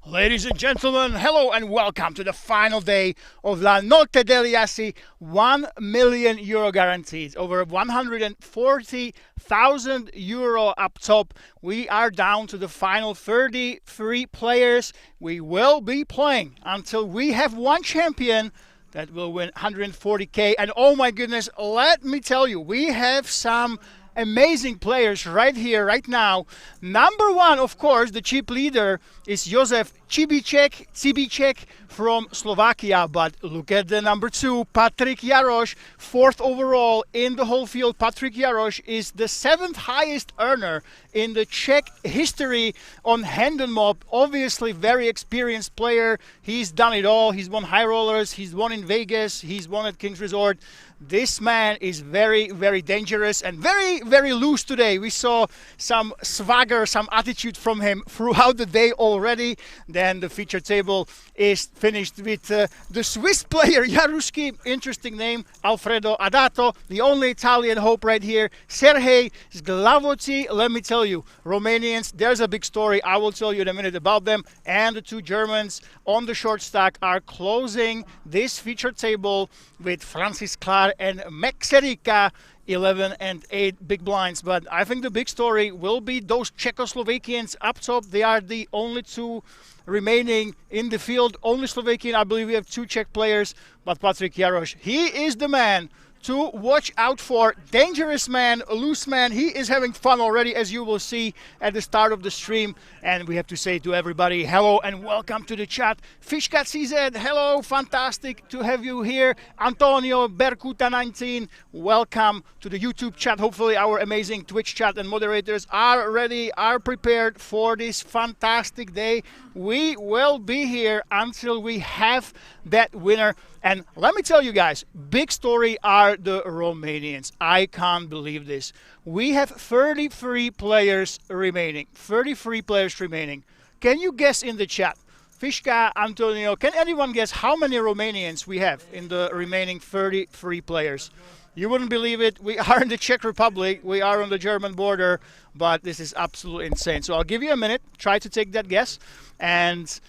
Ladies and gentlemen, hello and welcome to the final day of LaNotteDegliAssi 1 million euro guaranteed. Over 140,000 euro up top. We are down to the final 33 players. We will be playing until we have one champion that will win 140k. And oh my goodness, let me tell you, we have some amazing players right here, right now. Number one, of course, the chip leader is Josef Cibicek from Slovakia. But look at the number two, Patrik Jaroš, fourth overall in the whole field. Patrik Jaroš is the seventh highest earner in the Czech history on hand and mob. Obviously, very experienced player. He's done it all. He's won high rollers. He's won in Vegas. He's won at King's Resort. This man is very, very dangerous and very, very loose today. We saw some swagger, some attitude from him throughout the day already. Then the feature table is finished with the Swiss player Jaruski, interesting name, Alfredo Adato, the only Italian hope right here, Sergej Zglavoci. Let me tell you, Romanians, there's a big story. I will tell you in a minute about them. And the two Germans on the short stack are closing this feature table with Francis Klar and Mexerica, 11 and 8 big blinds. But I think the big story will be those Czechoslovakians up top. They are the only two remaining in the field. Only Slovakian. I believe we have two Czech players, but Patrik Jaroš, he is the man to watch out for. Dangerous man, a loose man. He is having fun already, as you will see at the start of the stream. And we have to say to everybody, hello and welcome to the chat. Fishka CZ, hello, fantastic to have you here. Antonio Berkuta19, welcome to the YouTube chat. Hopefully our amazing Twitch chat and moderators are ready, are prepared for this fantastic day. We will be here until we have that winner. And let me tell you guys, big story are the Romanians. I can't believe this. We have 33 players remaining. 33 players remaining. Can you guess in the chat? Fishka, Antonio, can anyone guess how many Romanians we have in the remaining 33 players? You wouldn't believe it. We are in the Czech Republic. We are on the German border. But this is absolutely insane. So I'll give you a minute. Try to take that guess. And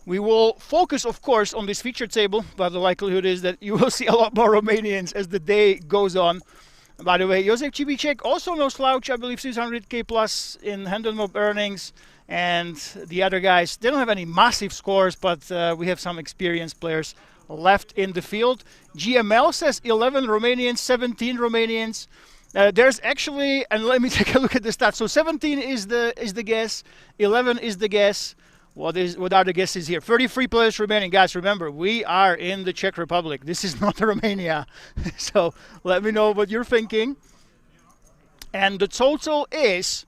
we will focus, of course, on this feature table, but the likelihood is that you will see a lot more Romanians as the day goes on. By the way, Josef Cibicek, also no slouch, I believe 600k plus in hand and mob earnings. And the other guys, they don't have any massive scores, but we have some experienced players left in the field. GML says 11 Romanians, 17 Romanians. There's actually, and let me take a look at the stats. So 17 is the guess, 11 is the guess. What are the guesses here? 33 players remaining. Guys, remember, we are in the Czech Republic. This is not Romania. So let me know what you're thinking. And the total is,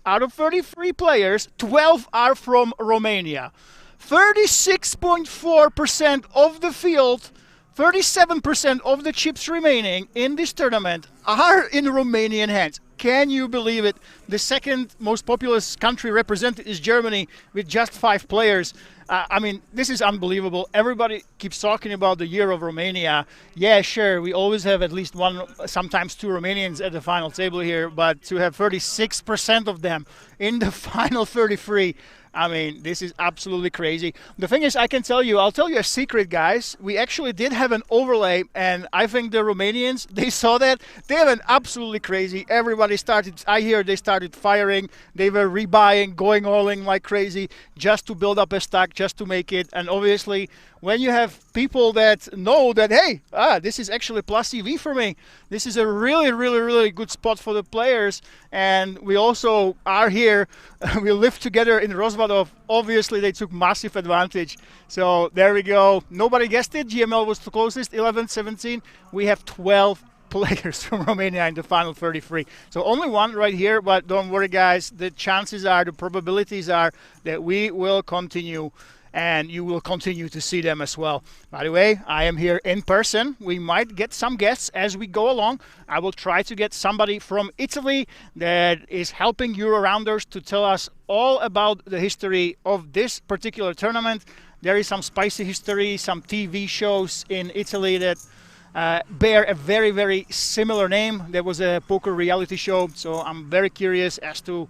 out of 33 players, 12 are from Romania. 36.4% of the field, 37% of the chips remaining in this tournament are in Romanian hands. Can you believe it? The second most populous country represented is Germany with just 5 players. I mean, this is unbelievable. Everybody keeps talking about the year of Romania. Yeah, sure, we always have at least one, sometimes two Romanians at the final table here, but to have 36% of them in the final 33, I mean, this is absolutely crazy. The thing is, I'll tell you a secret, guys. We actually did have an overlay, and I think the Romanians, they saw that. They went absolutely crazy. Everybody started, I hear they started firing. They were rebuying, going all in like crazy, just to build up a stack, just to make it. And obviously, when you have people that know that, hey, this is actually plus EV for me. This is a really, really, really good spot for the players. And we also are here. We live together in Rozvadov. Obviously, they took massive advantage. So there we go. Nobody guessed it. GML was the closest, 11, 17. We have 12 players from Romania in the final 33. So only one right here, but don't worry, guys. The chances are, the probabilities are that we will continue. And you will continue to see them as well. By the way, I am here in person. We might get some guests as we go along. I will try to get somebody from Italy that is helping Euro-rounders to tell us all about the history of this particular tournament. There is some spicy history, some TV shows in Italy that bear a very, very similar name. There was a poker reality show, so I'm very curious as to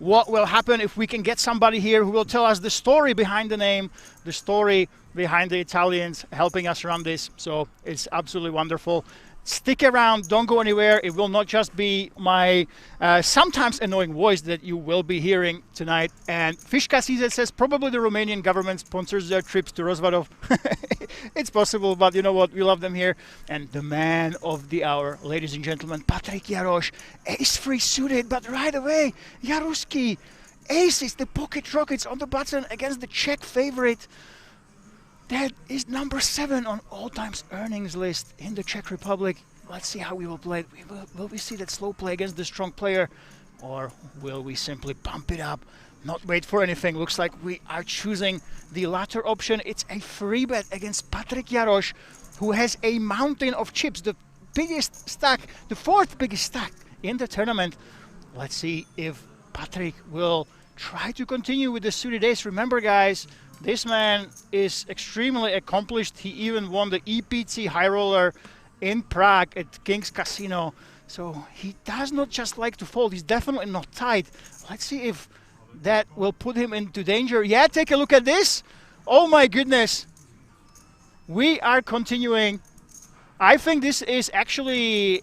what will happen if we can get somebody here who will tell us the story behind the name, the story behind the Italians helping us run this. So it's absolutely wonderful. Stick around, don't go anywhere. It will not just be my sometimes annoying voice that you will be hearing tonight. And Fishka CZ says probably the Romanian government sponsors their trips to Rozvadov. It's possible, but you know what? We love them here. And the man of the hour, ladies and gentlemen, Patrik Jaroš, ace-free suited, but right away, Jaruski, aces, the pocket rockets on the button against the Czech favorite. That is number 7 on all-time earnings list in the Czech Republic. Let's see how we will play it. Will we see that slow play against the strong player? Or will we simply pump it up, not wait for anything? Looks like we are choosing the latter option. It's a free bet against Patrik Jaroš, who has a mountain of chips, the biggest stack, the 4th biggest stack in the tournament. Let's see if Patrik will try to continue with the suited ace. Remember, guys, this man is extremely accomplished. He even won the EPT High Roller in Prague at King's Casino. So he does not just like to fold. He's definitely not tight. Let's see if that will put him into danger. Yeah, take a look at this. Oh my goodness. We are continuing. I think this is actually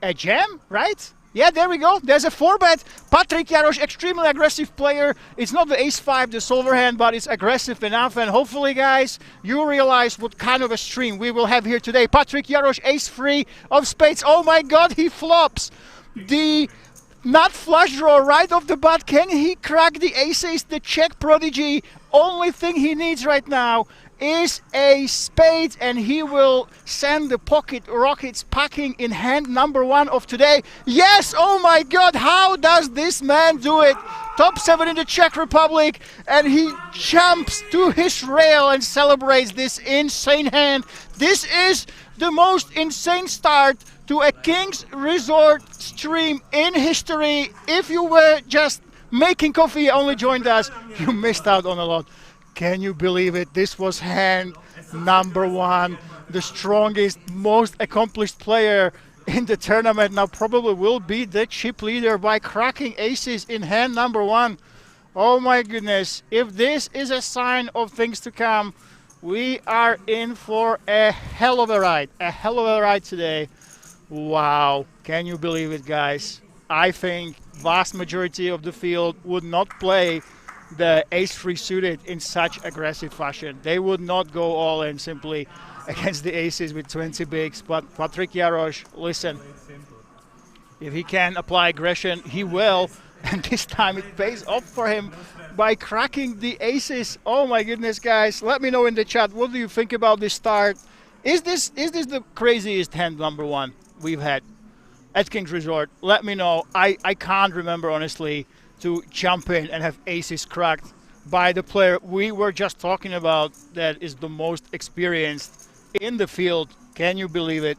a jam, right? Yeah, there we go. There's a 4-bet. Patrik Jaroš, extremely aggressive player. It's not the ace-5, the solver hand, but it's aggressive enough. And hopefully, guys, you realize what kind of a stream we will have here today. Patrik Jaroš, ace-3 of spades. Oh my God, he flops. The nut flush draw right off the bat. Can he crack the ace-ace, the Czech prodigy? Only thing he needs right now is a spade, and he will send the pocket rockets packing in hand number 1 of today. Yes, oh my God, how does this man do it? Top 7 in the Czech Republic, and he jumps to his rail and celebrates this insane hand. This is the most insane start to a King's Resort stream in history. If you were just making coffee, only joined us, you missed out on a lot. Can you believe it? This was hand number 1, the strongest, most accomplished player in the tournament. Now probably will be the chip leader by cracking aces in hand number 1. Oh my goodness. If this is a sign of things to come, we are in for a hell of a ride. A hell of a ride today. Wow. Can you believe it, guys? I think vast majority of the field would not play the ace-3 suited in such aggressive fashion. They would not go all in simply against the aces with 20 bigs. But Patrik Jaroš, listen, if he can apply aggression, he will. And this time it pays off for him by cracking the aces. Oh my goodness, guys. Let me know in the chat, what do you think about this start? Is this the craziest hand number 1 we've had at King's Resort? Let me know. I can't remember, honestly, to jump in and have aces cracked by the player we were just talking about that is the most experienced in the field. Can you believe it?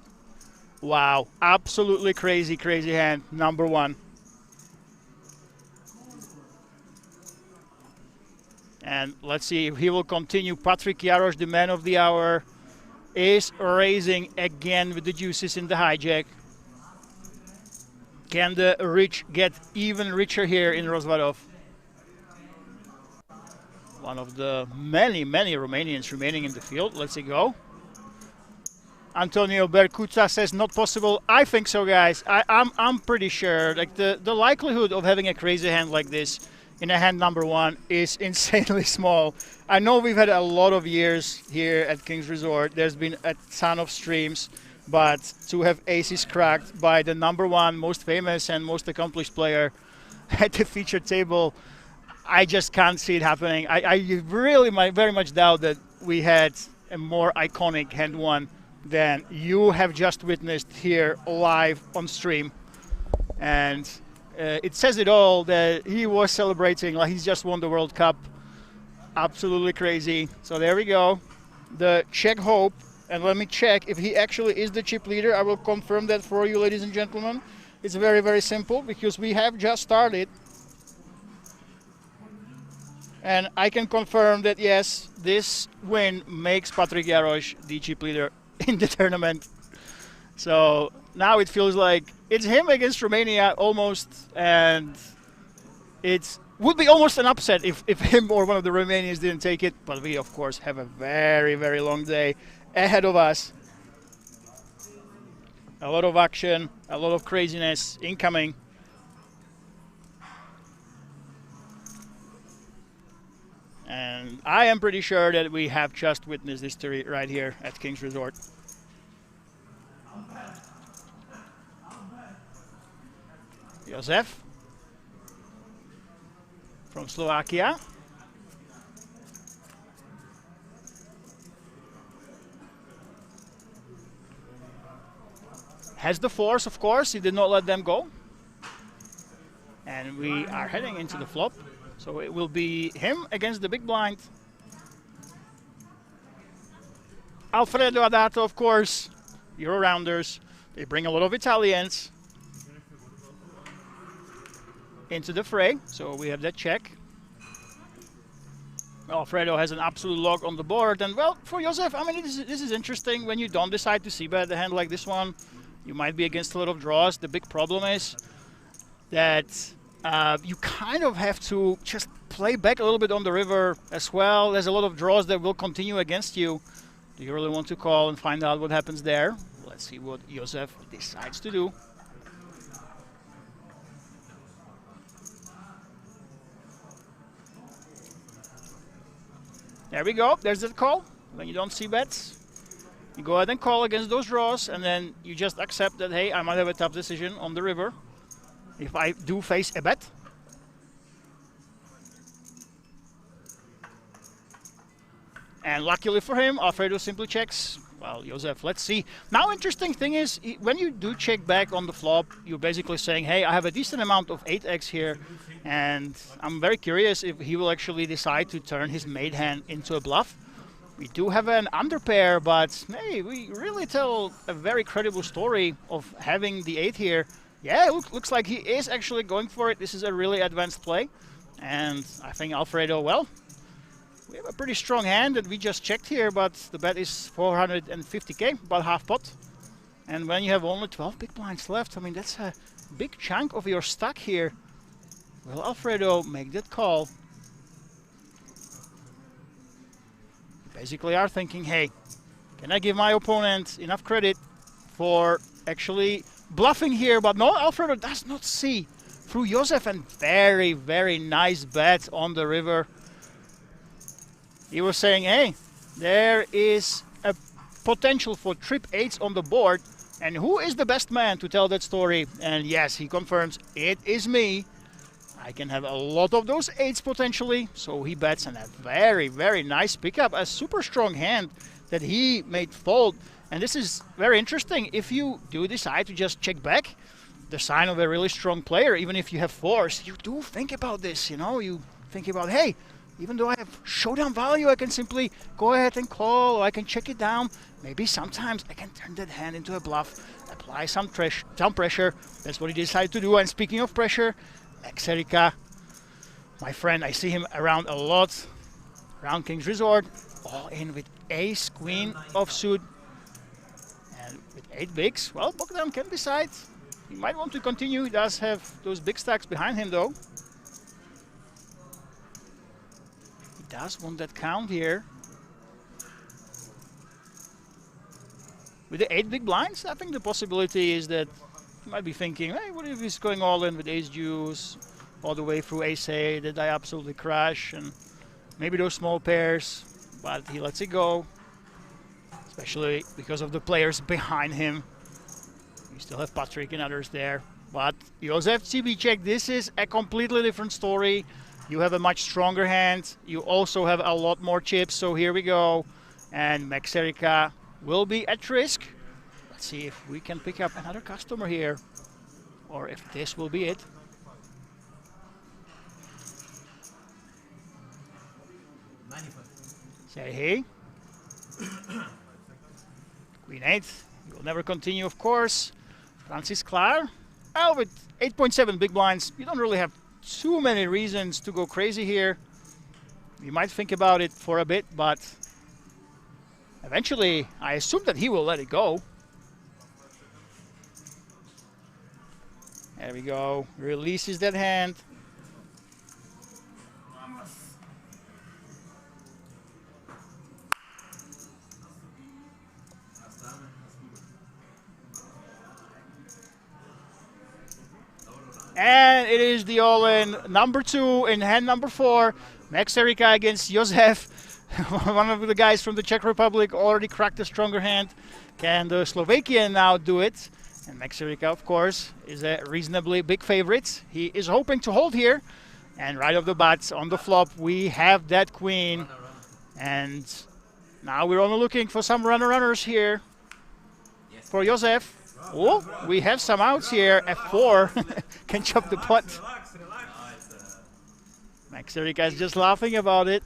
Wow, absolutely crazy, crazy hand, number 1. And let's see if he will continue. Patrik Jaroš, the man of the hour, is raising again with the deuces in the hijack. Can the rich get even richer here in Rozvadov? One of the many, many Romanians remaining in the field. Let's see, go. Antonio Bercuta says not possible. I think so, guys. I'm pretty sure. Like the likelihood of having a crazy hand like this in a hand number 1 is insanely small. I know we've had a lot of years here at King's Resort. There's been a ton of streams. But to have aces cracked by the number 1 most famous and most accomplished player at the featured table, I just can't see it happening. I really very much doubt that we had a more iconic hand 1 than you have just witnessed here live on stream. And it says it all that he was celebrating like he's just won the World Cup. Absolutely crazy. So there we go. The Czech hope. And let me check if he actually is the chip leader. I will confirm that for you, ladies and gentlemen. It's very, very simple because we have just started. And I can confirm that, yes, this win makes Patrik Jaroš the chip leader in the tournament. So now it feels like it's him against Romania almost. And It would be almost an upset if him or one of the Romanians didn't take it, but we of course have a very, very long day ahead of us. A lot of action, a lot of craziness incoming. And I am pretty sure that we have just witnessed history right here at King's Resort. Josef from Slovakia. Has the force, of course. He did not let them go. And we are heading into the flop. So it will be him against the big blind. Alfredo Adato, of course. Euro-rounders. They bring a lot of Italians into the fray. So we have that check. Alfredo has an absolute lock on the board. And, well, for Josef, I mean, this is interesting. When you don't decide to c-bet a hand like this one, you might be against a lot of draws. The big problem is that you kind of have to just play back a little bit on the river as well. There's a lot of draws that will continue against you. Do you really want to call and find out what happens there? Let's see what Josef decides to do. There we go. There's the call. When you don't see bets, you go ahead and call against those draws, and then you just accept that, hey, I might have a tough decision on the river if I do face a bet. And luckily for him, Alfredo simply checks. Well, Josef, let's see. Now, interesting thing is, when you do check back on the flop, you're basically saying, hey, I have a decent amount of 8x here, and I'm very curious if he will actually decide to turn his made hand into a bluff. We do have an underpair, but hey, we really tell a very credible story of having the 8 here. Yeah, it looks like he is actually going for it. This is a really advanced play. And I think Alfredo, well, we have a pretty strong hand that we just checked here, but the bet is 450k, about half pot. And when you have only 12 big blinds left, I mean, that's a big chunk of your stack here. Will Alfredo make that call? You basically are thinking, hey, can I give my opponent enough credit for actually bluffing here? But no, Alfredo does not see through Josef, and very, very nice bet on the river. He was saying, hey, there is a potential for trip 8s on the board, and who is the best man to tell that story? And yes, he confirms, it is me. I can have a lot of those 8s potentially, so he bets on a very, very nice pickup, a super strong hand that he made fold. And this is very interesting. If you do decide to just check back, the sign of a really strong player, even if you have force, you do think about this, you know, you think about, hey, even though I have showdown value, I can simply go ahead and call, or I can check it down. Maybe sometimes I can turn that hand into a bluff, apply some pressure. That's what he decided to do. And speaking of pressure, Max Erika, my friend, I see him around a lot, around King's Resort, all in with ace, queen offsuit, and with 8 bigs. Well, Bogdan can decide. He might want to continue. He does have those big stacks behind him, though. Does want that count here. With the 8 big blinds, I think the possibility is that you might be thinking, hey, what if he's going all in with ace deuce, all the way through ace 8, that I absolutely crash, and maybe those small pairs, but he lets it go, especially because of the players behind him. We still have Patrick and others there, but Josef CB check, this is a completely different story. You have a much stronger hand. You also have a lot more chips. So here we go. And Max Erika will be at risk. Let's see if we can pick up another customer here, or if this will be it. Say hey. Queen 8. You will never continue, of course. Francis Klaar. Well, with 8.7 big blinds, you don't really have too many reasons to go crazy here. You might think about it for a bit, but eventually I assume that he will let it go. There we go. Releases that hand. And it is the all-in number 2 in hand number 4. Max Erika against Josef. One of the guys from the Czech Republic already cracked a stronger hand. Can the Slovakian now do it? And Max Erika, of course, is a reasonably big favorite. He is hoping to hold here. And right off the bat, on the flop, we have that queen. And now we're only looking for some runners here for Josef. Oh, we have some outs here. F4 can chop the pot. Max Erika is just laughing about it.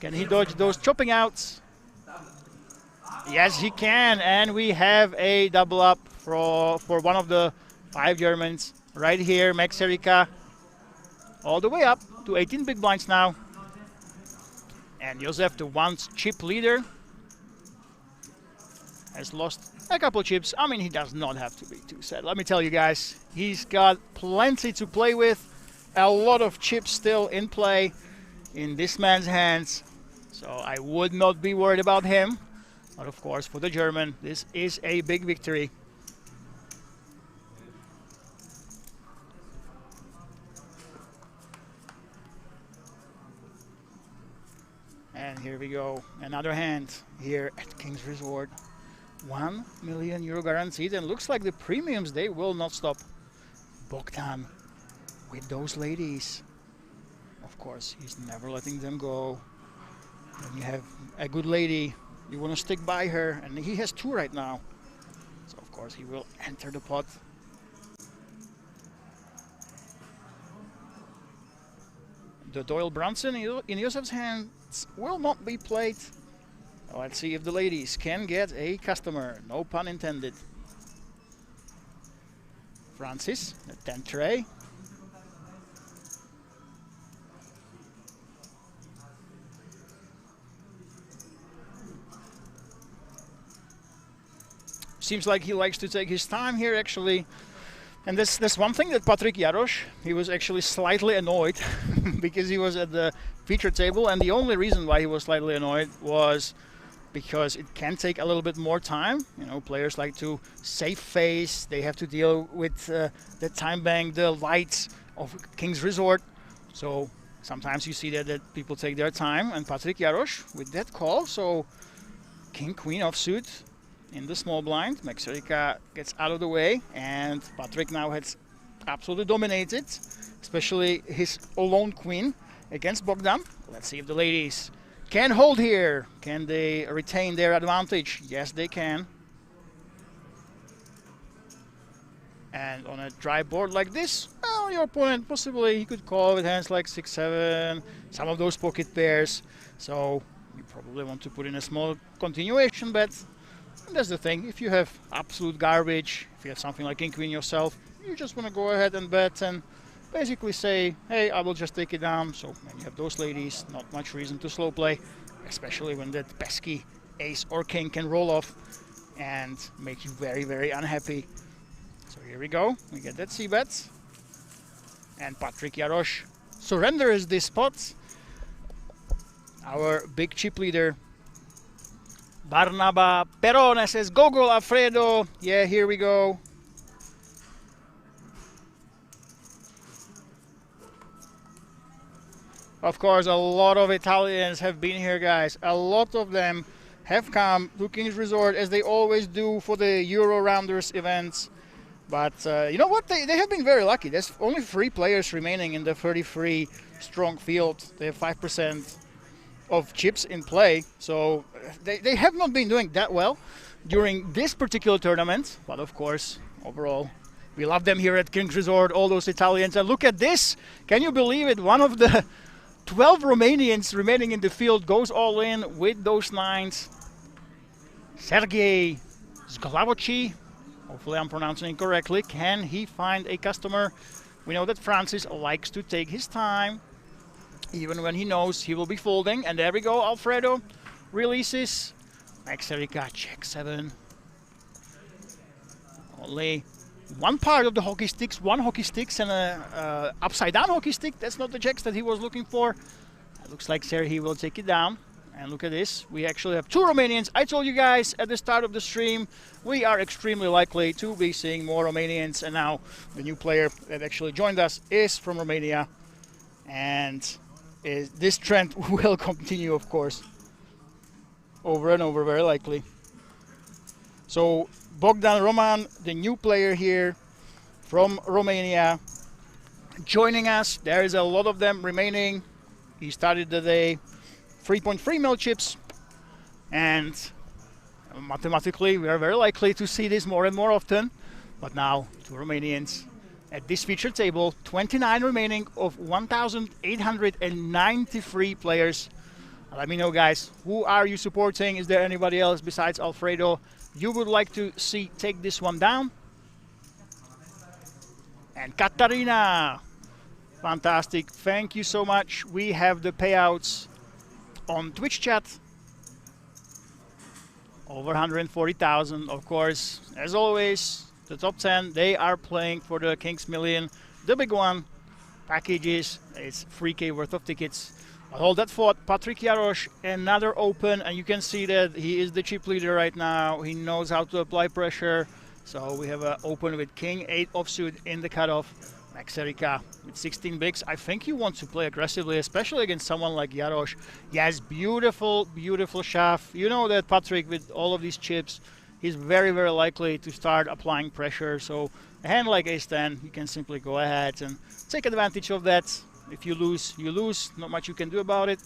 Can he dodge those chopping outs? Yes, he can. And we have a double up for one of the 5 Germans right here. Max Erika all the way up to 18 big blinds now. And Josef, the once chip leader, has lost a couple chips. I mean, he does not have to be too sad. Let me tell you guys, he's got plenty to play with. A lot of chips still in play in this man's hands. So I would not be worried about him. But of course, for the German, this is a big victory. And here we go. Another hand here at King's Resort. €1 million guaranteed, and looks like the premiums, they will not stop. Bogdan with those ladies. Of course, he's never letting them go. When you have a good lady, you want to stick by her, and he has 2 right now. So of course he will enter the pot. The Doyle Brunson in Josef's hands will not be played. Let's see if the ladies can get a customer. No pun intended. Francis, the 10 tray. Seems like he likes to take his time here, actually. And that's one thing that Patrik Jaroš, he was actually slightly annoyed because he was at the feature table, and the only reason why he was slightly annoyed was because it can take a little bit more time. You know, players like to save face, they have to deal with the time bank, the lights of King's Resort. So sometimes you see that people take their time, and Patrik Jaroš with that call. So King, Queen offsuit in the small blind. Max Erika gets out of the way, and Patrik now has absolutely dominated, especially his alone queen against Bogdan. Let's see if the ladies can hold here. Can they retain their advantage? Yes, they can. And on a dry board like this, well, your opponent possibly he could call with hands like 6-7, some of those pocket pairs. So you probably want to put in a small continuation bet. And that's the thing, if you have absolute garbage, if you have something like King Queen yourself, you just want to go ahead and bet and basically say, hey, I will just take it down. So when you have those ladies, not much reason to slow play, especially when that pesky ace or king can roll off and make you very, very unhappy. So here we go, we get that c-bet. And Patrik Jaroš surrenders this spot. Our big chip leader. Barnaba Perone says, go Alfredo. Yeah, here we go. Of course, a lot of Italians have been here, guys. A lot of them have come to King's Resort, as they always do for the Euro Rounders events. But you know what? They have been very lucky. There's only 3 players remaining in the 33 strong field. They have 5% of chips in play. So they have not been doing that well during this particular tournament. But of course, overall, we love them here at King's Resort, all those Italians. And look at this. Can you believe it? One of the 12 Romanians remaining in the field goes all in with those 9s. Sergei Zglavoci. Hopefully I'm pronouncing it correctly. Can he find a customer? We know that Francis likes to take his time, even when he knows he will be folding. And there we go, Alfredo releases. Max Erika, check 7. Only one part of the hockey sticks, 1 hockey sticks and a upside down hockey stick. That's not the checks that he was looking for. It looks like Sergei will take it down. And look at this, we actually have 2 Romanians. I told you guys at the start of the stream, we are extremely likely to be seeing more Romanians. And now the new player that actually joined us is from Romania. And this trend will continue, of course, over and over, very likely. So Bogdan Roman, the new player here from Romania, joining us. There is a lot of them remaining. He started the day 3.3 mil chips, and mathematically we are very likely to see this more and more often. But now 2 Romanians at this feature table, 29 remaining of 1,893 players. Let me know, guys, who are you supporting? Is there anybody else besides Alfredo you would like to see take this one down? And Katarina, fantastic, thank you so much. We have the payouts on Twitch chat, over 140,000. Of course, as always, the top 10, they are playing for the King's Million, the big one. Packages, it's 3K worth of tickets. But hold that thought, Patrick Jarosz, another open, and you can see that he is the chip leader right now. He knows how to apply pressure. So we have an open with King 8 offsuit in the cutoff. Max Erika with 16 bigs. I think you want to play aggressively, especially against someone like Jarosz. Yes, beautiful, beautiful shove. You know that Patrick, with all of these chips, he's very, very likely to start applying pressure. So a hand like Ace-10, you can simply go ahead and take advantage of that. If you lose, you lose. Not much you can do about it.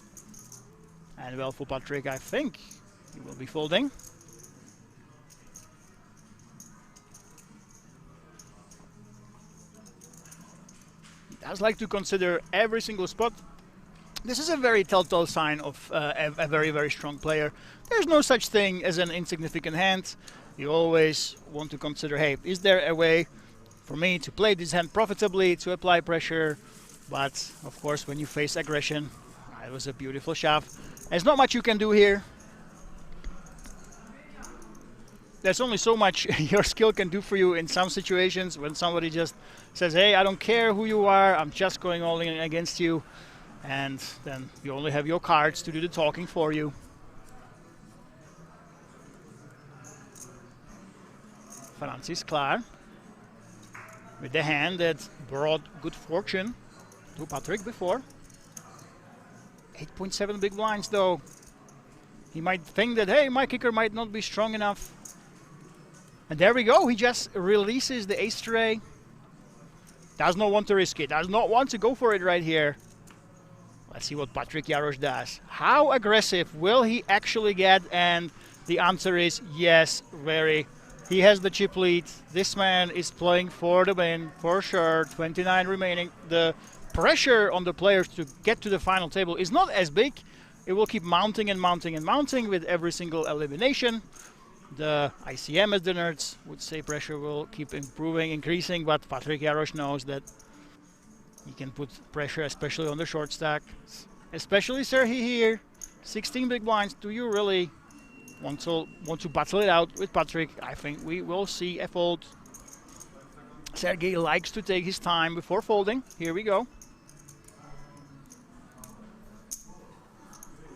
And well, for Patrick, I think he will be folding. Does like to consider every single spot. This is a very telltale sign of a very, very strong player. There's no such thing as an insignificant hand. You always want to consider, hey, is there a way for me to play this hand profitably, to apply pressure? But of course, when you face aggression, it was a beautiful shove. There's not much you can do here. There's only so much your skill can do for you in some situations when somebody just says, hey, I don't care who you are, I'm just going all in against you. And then you only have your cards to do the talking for you. Francis Klar with the hand that brought good fortune to Patrick before. 8.7 big blinds though. He might think that, hey, my kicker might not be strong enough. And there we go, he just releases the ace tray. Does not want to risk it, does not want to go for it right here. Let's see what Patrick Jarosz does. How aggressive will he actually get? And the answer is yes, very. He has the chip lead. This man is playing for the win, for sure. 29 remaining. The pressure on the players to get to the final table is not as big. It will keep mounting and mounting and mounting with every single elimination. The ICM, as the nerds would say, pressure will keep improving, increasing, but Patrick Jarosz knows that he can put pressure, especially on the short stack. Especially Serhi here, 16 big blinds. Do you really want to battle it out with Patrick? I think we will see a fold. Sergey likes to take his time before folding. Here we go.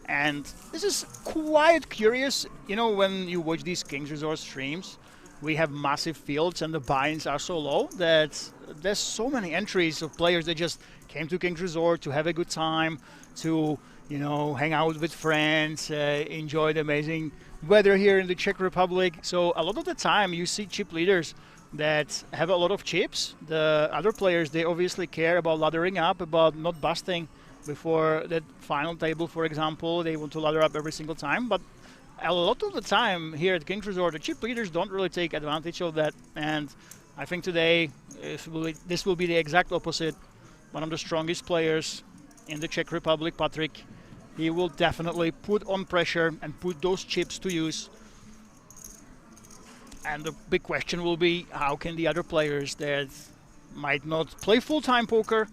And this is quite curious, you know, when you watch these King's Resort streams, we have massive fields and the buy-ins are so low that there's so many entries of players that just came to King's Resort to have a good time, to, you know, hang out with friends, enjoy the amazing weather here in the Czech Republic. So a lot of the time you see chip leaders that have a lot of chips. The other players, they obviously care about laddering up, about not busting before that final table, for example. They want to ladder up every single time, but a lot of the time here at King's Resort, the chip leaders don't really take advantage of that. And I think today this will be the exact opposite. One of the strongest players in the Czech Republic, Patrick, he will definitely put on pressure and put those chips to use. And the big question will be, how can the other players that might not play full-time poker,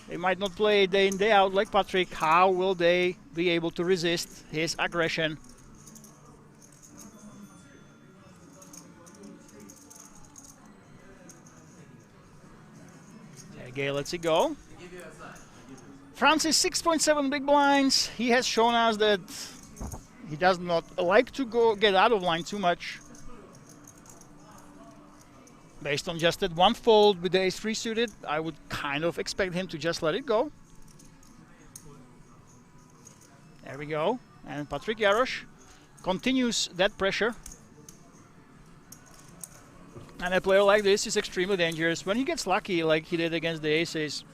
they might not play day in, day out like Patrick, how will they be able to resist his aggression? Okay, let's see go. Francis, 6.7 big blinds. He has shown us that He does not like to get out of line too much. Based on just that one fold with the ace-3 suited, I would kind of expect him to just let it go. There we go. And Patrik Jarosz continues that pressure. And a player like this is extremely dangerous. When he gets lucky, like he did against the aces,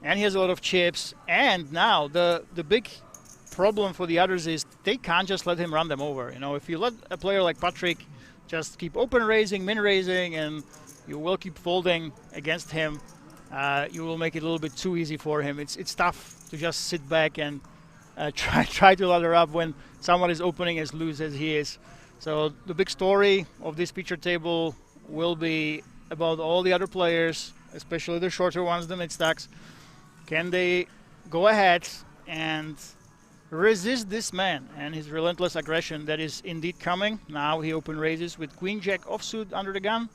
and he has a lot of chips, and now the big problem for the others is they can't just let him run them over. You know, if you let a player like Patrik just keep open raising, min raising, and you will keep folding against him, you will make it a little bit too easy for him. It's tough to just sit back and try to ladder up when someone is opening as loose as he is. So the big story of this feature table will be about all the other players, especially the shorter ones, the mid stacks. Can they go ahead and resist this man and his relentless aggression that is indeed coming? Now he open raises with Queen Jack offsuit under the gun.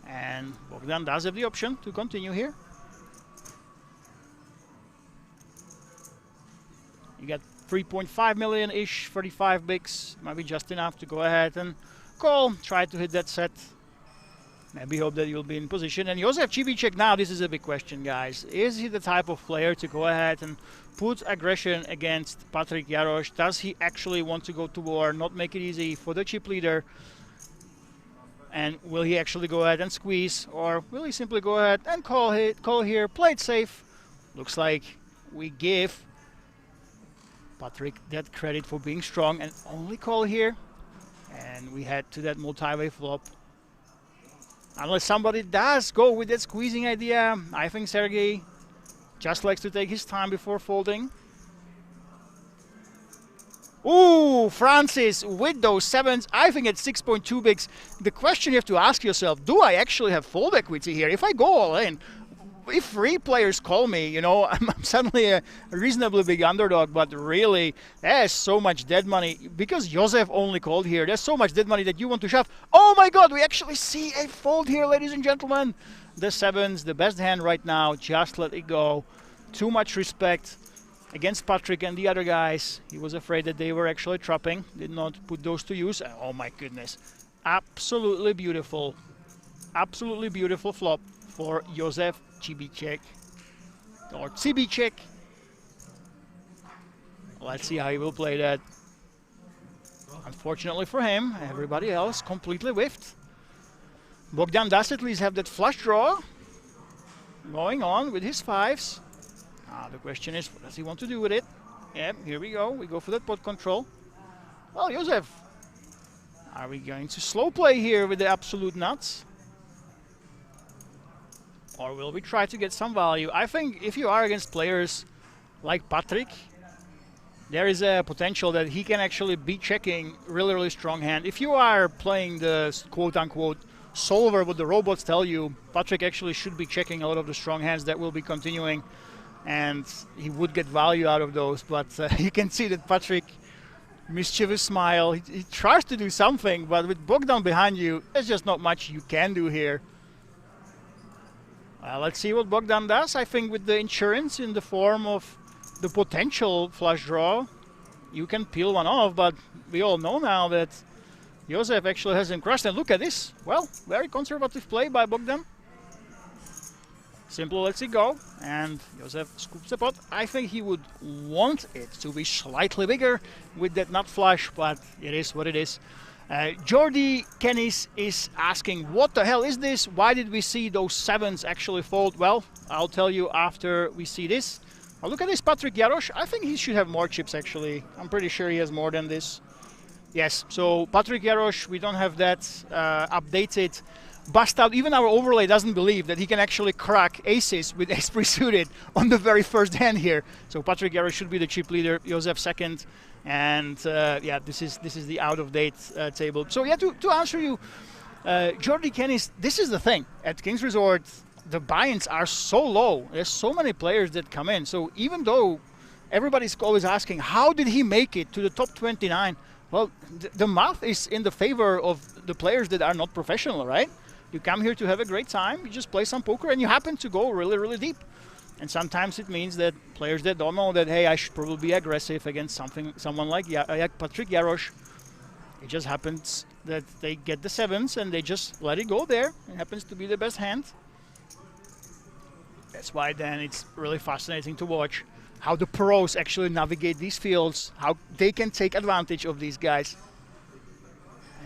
And Bogdan does have the option to continue here. You got 3.5 million-ish, 35 bigs, might be just enough to go ahead and call, try to hit that set. Maybe hope that you'll be in position. And Josef Cibicek now, this is a big question, guys. Is he the type of player to go ahead and put aggression against Patrik Jarosz? Does he actually want to go to war, not make it easy for the chip leader? And will he actually go ahead and squeeze, or will he simply go ahead and call here, play it safe? Looks like we give Patrik that credit for being strong and only call here. And we head to that multi-way flop. Unless somebody does go with that squeezing idea, I think Sergey just likes to take his time before folding. Ooh, Francis with those sevens. I think at 6.2 bigs, the question you have to ask yourself, do I actually have fold equity here? If I go all in, if 3 players call me, you know, I'm suddenly a reasonably big underdog, but really, there's so much dead money. Because Josef only called here, there's so much dead money that you want to shove. Oh my god, we actually see a fold here, ladies and gentlemen. The sevens, the best hand right now, just let it go. Too much respect against Patrik and the other guys. He was afraid that they were actually trapping, did not put those to use. Oh my goodness. Absolutely beautiful flop for Josef Cibicek, or Cibicek. Let's see how he will play that. Unfortunately for him, everybody else completely whiffed. Bogdan does at least have that flush draw going on with his fives. The question is, what does he want to do with it? Yep, here we go. We go for that pot control. Well, Josef, are we going to slow play here with the absolute nuts? Or will we try to get some value? I think if you are against players like Patrik, there is a potential that he can actually be checking really, really strong hand. If you are playing the quote-unquote solver, what the robots tell you, Patrik actually should be checking a lot of the strong hands that will be continuing, and he would get value out of those. But you can see that Patrik, mischievous smile, he tries to do something, but with Bogdan behind you, there's just not much you can do here. Let's see what Bogdan does. I think with the insurance in the form of the potential flush draw, you can peel one off, but we all know now that Josef actually has him crushed. And look at this. Well, very conservative play by Bogdan. Simple lets it go, and Josef scoops the pot. I think he would want it to be slightly bigger with that nut flush, but it is what it is. Jordi Kennis is asking, what the hell is this? Why did we see those sevens actually fold? Well, I'll tell you after we see this. Oh, look at this Patrik Jarosz. I think he should have more chips, actually. I'm pretty sure he has more than this. Yes, so Patrik Jarosz, we don't have that updated. Bust out. Even our overlay doesn't believe that he can actually crack aces with ace pre-suited on the very first hand here. So Patrik Jarosz should be the chip leader, Josef second. And yeah, this is the out-of-date table. So yeah, to answer you, Jordi Kennis, this is the thing. At King's Resort, the buy-ins are so low. There's so many players that come in. So even though everybody's always asking, how did he make it to the top 29? Well, the math is in the favor of the players that are not professional, right? You come here to have a great time, you just play some poker, and you happen to go really, really deep. And sometimes it means that players that don't know that, hey, I should probably be aggressive against someone like Patrick Jarosz. It just happens that they get the sevens and they just let it go there. It happens to be the best hand. That's why then it's really fascinating to watch how the pros actually navigate these fields, how they can take advantage of these guys.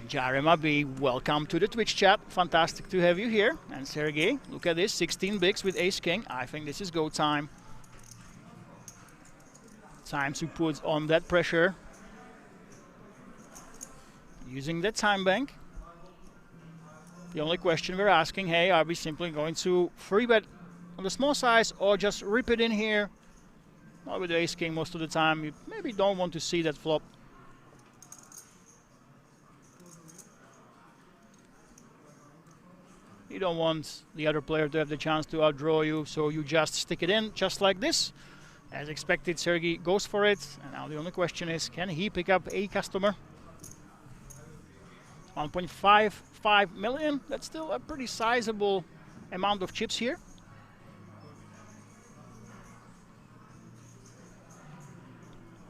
And Jarema B, welcome to the Twitch chat. Fantastic to have you here. And Sergey, look at this, 16 bigs with Ace King. I think this is go time. Time to put on that pressure. Using that time bank. The only question we're asking, hey, are we simply going to free bet on the small size or just rip it in here? Well, with the Ace King most of the time, you maybe don't want to see that flop. You don't want the other player to have the chance to outdraw you, so you just stick it in just like this. As expected, Sergey goes for it. And now the only question is, can he pick up a customer? 1.55 million. That's still a pretty sizable amount of chips here.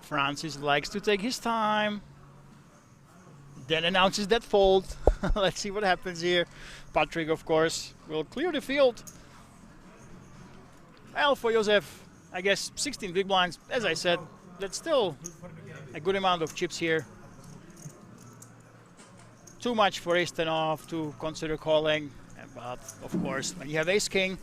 Francis likes to take his time. Then announces that fold. Let's see what happens here. Patrick, of course, will clear the field. Well, for Josef, I guess 16 big blinds. As I said, that's still a good amount of chips here. Too much for ace-10 off to consider calling. But, of course, when you have ace-king,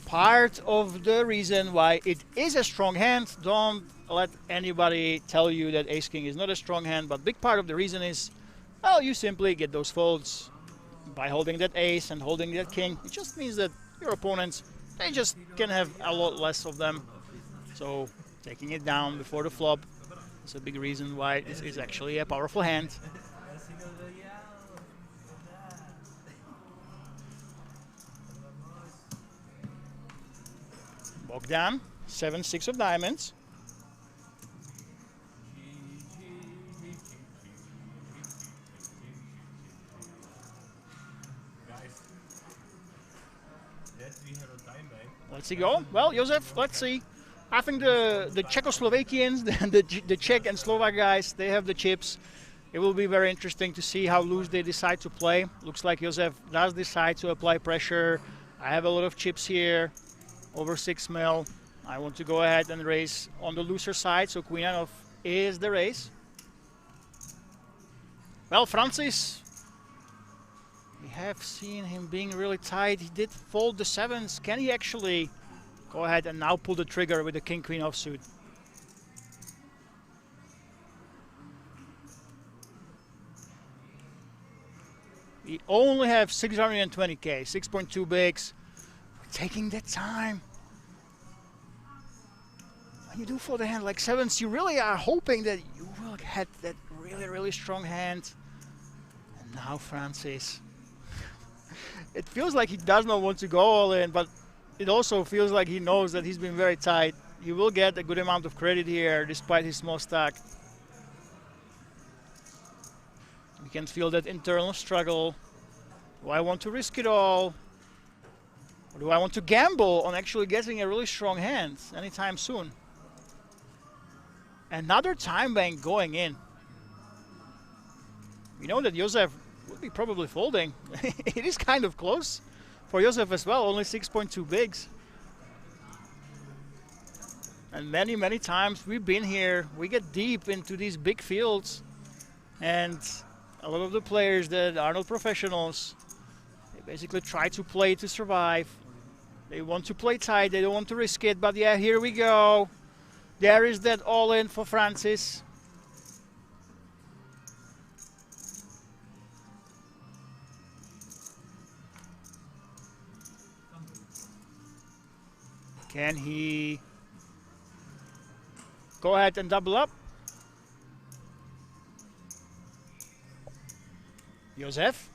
part of the reason why it is a strong hand, don't let anybody tell you that ace-king is not a strong hand, but big part of the reason is, well, you simply get those folds by holding that ace and holding that king. It just means that your opponents, they just can have a lot less of them. So taking it down before the flop is a big reason why this is actually a powerful hand. Bogdan, 7-6 of diamonds. Let's see go. Well, Josef, let's see. I think the Czechoslovakians, the Czech and Slovak guys, they have the chips. It will be very interesting to see how loose they decide to play. Looks like Josef does decide to apply pressure. I have a lot of chips here, over 6 mil. I want to go ahead and raise on the looser side, so Queen off is the raise. Well, Francis, we have seen him being really tight. He did fold the sevens. Can he actually go ahead and now pull the trigger with the king-queen offsuit? We only have 620k, 6.2 bigs. We're taking that time. When you do fold a hand like sevens, you really are hoping that you will get that really, really strong hand. And now Francis. It feels like he does not want to go all in, but it also feels like he knows that he's been very tight. He will get a good amount of credit here, despite his small stack. You can feel that internal struggle. Do I want to risk it all? Or do I want to gamble on actually getting a really strong hand anytime soon? Another time bank going in. We know that Josef would be probably folding. It is kind of close for Josef as well, only 6.2 bigs. And many, many times we've been here, we get deep into these big fields, and a lot of the players that are not professionals, they basically try to play to survive. They want to play tight, they don't want to risk it, but yeah, here we go. There is that all-in for Francis. Can he go ahead and double up? Josef?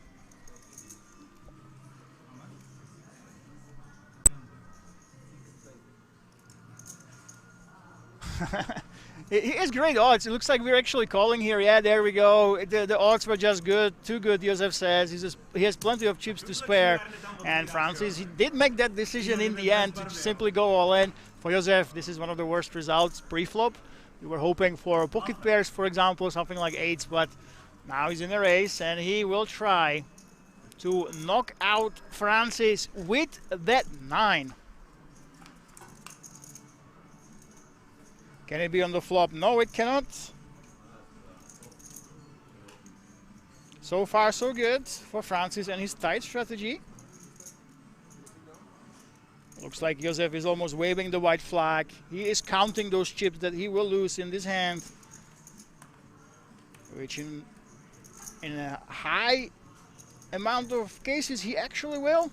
He has great odds. It looks like we're actually calling here. Yeah, there we go. The odds were just good. Too good, Josef says. He has plenty of chips to spare. And Francis, he did make that decision in the end to simply go all in. For Josef, this is one of the worst results pre-flop. We were hoping for pocket pairs, for example, something like eights, but now he's in the race and he will try to knock out Francis with that 9. Can it be on the flop? No, it cannot. So far, so good for Francis and his tight strategy. Looks like Josef is almost waving the white flag. He is counting those chips that he will lose in this hand, which in a high amount of cases he actually will.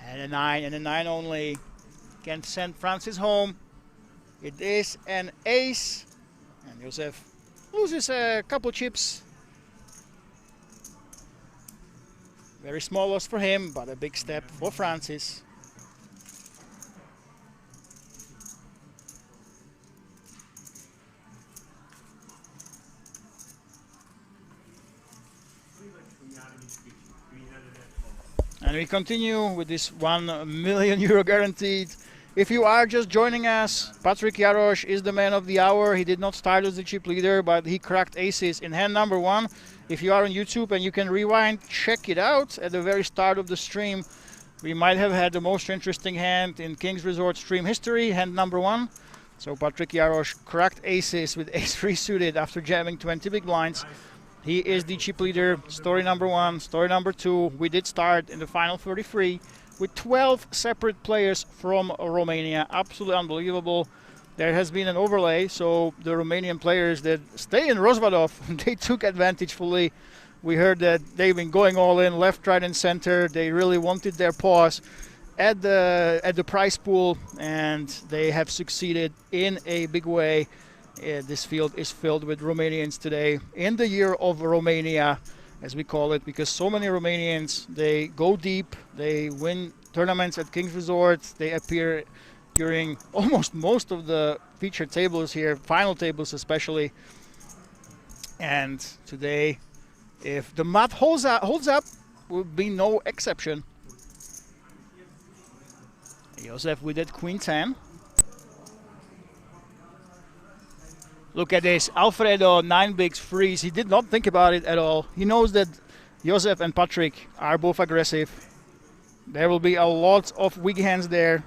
And a 9 and a 9 only can send Francis home. It is an ace, and Josef loses a couple chips. Very small loss for him, but a big step for Francis. And we continue with this €1 million guaranteed. If you are just joining us, Patrik Jaroš is the man of the hour. He did not start as the chip leader, but he cracked aces in hand number 1. If you are on YouTube and you can rewind, check it out. At the very start of the stream, we might have had the most interesting hand in King's Resort stream history, hand number 1. So Patrik Jaroš cracked aces with ace-3 suited after jamming 20 big blinds. He is the chip leader. Story number 1. Story number 2, we did start in the final 33 with 12 separate players from Romania. Absolutely unbelievable. There has been an overlay, so the Romanian players that stay in Rozvadov, they took advantage fully. We heard that they've been going all in, left, right, and center. They really wanted their paws at the prize pool, and they have succeeded in a big way. This field is filled with Romanians today, in the year of Romania, as we call it, because so many Romanians, they go deep, they win tournaments at King's Resort, they appear during almost most of the featured tables here, final tables especially. And today, if the math holds up, will be no exception. Josef with that Queen 10. Look at this, Alfredo, 9 bigs freeze. He did not think about it at all. He knows that Josef and Patrik are both aggressive. There will be a lot of weak hands there.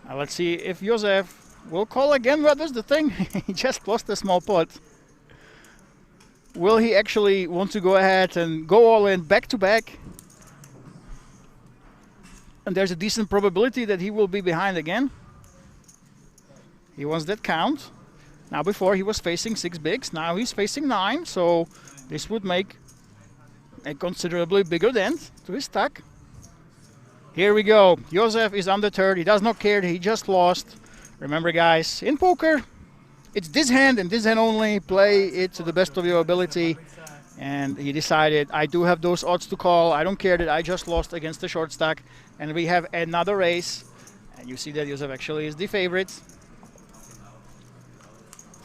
Now let's see if Josef will call again. What is the thing? He just lost a small pot. Will he actually want to go ahead and go all in back to back? And there's a decent probability that he will be behind again. He wants that count. Now before he was facing 6 bigs, now he's facing 9, so this would make a considerably bigger dent to his stack. Here we go. Josef is undeterred. He does not care. He just lost. Remember, guys, in poker, it's this hand and this hand only. Play it to the best of your ability. And he decided, I do have those odds to call. I don't care that I just lost against the short stack. And we have another race. And you see that Josef actually is the favorite.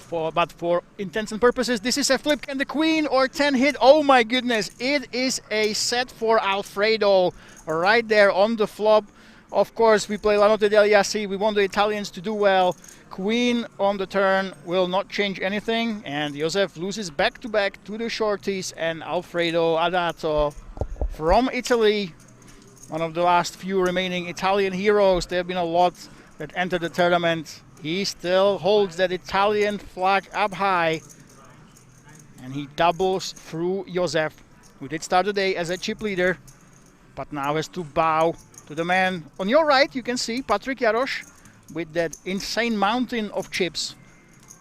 But for intents and purposes, this is a flip. Can the Queen or 10 hit? Oh my goodness, it is a set for Alfredo right there on the flop. Of course, we play LaNotteDegliAssi. We want the Italians to do well. Queen on the turn will not change anything. And Josef loses back-to-back to the shorties. And Alfredo Adato from Italy, one of the last few remaining Italian heroes. There have been a lot that entered the tournament. He still holds that Italian flag up high. And he doubles through Josef, who did start the day as a chip leader, but now has to bow to the man on your right. You can see Patrik Jaroš with that insane mountain of chips,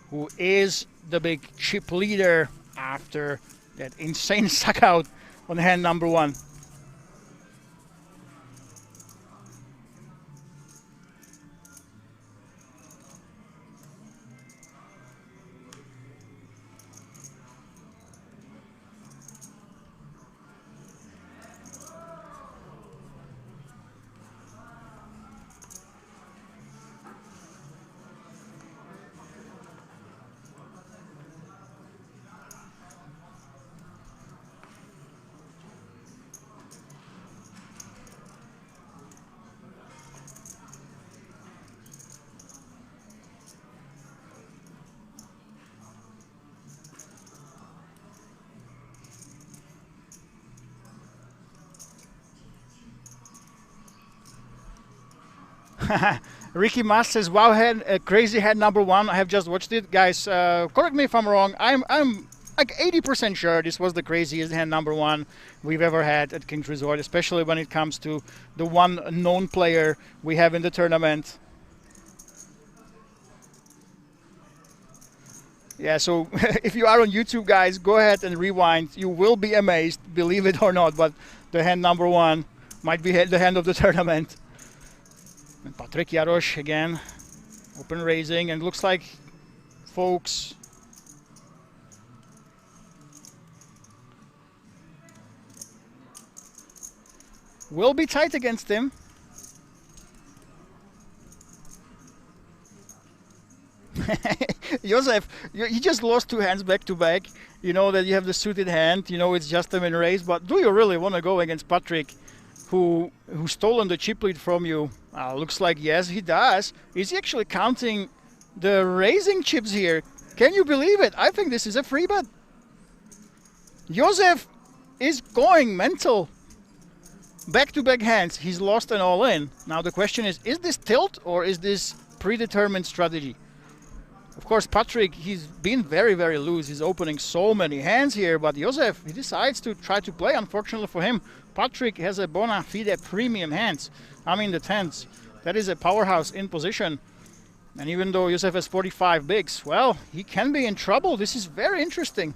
who is the big chip leader after that insane suck out on hand number 1. Ricky Mas says, wow, crazy hand number one. I have just watched it. Guys, correct me if I'm wrong. I'm like 80% sure this was the craziest hand number one we've ever had at King's Resort, especially when it comes to the one known player we have in the tournament. Yeah, so if you are on YouTube, guys, go ahead and rewind. You will be amazed, believe it or not, but the hand number one might be the hand of the tournament. And Patrik Jaroš again, open raising, and looks like folks will be tight against him. Josef, you just lost two hands back to back. You know that you have the suited hand, you know it's just a race, but do you really want to go against Patrik, who stolen the chip lead from you? Looks like yes, he does. Is he actually counting the raising chips here? Can you believe it? I think this is a free bet. Josef is going mental. Back-to-back hands, he's lost an all-in. Now the question is this tilt or is this predetermined strategy? Of course, Patrik, he's been very, very loose. He's opening so many hands here, but Josef, he decides to try to play. Unfortunately for him, Patrik has a bona fide premium hands. I mean the tens. That is a powerhouse in position. And even though Josef has 45 bigs, well, he can be in trouble. This is very interesting.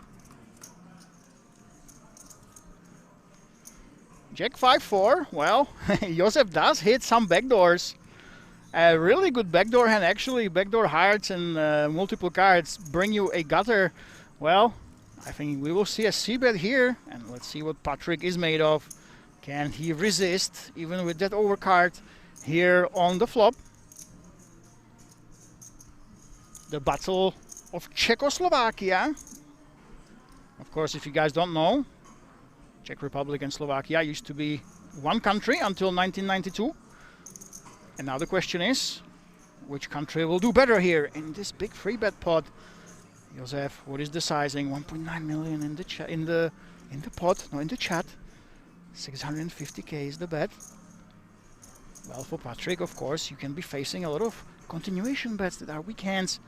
Jack 5-4. Well, Josef does hit some backdoors. A really good backdoor hand, actually. Backdoor hearts and multiple cards bring you a gutter. Well, I think we will see a c-bet here. And let's see what Patrik is made of. Can he resist, even with that overcard here on the flop? The Battle of Czechoslovakia. Of course, if you guys don't know, Czech Republic and Slovakia used to be one country until 1992. And now the question is, which country will do better here in this big free bet pot? Josef, what is the sizing? 1.9 million in the pot, no, in the chat. 650k is the bet. Well, for Patrik, of course, you can be facing a lot of continuation bets that are weak hands.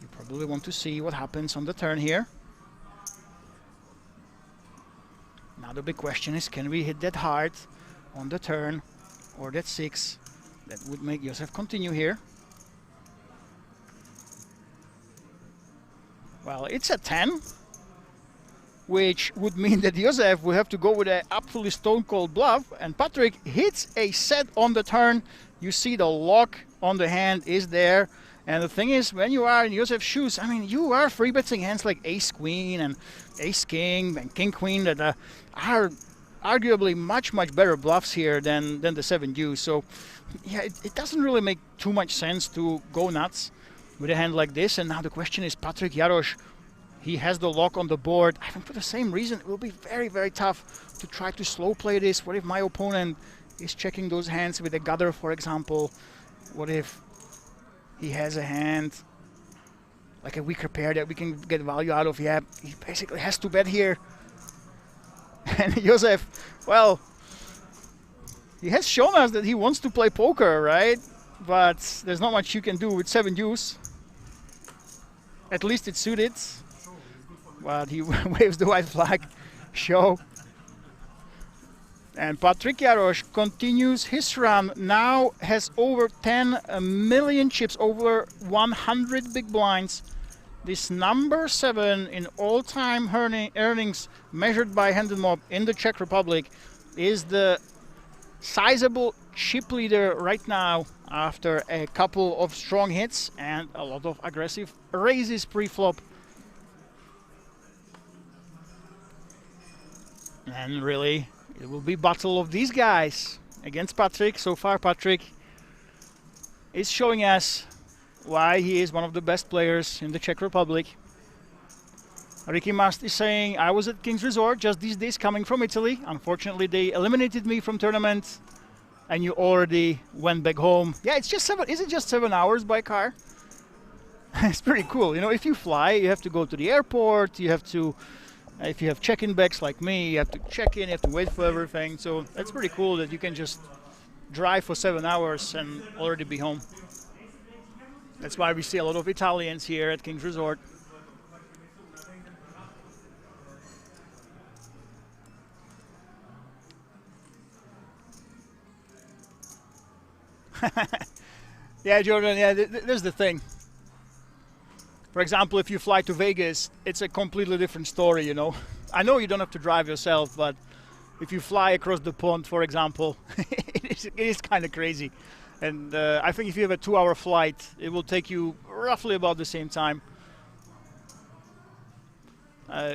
You probably want to see what happens on the turn here. Now the big question is, can we hit that hard on the turn or that 6? That would make Josef continue here. Well, it's a 10, which would mean that Josef will have to go with an absolutely stone-cold bluff, and Patrik hits a set on the turn. You see the lock on the hand is there, and the thing is, when you are in Josef's shoes, I mean, you are free-betting hands like Ace-Queen and Ace-King and King-Queen that are arguably much better bluffs here than the 7 deuce. So yeah, it doesn't really make too much sense to go nuts with a hand like this. And now the question is, Patrik Jaroš, he has the lock on the board. I think for the same reason it will be very tough to try to slow play this. What if my opponent is checking those hands with a gutter, for example? What if he has a hand like a weaker pair that we can get value out of? Yeah, he basically has to bet here. And Josef, well, he has shown us that he wants to play poker, right? But there's not much you can do with 7 deuce. At least it's suited. But he waves the white flag. Show. And Patrik Jaroš continues his run. Now has over 10 million chips, over 100 big blinds. This number 7 in all-time earnings measured by Hand and Mob in the Czech Republic is the sizable chip leader right now after a couple of strong hits and a lot of aggressive raises pre-flop. And really, it will be battle of these guys against Patrik. So far, Patrik is showing us why he is one of the best players in the Czech Republic. Ricky Mast is saying, I was at King's Resort just these days coming from Italy. Unfortunately, they eliminated me from tournament and you already went back home. Yeah, it's just 7, is it just 7 hours by car? It's pretty cool. You know, if you fly, you have to go to the airport, you have to, if you have check-in bags like me, you have to check in, you have to wait for everything. So that's pretty cool that you can just drive for 7 hours and already be home. That's why we see a lot of Italians here at King's Resort. Yeah, Jordan, yeah, there's the thing. For example, if you fly to Vegas, it's a completely different story, you know. I know you don't have to drive yourself, but if you fly across the pond, for example, it is kind of crazy. And I think if you have a 2-hour flight, it will take you roughly about the same time.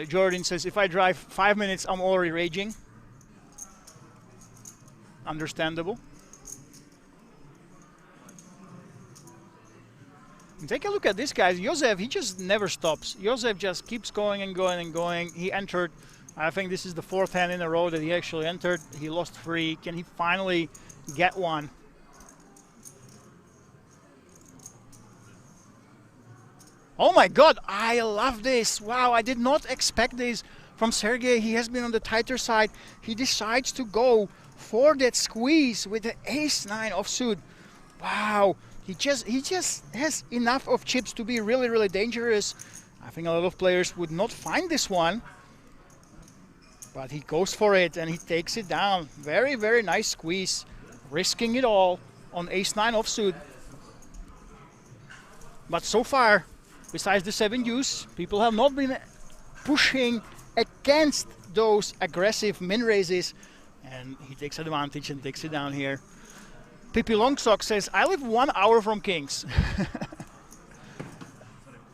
Jordan says, if I drive 5 minutes, I'm already raging. Understandable. And take a look at this guy. Josef, he just never stops. Josef just keeps going and going and going. He entered, I think this is the 4th hand in a row that he actually entered. He lost 3. Can he finally get one? Oh my God, I love this. Wow, I did not expect this from Sergey. He has been on the tighter side. He decides to go for that squeeze with the ace-9 offsuit. Wow, he just has enough of chips to be really, really dangerous. I think a lot of players would not find this one. But he goes for it and he takes it down. Very, very nice squeeze. Risking it all on ace-9 offsuit. But so far, besides the 7 deuce, people have not been pushing against those aggressive min raises. And he takes advantage and takes it down here. Pippi Longsock says, I live 1 hour from Kings.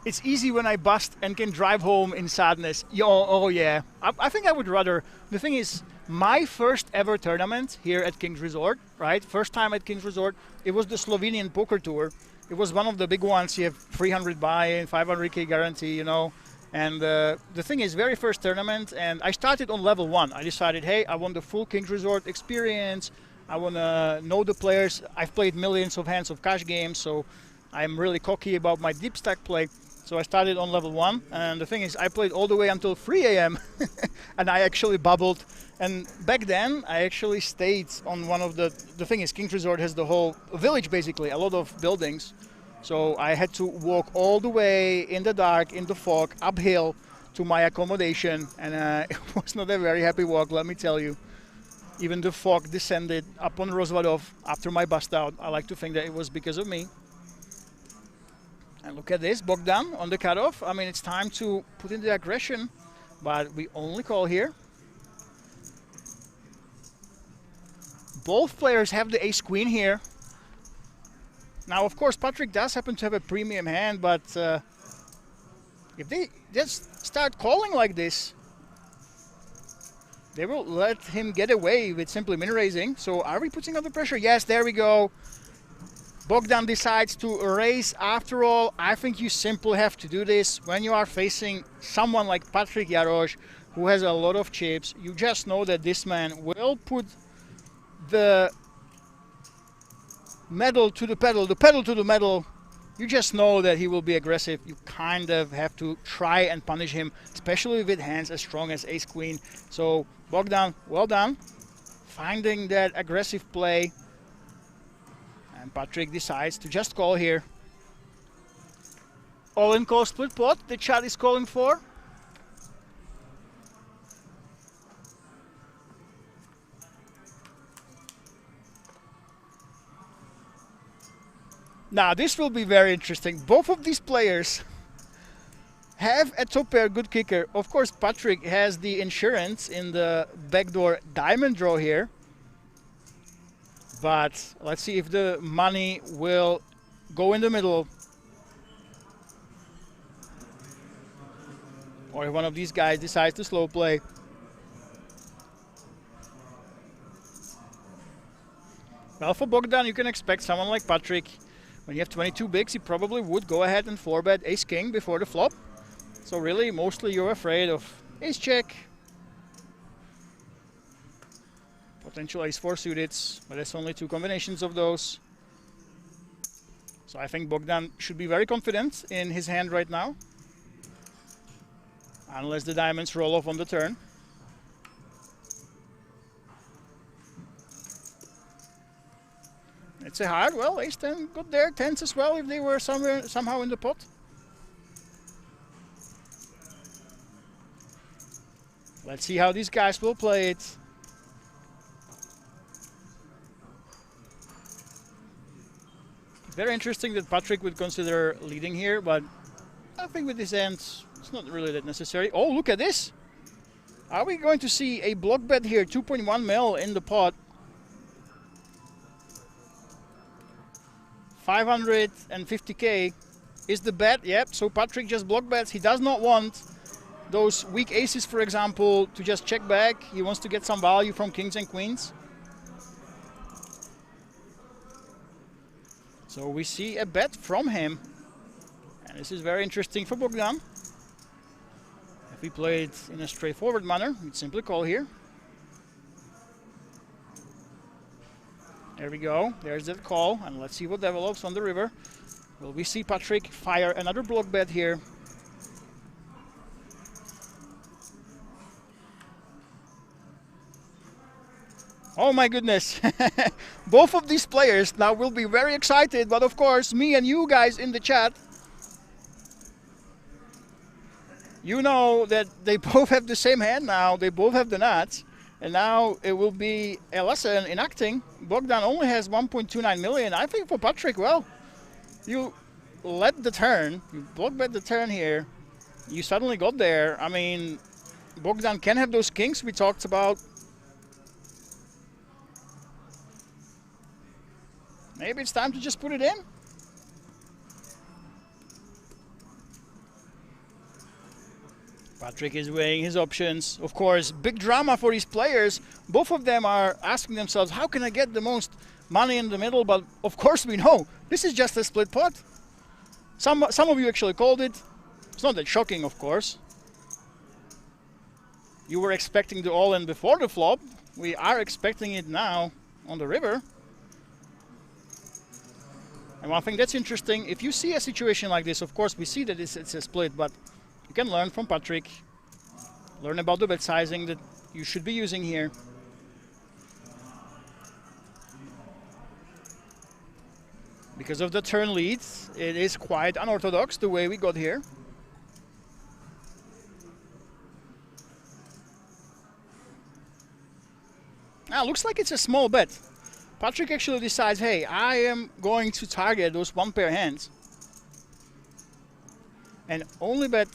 It's easy when I bust and can drive home in sadness. Oh yeah, I think I would rather. The thing is, my first ever tournament here at King's Resort, right? First time at King's Resort, it was the Slovenian Poker Tour. It was one of the big ones. You have 300 buy-in, 500K guarantee, you know. And the thing is, very first tournament, and I started on level 1. I decided, hey, I want the full King's Resort experience. I want to know the players. I've played millions of hands of cash games, so I'm really cocky about my deep stack play. So I started on level 1, and the thing is, I played all the way until 3 a.m. and I actually bubbled. And back then, I actually stayed on one of the thing is, King's Resort has the whole village, basically, a lot of buildings. So I had to walk all the way in the dark, in the fog, uphill to my accommodation. And it was not a very happy walk, let me tell you. Even the fog descended up on Rozvadov after my bust out. I like to think that it was because of me. And look at this, Bogdan on the cutoff. I mean, it's time to put in the aggression, but we only call here. Both players have the ace-queen here. Now, of course, Patrick does happen to have a premium hand, but if they just start calling like this, they will let him get away with simply min-raising. So are we putting under pressure? Yes, there we go. Bogdan decides to raise. After all, I think you simply have to do this when you are facing someone like Patrick Jarosz, who has a lot of chips. You just know that this man will put the metal to the pedal to the metal. You just know that he will be aggressive. You kind of have to try and punish him, especially with hands as strong as ace-queen. So Bogdan, well done, finding that aggressive play. And Patrick decides to just call here. All-in call split pot, the chat is calling for. Now, this will be very interesting. Both of these players have a top pair good kicker. Of course, Patrick has the insurance in the backdoor diamond draw here. But let's see if the money will go in the middle. Or if one of these guys decides to slow play. Well, for Bogdan, you can expect someone like Patrick. When you have 22 bigs, he probably would go ahead and 4-bet ace-king before the flop. So really, mostly you're afraid of ace-check. Potential ace-4 suited, but there's only 2 combinations of those. So I think Bogdan should be very confident in his hand right now. Unless the diamonds roll off on the turn. It's a hard. Well, ace-10 got there. Tens as well if they were somehow in the pot. Let's see how these guys will play it. Very interesting that Patrick would consider leading here, but I think with this hand, it's not really that necessary. Oh, look at this! Are we going to see a block bet here? 2.1 mil in the pot. 550k is the bet. Yep, so Patrick just block bets. He does not want those weak aces, for example, to just check back. He wants to get some value from kings and queens. So we see a bet from him. And this is very interesting for Bogdan. If we play it in a straightforward manner, we'd simply call here. There we go. There's that call. And let's see what develops on the river. Will we see Patrick fire another block bet here? Oh my goodness. Both of these players now will be very excited, but of course me and you guys in the chat, you know that they both have the same hand now. They both have the nuts, and now it will be a lesson in acting. Bogdan only has 1.29 million. I think for Patrick, well, you let the turn, you block bet the turn here, you suddenly got there. I mean, Bogdan can have those kings we talked about. Maybe it's time to just put it in. Patrick is weighing his options. Of course, big drama for these players. Both of them are asking themselves, how can I get the most money in the middle? But of course we know, this is just a split pot. Some of you actually called it. It's not that shocking, of course. You were expecting the all-in before the flop. We are expecting it now on the river. And one thing that's interesting, if you see a situation like this, of course we see that it's a split, but you can learn from Patrick, learn about the bet sizing that you should be using here. Because of the turn lead, it is quite unorthodox the way we got here. Now, looks like it's a small bet. Patrick actually decides, hey, I am going to target those one pair hands and only bet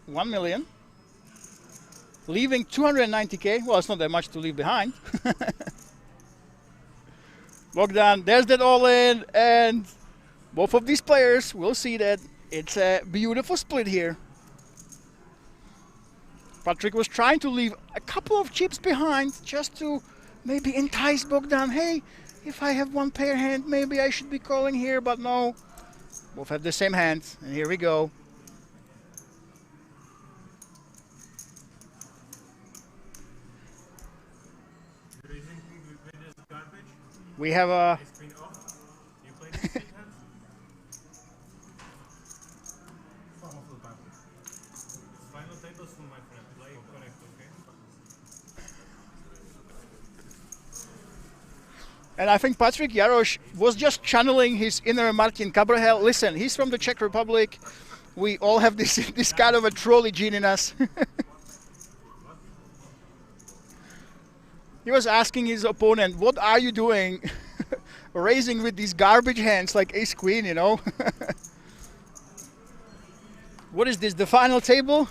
1 million, leaving 290k. Well, it's not that much to leave behind. Bogdan, there's that all in, and both of these players will see that it's a beautiful split here. Patrick was trying to leave a couple of chips behind just to maybe entice Bogdan. Hey, if I have one pair hand, maybe I should be calling here, but no. Both have the same hand, and here we go. We have a... And I think Patrick Jarosz was just channeling his inner Martin Cabrahel. Listen, he's from the Czech Republic. We all have this kind of a trolley gene in us. He was asking his opponent, what are you doing? Raising with these garbage hands like ace-queen, you know? What is this, the final table?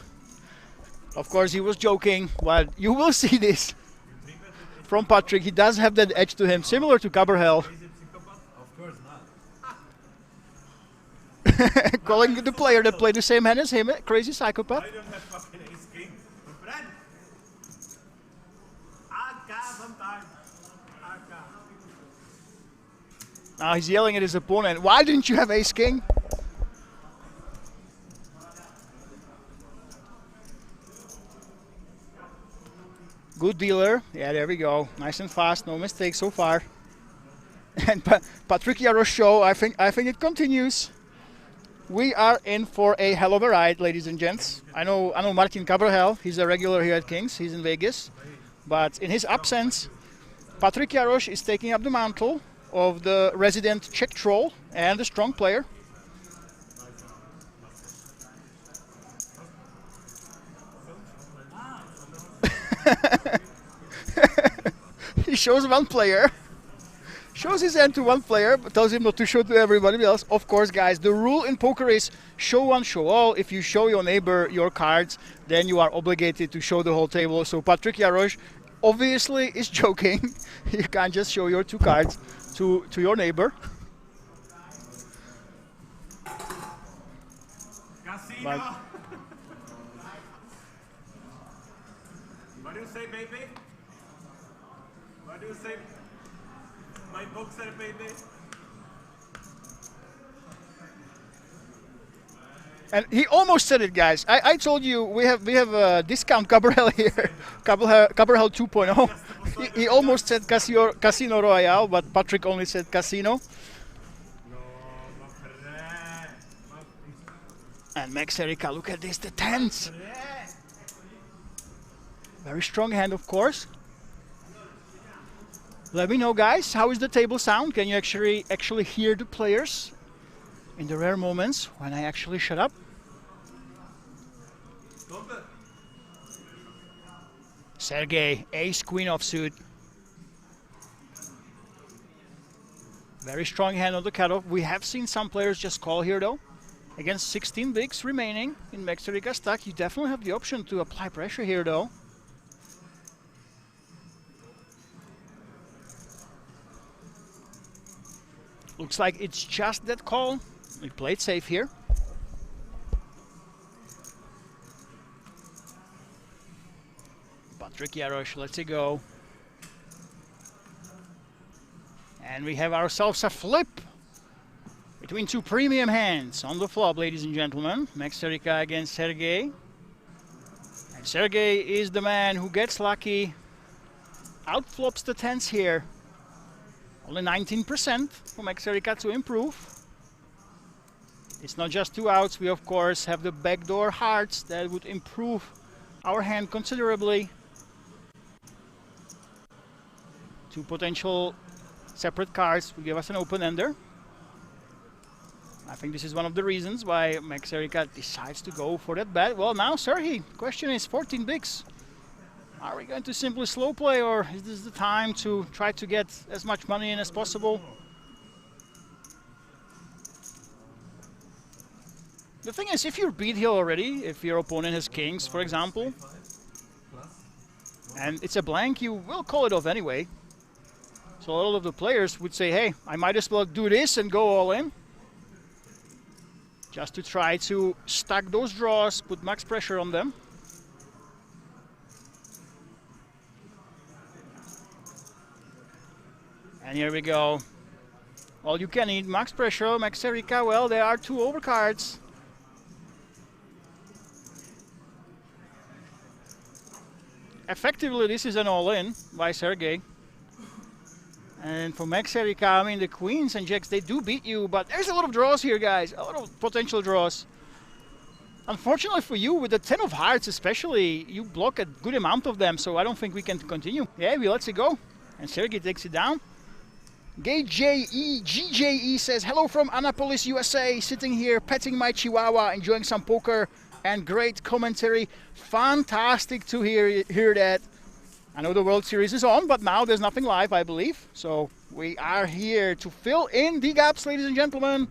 Of course, he was joking, but you will see this from Patrick. He does have that edge to him, similar to Cabrahel. Of course not. Calling the player that played the same hand as him, a crazy psychopath. I don't have fucking ace king. Now he's yelling at his opponent, why didn't you have ace king? Good dealer. Yeah, there we go. Nice and fast, no mistakes so far. And Patrick Jarosz show, I think it continues. We are in for a hell of a ride, ladies and gents. I know Martin Cabrahel, he's a regular here at Kings, he's in Vegas. But in his absence, Patrick Jarosz is taking up the mantle. of the resident Czech troll and the strong player. He shows one player, shows his hand to one player, but tells him not to show to everybody else. Of course, guys, the rule in poker is show one, show all. If you show your neighbor your cards, then you are obligated to show the whole table. So Patrick Jarosz obviously is joking. You can't just show your two cards to your neighbor. Casino. What do you say, baby? What do you say? My boxer, baby. And he almost said it, guys. I told you we have a discount Cabral here, Cabral 2.0. He almost said Casino Royale, but Patrick only said Casino. And Max Erika, look at this, the tens. Very strong hand, of course. Let me know, guys, how is the table sound? Can you actually hear the players in the rare moments when I actually shut up? Sergey, ace queen offsuit. Very strong hand on the cutoff. We have seen some players just call here though. Against 16 bigs remaining in Max Erika stack, you definitely have the option to apply pressure here though. Looks like it's just that call. We played safe here. Patrick Jarosz lets it go. And we have ourselves a flip between two premium hands on the flop, ladies and gentlemen. Max Erika against Sergey. And Sergey is the man who gets lucky. Outflops the tens here. Only 19% for Max Erika to improve. It's not just two outs. We, of course, have the backdoor hearts that would improve our hand considerably. Two potential separate cards will give us an open-ender. I think this is one of the reasons why Max Erika decides to go for that bet. Well, now, Sergey, question is 14 bigs. Are we going to simply slow play, or is this the time to try to get as much money in as possible? The thing is, if you're beat here already, if your opponent has kings, for example, and it's a blank, you will call it off anyway. So all of the players would say, hey, I might as well do this and go all in. Just to try to stack those draws, put max pressure on them. And here we go. All you can eat, max pressure, Max Erika. Well, there are two overcards. Effectively, this is an all-in by Sergey. And for Max Erika, I mean, the queens and jacks, they do beat you, but there's a lot of draws here, guys. A lot of potential draws. Unfortunately for you, with the 10 of hearts especially, you block a good amount of them, so I don't think we can continue. Yeah, we let it go. And Sergey takes it down. GJE says, hello from Annapolis, USA. Sitting here, petting my chihuahua, enjoying some poker and great commentary. Fantastic to hear that. I know the World Series is on, but now there's nothing live, I believe. So we are here to fill in the gaps, ladies and gentlemen.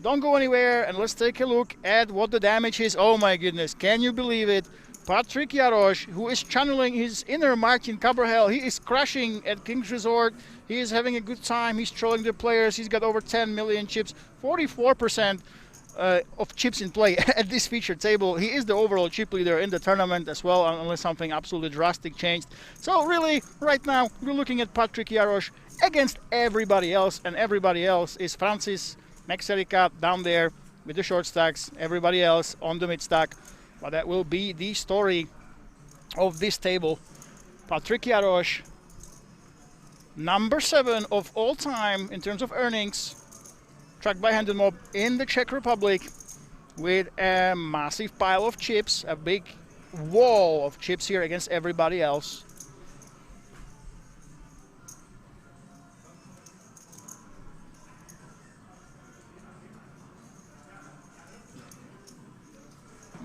Don't go anywhere, and let's take a look at what the damage is. Oh my goodness, can you believe it? Patrick Jarosz, who is channeling his inner Martin Cabral, he is crashing at King's Resort. He is having a good time. He's trolling the players. He's got over 10 million chips, 44% of chips in play at this featured table. He is the overall chip leader in the tournament as well, unless something absolutely drastic changed. So really, right now, we're looking at Patrick Jarosz against everybody else, and everybody else is Francis, Max Erika down there with the short stacks, everybody else on the mid stack. But that will be the story of this table. Patrick Jarosz, number 7 of all time in terms of earnings, tracked by Hand and Mob in the Czech Republic, with a massive pile of chips, a big wall of chips here against everybody else.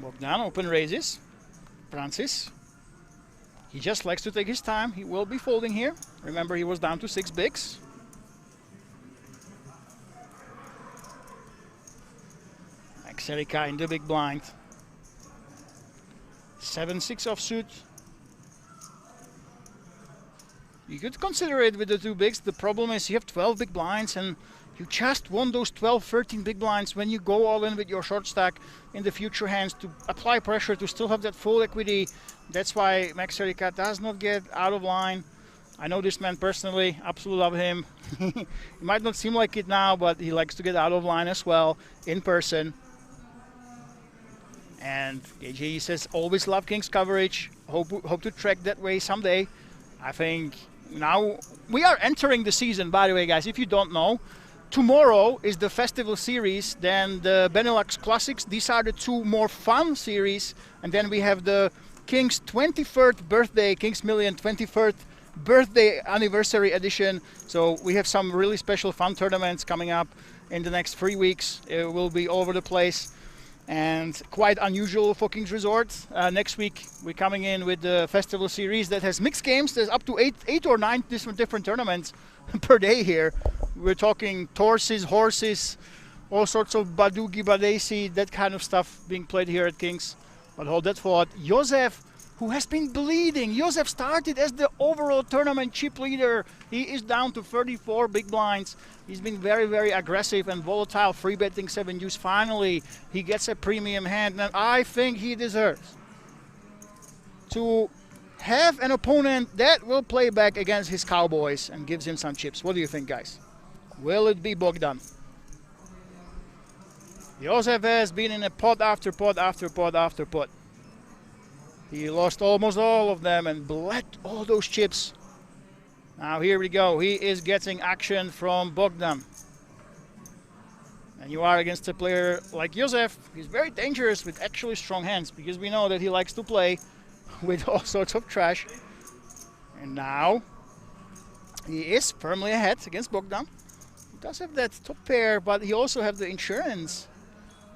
Bogdan open raises. Francis. He just likes to take his time. He will be folding here. Remember, he was down to 6 bigs. Max Erika in the big blind. 7-6 offsuit. You could consider it with the 2 bigs. The problem is you have 12 big blinds and you just want those 12, 13 big blinds when you go all in with your short stack in the future hands to apply pressure to still have that full equity. That's why Max Erika does not get out of line. I know this man personally, absolutely love him. He might not seem like it now, but he likes to get out of line as well in person. And AJ says, always love King's coverage. Hope to track that way someday. I think now we are entering the season, by the way, guys, if you don't know. Tomorrow is the festival series, then the Benelux Classics. These are the 2 more fun series. And then we have the King's 23rd birthday, King's Million 23rd birthday anniversary edition. So we have some really special fun tournaments coming up in the next 3 weeks. It will be all over the place and quite unusual for King's Resort. Next week we're coming in with the festival series that has mixed games. There's up to 8 or 9 different tournaments per day here. We're talking horses, all sorts of Badugi, Badesi, that kind of stuff being played here at King's. But hold that thought. Josef, who has been bleeding. Josef started as the overall tournament chip leader. He is down to 34 big blinds. He's been very, very aggressive and volatile, free betting 7 deuce. Finally, he gets a premium hand, and I think he deserves to have an opponent that will play back against his Cowboys and gives him some chips. What do you think, guys? Will it be Bogdan? Josef has been in a pot after pot after pot after pot. He lost almost all of them and bled all those chips. Now here we go. He is getting action from Bogdan. And you are against a player like Josef. He's very dangerous with actually strong hands because we know that he likes to play with all sorts of trash. And now he is firmly ahead against Bogdan. He does have that top pair, but he also has the insurance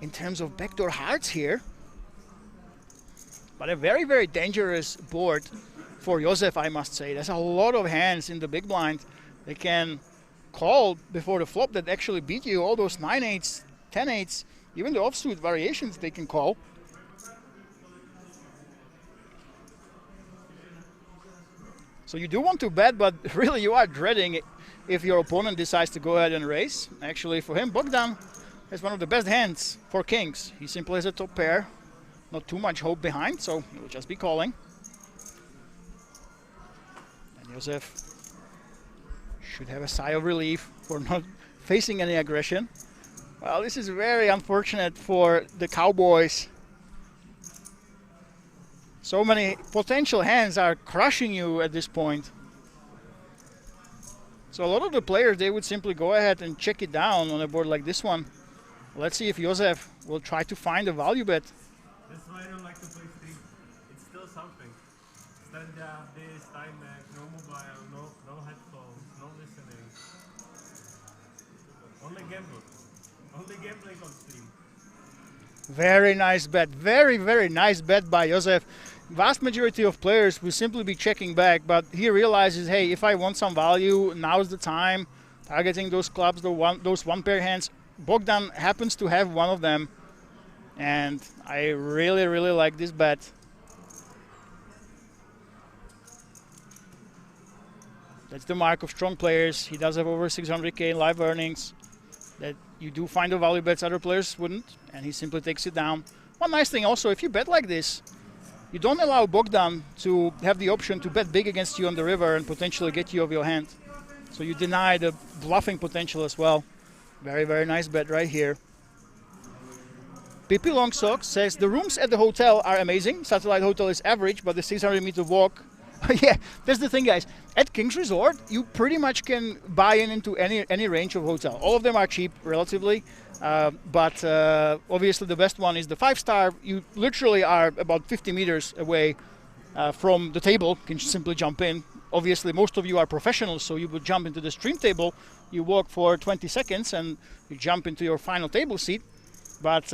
in terms of backdoor hearts here. But a very, very dangerous board for Josef, I must say. There's a lot of hands in the big blind. They can call before the flop that actually beat you. All those 9-8s, 10-8s, even the offsuit variations they can call. So you do want to bet, but really you are dreading if your opponent decides to go ahead and raise. Actually, for him, Bogdan has one of the best hands for Kings. He simply has a top pair. Not too much hope behind, so he will just be calling. And Josef should have a sigh of relief for not facing any aggression. Well, this is very unfortunate for the Cowboys. So many potential hands are crushing you at this point. So a lot of the players, they would simply go ahead and check it down on a board like this one. Let's see if Josef will try to find a value bet. That's why I don't like to play stream. It's still something. Stand up, this, time back, no mobile, no headphones, no listening. Only gamble. Only gambling on stream. Very nice bet. Very, very nice bet by Josef. Vast majority of players will simply be checking back, but he realizes, hey, if I want some value, now's the time. Targeting those clubs, those one pair hands. Bogdan happens to have one of them. And I really, really like this bet. That's the mark of strong players. He does have over 600K in live earnings. That you do find the value bets other players wouldn't. And he simply takes it down. One nice thing also, if you bet like this, you don't allow Bogdan to have the option to bet big against you on the river and potentially get you off your hand. So you deny the bluffing potential as well. Very, very nice bet right here. Pippi Long Socks says, the rooms at the hotel are amazing. Satellite Hotel is average, but the 600-meter walk. Yeah, that's the thing, guys. At King's Resort, you pretty much can buy into any range of hotel. All of them are cheap, relatively. But obviously the best one is the 5-star. You literally are about 50 meters away from the table. You can simply jump in. Obviously, most of you are professionals, so you would jump into the stream table. You walk for 20 seconds, and you jump into your final table seat. But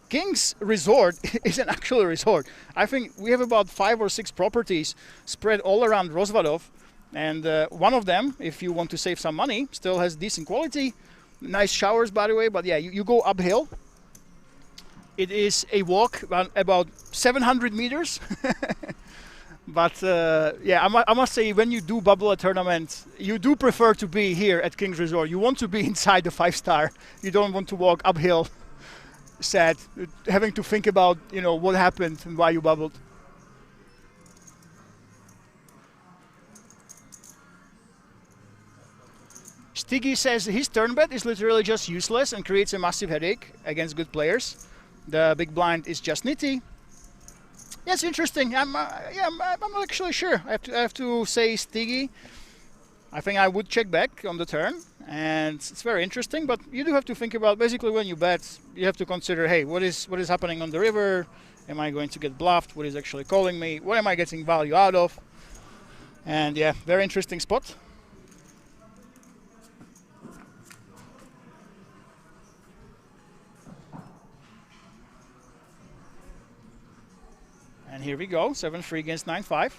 King's Resort is an actual resort. I think we have about 5 or 6 properties spread all around Rozvadov, and one of them, if you want to save some money, still has decent quality. Nice showers, by the way, but yeah, you go uphill. It is a walk about 700 meters. But yeah, I must say, when you do bubble a tournament, you do prefer to be here at King's Resort. You want to be inside the 5-star. You don't want to walk uphill, sad, having to think about, you know, what happened and why you bubbled. Stiggy says his turn bet is literally just useless and creates a massive headache against good players. The big blind is just nitty. Yeah, it's interesting. I'm not actually sure. I have to say, Stiggy, I think I would check back on the turn, and it's very interesting. But you do have to think about, basically, when you bet, you have to consider, hey, what is happening on the river? Am I going to get bluffed? What is actually calling me? What am I getting value out of? And yeah, very interesting spot. And here we go, 7-3 against 9-5.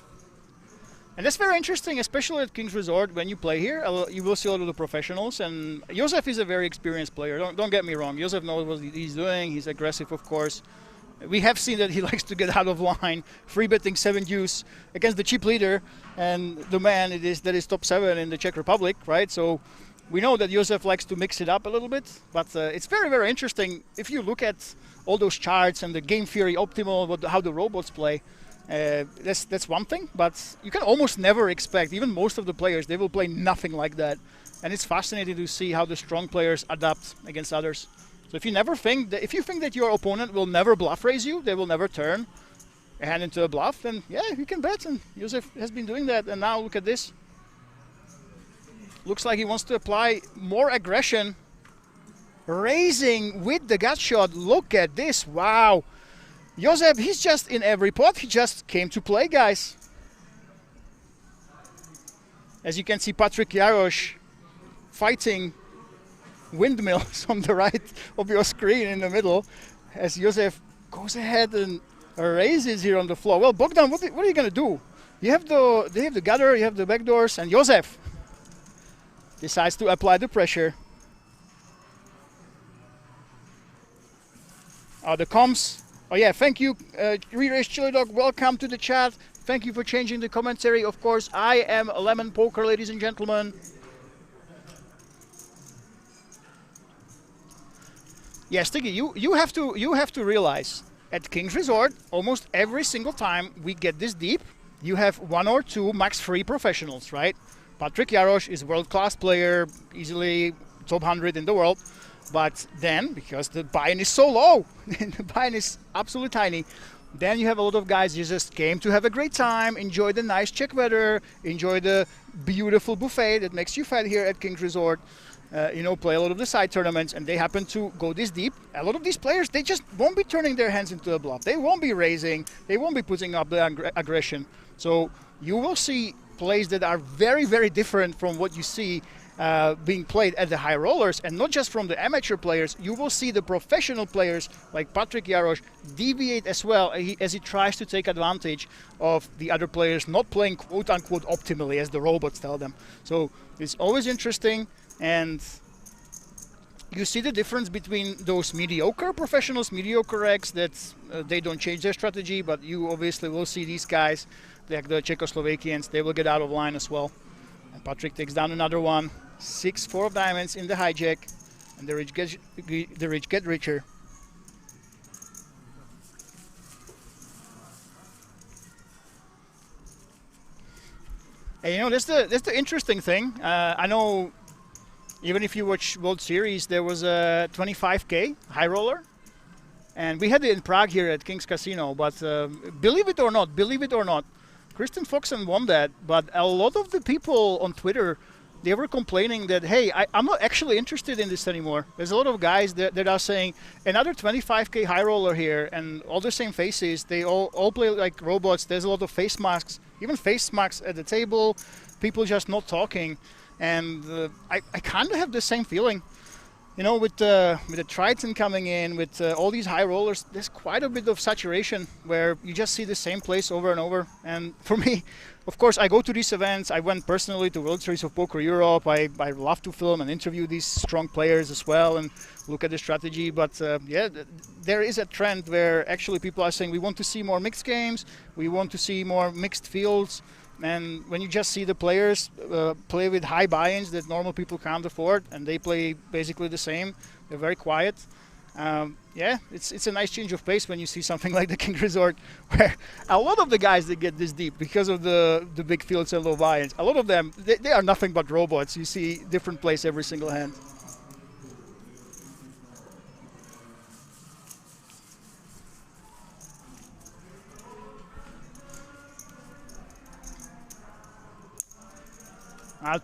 And that's very interesting, especially at King's Resort. When you play here, you will see a lot of the professionals. And Josef is a very experienced player. Don't get me wrong. Josef knows what he's doing. He's aggressive, of course. We have seen that he likes to get out of line, free betting 7 deuce against the cheap leader and the man that is top 7 in the Czech Republic, right? So we know that Josef likes to mix it up a little bit. But it's very, very interesting if you look at all those charts and the game theory optimal, how the robots play. That's one thing, but you can almost never expect, even most of the players, they will play nothing like that. And it's fascinating to see how the strong players adapt against others. So if you think that your opponent will never bluff raise you, they will never turn a hand into a bluff, then yeah, you can bet. And Josef has been doing that. And now look at this. Looks like he wants to apply more aggression. Raising with the gut shot. Look at this. Wow. Josef, he's just in every pot. He just came to play, guys. As you can see, Patrick Jarosz fighting windmills on the right of your screen in the middle, as Josef goes ahead and raises here on the floor. Well, Bogdan, what are you going to do? You have the gutter, you have the backdoors, and Josef decides to apply the pressure. The comms. Oh yeah, thank you, Re-Race Chili Dog. Welcome to the chat. Thank you for changing the commentary. Of course, I am Lemon Poker, ladies and gentlemen. Yeah, Stiggy, you have to realize, at King's Resort, almost every single time we get this deep, you have 1 or 2, max 3 professionals, right? Patrick Jarosz is a world-class player, easily top 100 in the world. But then, because the buy-in is so low, the buy-in is absolutely tiny, then you have a lot of guys who just came to have a great time, enjoy the nice Czech weather, enjoy the beautiful buffet that makes you fat here at King's Resort, you know, play a lot of the side tournaments, and they happen to go this deep. A lot of these players, they just won't be turning their hands into a bluff. They won't be raising. They won't be putting up the aggression. So you will see plays that are very, very different from what you see being played at the high rollers, and not just from the amateur players. You will see the professional players like Patrick Jarosz deviate as well as he tries to take advantage of the other players not playing quote-unquote optimally, as the robots tell them. So it's always interesting, and you see the difference between those mediocre professionals, mediocre X, that they don't change their strategy, but you obviously will see these guys, like the Czechoslovakians, they will get out of line as well. And Patrick takes down another one. 6-4 of diamonds in the hijack, and the rich get richer. And you know, that's the interesting thing. I know, even if you watch World Series, there was a 25K high roller, and we had it in Prague here at King's Casino. But believe it or not, Kristen Foxen won that. But a lot of the people on Twitter, they were complaining that, hey, I'm not actually interested in this anymore. There's a lot of guys that are saying, another 25K high roller here, and all the same faces. They all play like robots. There's a lot of face masks, even face masks at the table, people just not talking. And I kind of have the same feeling. You know, with the Triton coming in, with all these high rollers, there's quite a bit of saturation where you just see the same place over and over. And for me, of course, I go to these events. I went personally to World Series of Poker Europe. I love to film and interview these strong players as well and look at the strategy. But yeah, there is a trend where actually people are saying we want to see more mixed games. We want to see more mixed fields. And when you just see the players play with high buy-ins that normal people can't afford, and they play basically the same, they're very quiet. Yeah, it's a nice change of pace when you see something like the King Resort, where a lot of the guys that get this deep because of the big fields and low buy-ins, a lot of them, they are nothing but robots. You see different plays every single hand.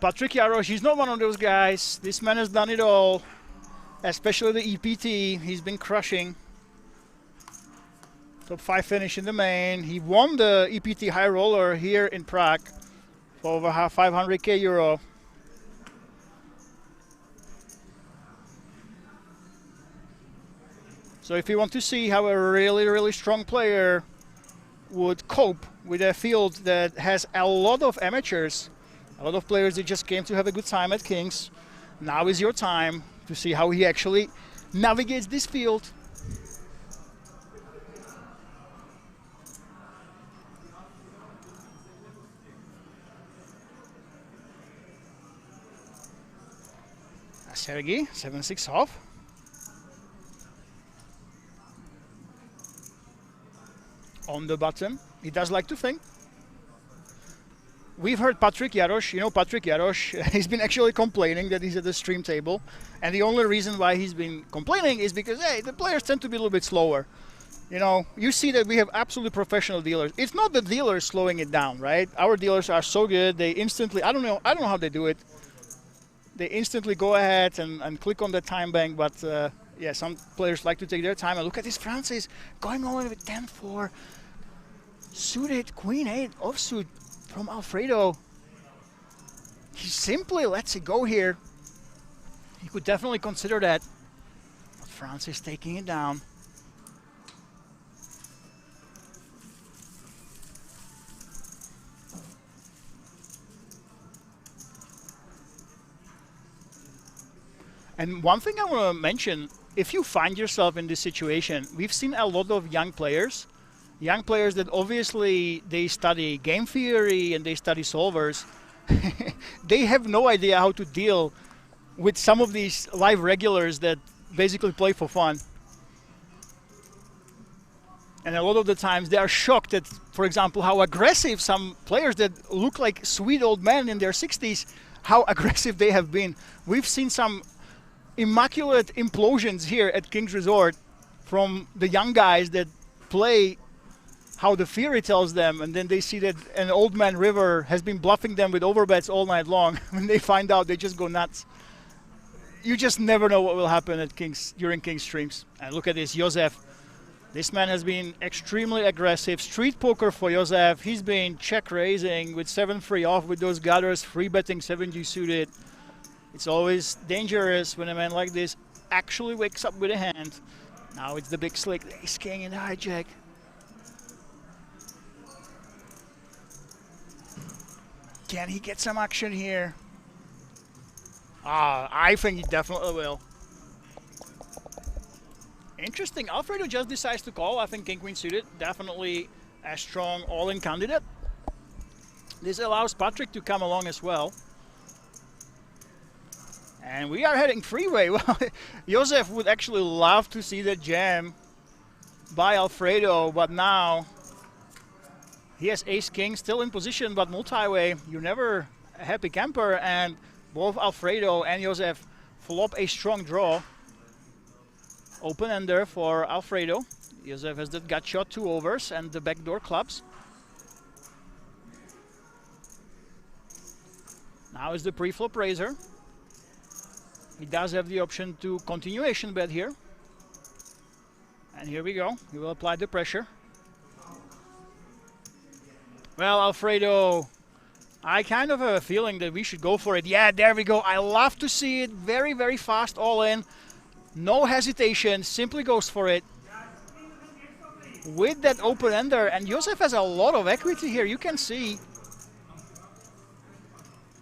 Patrick Jarosz, he's not one of those guys. This man has done it all, especially the EPT. He's been crushing. Top 5 finish in the main. He won the EPT high roller here in Prague for over 500k euro. So if you want to see how a really strong player would cope with a field that has a lot of amateurs, a lot of players that just came to have a good time at Kings, now is your time to see how he actually navigates this field. Sergey, 7-6 off. On the button, he does like to think. We've heard Patrick Jarosz, you know Patrick Jarosz, he's been actually complaining that he's at the stream table. And the only reason why he's been complaining is because, hey, the players tend to be a little bit slower. You know, you see that we have absolutely professional dealers. It's not the dealers slowing it down, right? Our dealers are so good, they instantly, I don't know how they do it. They instantly go ahead and click on the time bank, but yeah, some players like to take their time. And look at this Francis going on with 10-4. Suited, Queen 8 offsuit from Alfredo. He simply lets it go here. He could definitely consider that. But Francis taking it down. And one thing I want to mention, if you find yourself in this situation, we've seen a lot of young players that obviously they study game theory and they study solvers. They have no idea how to deal with some of these live regulars that basically play for fun. And a lot of the times they are shocked at, for example, how aggressive some players that look like sweet old men in their 60s, how aggressive they have been. We've seen some immaculate implosions here at King's Resort from the young guys that play how the theory tells them, and then they see that an old man River has been bluffing them with overbets all night long. When they find out, they just go nuts. You just never know what will happen at King's during King's streams. And look at this, Josef. This man has been extremely aggressive. Street poker for Josef. He's been check raising with 7-3 off with those gutters, free betting 7G suited. It's always dangerous when a man like this actually wakes up with a hand. Now it's the big slick, the ace king and the hijack. Can he get some action here? I think he definitely will. Interesting, Alfredo just decides to call. I think King Queen suited, definitely a strong all-in candidate. This allows Patrick to come along as well. And we are heading freeway. Well, Josef would actually love to see the jam by Alfredo, but now he has ace-king still in position, but multi-way, you're never a happy camper, and both Alfredo and Josef flop a strong draw. Open-ender for Alfredo. Josef has that gut shot, 2 overs, and the backdoor clubs. Now is the pre-flop raiser. He does have the option to continuation bet here. And here we go. He will apply the pressure. Well, Alfredo I kind of have a feeling that we should go for it. Yeah, there we go. I love to see it. Very, very fast all in. No hesitation. Simply goes for it. With that open ender. And Josef has a lot of equity here. You can see.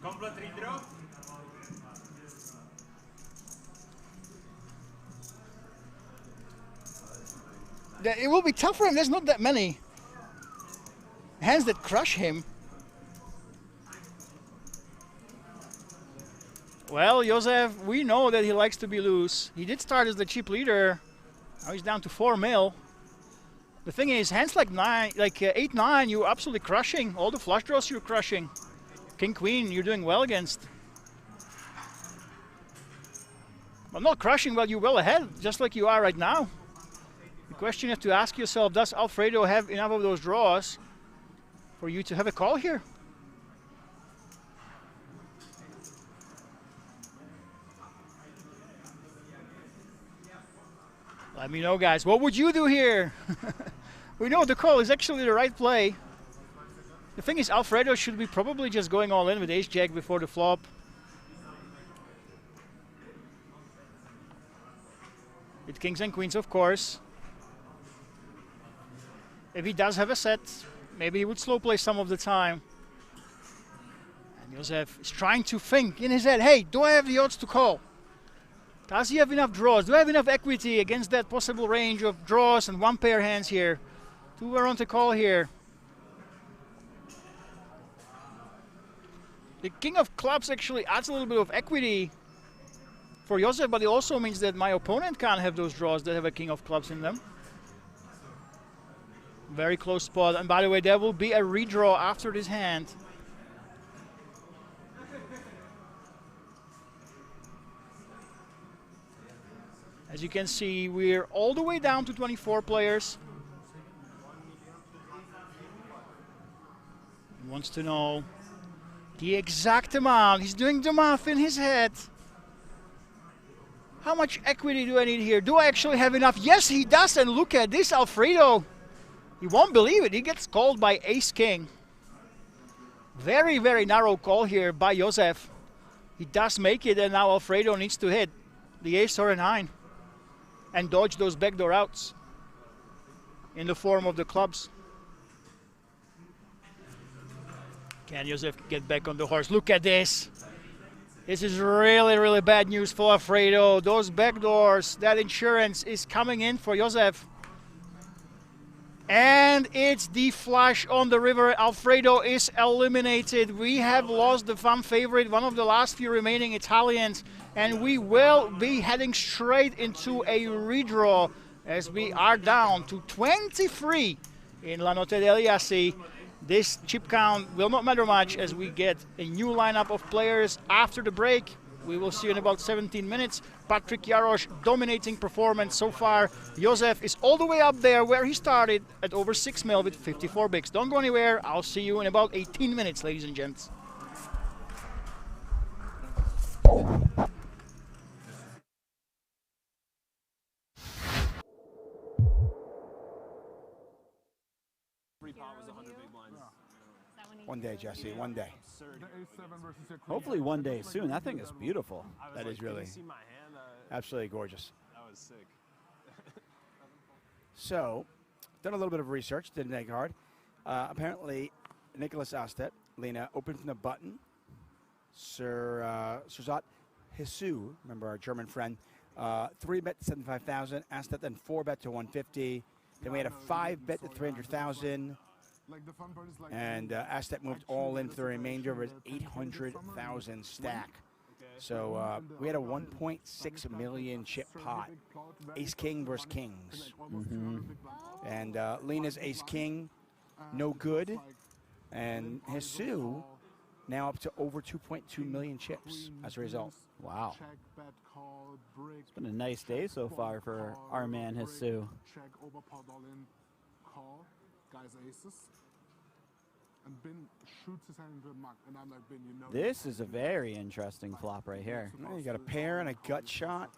Complete redraw. It will be tough for him. There's not that many hands that crush him. Well, Josef, we know that he likes to be loose. He did start as the chip leader. Now he's down to 4 mil. The thing is, hands like 8-9, you're absolutely crushing. All the flush draws you're crushing. King Queen, you're doing well against. But not crushing, well, you're well ahead, just like you are right now. The question you have to ask yourself, does Alfredo have enough of those draws for you to have a call here? Let me know, guys. What would you do here? We know the call is actually the right play. The thing is, Alfredo should be probably just going all in with ace-jack before the flop. With kings and queens, of course. If he does have a set, maybe he would slow play some of the time. And Josef is trying to think in his head, hey, do I have the odds to call? Does he have enough draws? Do I have enough equity against that possible range of draws and one pair hands here? Do I want to call here? The king of clubs actually adds a little bit of equity for Josef, but it also means that my opponent can't have those draws that have a king of clubs in them. Very close spot. And by the way, there will be a redraw after this hand. As you can see, we're all the way down to 24 players. He wants to know the exact amount. He's doing the math in his head. How much equity do I need here? Do I actually have enough? Yes, he does. And look at this, Alfredo. You won't believe it. He gets called by ace-king. Very, very narrow call here by Josef. He does make it, and now Alfredo needs to hit the ace or a 9 and dodge those backdoor outs in the form of the clubs. Can Josef get back on the horse? Look at this. This is really, really bad news for Alfredo. Those backdoors, that insurance is coming in for Josef. And it's the flush on the river. Alfredo is eliminated. We have lost the fan favorite, one of the last few remaining Italians. And we will be heading straight into a redraw as we are down to 23 in LaNotteDegliAssi. This chip count will not matter much as we get a new lineup of players after the break. We will see you in about 17 minutes. Patrick Jarosz dominating performance so far. Josef is all the way up there where he started at over 6 mil with 54 bigs. Don't go anywhere. I'll see you in about 18 minutes, ladies and gents. One day, Jesse, one day. Hopefully one day soon. That thing is beautiful. That is really absolutely gorgeous. That was sick. So, done a little bit of research, didn't make it hard. Apparently, Nicholas Astet, Lena, opened from the button. Surzat Hisu, remember our German friend, 3-bet to 75,000. Astet then 4-bet to 150. Then we had a 5-bet to 300,000. And Astet moved all in for the remainder of his 800,000 stack. So we had a 1.6 million chip pot. Ace King versus Kings. And Lena's Ace King, no good. And Hisu now up to over 2.2 million chips as a result. Wow. It's been a nice day so far for our man Hisu. This is a very interesting flop right here. Well, you got a pair and a gut shot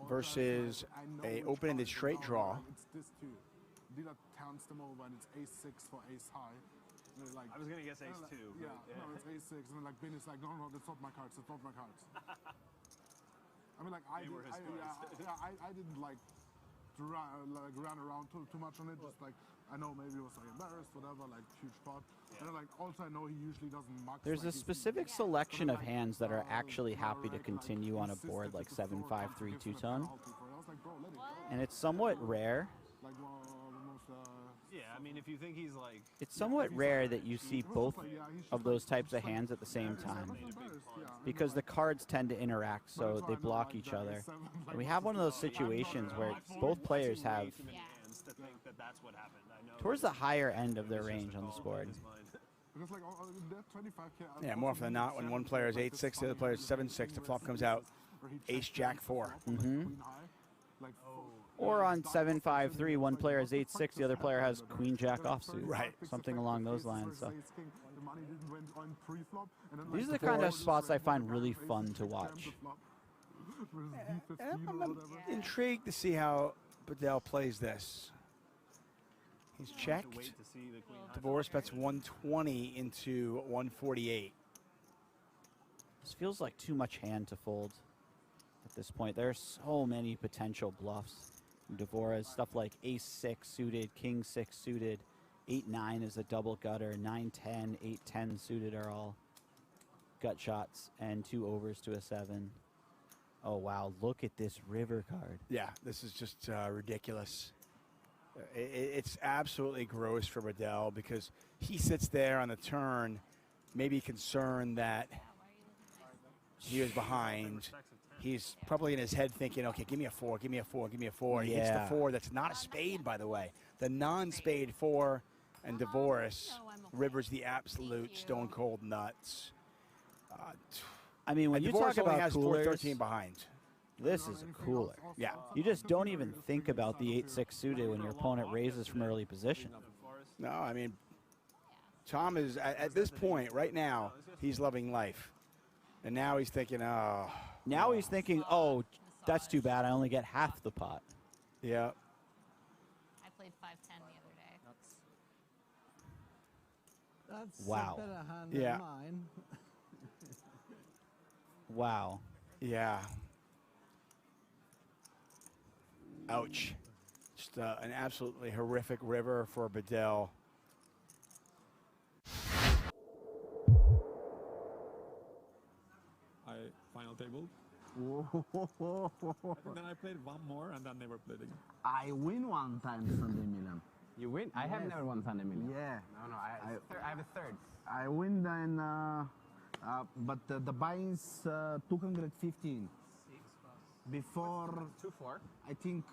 versus a open-ended straight draw. Like, I was gonna guess ace like, two. Yeah, But, no, it's ace six, and then like Ben is like, no, that's not my cards. That's not my cards. I mean, like They were his cards. I didn't like run around too much on it. Just like I know maybe he was like embarrassed, whatever, like huge pot. And then, like also I know he usually doesn't muck. There's like, a specific selection of hands that are actually happy to continue on a insisted board to like the floor 7-5, to give 3, him a 2-tone. penalty for it. I was like, bro, let it go. And it's somewhat rare. Like almost. yeah, I mean, if you think he's like, It's somewhat rare that you see both of those types of hands at the same Yeah, time, yeah. because the cards tend to interact, so they block each other. And we have one of those situations where both players have hands to think that that's what happened. I know. towards the higher end of their range on this board. Because like that 25K. Yeah, more often than not, when one player is 8-6, the other player is 7-6, the flop comes out ace jack 4. Or on 7-5-3, one player is 8-6, the other player has queen jack offsuit. Right. Something along those lines. So These these are the kind of spots I find really fun to watch. I'm intrigued to see how Bedell plays this. He's checked. Wait to see the queen. Divorce bets 120 into 148. This feels like too much hand to fold at this point. There are so many potential bluffs. Dvorak's stuff like ace-6 suited, king-6 suited, 8-9 is a double gutter, 9-10, 8-10 suited are all gut shots, and 2 overs to a 7. Oh, wow, look at this river card. Yeah, this is just ridiculous. It's absolutely gross for Bedell because he sits there on the turn, maybe concerned that he was behind. He's probably in his head thinking, okay, give me a 4, give me a 4, give me a 4. He hits the 4 that's not a spade, by the way. The non-spade 4, and Divorce rivers the absolute stone-cold nuts. I mean, when you Divorce talk only about has coolers, 413 behind. this is a cooler. Yeah. You just don't even think about the 8-6 suited when your opponent raises from early position. No, I mean, Tom is, at this point, right now, he's loving life. And now he's thinking, oh. Now he's thinking, oh, that's too bad. I only get half the pot. Yeah. I played 5-10 the other day. That's Wow. a better hand Yeah. than mine. Wow. Yeah. Ouch. Just an absolutely horrific river for Bedell. I final table. And then I played one more and then never played again. I win one time Sunday Milan. You win? I have never won Sunday Million. Yeah. No, I have a third. I win then, but the buy is 215. Before, 2-4. I think,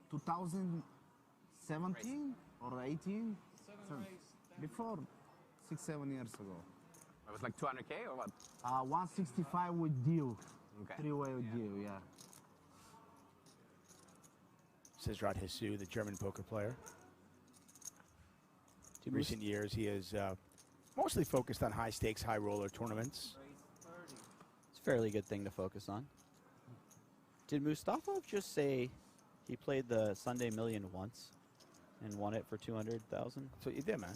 2017 or 18? Before, 6-7 years ago. It was like 200K or what? 165 with deal. Okay. 3-way with deal, yeah. Says Rod Hissu, the German poker player. In recent years, he is mostly focused on high-stakes, high-roller tournaments. It's a fairly good thing to focus on. Did Mustafov just say he played the Sunday Million once and won it for 200,000? That's what you did, man.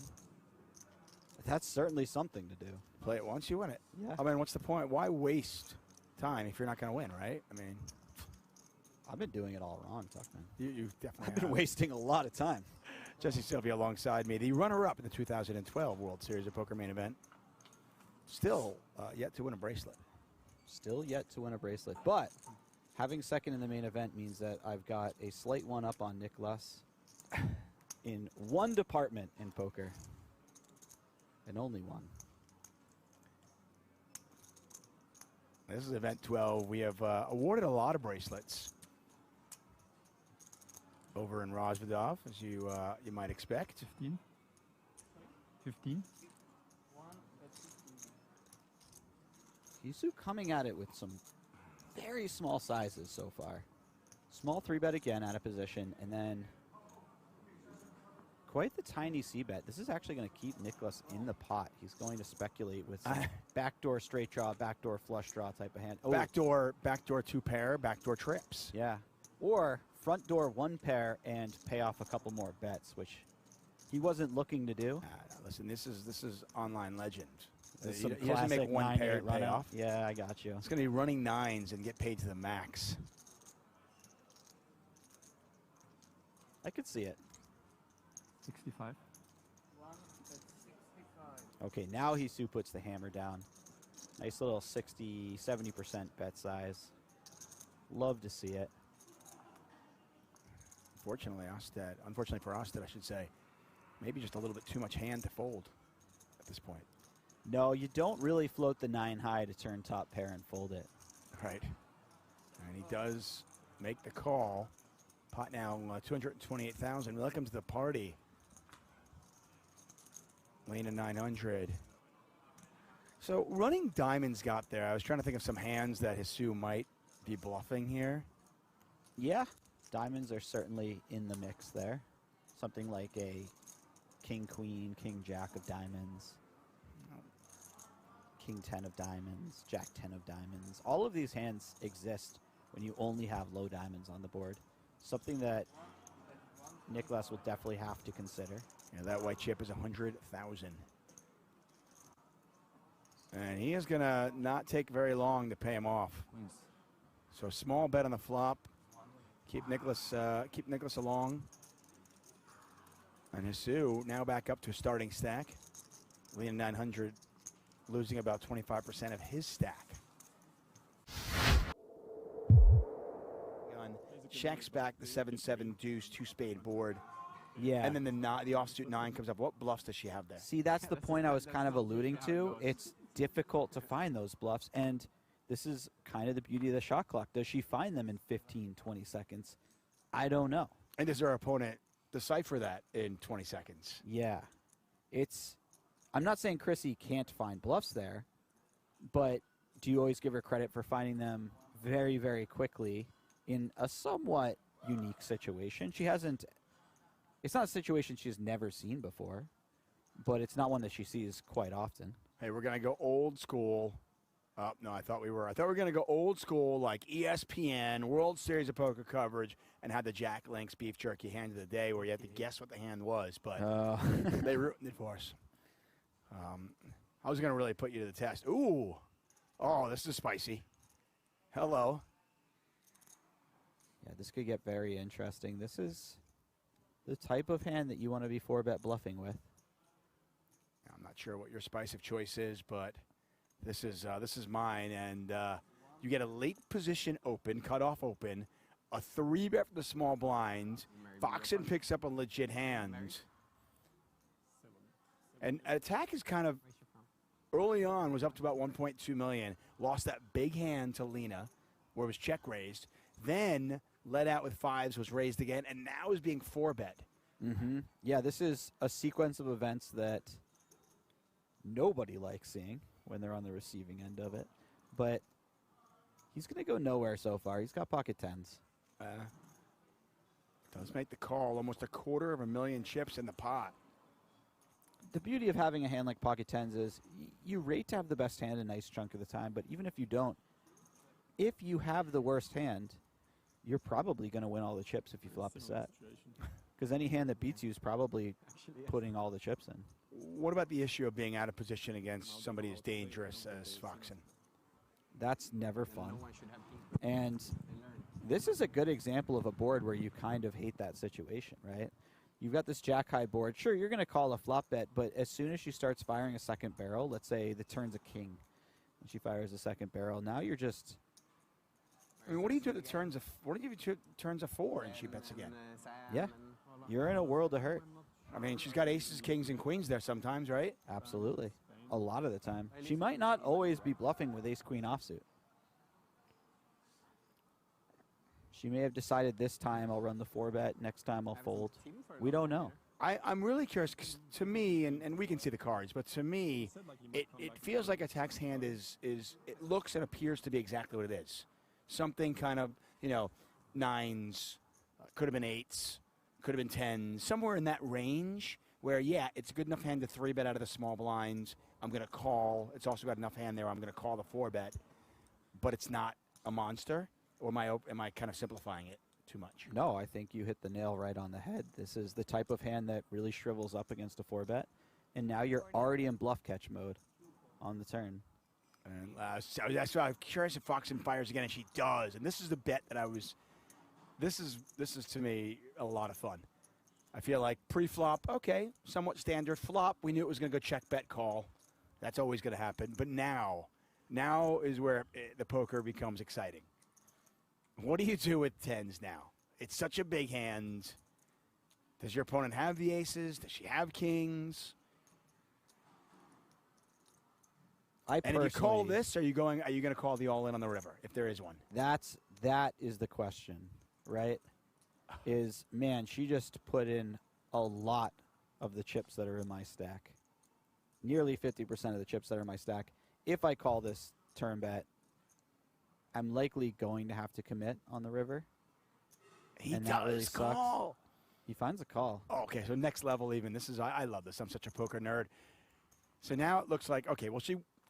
That's certainly something to do. Play it once, you win it. Yeah. I mean, what's the point? Why waste time if you're not going to win, right? I mean, I've been doing it all wrong, Tuckman. you definitely I've been have. wasting a lot of time. Jesse Sylvia alongside me, the runner-up in the 2012 World Series of Poker main event. Still yet to win a bracelet. Still yet to win a bracelet. But having second in the main event means that I've got a slight one up on Nicholas in one department in poker. And only one. This is event 12. We have awarded a lot of bracelets over in Rosvedov, as you might expect. 15. Hisu coming at it with some very small sizes so far. Small 3-bet again out of position, and then quite the tiny C-bet. This is actually going to keep Nicholas in the pot. He's going to speculate with some backdoor straight draw, backdoor flush draw type of hand. Oh, Backdoor 2-pair, backdoor trips. yeah. Or front door 1 pair and pay off a couple more bets, which he wasn't looking to do. Listen, this is online legend. This is He some doesn't make classic one pair 9-8 pay run out. off. Yeah, I got you. It's going to be running nines and get paid to the max. I could see it. 65. Okay, now Hisu puts the hammer down. Nice little 60, 70% bet size. Love to see it. Unfortunately for Ostead, I should say, maybe just a little bit too much hand to fold at this point. No, you don't really float the 9 high to turn top pair and fold it. Right. And he does make the call. Pot now 228,000. Welcome to the party. Lane of 900. So running diamonds got there. I was trying to think of some hands that Hisu might be bluffing here. Yeah, diamonds are certainly in the mix there. Something like a king, queen, king, jack of diamonds. King 10 of diamonds, jack 10 of diamonds. All of these hands exist when you only have low diamonds on the board. Something that Nicholas will definitely have to consider. Yeah, that white chip is 100,000. And he is going to not take very long to pay him off. So small bet on the flop. Keep Nicholas along. And Hisu now back up to a starting stack. Lean 900, losing about 25% of his stack. Checks back the 7-7 deuce, 2-spade board. Yeah. And then the offsuit 9 comes up. What bluffs does she have there? See, that's the point I was kind of alluding to. It's difficult to find those bluffs, and this is kind of the beauty of the shot clock. Does she find them in 15, 20 seconds? I don't know. And does her opponent decipher that in 20 seconds? Yeah. I'm not saying Chrissy can't find bluffs there, but do you always give her credit for finding them very, very quickly in a somewhat unique situation? It's not a situation she's never seen before, but it's not one that she sees quite often. Hey, we're going to go old school. Oh, no, I thought we were going to go old school like ESPN, World Series of Poker coverage, and have the Jack Links beef jerky hand of the day where you had to guess what the hand was, but they ruined it for us. I was going to really put you to the test. Ooh. Oh, this is spicy. Hello. Yeah, this could get very interesting. This is the type of hand that you want to be 4-bet bluffing with. I'm not sure what your spice of choice is, but this is mine, and you get a late position open, cutoff open, a 3-bet for the small blind. Foxen picks up a legit hand. And attack is kind of, early on, was up to about 1.2 million. Lost that big hand to Lena, where it was check raised. Then led out with 5s, was raised again, and now is being 4-bet. Mm-hmm. Yeah, this is a sequence of events that nobody likes seeing when they're on the receiving end of it. But he's going to go nowhere so far. He's got pocket 10s. Does make the call. Almost 250,000 chips in the pot. The beauty of having a hand like pocket 10s is you rate to have the best hand a nice chunk of the time, but even if you don't, if you have the worst hand, you're probably going to win all the chips if you flop a set. Because any hand that beats you is probably putting all the chips in. What about the issue of being out of position against somebody as dangerous as Foxen? That's never fun. And this is a good example of a board where you kind of hate that situation, right? You've got this jack-high board. Sure, you're going to call a flop bet, but as soon as she starts firing a second barrel, let's say the turn's a king, and she fires a second barrel, now you're just... I mean, what do you do if it turns a 4 and she bets again? Yeah, you're in a world of hurt. I mean, she's got aces, kings, and queens there sometimes, right? Absolutely. A lot of the time. She might not always be bluffing with ace-queen offsuit. She may have decided this time I'll run the 4-bet, next time I'll fold. We don't know. I'm really curious, 'cause to me, and we can see the cards, but to me, it feels like Attack's hand it looks and appears to be exactly what it is. Something kind of, 9s, could have been 8s, could have been 10s, somewhere in that range where, yeah, it's a good enough hand to 3-bet out of the small blinds. I'm going to call. It's also got enough hand there. I'm going to call the 4-bet, but it's not a monster. Or am I kind of simplifying it too much? No, I think you hit the nail right on the head. This is the type of hand that really shrivels up against a 4-bet. And now you're already in bluff catch mode on the turn. And so that's why I'm curious if Foxen fires again, and she does. And this is the bet that I was. This is to me a lot of fun. I feel like pre-flop, okay, somewhat standard. Flop, we knew it was going to go check, bet, call. That's always going to happen. But now is where the poker becomes exciting. What do you do with tens now? It's such a big hand. Does your opponent have the aces? Does she have kings? And if you call this, are you going to call the all-in on the river, if there is one? That is the question, right? Man, she just put in a lot of the chips that are in my stack. Nearly 50% of the chips that are in my stack. If I call this turn bet, I'm likely going to have to commit on the river. He and does that really call. Sucks. He finds a call. Oh, okay, so next level even. This is I love this. I'm such a poker nerd. So now it looks like, okay, well,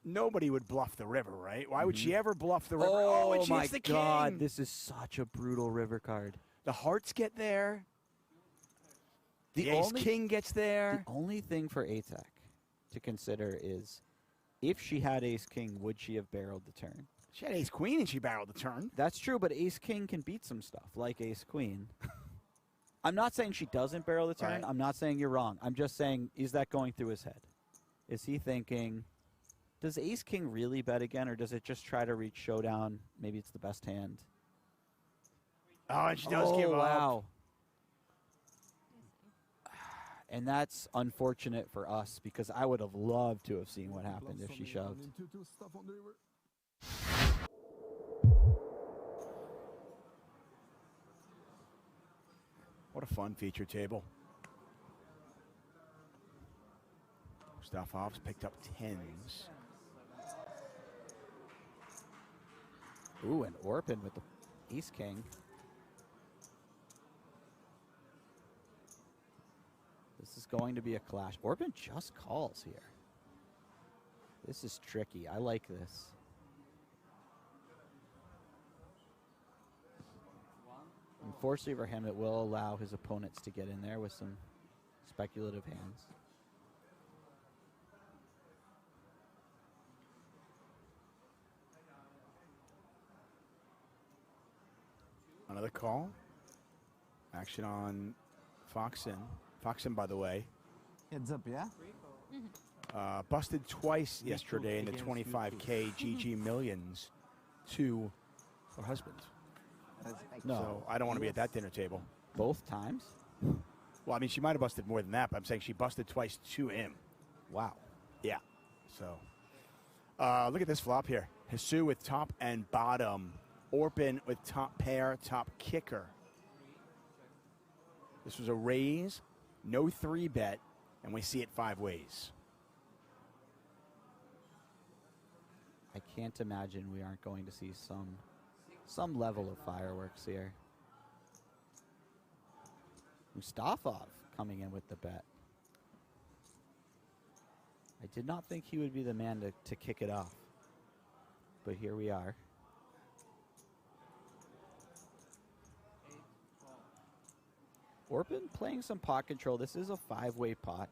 nobody would bluff the river, right? Why would she ever bluff the river? Oh, and she my hits the God. king. This is such a brutal river card. The hearts get there. The The ace only- king gets there. The only thing for ATAC to consider is if she had ace king, would she have barreled the turn? She had ace queen and she barreled the turn. That's true, but ace king can beat some stuff, like ace queen. I'm not saying she doesn't barrel the turn. Right. I'm not saying you're wrong. I'm just saying, is that going through his head? Is he thinking, does ace king really bet again, or does it just try to reach showdown? Maybe it's the best hand. Oh, and she does give up. Wow. And that's unfortunate for us because I would have loved to have seen what happened if she shoved. What a fun feature table. Stafhov's picked up tens. Ooh, and Orpin with the ace king. This is going to be a clash. Orpin just calls here. This is tricky. I like this. Unfortunately for him, it will allow his opponents to get in there with some speculative hands. Another call. Action on Foxen. Foxen, by the way, Heads up, yeah? busted twice yesterday in the 25K GG Millions to her husband. No. So I don't want to be at that dinner table. Both times? Well, I mean, she might have busted more than that, but I'm saying she busted twice to him. Wow. Yeah. So look at this flop here. Hisu with top and bottom. Orpin with top pair, top kicker. This was a raise, no 3-bet, and we see it 5 ways. I can't imagine we aren't going to see some level of fireworks here. Mustafov coming in with the bet. I did not think he would be the man to kick it off. But here we are. Orpin playing some pot control. This is a 5-way pot,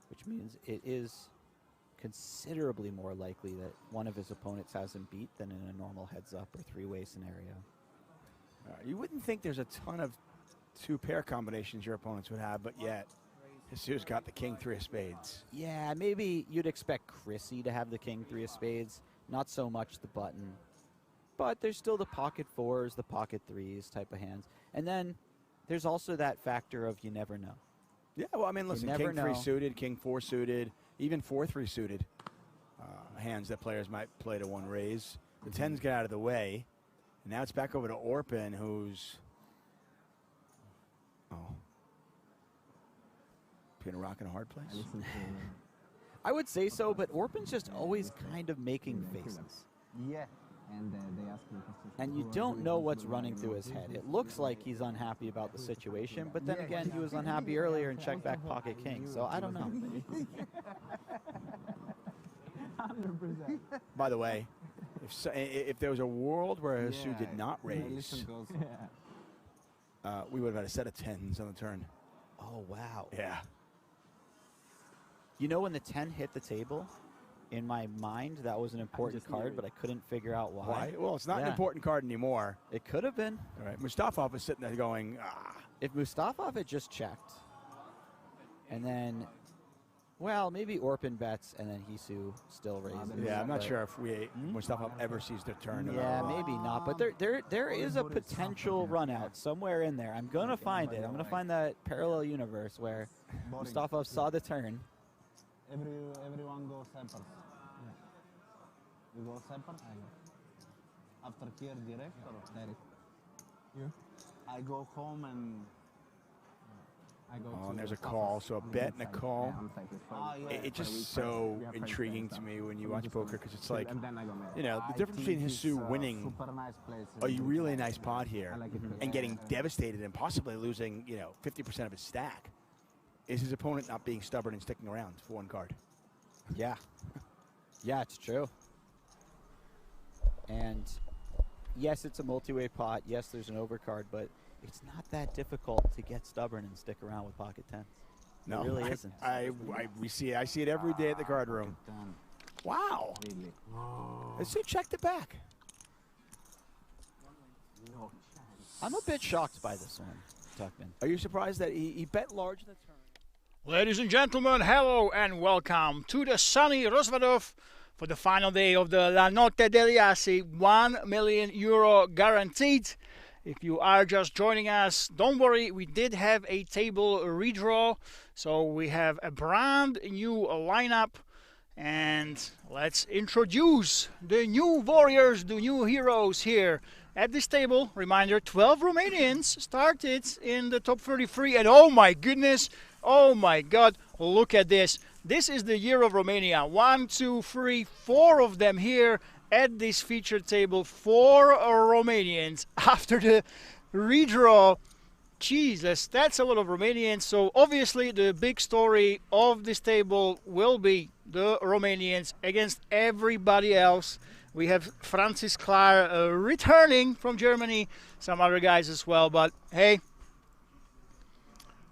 which means it is considerably more likely that one of his opponents has him beat than in a normal heads-up or 3-way scenario. You wouldn't think there's a ton of 2-pair combinations your opponents would have, but yet Hisu's got the king 3 of spades. Yeah, maybe you'd expect Chrissy to have the king 3 of spades, not so much the button. But there's still the pocket 4s, the pocket 3s type of hands. And then there's also that factor of you never know. Yeah, well, I mean, listen, king 3 suited, king 4 suited, even 4-3 suited hands that players might play to 1 raise. The 10s get out of the way. And now it's back over to Orpin, who's between a rock and a hard place. I would say so, but Orpin's just always kind of making faces. Yeah. And they ask me questions. And you don't know what's running through his head. It looks like he's unhappy about the situation, but then again, he was unhappy earlier and checked back pocket king, so I don't know. 100%. By the way, if there was a world where Hisu did not raise, we would have had a set of 10s on the turn. Oh, wow. Yeah. You know, when the 10 hit the table, in my mind, that was an important card, but I couldn't figure out why. Why? Well, it's not an important card anymore. It could have been. All right. Mustafov is sitting there going, ah. If Mustafov had just checked, and then, well, maybe Orpin bets, and then Hisu still raises. Yeah, I'm not sure if Mustafov ever sees the turn. Yeah, maybe not. But there is a potential run out somewhere in there. I'm going to find it. I'm going to find that parallel universe where Mustafov saw the turn. Everyone goes separate. You go separate, I go. After here, direct or direct? You? I go home and I go and there's a call, so a bet and a call. It's just so intriguing to me when you watch poker because it's like, you know, the difference between Hisu winning a really nice pot here and getting devastated and possibly losing, you know, 50% of his stack is his opponent not being stubborn and sticking around for one card. Yeah. Yeah, it's true. And yes, it's a multi-way pot. Yes, there's an overcard, but it's not that difficult to get stubborn and stick around with pocket 10. No, it really isn't. I see it every day at the card room. Wow. Let's see, checked it back. I'm a bit shocked by this one, Tuckman. Are you surprised that he bet large in the turn? Ladies and gentlemen, hello and welcome to the sunny Rozvadov for the final day of the LaNotteDegliAssi 1 million euro guaranteed. If you are just joining us, don't worry, we did have a table redraw, so we have a brand new lineup, and let's introduce the new warriors, the new heroes here at this table. Reminder, 12 Romanians started in the top 33, and oh my goodness, oh my god, look at this. This is the year of Romania. 1, 2, 3, 4 of them here at this featured table. 4 Romanians after the redraw. Jesus, that's a lot of Romanians. So obviously the big story of this table will be the Romanians against everybody else. We have Francis Clar returning from Germany, some other guys as well, but hey,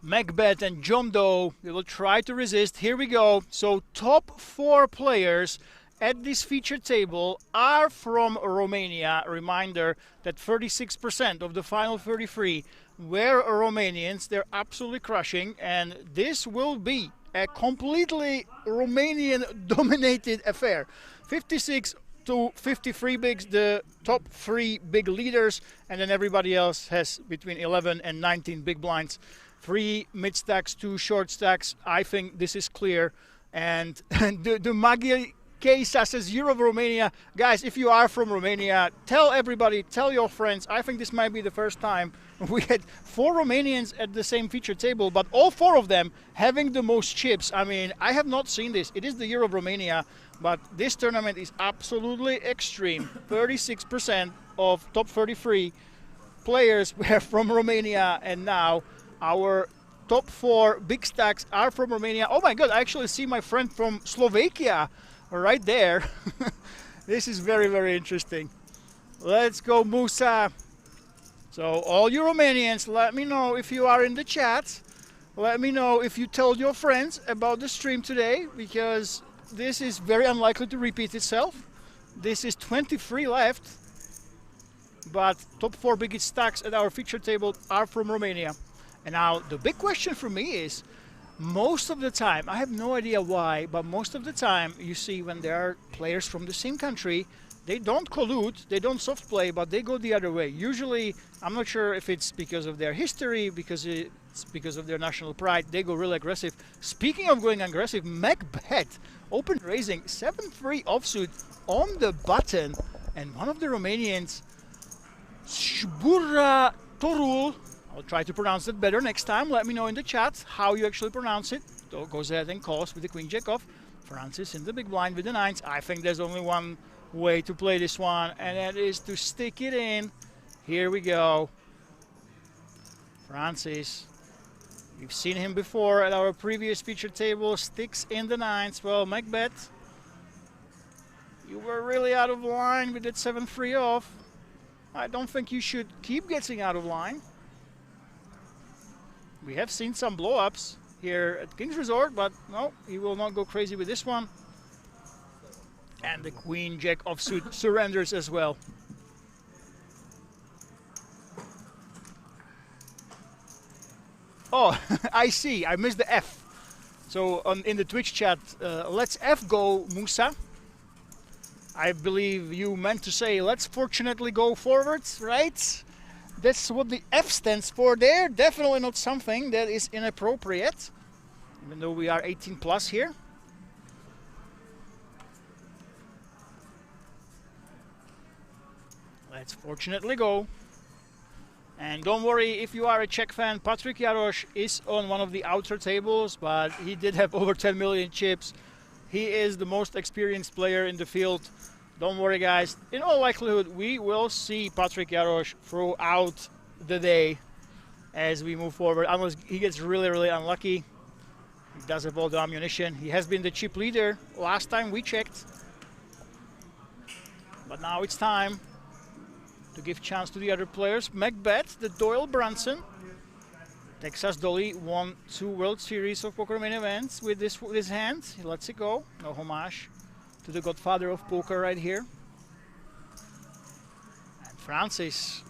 Macbeth and John Doe, they will try to resist. Here we go. So top 4 players at this featured table are from Romania. A reminder that 36% of the final 33 were Romanians. They're absolutely crushing, and this will be a completely Romanian-dominated affair. 56 to 53 bigs, the top 3 big leaders, and then everybody else has between 11 and 19 big blinds. 3 mid stacks, 2 short stacks. I think this is clear. And the Maggie Kesa says, Year of Romania. Guys, if you are from Romania, tell everybody, tell your friends. I think this might be the first time we had 4 Romanians at the same feature table, but all 4 of them having the most chips. I mean, I have not seen this. It is the Year of Romania, but this tournament is absolutely extreme. 36% of top 33 players were from Romania, and now our top 4 big stacks are from Romania. Oh my god, I actually see my friend from Slovakia right there. This is very, very interesting. Let's go, Musa. So all you Romanians, let me know if you are in the chat. Let me know if you told your friends about the stream today, because this is very unlikely to repeat itself. This is 23 left, but top 4 biggest stacks at our feature table are from Romania. And now the big question for me is, most of the time, I have no idea why, but most of the time you see when there are players from the same country, they don't collude, they don't soft play, but they go the other way. Usually, I'm not sure if it's because of their history, because it's because of their national pride, they go really aggressive. Speaking of going aggressive, Macbeth open raising, 7-3 offsuit on the button, and one of the Romanians, Shbura Torul, I'll try to pronounce it better next time. Let me know in the chat how you actually pronounce it. So goes ahead and calls with the queen jack off. Francis in the big blind with the 9s. I think there's only one way to play this one, and that is to stick it in. Here we go. Francis. We've seen him before at our previous feature table. Sticks in the 9s. Well, Macbeth, you were really out of line with that 7-3 off. I don't think you should keep getting out of line. We have seen some blow-ups. here at King's Resort, but no, he will not go crazy with this one. And the Queen Jack offsuit surrenders as well. Oh, I see. I missed the F. So in the Twitch chat, let's F go, Musa. I believe you meant to say, let's fortunately go forwards, right? That's what the F stands for there. Definitely not something that is inappropriate, even though we are 18 plus here. Let's fortunately go. And don't worry if you are a Czech fan, Patrik Jaroš is on one of the outer tables, but he did have over 10 million chips. He is the most experienced player in the field. Don't worry, guys. In all likelihood, we will see Patrik Jaroš throughout the day as we move forward, unless he gets really, really unlucky. He does have all the ammunition. He has been the chip leader last time we checked. But now it's time to give chance to the other players. Macbeth, the Doyle Brunson. Texas Dolly won 2 World Series of Poker main events with this hand. He lets it go. No homage to the godfather of poker right here. And Francis,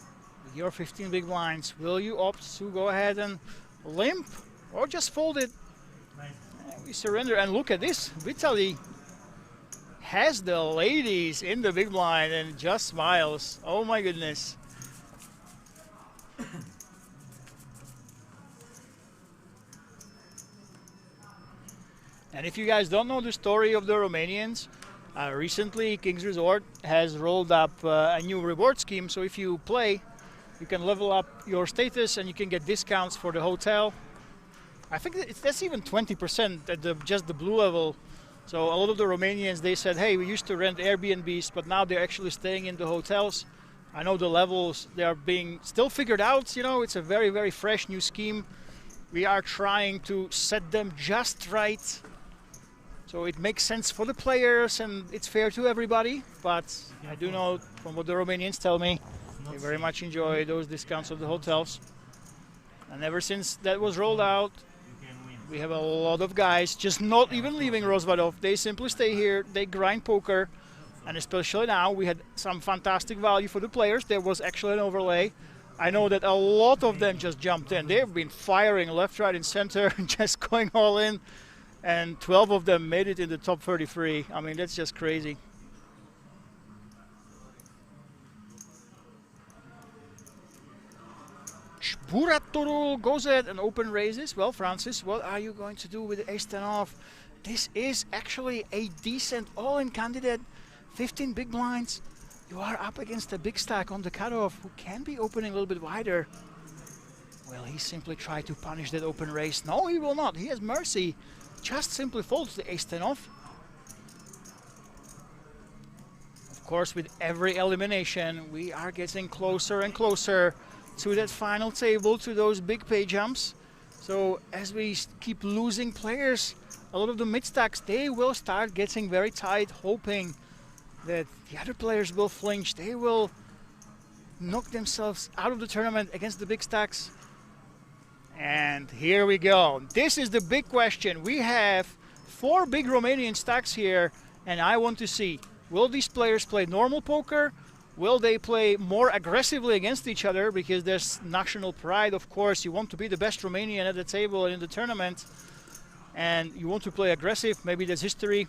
with your 15 big blinds, will you opt to go ahead and limp or just fold it? And we surrender. And look at this. Vitaly has the ladies in the big blind and just smiles. Oh my goodness. And if you guys don't know the story of the Romanians, recently King's Resort has rolled up a new reward scheme. So if you play, you can level up your status and you can get discounts for the hotel. I think that's even 20% at just the blue level. So a lot of the Romanians, they said, hey, we used to rent Airbnbs, but now they're actually staying in the hotels. I know the levels, they are being still figured out. You know, it's a very, very fresh new scheme. We are trying to set them just right, so it makes sense for the players and it's fair to everybody. But I do know from what the Romanians tell me, they very much enjoy those discounts of the hotels. And ever since that was rolled out, we have a lot of guys just not even leaving Rozvadov. They simply stay here, they grind poker, and especially now we had some fantastic value for the players. There was actually an overlay. I know that a lot of them just jumped in. They've been firing left, right, and center, just going all in, and 12 of them made it in the top 33. I mean, that's just crazy. Buratorul goes ahead and open raises. Well, Francis, what are you going to do with the ace-10 off? This is actually a decent all-in candidate. 15 big blinds. You are up against a big stack on the cutoff who can be opening a little bit wider. Will he simply try to punish that open raise? No, he will not. He has mercy. Just simply folds the ace-10 off. Of course, with every elimination, we are getting closer and closer to that final table, to those big pay jumps. So as we keep losing players, a lot of the mid stacks, they will start getting very tight, hoping that the other players will flinch. They will knock themselves out of the tournament against the big stacks. And here we go. This is the big question. We have 4 big Romanian stacks here, and I want to see, will these players play normal poker? Will they play more aggressively against each other? Because there's national pride, of course. You want to be the best Romanian at the table and in the tournament. And you want to play aggressive. Maybe that's history.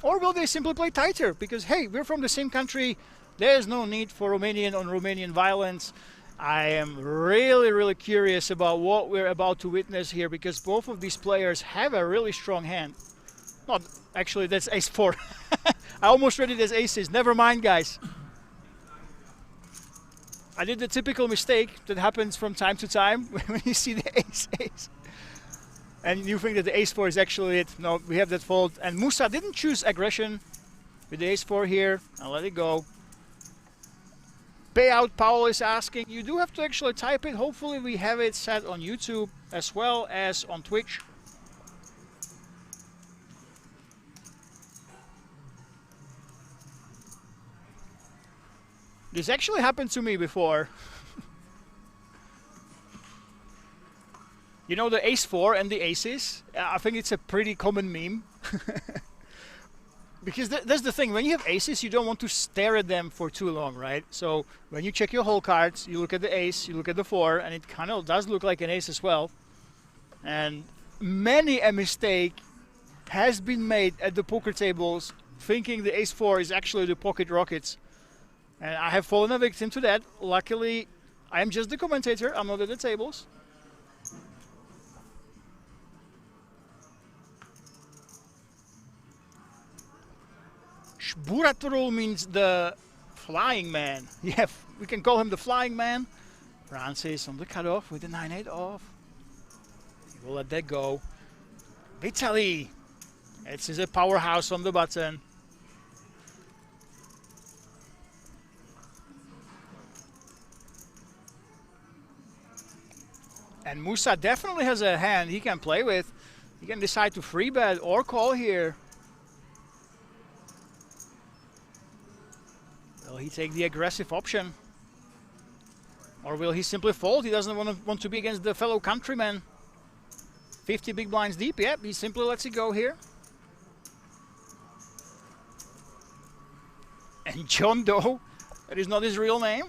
Or will they simply play tighter? Because, hey, we're from the same country. There's no need for Romanian on Romanian violence. I am really, really curious about what we're about to witness here, because both of these players have a really strong hand. Not, actually, that's ace-4. I almost read it as aces. Never mind, guys. I did the typical mistake that happens from time to time when you see the ace-ace. And you think that the ace-4 is actually it. No, we have that fold. And Musa didn't choose aggression with the ace-4 here. I'll let it go. Payout, Paul is asking. You do have to actually type it. Hopefully we have it set on YouTube as well as on Twitch. This actually happened to me before. You know the ace-4 and the aces? I think it's a pretty common meme. Because that's the thing, when you have aces, you don't want to stare at them for too long, right? So when you check your whole cards, you look at the ace, you look at the 4, and it kind of does look like an ace as well. And many a mistake has been made at the poker tables thinking the ace-4 is actually the pocket rockets. And I have fallen a victim to that. Luckily, I am just the commentator, I'm not at the tables. Buraturul means the flying man. Yeah, we can call him the flying man. Francis on the cutoff with the 9-8 off. He will let that go. Vitaly. It's a powerhouse on the button. And Musa definitely has a hand he can play with. He can decide to free bet or call here. Will he take the aggressive option? Or will he simply fold? He doesn't want to be against the fellow countryman. 50 big blinds deep, yep, he simply lets it go here. And John Doe, that is not his real name.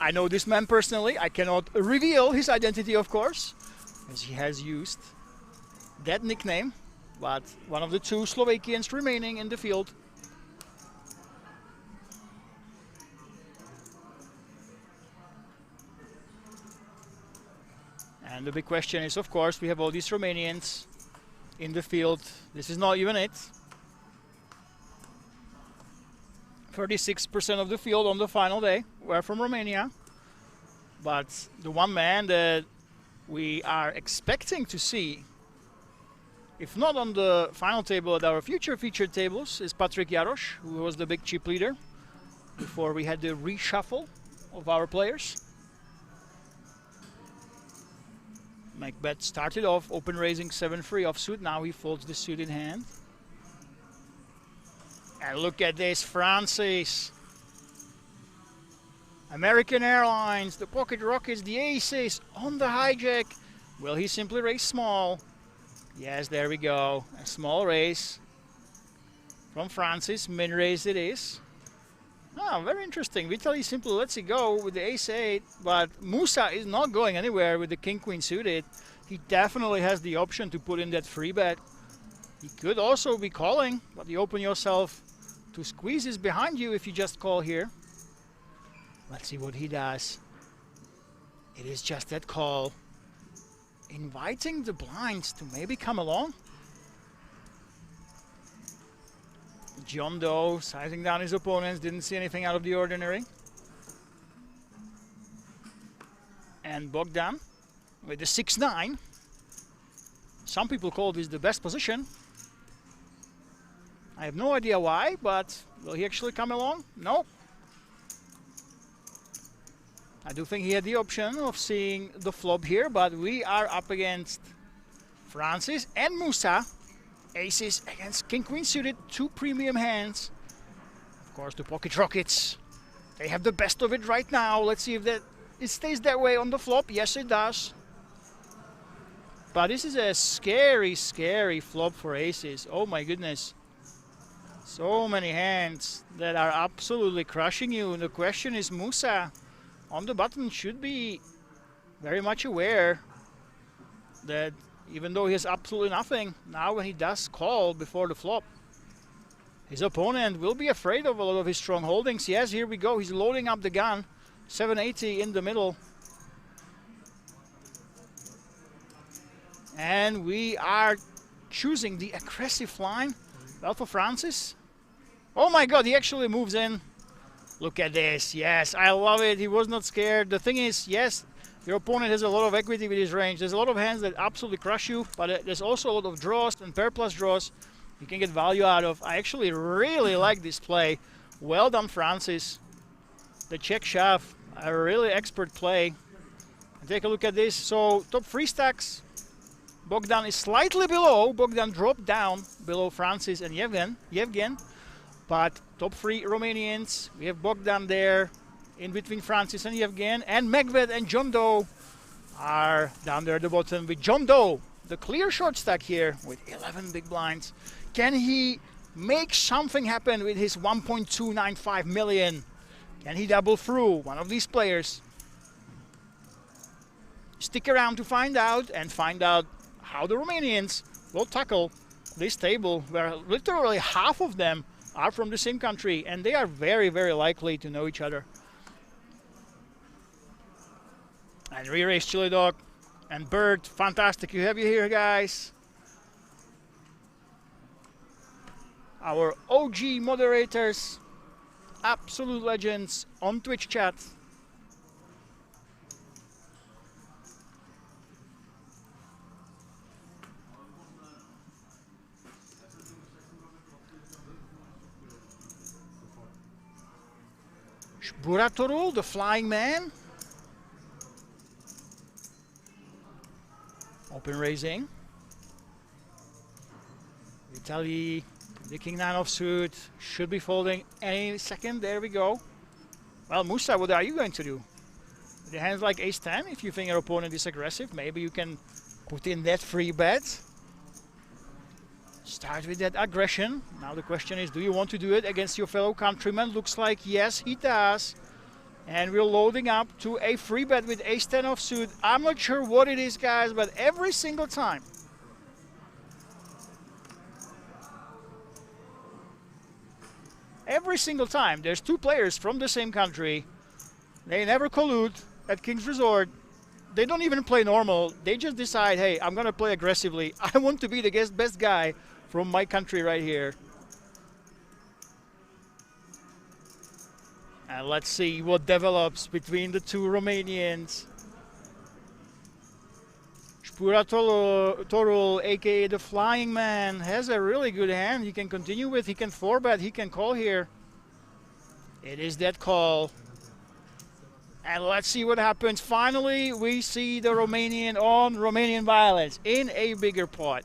I know this man personally. I cannot reveal his identity, of course, as he has used that nickname. But one of the 2 Slovakians remaining in the field. And the big question is, of course, we have all these Romanians in the field. This is not even it. 36% of the field on the final day were from Romania. But the one man that we are expecting to see, if not on the final table at our future featured tables, is Patrik Jarosz, who was the big chip leader before we had the reshuffle of our players. Macbeth started off open raising 7-3 offsuit. Now he folds the suit in hand. And look at this, Francis. American Airlines, the pocket rockets, the aces on the hijack. Will he simply raise small? Yes, there we go. A small raise from Francis. Min raise it is. Ah, very interesting. Vitaly simply lets it go with the ace-8, but Musa is not going anywhere with the king-queen suited. He definitely has the option to put in that free bet. He could also be calling, but you open yourself to squeezes behind you if you just call here. Let's see what he does. It is just that call. Inviting the blinds to maybe come along. John Doe sizing down his opponents, didn't see anything out of the ordinary. And Bogdan with the 6-9. Some people call this the best position. I have no idea why, but will he actually come along? No. I do think he had the option of seeing the flop here, but we are up against Francis and Musa. Aces against king-queen suited, 2 premium hands. Of course, the pocket rockets. They have the best of it right now. Let's see if it stays that way on the flop. Yes, it does. But this is a scary, scary flop for aces. Oh my goodness. So many hands that are absolutely crushing you. And the question is, Musa on the button should be very much aware that even though he has absolutely nothing, now when he does call before the flop, his opponent will be afraid of a lot of his strong holdings. Yes, here we go. He's loading up the gun. 780 in the middle. And we are choosing the aggressive line. Well, for Francis. Oh my god, he actually moves in. Look at this. Yes, I love it. He was not scared. The thing is, yes, your opponent has a lot of equity with his range. There's a lot of hands that absolutely crush you, but there's also a lot of draws and pair plus draws you can get value out of. I actually really like this play. Well done, Francis. The check shove, a really expert play. And take a look at this. So top 3 stacks. Bogdan is slightly below. Bogdan dropped down below Francis and Yevgen. But top 3 Romanians. We have Bogdan there in between Francis and Yevgen. And Macbeth and John Doe are down there at the bottom with John Doe, the clear short stack here with 11 big blinds. Can he make something happen with his 1.295 million? Can he double through one of these players? Stick around to find out, and find out how the Romanians will tackle this table, where literally half of them are from the same country, and they are very, very likely to know each other. And re-race Chili Dog and Bird, fantastic to have you here, guys. Our OG moderators, absolute legends on Twitch chat. Buratorul, the flying man. Open raising. Vitaly, the king 9 offsuit, should be folding any second. There we go. Well, Musa, what are you going to do? With your hands like ace 10, if you think your opponent is aggressive, maybe you can put in that free bet. Start with that aggression. Now the question is, do you want to do it against your fellow countrymen? Looks like yes, he does. And we're loading up to a free bet with ace 10 offsuit. I'm not sure what it is, guys, but every single time there's two players from the same country. They never collude at King's Resort. They don't even play normal. They just decide, hey, I'm going to play aggressively. I want to be the best guy from my country right here. And let's see what develops between the two Romanians. Torul, aka the Flying Man, has a really good hand he can continue with. He can 4-bet, he can call here. It is that call. And let's see what happens. Finally, we see the Romanian on Romanian violence in a bigger pot.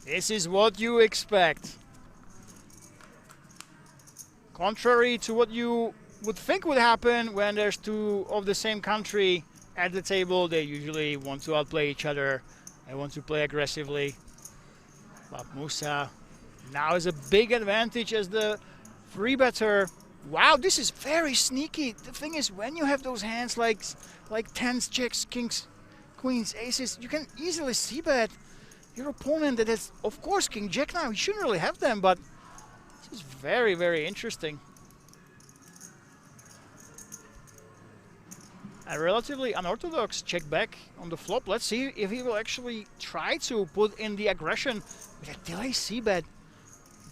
This is what you expect. Contrary to what you would think would happen when there's two of the same country at the table, they usually want to outplay each other. They want to play aggressively. But Musa now has a big advantage as the free better. Wow, this is very sneaky. The thing is, when you have those hands like tens, jacks, kings, queens, aces, you can easily see bet your opponent that has, of course, king, jack now. He shouldn't really have them, but this is very, very interesting. A relatively unorthodox check back on the flop. Let's see if he will actually try to put in the aggression with a delay c-bet.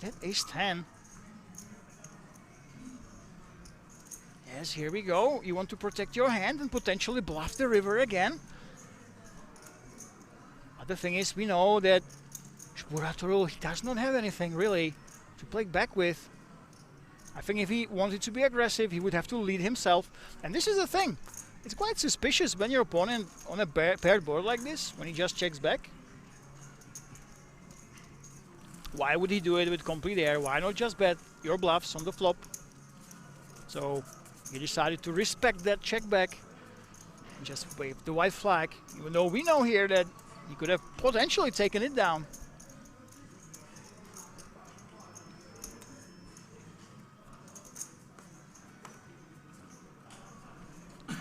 That ace 10. Yes, here we go. You want to protect your hand and potentially bluff the river again. But the thing is, we know that Buratorul, he does not have anything really to play back with. I think if he wanted to be aggressive, he would have to lead himself. And this is the thing. It's quite suspicious when your opponent on a paired board like this, when he just checks back. Why would he do it with complete air? Why not just bet your bluffs on the flop? So he decided to respect that check back and just wave the white flag. Even though we know here that he could have potentially taken it down.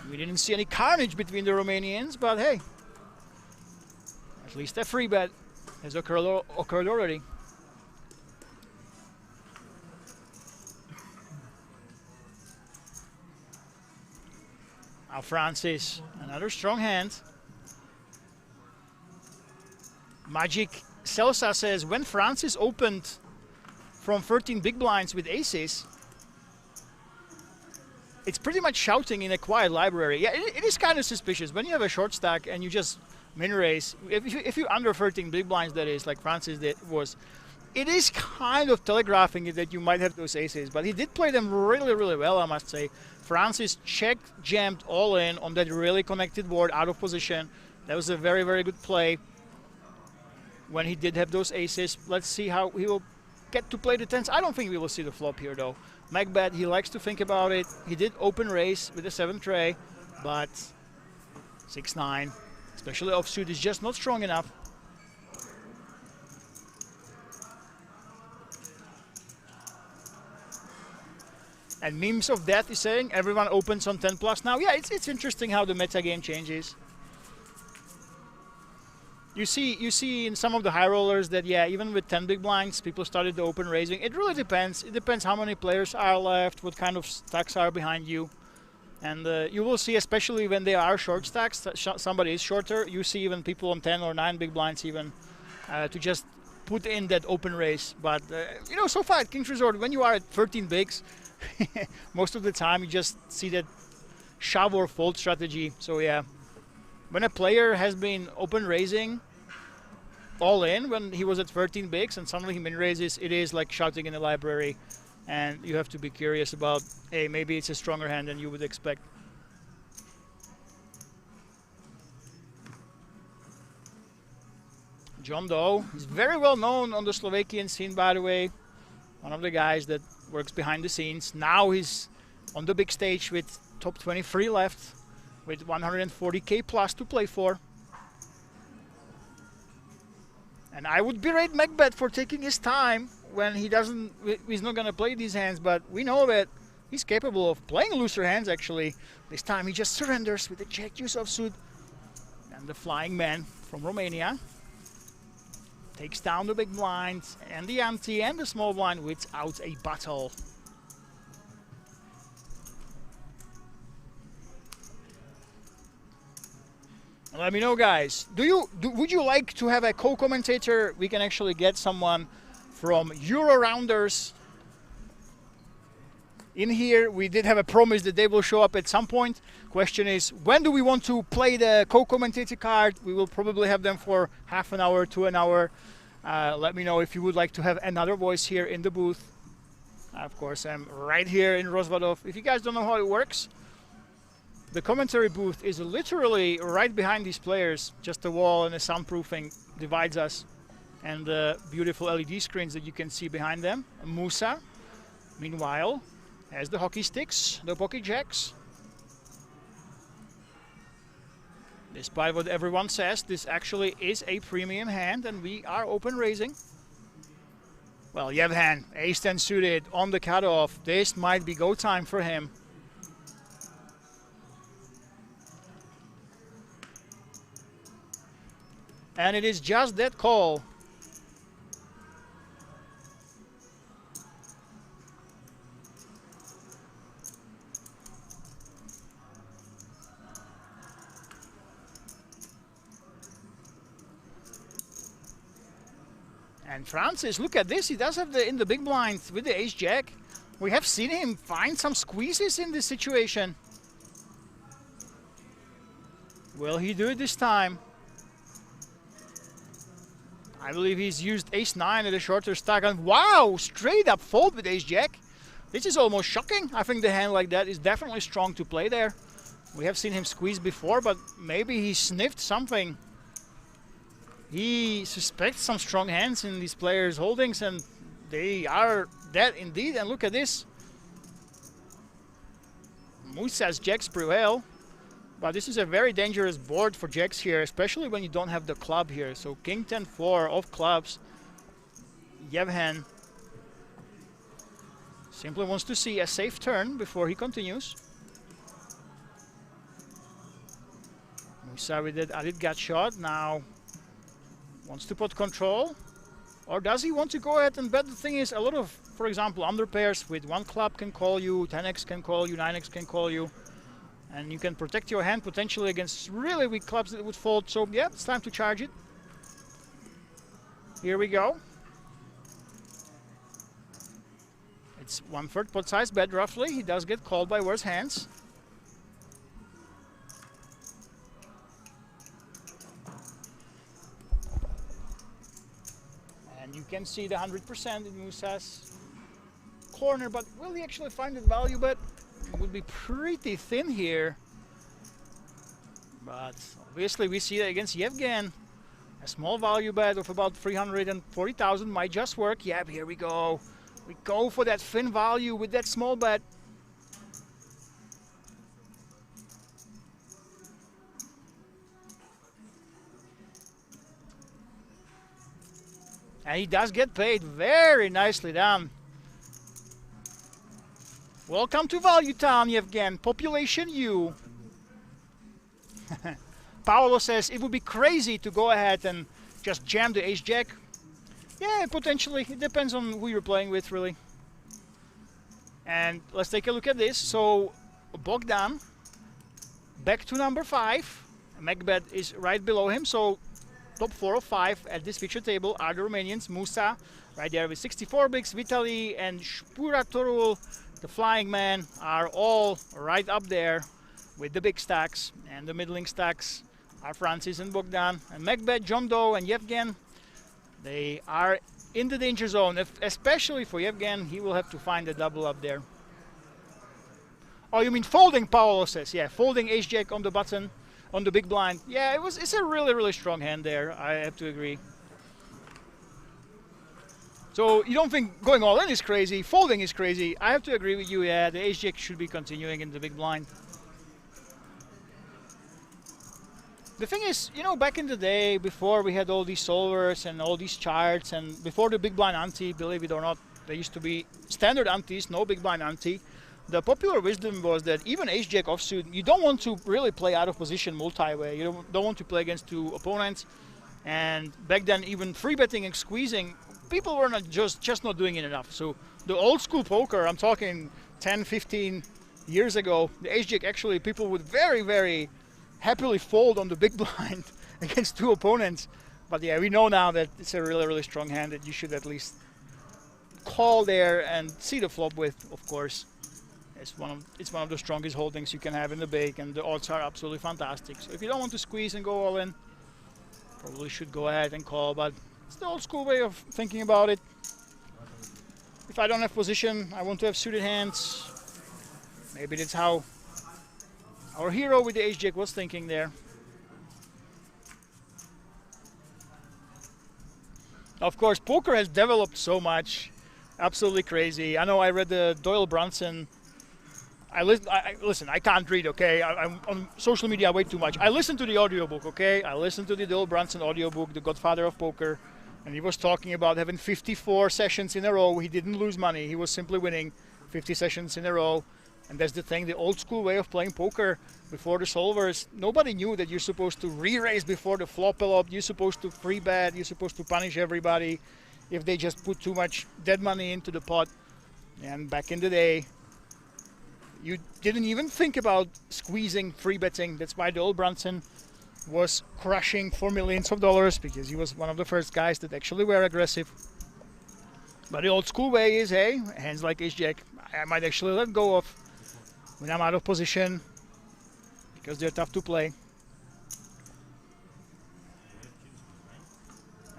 We didn't see any carnage between the Romanians, but hey, at least a free bet has occurred already. Now Francis, another strong hand. Magic Celsa says, when Francis opened from 13 big blinds with aces, it's pretty much shouting in a quiet library. Yeah, it is kind of suspicious. When you have a short stack and you just min raise, if you're under 13 big blinds, that is, like Francis was, it is kind of telegraphing that you might have those aces. But he did play them really, really well, I must say. Francis jammed all in on that really connected board, out of position. That was a very, very good play when he did have those aces. Let's see how he will get to play the tens. I don't think we will see the flop here, though. Macbeth, he likes to think about it. He did open raise with the 7th tray, but 6-9, especially offsuit, is just not strong enough. And Memes of Death is saying everyone opens on 10 plus now. Yeah, it's interesting how the meta game changes. You see in some of the high rollers that, yeah, even with 10 big blinds, people started to open raising. It really depends. It depends how many players are left, what kind of stacks are behind you. And you will see, especially when there are short stacks, somebody is shorter, you see even people on 10 or 9 big blinds even to just put in that open raise. But, you know, so far at King's Resort, when you are at 13 bigs, most of the time you just see that shove or fold strategy. So, yeah. When a player has been open raising all in when he was at 13 bigs and suddenly he min raises, it is like shouting in the library, and you have to be curious about, hey, maybe it's a stronger hand than you would expect. John Doe is very well known on the Slovakian scene, by the way. One of the guys that works behind the scenes. Now he's on the big stage with top 23 left, with 140k plus to play for. And I would berate Macbeth for taking his time when he's not gonna play these hands, but we know that he's capable of playing looser hands actually. This time he just surrenders with the check deuce offsuit. And the flying man from Romania takes down the big blind and the ante and the small blind without a battle. Let me know, guys. Would you like to have a co-commentator? We can actually get someone from Euro Rounders in here. We did have a promise that they will show up at some point. Question is, when do we want to play the co-commentator card? We will probably have them for half an hour to an hour. Let me know if you would like to have another voice here in the booth. Of course, I'm right here in Rozvadov. If you guys don't know how it works, the commentary booth is literally right behind these players. Just a wall and a soundproofing divides us. And the beautiful LED screens that you can see behind them. Musa, meanwhile, has the hockey sticks, the pocket jacks. Despite what everyone says, this actually is a premium hand and we are open raising. Well, Yevhen, ace-10 suited on the cutoff. This might be go time for him. And it is just that call. And Francis, look at this. He does have in the big blind with the ace-jack. We have seen him find some squeezes in this situation. Will he do it this time? I believe he's used ace-9 at a shorter stack, and wow, straight up fold with ace-jack. This is almost shocking. I think the hand like that is definitely strong to play there. We have seen him squeeze before, but maybe he sniffed something. He suspects some strong hands in these players' holdings, and they are that indeed. And look at this. Musa's jacks prevail. But this is a very dangerous board for jacks here, especially when you don't have the club here. So king 10-4 of clubs. Yevhen simply wants to see a safe turn before he continues. Musa with that added gut shot now wants to put control. Or does he want to go ahead and bet? The thing is, a lot of, for example, under pairs with one club can call you, 10x can call you, 9x can call you. And you can protect your hand potentially against really weak clubs that would fold. So, yeah, it's time to charge it. Here we go. It's 1/3 pot size bet, roughly. He does get called by worse hands. And you can see the 100% in Musa's corner. But will he actually find the value bet? It would be pretty thin here, but obviously we see that against Yevgen. A small value bet of about 340,000 might just work. Yep, here we go. We go for that thin value with that small bet. And he does get paid very nicely done. Welcome to Value Town, Yevgen. Population U. Paolo says it would be crazy to go ahead and just jam the ace-jack. Yeah, potentially. It depends on who you're playing with, really. And let's take a look at this. So, Bogdan, back to number 5. Macbeth is right below him, so top 4 of 5 at this feature table are the Romanians. Musa, right there with 64 bigs. Vitaly and Spuratorul, the flying man, are all right up there with the big stacks. And the middling stacks are Francis and Bogdan. And Macbeth, John Doe, and Yevgen, they are in the danger zone. Especially for Yevgen, he will have to find a double up there. Oh, you mean folding, Paolo says. Yeah, folding ace-jack on the button, on the big blind. Yeah, it's a really, really strong hand there. I have to agree. So you don't think going all in is crazy, folding is crazy. I have to agree with you, yeah, the ace-jack should be continuing in the big blind. The thing is, you know, back in the day, before we had all these solvers and all these charts, and before the big blind ante, believe it or not, there used to be standard antes, no big blind ante. The popular wisdom was that even ace-jack offsuit, you don't want to really play out of position multi-way. You don't want to play against 2 opponents. And back then, even free betting and squeezing, people were not just not doing it enough. So the old school poker, I'm talking 10, 15 years ago, the ace-jack actually people would very, very happily fold on the big blind against 2 opponents. But yeah, we know now that it's a really, really strong hand that you should at least call there and see the flop with, of course. It's one of the strongest holdings you can have in the big, and the odds are absolutely fantastic. So if you don't want to squeeze and go all in, probably should go ahead and call, but it's the old school way of thinking about it. If I don't have position, I want to have suited hands. Maybe that's how our hero with the ace-jack was thinking there. Of course, poker has developed so much. Absolutely crazy. I know I read the Doyle Brunson. Listen, I can't read, okay? I'm on social media way too much. I listen to the audiobook, okay? I listened to the Doyle Brunson audiobook, The Godfather of Poker, and he was talking about having 54 sessions in a row. He didn't lose money. He was simply winning 50 sessions in a row. And that's the thing, the old school way of playing poker before the solvers. Nobody knew that you're supposed to re-raise before the flop a lot. You're supposed to free bet. You're supposed to punish everybody if they just put too much dead money into the pot. And back in the day, you didn't even think about squeezing free betting. That's why Doyle Brunson was crushing for millions of dollars, because he was one of the first guys that actually were aggressive. But the old school way is, hey, hands like ace-jack, I might actually let go of when I'm out of position, because they're tough to play.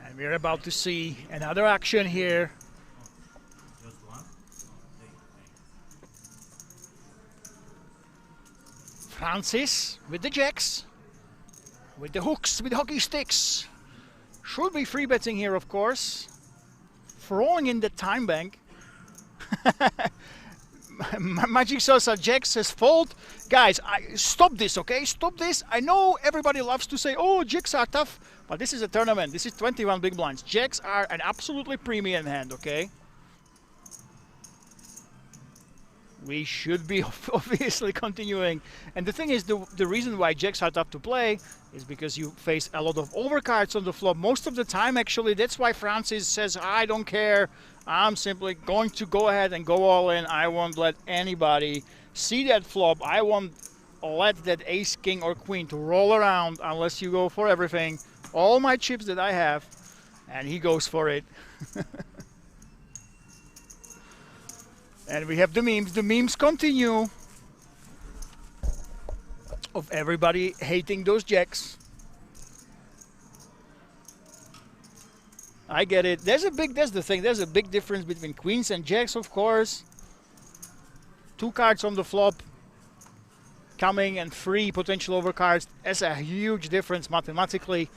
And we're about to see another action here. Francis with the jacks, with the hooks, with the hockey sticks. Should be free betting here, of course. Throwing in the time bank. Magic Sosa jacks says fold. Guys, stop this, okay? Stop this. I know everybody loves to say, oh, jacks are tough, but this is a tournament. This is 21 big blinds. Jacks are an absolutely premium hand, okay? We should be obviously continuing. And the thing is, the reason why jacks are tough to play is because you face a lot of overcards on the flop. Most of the time, actually, that's why Francis says, I don't care. I'm simply going to go ahead and go all in. I won't let anybody see that flop. I won't let that ace, king, or queen to roll around unless you go for everything. All my chips that I have, and he goes for it. And we have the memes. The memes continue of everybody hating those jacks. I get it. That's the thing. There's a big difference between queens and jacks, of course. 2 cards on the flop coming and 3 potential overcards. That's a huge difference mathematically.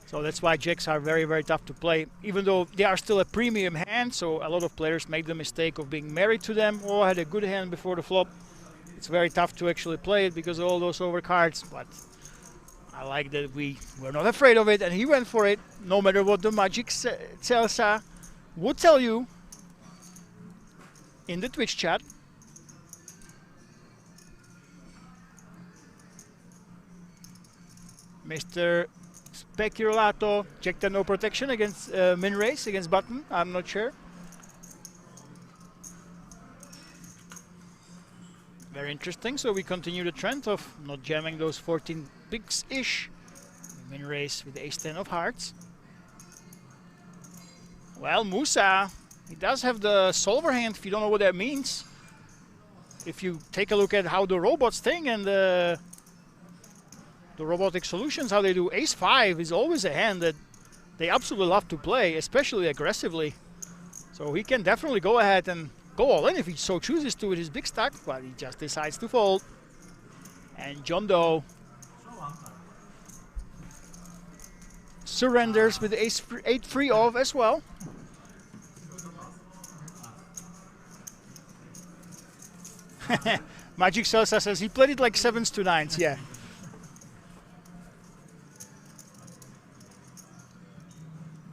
So that's why jacks are very, very tough to play, even though they are still a premium hand. So a lot of players make the mistake of being married to them or had a good hand before the flop. It's very tough to actually play it because of all those overcards. But I like that we were not afraid of it, and he went for it, no matter what the Magic Celsa would tell you in the Twitch chat. Mr. Speculato checked the no protection against min raise against button. I'm not sure. Very interesting. So we continue the trend of not jamming those 14 bigs-ish. Min raise with the ace-10 of hearts. Well, Musa, he does have the solver hand, if you don't know what that means. If you take a look at how the robots think and the robotic solutions, how they do, ace-5 is always a hand that they absolutely love to play, especially aggressively. So he can definitely go ahead and go all in if he so chooses to with his big stack, but he just decides to fold. And John Doe surrenders with the ace-8 free off as well. Magic Celsa says he played it like 7s to 9s, yeah.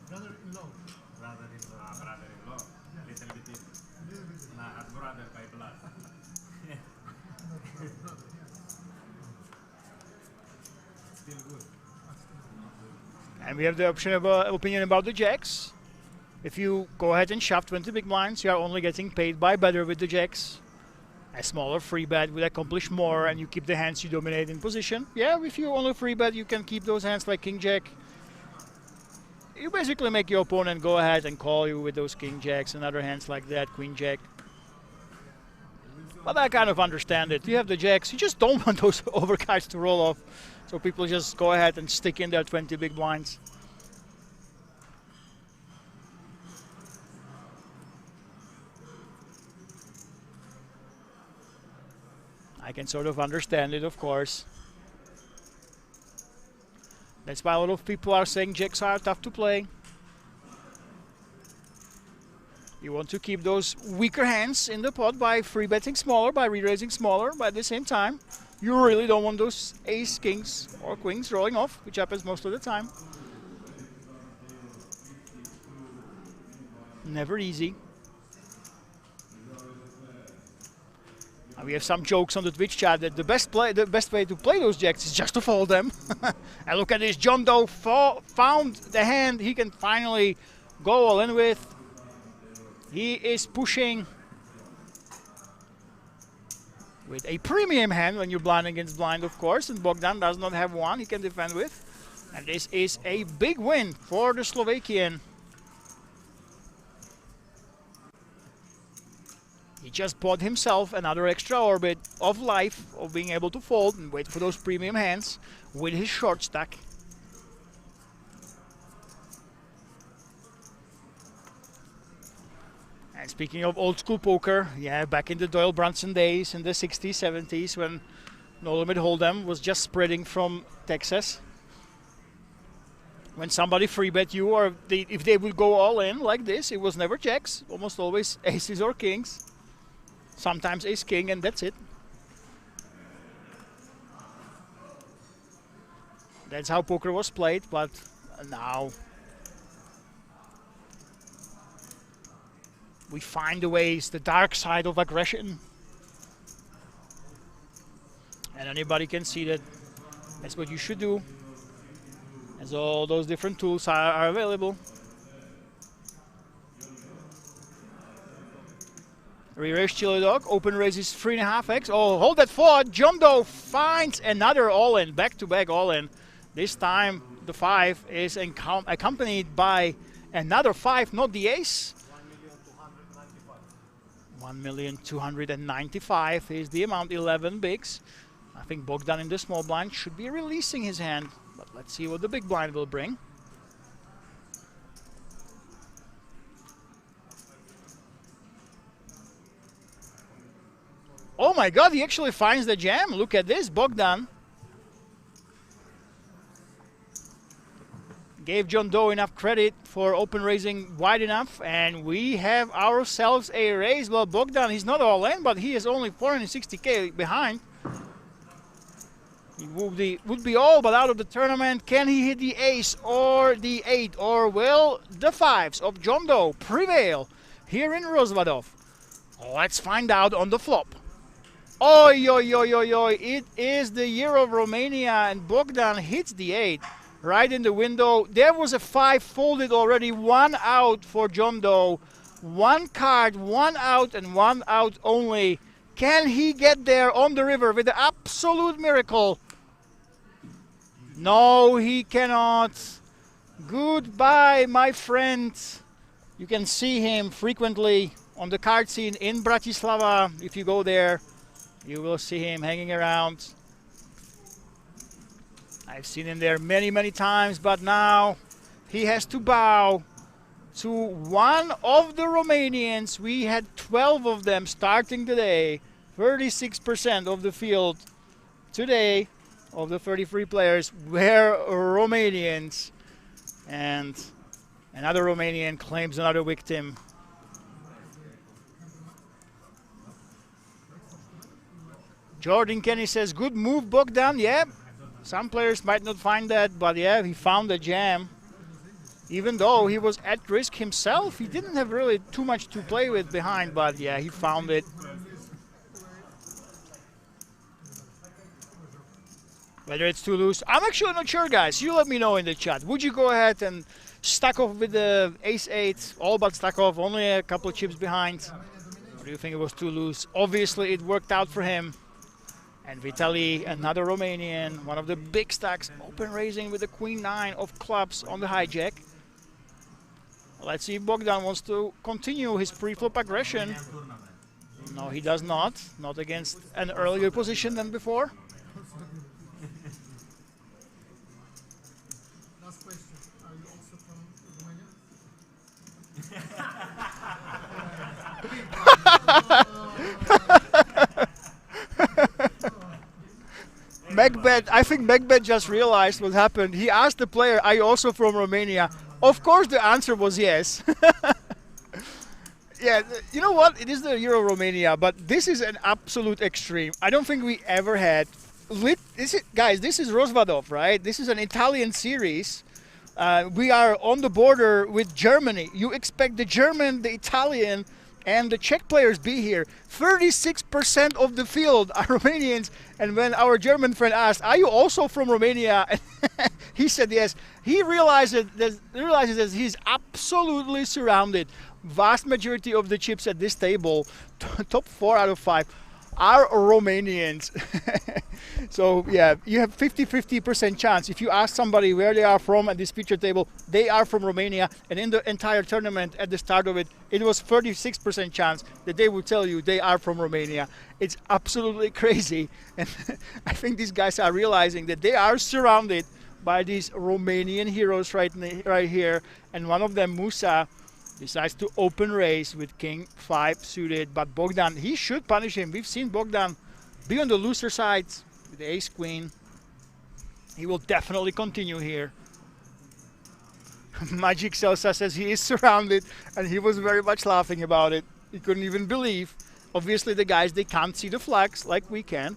Brother-in-law. Brother-in-law. Brother-in-law. A little bit. Nah, brother by blood. Still good. And we have the opinion about the jacks. If you go ahead and shove 20 big blinds, you are only getting paid by better with the jacks. A smaller free bet would accomplish more, and you keep the hands you dominate in position. Yeah, if you only free bet, you can keep those hands like King Jack. You basically make your opponent go ahead and call you with those King Jacks and other hands like that, Queen Jack. But I kind of understand it. You have the jacks, you just don't want those overcards to roll off. So people just go ahead and stick in their 20 big blinds. I can sort of understand it, of course. That's why a lot of people are saying jacks are tough to play. You want to keep those weaker hands in the pot by free betting smaller, by re-raising smaller, but at the same time, you really don't want those ace, kings, or queens rolling off, which happens most of the time. Never easy. We have some jokes on the Twitch chat that the best way to play those jacks is just to fold them. And look at this, John Doe found the hand he can finally go all in with. He is pushing with a premium hand when you're blind against blind, of course, and Bogdan does not have one he can defend with. And this is a big win for the Slovakian. He just bought himself another extra orbit of life, of being able to fold and wait for those premium hands with his short stack. And speaking of old school poker, yeah, back in the Doyle Brunson days in the 60s, 70s, when No Limit Hold'em was just spreading from Texas. When somebody free bet you, or if they would go all in like this, it was never jacks, almost always aces or kings. Sometimes ace king, and that's it. That's how poker was played, but now we find the ways, the dark side of aggression. And anybody can see that that's what you should do, as all those different tools are available. Re-raise Chili Dog, open raises 3.5x. Oh, hold that thought. John Doe finds another all-in, back-to-back all-in. This time the 5 is accompanied by another 5, not the ace. 1,295,000 is the amount, 11 bigs. I think Bogdan in the small blind should be releasing his hand, but let's see what the big blind will bring. Oh my god, he actually finds the jam. Look at this, Bogdan. gave John Doe enough credit for open raising wide enough, and we have ourselves a raise. Well, Bogdan, he's not all in, but he is only 460k behind. He would be all but out of the tournament. Can he hit the ace or the 8, or will the 5s of John Doe prevail here in Rozvadov? Let's find out on the flop. Oi, oi, oi, oi, oi. It is the year of Romania, and Bogdan hits the 8 right in the window. There was a 5 folded already, 1 out for John Doe. 1 card, 1 out, and 1 out only. Can he get there on the river with the absolute miracle? No, he cannot. Goodbye, my friend. You can see him frequently on the card scene in Bratislava. If you go there, you will see him hanging around. I've seen him there many, many times, but now he has to bow to one of the Romanians. We had 12 of them starting today. 36% of the field today of the 33 players were Romanians. And another Romanian claims another victim. Jordan Kenny says, good move, Bogdan. Yeah, some players might not find that, but yeah, he found the jam. Even though he was at risk himself, he didn't have really too much to play with behind, but yeah, he found it. Whether it's too loose, I'm actually not sure, guys. You let me know in the chat. Would you go ahead and stack off with the ace-8, all but stack off, only a couple of chips behind? Or do you think it was too loose? Obviously, it worked out for him. And Vitaly, another Romanian, one of the big stacks, open raising with the queen-9 of clubs on the hijack. Let's see if Bogdan wants to continue his pre-flop aggression. No, he does not. Not against an earlier position than before. Last question. Are you also from Macbeth, I think Macbeth just realized what happened. He asked the player, are you also from Romania? Of course the answer was yes. Yeah, you know what? It is the year of Romania, but this is an absolute extreme. I don't think we ever had... Guys, this is Rozvadov, right? This is an Italian series. We are on the border with Germany. You expect the German, the Italian, and the Czech players be here. 36% of the field are Romanians. And when our German friend asked, are you also from Romania? He said yes. He realizes that he's absolutely surrounded. Vast majority of the chips at this table, top 4 out of 5, are Romanians. So yeah, you have 50% chance. If you ask somebody where they are from at this feature table, they are from Romania. And in the entire tournament at the start of it, it was 36% chance that they would tell you they are from Romania. It's absolutely crazy. And I think these guys are realizing that they are surrounded by these Romanian heroes right here. And one of them, Musa, decides to open raise with King 5 suited. But Bogdan, he should punish him. We've seen Bogdan be on the looser side with the ace queen. He will definitely continue here. Magic Celsa says he is surrounded, and he was very much laughing about it. He couldn't even believe. Obviously the guys, they can't see the flags like we can.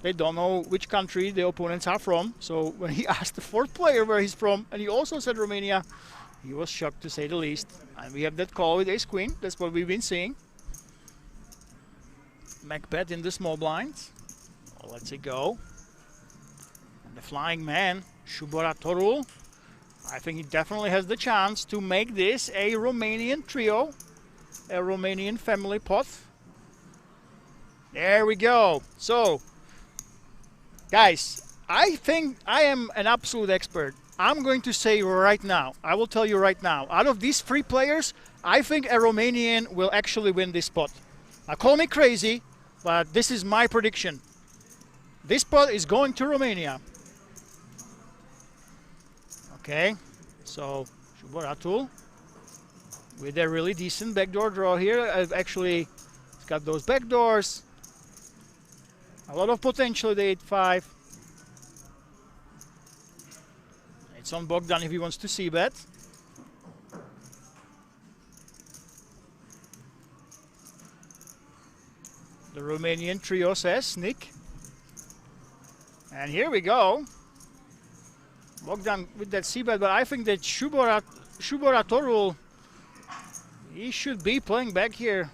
They don't know which country the opponents are from. So when he asked the 4th player where he's from, and he also said Romania, he was shocked to say the least. And we have that call with ace queen. That's what we've been seeing. Macbeth in the small blinds. Well, let's it go. And the flying man, Shuboratorul. I think he definitely has the chance to make this a Romanian trio. A Romanian family pot. There we go. So, guys, I think I am an absolute expert. I'm going to say right now, I will tell you right now, out of these 3 players, I think a Romanian will actually win this spot. Now call me crazy, but this is my prediction. This spot is going to Romania. Okay, so Shuboratul with a really decent backdoor draw here. Actually, it's got those backdoors. A lot of potential at 8-5. It's on Bogdan if he wants to see bet. The Romanian trio says, Nick. And here we go. Bogdan with that c-bet, but I think that Shuboratorul, he should be playing back here.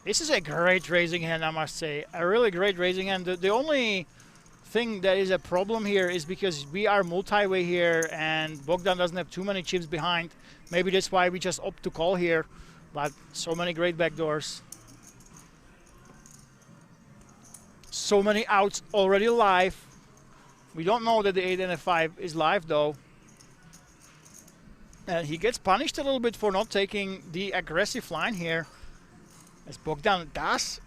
This is a great raising hand, I must say. A really great raising hand. The only thing that is a problem here is because we are multi-way here and Bogdan doesn't have too many chips behind. Maybe that's why we just opt to call here. But so many great backdoors. So many outs already live. We don't know that the 8 and a 5 is live though. And he gets punished a little bit for not taking the aggressive line here. As Bogdan does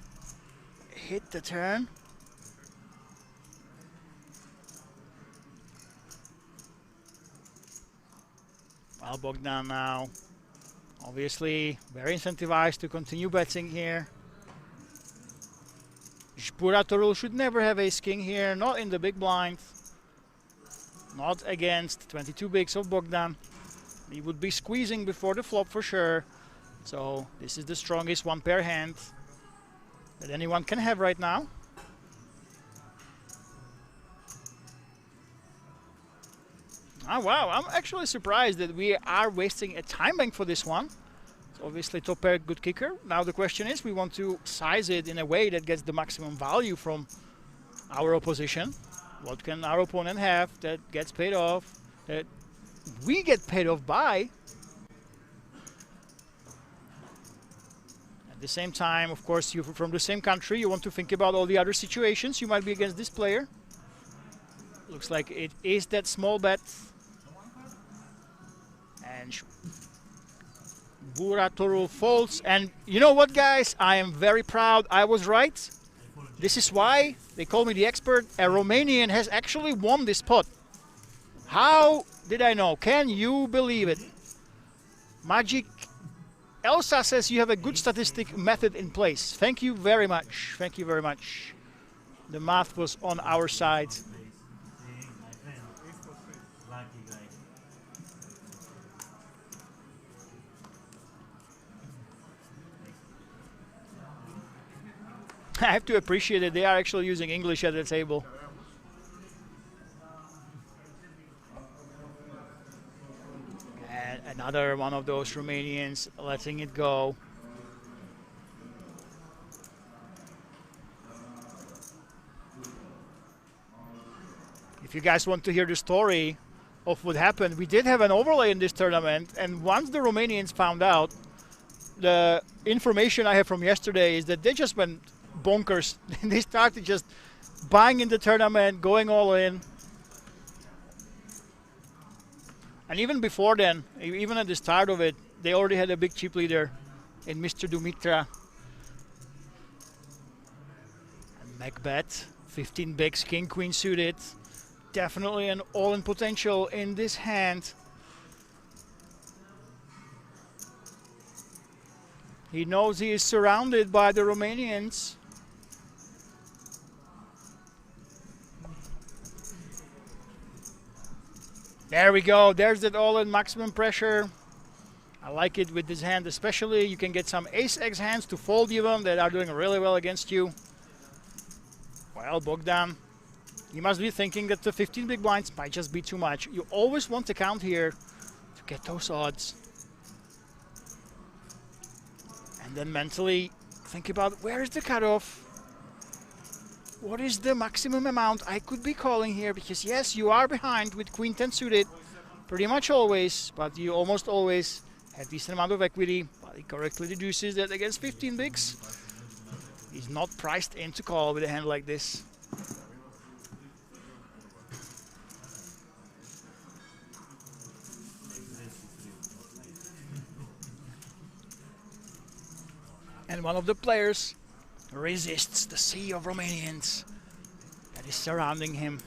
hit the turn. Well, Bogdan now obviously very incentivized to continue betting here. Shuboratorul should never have ace king here, not in the big blind. Not against 22 bigs of Bogdan. He would be squeezing before the flop for sure. So this is the strongest one pair hand that anyone can have right now. Oh wow, I'm actually surprised that we are wasting a time bank for this one. It's obviously top pair, good kicker. Now the question is, we want to size it in a way that gets the maximum value from our opposition. What can our opponent have that gets paid off, that we get paid off by? At the same time, of course, you're from the same country, you want to think about all the other situations you might be against this player. Looks like it is that small bet. And Shuboratorul folds. And you know what, guys? I am very proud. I was right. This is why they call me the expert. A Romanian has actually won this pot. How did I know? Can you believe it? Magic Elsa says you have a good statistic method in place. Thank you very much. Thank you very much. The math was on our side. I have to appreciate that they are actually using English at the table. And another one of those Romanians letting it go. If you guys want to hear the story of what happened, we did have an overlay in this tournament, and once the Romanians found out, the information I have from yesterday is that they just went bonkers. They started just buying in the tournament, going all in. And even before then, even at the start of it, they already had a big chip leader in Mr. Dumitra. And Macbeth, 15 bigs, king, queen suited. Definitely an all-in potential in this hand. He knows he is surrounded by the Romanians. There we go. There's that all-in maximum pressure. I like it with this hand especially. You can get some ace-x hands to fold even that are doing really well against you. Well, Bogdan, you must be thinking that the 15 big blinds might just be too much. You always want to count here to get those odds. And then mentally think about where is the cutoff? What is the maximum amount I could be calling here? Because yes, you are behind with queen 10 suited pretty much always, but you almost always have decent amount of equity. But he correctly deduces that against 15 bigs, he's not priced in to call with a hand like this. And one of the players resists the sea of Romanians that is surrounding him.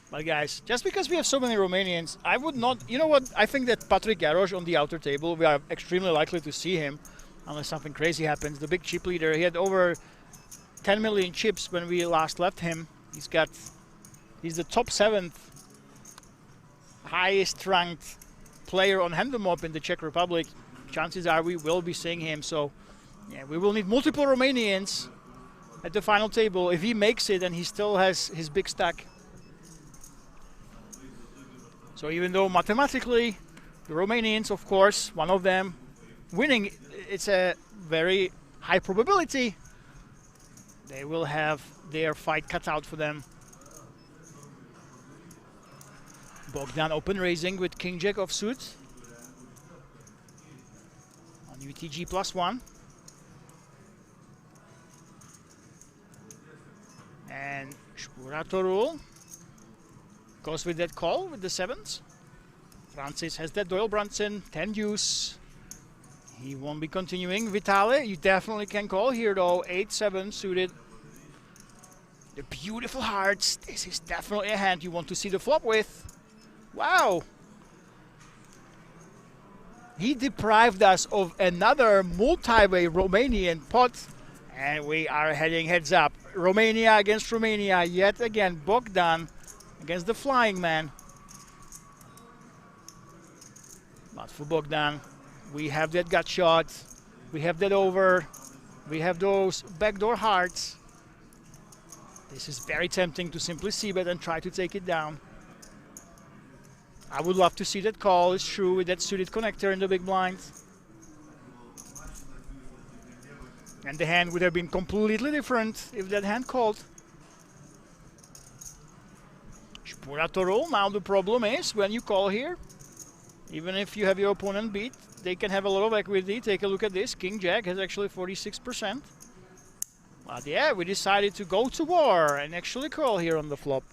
But guys, just because we have so many Romanians, I would not, you know what, I think that Patrick Jarosz on the outer table, we are extremely likely to see him, unless something crazy happens. The big chip leader, he had over 10 million chips when we last left him. He's the top 7th highest ranked player on Handemop in the Czech Republic. Chances are we will be seeing him, so yeah, we will need multiple Romanians at the final table. If he makes it and he still has his big stack. So even though mathematically the Romanians, of course, one of them winning, it's a very high probability they will have their fight cut out for them. Bogdan open raising with King Jack offsuit on UTG +1. And Shpurato rule goes with that call with the 7s. Francis has that Doyle Brunson, 10 deuce. He won't be continuing. Vitale, you definitely can call here though, 8-7 suited. The beautiful hearts, this is definitely a hand you want to see the flop with. Wow. He deprived us of another multi-way Romanian pot. And we are heading heads up. Romania against Romania yet again. Bogdan against the flying man. But for Bogdan, we have that gut shot. We have that over. We have those backdoor hearts. This is very tempting to simply c-bet and try to take it down. I would love to see that call. It's true with that suited connector in the big blind. And the hand would have been completely different if that hand called. Shpurato roll. Now the problem is when you call here, even if you have your opponent beat, they can have a lot of equity. Take a look at this. King Jack has actually 46%. But yeah, we decided to go to war and actually call here on the flop.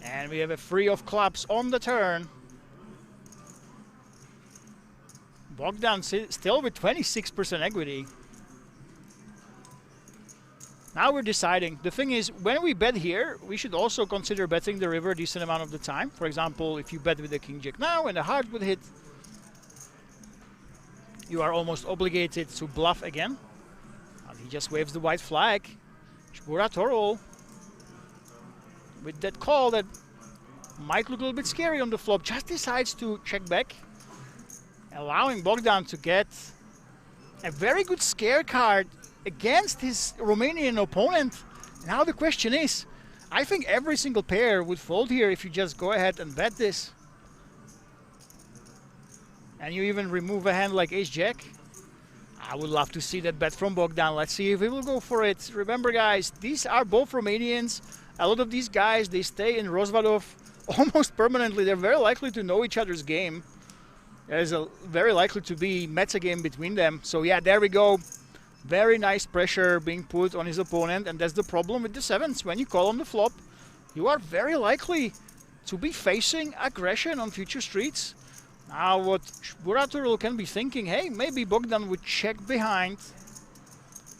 And we have a free of clubs on the turn. Bogdan still with 26% equity. Now we're deciding. The thing is, when we bet here, we should also consider betting the river a decent amount of the time. For example, if you bet with the King Jack now and the heart would hit, you are almost obligated to bluff again. And he just waves the white flag. Shpurato roll. With that call that might look a little bit scary on the flop, just decides to check back, allowing Bogdan to get a very good scare card against his Romanian opponent. Now the question is, I think every single pair would fold here if you just go ahead and bet this. And you even remove a hand like Ace-Jack. I would love to see that bet from Bogdan. Let's see if he will go for it. Remember guys, these are both Romanians. A lot of these guys, they stay in Rozvadov almost permanently. They're very likely to know each other's game. There's a very likely to be meta game between them. So yeah, there we go. Very nice pressure being put on his opponent. And that's the problem with the 7s. When you call on the flop, you are very likely to be facing aggression on future streets. Now what Shpurato can be thinking, hey, maybe Bogdan would check behind.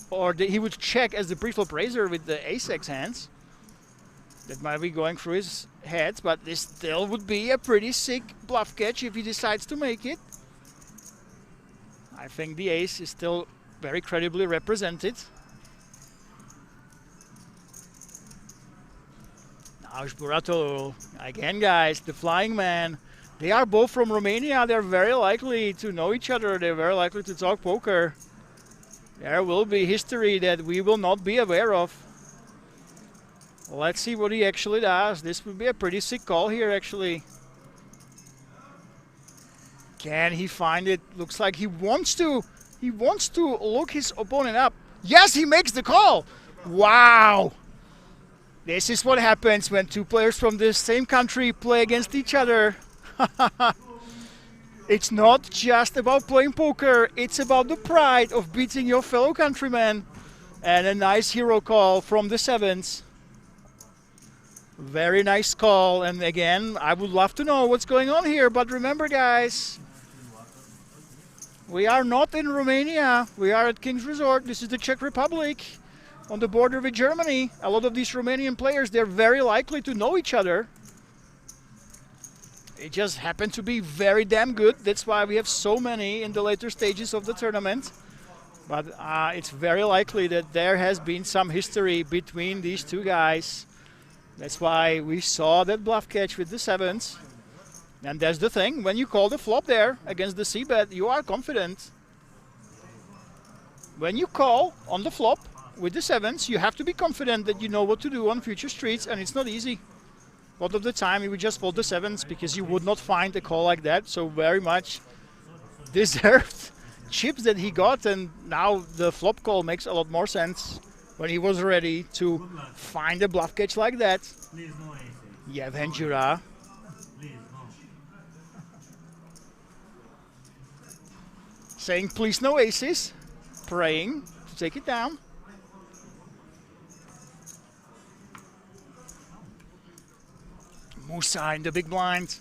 Or he would check as the preflop raiser with the ace-x hands. That might be going through his head, but this still would be a pretty sick bluff catch if he decides to make it. I think the ace is still very credibly represented. Now Shpurato, again guys, the flying man. They are both from Romania. They're very likely to know each other. They're very likely to talk poker. There will be history that we will not be aware of. Let's see what he actually does. This would be a pretty sick call here, actually. Can he find it? Looks like he wants to. He wants to look his opponent up. Yes, he makes the call. Wow. This is what happens when two players from the same country play against each other. It's not just about playing poker. It's about the pride of beating your fellow countrymen. And a nice hero call from the 7s. Very nice call, and again, I would love to know what's going on here, but remember guys, We are not in Romania. We are at King's Resort. This is the Czech Republic on the border with Germany. A lot of these Romanian players, they're very likely to know each other. It just happened to be very damn good. That's why we have so many in the later stages of the tournament. But it's very likely that there has been some history between these two guys. That's why we saw that bluff catch with the sevens. And that's the thing, when you call the flop there against the c-bet, you are confident. When you call on the flop with the sevens, you have to be confident that you know what to do on future streets, and it's not easy. A lot of the time you would just fold the sevens because you would not find a call like that, so very much deserved chips that he got, and now the flop call makes a lot more sense when he was ready to find a bluff catch like that. Yevhen Jura. Saying please no aces, praying to take it down. Musa in the big blind.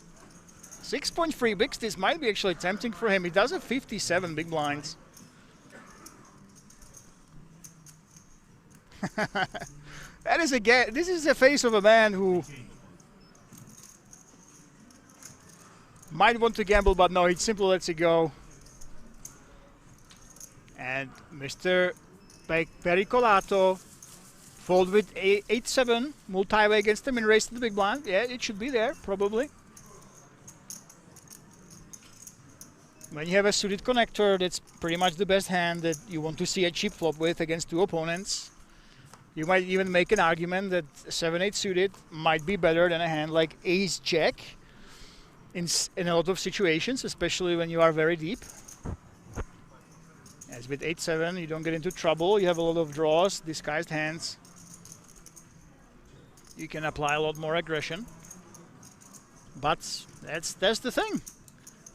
6.3 bigs, this might be actually tempting for him. He does have 57 big blinds. That is again, this is the face of a man who might want to gamble, but no, he simply lets it go. And Mr. Pericolato fold with 8-7, multi-way against him and raise to the big blind. Yeah, it should be there, probably. When you have a suited connector, that's pretty much the best hand that you want to see a cheap flop with against two opponents. You might even make an argument that 7-8 suited might be better than a hand like Ace-Jack in a lot of situations, especially when you are very deep. As with 8-7, you don't get into trouble. You have a lot of draws, disguised hands. You can apply a lot more aggression. But that's the thing.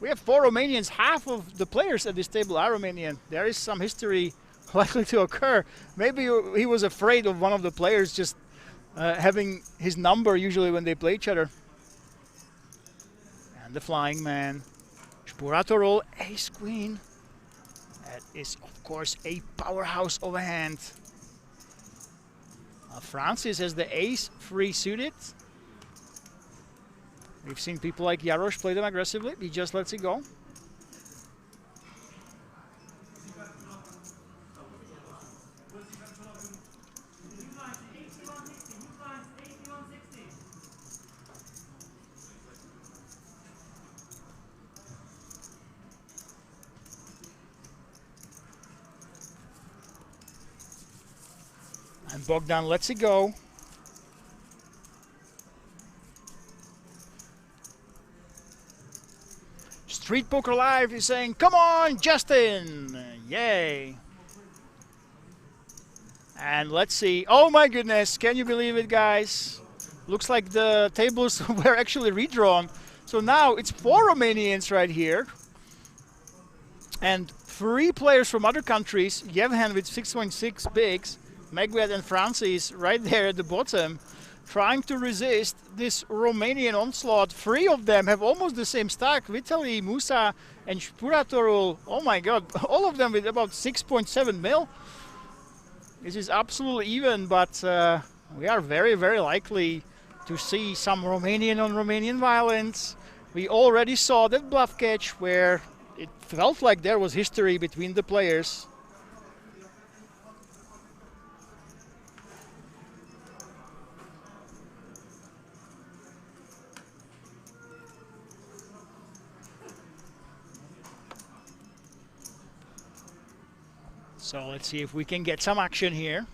We have 4 Romanians. Half of the players at this table are Romanian. There is some history likely to occur. Maybe he was afraid of one of the players just having his number usually when they play each other. And the flying man. Spurato roll, ace queen. That is, of course, a powerhouse of a hand. Francis has the ace free suited. We've seen people like Jarosz play them aggressively. He just lets it go. And Bogdan lets it go. Street Poker Live is saying, come on, Justin! Yay! And let's see. Oh my goodness, can you believe it, guys? Looks like the tables were actually redrawn. So now it's 4 Romanians right here. And 3 players from other countries. Yevhen with 6.6 bigs. Megved and Francis right there at the bottom, trying to resist this Romanian onslaught. 3 of them have almost the same stack. Vitaly, Musa, and Spuratorul. Oh my god, all of them with about 6.7 mil. This is absolutely even, but we are very, very likely to see some Romanian on Romanian violence. We already saw that bluff catch where it felt like there was history between the players. So let's see if we can get some action here.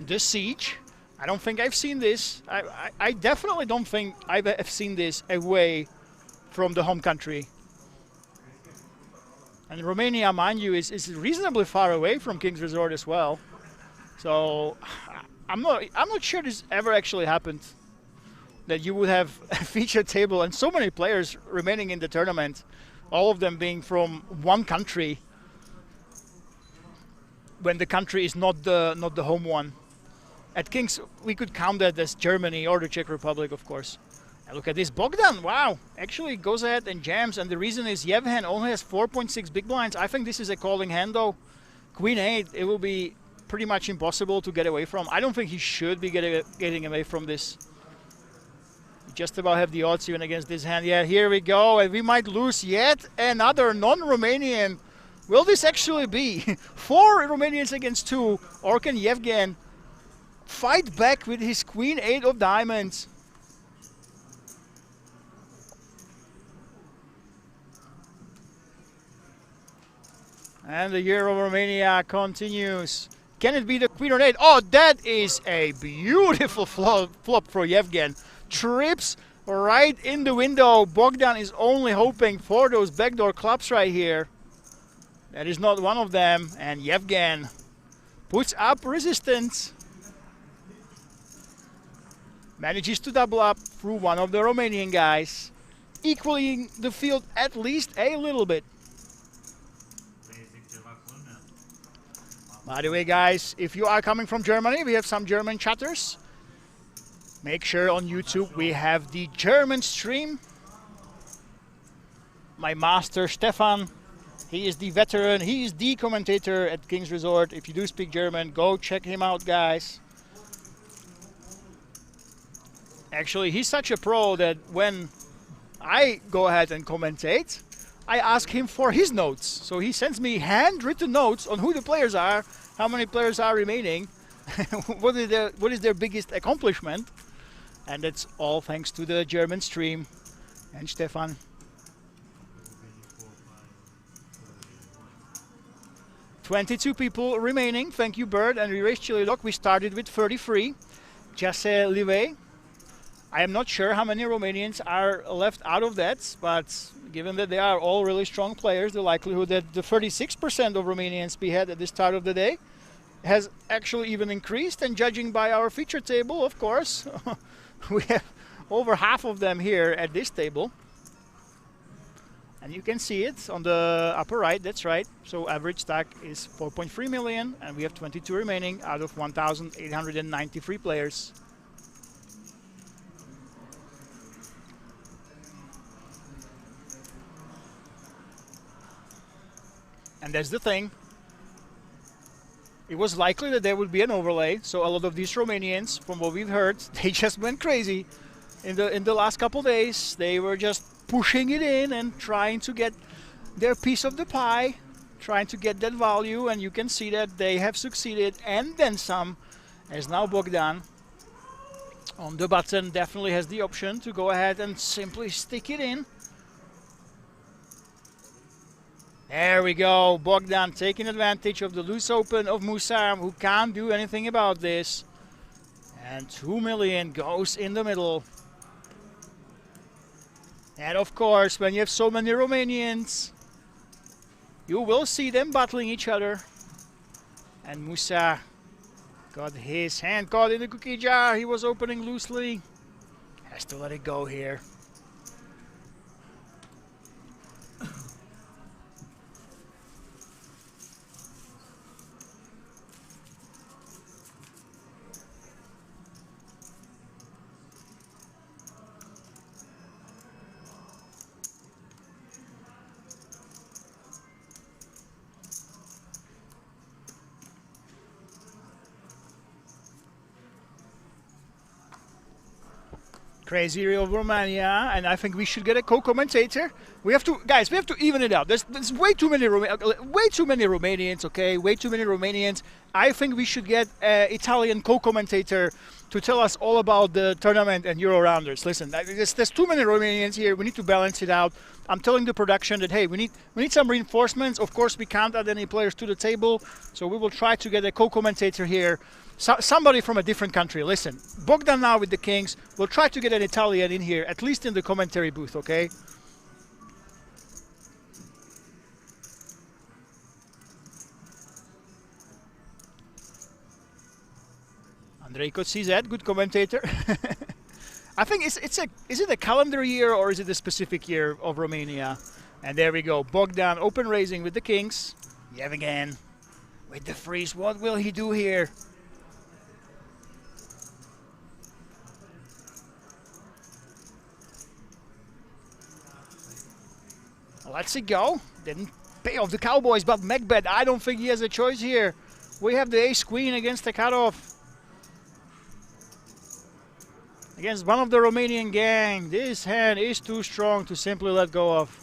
The siege. I don't think I've seen this. I definitely don't think I've seen this away from the home country. And Romania, mind you, is reasonably far away from King's Resort as well. So I'm not sure this ever actually happened. That you would have a feature table and so many players remaining in the tournament, all of them being from one country, when the country is not the home one. At King's, we could count that as Germany or the Czech Republic, of course. And look at this Bogdan. Wow. Actually goes ahead and jams. And the reason is Yevhen only has 4.6 big blinds. I think this is a calling hand though. Queen 8, it will be pretty much impossible to get away from. I don't think he should be getting away from this. You just about have the odds even against this hand. Yeah, here we go. And we might lose yet another non-Romanian. Will this actually be 4 Romanians against 2? Or can Yevgen fight back with his Queen 8 of diamonds? And the year of Romania continues. Can it be the Queen or 8? Oh, that is a beautiful flop for Yevgen. Trips right in the window. Bogdan is only hoping for those backdoor clubs right here. That is not one of them. And Yevgen puts up resistance. Manages to double up through one of the Romanian guys. Equaling the field at least a little bit. By the way, guys, if you are coming from Germany, we have some German chatters. Make sure on YouTube we have the German stream. My master, Stefan, he is the veteran. He is the commentator at King's Resort. If you do speak German, go check him out, guys. Actually, he's such a pro that when I go ahead and commentate, I ask him for his notes. So he sends me handwritten notes on who the players are, how many players are remaining, what is their biggest accomplishment. And that's all thanks to the German stream and Stefan. "22 people remaining. Thank you, Bird and Erased Chili Dog. We started with 33. Jasse Live. I am not sure how many Romanians are left out of that, but given that they are all really strong players, the likelihood that the 36% of Romanians we had at the start of the day has actually even increased. And judging by our feature table, of course, we have over half of them here at this table. And you can see it on the upper right, that's right. So average stack is 4.3 million, and we have 22 remaining out of 1,893 players. And that's the thing. It was likely that there would be an overlay, so a lot of these Romanians, from what we've heard, they just went crazy in the last couple days. They were just pushing it in and trying to get their piece of the pie, trying to get that value, and you can see that they have succeeded and then some, as now Bogdan on the button definitely has the option to go ahead and simply stick it in. There we go, Bogdan taking advantage of the loose open of Musa, who can't do anything about this. And 2 million goes in the middle. And of course, when you have so many Romanians, you will see them battling each other. And Musa got his hand caught in the cookie jar. He was opening loosely. Has to let it go here. Crazy Real Romania, and I think we should get a co-commentator. We have to, guys, we have to even it out. There's way too many Romanians, okay? Way too many Romanians. I think we should get an Italian co-commentator to tell us all about the tournament and Euro rounders. Listen, there's too many Romanians here. We need to balance it out. I'm telling the production that, hey, we need some reinforcements. Of course, we can't add any players to the table, so we will try to get a co-commentator here. Somebody from a different country. Listen, Bogdan now with the Kings. We'll try to get an Italian in here, at least in the commentary booth, okay? Andrei CZ, good commentator. I think is it a calendar year or is it a specific year of Romania? And there we go, Bogdan open raising with the Kings. Yevgen with the freeze. What will he do here? Let's it go. Didn't pay off the Cowboys, but Macbeth, I don't think he has a choice here. We have the ace-queen against the cutoff. Against one of the Romanian gang. This hand is too strong to simply let go of.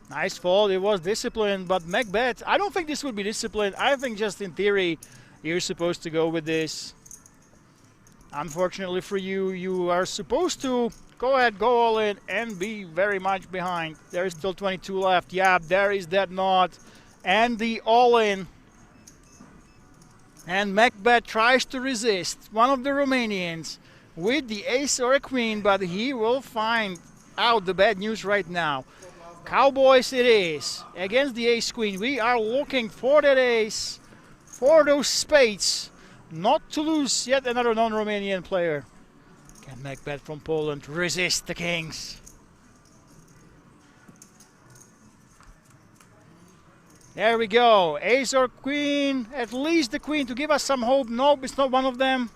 Nice fold. It was disciplined, but Macbeth, I don't think this would be disciplined. I think just in theory, you're supposed to go with this. Unfortunately for you, you are supposed to go ahead, go all in, and be very much behind. There is still 22 left. Yeah, there is that knot. And the all-in. And Macbeth tries to resist one of the Romanians with the ace or a queen, but he will find out the bad news right now. Cowboys it is. Against the ace-queen, we are looking for that ace, for those spades, not to lose yet another non-Romanian player. Can Macbeth from Poland resist the kings? There we go. Ace or queen. At least the queen to give us some hope. Nope, it's not one of them.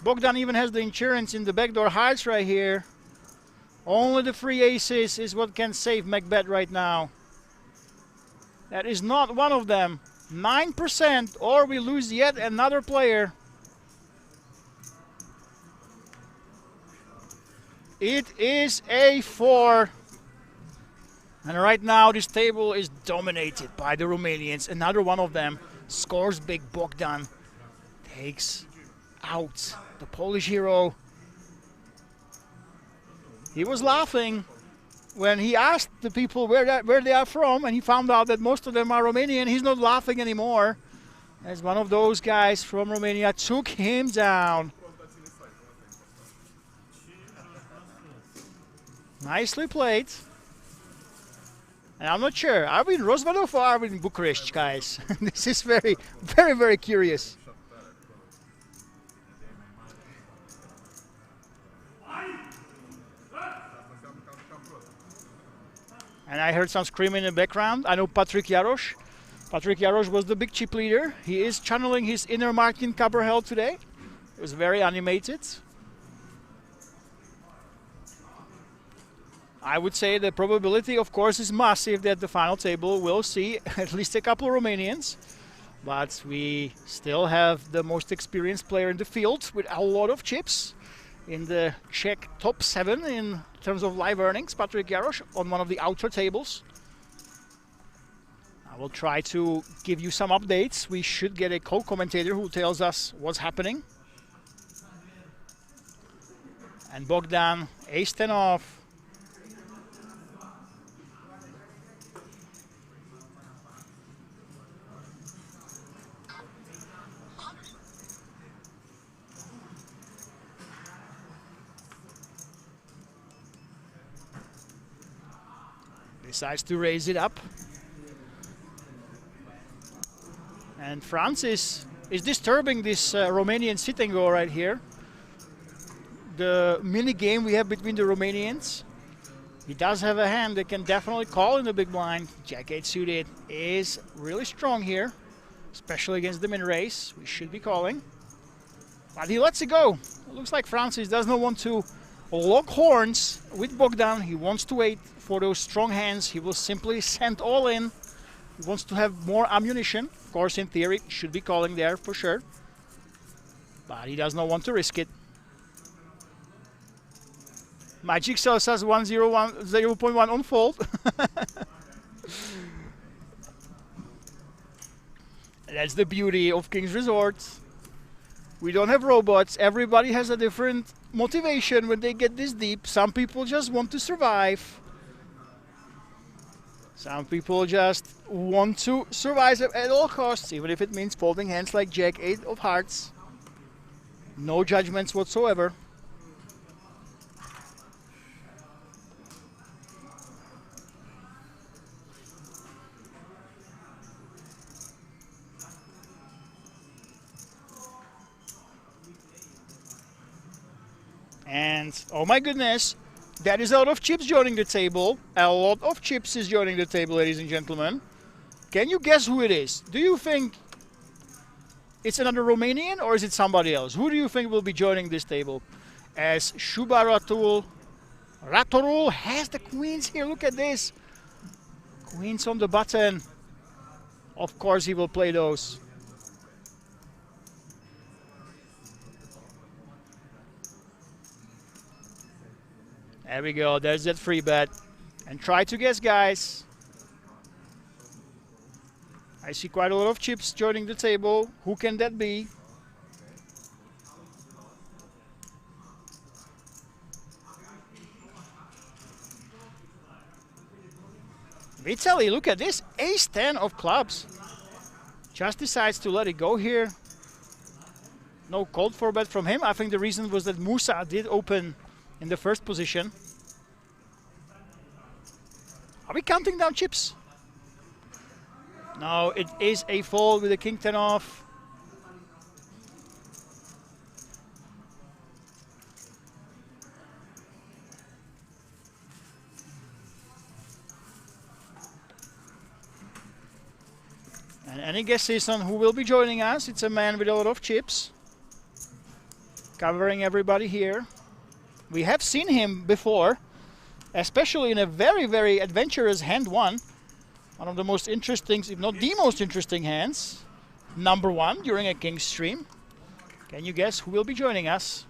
Bogdan even has the insurance in the backdoor hearts right here. Only the free aces is what can save Macbeth right now. That is not one of them. 9% or we lose yet another player. It is a 4. And right now this table is dominated by the Romanians. Another one of them scores big. Bogdan takes out the Polish hero. He was laughing when he asked the people where they are from, and he found out that most of them are Romanian. He's not laughing anymore, as one of those guys from Romania took him down. Nicely played. And I'm not sure, are we in Rozvadov or are we in Bucharest, guys? This is very, very, very curious. And I heard some screaming in the background. I know Patrick Jarosz. Patrick Jarosz was the big chip leader. He is channeling his inner Martin Cabral today. It was very animated. I would say the probability, of course, is massive that the final table will see at least a couple of Romanians. But we still have the most experienced player in the field with a lot of chips in the Czech top 7 in terms of live earnings, Patrick Jarosz, on one of the outer tables. I will try to give you some updates. We should get a co-commentator who tells us what's happening. And Bogdan, ace-10 off. Decides to raise it up. And Francis is disturbing this Romanian sit and go right here. The mini game we have between the Romanians. He does have a hand that can definitely call in the big blind. Jack-8 suited is really strong here, especially against the min race. We should be calling. But he lets it go. It looks like Francis does not want to lock horns with Bogdan. He wants to wait for those strong hands. He will simply send all in. He wants to have more ammunition. Of course, in theory, should be calling there for sure. But he does not want to risk it. My jigsaw says 0.1 on fold. That's the beauty of King's Resort. We don't have robots. Everybody has a different motivation when they get this deep. Some people just want to survive. Some people just want to survive at all costs, even if it means folding hands like Jack-8 of hearts. No judgments whatsoever. And, oh my goodness, that is a lot of chips joining the table. A lot of chips is joining the table, ladies and gentlemen. Can you guess who it is? Do you think it's another Romanian or is it somebody else? Who do you think will be joining this table? As Shubaratul Ratorul has the queens here. Look at this. Queens on the button. Of course he will play those. There we go. There's that free bet. And try to guess, guys. I see quite a lot of chips joining the table. Who can that be? Vitaly, look at this. Ace-10 of clubs. Just decides to let it go here. No cold for bet from him. I think the reason was that Musa did open in the first position. Are we counting down chips? No, it is a fold with the king 10 off. And any guesses on who will be joining us? It's a man with a lot of chips. Covering everybody here. We have seen him before, especially in a very, very adventurous hand one. One of the most interesting, if not the most interesting hands. Number one during a king stream. Can you guess who will be joining us?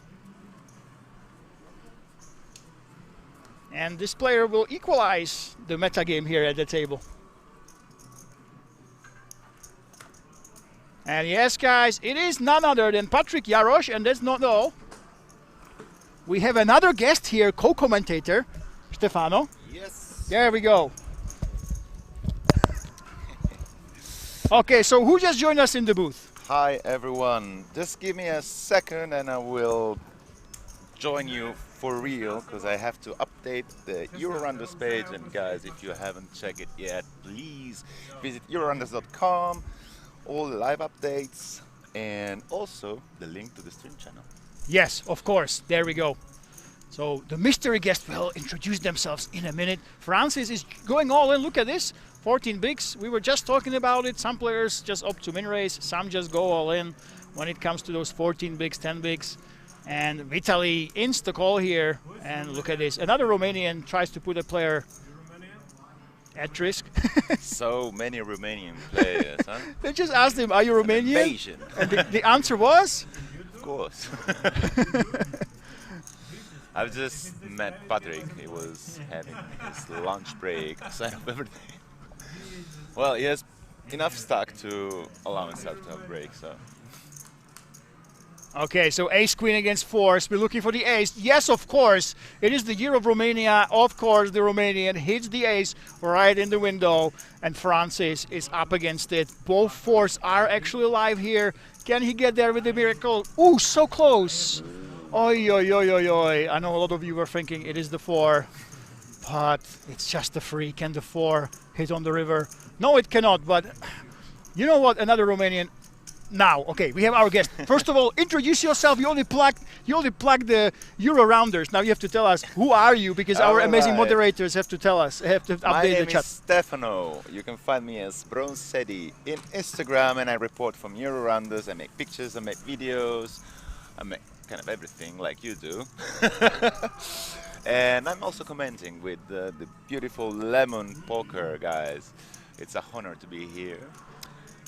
And this player will equalize the meta game here at the table. And yes, guys, it is none other than Patrick Jarosz, and that's not all. We have another guest here, co-commentator, Stefano. Yes. There we go. Okay, so who just joined us in the booth? Hi everyone. Just give me a second and I will join you for real, because I have to update the Eurorunders page. And guys, if you haven't checked it yet, please visit Eurorunders.com. All the live updates and also the link to the stream channel. Yes, of course. There we go. So the mystery guest will introduce themselves in a minute. Francis is going all in. Look at this. 14 bigs. We were just talking about it. Some players just opt to min raise. Some just go all in when it comes to those 14 bigs, 10 bigs. And Vitaly insta call here. And look at this. Another Romanian tries to put a player at risk. So many Romanian players, huh? They just asked him, are you Romanian? Invasion. And the answer was? Of course. I've just met Patrick. He was having his lunch break, sign of everything. Well, he has enough stock to allow himself to have a break, so. Okay, so ace queen against force. We're looking for the ace. Yes, of course. It is the year of Romania. Of course, the Romanian hits the ace right in the window, and Francis is up against it. Both fours are actually alive here. Can he get there with the miracle? Ooh, so close. Oi, oi, oi, oi, oi. I know a lot of you were thinking it is the 4, but it's just a free. Can the 4 hit on the river? No, it cannot, but you know what? Another Romanian. Now, okay, we have our guest. First of all, introduce yourself. You only plugged the Euro Rounders. Now you have to tell us who are you, because our amazing moderators have to tell us, have to update the chat. My name is Stefano. You can find me as Bronzedi in Instagram, and I report from Euro Rounders. I make pictures, I make videos, I make kind of everything like you do. And I'm also commenting with the beautiful Lemon Poker guys. It's a honor to be here.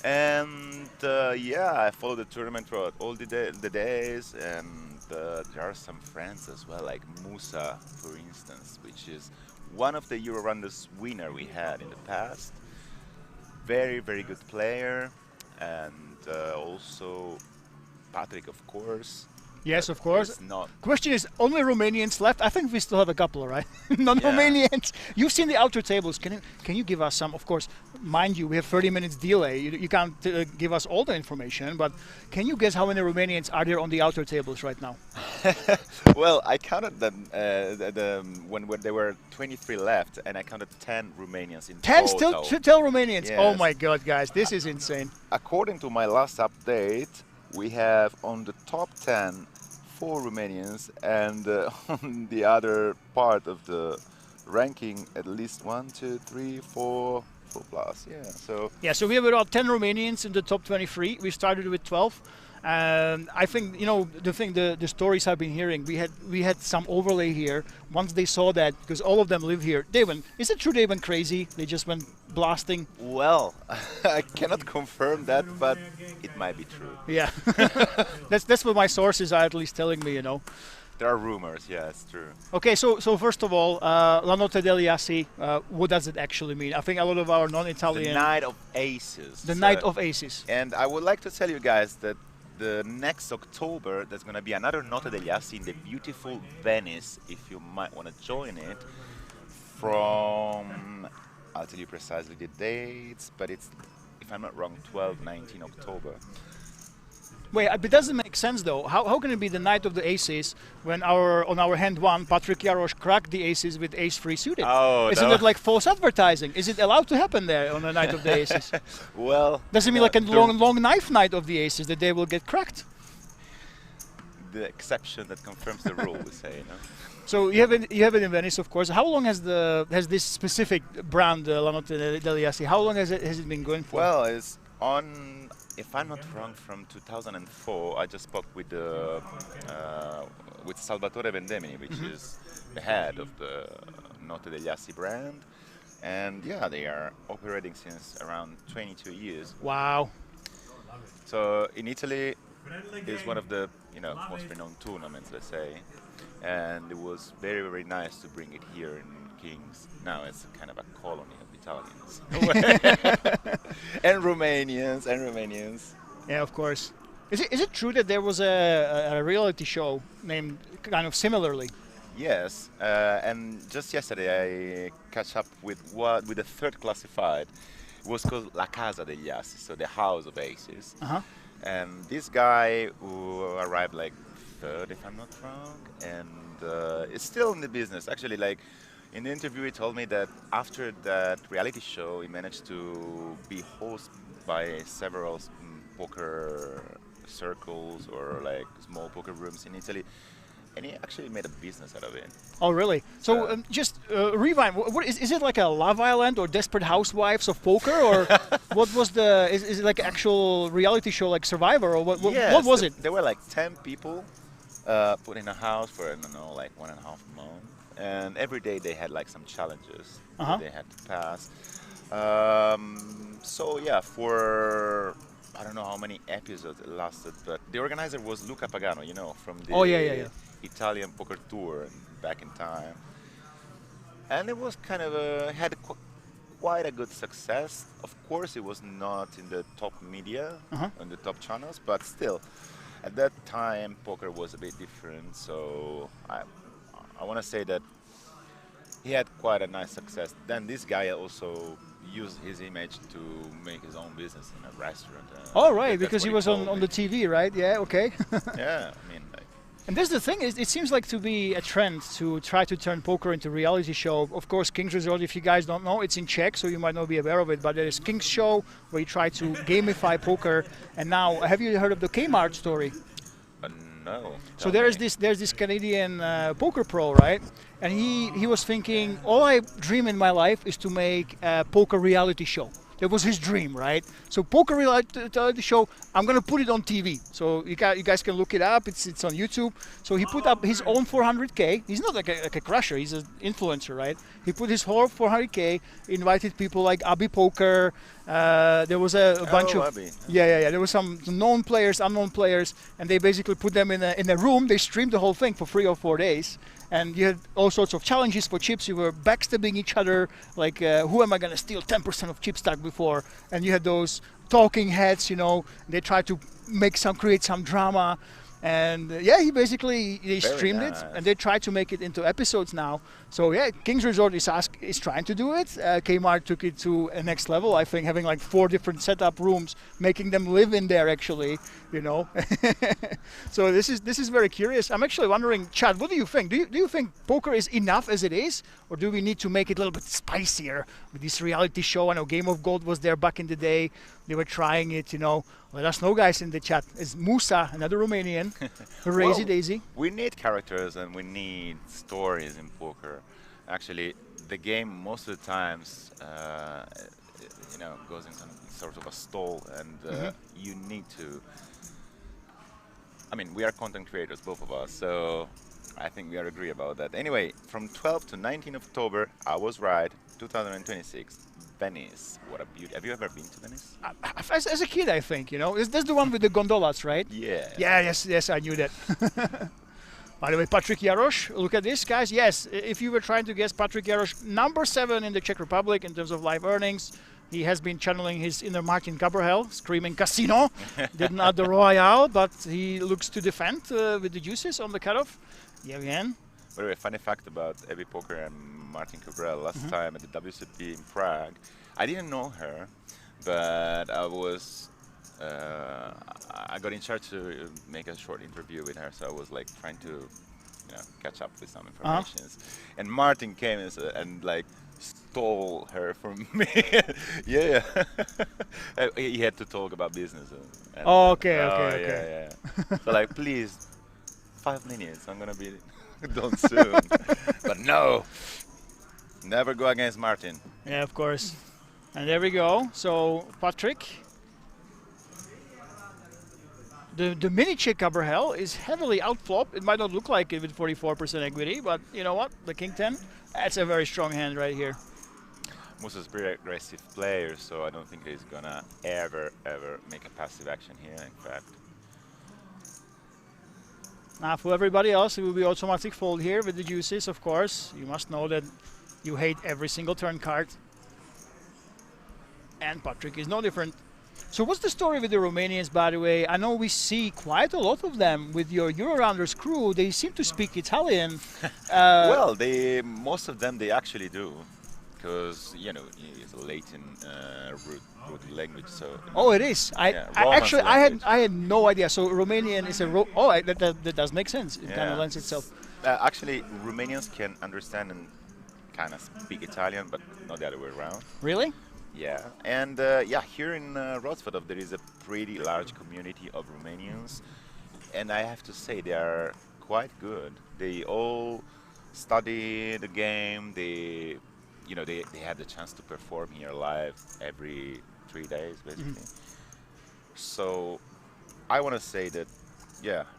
And yeah, I follow the tournament throughout all the days, and there are some friends as well, like Musa, for instance, which is one of the Eurorunders winner we had in the past. Very, very good player, and also Patrick, of course. Yes, of course. Not Question is, only Romanians left? I think we still have a couple, right? Non-Romanians. Yeah. You've seen the outer tables. Can you give us some? Of course, mind you, we have 30 minutes delay. You can't give us all the information, but can you guess how many Romanians are there on the outer tables right now? Well, I counted them when there were 23 left, and I counted 10 Romanians in 10 total. still 10 Romanians? Yes. Oh my God, guys, this is insane. According to my last update, we have on the top 10 4 Romanians, and on the other part of the ranking at least 1, 2, 3, 4, full blast. Yeah. So Yeah, so we have about 10 Romanians in the top 23. We started with 12. And I think, you know, the stories I've been hearing, we had some overlay here. Once they saw that, because all of them live here, they went, is it true they went crazy? They just went blasting? well, I cannot confirm that, but it might be true. Yeah. That's what my sources are at least telling me, you know. There are rumors. Yeah, it's true. Okay, so first of all, LaNotteDegliAssi, what does it actually mean? I think a lot of our non-Italian... The Night of Aces. The Night of Aces. And I would like to tell you guys that the next October, there's going to be another LaNotteDegliAssi in the beautiful Venice, if you might want to join it, from, I'll tell you precisely the dates, but it's, if I'm not wrong, 12, 19 October. Wait, it doesn't make sense though. How can it be the Night of the Aces when on our hand one, Patrick Jarosz cracked the aces with ace-3 suited? Oh, Isn't it like false advertising? Is it allowed to happen there on the Night of the Aces? Well, does it mean like a long knife night of the aces that they will get cracked? The exception that confirms the rule, we say, you know. So you have it in Venice, of course. How long has this specific brand, LaNotteDegliAssi, how long has it been going for? Well, it's on, if I'm not wrong, from 2004. I just spoke with Salvatore Vendemini, which is the head of the LaNotteDegliAssi brand, and yeah, they are operating since around 22 years. Wow. So in Italy, it's one of the most renowned tournaments, let's say, and it was very, very nice to bring it here in Kings. Now it's kind of a colony of Italians and Romanians. Yeah, of course. Is it true that there was a reality show named kind of similarly? Yes, and just yesterday I catch up with the third classified. It was called La Casa degli Assi, so the House of Aces. And this guy who arrived like third, if I'm not wrong, and is still in the business. Actually, like in the interview, he told me that after that reality show, he managed to be hosted by several poker circles or like small poker rooms in Italy. And he actually made a business out of it. Oh, really? So just rewind. What is it like a Love Island or Desperate Housewives of poker, or what was the? Is it like actual reality show like Survivor, or what? Yes, what was it? There were like 10 people put in a house for, I don't know, like 1.5 months, and every day they had like some challenges that they had to pass. So yeah, for I don't know how many episodes it lasted, but the organizer was Luca Pagano, you know, from the Italian poker tour back in time, and it was kind of had quite a good success. Of course, it was not in the top media, on the top channels, but still, at that time, poker was a bit different. So I want to say that he had quite a nice success. Then this guy also used his image to make his own business in a restaurant. Oh, right, because he was on the TV, right? Yeah, okay. Yeah, I mean, like. And that's the thing, is it seems like to be a trend to try to turn poker into a reality show. Of course, King's Resort, if you guys don't know, it's in Czech, so you might not be aware of it, but there is King's Show, where you try to gamify poker. And now, have you heard of the Kmart story? No. So there's this Canadian poker pro, right? And he was thinking, all I dream in my life is to make a poker reality show. That was his dream, right? So poker reality show, I'm gonna put it on TV. So you guys can look it up. It's on YouTube. So he put up his own 400K. He's not like a crusher. He's an influencer, right? He put his whole 400K. Invited people like Abby Poker. There was a bunch of Abby. Yeah. There was some known players, unknown players, and they basically put them in a room. They streamed the whole thing for 3 or 4 days. And you had all sorts of challenges for chips. You were backstabbing each other, like who am I going to steal 10% of chip stack before? And you had those talking heads, you know. They tried to create some drama. And yeah, they streamed it, and they tried to make it into episodes now. So yeah, King's Resort is trying to do it. Kmart took it to a next level, I think, having like 4 different setup rooms, making them live in there actually, you know. So this is very curious. I'm actually wondering, Chad, what do you think? Do you think poker is enough as it is, or do we need to make it a little bit spicier with this reality show? I know Game of Gold was there back in the day. They were trying it, you know. Let us know, guys, in the chat. It's Musa, another Romanian. Crazy Daisy. We need characters and we need stories in poker. Actually, the game most of the times you know, goes into sort of a stall, and you need to. I mean, we are content creators, both of us, so I think we are agree about that. Anyway, from 12 to 19 October, I was right. 2026, Venice. What a beauty! Have you ever been to Venice? As a kid, I think, you know. That's the one with the gondolas, right? Yeah. Yeah, yes, I knew that. By the way, Patrick Jarosz, look at this, guys. Yes, if you were trying to guess, Patrick Jarosz, number 7 in the Czech Republic in terms of live earnings. He has been channeling his inner Martin Gabriel, screaming casino. Did not the Royale, but he looks to defend with the juices on the cutoff. Yeah, again. By the way, funny fact about Evie Poker and Martin Cabral. Last time at the WSOP in Prague, I didn't know her, but I got in charge to make a short interview with her, so I was like trying to, you know, catch up with some information. And Martin came and like stole her from me. Yeah. He had to talk about business. Okay. Yeah. So like, please, 5 minutes. I'm gonna be done soon. But no, never go against Martin. Yeah, of course. And there we go. So Patrick. The mini Czech Gabriel is heavily outflopped. It might not look like it with 44% equity, but you know what? The King 10, that's a very strong hand right here. Musa's a very aggressive player, so I don't think he's gonna ever make a passive action here, in fact. Now for everybody else, it will be automatic fold here with the juices, of course. You must know that you hate every single turn card. And Patrick is no different. So what's the story with the Romanians, by the way? I know we see quite a lot of them with your Euro-Rounders crew. They seem to speak Italian. Well, most of them, they actually do. Because, you know, it's a Latin root language, so... Oh, it is? I had no idea. So Romanian is a... that does make sense. It kind of lends itself. Actually, Romanians can understand and kind of speak Italian, but not the other way around. Really? Yeah, and here in Wrocław there is a pretty large community of Romanians, and I have to say they are quite good. They all study the game. They had the chance to perform here live every 3 days, basically. So I want to say that,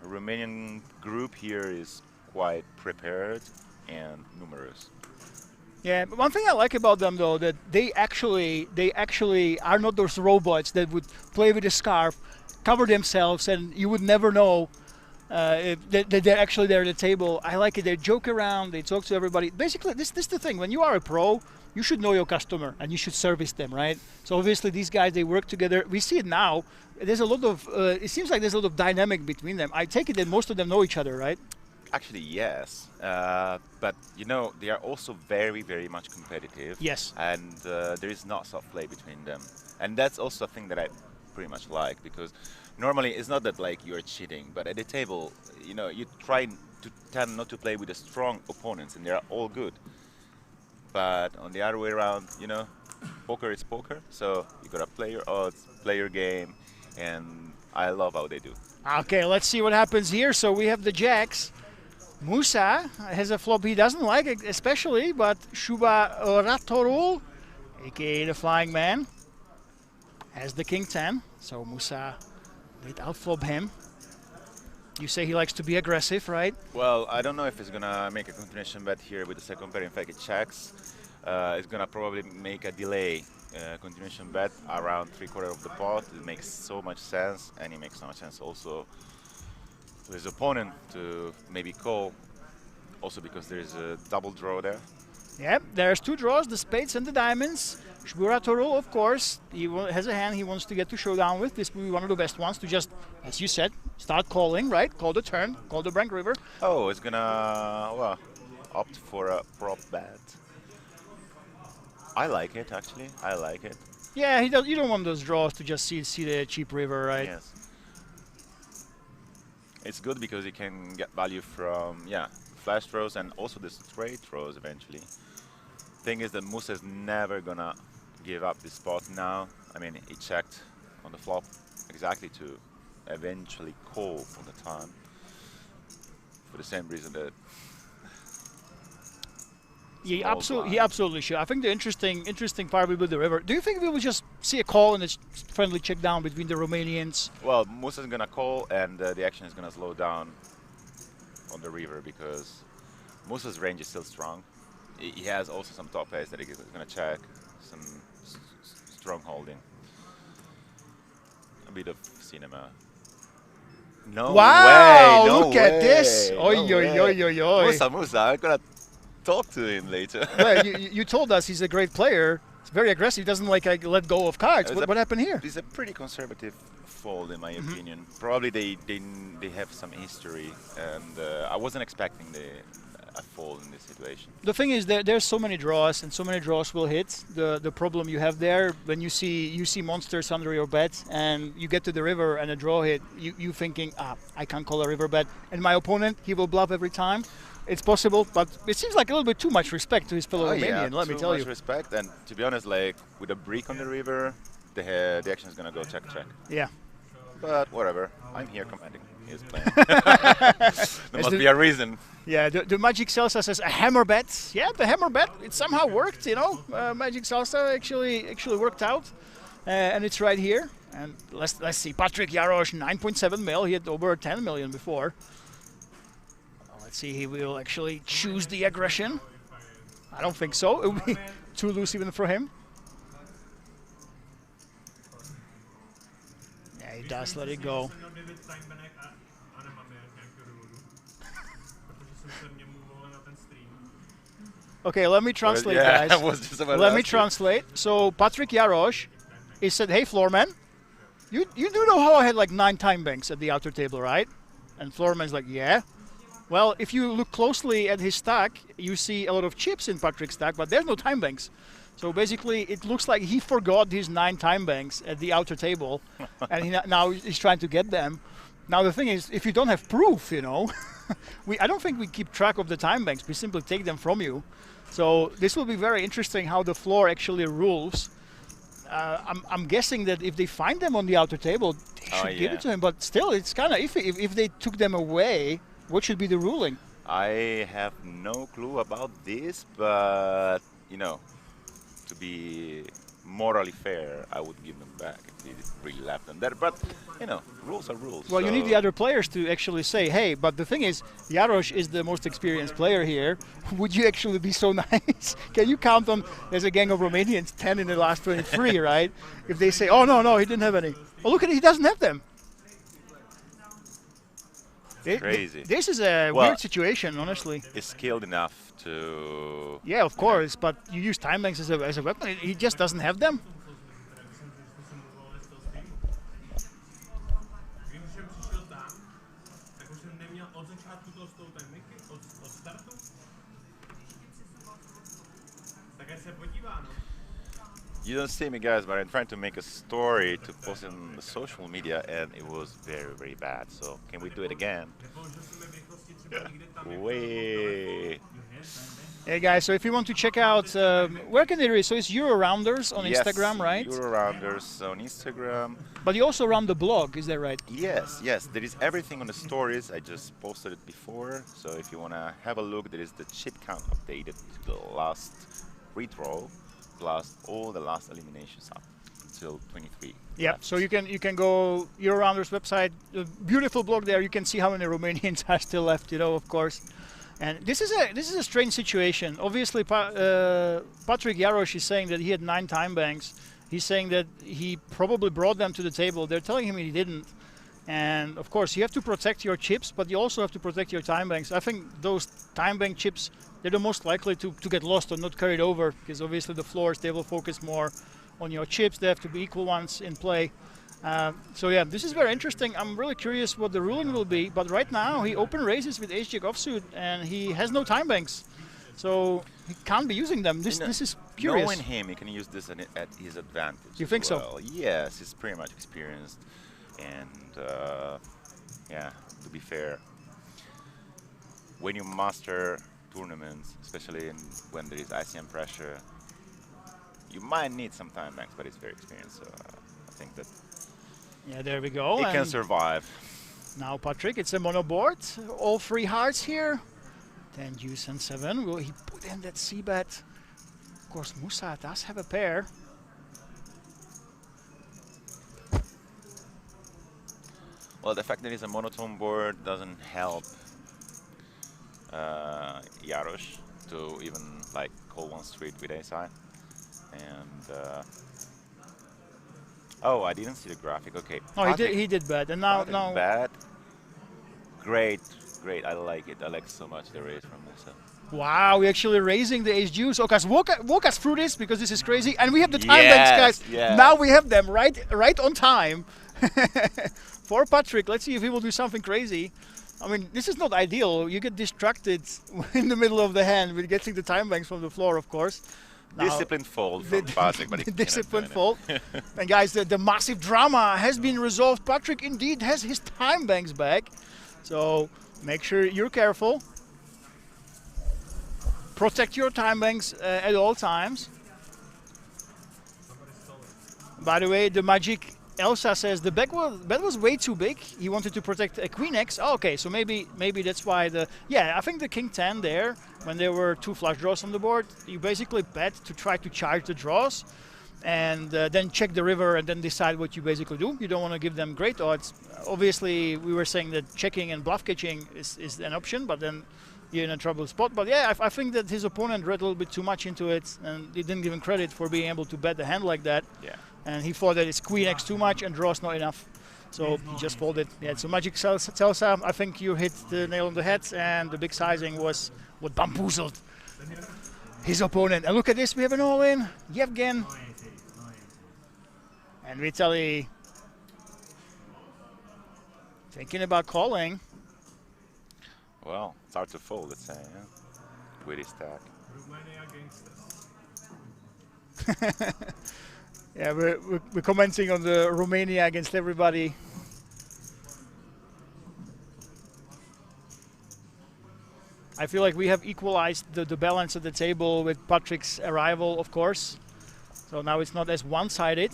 Romanian group here is quite prepared and numerous. Yeah, but one thing I like about them though, that they actually are not those robots that would play with a scarf, cover themselves, and you would never know that they're actually there at the table. I like it. They joke around. They talk to everybody. Basically, this is the thing. When you are a pro, you should know your customer and you should service them, right? So obviously these guys, they work together. We see it now. There's a lot of. It seems like there's a lot of dynamic between them. I take it that most of them know each other, right? Actually, yes, but you know they are also very, very much competitive. Yes. And there is not soft play between them, and that's also a thing that I pretty much like, because normally it's not that like you're cheating, but at the table, you know, you tend not to play with the strong opponents, and they are all good. But on the other way around, you know, poker is poker, so you gotta play your odds, play your game, and I love how they do. Okay, let's see what happens here. So we have the jacks. Musa has a flop he doesn't like, especially, but Shuba Ratorul, aka the Flying Man, has the King 10. So Musa did outflop him. You say he likes to be aggressive, right? Well, I don't know if he's gonna make a continuation bet here with the second pair. In fact, it checks. It's gonna probably make a delay continuation bet around 3/4 of the pot. It makes so much sense, and it makes so much sense also to his opponent to maybe call, also because there is a double draw there. Yep, there's 2 draws, the spades and the diamonds. Shbura Torul, of course, he has a hand he wants to get to showdown with. This will be one of the best ones to just, as you said, start calling, right? Call the turn, call the Brank River. Oh, it's gonna, well, opt for a prop bet. I like it, actually. I like it. Yeah, you don't want those draws to just see the cheap river, right? Yes. It's good because you can get value from, flash throws and also the straight throws eventually. Thing is that Musa is never gonna give up this spot now. I mean, he checked on the flop exactly to eventually call on the time for the same reason that small He blind. absolutely should. I think the interesting part will be the river. Do you think we will just see a call and a friendly check down between the Romanians? Well, Musa's gonna call, and the action is gonna slow down on the river because Musa's range is still strong. He has also some top airs that he's gonna check, some strong holding, a bit of cinema. No Wow! way! No Look at this! way, Oi, no oi, way. oi, oi, oi. Musa, I'm gonna talk to him later. Well, you told us he's a great player. He's very aggressive. He doesn't like let go of cards. What happened here? It's a pretty conservative fold, in my opinion. Probably they have some history, and I wasn't expecting a fold in this situation. The thing is that there's so many draws, and so many draws will hit. The problem you have there when you see monsters under your bet, and you get to the river and a draw hit, you thinking, I can't call a river bet, and my opponent, he will bluff every time. It's possible, but it seems like a little bit too much respect to his fellow Romanian. Let me tell you. Too much respect, and to be honest, like with a brick on the river, the action is gonna go check. Yeah. But whatever, I'm here commanding. He's playing. There must be a reason. Yeah, the Magic Salsa says a hammer bet. Yeah, the hammer bet, it somehow worked, you know. Magic Salsa actually worked out, and it's right here. And let's see, Patrick Jarosz, 9.7 mil. He had over 10 million before. Let's see, he will actually choose the aggression. I don't think so. It would be too loose even for him. Yeah, he does let it go. Okay, let me translate, guys. Let me translate. So Patrick Jarosz, he said, "Hey, Floorman, you do know how I had like 9 time banks at the outer table, right?" And Floorman's like, "Yeah." Well, if you look closely at his stack, you see a lot of chips in Patrick's stack, but there's no time banks. So basically, it looks like he forgot his 9 time banks at the outer table, and now he's trying to get them. Now the thing is, if you don't have proof, you know, I don't think we keep track of the time banks. We simply take them from you. So this will be very interesting how the floor actually rules. I'm guessing that if they find them on the outer table, they should give it to him. But still, it's kind of iffy. If they took them away, what should be the ruling? I have no clue about this, but you know, to be morally fair, I would give them back if they really left them there. But you know, rules are rules. Well, so you need the other players to actually say, hey, but the thing is, Jarosz is the most experienced player here. Would you actually be so nice? Can you count on, there's a gang of Romanians, 10 in the last 23, right? If they say, oh, no, he didn't have any. Oh, look at it, he doesn't have them. Crazy. This is a weird situation, honestly. He's skilled enough to... Yeah, of course, but you use time banks as a weapon. He just doesn't have them. You don't see me, guys, but I'm trying to make a story to post on the social media, and it was very, very bad. So can we do it again? Way. Hey guys, so if you want to check out, where can they reach? So it's Euro Rounders on Instagram, right? Euro Rounders on Instagram. But you also run the blog, is that right? Yes. There is everything on the stories. I just posted it before. So if you want to have a look, there is the chip count updated to the last redraw, plus all the last eliminations up until 23. Yeah, so you can go Euro Rounders website, a beautiful blog there. You can see how many Romanians are still left, you know, of course. And this is a strange situation. Obviously, Patrick Jarosz is saying that he had 9 time banks. He's saying that he probably brought them to the table. They're telling him he didn't. And of course, you have to protect your chips, but you also have to protect your time banks. I think those time bank chips, they're the most likely to get lost or not carried over, because obviously the floors, they will focus more on your chips. They have to be equal ones in play. So yeah, this is very interesting. I'm really curious what the ruling will be. But right now, he open raises with ace-jack offsuit, and he has no time banks. So he can't be using them. This is curious. Knowing him, he can use this at his advantage. You think so? Yes, he's pretty much experienced. And yeah, to be fair, when you master tournaments, especially when there is ICM pressure, you might need some time banks, but he's very experienced. So I think that there we go. He can survive. Now Patrick, it's a mono board. All 3 hearts here. 10 deuce and 7. Will he put in that c-bet? Of course, Musa does have a pair. Well, the fact that it's a monotone board doesn't help Jarosz to even like call one street with ace high. And oh, I didn't see the graphic. Okay. Oh, he did bet, and now bad. Great, great. I like it. I like so much the raise from Musa. Wow, we're actually raising the ace deuce. Okay, so walk us through this because this is crazy, and we have the time banks, guys. Yes. Now we have them right on time. For Patrick, let's see if he will do something crazy. I mean, this is not ideal. You get distracted in the middle of the hand with getting the time banks from the floor, of course. Now, disciplined fold from Patrick, but disciplined fold. And guys, the massive drama has been resolved. Patrick indeed has his time banks back. So make sure you're careful. Protect your time banks at all times. By the way, the Magic Elsa says the bet was way too big. He wanted to protect a queen X. Oh, okay, so maybe that's why I think the king 10 there, when there were 2 flush draws on the board, you basically bet to try to charge the draws and then check the river and then decide what you basically do. You don't want to give them great odds. Obviously, we were saying that checking and bluff catching is an option, but then you're in a trouble spot. But yeah, I think that his opponent read a little bit too much into it, and he didn't give him credit for being able to bet the hand like that. Yeah. And he thought that it's queen X too much and draws not enough. So he just folded. Yeah, so Magic tells him, I think you hit the nail on the head, and the big sizing was what bamboozled his opponent. And look at this, we have an all-in. Yevgen. And Vitaly thinking about calling. Well, it's hard to fold, let's say, yeah. With his stack. Yeah, we're commenting on the Romania against everybody. I feel like we have equalized the balance at the table with Patrick's arrival, of course. So now it's not as one-sided.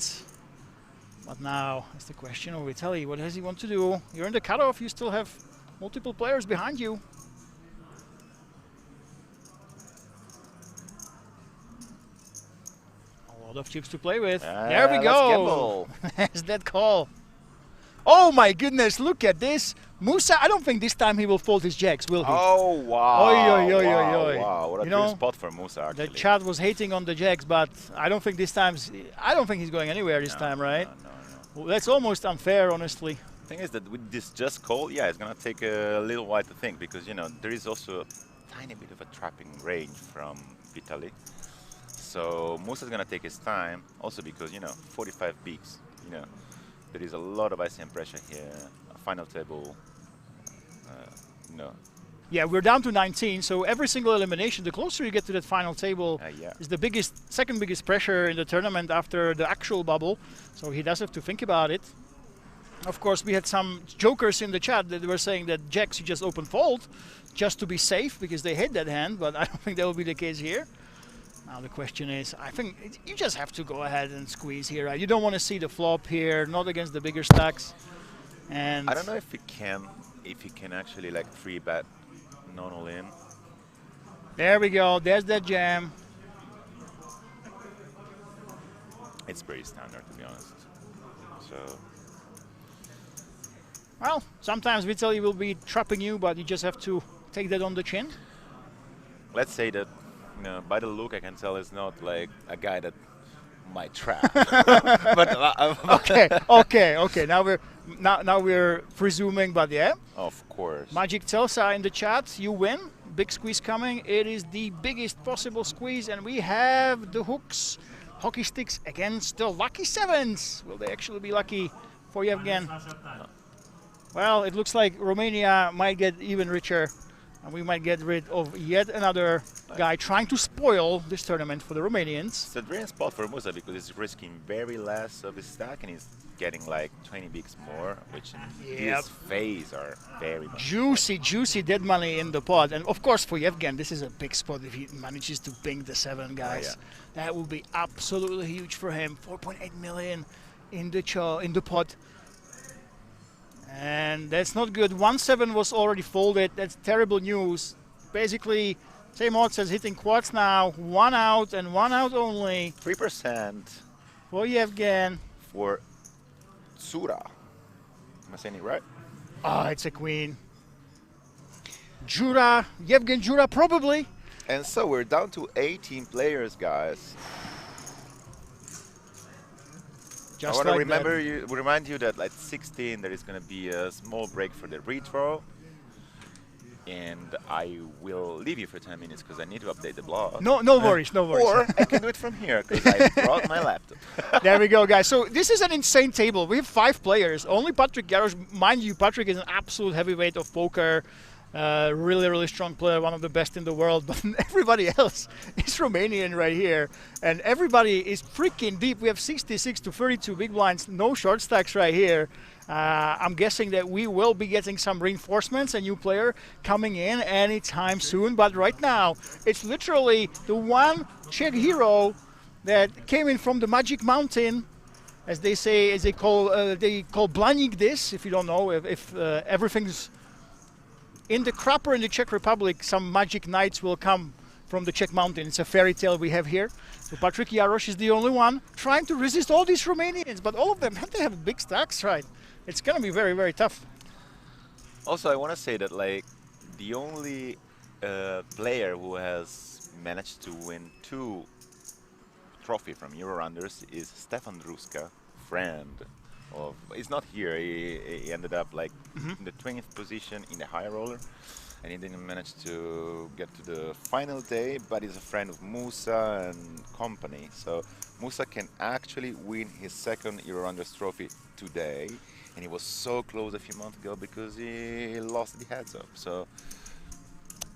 But now it's the question of Vitaly. What does he want to do? You're in the cutoff. You still have multiple players behind you. A lot of chips to play with. There we go. There's that call. Oh my goodness, look at this. Musa, I don't think this time he will fold his jacks, will he? Oh, wow. Oy, oy, oy, oy, oy. Wow, what a good spot for Musa, actually. The chat was hating on the jacks, but I don't think this time, I don't think he's going anywhere this time, right? No. Well, that's almost unfair, honestly. The thing is that with this just call, yeah, it's going to take a little while to think, because, you know, there is also a tiny bit of a trapping range from Vitaly. So Musa's going to take his time, also because, you know, 45 bigs, you know, there is a lot of ICM pressure here. A final table, you know. Yeah, we're down to 19, so every single elimination, the closer you get to that final table, is the second biggest pressure in the tournament after the actual bubble. So he does have to think about it. Of course, we had some jokers in the chat that were saying that jacks you just open fold just to be safe because they hate that hand, but I don't think that will be the case here. Now the question is, I think you just have to go ahead and squeeze here, right? You don't want to see the flop here, not against the bigger stacks. And I don't know if you can actually like 3-bet non-all in. There we go. There's that jam. It's pretty standard, to be honest. So. Well, sometimes Vitaly will be trapping you, but you just have to take that on the chin. Let's say that, you know, by the look, I can tell it's not like a guy that might trap. Okay. Now we're presuming, but yeah. Of course. Magic Telsa in the chat. You win. Big squeeze coming. It is the biggest possible squeeze, and we have the hooks, hockey sticks against the lucky sevens. Will they actually be lucky for Yevgen? Well, it looks like Romania might get even richer. And we might get rid of yet another guy trying to spoil this tournament for the Romanians. It's a dream spot for Musa because he's risking very less of his stack and he's getting like 20 bigs more, which in this phase are very much juicy dead money in the pot. And of course for Yevgen, this is a big spot if he manages to ping the 7, guys. That would be absolutely huge for him. 4.8 million in the pot. And that's not good. 1-7 was already folded. That's terrible news. basically same odds as hitting quads now. 1 out and 1 out only. 3% For Yevgen. for Tsura. Am I saying it right? Oh, it's a queen. Jura, Yevgen Jura, probably. And so we're down to 18 players, guys. I Just want to like remind you that at 16 there is going to be a small break for the retro. And I will leave you for 10 minutes because I need to update the blog. No worries, no worries. Or I can do it from here because I brought my laptop. There we go, guys. So this is an insane table. We have 5 players. Only Patrick Jarosz. Mind you, Patrick is an absolute heavyweight of poker. Really, really strong player, one of the best in the world. But everybody else is Romanian right here. And everybody is freaking deep. We have 66 to 32 big blinds, no short stacks right here. I'm guessing that we will be getting some reinforcements, a new player coming in anytime soon. But right now, it's literally the one Czech hero that came in from the Magic Mountain, as they say, as they call Blaník this. If you don't know, if everything's in the crapper in the Czech Republic, some magic knights will come from the Czech Mountain. It's a fairy tale we have here. So Patrick Jarosz is the only one trying to resist all these Romanians, but all of them they have big stacks, right? It's gonna be very, very tough. Also, I want to say that like the only player who has managed to win 2 trophies from Eurorunders is Stefan Ruska, friend of. He's not here. He ended up like in the 20th position in the high roller, and he didn't manage to get to the final day. But he's a friend of Musa and company, so Musa can actually win his 2nd Eurorunders trophy today. And he was so close a few months ago because he lost the heads up. So,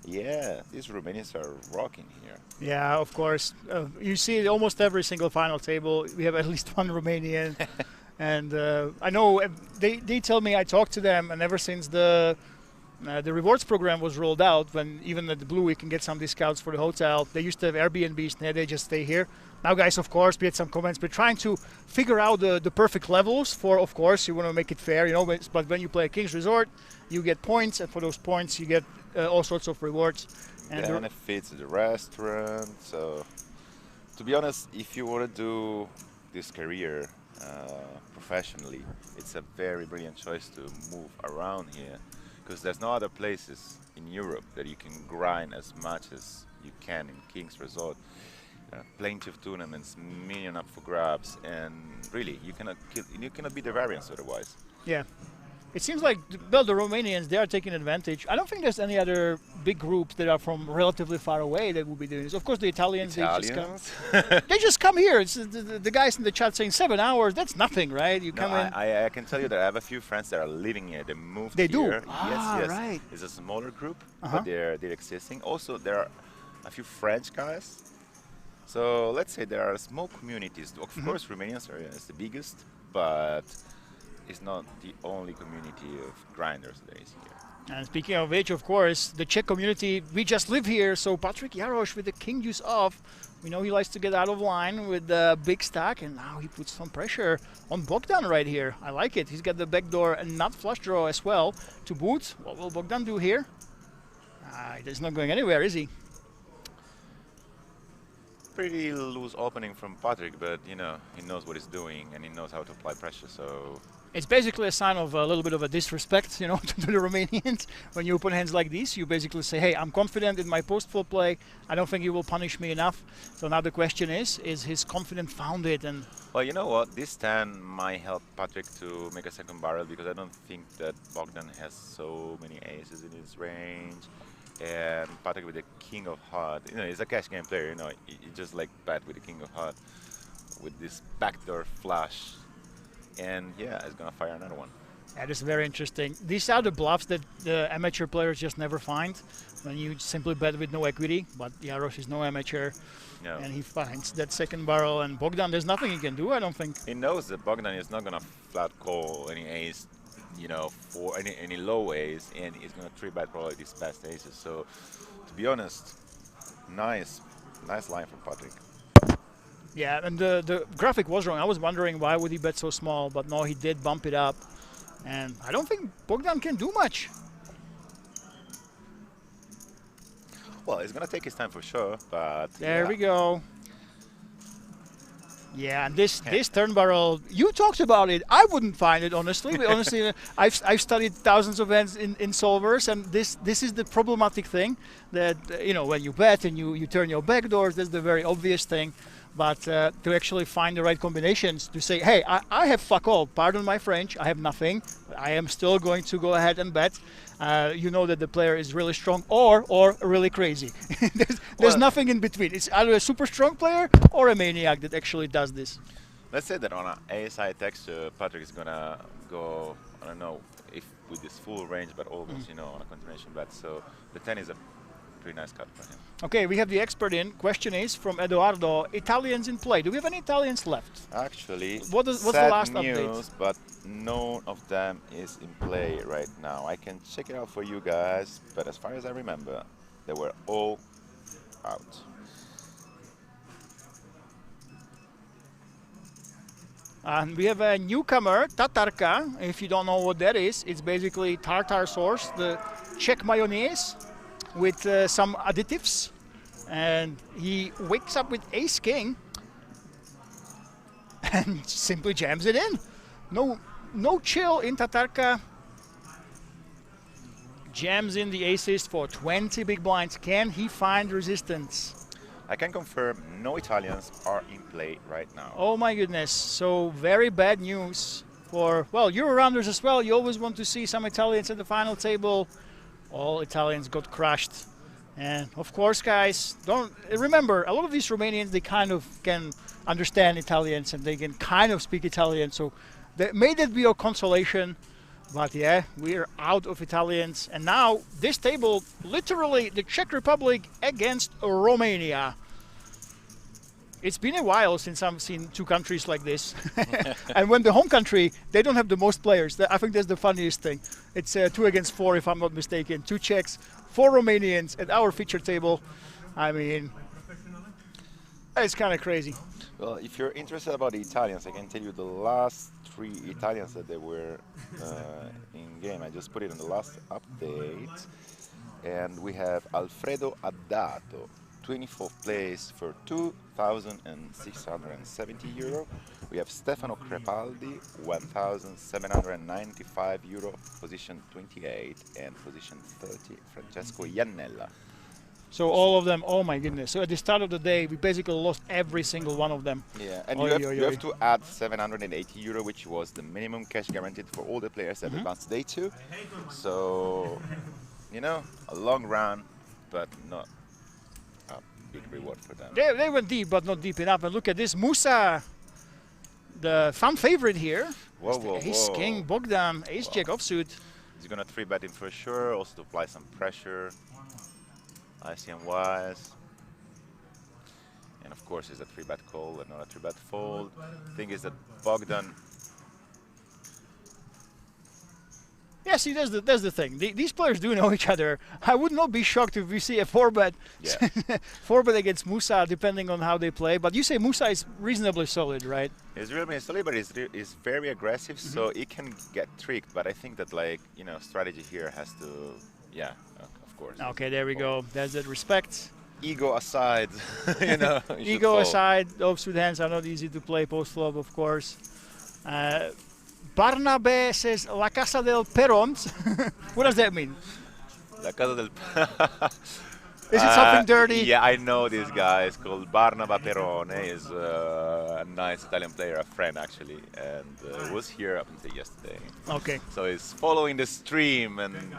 yeah, these Romanians are rocking here. Yeah, of course. You see almost every single final table, we have at least one Romanian. And I know they tell me I talked to them, and ever since the rewards program was rolled out, when even at the Blue we can get some discounts for the hotel, they used to have Airbnbs, now they just stay here. Now, guys, of course, we had some comments. We're trying to figure out the perfect levels for, of course, you want to make it fair, you know. But when you play a King's Resort, you get points, and for those points, you get all sorts of rewards. And benefits, the restaurant. So, to be honest, if you want to do this career professionally, it's a very brilliant choice to move around here, because there's no other places in Europe that you can grind as much as you can in King's Resort. Plenty of tournaments, million up for grabs, and really you cannot beat the variance otherwise. Yeah, it seems like the Romanians, they are taking advantage. I don't think there's any other big groups that are from relatively far away that will be doing this. Of course, the Italians. They just come here. It's the guys in the chat saying 7 hours. That's nothing, right? You come in. I can tell you that I have a few friends that are living here. They moved here. They do. Yes. Right. It's a smaller group, but they're existing. Also, there are a few French guys. So let's say there are small communities. Of course, Romanians is the biggest, but it's not the only community of grinders there is here. And speaking of which, of course, the Czech community, we just live here. So Patrick Jarosz with the king juice off. We know he likes to get out of line with the big stack, and now he puts some pressure on Bogdan right here. I like it. He's got the backdoor and not flush draw as well to boot. What will Bogdan do here? He's not going anywhere, is he? Pretty loose opening from Patrick, but you know, he knows what he's doing and he knows how to apply pressure, so it's basically a sign of a little bit of a disrespect, you know, to the Romanians. When you open hands like this, you basically say, hey, I'm confident in my post-flop play. I don't think you will punish me enough. So now the question is his confidence founded? And well, you know what, this 10 might help Patrick to make a second barrel, because I don't think that Bogdan has so many aces in his range. And Patrick with the king of heart, you know, he's a cash game player, you know, he just like bet with the king of heart with this backdoor flush, and yeah, he's gonna fire another one. That is very interesting. These are the bluffs that the amateur players just never find when you simply bet with no equity, but Jarosz is no amateur, and he finds that second barrel, and Bogdan, there's nothing he can do, I don't think. He knows that Bogdan is not gonna flat call any ace, you know, for any low ace, and he's gonna 3-bet probably these best aces. So, to be honest, nice line from Patrick. Yeah, and the graphic was wrong. I was wondering why would he bet so small, but no, he did bump it up, and I don't think Bogdan can do much. Well, it's gonna take his time for sure, but There yeah. we go. Yeah, and this turn barrel, you talked about it. I wouldn't find it, honestly. But honestly, I've studied thousands of hands in solvers, and this is the problematic thing that you know, when you bet and you turn your back doors, that's the very obvious thing. But to actually find the right combinations to say, hey, I have fuck all. Pardon my French. I have nothing. But I am still going to go ahead and bet. You know that the player is really strong or really crazy. there's nothing in between. It's either a super strong player or a maniac that actually does this. Let's say that on an ASI texture, Patrick is gonna go, I don't know if with this full range, but almost, you know, on a continuation bet. So the 10 is a pretty nice card for him. Okay, we have the expert in. Question is from Eduardo, Italians in play. Do we have any Italians left? Actually, what's the sad last news, update? but none of them is in play right now. I can check it out for you guys, but as far as I remember, they were all out. And we have a newcomer, Tatarka. If you don't know what that is, it's basically tartar sauce, the Czech mayonnaise with some additives. And he wakes up with ace king and simply jams it in. No chill in Tatarka. Jams in the aces for 20 big blinds. Can he find resistance? I can confirm no Italians are in play right now. Oh my goodness, so very bad news for, well, Euro-rounders as well. You always want to see some Italians at the final table. All Italians got crushed. And of course, guys, don't remember, a lot of these Romanians, they kind of can understand Italians and they can kind of speak Italian. So may that be your consolation. But yeah, we're out of Italians. And now this table, literally the Czech Republic against Romania. It's been a while since I've seen two countries like this. And when the home country, they don't have the most players. I think that's the funniest thing. It's 2 against 4, if I'm not mistaken. 2 Czechs, 4 Romanians at our feature table. I mean, it's kind of crazy. Well, if you're interested about the Italians, I can tell you the last 3 Italians that they were in game. I just put it in the last update. And we have Alfredo Addato, 24th place for €2,670. We have Stefano Crepaldi, €1,795, position 28, and position 30, Francesco Iannella. So all of them, oh my goodness. So at the start of the day, we basically lost every single one of them. Yeah, and you have to add €780, which was the minimum cash guaranteed for all the players that advanced day 2. So, you know, a long run, but not a big reward for them. They went deep, but not deep enough. And look at this, Musa, the fan favorite here. Ace King, Bogdan, Ace Jack offsuit. He's gonna 3-bet in for sure, also to apply some pressure. ICM wise, and of course it's a 3-bet call and not a 3-bet fold. Thing is that Bogdan. Yeah, see, that's the thing. These players do know each other. I would not be shocked if we see a 4-bet, 4-bet against Musa, depending on how they play. But you say Musa is reasonably solid, right? He's really solid, but he's very aggressive, so he can get tricked. But I think that, like, you know, strategy here has to, of course. Okay, there we go. There's that respect. Ego aside, you know. Ego aside, offsuit hands are not easy to play post-flop, of course. Barnabe says La Casa del Perons. What does that mean? La Casa del Is it something dirty? Yeah, I know this guy. It's called Barnaba Perone. He's a nice Italian player, a friend actually, and was here up until yesterday. Okay. So he's following the stream and.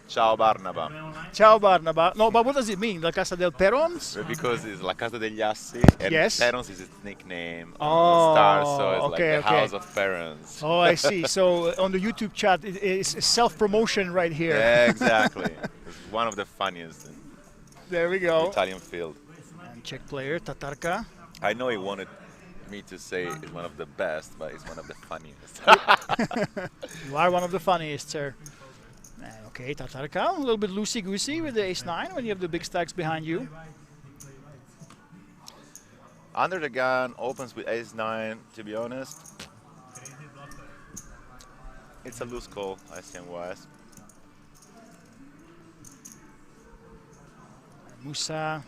Ciao Barnaba. Ciao Barnaba. No, but what does it mean? La Casa del Perons? Because it's La Casa degli Assi, and Perons is its nickname. Oh, Star, so it's like the house of parents. Oh, I see. So on the YouTube chat, it's self-promotion right here. Yeah, exactly. It's one of the funniest. There we go. Italian field. And Czech player, Tatarka. I know he wanted me to say it's one of the best, but it's one of the funniest. You are one of the funniest, sir. Okay, Tatarka, a little bit loosey-goosey with the ace-9 when you have the big stacks behind you. Under the gun, opens with ace-9, to be honest. It's a loose call, ICM-wise. Musa.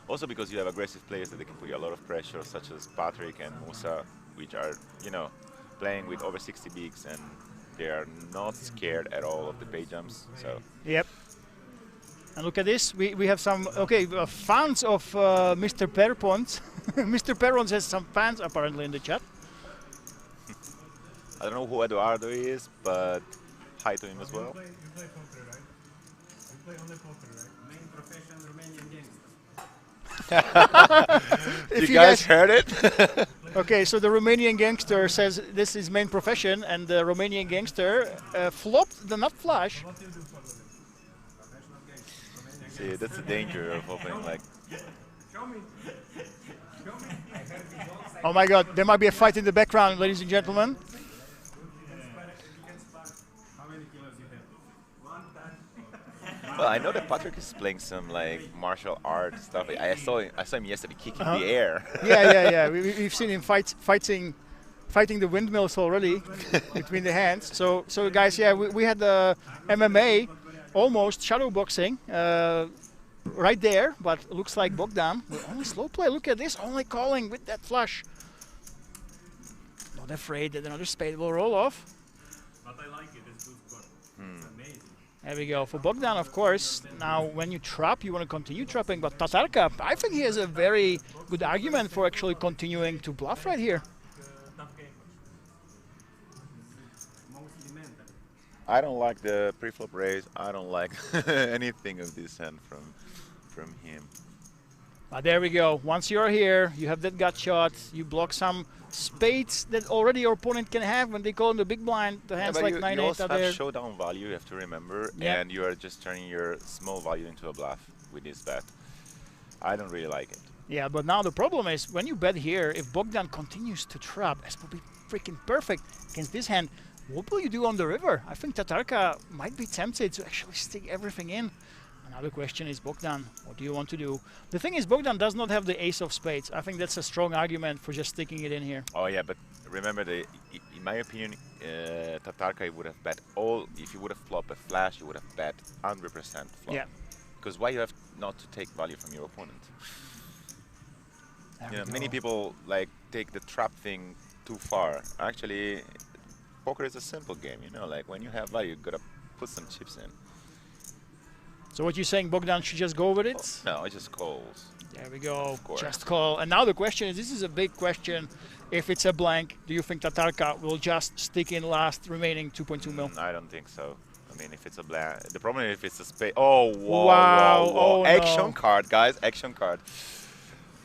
Also because you have aggressive players that they can put you a lot of pressure, such as Patrick and Musa, which are, you know, playing with over 60 bigs, and they are not scared at all of the pay jumps. So. Yep. And look at this. We have some fans of Mr. Perpont. Mr. Perpont has some fans apparently in the chat. I don't know who Eduardo is, but hi to him as well. You play poker, right? You play only poker, right? Main profession, Romanian gangster. You guys heard it? Okay, so the Romanian gangster says this is main profession, and the Romanian gangster flopped the nut flush. What do you do for a living? Professional gangster. See, that's the danger of opening like. Show me. Show me. I heard you don't say. Oh my God, there might be a fight in the background, ladies and gentlemen. How many kilos you have? One time. Well, I know that Patrick is playing some like martial art stuff. I saw him yesterday kicking the air. Yeah. We've seen him fighting the windmills already between the hands. So guys, yeah, we had the MMA, almost shadow boxing, right there, but looks like Bogdan will only slow play. Look at this, only calling with that flush. Not afraid that another spade will roll off. But I like it, it's good score. It's amazing. There we go. For Bogdan, of course, now when you trap, you want to continue trapping, but Tatarka, I think he has a very good argument for actually continuing to bluff right here. Tough game. Mostly mental. I don't like the pre-flop raise. I don't like anything of this hand from him. But there we go. Once you're here, you have that gut shot. You block some spades that already your opponent can have when they call in the big blind. The hands like 9-8 you also are have there. showdown value, you have to remember, and you are just turning your small value into a bluff with this bet. I don't really like it. Yeah, but now the problem is when you bet here, if Bogdan continues to trap, this will be freaking perfect against this hand. What will you do on the river? I think Tatarka might be tempted to actually stick everything in. Another question is, Bogdan, what do you want to do? The thing is, Bogdan does not have the ace of spades. I think that's a strong argument for just sticking it in here. Oh yeah, but remember, in my opinion, Tatarka would have bet all. If you would have flopped a flash, you would have bet 100% flop. Yeah. Because why you have not to take value from your opponent? You know, many people like take the trap thing too far. Actually, poker is a simple game. You know, like when you have value, you gotta put some chips in. So what you're saying, Bogdan should just go with it? No, it just calls. There we go, Of course. just call. And now the question is, this is a big question. If it's a blank, do you think Tatarka will just stick in last remaining 2.2 mil? I don't think so. I mean, if it's a blank, the problem is if it's a spade. Oh, whoa, Wow, whoa, whoa. oh, Action no. card, guys, action card.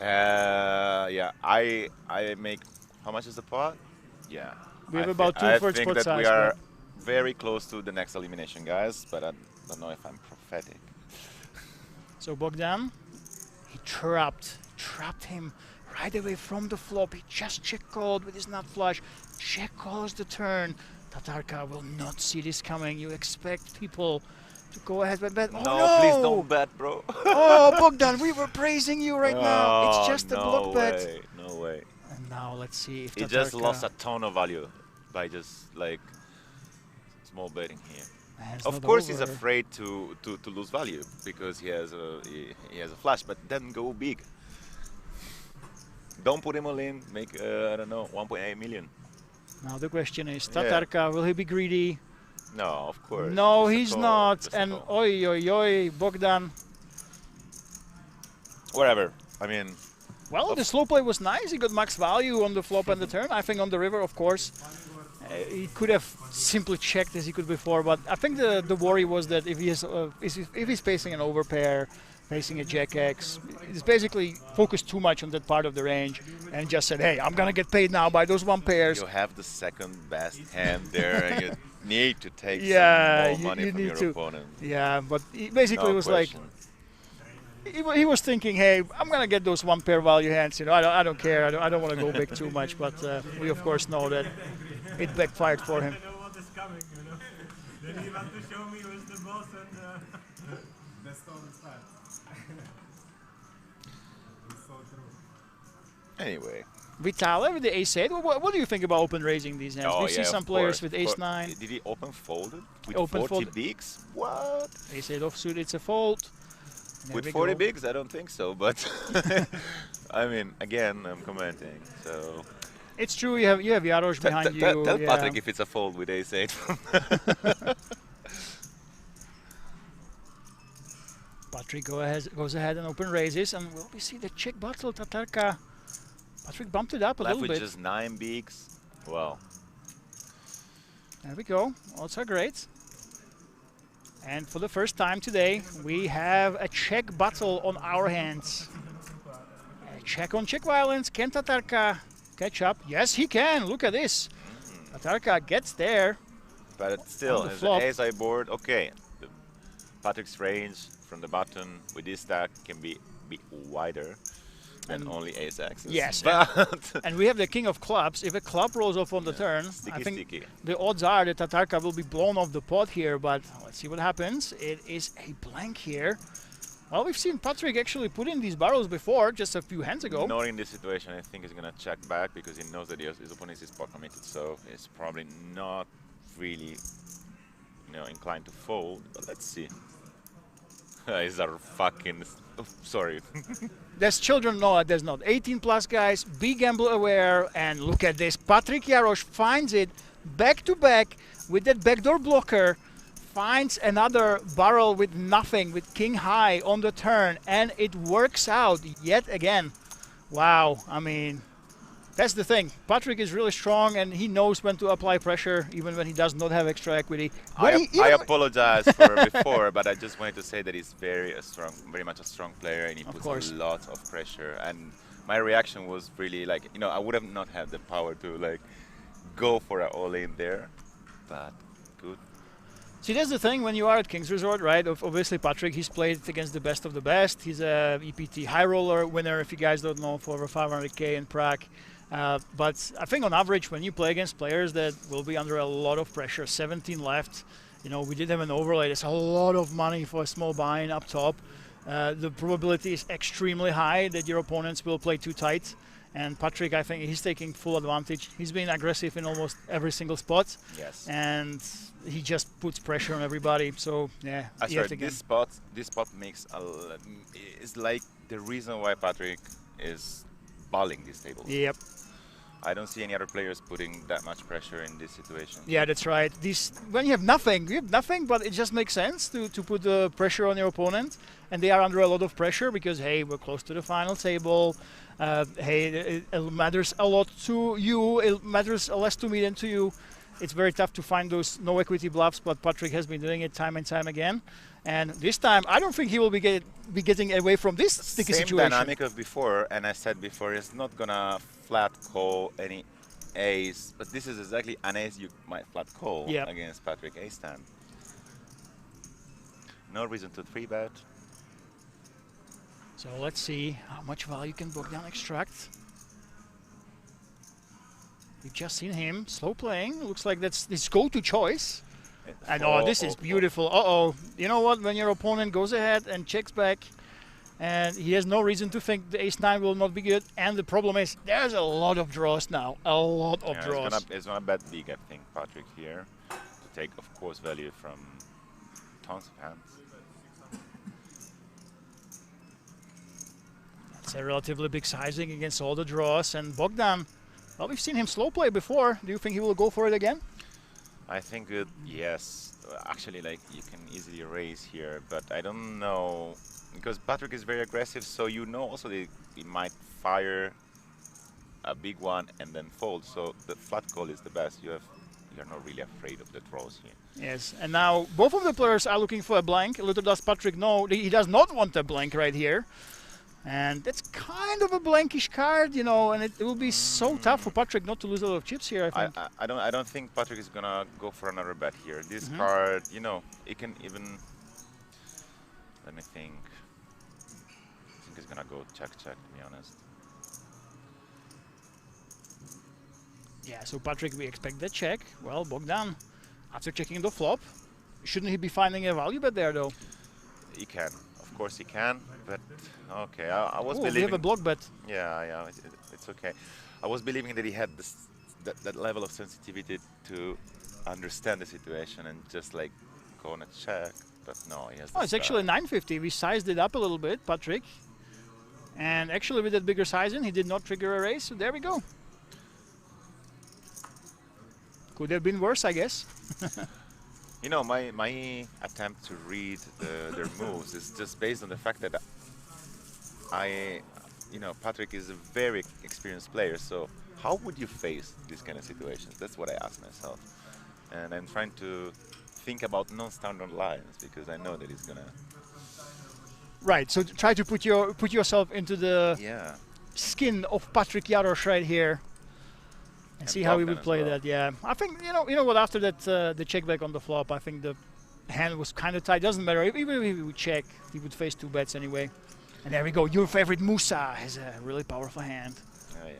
Yeah, I make, how much is the pot? Yeah. We have I about I two-thirds think pot that size. we are very close to the next elimination, guys, but I don't know if I'm prophetic. So Bogdan, he trapped him right away from the flop. He just check called with his nut flush. Check calls the turn. Tatarka will not see this coming. You expect people to go ahead and bet. Oh, no, please don't bet, bro. Oh, Bogdan, we were praising you right now. It's just a block bet. No way. And now let's see if He Tatarka... just lost a ton of value by just like small betting here. It's Of not course, he's over. afraid to lose value because he has a flash, but then go big. Don't put him all in. Make I don't know, 1.8 million. Now the question is, Yeah. Tatarka, will he be greedy? No, of course. No, Just a he's call, not. just a And call. oi, oi, oi, Bogdan. Whatever. I mean, Well, the slow play was nice. He got max value on the flop and the turn. I think on the river, of course, he could have simply checked as he could before. But I think the worry was that if he's facing an overpair, facing a jack X, he's basically focused too much on that part of the range and just said, "Hey, I'm gonna get paid now by those one pairs." you have the second best hand there, and you need to take Yeah, some more money you from need your to. opponent. Yeah, but he basically No was question. like. He was thinking, hey, I'm gonna get those one pair value hands. You know, I don't care. I don't want to go big too much. But we of course know that it backfired for him. I know what is coming, you know. Then he want to show me who's the boss and the stone is fat. It's so true. Anyway. Vitale with the ace-8. What do you think about open raising these hands? Oh, We see yeah, some of players course, with of course. ace-9. Did he open folded with Open 40 folded. bigs? What? Ace-8 offsuit, it's a fold. There With we 40 go. bigs, I don't think so, but I mean, again, I'm commenting, so... It's true, you have Jarosz behind you. Tell yeah. Patrick if it's a fold with ace-8. Patrick goes ahead and open raises, and will we see the check bottle, Tatarka? Patrick bumped it up a Left little with bit. just 9 bigs. Well, There we go. Odds are great. And for the first time today, we have a check bottle on our hands. A check on check violence. Can Tatarka catch up? Yes, he can. Look at this. Tatarka gets there. but still, On the as flop. an ace-I board, okay. Patrick's range from the button with this stack can be wider than only ace-axis. Yes, but And we have the king of clubs. If a club rolls off on the turn, I think the odds are that Tatarka will be blown off the pot here, but let's see what happens. It is a blank here. Well, we've seen Patrick actually put in these barrels before, just a few hands ago. Not in this situation, I think he's gonna check back because he knows that his opponent is spot committed, so he's probably not really, inclined to fold. But let's see. These are fucking. Oh, sorry. There's children, no, there's not. 18 plus guys, be gamble aware, and look at this. Patrick Jarosz finds it back to back with that backdoor blocker, finds another barrel with nothing, with king high on the turn, and it works out yet again. Wow, I mean, that's the thing. Patrick is really strong, and he knows when to apply pressure, even when he does not have extra equity. I apologize for before, but I just wanted to say that he's very much a strong player, and he puts a lot of pressure. And my reaction was really like, I would have not had the power to go for an all-in there, but good. See, that's the thing when you are at King's Resort, right? Obviously, Patrick, he's played against the best of the best. He's a EPT high roller winner, if you guys don't know, for over 500K in Prague. But I think on average, when you play against players that will be under a lot of pressure, 17 left, we did have an overlay. There's a lot of money for a small buy-in up top. The probability is extremely high that your opponents will play too tight. And Patrick, I think he's taking full advantage. He's been aggressive in almost every single spot. Yes. And he just puts pressure on everybody. So, yeah. This spot makes is like the reason why Patrick is balling these tables. Yep. I don't see any other players putting that much pressure in this situation. Yeah, that's right. When you have nothing, but it just makes sense to put the pressure on your opponent. And they are under a lot of pressure because, hey, we're close to the final table. Hey, it matters a lot to you. It matters less to me than to you. It's very tough to find those no equity bluffs, but Patrick has been doing it time and time again. And this time, I don't think he will be getting away from this sticky situation. Same dynamic of before, and I said before, he's not gonna flat call any ace, but this is exactly an ace you might flat call against Patrick ace stand. No reason to 3-bet. So let's see how much value can Bogdan extract. We've just seen him slow playing. Looks like that's his go-to choice. And this is beautiful. You know what? When your opponent goes ahead and checks back, and he has no reason to think the ace-9 will not be good. And the problem is there's a lot of draws now. A lot of draws. It's gonna bet big, I think, Patrick here, to take, of course, value from tons of hands. It's a relatively big sizing against all the draws. And Bogdan, well, we've seen him slow play before. Do you think he will go for it again? I think yes. Actually, you can easily raise here, but I don't know, because Patrick is very aggressive, so also that he might fire a big one and then fold. So the flat call is the best. You're not really afraid of the draws here. Yes, and now both of the players are looking for a blank. Little does Patrick know he does not want a blank right here. And that's kind of a blankish card, and it will be so tough for Patrick not to lose a lot of chips here, I think. I don't think Patrick is gonna go for another bet here. This card, it can even. Let me think. I think he's gonna go check, to be honest. Yeah, so Patrick, we expect that check. Well, Bogdan, after checking the flop, shouldn't he be finding a value bet there, though? He can. Of course he can, but okay. I was believing. We have a block bet. Yeah, it's okay. I was believing that he had that level of sensitivity to understand the situation and just go on a check. But no, he has. Oh, it's actually 950. We sized it up a little bit, Patrick. And actually, with that bigger sizing, he did not trigger a raise. So there we go. Could have been worse, I guess. You know, my attempt to read their moves is just based on the fact that Patrick is a very experienced player. So how would you face these kind of situations? That's what I ask myself. And I'm trying to think about non-standard lines because I know that he's gonna. Right. So try to put yourself into the skin of Patrick Jarosz right here. And see how he would play that. Yeah, I think you know what. After that, the check back on the flop, I think the hand was kind of tight. Doesn't matter. Even if he would check, he would face 2 bets anyway. And there we go. Your favorite Musa has a really powerful hand. Oh yeah.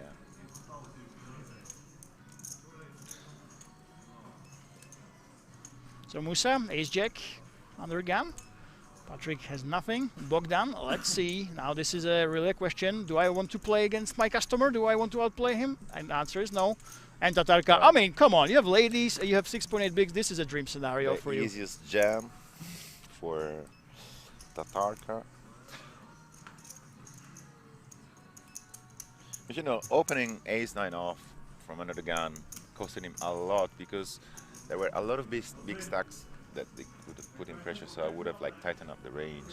So Musa, Ace Jack, under gun. Patrick has nothing. Bogdan, let's see. Now this is really a question. Do I want to play against my customer? Do I want to outplay him? And the answer is no. And Tatarka, I mean, come on. You have ladies, you have 6.8 bigs. This is a dream scenario for you. The easiest jam for Tatarka. But you know, opening Ace-9 off from under the gun costed him a lot because there were a lot of big stacks that they could have put in pressure, so I would have like tightened up the range.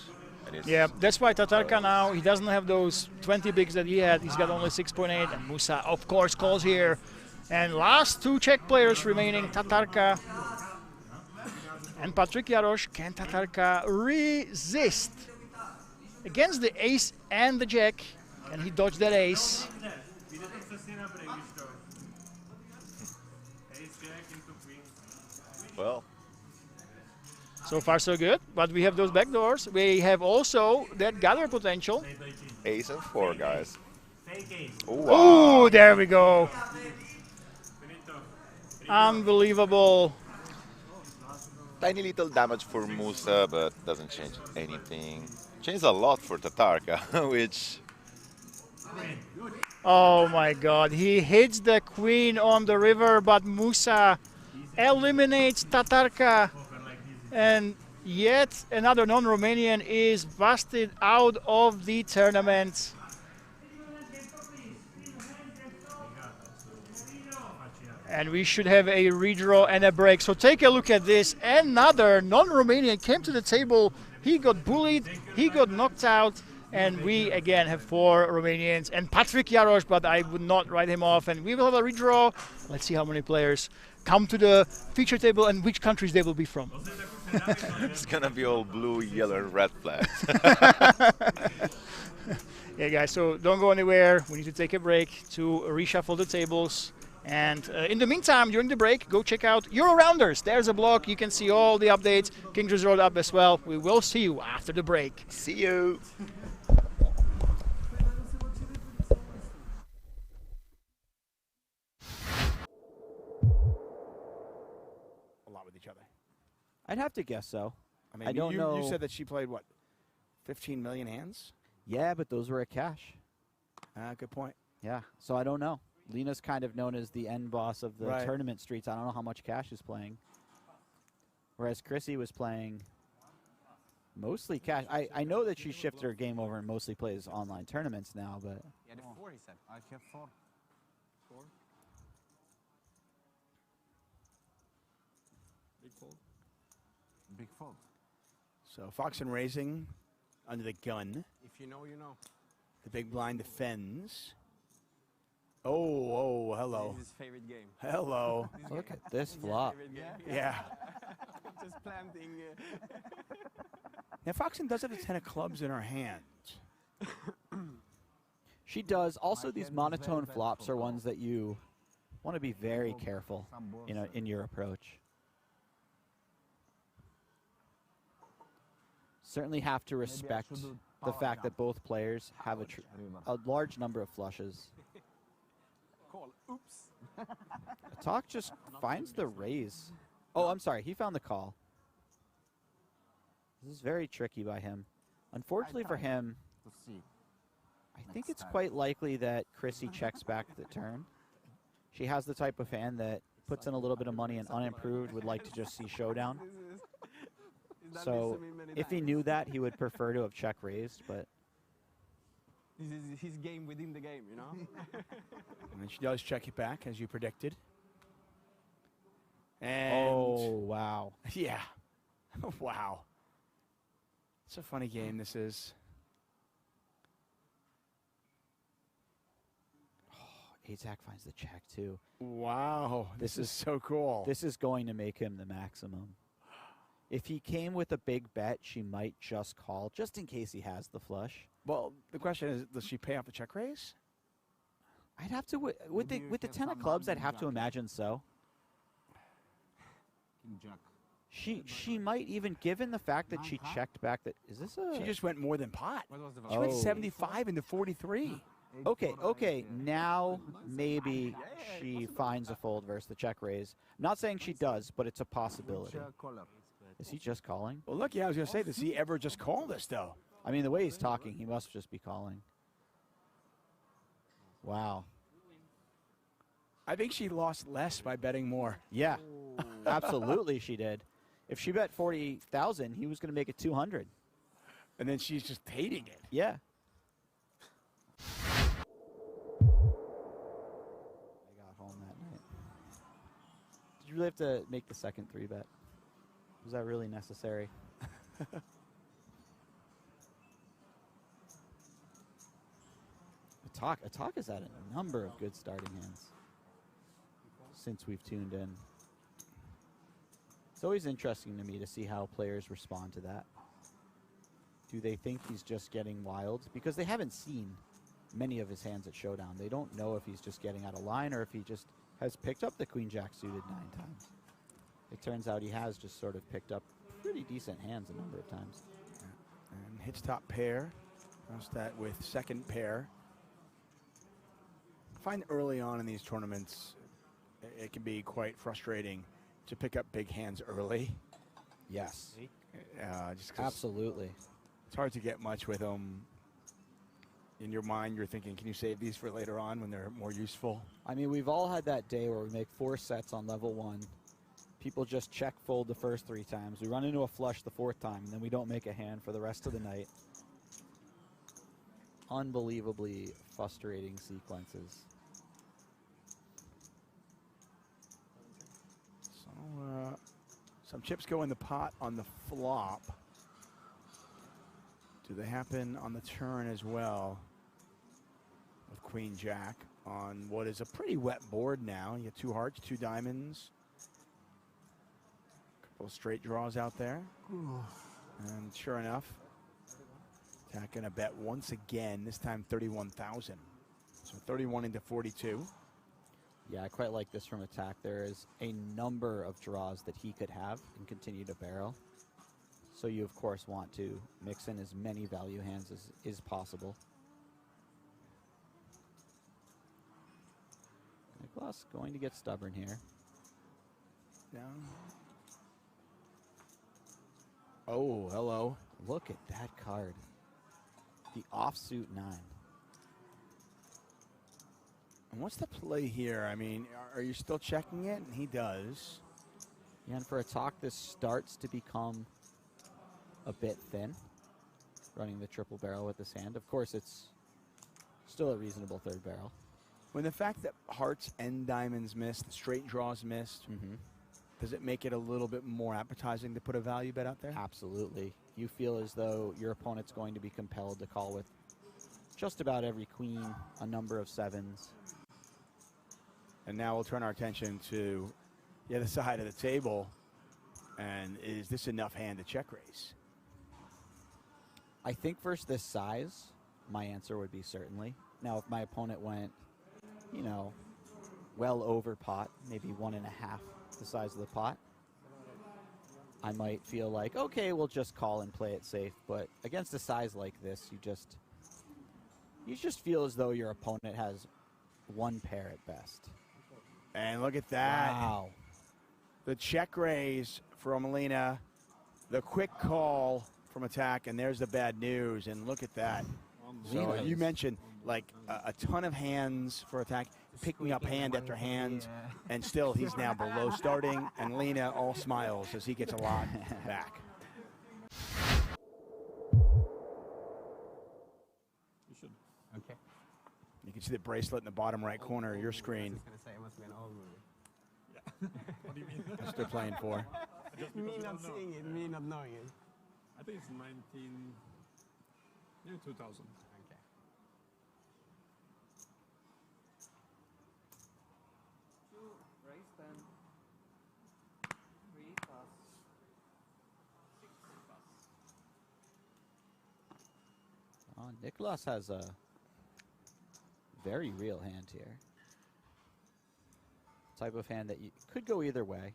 Yeah, that's why Tatarka now, he doesn't have those 20 bigs that he had. He's got only 6.8, and Musa, of course, calls here. And last 2 Czech players remaining, Tatarka and Patrick Jarosz. Can Tatarka resist against the ace and the jack? Can he dodge that ace? Well, so far so good, but we have those backdoors. We have also that gather potential. Ace and 4, guys. Oh, wow. There we go. Unbelievable. Tiny little damage for Musa, but doesn't change anything. Changes a lot for Tatarka, which... Oh my god, he hits the queen on the river, but Musa eliminates Tatarka. And yet another non-Romanian is busted out of the tournament. And we should have a redraw and a break. So take a look at this. Another non-Romanian came to the table. He got bullied, he got knocked out, and we again have 4 Romanians and Patrick Jarosz, but I would not write him off. And we will have a redraw. Let's see how many players come to the feature table and which countries they will be from. It's gonna be all blue, yellow, and red flags. Yeah, guys, so don't go anywhere. We need to take a break to reshuffle the tables. And in the meantime, during the break, go check out Euro-Rounders. There's a blog. You can see all the updates. King's Road up as well. We will see you after the break. See you. A lot with each other. I'd have to guess so. I mean, I don't know. You said that she played, what, 15 million hands? Yeah, but those were at cash. Good point. Yeah, so I don't know. Lena's kind of known as the end boss of the tournament streets. I don't know how much cash is playing. Whereas Chrissy was playing mostly cash. I know that she shifted her game over and mostly plays online tournaments now, but... Yeah, the 4, he said. I have 4. 4? Big fold. Big fold. So Fox and raising under the gun. If you know, you know. The big blind defends. Oh, hello. This is his favorite game. Hello. Look at this flop. Yeah. Just planting. Now, Foxen does have a 10 of clubs in her hand. She does. Also, these monotone flops are ones that you want to be very careful in your approach. Certainly have to respect the fact that both players have a large number of flushes. Oops. Talk just finds the raise. Oh, I'm sorry. He found the call. This is very tricky by him. Unfortunately for him, I think it's quite likely that Chrissy checks back the turn. She has the type of hand that puts in a little bit of money and unimproved would like to just see showdown. He's done this So to me many if he times. knew that, he would prefer to have check raised, but This is his game within the game, you know? And she does check it back, as you predicted. And oh, wow. yeah. Wow. It's a funny game, this is. Attack finds the check, too. Wow. This is so cool. This is going to make him the maximum. If he came with a big bet, she might just call, just in case he has the flush. Well, the question is, does she pay off the check raise? I'd have to, with the 10 of clubs, I'd have to imagine so. King Jack. She might even, given the fact that she checked back, that is this a? She just went more than pot. What was the She went 75 into 43. Okay, now maybe she finds a fold versus the check raise. Not saying she does, but it's a possibility. Caller. Is he just calling? Well, look, yeah, I was going to say, does he ever just call this, though? I mean, the way he's talking, he must just be calling. Wow. I think she lost less by betting more. Yeah, absolutely she did. If she bet 40,000, he was going to make it 200. And then she's just hating it. Yeah. I got home that night. Did you really have to make the second 3-bet? Was that really necessary? Attack has had a number of good starting hands since we've tuned in. It's always interesting to me to see how players respond to that. Do they think he's just getting wild? Because they haven't seen many of his hands at Showdown. They don't know if he's just getting out of line or if he just has picked up the Queen Jack suited 9 times. It turns out he has just sort of picked up pretty decent hands a number of times. And hits top pair. Cross that with second pair. I find early on in these tournaments, it can be quite frustrating to pick up big hands early. Yes. Just 'cause Absolutely. it's hard to get much with them. In your mind, you're thinking, can you save these for later on when they're more useful? I mean, we've all had that day where we make 4 sets on level 1. People just check fold the first 3 times. We run into a flush the 4th time, and then we don't make a hand for the rest of the night. Unbelievably frustrating sequences. So, some chips go in the pot on the flop. Do they happen on the turn as well? With Queen Jack on what is a pretty wet board now. You get 2 hearts, 2 diamonds. Couple of straight draws out there. And sure enough, Attack gonna bet once again, this time 31,000. So 31 into 42. Yeah, I quite like this from Attack. There is a number of draws that he could have and continue to barrel. So you, of course, want to mix in as many value hands as is possible. Nicholas going to get stubborn here. Down. Oh, hello. Look at that card. The offsuit 9. And what's the play here? I mean, are you still checking it? And he does. Yeah, and for Attack, this starts to become a bit thin, running the triple barrel with this hand. Of course, it's still a reasonable 3rd barrel. When the fact that hearts and diamonds missed, the straight draws missed, does it make it a little bit more appetizing to put a value bet out there? Absolutely. You feel as though your opponent's going to be compelled to call with just about every queen, a number of 7s. And now we'll turn our attention to the other side of the table. And is this enough hand to check raise? I think versus this size, my answer would be certainly. Now, if my opponent went, you know, well over pot, maybe 1.5 the size of the pot, I might feel like, okay, we'll just call and play it safe. But against a size like this, you just feel as though your opponent has 1 pair at best. And look at that. Wow. The check raise from Alina, the quick call from Attack, and there's the bad news. And look at that. So you mentioned like a ton of hands for Attack, picking up hand after hand, and still he's now below starting. And Lena all smiles as he gets a lot back. Okay. You can see the bracelet in the bottom right corner of your screen. I was gonna say it must be an old movie. What do you mean? That's what they're playing for. Just Me because you not don't know. seeing it, me not knowing it. I think it's 2000. Okay. Raise 10. 3 plus 6 plus. Nicholas has a very real hand here. Type of hand that you could go either way.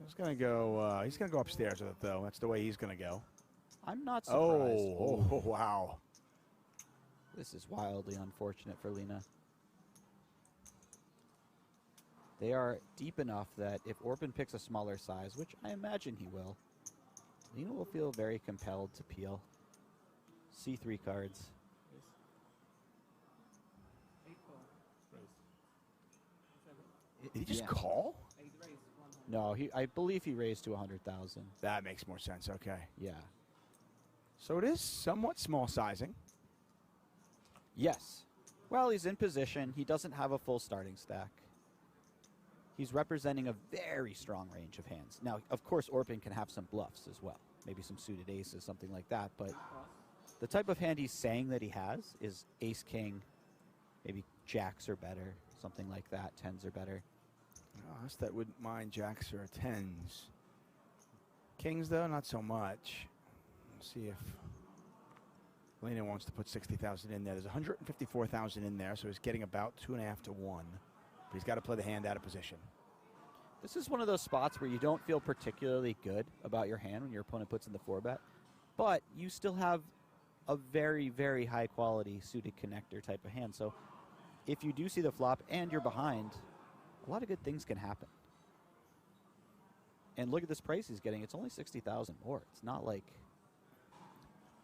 He's gonna go. He's gonna go upstairs with it, though. That's the way he's gonna go. I'm not surprised. Oh, wow. This is wildly unfortunate for Lena. They are deep enough that if Orpin picks a smaller size, which I imagine he will, Lena will feel very compelled to peel. C3 cards. Did he just call? No, I believe he raised to 100,000. That makes more sense. Okay. Yeah. So it is somewhat small sizing. Yes. Well, he's in position. He doesn't have a full starting stack. He's representing a very strong range of hands. Now, of course, Orpin can have some bluffs as well. Maybe some suited aces, something like that. But the type of hand he's saying that he has is ace-king, maybe jacks are better, something like that. Tens are better. Us that wouldn't mind jacks or tens. Kings, though, not so much. Let's see if Lena wants to put 60,000 in there. There's 154,000 in there, so he's getting about 2.5 to 1. But he's got to play the hand out of position. This is one of those spots where you don't feel particularly good about your hand when your opponent puts in the 4-bet, but you still have a very, very high-quality suited connector type of hand. So if you do see the flop and you're behind, a lot of good things can happen. And look at this price he's getting. It's only 60,000 more. It's not like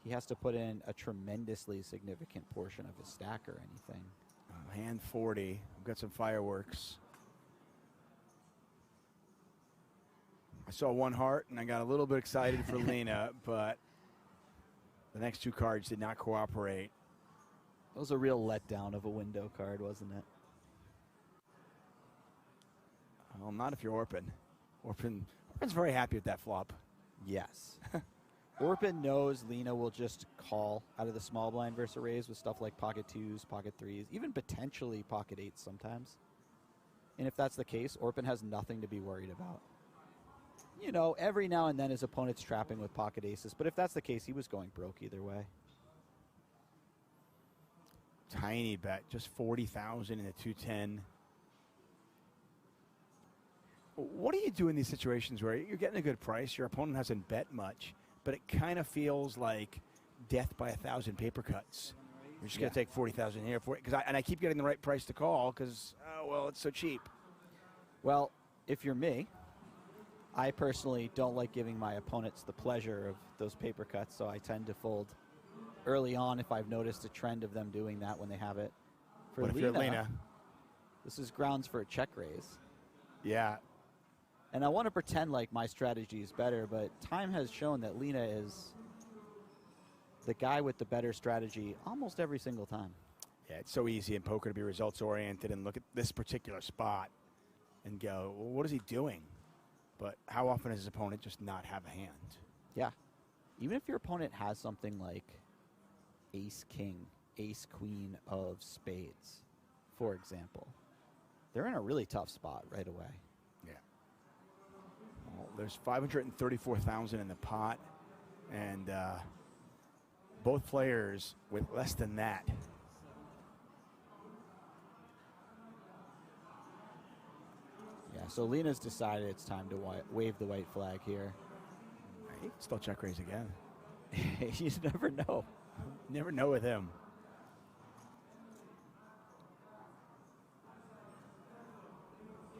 he has to put in a tremendously significant portion of his stack or anything. Hand 40. I've got some fireworks. I saw one heart, and I got a little bit excited for Lena, but the next two cards did not cooperate. That was a real letdown of a window card, wasn't it? Well, not if you're Orpin. Orpin's very happy with that flop. Yes. Orpin knows Lena will just call out of the small blind versus a raise with stuff like pocket 2s, pocket 3s, even potentially pocket 8s sometimes. And if that's the case, Orpin has nothing to be worried about. You know, every now and then his opponent's trapping with pocket aces, but if that's the case, he was going broke either way. Tiny bet, just 40,000 in the 210. What do you do in these situations where you're getting a good price, your opponent hasn't bet much, but it kind of feels like death by 1,000 paper cuts? You're just going to take 40,000 here for it, and I keep getting the right price to call because, oh, well, it's so cheap. Well, if you're me, I personally don't like giving my opponents the pleasure of those paper cuts, so I tend to fold early on if I've noticed a trend of them doing that when they have it. For But if you're Lena, this is grounds for a check raise. Yeah. And I want to pretend like my strategy is better, but time has shown that Lena is the guy with the better strategy almost every single time. Yeah, it's so easy in poker to be results-oriented and look at this particular spot and go, well, what is he doing? But how often does his opponent just not have a hand? Yeah. Even if your opponent has something like ace-king, ace-queen of spades, for example, they're in a really tough spot right away. Yeah. Well, there's 534,000 in the pot, and both players with less than that. Yeah, so Lena's decided it's time to wave the white flag here. He can still check raise again. You never know. Never know with him.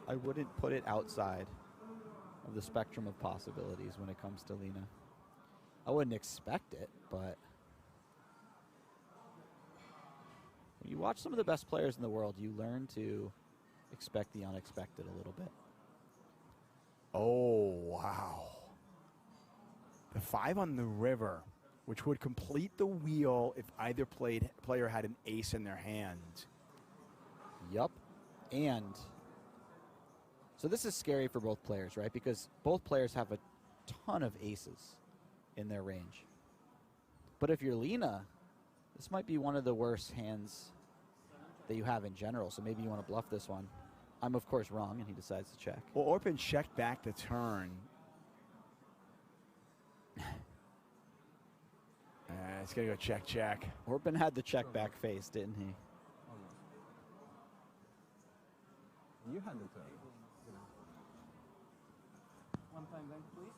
I wouldn't put it outside of the spectrum of possibilities when it comes to Lena. I wouldn't expect it, but when you watch some of the best players in the world, you learn to expect the unexpected a little bit. Oh, wow. The 5 on the river. which would complete the wheel if either player had an ace in their hand. Yup. And so this is scary for both players, right? Because both players have a ton of aces in their range. But if you're Lena, this might be one of the worst hands that you have in general, so maybe you want to bluff this one. I'm, of course, wrong, and he decides to check. Well, Orpin checked back the turn. It's going to go check, check. Orpin had the check back face, didn't he? You had the turn. One time then, please.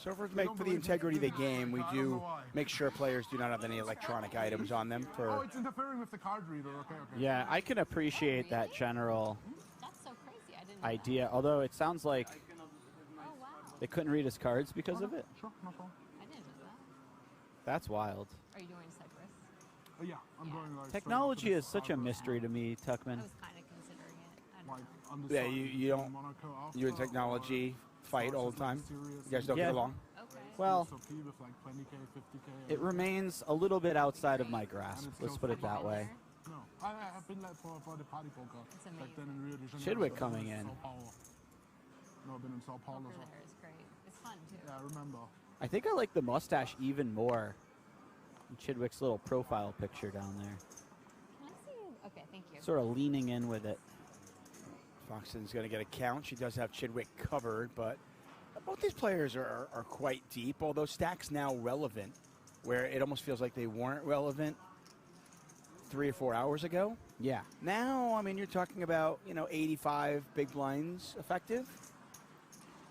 So for the integrity of the game, we do make sure players do not have any electronic items on them. Oh, it's interfering with the card reader. Okay, okay. Yeah, I can appreciate that general That's so crazy. I didn't know idea, although it sounds like that. Oh, wow. they couldn't read his cards because of it. Sure, no problem. I didn't know that. That's wild. Are you doing Cypress? Yeah, I'm going like Technology is such a mystery to me, Tuckman. I was kind of considering it. I don't Like, know. on the Yeah, side, you don't, Monaco you and after, technology fight all the time. serious You guys don't Yeah. get along. Okay. Well, WSOP with like 20K, 50K. it remains a little bit outside of my And grasp. it's Let's still put it that Been way. there? No, I've been like for the party poker. It's Back amazing. then in Rio de Janeiro. Chidwick I've been coming in in. Sao Paulo. No, I've been in Sao Paulo. Poker So. there is great. It's fun, too. Yeah, I remember. I think I like the mustache even more than Chidwick's little profile picture down there. Can I see? Okay, thank you. Sort of leaning in with it. Foxton's going to get a count. She does have Chidwick covered, but both these players are quite deep, although Stack's now relevant, where it almost feels like they weren't relevant 3 or 4 hours ago. Yeah. Now, I mean, you're talking about, 85 big blinds effective.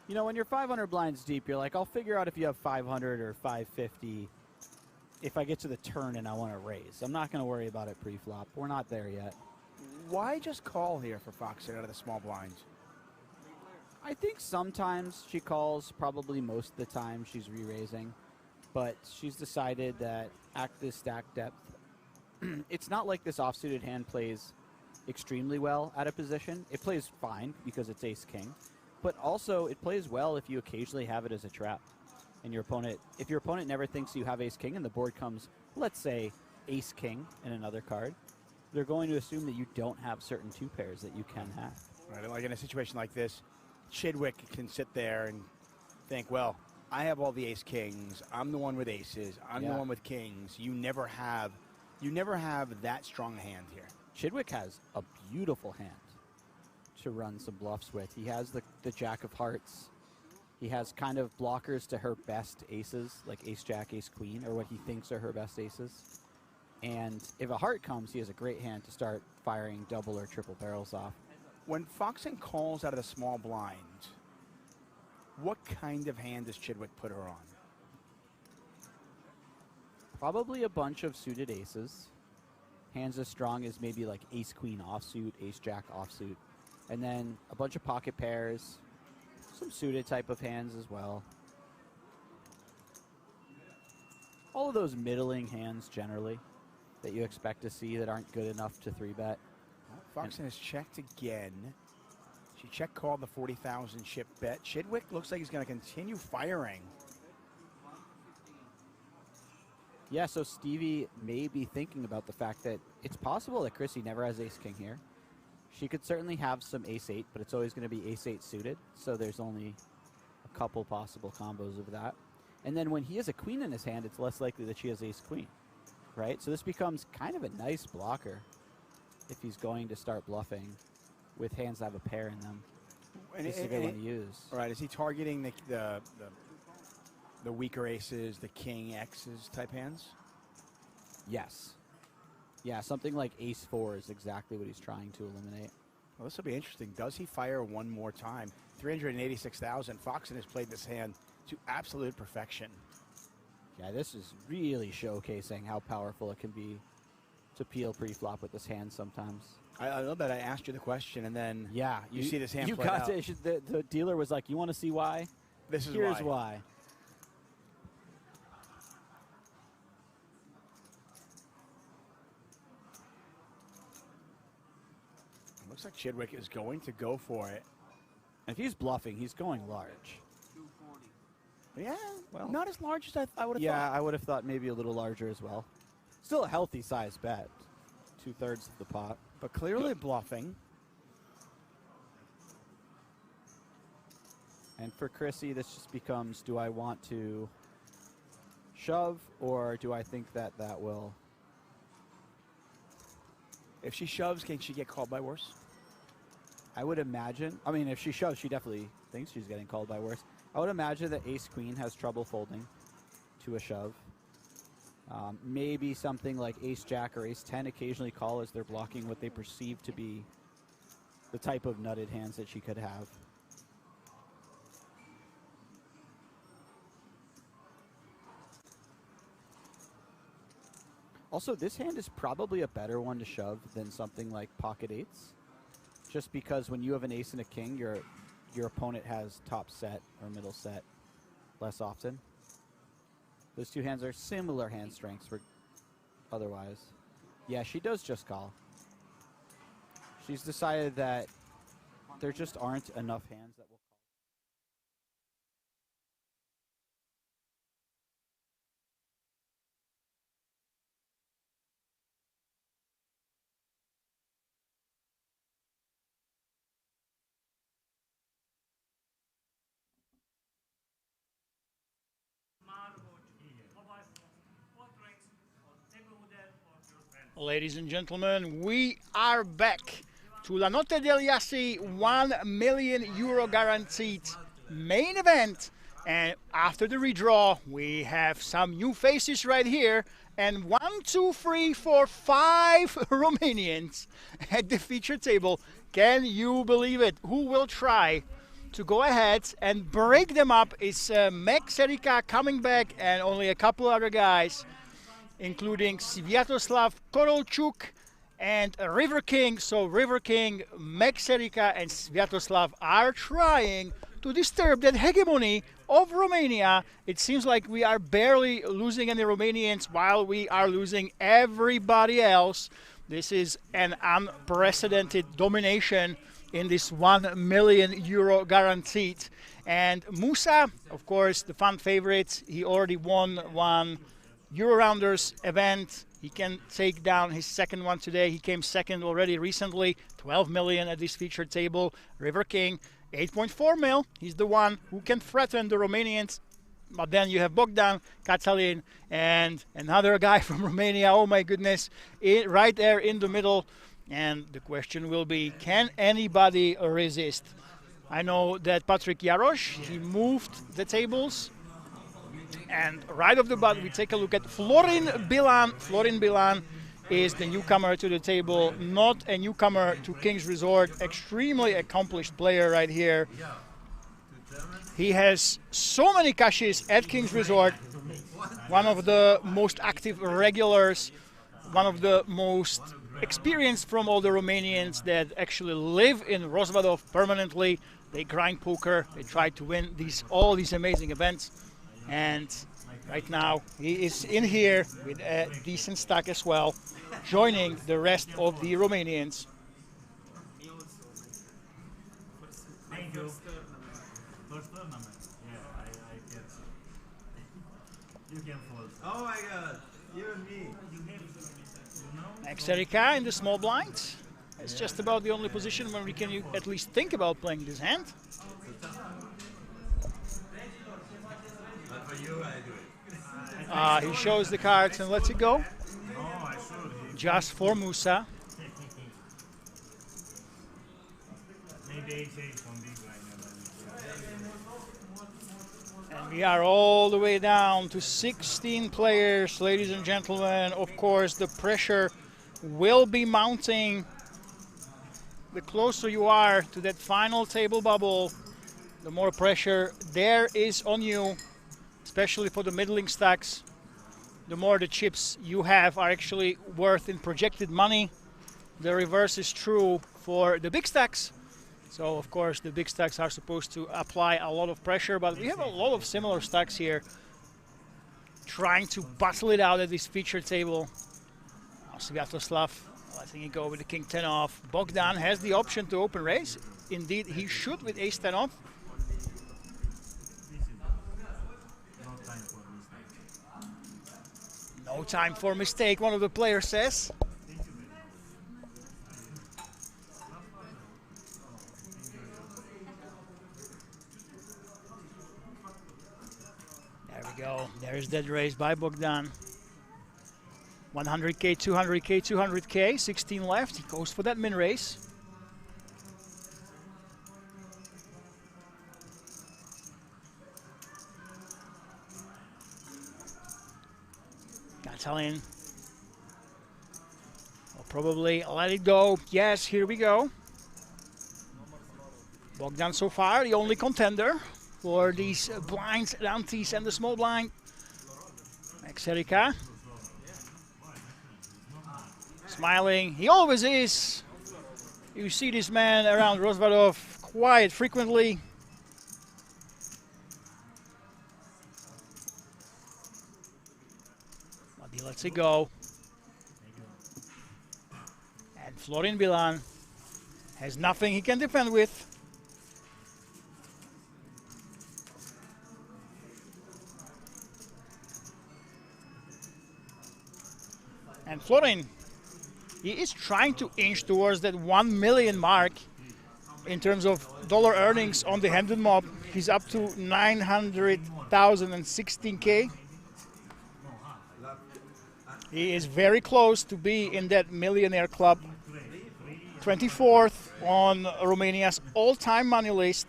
You know, when you're 500 blinds deep, you're like, I'll figure out if you have 500 or 550 if I get to the turn and I want to raise. I'm not going to worry about it pre-flop. We're not there yet. Why just call here for Foxton out of the small blinds? I think sometimes she calls, probably most of the time she's re-raising, but she's decided that at this stack depth, it's not like this offsuited hand plays extremely well out of position. It plays fine because it's ace-king, but also it plays well if you occasionally have it as a trap. And if your opponent never thinks you have ace-king and the board comes, let's say, ace-king in another card, they're going to assume that you don't have certain two pairs that you can have. Right, like in a situation like this, Chidwick can sit there and think, well, I have all the ace-kings. I'm the one with aces. I'm the one with kings. You never have that strong a hand here. Chidwick has a beautiful hand to run some bluffs with. He has the jack of hearts. He has kind of blockers to her best aces, like ace-jack, ace-queen, or what he thinks are her best aces. And if a heart comes, he has a great hand to start firing double or triple barrels off. When Foxton calls out of the small blind, what kind of hand does Chidwick put her on? Probably a bunch of suited aces. Hands as strong as maybe like ace-queen offsuit, ace-jack offsuit. And then a bunch of pocket pairs, some suited type of hands as well. All of those middling hands generally that you expect to see that aren't good enough to 3-bet. Foxton has checked again. She check called the 40,000 chip bet. Chidwick looks like he's going to continue firing. Yeah, so Stevie may be thinking about the fact that it's possible that Chrissy never has ace-king here. She could certainly have some ace-8, but it's always going to be ace-8 suited, so there's only a couple possible combos of that. And then when he has a queen in his hand, it's less likely that she has ace-queen, right? So this becomes kind of a nice blocker if he's going to start bluffing with hands that have a pair in them. And This is a good one to use. All right, is he targeting the weaker aces, the king X's type hands? Yes. Yeah, something like ace-4 is exactly what he's trying to eliminate. Well, this will be interesting. Does he fire one more time? 386,000. Foxton has played this hand to absolute perfection. Yeah, this is really showcasing how powerful it can be to peel pre-flop with this hand sometimes. I love that I asked you the question, and then you see this hand you play got out. the dealer was like, you want to see why? This is Here's why. Looks like Chidwick is going to go for it. If he's bluffing, he's going large. Yeah, Well, not as large as I would have yeah, thought. I would have thought maybe a little larger as well. Still a healthy size bet. 2/3 of the pot. But clearly bluffing. And for Chrissy, this just becomes, do I want to shove, or do I think that that will... If she shoves, can she get called by worse? I would imagine, I mean, if she shoves, she definitely thinks she's getting called by worse. I would imagine that ace-queen has trouble folding to a shove. Maybe something like ace-jack or ace-10 occasionally call as they're blocking what they perceive to be the type of nutted hands that she could have. Also, this hand is probably a better one to shove than something like pocket eights, just because when you have an ace and a king, your opponent has top set or middle set less often. Those two hands are similar hand strengths for otherwise. Yeah, she does just call. She's decided that there just aren't enough hands that will call. Ladies and gentlemen, we are back to LaNotteDegliAssi 1 million euro guaranteed main event. And after the redraw, we have some new faces right here. And 1, 2, 3, 4, 5 Romanians at the feature table. Can you believe it? Who will try to go ahead and break them up? Is Meg Serika coming back, and only a couple other guys, including Sviatoslav Korolchuk and River King. So River King, Meg Serika, and Sviatoslav are trying to disturb that hegemony of Romania. It seems like we are barely losing any Romanians while we are losing everybody else. This is an unprecedented domination in this 1 million euro guaranteed. And Musa, of course, the fan favorite, he already won one Euro-Rounders event. He can take down his second one today. He came second already recently, 12 million at this featured table. River King, 8.4 mil. He's the one who can threaten the Romanians. But then you have Bogdan, Katalin, and another guy from Romania. Oh my goodness, right there in the middle. And the question will be, can anybody resist? I know that Patrick Jarosz, he moved the tables. And right off the bat, we take a look at Florin Bilan. Florin Bilan is the newcomer to the table, not a newcomer to King's Resort. Extremely accomplished player right here. He has so many cashes at King's Resort. One of the most active regulars, one of the most experienced from all the Romanians that actually live in Rozvadov permanently. They grind poker, they try to win all these amazing events. And right now, he is in here with a decent stack as well, joining the rest of the Romanians. Thank you. First tournament. Yeah, I get. You can fold. Oh my god, you and me. Next Erika in the small blind. It's just about the only position where we can at least think about playing this hand. He shows the cards and lets it go. Just for Musa. And we are all the way down to 16 players, ladies and gentlemen. Of course, the pressure will be mounting. The closer you are to that final table bubble, the more pressure there is on you. Especially for the middling stacks, the more the chips you have are actually worth in projected money. The reverse is true for the big stacks. So, of course, the big stacks are supposed to apply a lot of pressure, but we have a lot of similar stacks here trying to battle it out at this feature table. Sviatoslav Letting it go with the king 10 off. Bogdan has the option to open raise. Indeed, he should with ace 10 off. No time for mistake, one of the players says. There we go. There's that raise by Bogdan. 100k, 200k, 200k, 16 left. He goes for that min raise. Katalin will probably let it go. Yes, here we go. Bogdan so far the only contender for these blinds, Rantis and the small blind. Max Erika. Smiling, he always is. You see this man around Rozvadov quite frequently. But he lets it go. And Florin Bilan has nothing he can defend with. And Florin, he is trying to inch towards that 1 million mark in terms of dollar earnings on the Hendon Mob. He's up to 900,016k. He is very close to be in that millionaire club. 24th on Romania's all-time money list.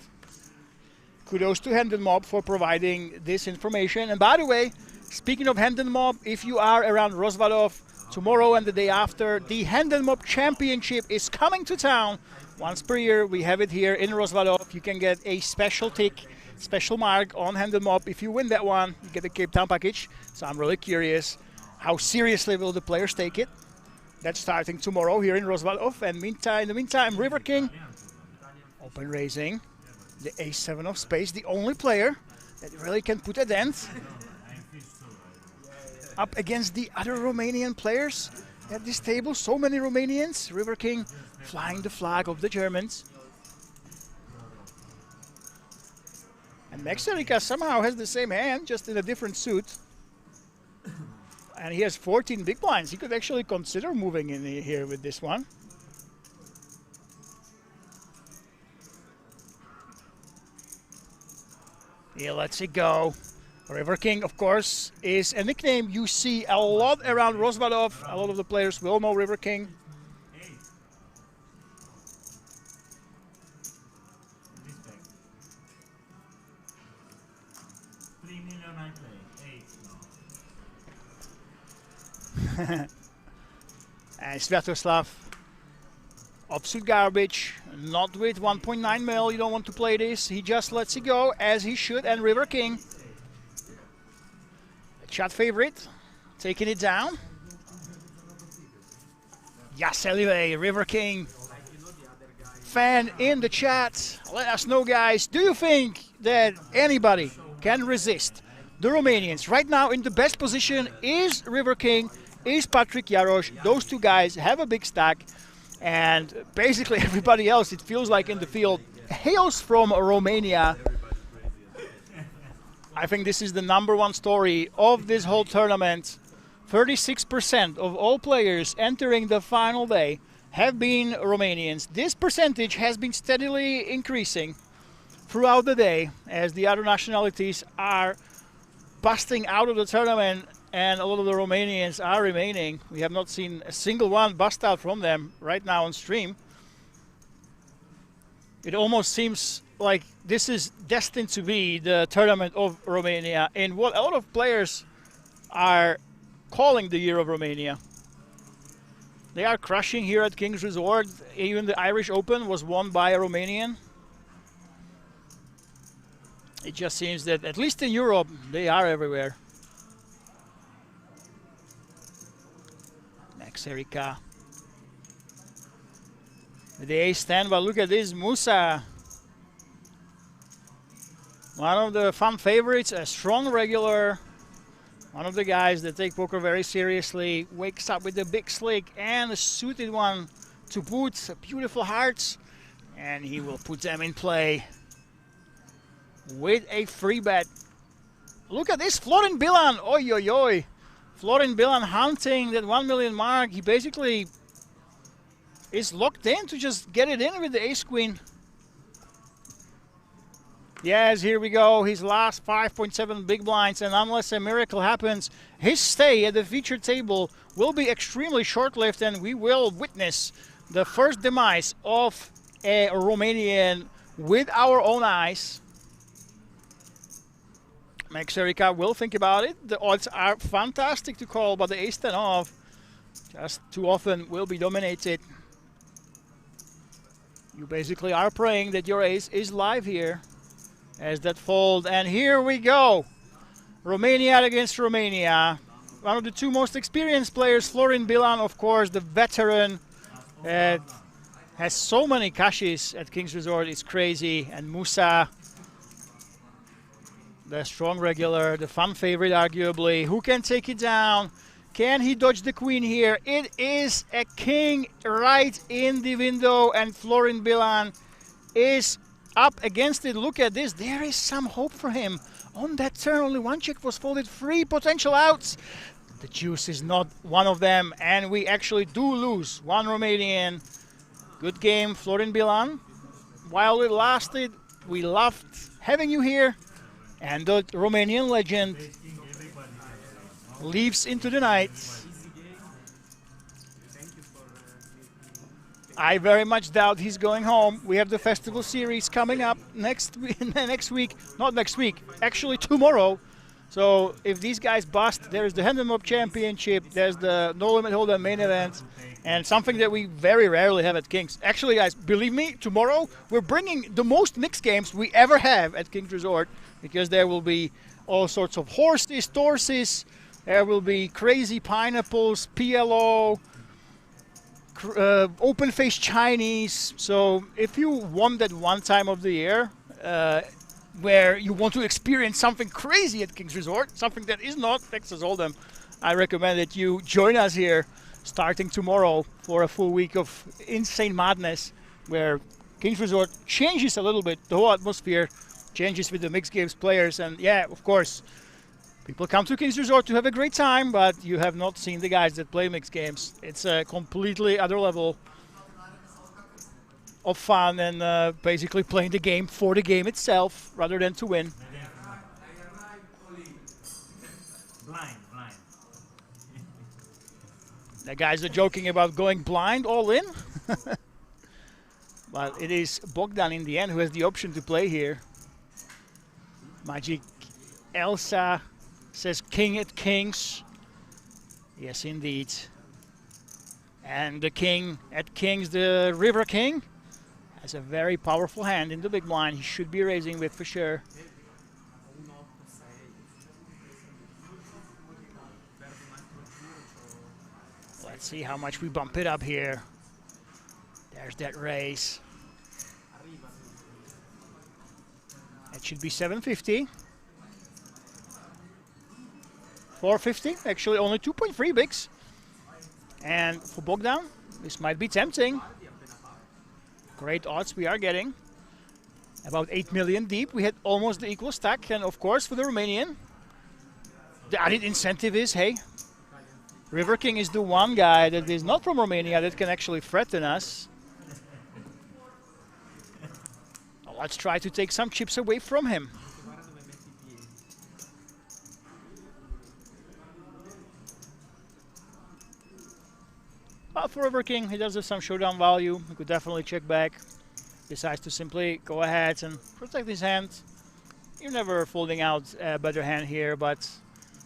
Kudos to Hendon Mob for providing this information. And by the way, speaking of Hendon Mob, if you are around Rozvadov, tomorrow and the day after, the Hendon Mob Championship is coming to town. Once per year, we have it here in Rozvadov. You can get a special tick, special mark on Hendon Mob. If you win that one, you get the Cape Town package. So I'm really curious, how seriously will the players take it? That's starting tomorrow here in Rozvadov. And in the meantime, River King, open raising. The ace-7 of spades, the only player that really can put a dent up against the other Romanian players at this table. So many Romanians. River King flying the flag of the Germans. And Max Erika somehow has the same hand, just in a different suit. And he has 14 big blinds. He could actually consider moving in here with this one. He lets it go. River King, of course, is a nickname you see a lot around Rozvadov. A lot of the players will know River King. And Sviatoslav, absolute garbage, not with 1.9 mil. You don't want to play this. He just lets it go as he should. And River King, chat favorite, taking it down. Yaselive, River King fan in the chat. Let us know, guys. Do you think that anybody can resist the Romanians? Right now in the best position is River King, is Patrick Jarosz. Those two guys have a big stack. And basically everybody else, it feels like in the field, hails from Romania. I think this is the #1 story of this whole tournament. 36% of all players entering the final day have been Romanians. This percentage has been steadily increasing throughout the day as the other nationalities are busting out of the tournament and a lot of the Romanians are remaining. We have not seen a single one bust out from them right now on stream. It almost seems like this is destined to be the tournament of Romania in what a lot of players are calling the year of Romania. They are crushing here at King's Resort. Even the Irish Open was won by a Romanian. It just seems that at least in Europe they are everywhere. Max Erika. The ace-10, but look at this, Musa. One of the fun favorites, a strong regular. One of the guys that take poker very seriously, wakes up with a big slick and a suited one to boot, beautiful hearts, and he will put them in play with a free bet. Look at this, Florin Bilan, oi oi oi. Florin Bilan hunting that 1 million mark. He basically is locked in to just get it in with the ace-queen. Yes, here we go. His last 5.7 big blinds, and unless a miracle happens, his stay at the featured table will be extremely short-lived, and we will witness the first demise of a Romanian with our own eyes. Max Erica will think about it. The odds are fantastic to call, but the ace-10 off just too often will be dominated. You basically are praying that your ace is live here. As that fold, and here we go. Romania against Romania. One of the two most experienced players, Florin Bilan, of course, the veteran that has so many cashes at King's Resort, it's crazy. And Musa, the strong regular, the fun favorite arguably. Who can take it down? Can he dodge the queen here? It is a king right in the window, and Florin Bilan is up against it. Look at this. There is some hope for him. On that turn, only one check was folded. 3 potential outs. The juice is not one of them, and we actually do lose. One Romanian. Good game, Florin Bilan. While it lasted, we loved having you here. And the Romanian legend leaves into the night. I very much doubt he's going home. We have the festival series coming up next week, not next week, actually tomorrow. So if these guys bust, there's the Hand Mob Championship, there's the No Limit Hold'em main event, and something that we very rarely have at King's. Actually, guys, believe me, tomorrow we're bringing the most mixed games we ever have at King's Resort, because there will be all sorts of horses, torses, there will be crazy pineapples, PLO, open-face Chinese. So if you want that one time of the year where you want to experience something crazy at King's Resort, something that is not Texas Hold'em, I recommend that you join us here starting tomorrow for a full week of insane madness, where King's Resort changes a little bit. The whole atmosphere changes with the mixed games players, and yeah, of course, people come to King's Resort to have a great time, but you have not seen the guys that play mixed games. It's a completely other level of fun, and basically playing the game for the game itself rather than to win. Blind. The guys are joking about going blind all in. But it is Bogdan in the end who has the option to play here. Magic Elsa says king at kings. Yes, indeed. And the king at kings, the River King, has a very powerful hand in the big blind. He should be raising with for sure. Let's see how much we bump it up here. There's that raise. It should be 750. 450, actually only 2.3 bigs. And for Bogdan, this might be tempting. Great odds we are getting. About 8 million deep. We had almost the equal stack. And of course, for the Romanian, the added incentive is, hey, River King is the one guy that is not from Romania that can actually threaten us. Let's try to take some chips away from him. But for River King, he does have some showdown value. He could definitely check back. Decides to simply go ahead and protect his hand. You're never folding out a better hand here, but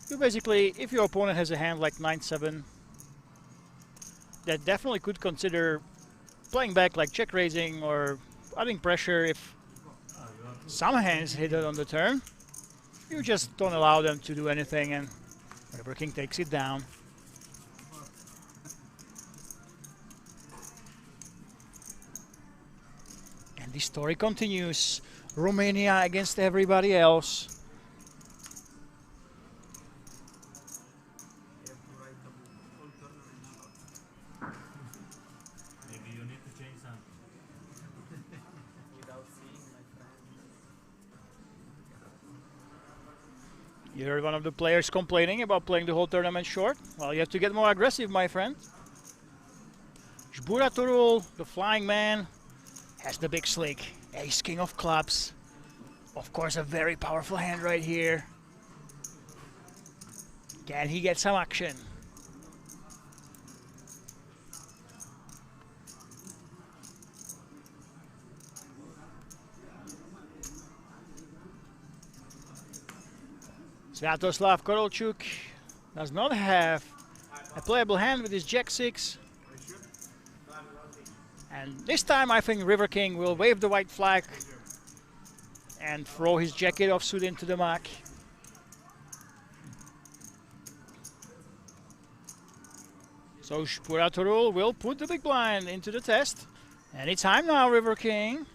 you basically, if your opponent has a hand like 9-7, that definitely could consider playing back like check raising or adding pressure if some hands hit it on the turn. You just don't allow them to do anything, and River King takes it down. And the story continues. Romania against everybody else. You heard one of the players complaining about playing the whole tournament short. Well, you have to get more aggressive, my friend. Zburaturul, the flying man, has the big slick. Ace king of clubs. Of course, a very powerful hand right here. Can he get some action? Sviatoslav Korolchuk does not have a playable hand with his Jack-6. And this time I think River King will wave the white flag and throw his jacket offsuit into the muck. So Zburaturul will put the big blind into the test. Any time now, River King.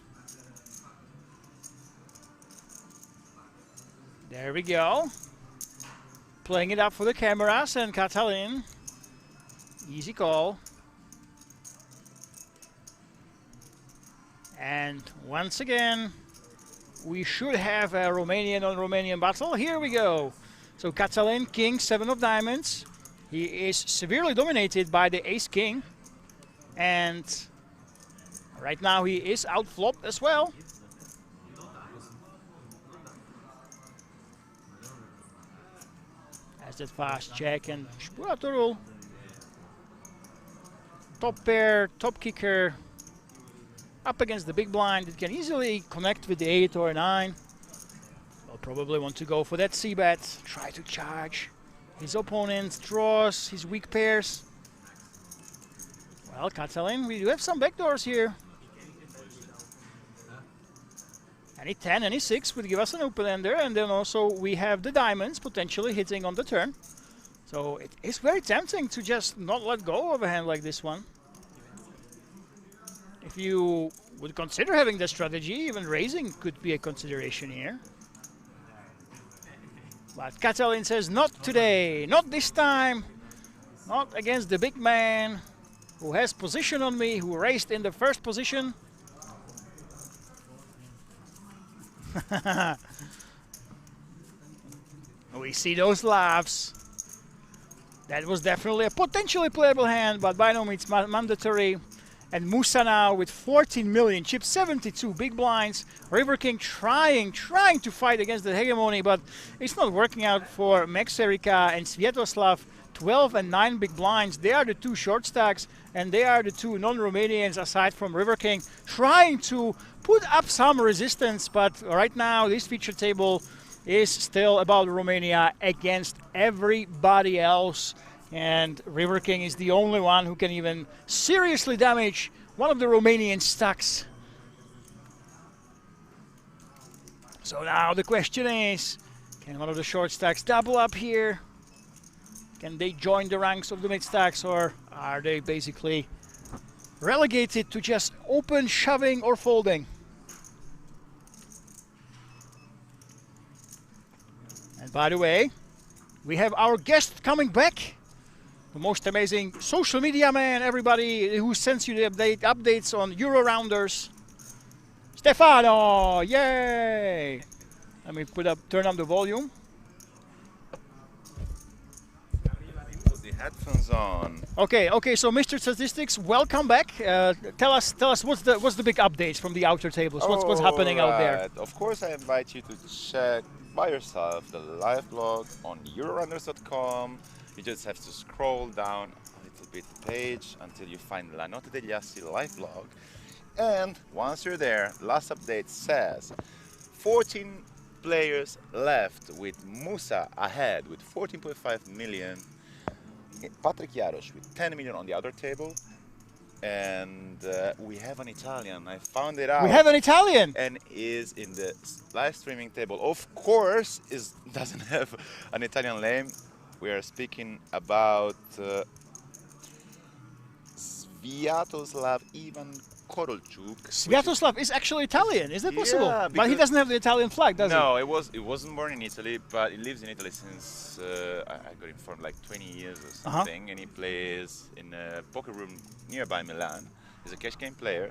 There we go. Playing it up for the cameras and Katalin. Easy call. And once again, we should have a Romanian on Romanian battle. Here we go. So Katalin, king, 7 of diamonds. He is severely dominated by the ace king. And right now he is outflopped as well. As that fast check and Zburaturul. Top pair, top kicker. Up against the big blind. It can easily connect with the 8 or 9. Will probably want to go for that c-bet. Try to charge his opponent's draws, his weak pairs. Well, Katalin, we do have some backdoors here. Any 10, any 6 would give us an open ender, and then also we have the diamonds potentially hitting on the turn. So it is very tempting to just not let go of a hand like this one. If you would consider having the strategy, even raising could be a consideration here. But Katalin says, not today, not this time, not against the big man who has position on me, who raised in the first position. We see those laughs. That was definitely a potentially playable hand, but by no means mandatory. And Musa now with 14 million chips, 72 big blinds. River King trying to fight against the hegemony, but it's not working out for Max Erika and Sviatoslav. 12 and 9 big blinds. They are the 2 short stacks, and they are the 2 non-Romanians aside from River King, trying to put up some resistance. But right now, this feature table is still about Romania against everybody else. And River King is the only one who can even seriously damage one of the Romanian stacks. So now the question is, can one of the short stacks double up here? Can they join the ranks of the mid stacks, or are they basically relegated to just open shoving or folding? And by the way, we have our guest coming back. The most amazing social media man, everybody who sends you the updates on Euro Rounders. Stefano, yay! Let me turn up the volume. Put the headphones on. Okay. So Mr. Statistics, welcome back. Tell us what's the big updates from the outer tables. What's happening out there? Of course, I invite you to check by yourself the live blog on EuroRunners.com. You just have to scroll down a little bit the page until you find LaNotteDegliAssi live blog. And once you're there, last update says 14 players left with Musa ahead with 14.5 million. Patrick Jarosz with 10 million on the other table. And we have an Italian. I found it out. We have an Italian! And is in the live streaming table. Of course, doesn't have an Italian name. We are speaking about Sviatoslav Ivan Korolchuk. Sviatoslav is actually Italian, is that possible? Yeah, but he doesn't have the Italian flag, does he? No, it wasn't born in Italy, but he lives in Italy since, I got informed, like 20 years or something. And he plays in a poker room nearby Milan. He's a cash game player.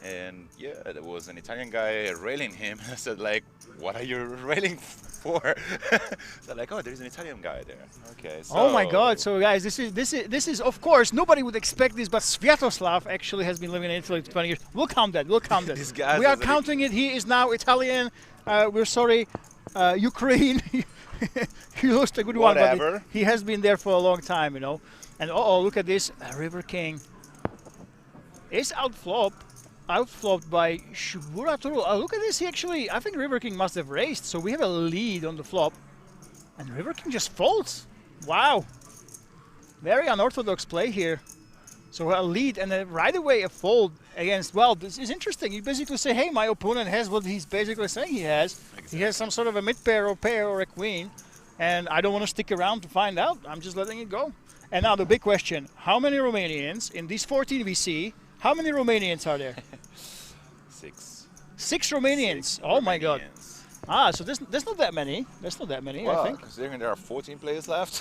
And yeah, there was an Italian guy railing him. I said, like, what are you railing for? So like, oh, there's an Italian guy there. Okay. So Oh my God! So guys, this is of course nobody would expect this, but Sviatoslav actually has been living in Italy for 20 years. We'll count that. We'll count that. This guy We are is like- counting it. He is now Italian. We're sorry, Ukraine. He lost a good one, but Whatever. he has been there for a long time, you know. And oh, look at this, River King is outflopped by Shuburatul. Look at this, I think River King must have raised, so we have a lead on the flop. And River King just folds. Wow. Very unorthodox play here. So a lead and then right away a fold against, well, this is interesting. You basically say, hey, my opponent has what he's basically saying he has. Exactly. He has some sort of a mid-pair or pair or a queen. And I don't want to stick around to find out. I'm just letting it go. And now the big question, how many Romanians in these 14 VC, how many Romanians are there? 6. 6 Romanians. 6 Oh my God. Romanians. Ah, so there's not that many. There's not that many, I Well, think. considering there are 14 players left,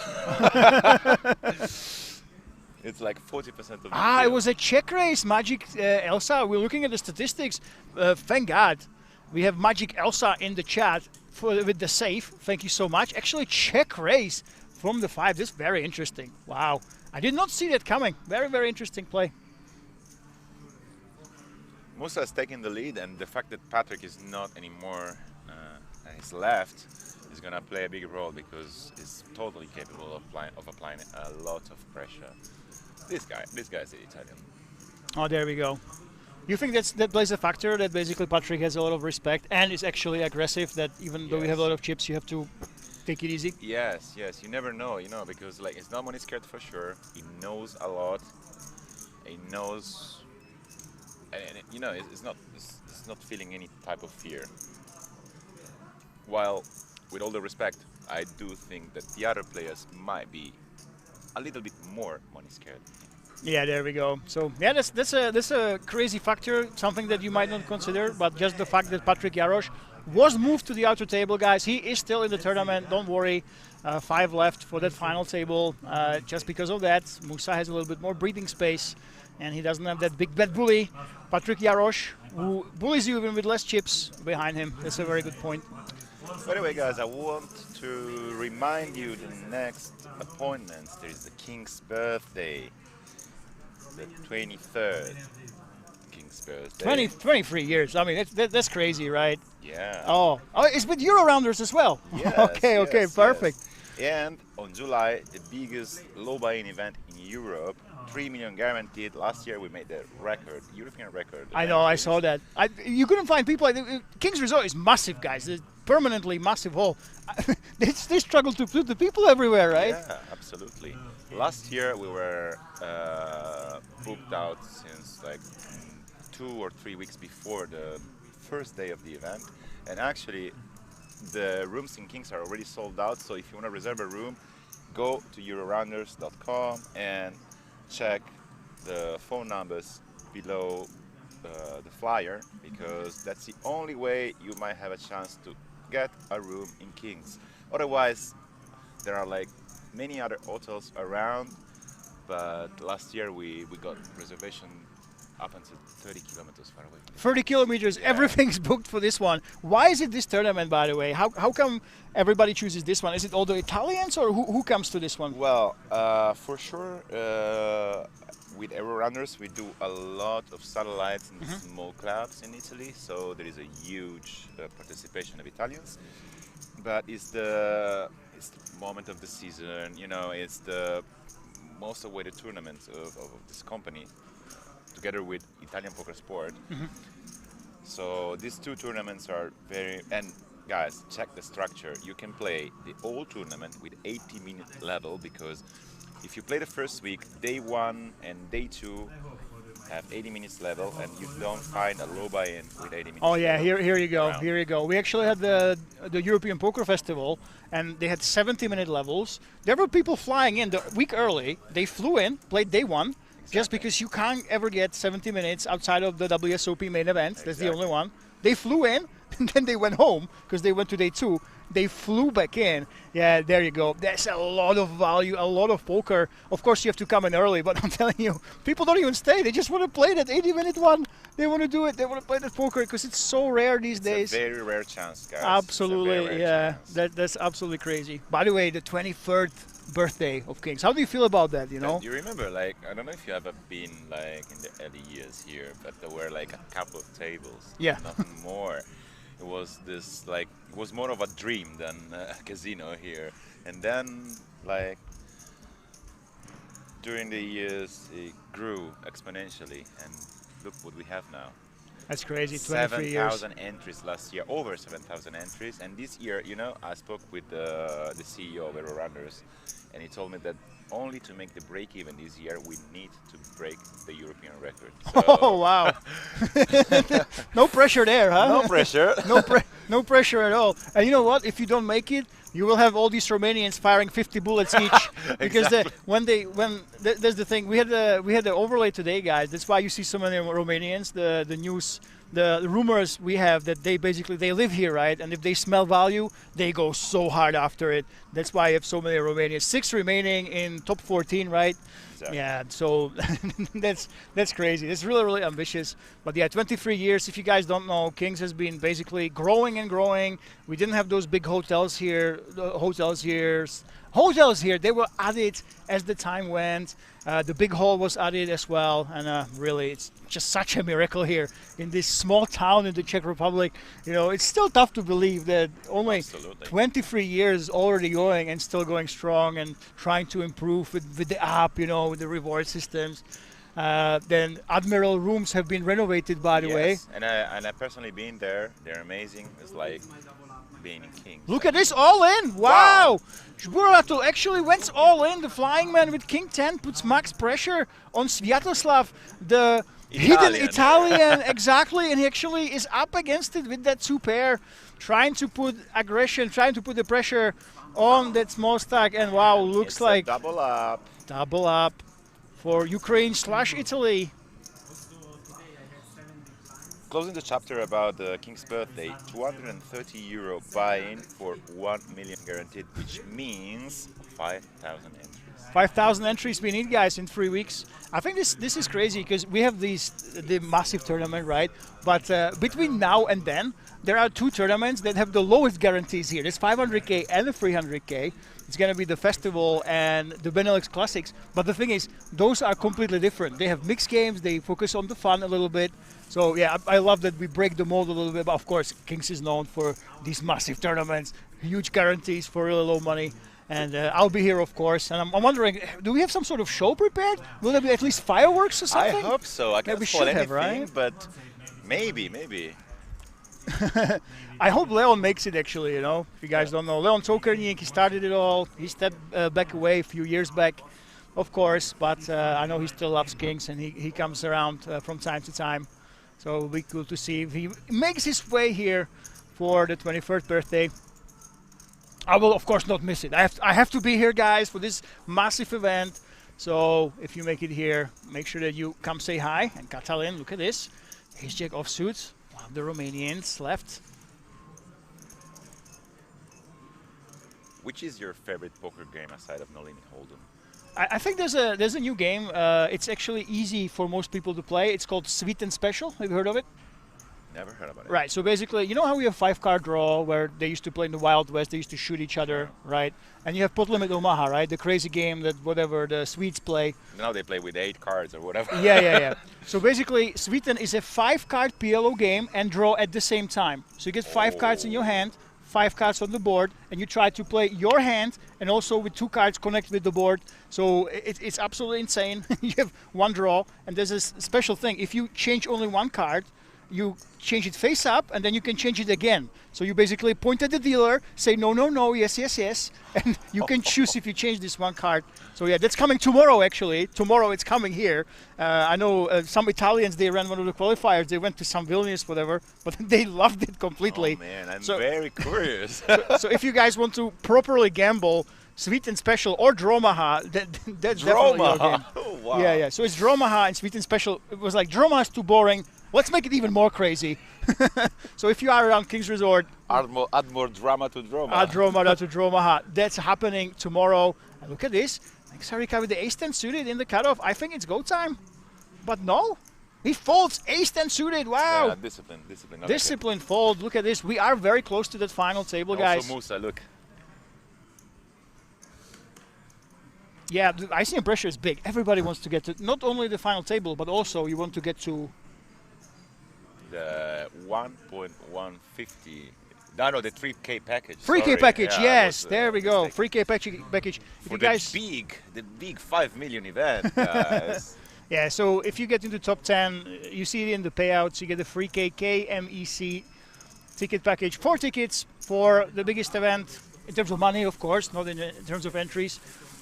it's like 40% of the Ah, it field. was a check raise, Magic Elsa. We're looking at the statistics. Thank God. We have Magic Elsa in the chat with the save. Thank you so much. Actually, check raise from the 5. This is very interesting. Wow. I did not see that coming. Very, very interesting play. Musa is taking the lead, and the fact that Patrick is not anymore and he's left is going to play a big role because he's totally capable of applying a lot of pressure. This guy's the Italian. Oh, there we go. You think that plays a factor, that basically Patrick has a lot of respect and is actually aggressive, that even though we have a lot of chips, you have to take it easy? Yes, you never know, because like he's not money scared for sure. He knows a lot. He knows, and it's not feeling any type of fear. While, with all the respect, I do think that the other players might be a little bit more money scared. Yeah, there we go. So yeah, that's a crazy factor, something that you might not consider, but just the fact that Patrick Jarosz was moved to the outer table, guys. He is still in the tournament. Don't worry. 5 left for that final table. Just because of that, Musa has a little bit more breathing space, and he doesn't have that big bad bully, Patrick Jarosz, who bullies you even with less chips behind him. That's a very good point. By the way, guys, I want to remind you the next appointments. There is the King's birthday, the 23rd. King's birthday. 23 years. I mean, that's crazy, right? Yeah. Oh, it's with Euro rounders as well. Yes, okay, yes, perfect. yes. And on July, the biggest low buy-in event in Europe, 3 million guaranteed. Last year we made the record, European record. I know, I saw that. You couldn't find people. King's Resort is massive, guys. It's permanently massive hall. They struggle to put the people everywhere, right? Yeah, absolutely. Last year we were booked out since like 2 or 3 weeks before the first day of the event, and actually the rooms in Kings are already sold out. So if you want to reserve a room, go to eurorounders.com and check the phone numbers below the flyer, because that's the only way you might have a chance to get a room in Kings. Otherwise, there are like many other hotels around, but last year we got reservation up until 30 kilometers far away. 30 kilometers, Yeah. everything's booked for this one. Why is it this tournament, by the way? How come everybody chooses this one? Is it all the Italians, or who comes to this one? Well, for sure, with Eurorunners we do a lot of satellites and small clubs in Italy, so there is a huge participation of Italians. But it's the moment of the season, it's the most awaited tournament of this company, together with Italian Poker Sport. So these two tournaments are and guys, check the structure. You can play the whole tournament with 80-minute level, because if you play the first week, day 1 and day 2 have 80 minutes level, and you don't find a low buy-in with 80 minutes. Oh yeah, level here you go, around. here you go. We actually had the European Poker Festival, and they had 70-minute levels. There were people flying in the week early. They flew in, played day 1, just because you can't ever get 70 minutes outside of the WSOP main event. That's the only one. They flew in, and then they went home because they went to day 2. They flew back in. Yeah, there you go. That's a lot of value, a lot of poker. Of course, you have to come in early, but I'm telling you, people don't even stay. They just want to play that 80-minute one. They want to do it. They want to play that poker because it's so rare these days. It's a very rare chance, guys. Absolutely, yeah. That's absolutely crazy. By the way, the 23rd birthday of Kings. How do you feel about that? You know? You remember, like, I don't know if you ever been like in the early years here, but there were like a couple of tables. Yeah. Nothing more. It was this like it was more of a dream than a casino here, and then like during the years it grew exponentially, and look what we have now. That's crazy. 23 years. 7,000 entries last year, over 7,000 entries, and this year, you know, I spoke with the CEO of Eurorunners, and he told me that only to make the break even this year, we need to break the European record. So Oh wow! No pressure there, huh? no pressure. No pressure at all. And you know what? If you don't make it, you will have all these Romanians firing 50 bullets each. Because there's the thing. We had the overlay today, guys. That's why you see so many Romanians. The news. The rumors we have that they live here, right? And if they smell value, they go so hard after it. That's why you have so many Romanians. 6 remaining in top 14, right? Exactly. Yeah, so that's crazy. It's really, really ambitious. But yeah, 23 years. If you guys don't know, Kings has been basically growing and growing. We didn't have those big hotels here. Hotels here, they were added as the time went. The big hall was added as well, and really, it's just such a miracle here in this small town in the Czech Republic. You know, it's still tough to believe that only 23 years already going and still going strong and trying to improve with the app, you know, with the reward systems. Then Admiral rooms have been renovated, by the way. And I personally been there. They're amazing. It's like being in Kings. Look at this, all in! Wow! Zburatul actually went all in. The flying man with King 10 puts max pressure on Sviatoslav, the hidden Italian, exactly, and he actually is up against it with that 2 pair, trying to put aggression, trying to put the pressure on that small stack, and wow, looks it's like double up. Double up for Ukraine / Italy. Closing the chapter about the King's birthday, 230 euro buy-in for 1 million guaranteed, which means 5,000 entries. 5,000 entries we need, guys, in 3 weeks. I think this is crazy because we have the massive tournament, right? But between now and then, there are 2 tournaments that have the lowest guarantees here. There's 500k and the 300k. It's going to be the festival and the Benelux Classics. But the thing is, those are completely different. They have mixed games. They focus on the fun a little bit. So yeah, I love that we break the mold a little bit. But of course, Kings is known for these massive tournaments, huge guarantees for really low money. And I'll be here, of course. And I'm wondering, do we have some sort of show prepared? Will there be at least fireworks or something? I hope so. I can't spoil anything, right? But maybe. I hope Leon makes it, actually, you know. If you guys don't know, Leon Tokarnik, he started it all. He stepped back away a few years back, of course. But I know he still loves Kings, and he comes around from time to time. So it'll be cool to see if he makes his way here for the 21st birthday. I will, of course, not miss it. I have to be here, guys, for this massive event. So if you make it here, make sure that you come say hi. And Katalin, look at this. Ace-Jack offsuit. One of the Romanians left. Which is your favorite poker game aside of Nolini Hold'em? I think there's a new game. It's actually easy for most people to play. It's called Sweet and Special. Have you heard of it? Never heard about it. Right, so basically, you know how we have 5-card draw where they used to play in the Wild West, they used to shoot each other, right? And you have Pot Limit Omaha, right? The crazy game that whatever the Swedes play. Now they play with 8 cards or whatever. Yeah. So basically, Sweden is a 5-card PLO game and draw at the same time. So you get 5 cards in your hand, 5 cards on the board, and you try to play your hand and also with 2 cards connect with the board. So it's absolutely insane. You have 1 draw, and there's a special thing. If you change only 1 card, you change it face up, and then you can change it again. So you basically point at the dealer, say no, yes, and you can choose if you change this 1 card. So yeah, that's coming tomorrow, actually. Tomorrow it's coming here. I know some Italians, they ran one of the qualifiers. They went to some Vilnius, whatever, but they loved it completely. Oh man, I'm very curious. so if you guys want to properly gamble, Sweet and Special or Dromaha, that's definitely your game. Oh, wow. Yeah. So it's Dromaha and Sweet and Special. It was like Dromaha is too boring. Let's make it even more crazy. So if you are around Kings Resort, add more drama to Droma. Add drama to Dromaha. That's happening tomorrow. And look at this. Sarika with the ace-10 suited in the cutoff. I think it's go time. But no. He folds ace-10 suited. Wow. Yeah, discipline. Okay. Discipline fold. Look at this. We are very close to that final table, guys. Also Musa, look. Yeah, the ICM pressure is big. Everybody wants to get to not only the final table, but also you want to get to the 1.150. No, the 3K package. 3K package, yeah, yes. There we go. 3K package. If for you guys the big 5 million event, guys. Yeah, so if you get into top 10, you see it in the payouts. You get the free KMEC ticket package. 4 tickets for the biggest event in terms of money, of course, not in terms of entries.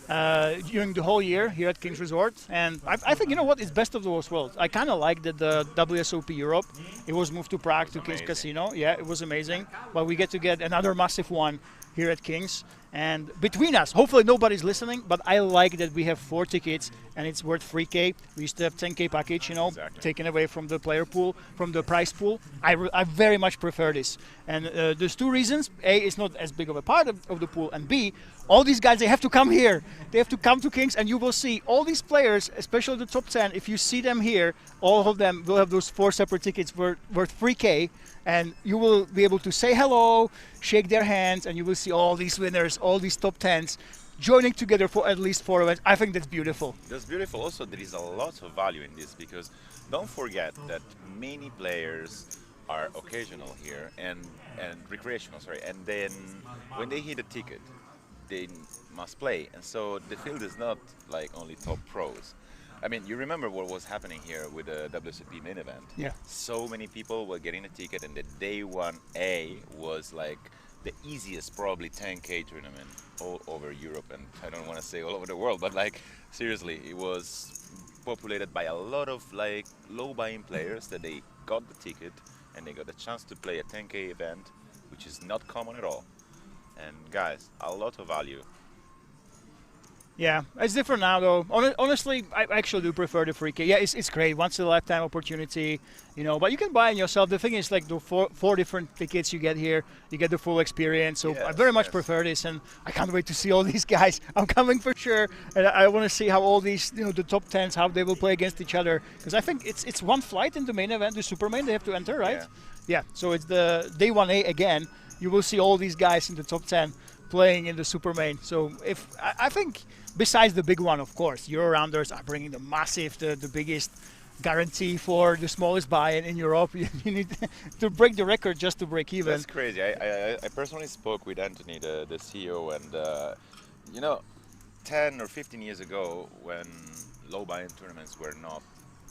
During the whole year here at King's Resort. And I think, you know what, it's best of both worlds. I kind of like that the WSOP Europe, it was moved to Prague to King's Casino. Yeah, it was amazing. But we get to get another massive one here at King's. And between us, hopefully nobody's listening, but I like that we have 4 tickets and it's worth 3K. We used to have 10K package, you know, taken away from the player pool, from the prize pool. I very much prefer this. And there's 2 reasons. A, it's not as big of a part of the pool. And B, all these guys, they have to come here. They have to come to King's, and you will see all these players, especially the top 10, if you see them here, all of them will have those 4 separate tickets worth 3K. And you will be able to say hello, shake their hands, and you will see all these winners, all these top 10s joining together for at least 4 events. I think that's beautiful. That's beautiful. Also, there is a lot of value in this because don't forget that many players are occasional here and recreational, sorry. And then when they hit a ticket, they must play. And so the field is not like only top pros. I mean, you remember what was happening here with the WSOP main event? Yeah. So many people were getting a ticket, and the day 1A was like the easiest, probably 10K tournament all over Europe, and I don't want to say all over the world, but like seriously, it was populated by a lot of like low buy-in players that they got the ticket and they got the chance to play a 10K event, which is not common at all. And guys, a lot of value. Yeah, it's different now though. Honestly, I actually do prefer the free K. Yeah, it's great, once in a lifetime opportunity, you know. But you can buy it yourself. The thing is, like the four different tickets you get here, you get the full experience. So I very much prefer this, and I can't wait to see all these guys. I'm coming for sure, and I want to see how all these, you know, the top 10s, how they will play against each other. Because I think it's one flight in the main event, the super main they have to enter, right? Yeah. So it's the day 1A again. You will see all these guys in the top 10 playing in the super main. So if I think. Besides the big one, of course, Euro-rounders are bringing the massive, the biggest guarantee for the smallest buy-in in Europe. You need to break the record just to break even. That's crazy. I personally spoke with Anthony, the CEO, and you know, 10 or 15 years ago, when low buy-in tournaments were not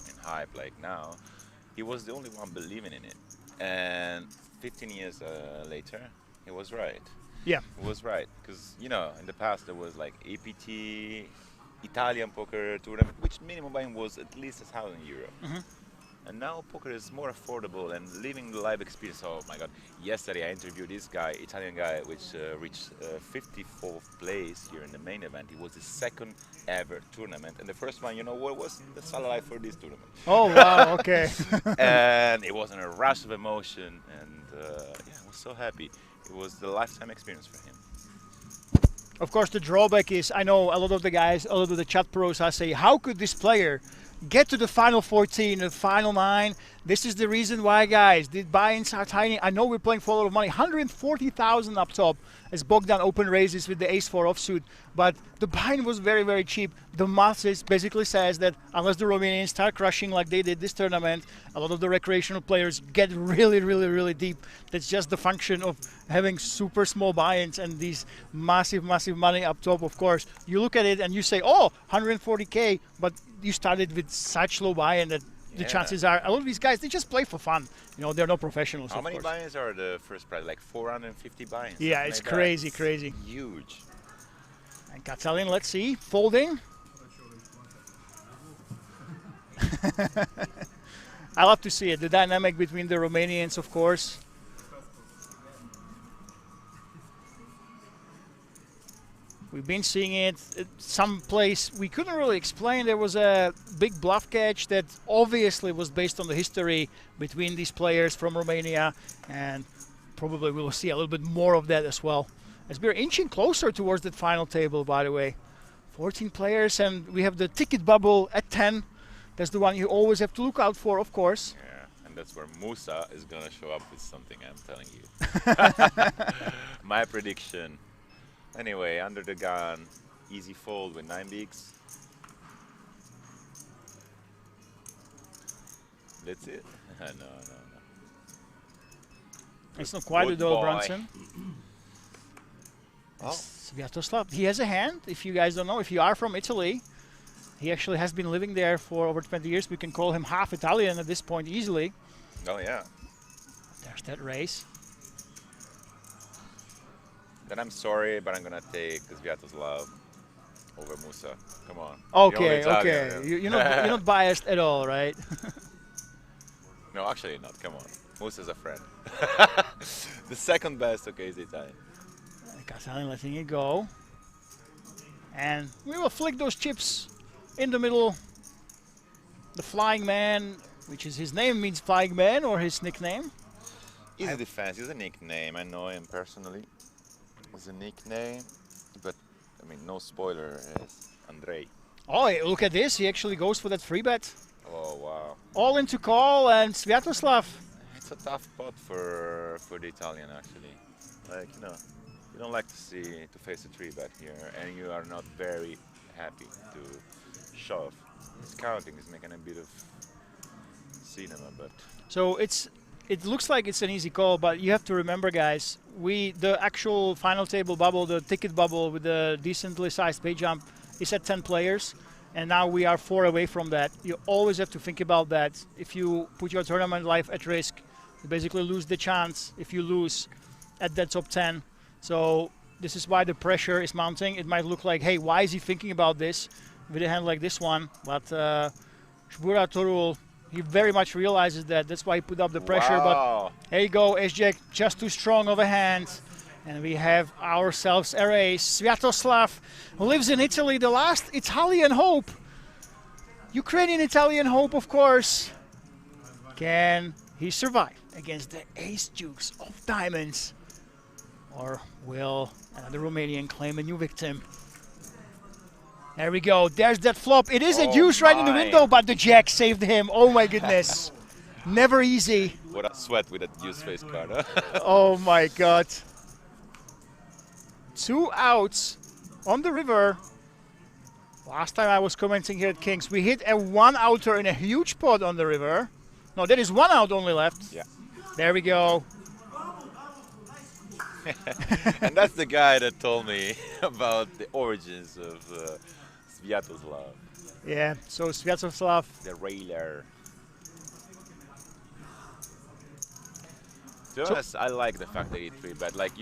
in hype like now, he was the only one believing in it. And 15 years later, he was right. Yeah, it was right, because you know, in the past there was like APT, Italian poker tournament, which minimum buy-in was at least 1,000 euro. And now poker is more affordable and living the live experience. Oh my God! Yesterday I interviewed this guy, Italian guy, which reached 54th place here in the main event. It was his 2nd ever tournament, and the first one, you know, what was the salary for this tournament? Oh wow! Okay. And it was in a rush of emotion, and yeah, I was so happy. It was the lifetime experience for him. Of course, the drawback is, I know a lot of the guys, a lot of the chat pros are saying, how could this player get to the final 14, the final 9? This is the reason why, guys. The buy-ins are tiny. I know we're playing for a lot of money. 140,000 up top as Bogdan open raises with the ace-4 offsuit. But the buy-in was very, very cheap. The math basically says that unless the Romanians start crushing like they did this tournament, a lot of the recreational players get really, really, really deep. That's just the function of having super small buy-ins and these massive, massive money up top, of course. You look at it and you say, oh, 140K, but you started with such low buy-in that the chances are a lot of these guys, they just play for fun. You know, they're not professionals. How many buy-ins are the first prize? Like 450 buy-ins? Yeah, it's crazy, crazy. Huge. And Katalin, let's see, folding. I love to see it. The dynamic between the Romanians, of course. We've been seeing it at some place we couldn't really explain. There was a big bluff catch that obviously was based on the history between these players from Romania, and probably we will see a little bit more of that as well. As we're inching closer towards that final table, by the way. 14 players, and we have the ticket bubble at 10. That's the one you always have to look out for, of course. Yeah, and that's where Musa is gonna show up with something, I'm telling you. My prediction. Anyway, under the gun, easy fold with 9 bigs. That's it. No. It's not quite a Good Doyle boy. Brunson. Oh. Sviatoslav, he has a hand. If you guys don't know, if you are from Italy, he actually has been living there for over 20 years. We can call him half Italian at this point easily. Oh yeah. There's that race. Then I'm sorry, but I'm gonna take Sviatoslav over Musa. Come on. Okay, The only okay. Italian, You're not biased at all, right? No, actually not. Come on. Musa's a friend. The second best, okay, is Italian. Kazan letting it go. And we will flick those chips in the middle. The Flying Man, which is his name, means Flying Man, or his nickname. Easy defense. He's a nickname. I know him personally. It's a nickname, but I mean, no spoiler. Is Andrei. Oh, look at this. He actually goes for that free bet. Oh wow. All into call, and Sviatoslav. It's a tough pot for the Italian actually. Like you don't like to face a 3-bet here, and you are not very happy to shove. It's counting. It's making a bit of cinema, but. So it looks like it's an easy call, but you have to remember, guys, the actual final table bubble, the ticket bubble with the decently sized pay jump is at 10 players, and now we are 4 away from that. You always have to think about that. If you put your tournament life at risk, you basically lose the chance if you lose at that top 10. So this is why the pressure is mounting. It might look like, hey, why is he thinking about this with a hand like this one? But Shbura Torul, he very much realizes that. That's why he put up the pressure. Wow. But there you go, Ace-Jack, just too strong of a hand. And we have ourselves a race. Sviatoslav, who lives in Italy, the last Italian hope. Ukrainian Italian hope, of course. Can he survive against the Ace-Dukes of Diamonds? Or will another Romanian claim a new victim? There we go. There's that flop. It is a deuce right in the window, but the jack saved him. Oh my goodness. Never easy. What a sweat with a deuce face card, huh? Oh my god. 2 outs on the river. Last time I was commenting here at Kings, we hit a 1-outer in a huge pot on the river. No, there is 1 out only left. Yeah. There we go. And that's the guy that told me about the origins of Sviatoslav. Yeah, so Sviatoslav. The railer. To be honest, I like the fact that he 3-bet. Like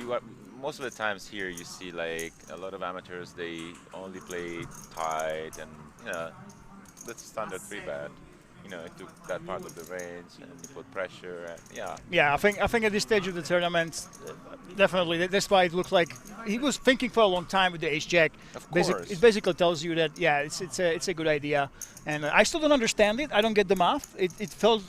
most of the times here, you see like a lot of amateurs. They only play tight, and that's a standard 3-bet. It took that part of the range and you put pressure. And, yeah. Yeah, I think at this stage of the tournament, definitely that's why it looked like he was thinking for a long time with the Ace-Jack. Of course. It basically tells you that it's a good idea, and I still don't understand it. I don't get the math. It felt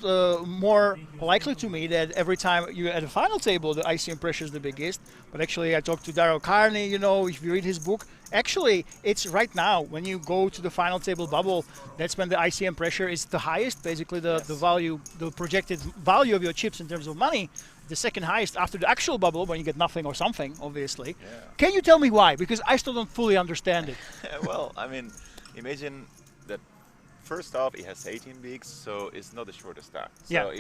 more likely to me that every time you're at a final table, the ICM pressure is the biggest. But actually, I talked to Daryl Carney. If you read his book. Actually, it's right now when you go to the final table bubble, that's when the ICM pressure is the highest. Basically, the value, the projected value of your chips in terms of money, the second highest after the actual bubble when you get nothing or something, obviously. Yeah. Can you tell me why? Because I still don't fully understand it. Well, I mean, imagine that first off, it has 18 bigs, so it's not the shortest stack. So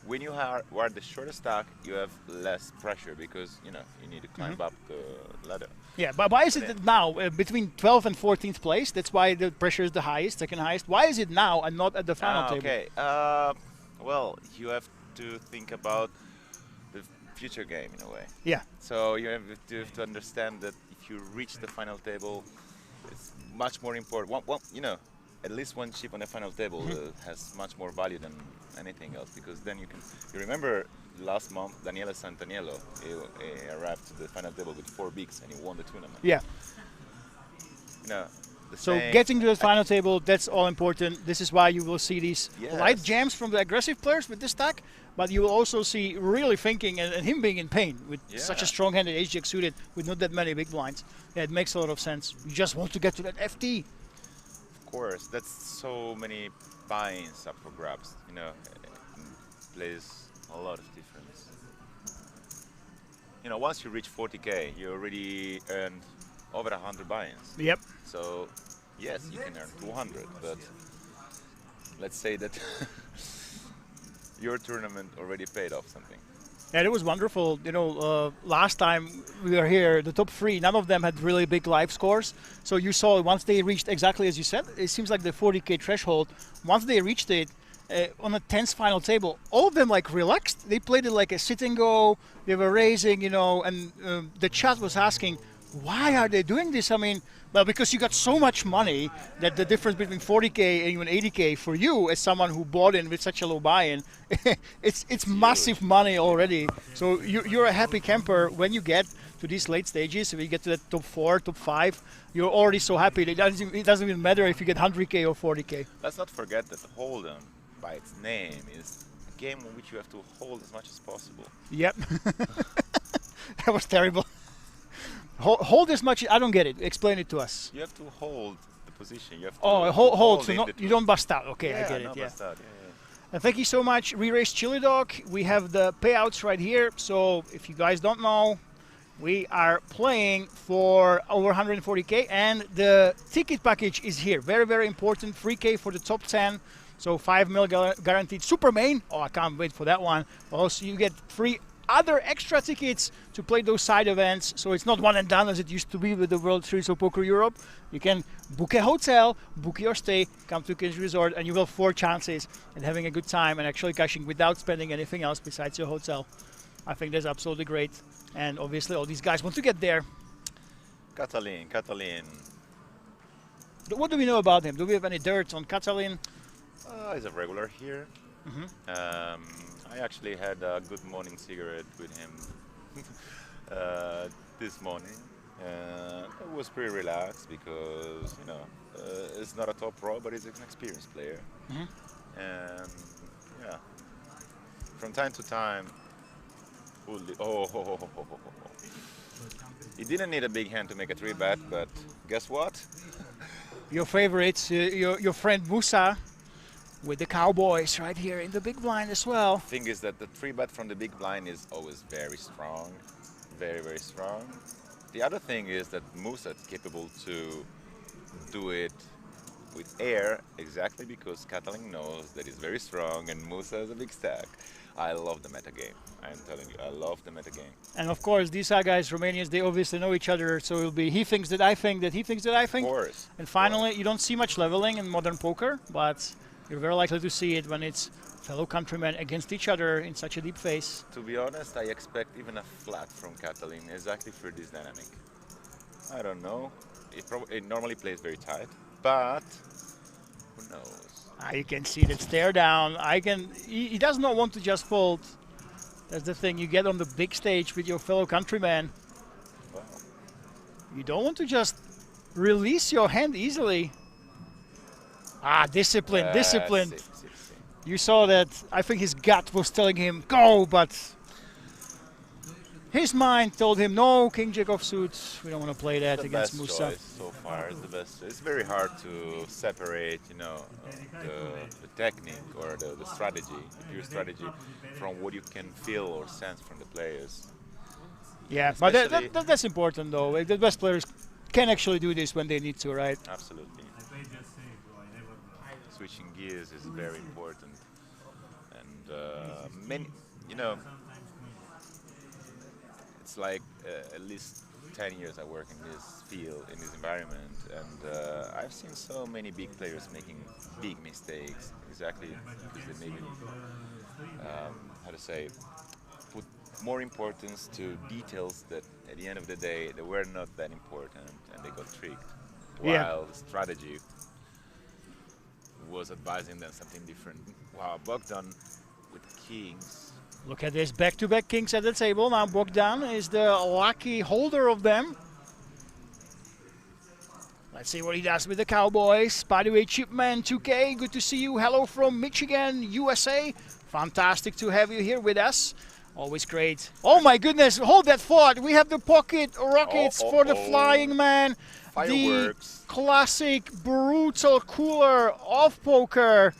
when you are the shortest stack, you have less pressure because you need to climb up the ladder. Yeah, but why is it that now between 12th and 14th place? That's why the pressure is the highest, second highest. Why is it now and not at the final table? Okay. Well, you have to think about the future game in a way. Yeah. So you have to understand that if you reach the final table, it's much more important. At least one chip on the final table has much more value than anything else, because then you remember last month Daniele Santaniello he arrived to the final table with 4 bigs and he won the tournament. Yeah. So getting to the final table, that's all important. This is why you will see these light jams from the aggressive players with this stack, but you will also see really thinking and him being in pain with such a strong-handed Ace-Jack suited with not that many big blinds. Yeah, it makes a lot of sense. You just want to get to that FT. course, that's so many buy-ins up for grabs. You know, it plays a lot of difference. You know, once you reach 40K, you already earned over 100 buy-ins. Yep. So, yes, you can earn 200, but let's say that your tournament already paid off something. And it was wonderful. You know, last time we were here, the top three, none of them had really big live scores. So you saw once they reached, exactly as you said, it seems like the 40K threshold, once they reached it, on a 10th final table, all of them like relaxed. They played it like a sit and go. They were raising, you know, and the chat was asking, why are they doing this? I mean, well, because you got so much money that the difference between 40K and even 80K for you as someone who bought in with such a low buy-in, it's massive money already. So you're a happy camper when you get to these late stages. When you get to the top 4, top 5, you're already so happy. It doesn't even matter if you get 100K or 40K. Let's not forget that the Hold'em, by its name, is a game in which you have to hold as much as possible. Yep. That was terrible. Hold as much. I don't get it. Explain it to us. You have to hold the position. You have to hold. So you don't bust out. Okay, yeah, I get it. Yeah. Bust out. Yeah. And thank you so much, Re-Race Chili Dog. We have the payouts right here. So if you guys don't know, we are playing for over 140K, and the ticket package is here. Very, very important. 3K for the top 10. So 5 mil guaranteed. Super main. Oh, I can't wait for that one. Also, you get free other extra tickets to play those side events, so it's not one and done as it used to be with the World Series of Poker Europe. You can book a hotel, book your stay, come to King's Resort, and you will have 4 chances at having a good time and actually cashing without spending anything else besides your hotel. I think that's absolutely great, and obviously all these guys want to get there. Catalin. What do we know about him? Do we have any dirt on Catalin? He's a regular here. I actually had a good morning cigarette with him this morning. It was pretty relaxed because, you know, it's not a top pro, but he's an experienced player. And yeah, from time to time, he didn't need a big hand to make a 3-bet, but guess what? Your favorites, your friend Musa, with the Cowboys right here in the big blind as well. Thing is that the 3-bet from the big blind is always very strong, very, very strong. The other thing is that Musa is capable to do it with air, exactly because Catalin knows that he's very strong and Musa is a big stack. I love the meta game. I'm telling you, I love the meta game. And of course, these are guys, Romanians, they obviously know each other, so it'll be he thinks that I think that he thinks that I think. Of course. And finally, you don't see much leveling in modern poker, but you're very likely to see it when it's fellow countrymen against each other in such a deep phase. To be honest, I expect even a flat from Catalin exactly for this dynamic. I don't know. It normally plays very tight, but who knows? You can see that stare down. He does not want to just fold. That's the thing. You get on the big stage with your fellow countrymen. Wow. You don't want to just release your hand easily. Discipline, discipline. You saw that. I think his gut was telling him, go, but his mind told him, no, King Jack offsuit. We don't want to play that against Musa. The best choice so far is the best. It's very hard to separate, you know, the technique or the strategy, the pure strategy, from what you can feel or sense from the players. Yeah, but that's important, though. The best players can actually do this when they need to, right? Absolutely. Switching gears is very important, and many, you know, it's like at least 10 years I work in this field, in this environment, and I've seen so many big players making big mistakes, exactly because they maybe, how to say, put more importance to details that at the end of the day they were not that important, and they got tricked, while the strategy was advising them something different. Wow, Bogdan with kings. Look at this, back-to-back kings at the table. Now Bogdan is the lucky holder of them. Let's see what he does with the Cowboys. By the way, Chipman 2K, good to see you. Hello from Michigan, USA. Fantastic to have you here with us. Always great. Oh my goodness, hold that thought. We have the pocket rockets for the flying man. Fireworks. The classic brutal cooler of poker.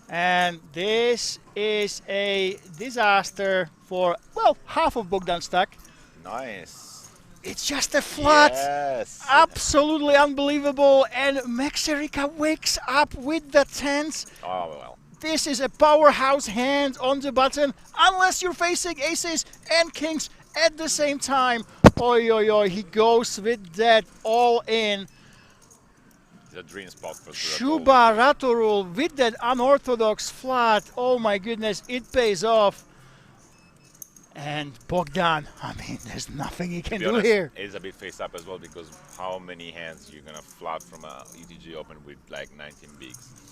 And this is a disaster for, well, half of Bogdan's stack. Nice. It's just a flat. Yes. Absolutely unbelievable. And Mexerica wakes up with the tens. Oh, well. This is a powerhouse hand on the button, unless you're facing aces and kings at the same time. Oi, oi, oi, he goes with that all in. It's a dream spot for Shuba Ratorul with that unorthodox flat. Oh my goodness, it pays off. And Bogdan, I mean, there's nothing he can do here. It's a bit face up as well, because how many hands you're gonna flat from a ETG Open with like 19 bigs?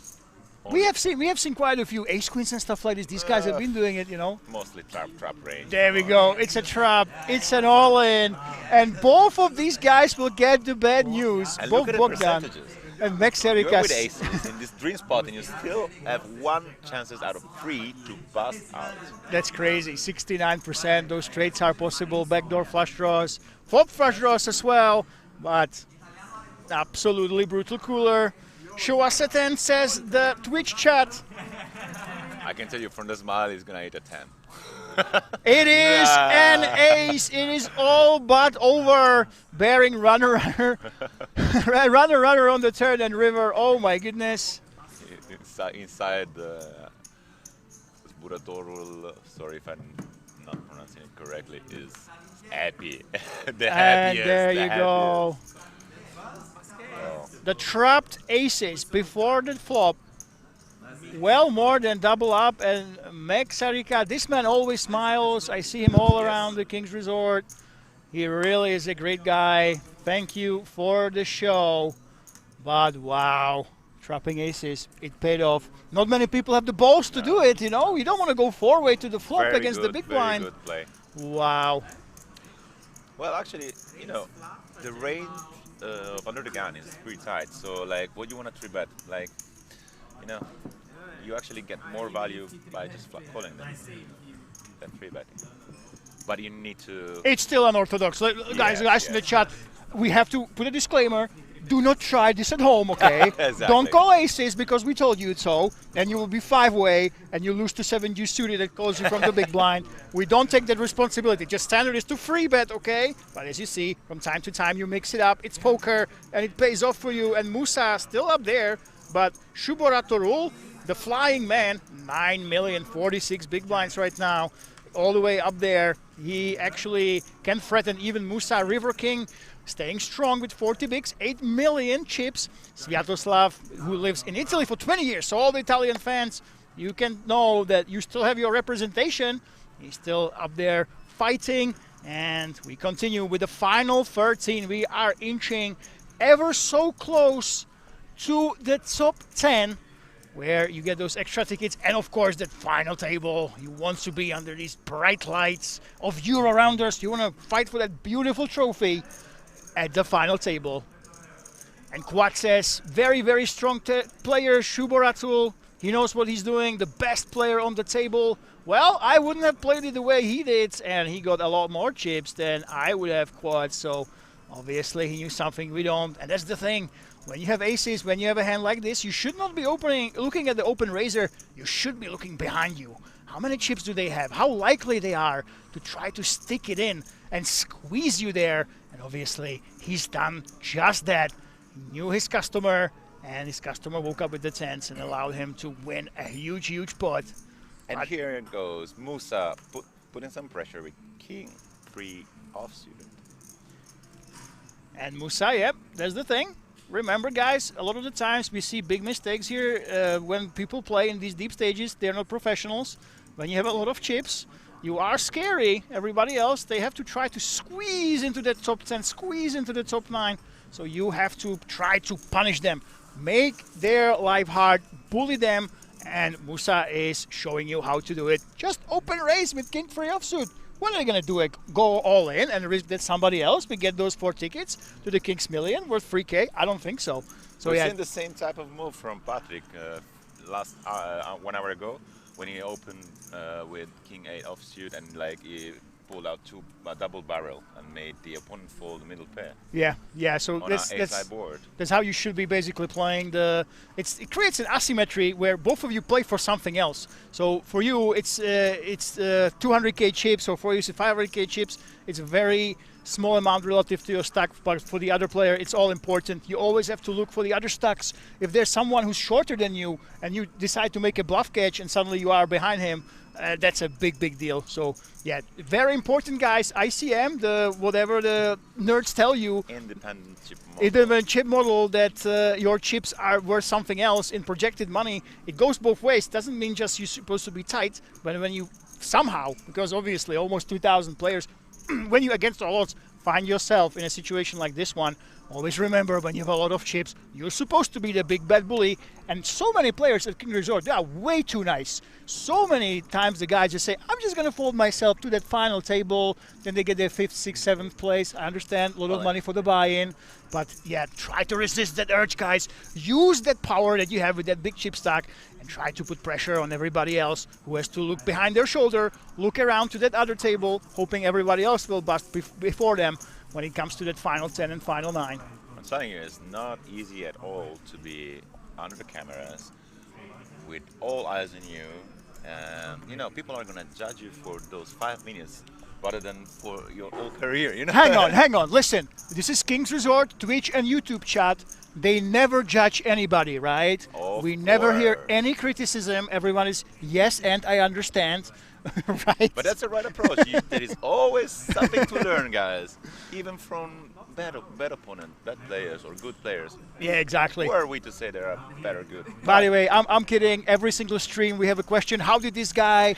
We have seen quite a few ace queens and stuff like this. These guys have been doing it, you know. Mostly trap range. There we go. It's a trap. It's an all-in, and both of these guys will get the bad news. And both look at Bogdan the percentages. and Mexerica. You're with aces in this dream spot, and you still have 1 chances out of 3 to bust out. That's crazy. 69%. Those trades are possible. Backdoor flush draws, flop flush draws as well, but absolutely brutal cooler. Show us a 10, says the Twitch chat. I can tell you from the smile, he's gonna hit a 10. It is an ace. It is all but over. Bearing runner, runner on the turn and river. Oh my goodness. Inside the Buratorul, sorry if I'm not pronouncing it correctly, is happy. The happiest. And there you go. The trapped aces before the flop, well more than double up, and Mexerica, this man always smiles. I see him all around the King's Resort. He really is a great guy. Thank you for the show. But wow, trapping aces, it paid off. Not many people have the balls to do it, you know. You don't want to go 4-way to the flop against the big blind. Good play. Wow. Well, actually, you know, the range under the gun is pretty tight, so like what you want to 3-bet, like, you know, you actually get more value by just flat calling them than 3-betting. But you need to... It's still unorthodox. Guys in the chat, we have to put a disclaimer. Do not try this at home, okay? Exactly. Don't call aces because we told you so, and you will be 5-way, and you lose to 7 deuce suited that calls you from the big blind. We don't take that responsibility. Just standard is to 3-bet, okay? But as you see, from time to time you mix it up. It's poker, and it pays off for you. And Musa still up there, but Shuboratorul, the flying man, 9,046,000 big blinds right now, all the way up there. He actually can threaten even Musa River King. Staying strong with 40 bigs, 8 million chips. Sviatoslav, who lives in Italy for 20 years, so all the Italian fans, you can know that you still have your representation. He's still up there fighting, and we continue with the final 13. We are inching ever so close to the top 10, where you get those extra tickets, and of course that final table. You want to be under these bright lights of Euro rounders. You want to fight for that beautiful trophy at the final table. And Quad says, very, very strong player, Shuboratul. He knows what he's doing, the best player on the table. Well, I wouldn't have played it the way he did, and he got a lot more chips than I would have, Quad. So obviously he knew something we don't, and that's the thing. When you have aces, when you have a hand like this, you should not be looking at the open raiser. You should be looking behind you. How many chips do they have? How likely they are to try to stick it in and squeeze you there? And obviously, he's done just that. He knew his customer, and his customer woke up with the tens and allowed him to win a huge, huge pot. And here it goes. Musa putting some pressure with King 3 offsuited. And Musa, yep, that's the thing. Remember, guys, a lot of the times we see big mistakes here when people play in these deep stages. They're not professionals. When you have a lot of chips, you are scary. Everybody else, they have to try to squeeze into the top 10, squeeze into the top 9. So you have to try to punish them, make their life hard, bully them, and Musa is showing you how to do it. Just open raise with King 3 offsuit. What are they going to do? Go all in and risk that somebody else will get those 4 tickets to the King's Million worth 3K? I don't think so. So We've yeah, seen the same type of move from Patrick last 1 hour ago, when he opened with King 8 offsuit and like he pulled out double barrel and made the opponent fold the middle pair. Yeah, yeah. So on that's board. That's how you should be basically playing the. It creates an asymmetry where both of you play for something else. So for you, it's 200k chips, or for you, it's 500k chips. It's a very small amount relative to your stack, but for the other player, it's all important. You always have to look for the other stacks. If there's someone who's shorter than you, and you decide to make a bluff catch, and suddenly you are behind him. That's a big deal. So yeah, very important, guys. ICM, whatever the nerds tell you, independent chip model that your chips are worth something else in projected money. It goes both ways. Doesn't mean just you're supposed to be tight, but when you somehow, because obviously almost 2,000 players, when you against all odds find yourself in a situation like this one, always remember, when you have a lot of chips, you're supposed to be the big bad bully. And so many players at King Resort, they are way too nice. So many times the guys just say, I'm just going to fold myself to that final table. Then they get their 5th, 6th, 7th place. I understand, a lot of money for the buy-in. But yeah, try to resist that urge, guys. Use that power that you have with that big chip stack and try to put pressure on everybody else who has to look behind their shoulder, look around to that other table, hoping everybody else will bust before them when it comes to that final 10 and final 9. I'm telling you, it's not easy at all to be under the cameras with all eyes on you, and you know, people are gonna judge you for those 5 minutes rather than for your whole career, you know. Hang on, listen, this is King's Resort, Twitch and YouTube chat. They never judge anybody, right? We never hear any criticism. Everyone is yes, and I understand. Right? But that's the right approach. There is always something to learn, guys, even from bad opponent, bad players or good players. Yeah, exactly. Who are we to say they are better good? By the way, I'm kidding. Every single stream we have a question. How did this guy,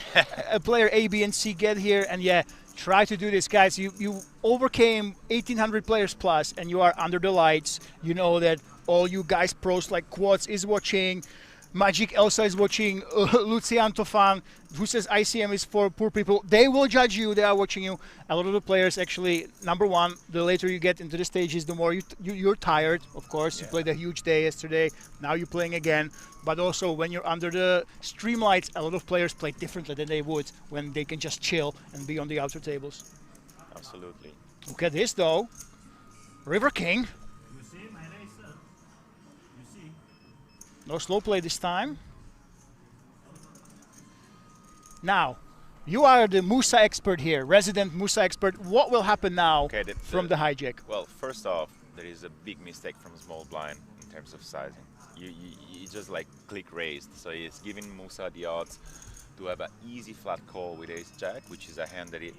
player A, B, and C get here? And yeah, try to do this, guys. You overcame 1,800 players plus, and you are under the lights. You know that all you guys pros like Quads is watching. Magic Elsa is watching, Lucian Tofan, who says ICM is for poor people. They will judge you, they are watching you. A lot of the players actually, number one, the later you get into the stages, the more you're tired, of course. Yeah. You played a huge day yesterday, now you're playing again. But also when you're under the stream lights, a lot of players play differently than they would when they can just chill and be on the outer tables. Absolutely. Look at this though. River King. No slow play this time. Now, you are the Musa expert here, resident Musa expert. What will happen now from the hijack? Well, first off, there is a big mistake from small blind in terms of sizing. You just like click raised, so it's giving Musa the odds to have an easy flat call with ace jack, which is a hand that you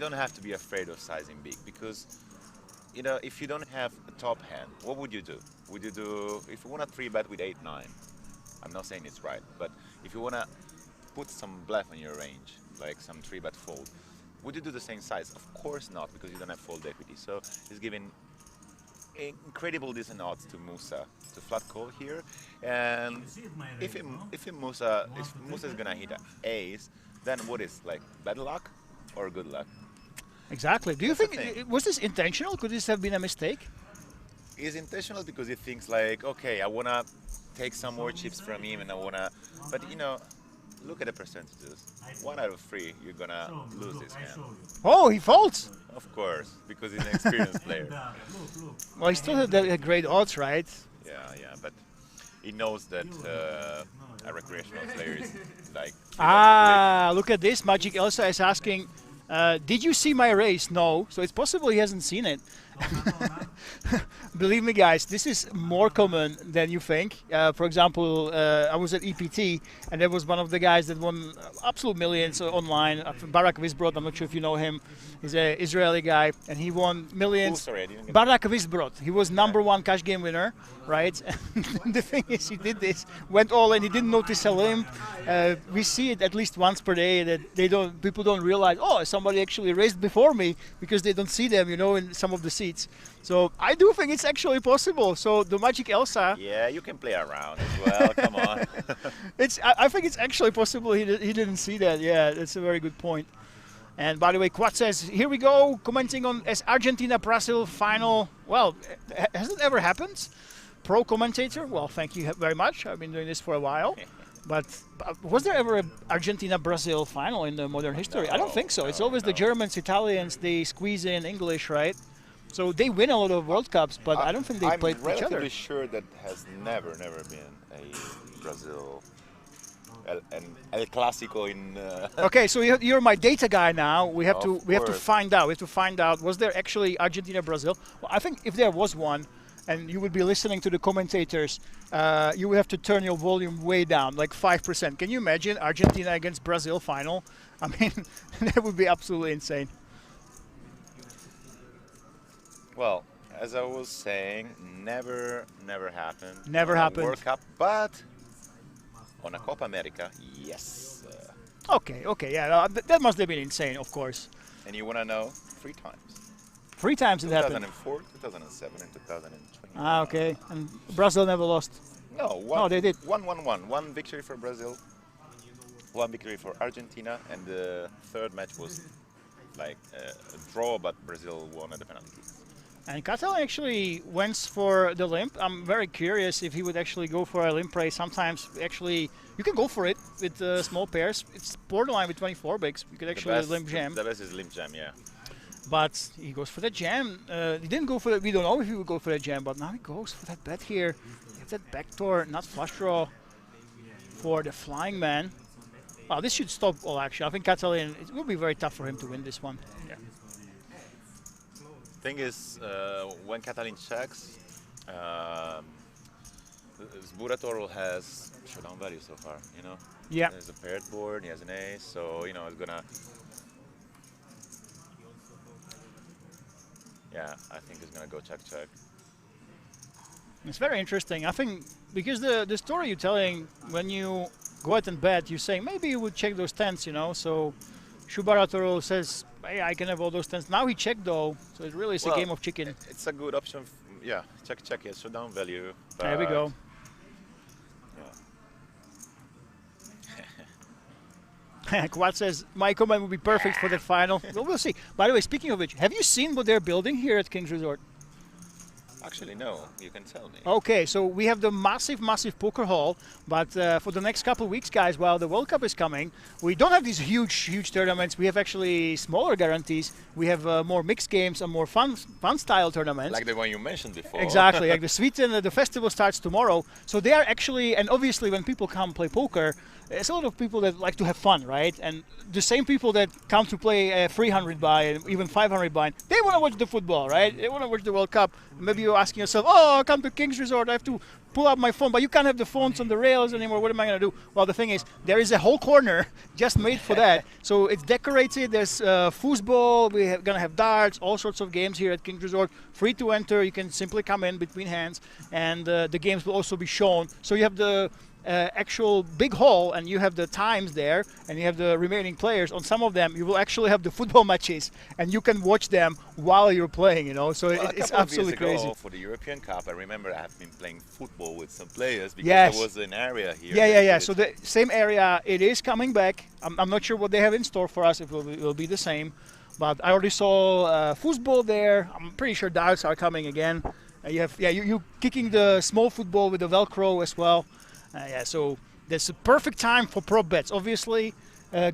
don't have to be afraid of sizing big, because you know, if you don't have a top hand, what would you do? Would you do, if you want to 3-bet with 8-9, I'm not saying it's right, but if you want to put some bluff in your range, like some 3-bet fold, would you do the same size? Of course not, because you don't have fold equity. So it's giving incredible decent odds to Musa to flat call here, and if Musa is gonna hit an ace, then what is like bad luck or good luck? Exactly. Do you think, was this intentional? Could this have been a mistake? It's intentional because he thinks like, okay, I want to take some more chips from him and I want to, but you know, look at the percentages. 1 out of 3, you're going to lose this hand. Oh, he folds? Of course, because he's an experienced player. Well, he still had great odds, right? Yeah, but he knows that a recreational player is like... Look at this. Magic Elsa is asking, did you see my race? No. So it's possible he hasn't seen it. Believe me, guys, this is more common than you think. For example, I was at EPT, and there was one of the guys that won absolute millions online. Barak Vizbrod, I'm not sure if you know him. He's an Israeli guy, and he won millions. Oh, sorry, I didn't get Barak Vizbrod. He was #1 cash game winner, right? And the thing is, he did this, went all in. He didn't notice a limp. We see it at least once per day that people don't realize, oh, somebody actually raced before me, because they don't see them, you know, in some of the seats. So I do think it's actually possible. So the Magic Elsa. Yeah, you can play around as well. Come on. I think it's actually possible he didn't see that. Yeah, that's a very good point. And by the way, Quad says, here we go, commenting on as Argentina-Brazil final. Well, has it ever happened? Pro commentator? Well, thank you very much. I've been doing this for a while. But was there ever an Argentina-Brazil final in the modern history? I don't think so. It's always the Germans, Italians, they squeeze in English, right? So they win a lot of World Cups, but I don't think they played each other. I'm relatively sure that has never been a Brazil, El Clásico in... Okay, so you're my data guy now. We have to find out. We have to find out, was there actually Argentina-Brazil? Well, I think if there was one, and you would be listening to the commentators, you would have to turn your volume way down, like 5%. Can you imagine Argentina against Brazil final? I mean, that would be absolutely insane. Well, as I was saying, never happened. Never happened. World Cup, but on a Copa America, yes. Okay, yeah, that must have been insane, of course. And you want to know? 3 times. 3 times it happened. 2004, 2007, and 2020. Ah, okay. And Brazil never lost. No, they did. 1-1-1. 1 victory for Brazil, 1 victory for Argentina, and the third match was like a draw, but Brazil won at the penalty kick. And Catalan actually went for the limp. I'm very curious if he would actually go for a limp race. Sometimes actually you can go for it with small pairs. It's borderline with 24 bigs. You could actually limp jam. The best is limp jam, yeah. But he goes for the jam. He didn't go for that. We don't know if he would go for that jam, but now he goes for that bet here. Get that backdoor, not flush draw for the flying man. Wow, this should stop all action. I think Catalan, it will be very tough for him to win this one. Yeah. Thing is, when Catalan checks, Burator has showdown value so far, you know? Yeah. There's a paired board, he has an ace, so, you know, it's gonna... Yeah, I think he's gonna go check. It's very interesting. I think because the story you're telling, when you go out and bet, you're saying maybe you would check those tens, you know? So Shubaratoro says, hey, I can have all those tens. Now he checked though, so it really is a game of chicken. It's a good option. Yeah, check, yes, showdown value. There we go. Yeah. Quad says, my comment would be perfect for that final. Well, we'll see. By the way, speaking of which, have you seen what they're building here at King's Resort? Actually, no. You can tell me. Okay, so we have the massive poker hall, but for the next couple of weeks, guys, while the World Cup is coming, we don't have these huge tournaments. We have actually smaller guarantees. We have more mixed games and more fun style tournaments. Like the one you mentioned before. Exactly, like the Sweden, the festival starts tomorrow. So they are actually, and obviously when people come play poker, there's a lot of people that like to have fun, right? And the same people that come to play 300 buy and even 500 buy, they want to watch the football, right? They want to watch the World Cup. Maybe you're asking yourself, oh, I come to King's Resort, I have to pull out my phone, but you can't have the phones on the rails anymore. What am I going to do? Well, the thing is, there is a whole corner just made for that. So it's decorated. There's foosball. We're going to have darts, all sorts of games here at King's Resort. Free to enter. You can simply come in between hands, and the games will also be shown. So you have the actual big hall, and you have the times there, and you have the remaining players. On some of them, you will actually have the football matches, and you can watch them while you're playing, you know. So it's absolutely crazy. For the European Cup, I remember I have been playing football with some players because there was an area here. Yeah. So the same area, it is coming back. I'm not sure what they have in store for us. It will be the same, but I already saw foosball there. I'm pretty sure darts are coming again. You kicking the small football with the Velcro as well. So there's a perfect time for prop bets. Obviously,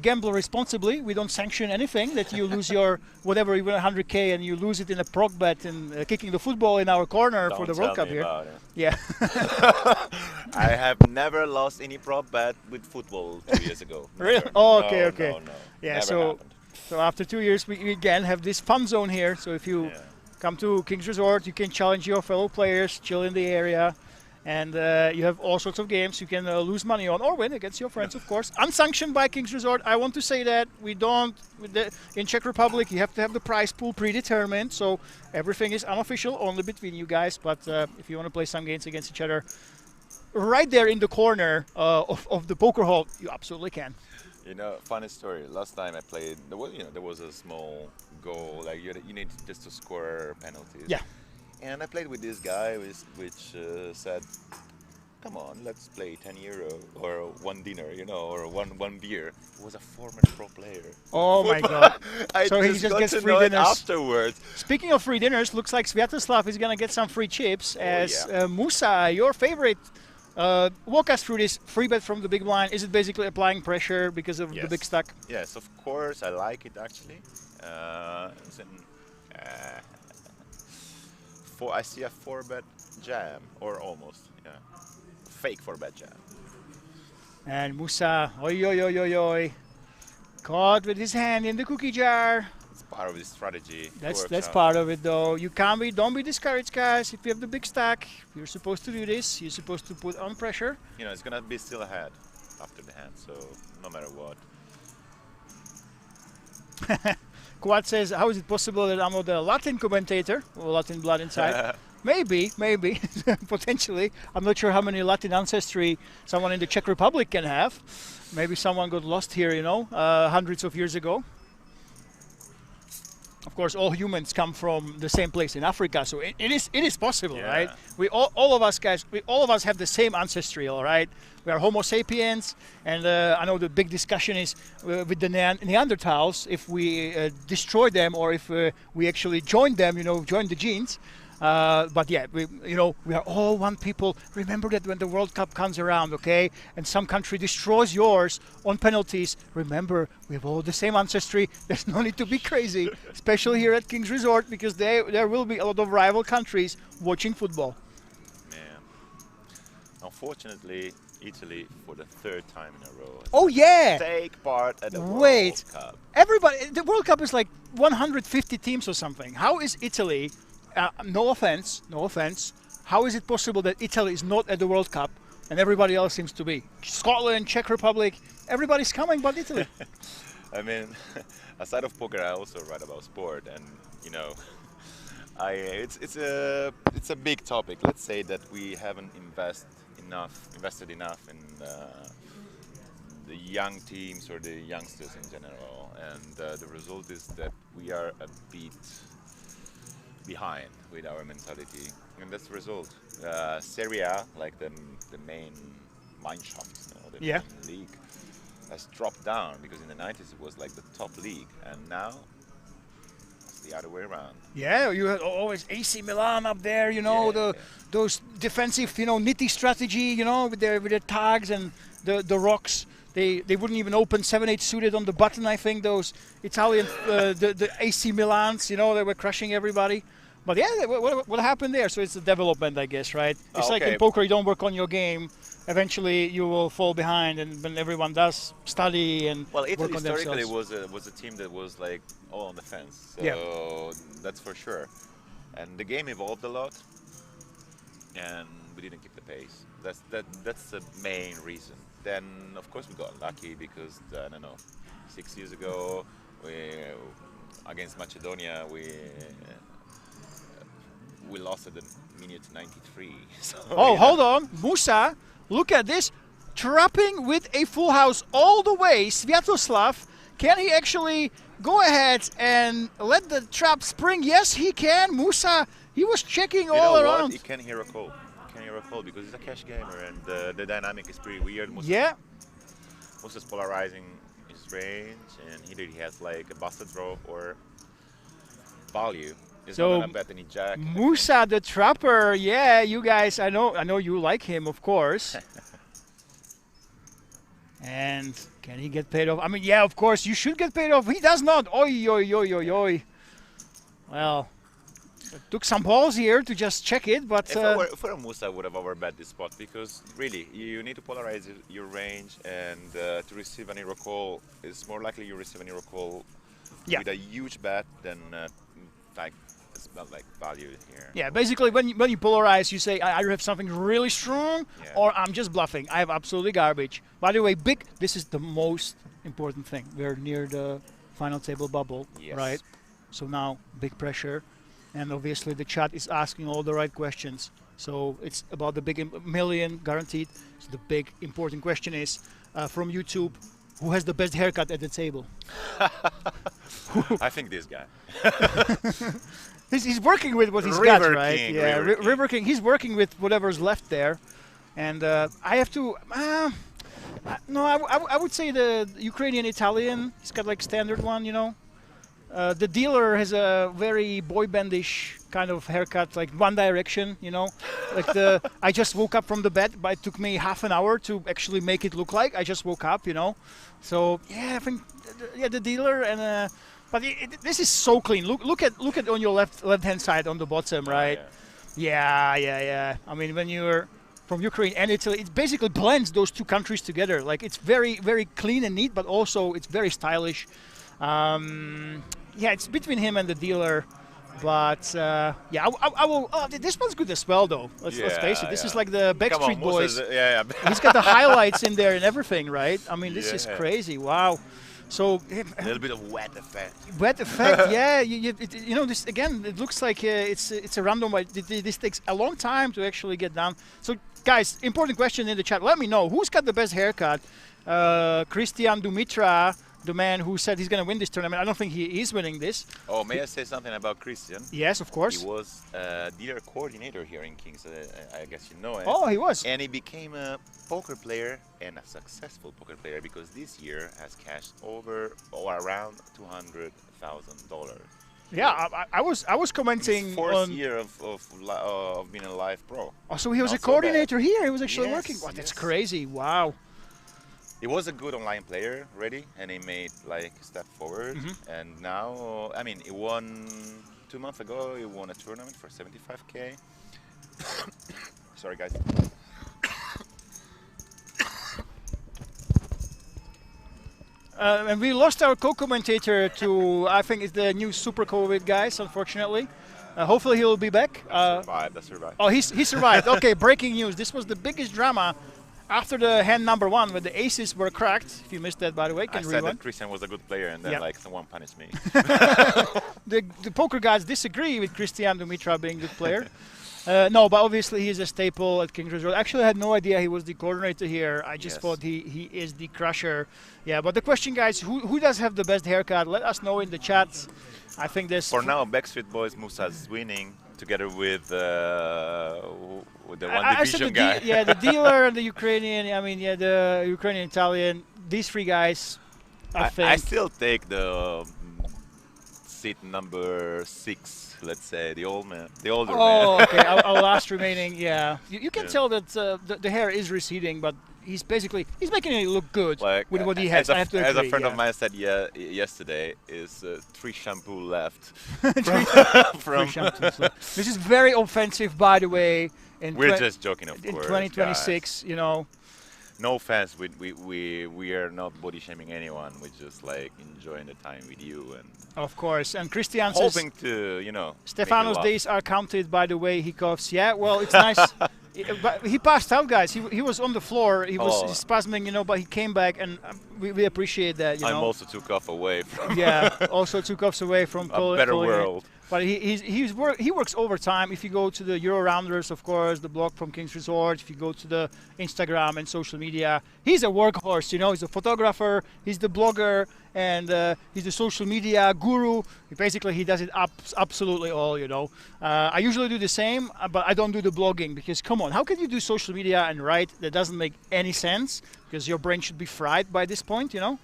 gamble responsibly. We don't sanction anything that you lose your whatever, even 100K, and you lose it in a prop bet and kicking the football in our corner for the World Cup here. Yeah. I have never lost any prop bet with football 2 years ago. Really? Oh, okay. No. Yeah. Never So happened. after 2 years, we again have this fun zone here. So if you come to King's Resort, you can challenge your fellow players, chill in the area. And you have all sorts of games you can lose money on or win against your friends, of course. Unsanctioned by King's Resort. I want to say that we don't. In Czech Republic, you have to have the prize pool predetermined. So everything is unofficial, only between you guys. But if you want to play some games against each other, right there in the corner of the poker hall, you absolutely can. You know, funny story. Last time I played, there was a small goal. Like you need just to score penalties. Yeah. And I played with this guy, which said, "Come on, let's play 10 euro or one dinner, you know, or one beer." He was a former pro player. Oh my God! So he just gets free dinners afterwards. Speaking of free dinners, looks like Sviatoslav is gonna get some free chips. Musa, your favorite Walk us through this free bet from the big blind. Is it basically applying pressure because of the big stack? Yes, of course. I like it actually. I see a 4-bet jam, or almost. Yeah, fake 4-bet jam. And Musa, oi oi oi oi oi, caught with his hand in the cookie jar. It's part of his strategy. That's part of it, though. You can't be. Don't be discouraged, guys. If you have the big stack, you're supposed to do this. You're supposed to put on pressure. You know, it's gonna be still ahead after the hand, so no matter what. Quad says, how is it possible that I'm not a Latin commentator or Latin blood inside? Maybe, potentially. I'm not sure how many Latin ancestry someone in the Czech Republic can have. Maybe someone got lost here, you know, hundreds of years ago. Of course, all humans come from the same place in Africa, so it is possible, right? We all of us guys, all of us have the same ancestry, all right? We are Homo sapiens, and I know the big discussion is with the Neanderthals, if we destroy them or if we actually join them, you know, join the genes. But yeah, we are all one people. Remember that when the World Cup comes around, okay, and some country destroys yours on penalties, remember, we have all the same ancestry. There's no need to be crazy, especially here at King's Resort, because there will be a lot of rival countries watching football. Yeah. Unfortunately, Italy, for the 3rd time in a row, oh yeah, take part at the World Cup. Everybody, the World Cup is like 150 teams or something. How is Italy? No offense. How is it possible that Italy is not at the World Cup and everybody else seems to be? Scotland, Czech Republic, everybody's coming but Italy. I mean, aside of poker, I also write about sport, and you know, it's a big topic. Let's say that we haven't invested enough in the young teams or the youngsters in general, and the result is that we are a bit behind with our mentality, and that's the result. Serie A, like the main Mannschaft, the main league, has dropped down, because in the 90s it was like the top league, and now it's the other way around. Yeah, you had always AC Milan up there, you know, those defensive, you know, nitty strategy, you know, with their tags and the rocks. They wouldn't even open 7-8 suited on the button. I think those Italian the AC Milans, you know, they were crushing everybody. But yeah, what happened there? So it's a development, I guess, right? It's like in poker, you don't work on your game. Eventually, you will fall behind, and when everyone does study and Italy work on themselves. historically was a team that was like all on the fence. So that's for sure. And the game evolved a lot, and we didn't keep the pace. That's the main reason. Then, of course, we got lucky because I don't know, 6 years ago, against Macedonia, we lost at the minute 93. So, hold on, Musa, look at this, trapping with a full house all the way. Sviatoslav, can he actually go ahead and let the trap spring? Yes, he can. Musa, he was checking all around. He can hear a call. Because he's a cash gamer, and the dynamic is pretty weird. Musa's polarizing his range, and either he has like a busted draw or value. He's not gonna bet any jack. Musa the trapper, yeah, you guys, I know you like him, of course. And can he get paid off? I mean, yeah, of course, you should get paid off. He does not. Oi, oi, oi, oi, oi. Well, it took some balls here to just check it, but... If I were Musa, I would have overbet this spot, because really, you need to polarize your range, and to receive an hero call, it's more likely you receive an hero call with a huge bet than it's not like value here. Yeah, basically when you polarize, you say I either have something really strong or I'm just bluffing. I have absolutely garbage. By the way, this is the most important thing. We're near the final table bubble, right? So now big pressure, and obviously the chat is asking all the right questions. So it's about the big million guaranteed. So the big important question is from YouTube, who has the best haircut at the table? I think this guy. He's working with what he's got, right? River King. He's working with whatever's left there, and I have to. No, I would say the Ukrainian Italian. He's got like standard one, you know. The dealer has a very boy bandish kind of haircut, like One Direction, you know. Like I just woke up from the bed, but it took me half an hour to actually make it look like I just woke up, you know. So yeah, I think the dealer and but this is so clean. Look at on your left hand side on the bottom, right? Yeah. I mean, when you're from Ukraine and Italy, it basically blends those two countries together. Like it's very clean and neat, but also it's very stylish. Yeah, it's between him and the dealer, but yeah, I will. This one's good as well, though. Let's face it. This is like the Backstreet Boys. He's got the highlights in there and everything, right? I mean, this is crazy. Wow. So a little bit of wet effect. Wet effect, yeah. You know, this again. It looks like it's a random. This takes a long time to actually get done. So, guys, important question in the chat. Let me know who's got the best haircut. Christian Dumitra, the man who said he's going to win this tournament. I don't think he is winning this. Oh, may I say something about Christian? Yes, of course. He was dealer coordinator here in Kings. I guess you know it. Oh, he was. And he became a poker player and a successful poker player because this year has cashed over or around $200,000. Yeah, I was commenting his fourth on year of being a live pro. Oh, so he was Not a so coordinator bad. here. He was actually Yes, working. Wow, that's yes. crazy. Wow. He was a good online player already, and he made like a step forward. And now, I mean, he won 2 months ago. He won a tournament for 75K. Sorry, guys. And we lost our co-commentator to, I think it's the new Super COVID guys, unfortunately. Hopefully he will be back. That's survived. Oh, he survived. Okay, breaking news. This was the biggest drama after the hand number one, when the aces were cracked. If you missed that, by the way, can I rewind. said that Christian was a good player, and then like someone punished me. The poker guys disagree with Christian Dumitra being a good player. No, but obviously he's a staple at King's Resort. Actually, I had no idea he was the coordinator here. I just thought he is the crusher. Yeah, but the question, guys, who does have the best haircut? Let us know in the chat. I think there's... For now, Backstreet Boys Musa's winning, together with the one division guy. Yeah, the dealer and the Ukrainian. I mean, yeah, the Ukrainian Italian. These three guys, I think. I still take the seat number 6, let's say, the older man. Oh, okay. Our last remaining, yeah. You can tell that the hair is receding, but he's making it look good with what he has. I have to agree, as a friend of mine said yesterday, is 3 shampoo left. Three shampoos left. This is very offensive, by the way. We're just joking, of course. In 2026, you know. No offense, we are not body shaming anyone. We're just like enjoying the time with you and. Of course, and Christian says. Hoping to, you know. Stefano's days are counted by the way he coughs. Yeah, well, it's nice. But he passed out, guys. He was on the floor. He was spasming, you know, but he came back, and we appreciate that. You know. Also took off away from. Yeah, also took off away from a better world. But he works overtime. If you go to the Euro Rounders, of course, the blog from King's Resort. If you go to the Instagram and social media, he's a workhorse. You know, he's a photographer. He's the blogger, and he's the social media guru. Basically, he does it absolutely all. You know, I usually do the same, but I don't do the blogging because come on, how can you do social media and write? That doesn't make any sense because your brain should be fried by this point. You know.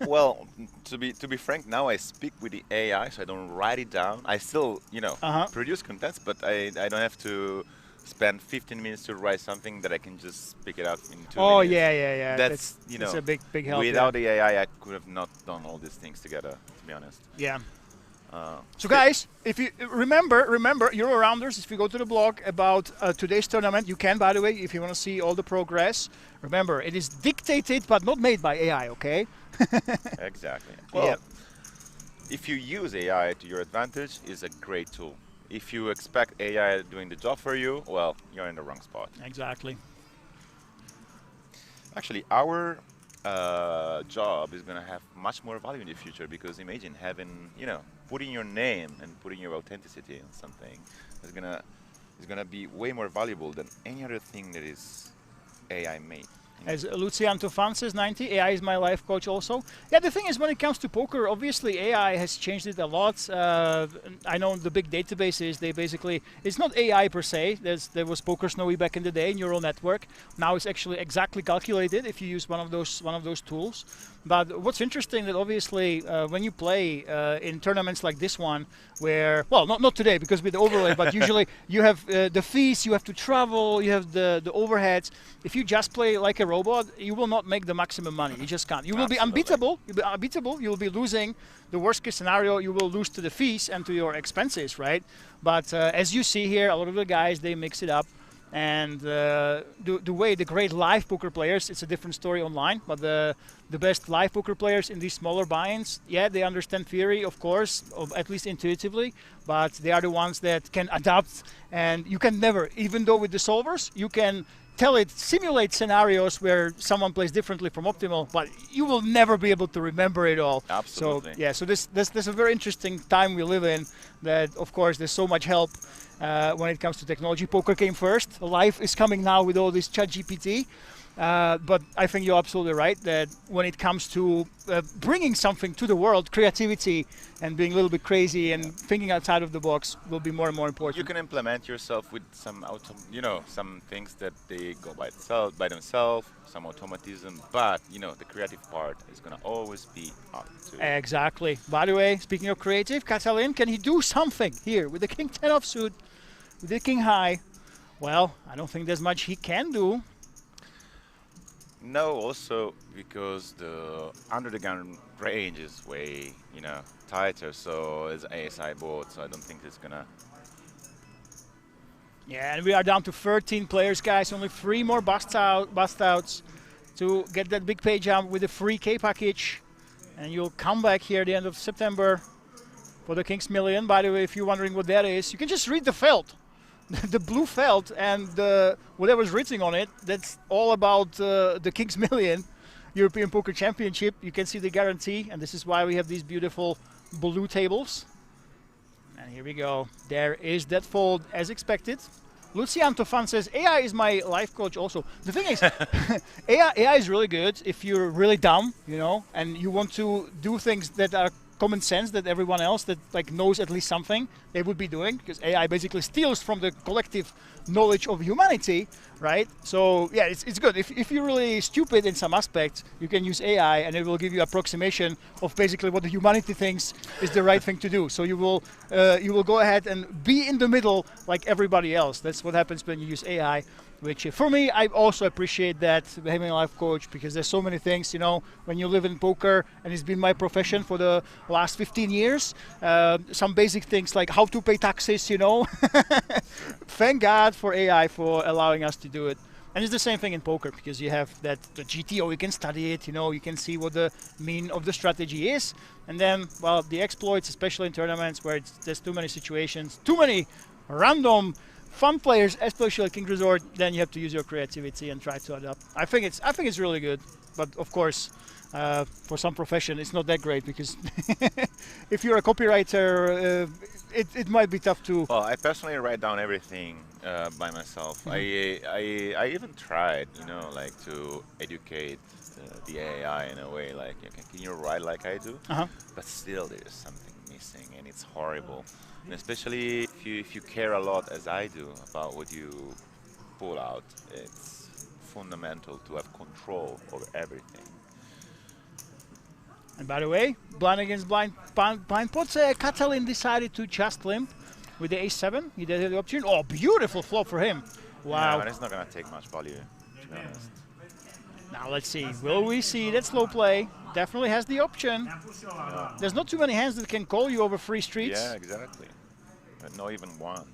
Well, to be frank, now I speak with the AI, so I don't write it down. I still, you know, produce contents, but I don't have to spend 15 minutes to write something that I can just pick it out in 2 minutes. Oh yeah. That's you know, a big help. Without the AI, I could have not done all these things together. To be honest. Yeah. So guys, if you remember Euro Rounders, if you go to the blog about today's tournament, you can, by the way, if you want to see all the progress. Remember, it is dictated but not made by AI, okay? Exactly. Well, if you use AI to your advantage, it's a great tool. If you expect AI doing the job for you, well, you're in the wrong spot. Exactly. Actually, our job is going to have much more value in the future because imagine having, you know, putting your name and putting your authenticity in something is gonna be way more valuable than any other thing that is AI made. As Lucian Tofan says, 90, AI is my life coach also. Yeah, the thing is, when it comes to poker, obviously AI has changed it a lot. I know the big databases, they basically, it's not AI per se. There was Poker Snowy back in the day, neural network. Now it's actually exactly calculated if you use one of those tools. But what's interesting that obviously when you play in tournaments like this one, where, well, not today because with the overlay, but usually you have the fees, you have to travel, you have the overheads. If you just play like a robot, you will not make the maximum money. You just can't. You will be unbeatable. You'll be unbeatable. You'll be losing. The worst case scenario, you will lose to the fees and to your expenses, right? But as you see here, a lot of the guys, they mix it up. And the way the great live poker players, it's a different story online, but the best live poker players in these smaller buy-ins, yeah, they understand theory, of course, at least intuitively, but they are the ones that can adapt. And you can never, even though with the solvers, you can tell it, simulate scenarios where someone plays differently from optimal, but you will never be able to remember it all. Absolutely. So yeah, so this is a very interesting time we live in. That of course there's so much help when it comes to technology. Poker came first. Life is coming now with all this ChatGPT. But I think you're absolutely right that when it comes to bringing something to the world, creativity and being a little bit crazy and thinking outside of the box will be more and more important. You can implement yourself with some some things that they go by themselves, some automatism, but the creative part is gonna always be up to. Exactly. By the way, speaking of creative, Katalin, can he do something here with the King 10 offsuit, with the King high? Well, I don't think there's much he can do. No, also because the under the gun range is way, tighter, so it's ASI board, so I don't think it's gonna. Yeah, and we are down to 13 players, guys. Only 3 more bust outs to get that big pay jump with the free K package. And you'll come back here at the end of September for the King's Million. By the way, if you're wondering what that is, you can just read the felt. The blue felt and whatever's written on it, that's all about the King's Million European Poker Championship. You can see the guarantee, and this is why we have these beautiful blue tables. And here we go. There is that fold as expected. Lucian Tofan says, AI is my life coach also. The thing is, AI is really good if you're really dumb, and you want to do things that are common sense that everyone else that knows at least something they would be doing, because AI basically steals from the collective knowledge of humanity, right? So yeah, it's good. If you're really stupid in some aspects, you can use AI and it will give you approximation of basically what the humanity thinks is the right thing to do. So you will go ahead and be in the middle like everybody else. That's what happens when you use AI. Which for me, I also appreciate that, having a life coach, because there's so many things, when you live in poker, and it's been my profession for the last 15 years, some basic things like how to pay taxes, Thank God for AI for allowing us to do it. And it's the same thing in poker, because you have the GTO, you can study it, you can see what the mean of the strategy is. And then, well, the exploits, especially in tournaments where there's too many situations, too many random fun players, especially King Resort, then you have to use your creativity and try to adapt. I think it's really good, but of course, for some profession, it's not that great, because if you're a copywriter, it might be tough to. Well, I personally write down everything by myself. Mm-hmm. I even tried, to educate the AI in a way, like, can you write like I do? But still, there's something missing, and it's horrible. And especially if you care a lot, as I do, about what you pull out, it's fundamental to have control over everything. And by the way, blind against blind pots, Katalin decided to just limp with the ace-7. He did have the option. Oh, beautiful flop for him. Wow. Yeah, but it's not going to take much value, to be honest. Now let's see. Will we see that slow play? Definitely has the option. Yeah. There's not too many hands that can call you over free streets. Yeah, exactly. But not even one.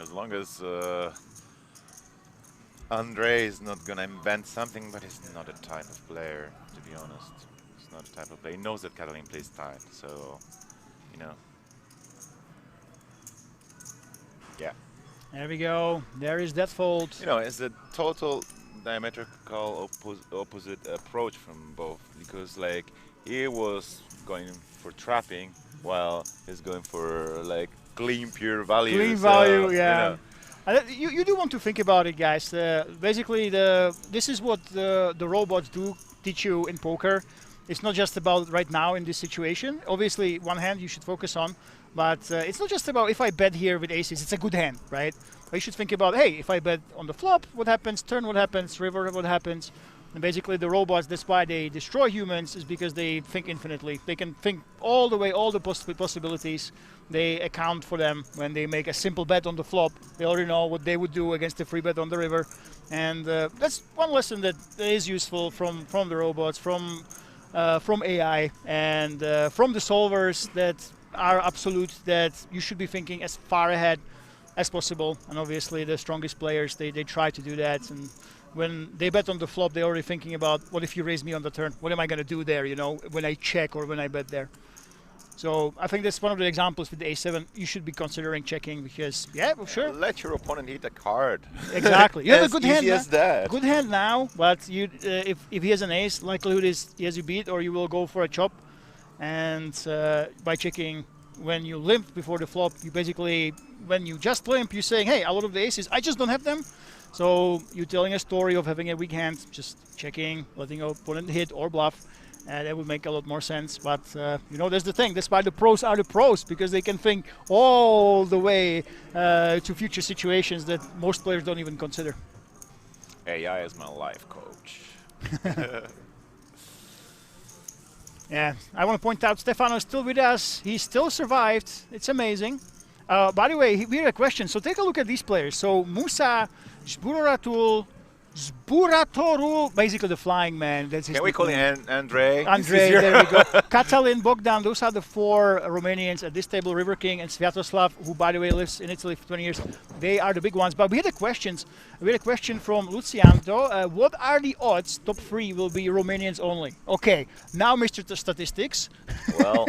As long as Andre is not gonna invent something, but he's not a type of player, to be honest. He's not a type of player. He knows that Katalin plays tight, so yeah. There we go. There is that fold. It's a total diametrical opposite approach from both, because he was going for trapping while he's going for clean pure value. Clean value, yeah. You do want to think about it, guys. Basically, this is what the robots do teach you in poker. It's not just about right now in this situation. Obviously, one hand you should focus on, but it's not just about if I bet here with aces, it's a good hand, right? But you should think about, hey, if I bet on the flop, what happens? Turn, what happens? River, what happens? And basically, the robots, that's why they destroy humans, is because they think infinitely. They can think all the way, all the possibilities. They account for them when they make a simple bet on the flop. They already know what they would do against a free bet on the river. And that's one lesson that is useful from the robots, from AI, and from the solvers that are absolute, that you should be thinking as far ahead as possible. And obviously, the strongest players, they try to do that. And when they bet on the flop, they're already thinking about, what if you raise me on the turn? What am I going to do there, you know, when I check or when I bet there? So I think that's one of the examples with the A7. You should be considering checking because, yeah, well, sure. Let your opponent hit a card. Exactly. You have a good hand. Easy as that. Good hand now, but you, if he has an ace, likelihood is he has you beat, or you will go for a chop. And by checking when you limp before the flop, you basically, when you just limp, you're saying, hey, a lot of the aces, I just don't have them. So you're telling a story of having a weak hand, just checking, letting your opponent hit or bluff. That would make a lot more sense. But, you know, that's the thing. That's why the pros are the pros, because they can think all the way to future situations that most players don't even consider. AI is my life coach. Yeah, I want to point out Stefano is still with us. He still survived. It's amazing. By the way, we had a question. So take a look at these players. So Musa, Zburaratul, basically the flying man. That's his Can we call him Andre? Andre, there we go. Katalin, Bogdan, those are the 4 Romanians at this table. River King and Sviatoslav, who, by the way, lives in Italy for 20 years. They are the big ones. But we had a question from Luciano. What are the odds top 3 will be Romanians only? Okay, now Mr. Statistics. Well,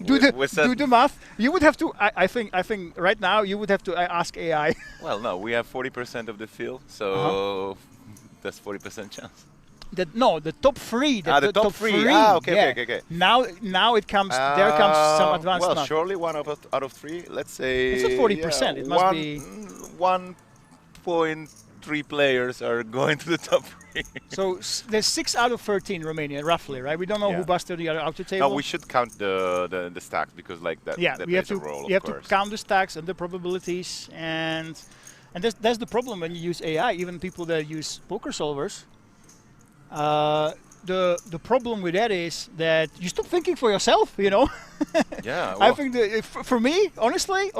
do the math. You would have to, I think right now you would have to ask AI. Well, no, we have 40% of the field, so that's 40% chance. The top 3. The top 3. Ah, okay, yeah. okay. Now it comes. There comes some advanced. Well, math. surely one out of 3. Let's say. It's not 40%. It must be 1.3 players are going to the top 3. So there's 6 out of 13 Romania, roughly, right? We don't know who busted the other outer table. No, we should count the stacks because like that. Yeah, that we have plays to. a role, You have of course. to count the stacks and the probabilities, and that's the problem when you use AI. Even people that use poker solvers. The problem with that is that you stop thinking for yourself, you know. Yeah. I think for me, honestly,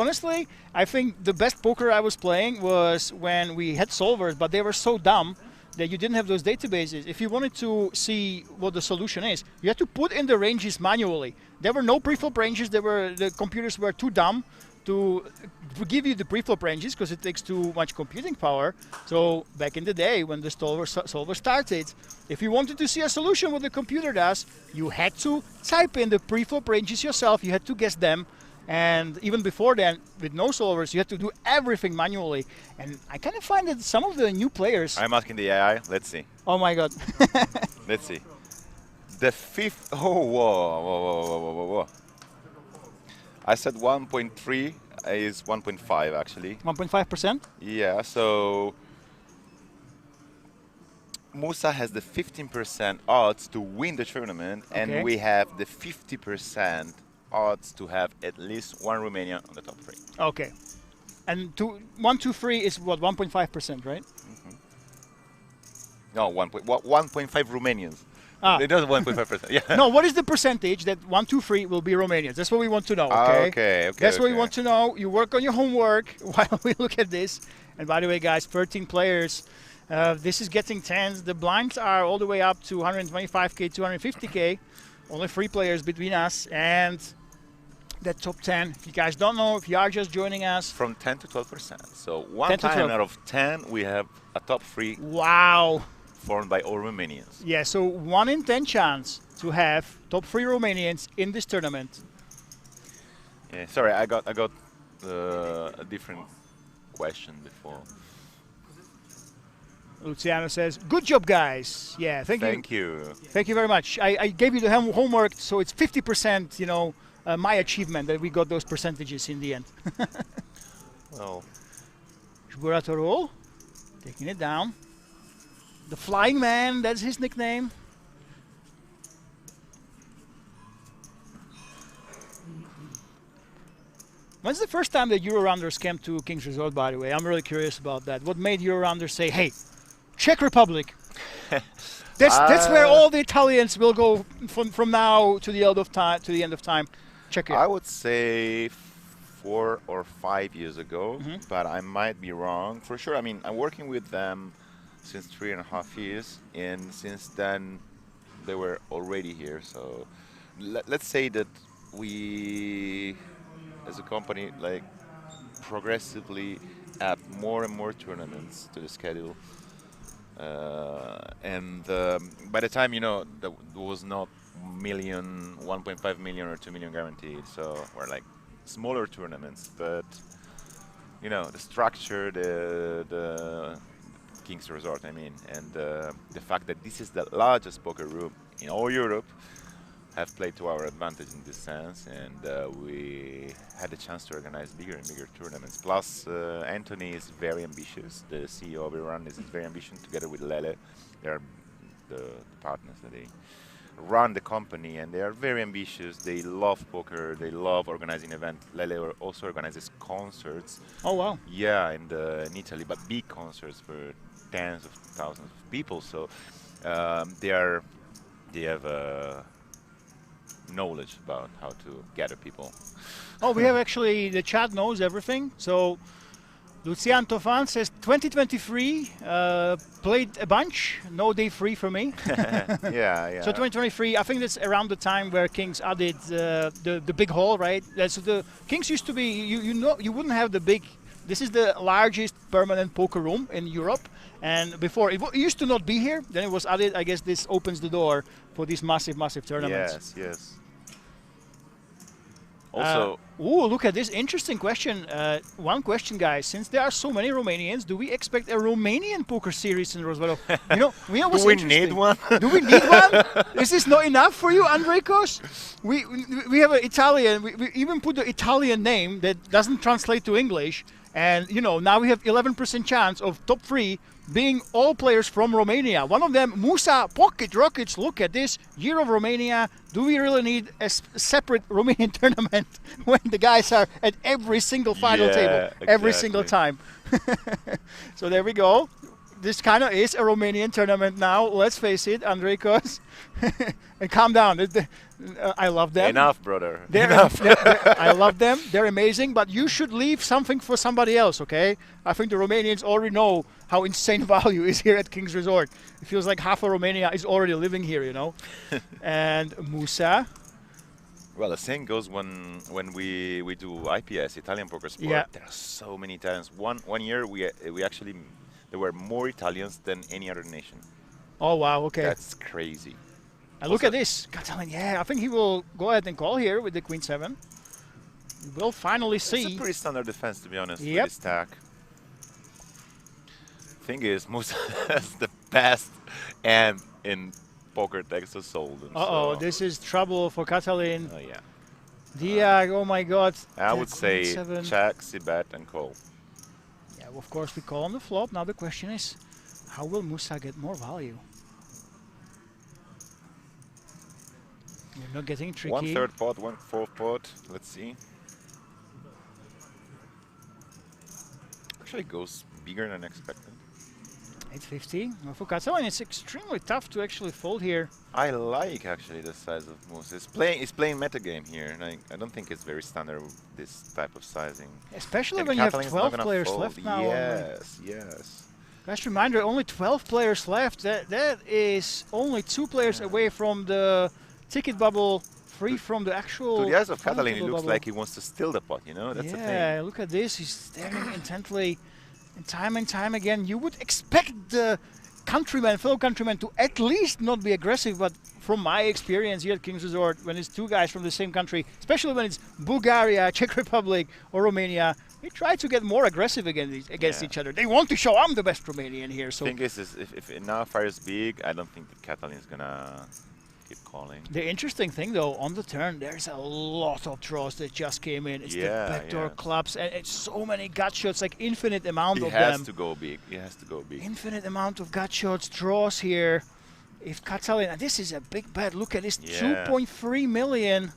I think the best poker I was playing was when we had solvers, but they were so dumb that you didn't have those databases. If you wanted to see what the solution is, you had to put in the ranges manually. There were no preflop ranges. The computers were too dumb to give you the preflop ranges because it takes too much computing power. So back in the day when the solver started, if you wanted to see a solution what the computer does, you had to type in the preflop ranges yourself. You had to guess them. And even before then, with no solvers, you had to do everything manually. And I kind of find that some of the new players... I'm asking the AI. Let's see. Oh my God. Let's see. The 5th... Oh, whoa. I said 1.3 is 1.5 actually. 1.5%? Yeah, so Musa has the 15% odds to win the tournament, and we have the 50% odds to have at least 1 Romanian on the top 3. Okay. And 1, 2, 3 is what, 1.5%, right? Mm-hmm. No, 1.5 Romanians. It does 1.5%. Yeah. No, what is the percentage that 1, 2, 3 will be Romanians? That's what we want to know. Okay. That's what we want to know. You work on your homework while we look at this. And by the way, guys, 13 players. This is getting tense. The blinds are all the way up to 125k, 250k. Only 3 players between us and that top 10. If you guys don't know, if you are just joining us, from 10 to 12%. So one time out of 10, we have a top 3. Wow. Formed by all Romanians. Yeah, so 1 in 10 chance to have top 3 Romanians in this tournament. Yeah, sorry, I got a different question before. Luciano says, "Good job, guys." Yeah, thank you. Thank you very much. I gave you the homework, so it's 50%. You know, my achievement that we got those percentages in the end. Well, Zburaratul, taking it down. The Flying Man, that's his nickname. When's the first time that Euro-rounders came to King's Resort, by the way? I'm really curious about that. What made Euro-rounders say, hey, Czech Republic. That's where all the Italians will go from now to the end of time. Czechia. I would say 4 or 5 years ago, but I might be wrong. For sure, I mean, I'm working with them since 3.5 years, and since then they were already here. So let's say that we, as a company, like progressively add more and more tournaments to the schedule. And by the time, you know, there was not 1.5 million or 2 million guaranteed, so we're like smaller tournaments, but you know, the structure, the King's Resort, I mean, and the fact that this is the largest poker room in all Europe have played to our advantage in this sense, and we had the chance to organize bigger and bigger tournaments. Plus, Anthony is very ambitious. The CEO of Iran is very ambitious, together with Lele. They are the partners that they run the company, and they are very ambitious. They love poker. They love organizing events. Lele also organizes concerts. Oh wow! Yeah, in Italy, but big concerts for tens of thousands of people. So they have knowledge about how to gather people. Oh, we have actually, the chat knows everything. So Lucian Tofan says 2023 played a bunch, no day free for me. yeah. So 2023, I think that's around the time where Kings added the big hall, right? So the Kings used to be, you wouldn't have the big. This is the largest permanent poker room in Europe, and before it used to not be here. Then it was added. I guess this opens the door for these massive tournaments. Yes. Also, look at this interesting question. One question, guys. Since there are so many Romanians, do we expect a Romanian poker series in Rozvadov? You know, do we need one? Do we need one? Is this not enough for you, Andreikos? We have an Italian. We even put the Italian name that doesn't translate to English. And, you know, now we have 11% chance of top 3 being all players from Romania. One of them, Musa Pocket Rockets. Look at this. Year of Romania. Do we really need a separate Romanian tournament when the guys are at every single final table? Every single time. So there we go. This kind of is a Romanian tournament now. Let's face it, Andreikos. And calm down. I love them. Enough, brother. Enough. I love them. They're amazing. But you should leave something for somebody else, okay? I think the Romanians already know how insane value is here at King's Resort. It feels like half of Romania is already living here, you know? And Musa. Well, the same goes when we do IPS, Italian Poker Sport. Yeah. There are so many Italians. One year we actually, there were more Italians than any other nation. Oh, wow, okay. That's crazy. And look at this. Catalan, yeah, I think he will go ahead and call here with the Queen 7. We'll finally see. It's a pretty standard defense, to be honest, Yep. with this stack. Thing is, Musa has the best hand in poker Texas Hold'em. Uh-oh, this is trouble for Catalin. Oh, yeah. Diag, oh my god. I would say 7. check, sit bet, and call. Yeah, well, of course we call on the flop. Now the question is, how will Musa get more value? We're not getting tricky. 1/3 pot, 1/4 pot. Let's see. Actually goes bigger than expected. 850. Well, for Catalan, it's extremely tough to actually fold here. I like actually the size of Musa. He's playing metagame here. Like, I don't think it's very standard with this type of sizing. Especially And when you have Catalan's 12 not gonna players fold. left now. Yes. Guys, reminder, only 12 players left. That is only 2 players away from the ticket bubble, free from the actual. To the eyes of final Catalan, it table looks bubble. like he wants to steal the pot, you know? That's the thing. Yeah, look at this. He's staring intently. And time again, you would expect the fellow countrymen, to at least not be aggressive, but from my experience here at King's Resort, when it's 2 guys from the same country, especially when it's Bulgaria, Czech Republic, or Romania, they try to get more aggressive against each other. They want to show I'm the best Romanian here. So the thing is if it now fires big, I don't think that Catalan is gonna keep calling. The interesting thing, though, on the turn, there's a lot of draws that just came in. It's the backdoor clubs, and it's so many gut shots, like infinite amount of them. He has to go big. He has to go big. Infinite amount of gut shots, draws here. If Catalan, and this is a big bet. Look at this, 2.3 million.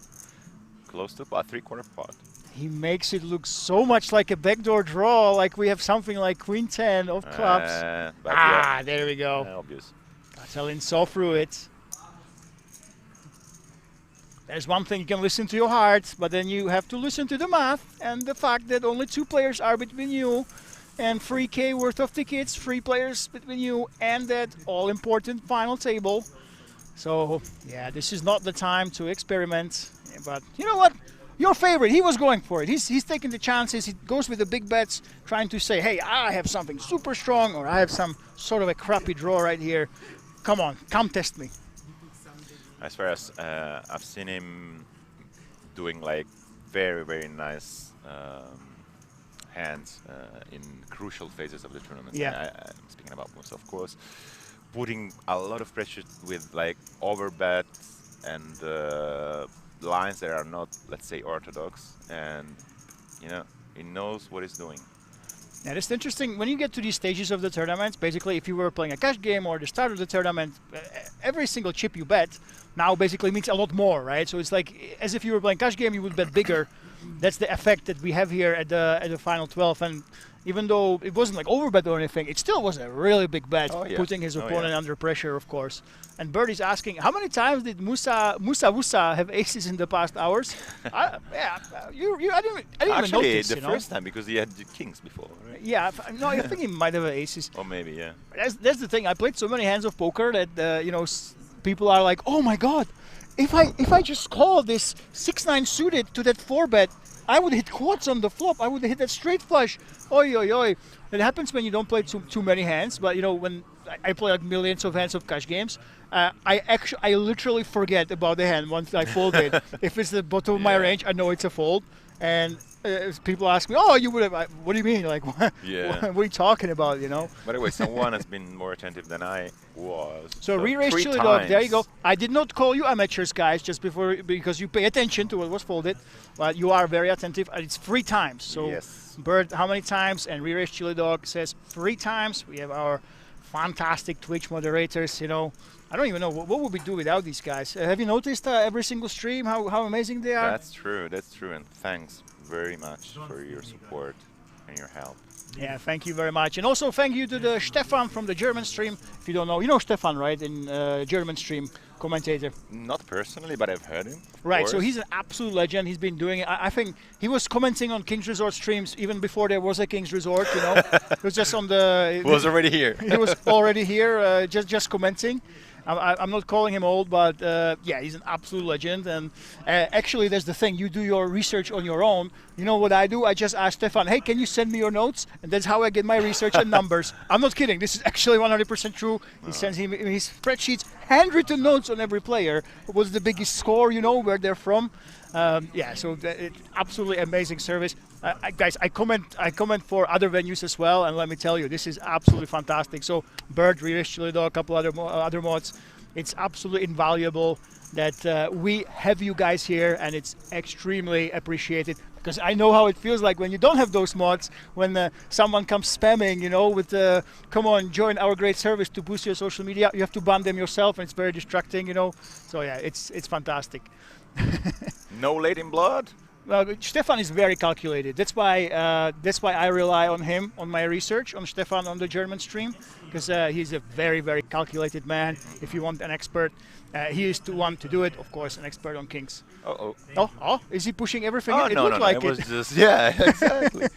Close to pot, 3/4 pot. He makes it look so much like a backdoor draw, like we have something like Queen 10 of clubs. There we go. Obvious. Katalin saw through it. There's one thing, you can listen to your heart, but then you have to listen to the math and the fact that only 2 players are between you and 3K worth of tickets, 3 players between you and that all-important final table. So, yeah, this is not the time to experiment. But you know what? Your favorite, he was going for it. He's taking the chances. He goes with the big bets, trying to say, hey, I have something super strong, or I have some sort of a crappy draw right here. Come on, come test me. As far as I've seen him doing like very, very nice hands in crucial phases of the tournament. Yeah. I'm speaking about Musa, of course. Putting a lot of pressure with like overbets and lines that are not, let's say, orthodox, and you know, he knows what he's doing. Yeah, it's interesting when you get to these stages of the tournaments. Basically, if you were playing a cash game or the start of the tournament, every single chip you bet now basically means a lot more, right? So it's like as if you were playing cash game, you would bet bigger. That's the effect that we have here at the final 12. And even though it wasn't like overbet or anything, it still was a really big bet, putting his opponent under pressure, of course. And Bert is asking, how many times did Musa have aces in the past hours? I didn't even notice. The first time, because he had the kings before, right? Yeah, no, I think he might have aces. Or maybe, yeah. That's the thing. I played so many hands of poker that you know, people are like, oh my god, if I just call this 6-9 suited to that 4-bet, I would hit quads on the flop. I would hit that straight flush. Oi, oi, oi. It happens when you don't play too many hands. But you know, when I play like millions of hands of cash games, I literally forget about the hand once I fold it. If it's the bottom of my range, I know it's a fold. And people ask me, "Oh, you would have." What do you mean? Like, what are you talking about? You know. By the way, someone has been more attentive than I was. So re-raise Chili Dog. There you go. I did not call you amateurs, guys, just because you pay attention to what was folded. But you are very attentive. It's 3 times. So, yes. Bert, how many times? And re-raise Chili Dog says 3 times. We have our fantastic Twitch moderators. You know, I don't even know what would we do without these guys. Have you noticed every single stream how amazing they are? That's true. That's true. And thanks very much for your support and your help. Yeah, thank you very much. And also thank you to the Stefan from the German stream. If you don't know, you know Stefan, right? In German stream commentator. Not personally, but I've heard him. Right, so he's an absolute legend. He's been doing it. I think he was commenting on King's Resort streams even before there was a King's Resort, you know. It was just on the... He was already here. He was already here, just commenting. I'm not calling him old, but yeah, he's an absolute legend. And actually, there's the thing. You do your research on your own. You know what I do? I just ask Stefan, hey, can you send me your notes? And that's how I get my research and numbers. I'm not kidding. This is actually 100% true. He sends him his spreadsheets, handwritten notes on every player. What's the biggest score, you know, where they're from. Yeah, so it's absolutely amazing service. Guys, I comment for other venues as well, and let me tell you, this is absolutely fantastic. So, Bird, Rish, Chili Dog, a couple other mods. It's absolutely invaluable that we have you guys here, and it's extremely appreciated. Because I know how it feels like when you don't have those mods, when someone comes spamming, you know, with come on, join our great service to boost your social media. You have to ban them yourself, and it's very distracting, you know. So yeah, it's fantastic. No late in blood? Stefan is very calculated. That's why I rely on him, on my research, on Stefan on the German stream, because he's a very, very calculated man. If you want an expert, he is the one to do it. Of course, an expert on Kings. Oh, is he pushing everything? Oh, it no, looked like it was just, yeah, exactly.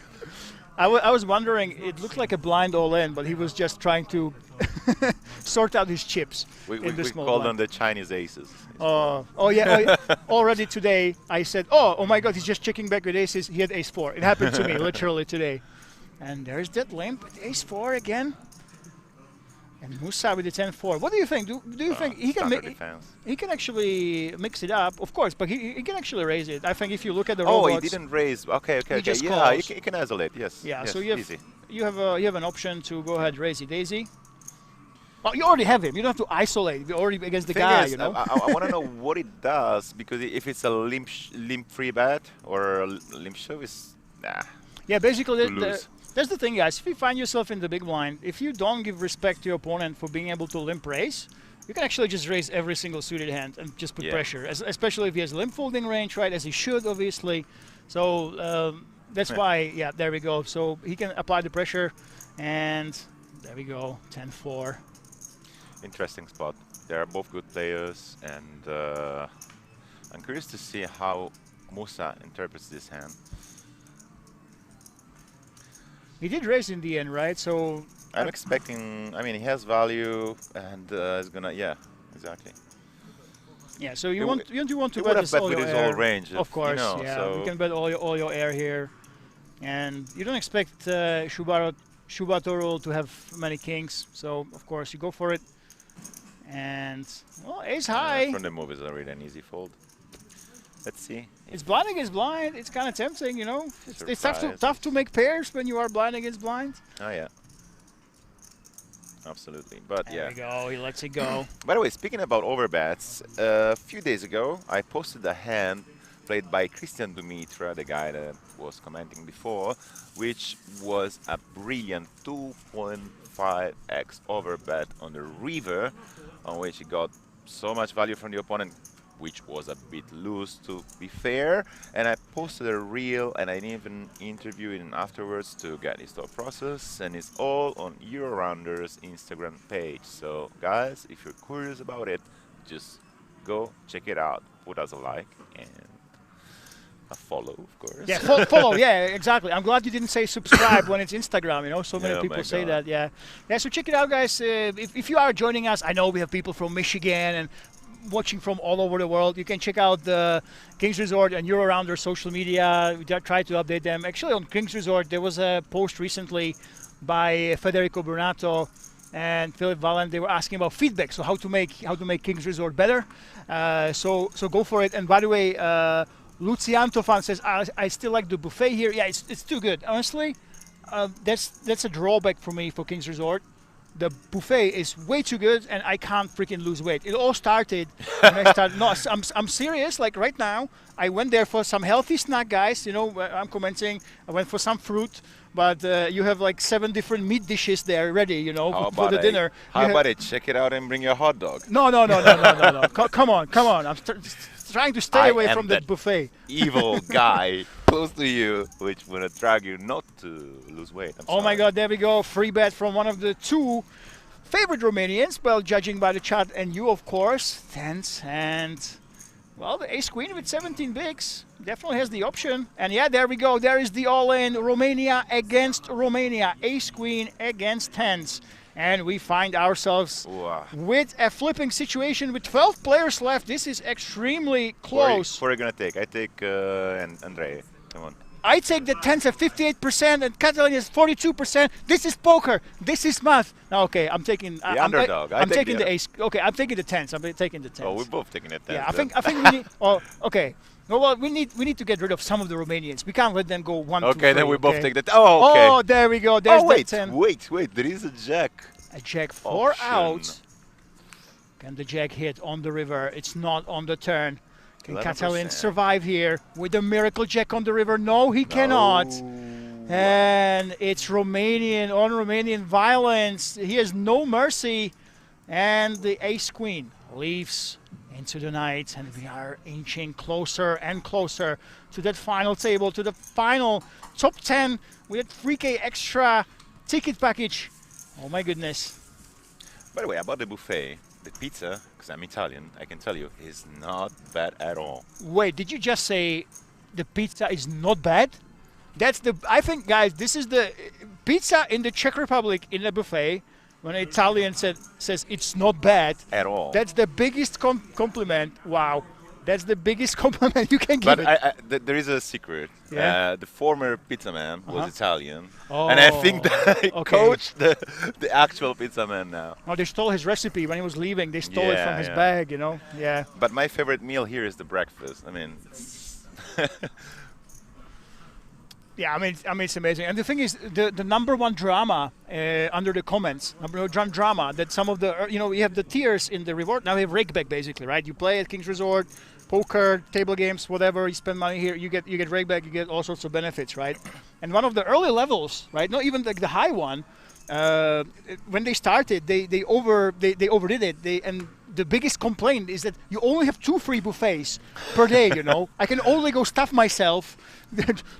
I was wondering, it looked like a blind all-in, but he was just trying to sort out his chips. We called them the Chinese aces. Oh yeah, already today I said, oh my god, he's just checking back with aces. He had ace-4. It happened to me literally today. And there's that limp with ace-4 again. And Musa with the 10-4. What do you think? Do you think he can actually mix it up? Of course, but he can actually raise it. I think if you look at the robots, he didn't raise. Okay. Yeah, he can isolate. Yes. Yeah. Yes, so you have an option to go ahead raise it daisy. Oh, you already have him. You don't have to isolate. You're already against the guy, you know. I want to know what it does, because if it's a limp free bet or a limp shove, is nah. Yeah, basically that's the thing, guys. If you find yourself in the big blind, if you don't give respect to your opponent for being able to limp raise, you can actually just raise every single suited hand and just put pressure, especially if he has limp folding range, right, as he should, obviously. So that's why, yeah, there we go. So he can apply the pressure, and there we go, 10-4. Interesting spot. They are both good players, and I'm curious to see how Musa interprets this hand. He did raise in the end, right? So I'm expecting, I mean, he has value, and is gonna, yeah, exactly. Yeah, so you want to bet bet this all with your his air. whole range, Of course, you know, yeah. so You can bet all your air here, and you don't expect Shubatoro to have many kings. So of course you go for it, and well, ace high. From the move is already an easy fold. Let's see. It's blind against blind. It's kind of tempting, you know. It's tough to make pairs when you are blind against blind. Oh yeah. Absolutely, but there we go. He lets it go. By the way, speaking about overbets, a few days ago I posted a hand played by Christian Dumitra, the guy that was commenting before, which was a brilliant 2.5x overbet on the river, on which he got so much value from the opponent, which was a bit loose, to be fair. And I posted a reel, and I even interviewed him afterwards to get his thought process, and it's all on Eurounders Instagram page. So guys, if you're curious about it, just go check it out. Put us a like and a follow, of course. Yeah, follow. Yeah, exactly. I'm glad you didn't say subscribe when it's Instagram. You know, so many people say that. Yeah, yeah. So check it out, guys. If you are joining us, I know we have people from Michigan and watching from all over the world. You can check out the Kings Resort and Eurorounder social media. We try to update them. Actually, on Kings Resort, there was a post recently by Federico Brunato and Philip Valent. They were asking about feedback, so how to make Kings Resort better. So go for it. And by the way, Luciano fan says, I still like the buffet here. Yeah, it's too good. Honestly, that's a drawback for me for Kings Resort. The buffet is way too good, and I can't freaking lose weight. It all started when I started. No, I'm serious. Like right now, I went there for some healthy snack, guys. You know, I'm commenting. I went for some fruit, but you have like 7 different meat dishes there ready. You know, for the dinner. How about it? Check it out and bring your hot dog. No. Come on. I'm trying to stay away from the buffet. Evil guy close to you, which will drag you not to lose weight. Oh my God, there we go. Free bet from one of the 2 favorite Romanians. Well, judging by the chat and you, of course. Tens and, well, the ace queen with 17 bigs definitely has the option. And yeah, there we go. There is the all-in. Romania against Romania. Ace queen against tens. And we find ourselves with a flipping situation with 12 players left. This is extremely close. Who are you going to take? I take Andrei. Come on. I take the tens at 58% and Catalan is 42%. This is poker. This is math. No, okay, I'm taking the underdog. I'm taking the ace. Okay, I'm taking the tens. I'm taking the tens. Oh, we're both taking the tens. Yeah, I think we need. Oh, okay. No, well, we need to get rid of some of the Romanians. We can't let them go 1, 2, 3. Okay, then we both take the. Oh, okay. Oh, there we go. There's the 10. Wait. There is a jack. A jack 4 out. Can the jack hit on the river? It's not on the turn. Can Catalan survive here with the miracle jack on the river? No, he cannot. And it's Romanian on Romanian violence. He has no mercy. And the ace queen leaves into the night, and we are inching closer and closer to that final table, to the final top 10 with that 3K extra ticket package. Oh my goodness. By the way, about the buffet, the pizza, because I'm Italian, I can tell you, is not bad at all. Wait, did you just say the pizza is not bad? I think, guys, this is the pizza in the Czech Republic in a buffet. When an Italian says it's not bad at all, that's the biggest compliment. Wow, that's the biggest compliment you can give. But there is a secret. Yeah? The former pizza man was Italian, and I think that he coached the actual pizza man now. Oh, they stole his recipe when he was leaving. They stole it from his bag, you know. Yeah. But my favorite meal here is the breakfast. I mean. Yeah, I mean, it's amazing. And the thing is, the number one drama under the comments, number one drama that some of the, you have the tiers in the reward. Now we have rakeback basically, right? You play at Kings Resort, poker, table games, whatever. You spend money here, you get rakeback, you get all sorts of benefits, right? And one of the early levels, right? Not even like the high one, when they started, they overdid it. And the biggest complaint is that you only have 2 free buffets per day. You know, I can only go stuff myself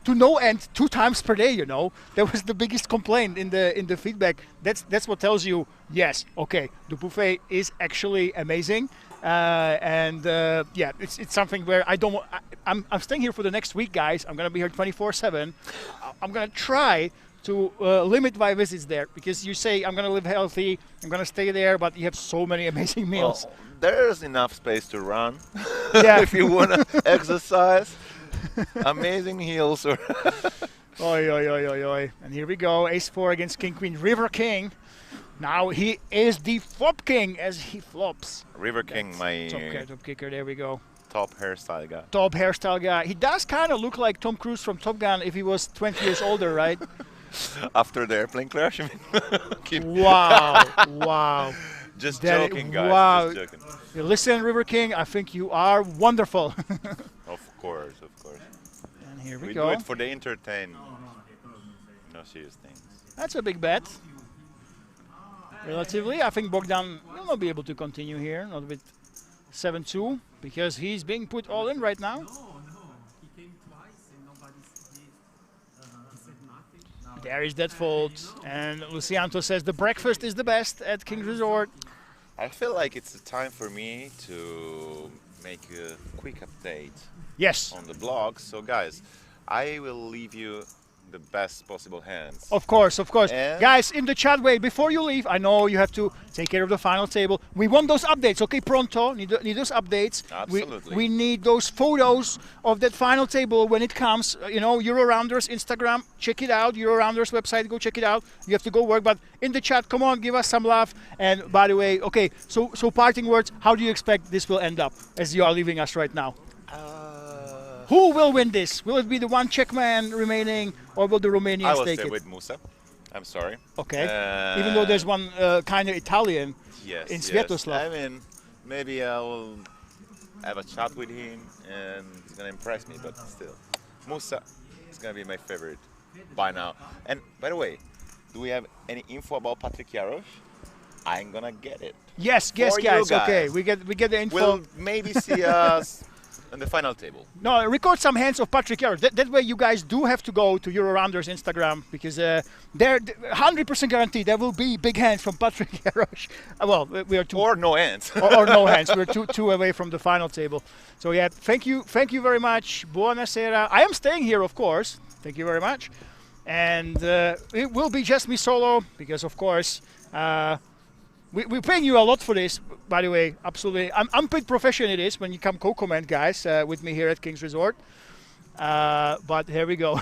to no end 2 times per day. You know, that was the biggest complaint in the feedback. That's what tells you, yes, okay, the buffet is actually amazing. Yeah, it's something where I'm staying here for the next week, guys. I'm gonna be here 24/7. I'm gonna try to limit my visits there, because you say I'm gonna live healthy, I'm gonna stay there, but you have so many amazing meals. Well, there's enough space to run. Yeah. If you wanna exercise. Amazing heels. Oi, oi, oi, oi, oi. And here we go, Ace-4 against King-Queen. River King. Now he is the flop king as he flops. River King, my top kicker, there we go. top hairstyle guy. Top hairstyle guy. He does kind of look like Tom Cruise from Top Gun if he was 20 years older, right? After the airplane crash, I mean. Wow, wow. Just joking, guys. Wow. Just joking. You listen, River King, I think you are wonderful. Of course, of course. And here we do go. it for the entertain. No serious things. That's a big bet. Relatively, I think Bogdan will not be able to continue here, not with 7-2, because he's being put all in right now. No, he came twice and he said nothing. There is that fold, and Luciano says the breakfast is the best at King's Resort. I feel like it's the time for me to make a quick update. Yes. On the blog. So guys, I will leave you the best possible hands. Of course, of course. And guys, in the chat, wait, before you leave, I know you have to take care of the final table. We want those updates, okay, pronto. Need those updates. Absolutely. We need those photos of that final table when it comes. You know, Euro-Rounders Instagram, check it out. Euro-Rounders website, go check it out. You have to go work, but in the chat, come on, give us some love. And by the way, okay, so parting words, how do you expect this will end up as you are leaving us right now? Who will win this? Will it be the one Czech man remaining, or will the Romanians I will take stay it? with Musa. I'm sorry. Okay. Even though there's one kind of Italian in Sviatoslav. I mean, maybe I will have a chat with him and he's going to impress me, but still. Musa is going to be my favorite by now. And by the way, do we have any info about Patrick Jarosz? I'm going to get it. Yes, guys. Okay, we get the info. We'll maybe see us on the final table. No, record some hands of Patrick Jarosz. That way you guys do have to go to Euro-Rounders Instagram, because they're 100% guaranteed there will be big hands from Patrick Jarosz. Well, we are two. Or no hands. or no hands. We're two away from the final table. So yeah, thank you very much. Buonasera. I am staying here, of course. Thank you very much. And it will be just me solo, because of course we're paying you a lot for this, by the way. Absolutely. I'm paid profession it is when you come co-comment, guys, with me here at King's Resort. But here we go.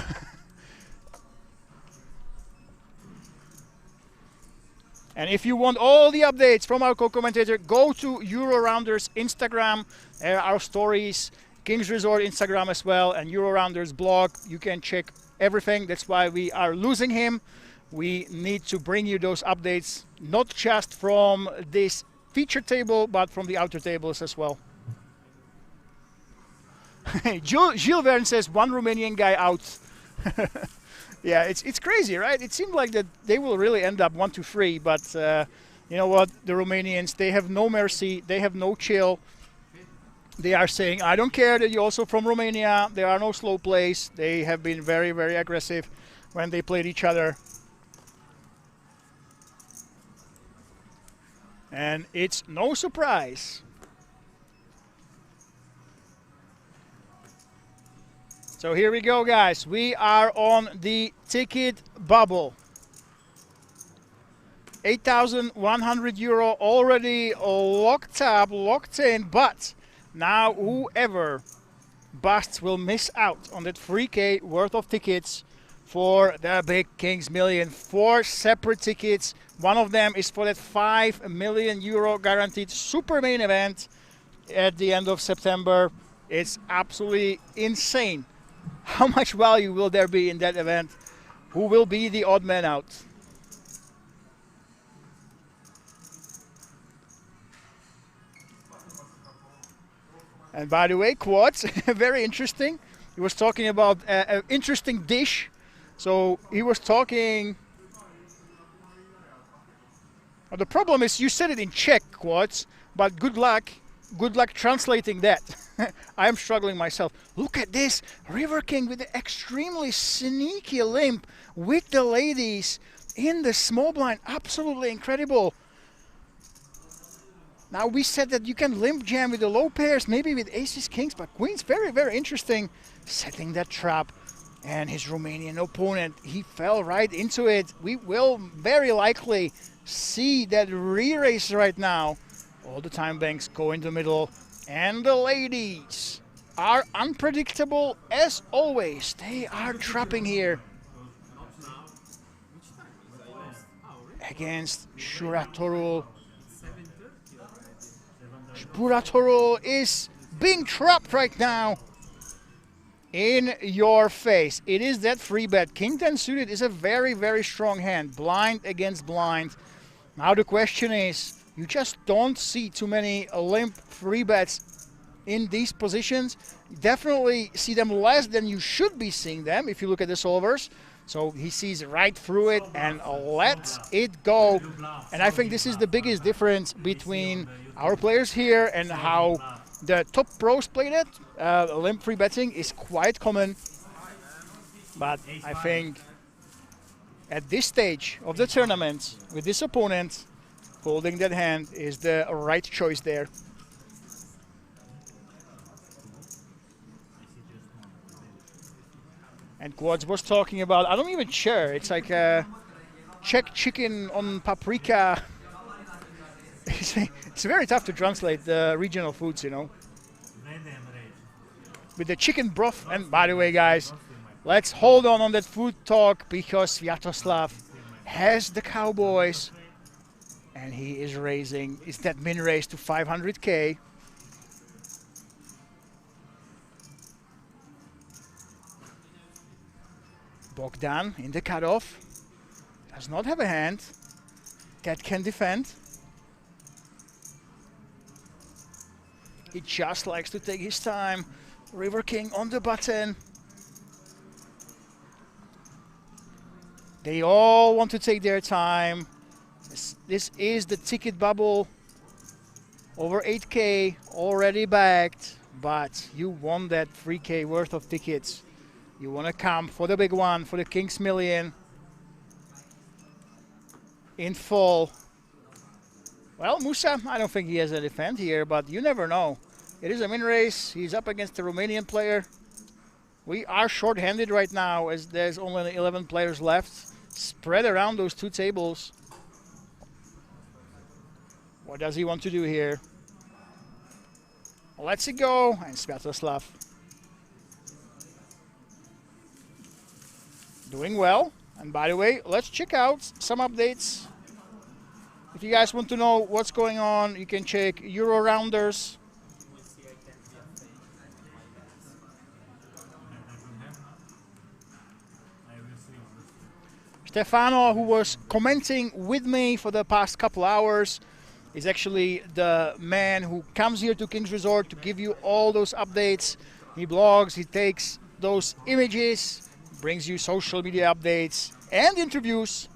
And if you want all the updates from our co-commentator, go to Euro-Rounders Instagram. There are our stories, King's Resort Instagram as well, and Euro-Rounders blog. You can check everything. That's why we are losing him. We need to bring you those updates, not just from this feature table, but from the outer tables as well. Gilles Verne says one Romanian guy out. Yeah, it's crazy, right? It seemed like that they will really end up 1-3, but you know what? The Romanians, they have no mercy, they have no chill. They are saying, I don't care that you're also from Romania. There are no slow plays. They have been very, very aggressive when they played each other. And it's no surprise. So here we go, guys. We are on the ticket bubble. 8,100 euro already locked up, locked in, but now whoever busts will miss out on that 3K worth of tickets for the Big Kings Million. 4 separate tickets. One of them is for that 5 million euro guaranteed super main event at the end of September. It's absolutely insane. How much value will there be in that event? Who will be the odd man out? And by the way, Quads, very interesting. He was talking about an interesting dish. So he was talking Well, the problem is you said it in Czech, Quads, but good luck translating that. I am struggling myself. Look at this, River King with an extremely sneaky limp with the ladies in the small blind. Absolutely incredible. Now we said that you can limp jam with the low pairs, maybe with aces, kings, but queens, very, very interesting. Setting that trap. And his Romanian opponent, he fell right into it. We will very likely see that re-race right now. All the time banks go in the middle. And the ladies are unpredictable as always. They are trapping here against Shuratorul. Shuratorul is being trapped right now in your face. It is that free bet. King 10 suited is a very, very strong hand. Blind against blind. Now the question is, you just don't see too many limp free bets in these positions. You definitely see them less than you should be seeing them if you look at the solvers. So he sees right through it and lets it go. And I think this is the biggest difference between our players here and how the top pros played it. Limp free betting is quite common. But I think at this stage of the tournament, with this opponent, folding that hand is the right choice there. And Quads was talking about, I don't even share, it's like a Czech chicken on paprika. It's very tough to translate the regional foods, you know. With the chicken broth. And by the way, guys, let's hold on that food talk because Sviatoslav has the Cowboys. And he is raising, is that min raise to 500K. Bogdan in the cutoff. Does not have a hand that can defend. He just likes to take his time. River King on the button. They all want to take their time. This is the ticket bubble. Over 8K already backed, but you won that 3K worth of tickets. You want to come for the big one, for the King's Million in full. Well, Musa, I don't think he has a defend here, but you never know. It is a min race. He's up against the Romanian player. We are short-handed right now as there's only 11 players left. Spread around those two tables. What does he want to do here? Let's it go. And Sviatoslav doing well. And by the way, let's check out some updates. If you guys want to know what's going on, you can check Euro Rounders. Stefano, who was commenting with me for the past couple hours, is actually the man who comes here to King's Resort to give you all those updates. He blogs, he takes those images, brings you social media updates and interviews.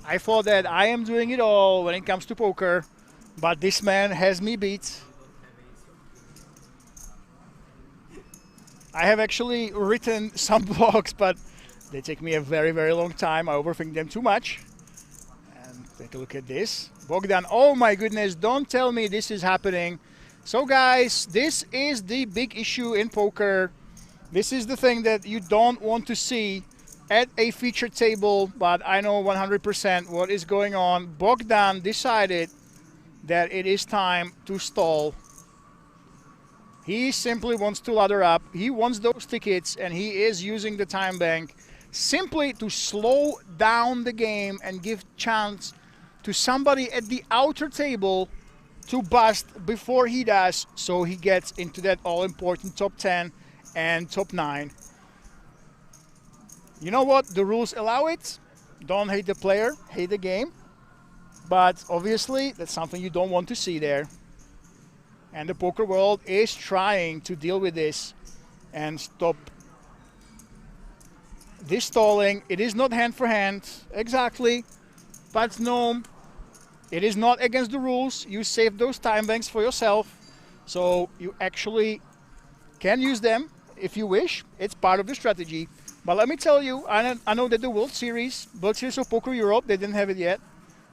I thought that I am doing it all when it comes to poker, but this man has me beat. I have actually written some blogs, but they take me a very, very long time. I overthink them too much. And take a look at this. Bogdan, oh my goodness, don't tell me this is happening. So guys, this is the big issue in poker. This is the thing that you don't want to see at a featured table, but I know 100% what is going on. Bogdan decided that it is time to stall. He simply wants to ladder up. He wants those tickets, and he is using the time bank simply to slow down the game and give chance to somebody at the outer table to bust before he does, so he gets into that all-important top 10 and top 9. You know what? The rules allow it. Don't hate the player, hate the game. But obviously, that's something you don't want to see there. And the poker world is trying to deal with this and stop this stalling. It is not hand for hand, exactly. But no, It is not against the rules. You save those time banks for yourself. So you actually can use them if you wish. It's part of the strategy. But let me tell you, I know that the World Series of Poker Europe, they didn't have it yet.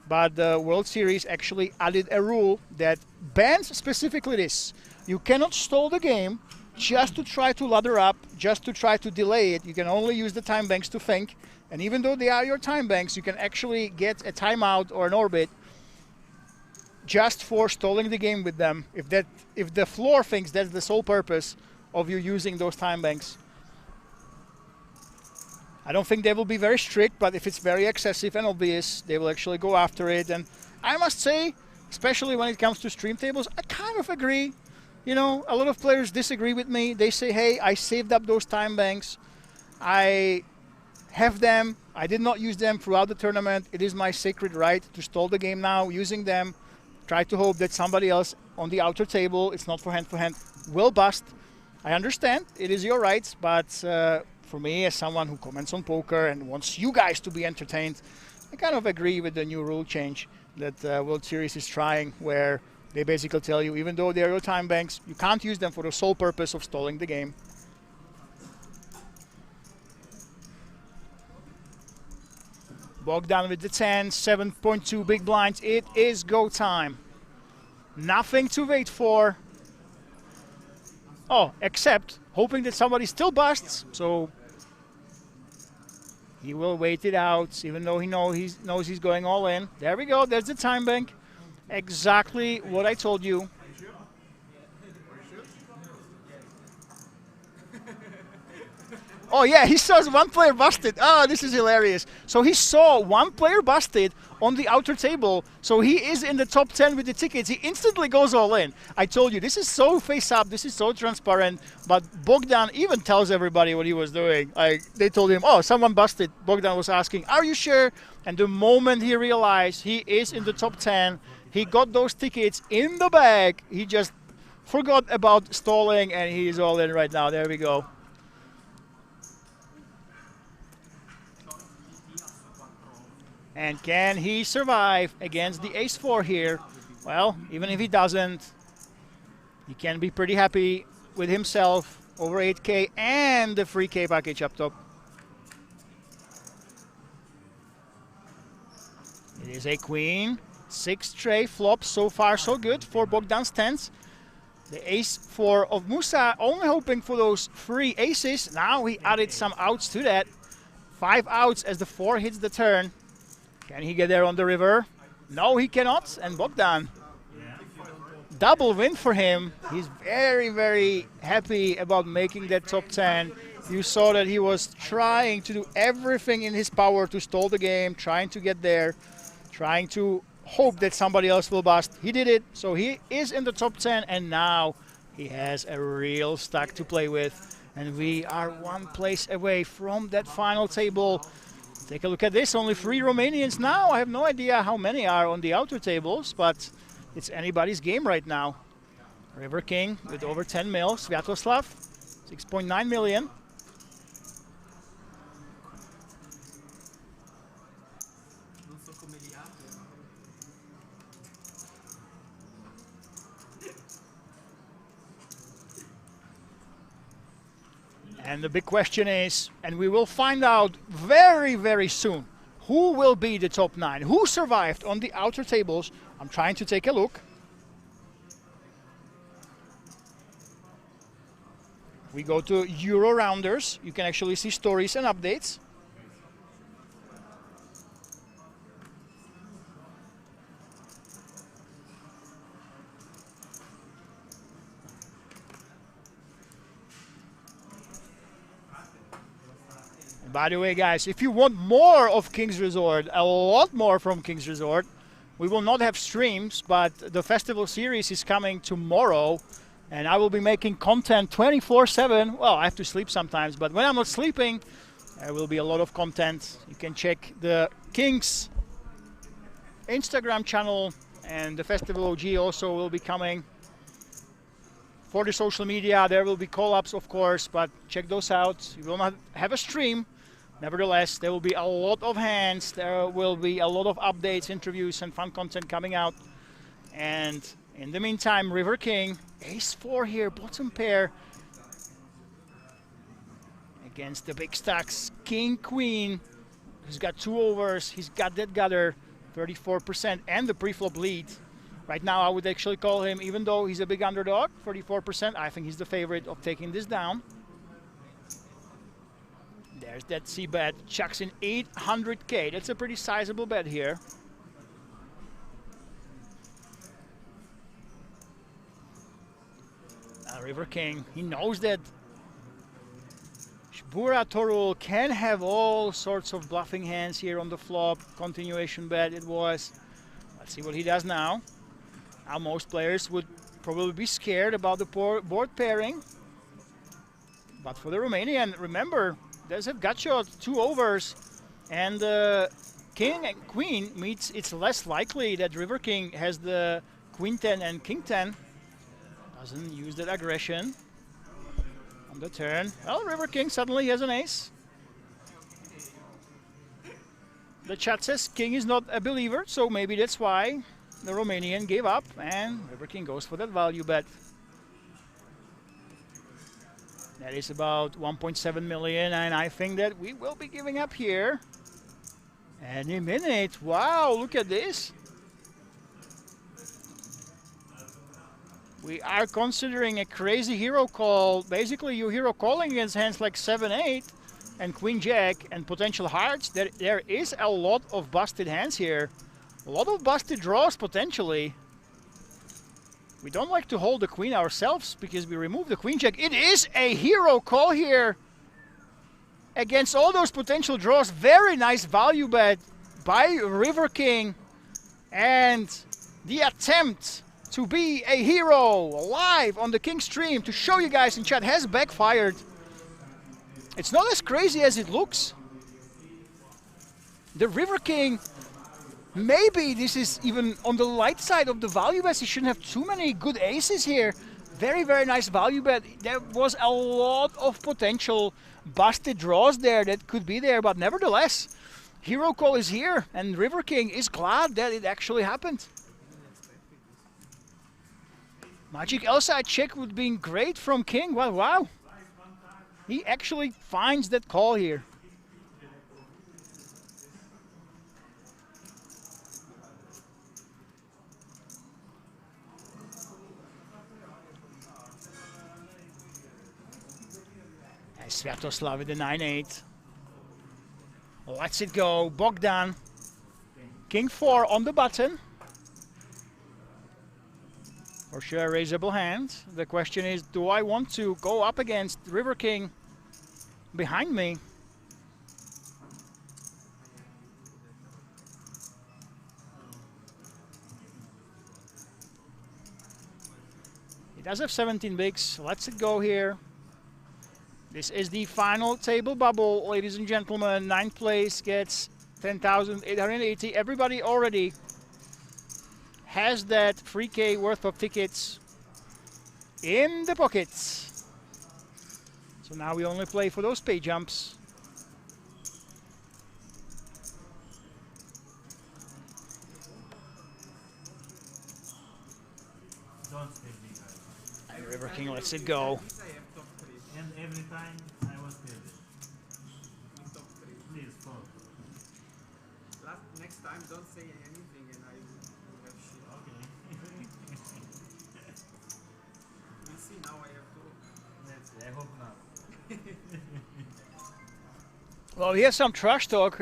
But the World Series actually added a rule that bans specifically this. You cannot stall the game just to try to ladder up, just to try to delay it. You can only use the time banks to think. And even though they are your time banks, you can actually get a timeout or an orbit just for stalling the game with them. If the floor thinks that's the sole purpose of you using those time banks. I don't think they will be very strict, but if it's very excessive and obvious, they will actually go after it. And I must say, especially when it comes to stream tables, I kind of agree. You know, a lot of players disagree with me. They say, hey, I saved up those time banks. I have them. I did not use them throughout the tournament. It is my sacred right to stall the game now using them. Try to hope that somebody else on the outer table, it's not for hand, will bust. I understand. It is your right, but for me, as someone who comments on poker and wants you guys to be entertained, I kind of agree with the new rule change that World Series is trying, where they basically tell you, even though they're your time banks, you can't use them for the sole purpose of stalling the game. Bogdan with the 10, 7.2 big blinds. It is go time. Nothing to wait for. Oh, except hoping that somebody still busts. So he will wait it out, even though he knows he's going all in. There we go. There's the time bank. Exactly what I told you. Oh yeah, he saw one player busted. Oh, this is hilarious. So he saw one player busted on the outer table. So he is in the top 10 with the tickets. He instantly goes all in. I told you, this is so face up. This is so transparent. But Bogdan even tells everybody what he was doing. They told him, oh, someone busted. Bogdan was asking, are you sure? And the moment he realized he is in the top 10, he got those tickets in the bag. He just forgot about stalling, and he is all in right now. There we go. And can he survive against the ace-4 here? Well, even if he doesn't, he can be pretty happy with himself. Over 8K and the 3K package up top. It is a queen. 6 tray flops. So far, so good for Bogdan's tens. The ace-4 of Musa, only hoping for those 3 aces. Now he added some outs to that. 5 outs as the 4 hits the turn. Can he get there on the river? No, he cannot. And Bogdan, double win for him. He's very, very happy about making that top 10. You saw that he was trying to do everything in his power to stall the game, trying to get there, trying to hope that somebody else will bust. He did it, so he is in the top 10, and now he has a real stack to play with. And we are 1 place away from that final table. Take a look at this, only 3 Romanians now. I have no idea how many are on the outer tables, but it's anybody's game right now. River King with over 10 mil, Sviatoslav, 6.9 million. And the big question is, and we will find out very, very soon, who will be the top 9? Who survived on the outer tables? I'm trying to take a look. We go to Euro Rounders. You can actually see stories and updates. By the way, guys, if you want more of King's Resort, a lot more from King's Resort, we will not have streams, but the festival series is coming tomorrow, and I will be making content 24/7. Well, I have to sleep sometimes, but when I'm not sleeping, there will be a lot of content. You can check the King's Instagram channel, and the festival OG also will be coming. For the social media, there will be call-ups, of course, but check those out. We will not have a stream. Nevertheless, there will be a lot of hands. There will be a lot of updates, interviews, and fun content coming out. And in the meantime, River King, ace-4 here, bottom pair. Against the big stacks, King, Queen. He's got 2 overs. He's got that gutter, 34%, and the pre-flop lead. Right now, I would actually call him, even though he's a big underdog, 34%, I think he's the favorite of taking this down. There's that C-bet, chucks in 800K. That's a pretty sizable bet here. River King, he knows that Shbura Torul can have all sorts of bluffing hands here on the flop. Continuation bet it was. Let's see what he does now. Now most players would probably be scared about the board pairing. But for the Romanian, remember, there's a gut shot, 2 overs. And King and Queen meets, it's less likely that River King has the Queen 10 and King 10. Doesn't use that aggression on the turn. Well, River King suddenly has an ace. The chat says King is not a believer, so maybe that's why the Romanian gave up, and River King goes for that value bet. That is about 1.7 million, and I think that we will be giving up here any minute. Wow, look at this. We are considering a crazy hero call. Basically, you're hero calling against hands like 7-8 and Queen Jack and potential hearts. There is a lot of busted hands here. A lot of busted draws potentially. We don't like to hold the Queen ourselves because we remove the Queen Jack. It is a hero call here against all those potential draws. Very nice value bet by River King. And the attempt to be a hero live on the King stream to show you guys in chat has backfired. It's not as crazy as it looks. The River King, maybe this is even on the light side of the value bet. He shouldn't have too many good aces here. Very, very nice value bet. There was a lot of potential busted draws there that could be there, but nevertheless, hero call is here, and River King is glad that it actually happened. Magic outside check would be great from King. Well, wow. He actually finds that call here. And Sviatoslav with the 9-8. Lets it go. Bogdan. King 4 on the button. For sure, raisable hand. The question is, do I want to go up against River King behind me? He does have 17 bigs. Let's it go here. This is the final table bubble, ladies and gentlemen. 9th place gets 10,880. Everybody already has that 3K worth of tickets in the pockets. So now we only play for those pay jumps. Don't stay big, guys. And River King lets it go. And every time I was there. Please, fall. Next time, don't say anything and I will have shit. Okay. We'll see now I have to. Let's see, I hope not. Well, he has some trash talk.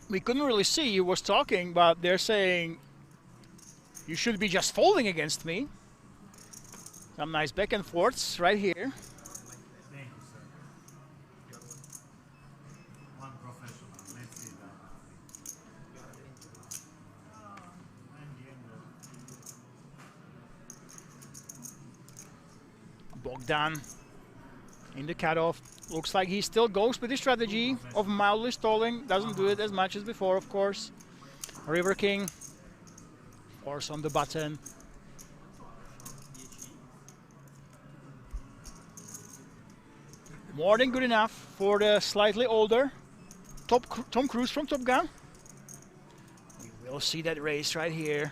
we couldn't really see who was talking, but they're saying you should be just folding against me. Some nice back and forths right here. Thank you, sir. One professional. Let's see that. Bogdan in the cutoff. Looks like he still goes with the strategy of mildly stalling. Doesn't do it as much as before, of course. River King. Force on the button. More than good enough for the slightly older Tom Cruise from Top Gun. We will see that race right here.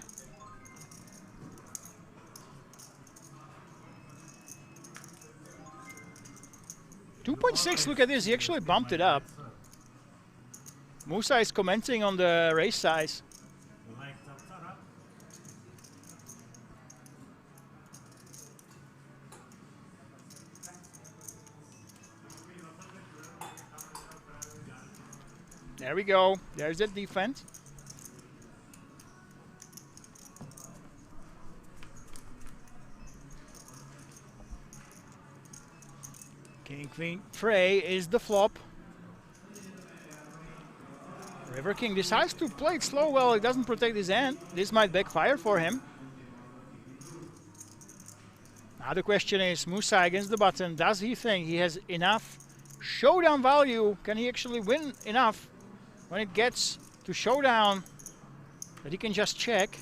.6, look at this, he actually bumped it up. Musa is commenting on the race size. There we go. There's that defense. King Queen Frey is the flop. River King decides to play it slow. Well, it doesn't protect his hand. This might backfire for him. Now the question is, Musa against the button. Does he think he has enough showdown value? Can he actually win enough when it gets to showdown that he can just check?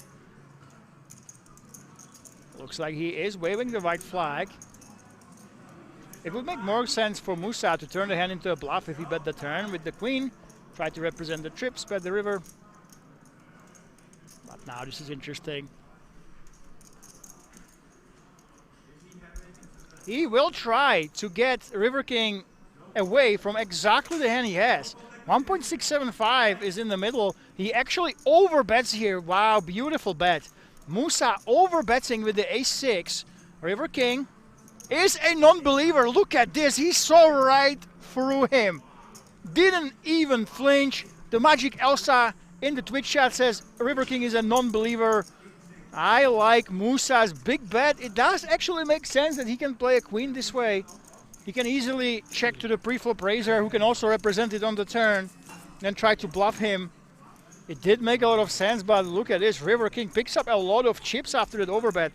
Looks like he is waving the white flag. It would make more sense for Musa to turn the hand into a bluff if he bet the turn with the queen. Try to represent the trips, bet the river. But now this is interesting. He will try to get River King away from exactly the hand he has. 1.675 is in the middle. He actually overbets here. Wow, beautiful bet. Musa overbetting with the ace-6. River King is a non-believer. Look at this. He saw right through him. Didn't even flinch. The Magic Elsa in the Twitch chat says River King is a non-believer. I like Musa's big bet. It does actually make sense that he can play a queen this way. He can easily check to the pre-flop raiser, who can also represent it on the turn, then try to bluff him. It did make a lot of sense, but look at this. River King picks up a lot of chips after that overbet.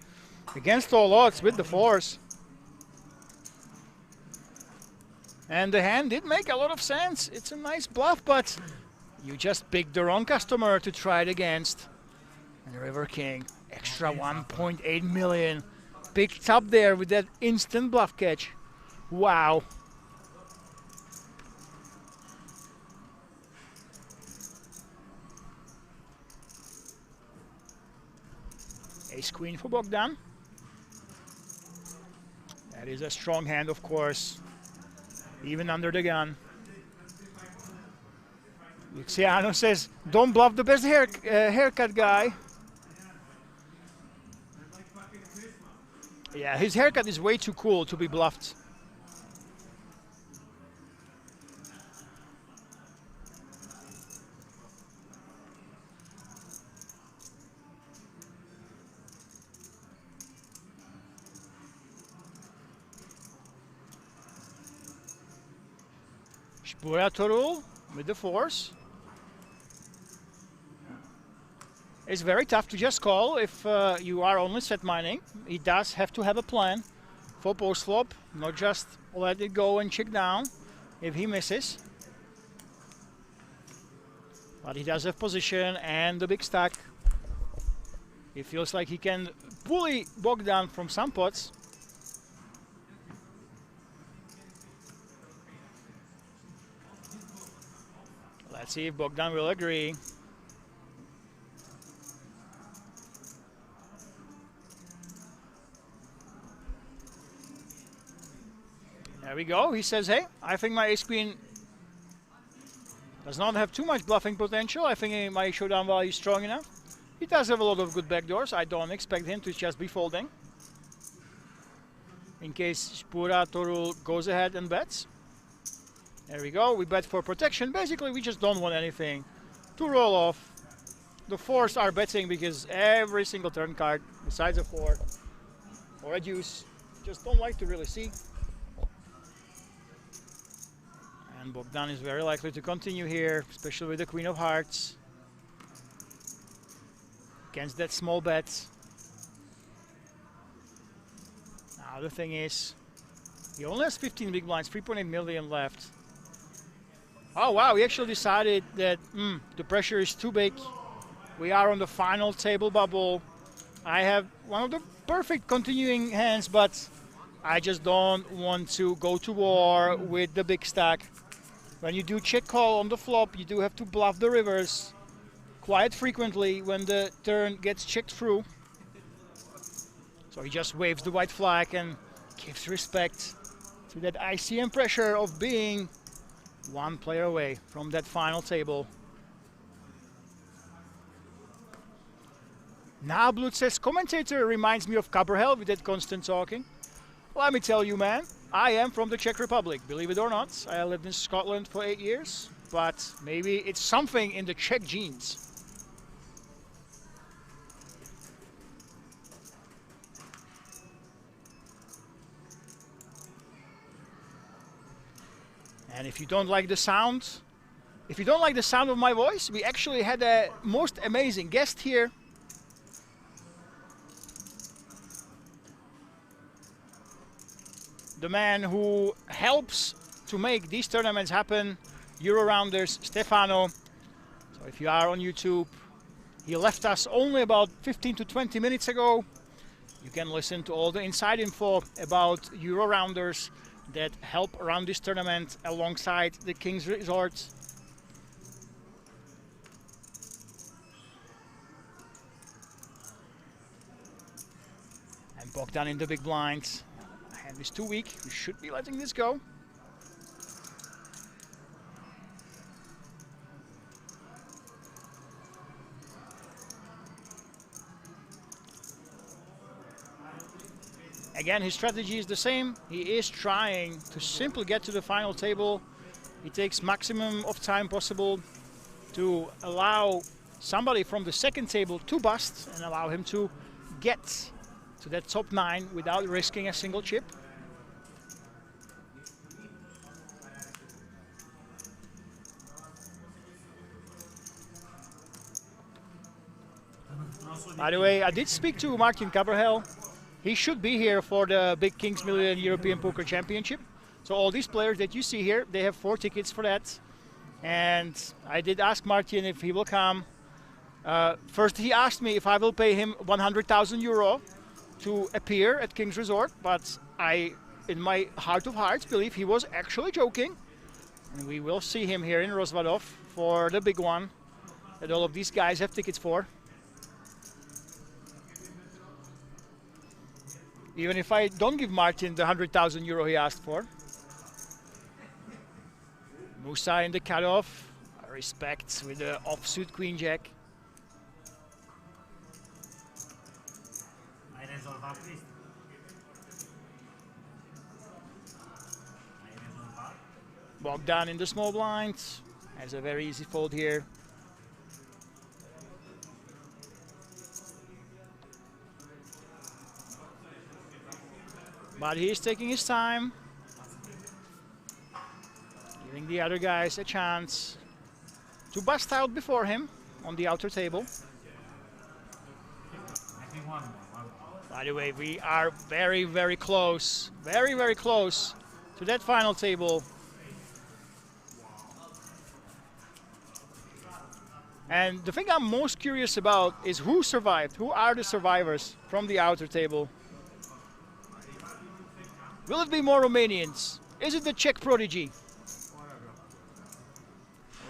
Against all odds with the force. And the hand did make a lot of sense. It's a nice bluff, but you just picked the wrong customer to try it against. And River King, extra 1.8 million. Picked up there with that instant bluff catch. Wow. Ace Queen for Bogdan. That is a strong hand, of course. Even under the gun. Luciano says, don't bluff the best haircut guy. Yeah, his haircut is way too cool to be bluffed. Buratorul with the force. It's very tough to just call if you are only set mining. He does have to have a plan for post flop, not just let it go and check down if he misses. But he does have position and the big stack. He feels like he can bully Bogdan from some pots. Let's see if Bogdan will agree. There we go. He says, hey, I think my ace-queen does not have too much bluffing potential. I think my showdown value is strong enough. He does have a lot of good backdoors. I don't expect him to just be folding. In case Spura Torul goes ahead and bets. There we go. We bet for protection. Basically, we just don't want anything to roll off. The fours are betting because every single turn card, besides a 4 or a deuce, just don't like to really see. And Bogdan is very likely to continue here, especially with the Queen of Hearts. Against that small bet. Now the thing is, he only has 15 big blinds, 3.8 million left. Oh wow, he actually decided that the pressure is too big. We are on the final table bubble. I have one of the perfect continuing hands, but I just don't want to go to war with the big stack. When you do check call on the flop, you do have to bluff the rivers quite frequently when the turn gets checked through. So he just waves the white flag and gives respect to that ICM pressure of being one player away from that final table. Now Blood says, commentator reminds me of Cabrel with that constant talking. Let me tell you, man, I am from the Czech Republic, believe it or not. I lived in Scotland for 8 years, but maybe it's something in the Czech genes. And if you don't like the sound, of my voice, we actually had a most amazing guest here. The man who helps to make these tournaments happen, Euro-rounders, Stefano. So if you are on YouTube, he left us only about 15 to 20 minutes ago. You can listen to all the inside info about Euro-rounders that help run this tournament alongside the King's Resort. And Bogdan in the big blind. Hand is too weak. We should be letting this go. Again, his strategy is the same. He is trying to simply get to the final table. He takes maximum of time possible to allow somebody from the second table to bust and allow him to get to that top 9 without risking a single chip. By the way, I did speak to Martin Cabrel. He should be here for the Big Kings Million European Poker Championship. So all these players that you see here, they have 4 tickets for that. And I did ask Martin if he will come. First he asked me if I will pay him 100,000 euro to appear at King's Resort, but I, in my heart of hearts, believe he was actually joking. And we will see him here in Rozvadov for the big one that all of these guys have tickets for. Even if I don't give Martin the 100,000 euro he asked for. Musa in the cutoff. Respect with the offsuit Queen Jack. Bogdan in the small blind. Has a very easy fold here. But he's taking his time, giving the other guys a chance to bust out before him on the outer table. By the way, we are very, very close to that final table. And the thing I'm most curious about is who survived, who are the survivors from the outer table. Will it be more Romanians? Is it the Czech prodigy?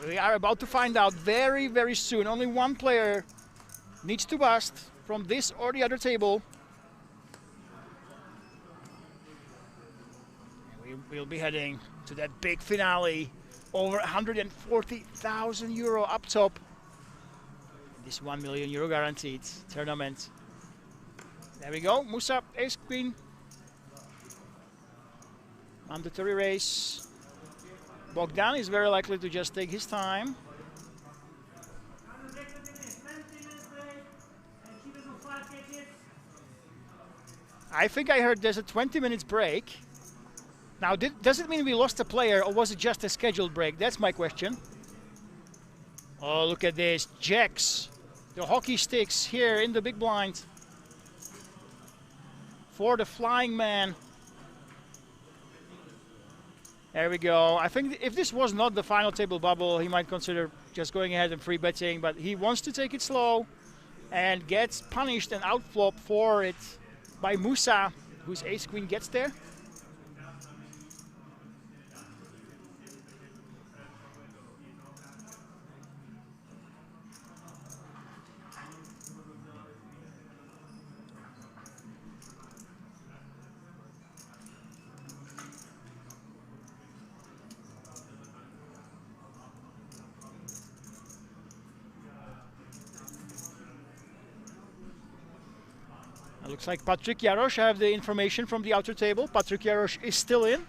We are about to find out very, very soon. Only one player needs to bust from this or the other table. And we will be heading to that big finale. Over 140,000 euro up top. This 1 million euro guaranteed tournament. There we go. Musa, ace queen. Mandatory race. Bogdan is very likely to just take his time. I think I heard there's a 20 minutes break. Now, does it mean we lost a player or was it just a scheduled break? That's my question. Oh, look at this. Jacks. The hockey sticks here in the big blind. For the flying man. There we go. I think if this was not the final table bubble, he might consider just going ahead and free betting, but he wants to take it slow and gets punished and outflop for it by Musa whose ace queen gets there. It looks like Patrick Jarosz. I have the information from the outer table. Patrick Jarosz is still in.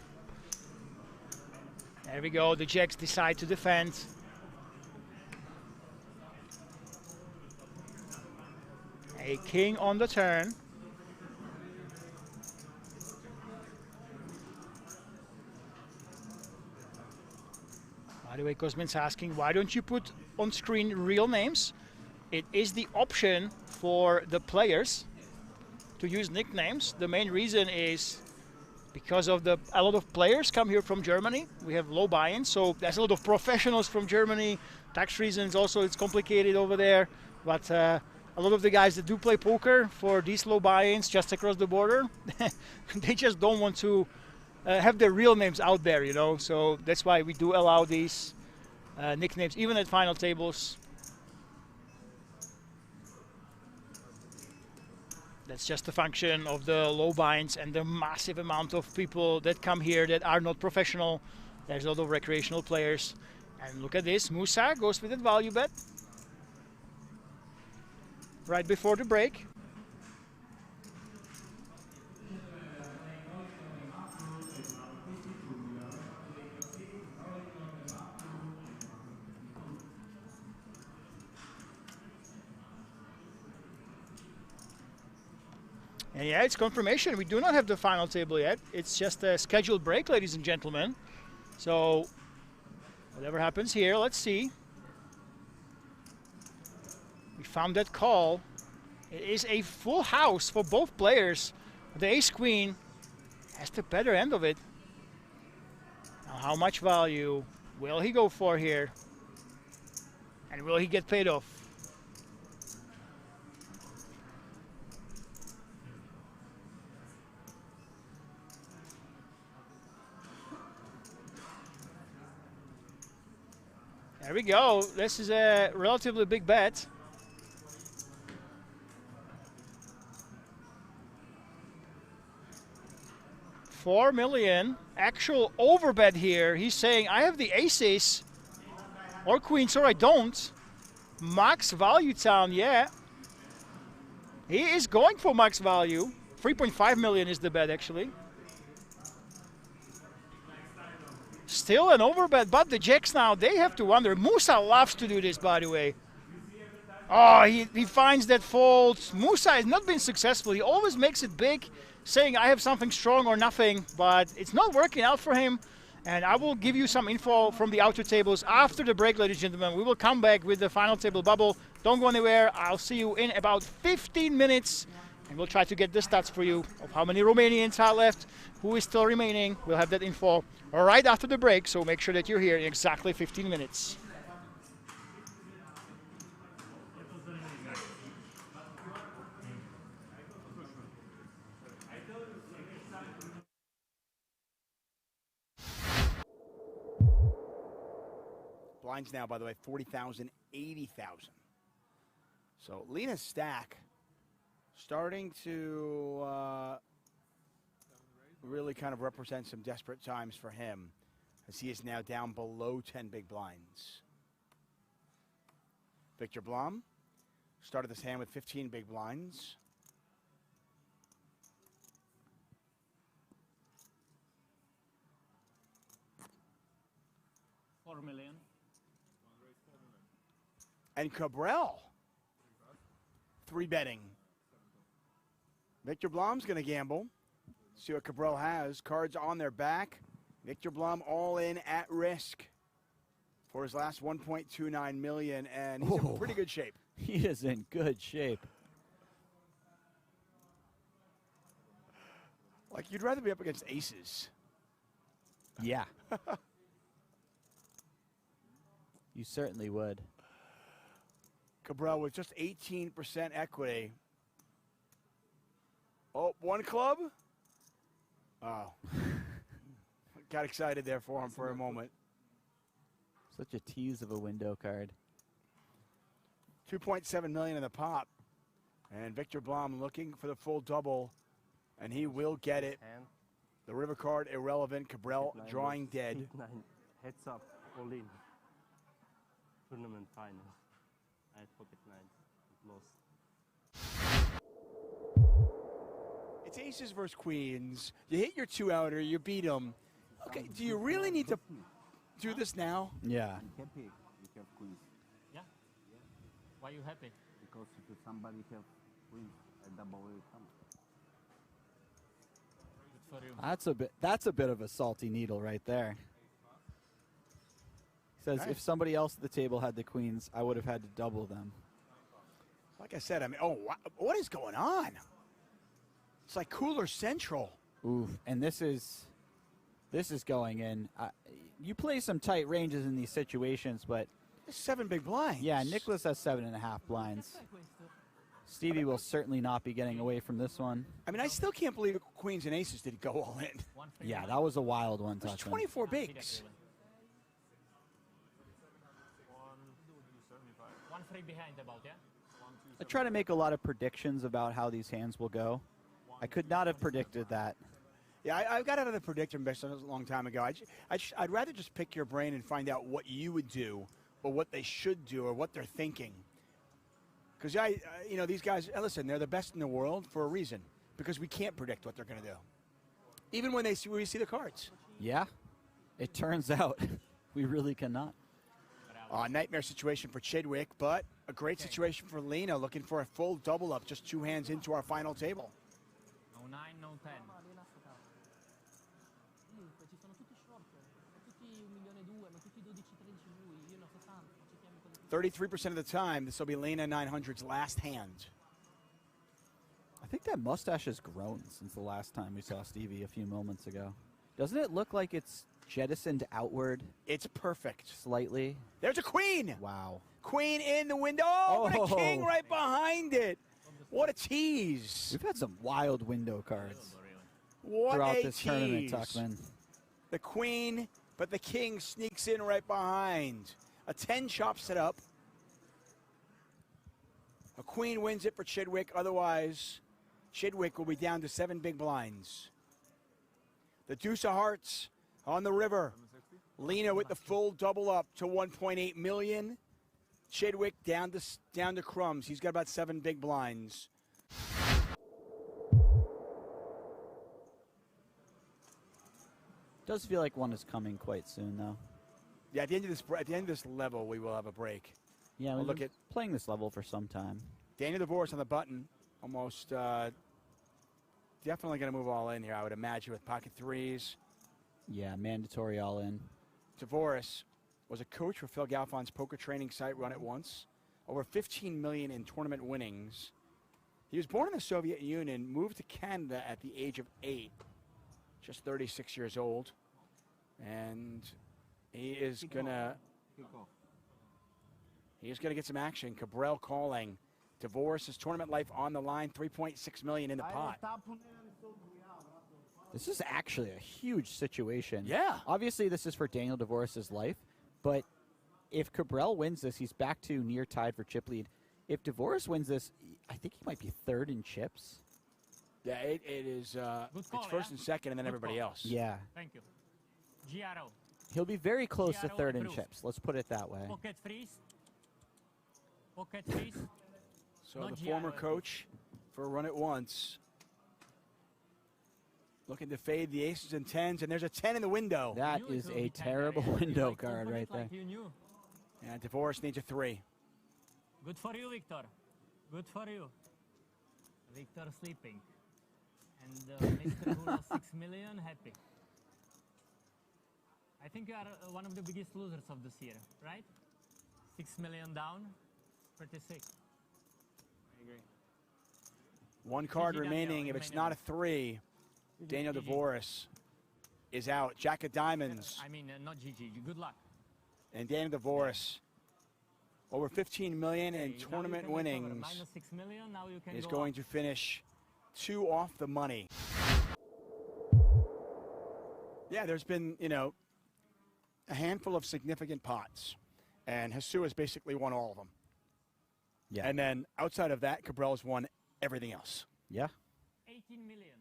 There we go. The Jacks decide to defend. A king on the turn. By the way, Cosmin's asking, why don't you put on screen real names? It is the option for the players to use nicknames. The main reason is because of a lot of players come here from Germany. We have low buy-in, so there's a lot of professionals from Germany. Tax reasons also, it's complicated over there. But a lot of the guys that do play poker for these low buy-ins just across the border, they just don't want to have their real names out there, you know. So that's why we do allow these nicknames, even at final tables. That's just a function of the low buy-ins and the massive amount of people that come here that are not professional. There's a lot of recreational players. And look at this, Musa goes with that value bet right before the break. And yeah, it's confirmation. We do not have the final table yet. It's just a scheduled break, ladies and gentlemen. So whatever happens here, let's see. We found that call. It is a full house for both players. The ace-queen has the better end of it. Now, how much value will he go for here? And will he get paid off? There we go. This is a relatively big bet. $4 million. Actual overbet here. He's saying, I have the aces or queens, or I don't. Max value town, yeah. He is going for max value. 3.5 million is the bet, actually. Still an overbet, but the Jacks now, they have to wonder. Musa loves to do this, by the way. Oh, he finds that fold. Musa has not been successful. He always makes it big, saying I have something strong or nothing, but it's not working out for him. And I will give you some info from the outer tables after the break, ladies and gentlemen. We will come back with the final table bubble. Don't go anywhere. I'll see you in about 15 minutes. And we'll try to get the stats for you of how many Romanians are left, who is still remaining. We'll have that info right after the break, so make sure that you're here in exactly 15 minutes. Blinds now, by the way, 40,000, 80,000. So Lena's stack starting to really kind of represent some desperate times for him, as he is now down below 10 big blinds. Victor Blom started this hand with 15 big blinds. $4 million. And Cabral, 3-betting. Victor Blom's going to gamble. See what Cabral has. Cards on their back. Victor Blom all in at risk for his last 1.29 million, and he's in pretty good shape. He is in good shape. Like, you'd rather be up against aces. Yeah. You certainly would. Cabral with just 18% equity. Oh, one club. Oh. Got excited there for him for a moment. Such a tease of a window card. 2.7 million in the pot. And Victor Blom looking for the full double, and he will get it. The river card irrelevant. Cabral drawing dead. 9 heads up, all in. Tournament final. I had pocket 9, lost. It's aces versus queens. You hit your 2-outer, you beat them. Okay, do you really need to do this now? Yeah. Happy you have queens. Yeah? Why are you happy? Because if somebody have queens, I double will come. Good for you. That's a bit of a salty needle right there. He says if somebody else at the table had the queens, I would have had to double them. Like I said, I mean, what is going on? It's like Cooler Central. Oof, and this is going in. You play some tight ranges in these situations, but 7 big blinds. Yeah, Nicholas has 7.5 blinds. Stevie will certainly not be getting away from this one. I mean, I still can't believe queens and aces didn't go all in. Yeah, that was a wild one. There's 24 bigs. 1 free behind about, yeah? I try to make a lot of predictions about how these hands will go. I could not have predicted that. Yeah, I've got out of the predictor best a long time ago. I'd rather just pick your brain and find out what you would do or what they should do or what they're thinking. Because, you know, these guys, listen, they're the best in the world for a reason because we can't predict what they're going to do. Even when we see the cards. Yeah, it turns out we really cannot. Nightmare situation for Chidwick, but a great situation for Lena, looking for a full double up, just 2 hands into our final table. No 9, no 10. 33% of the time, this will be Lena 900's last hand. I think that mustache has grown since the last time we saw Stevie a few moments ago. Doesn't it look like it's jettisoned outward? It's perfect. Slightly. There's a queen. Wow. Queen in the window. Oh, and a king right behind it. What a tease. We've had some wild window cards what throughout a this tease. tournament, Tuckman. The queen, but the king sneaks in right behind. A 10 chops it up. A queen wins it for Chidwick. Otherwise, Chidwick will be down to 7 big blinds. The deuce of hearts on the river. Lena with the full double up to 1.8 million. Chidwick down to crumbs. He's got about 7 big blinds. Does feel like one is coming quite soon, though. Yeah, at the end of this level, we will have a break. Yeah, we'll look at playing this level for some time. Daniel DeVoris on the button, almost definitely going to move all in here, I would imagine, with pocket 3s. Yeah, mandatory all in. DeVoris was a coach for Phil Galfon's poker training site, Run It Once. Over 15 million in tournament winnings. He was born in the Soviet Union, moved to Canada at the age of 8, just 36 years old. And he is going to get some action. Cabral calling. DeVoris' tournament life on the line, 3.6 million in the pot. This is actually a huge situation. Yeah. Obviously, this is for Daniel DeVoris' life, but if Cabral wins this, he's back to near tied for chip lead. If DeVoris wins this, I think he might be 3rd in chips. Yeah, it is. Call, it's first and second, and then everybody else. Yeah. Thank you. Giaro. He'll be very close to Giaro 3rd in approved. chips. Let's put it that way. Pocket freeze. Pocket freeze. So Not the former Giaro coach for Run It Once looking to fade the aces and 10s, and there's a 10 in the window. That is a terrible window card right there. And DeVoris needs a 3. Good for you, Victor. Good for you. Victor sleeping. And Mr. who lost 6 million, happy. I think you are one of the biggest losers of this year, right? 6 million down, pretty sick. I agree. 1 card remaining. If it's not a 3, Daniel DeVoris is out. Jack of diamonds. I mean, not GG. Good luck. And Daniel DeVoris, over 15 million in tournament winnings, Minus 6 million, now you can is go going up. to finish 2 off the money. Yeah, there's been, you know, a handful of significant pots, and Jesus has basically won all of them. Yeah. And then outside of that, Cabral's won everything else. Yeah. 18 million.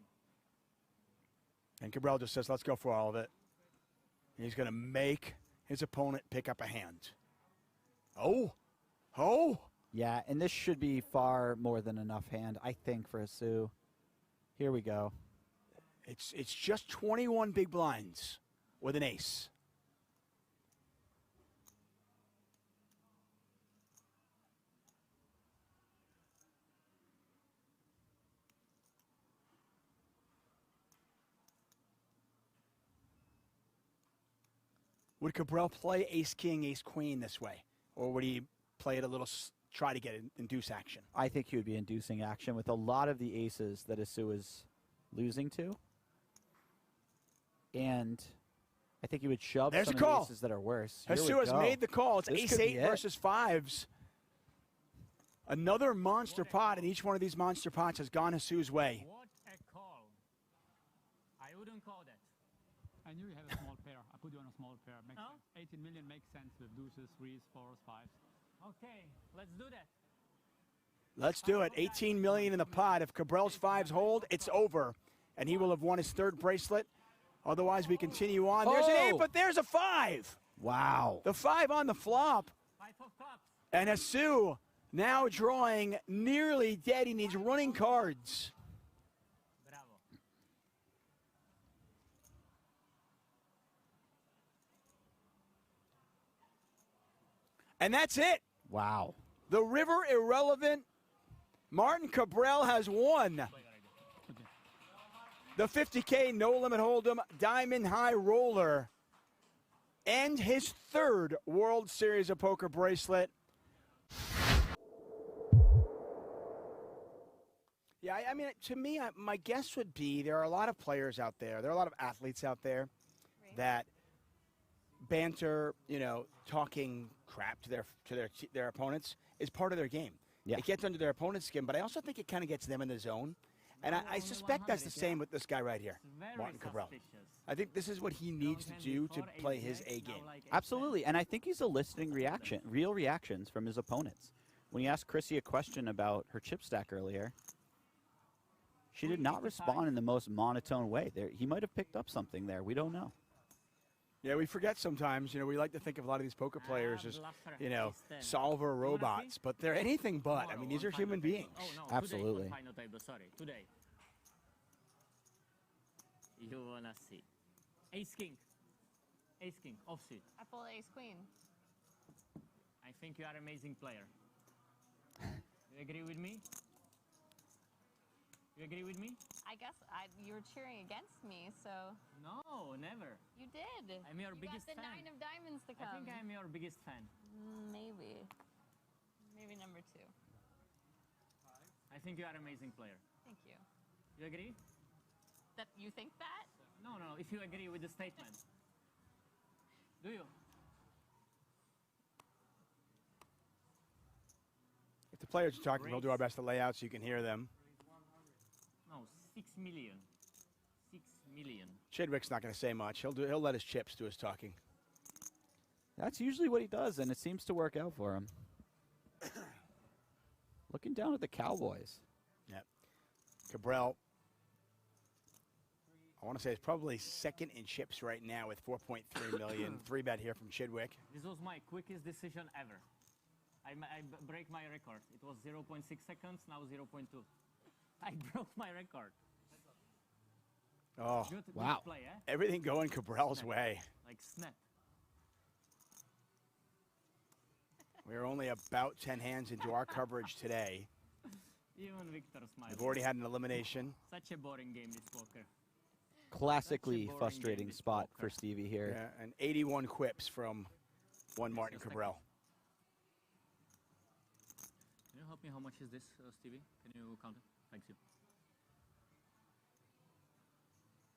And Cabral just says, let's go for all of it. He's going to make his opponent pick up a hand. Oh. Yeah, and this should be far more than enough hand, I think, for Jesus. Here we go. It's just 21 big blinds with an ace. Would Cabral play ace-king, ace-queen this way? Or would he play it a little, try to get induce action? I think he would be inducing action with a lot of the aces that Jesus is losing to. And I think he would shove There's some a of the call. aces that are worse. Jesus has made the call. It's ace-8 versus 5s. Another monster pot, and each one of these monster pots has gone Jesus' way. What a call. I wouldn't call that. I knew you had a small pair. I put you on a small pair. Makes No? sense. 18 million makes sense with deuces, threes, fours, fives. Okay, let's do that. Let's do it. 18 million in the pot. If Cabral's 5s hold, it's over. And he will have won his 3rd bracelet. Otherwise, we continue on. There's an 8, but there's a 5. Wow. The 5 on the flop. 5 of clubs. And Jesus now drawing nearly dead. He needs running cards. Bravo. And that's it. Wow. The river irrelevant. Martin Cabral has won the 50K No Limit Hold'em Diamond High Roller and his 3rd World Series of Poker bracelet. Yeah, I mean, to me, my guess would be there are a lot of players out there. There are a lot of athletes out there that banter, you know, talking crap to their opponents is part of their game. Yeah. It gets under their opponent's skin, but I also think it kind of gets them in the zone. And I suspect that's the same with this guy right here, Martin Cabral. I think this is what he needs to do to play his A game. Absolutely, and I think he's eliciting real reactions from his opponents. When he asked Chrissy a question about her chip stack earlier, she did not respond in the most monotone way. He might have picked up something there. We don't know. Yeah, we forget sometimes. You know, we like to think of a lot of these poker players as, you know, solver robots, but they're anything but. I mean, these are human beings. Oh, no, Absolutely. Today, final table, sorry. Today. You wanna see. Ace King. Ace King, offsuit. I pulled ace queen. I think you are an amazing player. You agree with me? You agree with me? I guess you were cheering against me, so. No, never. You did. I'm your biggest got the fan. 9 of diamonds to come. I think I'm your biggest fan. Maybe. Maybe number 2. I think you are an amazing player. Thank you. You agree? That you think that? No, if you agree with the statement. Do you? If the players are talking, we'll do our best to lay out so you can hear them. No, 6 million. 6 million. Chidwick's not going to say much. He'll let his chips do his talking. That's usually what he does, and it seems to work out for him. Looking down at the Cowboys. Yep. Cabral, I want to say, is probably 2nd in chips right now with 4.3 million. 3-bet here from Chidwick. This was my quickest decision ever. I break my record. It was 0.6 seconds, now 0.2. I broke my record. Oh, Good wow. play, eh? Everything going Cabral's way. Like snap. We're only about 10 hands into our coverage today. Even Victor smiles. We've already had an elimination. Such a boring game, this poker. Classically frustrating spot for Stevie here. Yeah, and 81 quips from one Martin Cabral. Can you help me? How much is this, Stevie? Can you count it? Thanks you.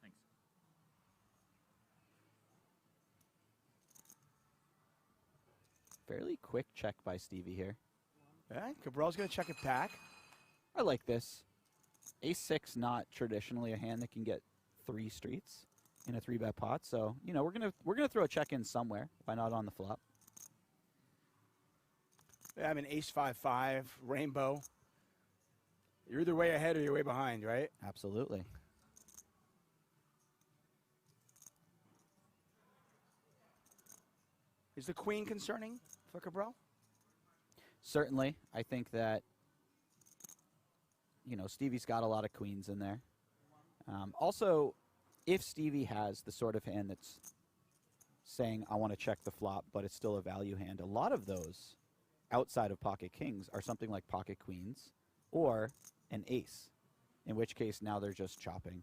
Thanks. Fairly quick check by Stevie here. Yeah, Cabral's going to check it back. I like this. Ace-6, not traditionally a hand that can get 3 streets. in a 3-bet pot. So, you know, we're gonna throw a check in somewhere. Why not on the flop? Yeah, I mean, ace 5-5, rainbow. You're either way ahead or you're way behind, right? Absolutely. Is the queen concerning for Cabral? Certainly. I think that, you know, Stevie's got a lot of queens in there. Also, if Stevie has the sort of hand that's saying, I want to check the flop, but it's still a value hand, a lot of those outside of pocket kings are something like pocket queens or an ace, in which case now they're just chopping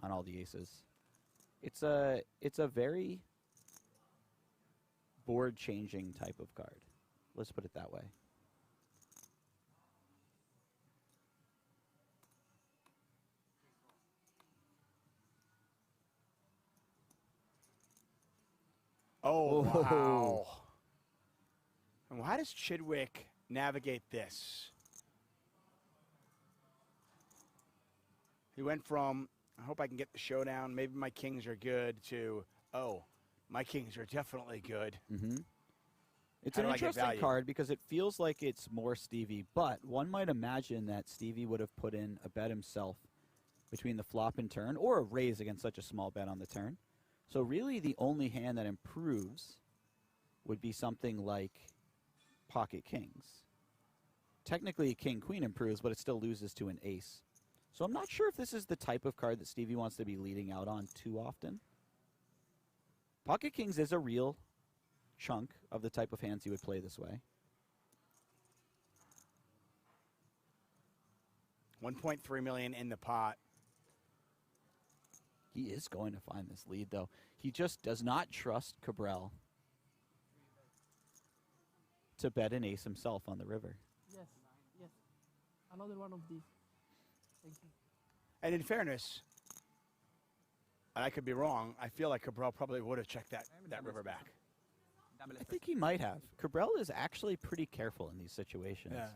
on all the aces. It's a very board-changing type of card. Let's put it that way. Oh, wow. And how does Chidwick navigate this? He went from, I hope I can get the showdown, maybe my kings are good, to, oh, my kings are definitely good. Mm-hmm. It's How an do I get interesting value? card because it feels like it's more Stevie, but one might imagine that Stevie would have put in a bet himself between the flop and turn, or a raise against such a small bet on the turn. So really the only hand that improves would be something like pocket kings. Technically, king-queen improves, but it still loses to an ace. So I'm not sure if this is the type of card that Stevie wants to be leading out on too often. Pocket kings is a real chunk of the type of hands he would play this way. 1.3 million in the pot. He is going to find this lead, though. He just does not trust Cabral to bet an ace himself on the river. Yes, yes. Another one of these. Thank you. And in fairness, and I could be wrong, I feel like Cabral probably would have checked that river back. I think he might have. Cabral is actually pretty careful in these situations. Yeah.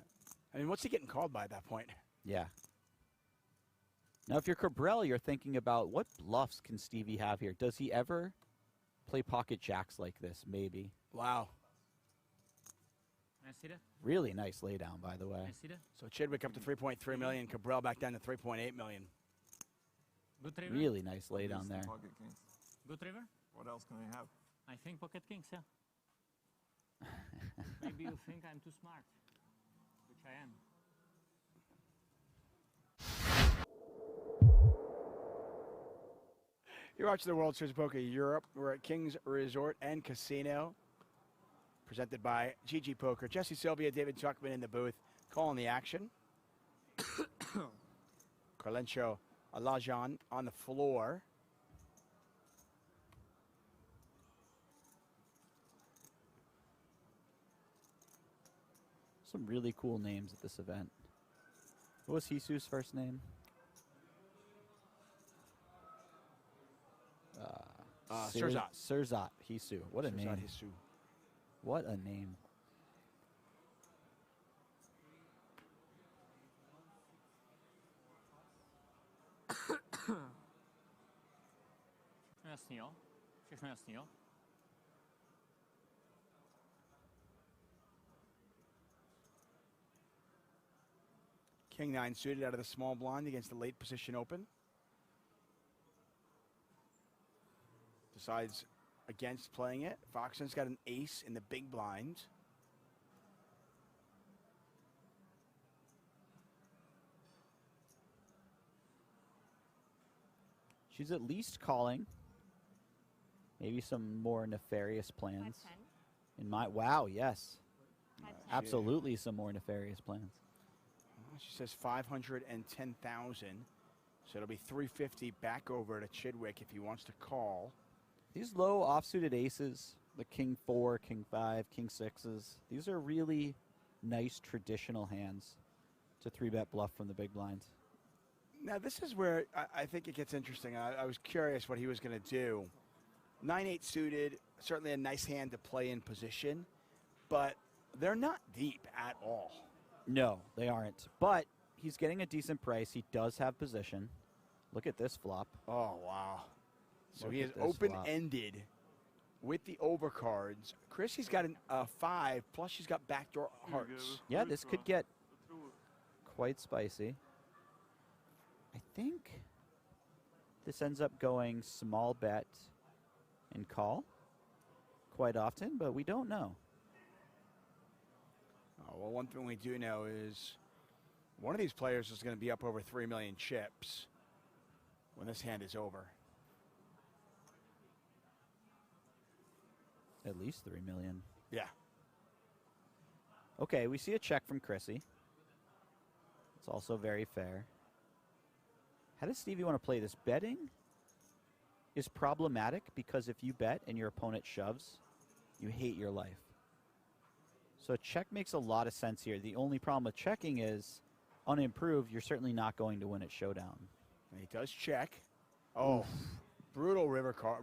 I mean, what's he getting called by at that point? Yeah. Now, if you're Cabral, you're thinking about what bluffs can Stevie have here? Does he ever play pocket jacks like this? Maybe. Wow. Can I see that? Really nice laydown, by the way. Can I see that? So Chidwick up to 3.3 million, Cabral back down to 3.8 million. Good river? Really nice laydown there. Pocket kings. Good river? What else can we have? I think pocket kings, yeah. Maybe you think I'm too smart, which I am. You're watching the World Series of Poker Europe. We're at King's Resort and Casino, presented by GG Poker. Jesse Sylvia, David Tuckman in the booth, calling the action. Carlencho Alajan on the floor. Some really cool names at this event. What was Hisu's first name? Surzat. Surzat Hisu. What a Surzat name. Hisu. What a name. Jasný, jo? Všechno jasný, jo? King 9 suited out of the small blind against the late position open. Decides against playing it. Foxton's got an ace in the big blind. She's at least calling. Maybe some more nefarious plans. 5-10. In my wow, yes. 5-10. Absolutely some more nefarious plans. She says 510,000. So it'll be 350 back over to Chidwick if he wants to call. These low offsuited aces, the king 4, king 5, king 6s, these are really nice traditional hands to 3-bet bluff from the big blinds. Now this is where I think it gets interesting. I was curious what he was going to do. 9-8 suited, certainly a nice hand to play in position, but they're not deep at all. No, they aren't. But he's getting a decent price. He does have position. Look at this flop. Oh, wow. So he is open-ended with the overcards. Chrissy's got a 5, plus she's got backdoor hearts. Yeah, this could get quite spicy. I think this ends up going small bet and call quite often, but we don't know. Oh, well, one thing we do know is one of these players is going to be up over 3 million chips when this hand is over. At least 3 million. Yeah. Okay, we see a check from Chrissy. It's also very fair. How does Stevie want to play this? Betting is problematic because if you bet and your opponent shoves, you hate your life. So a check makes a lot of sense here. The only problem with checking is unimproved, you're certainly not going to win at showdown. And he does check. Oh, brutal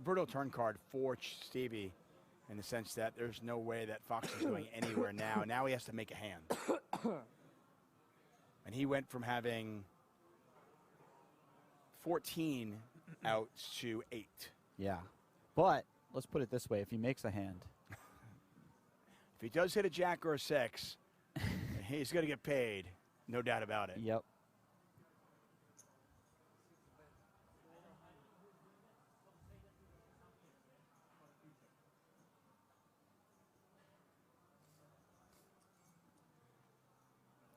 brutal turn card for Stevie, in the sense that there's no way that Fox is going anywhere now. Now he has to make a hand. And he went from having 14 outs to 8. Yeah. But let's put it this way. If he makes a hand. If he does hit a jack or a 6, he's going to get paid. No doubt about it. Yep.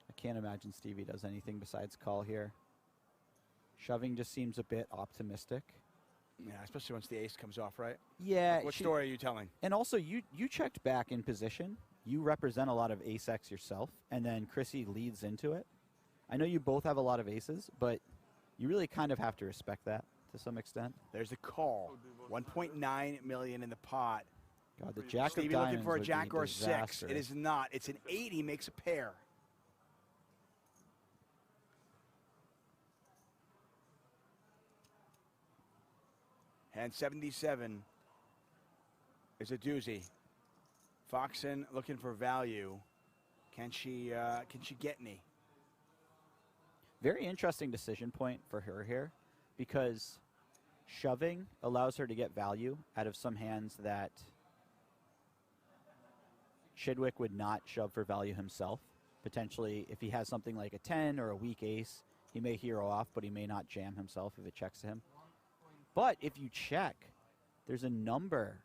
I can't imagine Stevie does anything besides call here. Shoving just seems a bit optimistic. Yeah, especially once the ace comes off, right? Yeah. What story are you telling? And also, you checked back in position. You represent a lot of ace-X yourself, and then Chrissy leads into it. I know you both have a lot of aces, but you really kind of have to respect that to some extent. There's a call. 1.9 million in the pot. God, the jack Stevie of diamonds looking for a would jack be or a 6. disastrous. It is not. It's an 8. He makes a pair. Hand 77 is a doozy. Foxen looking for value. Can she get any? Very interesting decision point for her here, because shoving allows her to get value out of some hands that Chidwick would not shove for value himself. Potentially, if he has something like a 10 or a weak ace, he may hero off, but he may not jam himself if it checks to him. But if you check, there's a number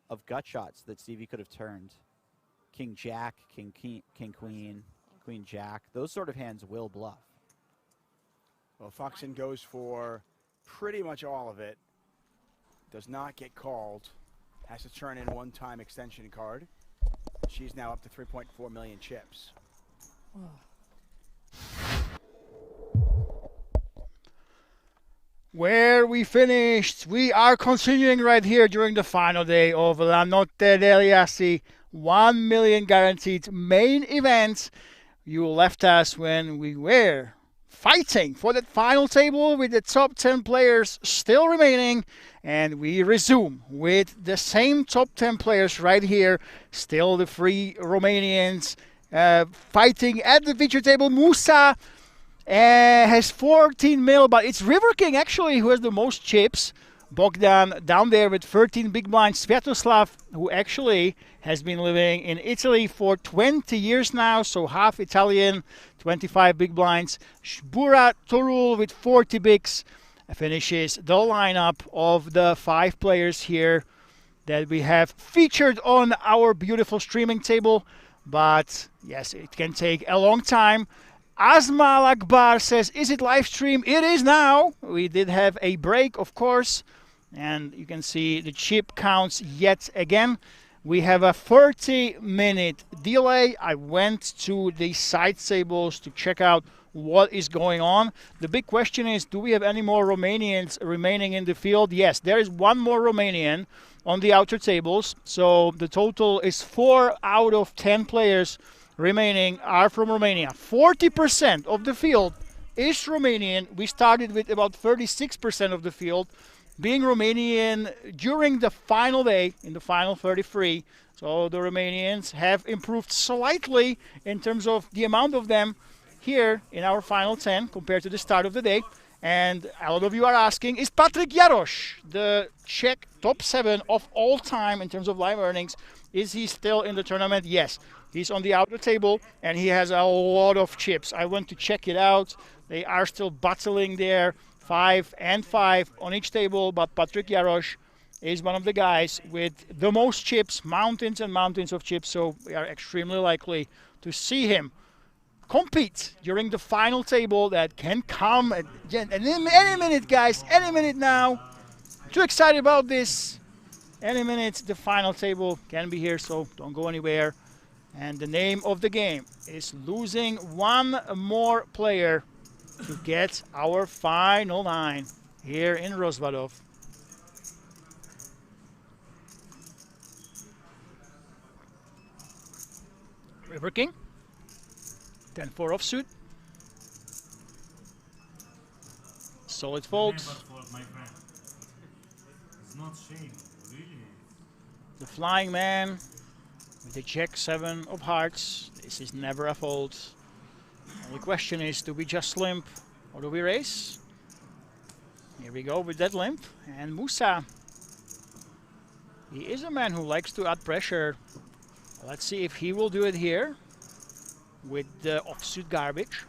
of gut shots that Stevie could have turned. King Jack, King Queen, Queen Jack. Those sort of hands will bluff. Well, Foxen goes for pretty much all of it. Does not get called. Has to turn in one-time extension card. She's now up to 3.4 million chips. Where we finished, we are continuing right here during the final day of LaNotteDegliAssi 1 million guaranteed main event. You left us when we were fighting for that final table with the top 10 players still remaining, and we resume with the same top 10 players right here, still the 3 Romanians fighting at the feature table. Musa has 14 mil, but it's River King actually who has the most chips. Bogdan down there with 13 big blinds. Sviatoslav, who actually has been living in Italy for 20 years now, so half Italian, 25 big blinds. Shbura Torul with 40 bigs finishes the lineup of the 5 players here that we have featured on our beautiful streaming table. But yes, it can take a long time. Azmal Akbar says, is it live stream? It is now. We did have a break, of course. And you can see the chip counts yet again. We have a 30-minute delay. I went to the side tables to check out what is going on. The big question is, do we have any more Romanians remaining in the field? Yes, there is one more Romanian on the outer tables. So the total is 4 out of 10 players remaining are from Romania. 40% of the field is Romanian. We started with about 36% of the field being Romanian during the final day, in the final 33. So the Romanians have improved slightly in terms of the amount of them here in our final 10 compared to the start of the day. And a lot of you are asking, is Patrik Jaroš, the Czech top 7 of all time in terms of live earnings, is he still in the tournament? Yes, he's on the outer table and he has a lot of chips. I went to check it out. They are still battling there, 5 and 5 on each table, but Patrik Jaroš is one of the guys with the most chips, mountains and mountains of chips, so we are extremely likely to see him compete during the final table that can come at any minute, guys, any minute now. Too excited about this. Any minute the final table can be here, so don't go anywhere. And the name of the game is losing one more player to get our final 9 here in Rozvadov. River King. 10-4 offsuit. Solid folds. It's not shame, really. The flying man with the Jack 7 of hearts. This is never a fold. And the question is, do we just limp or do we race? Here we go with that limp. And Musa. He is a man who likes to add pressure. Let's see if he will do it here with the offsuit garbage.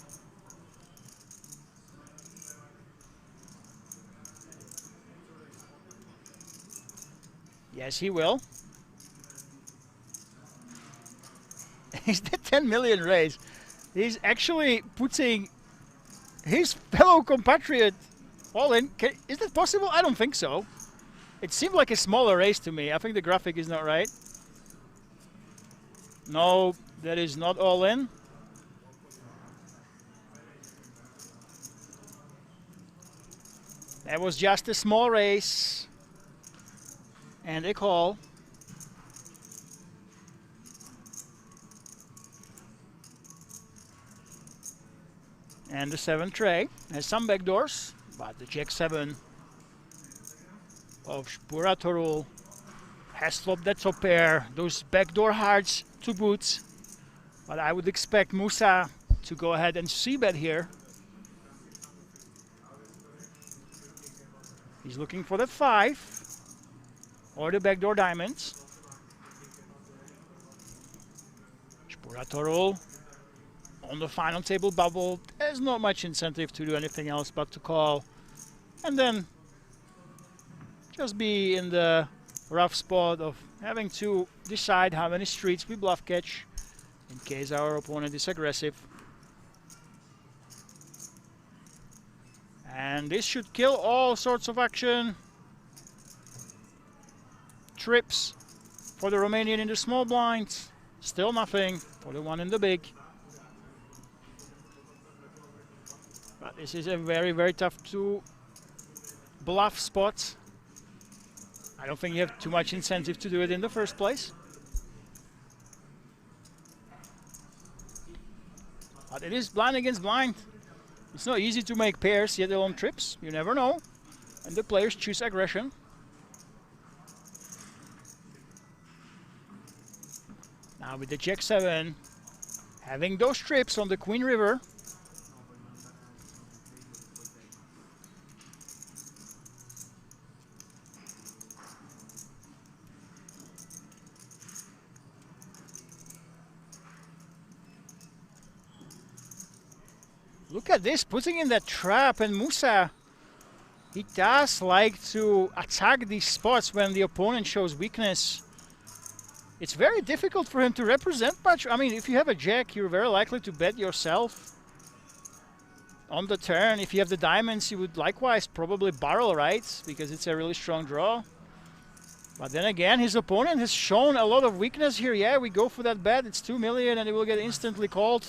Yes, he will. Is that 10 million raise? He's actually putting his fellow compatriot all in. Is that possible? I don't think so. It seemed like a smaller raise to me. I think the graphic is not right. No, that is not all in. That was just a small race and a call. And the 7 tray has some backdoors, but the Jack 7 of Spuratorul has flopped that top pair. Those backdoor hearts to boot. But I would expect Musa to go ahead and c-bet here. He's looking for the 5 or the backdoor diamonds. Spuratorul on the final table bubble. There's not much incentive to do anything else but to call. And then just be in the rough spot of having to decide how many streets we bluff catch in case our opponent is aggressive. And this should kill all sorts of action. Trips for the Romanian in the small blind. Still nothing for the one in the big. But this is a very, very tough to bluff spot. I don't think you have too much incentive to do it in the first place. But it is blind against blind. It's not easy to make pairs, yet alone trips. You never know. And the players choose aggression. Now with the Jack 7, having those trips on the Queen River. Look at this, putting in that trap, and Musa, he does like to attack these spots when the opponent shows weakness. It's very difficult for him to represent much. I mean, if you have a jack, you're very likely to bet yourself on the turn. If you have the diamonds, you would likewise probably barrel, right? Because it's a really strong draw. But then again, his opponent has shown a lot of weakness here. Yeah, we go for that bet. It's 2 million and it will get instantly called.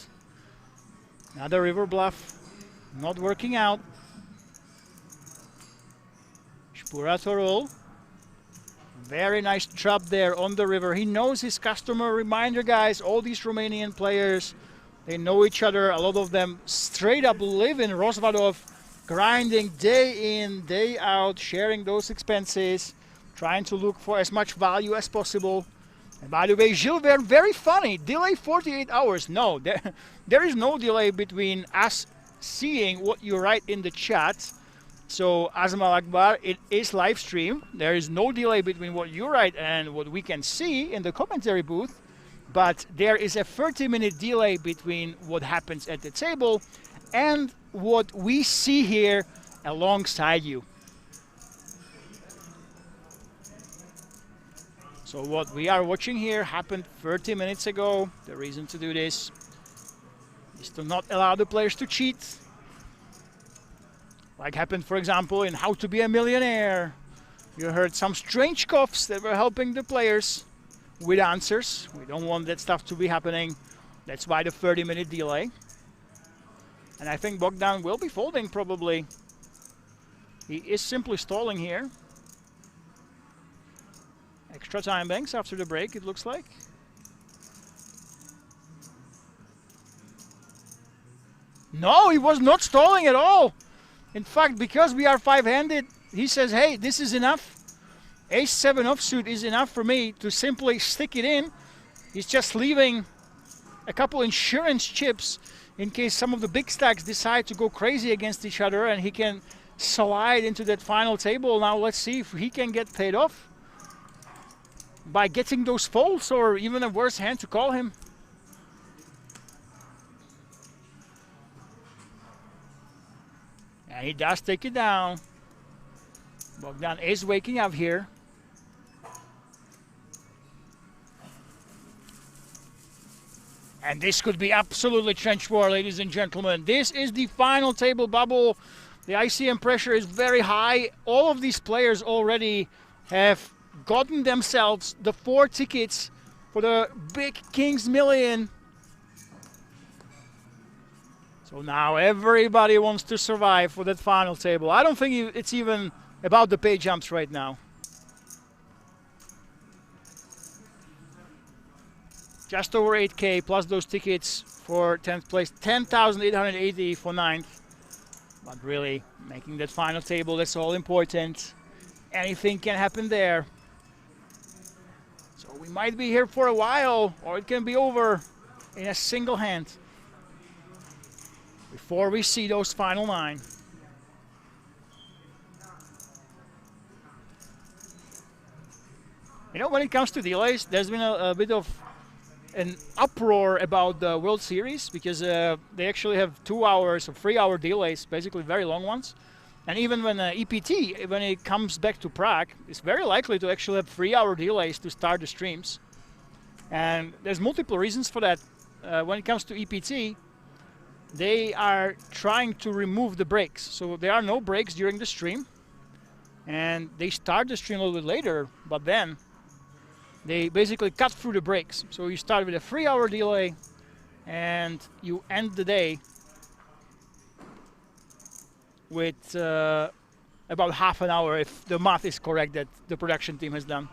Another river bluff, not working out. Spuratorul, very nice trap there on the river. He knows his customer. Reminder, guys, all these Romanian players, they know each other. A lot of them straight up live in Rozvadov, grinding day in, day out, sharing those expenses, trying to look for as much value as possible. And by the way, Gilbert, very funny. Delay 48 hours. No, there is no delay between us seeing what you write in the chat. So, Azmal Akbar, it is live stream. There is no delay between what you write and what we can see in the commentary booth. But there is a 30-minute delay between what happens at the table and what we see here alongside you. So what we are watching here happened 30 minutes ago. The reason to do this is to not allow the players to cheat. Like happened, for example, in How to Be a Millionaire. You heard some strange coughs that were helping the players with answers. We don't want that stuff to be happening. That's why the 30-minute delay. And I think Bogdan will be folding probably. He is simply stalling here. Extra time banks after the break, it looks like. No, he was not stalling at all. In fact, because we are five-handed, he says, hey, this is enough. Ace-7 offsuit is enough for me to simply stick it in. He's just leaving a couple insurance chips in case some of the big stacks decide to go crazy against each other and he can slide into that final table. Now let's see if he can get paid off by getting those folds or even a worse hand to call him. And he does take it down. Bogdan is waking up here. And this could be absolutely trench war, ladies and gentlemen. This is the final table bubble. The ICM pressure is very high. All of these players already have gotten themselves the 4 tickets for the big Kings Million. So now everybody wants to survive for that final table. I don't think it's even about the pay jumps right now. Just over 8K plus those tickets for 10th place. 10,880 for 9th. But really, making that final table, that's all important. Anything can happen there. So we might be here for a while, or it can be over in a single hand before we see those final 9. You know, when it comes to delays, there's been a bit of an uproar about the World Series because they actually have 2 hours or 3 hour delays, basically very long ones. And even when EPT, when it comes back to Prague, it's very likely to actually have 3 hour delays to start the streams. And there's multiple reasons for that. When it comes to EPT, they are trying to remove the breaks. So there are no breaks during the stream. And they start the stream a little bit later, but then they basically cut through the breaks. So you start with a 3 hour delay and you end the day with about half an hour, if the math is correct, that the production team has done.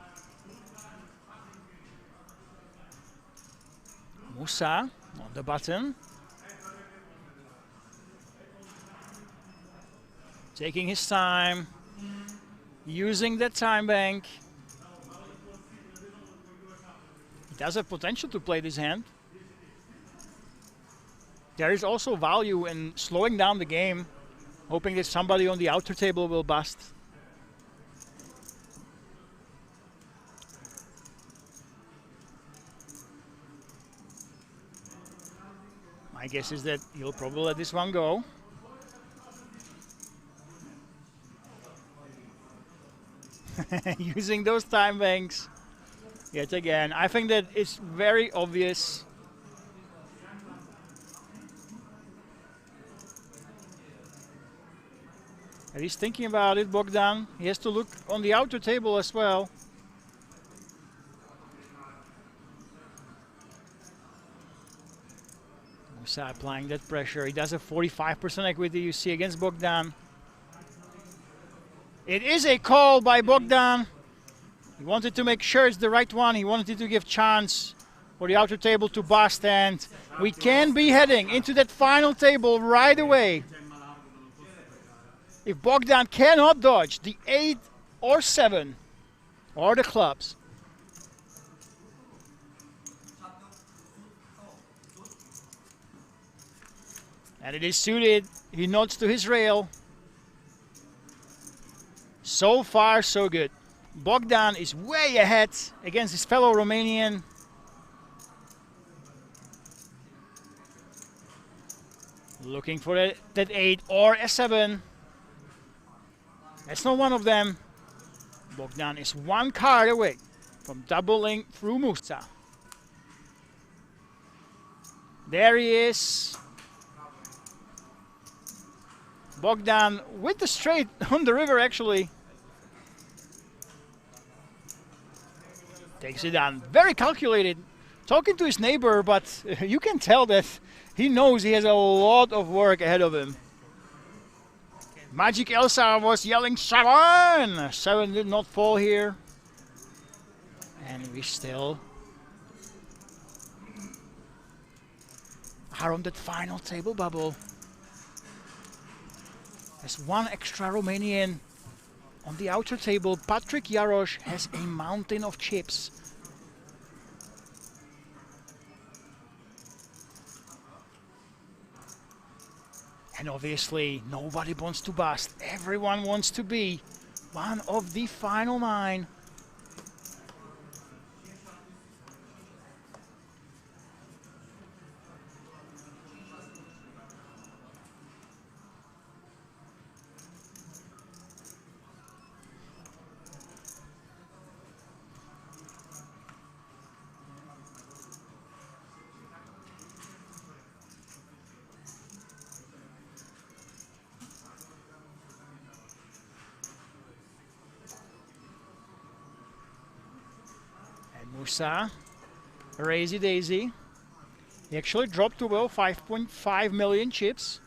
Musa on the button. Taking his time, using that time bank. He does have potential to play this hand. There is also value in slowing down the game, hoping that somebody on the outer table will bust. My guess is that he'll probably let this one go. Using those time banks yet again. I think that it's very obvious. And he's thinking about it, Bogdan. He has to look on the outer table as well. Musa applying that pressure. He does have 45% equity, you see, against Bogdan. It is a call by Bogdan. He wanted to make sure it's the right one. He wanted to give chance for the outer table to bust, and we can be heading into that final table right away. If Bogdan cannot dodge the 8 or 7 or the clubs. And it is suited. He nods to his rail. So far, so good. Bogdan is way ahead against his fellow Romanian. Looking for that 8 or a 7. That's not one of them. Bogdan is 1 card away from doubling through Musa. There he is. Bogdan with the straight on the river, actually. Takes it down. Very calculated. Talking to his neighbor, but you can tell that he knows he has a lot of work ahead of him. Magic Elsa was yelling 7! 7 did not fall here. And we still are on that final table bubble. There's 1 extra Romanian on the outer table. Patrick Jarosz has a mountain of chips. And obviously nobody wants to bust. Everyone wants to be one of the final 9. Musa, Razy Daisy. He actually dropped to well 5.5 million chips.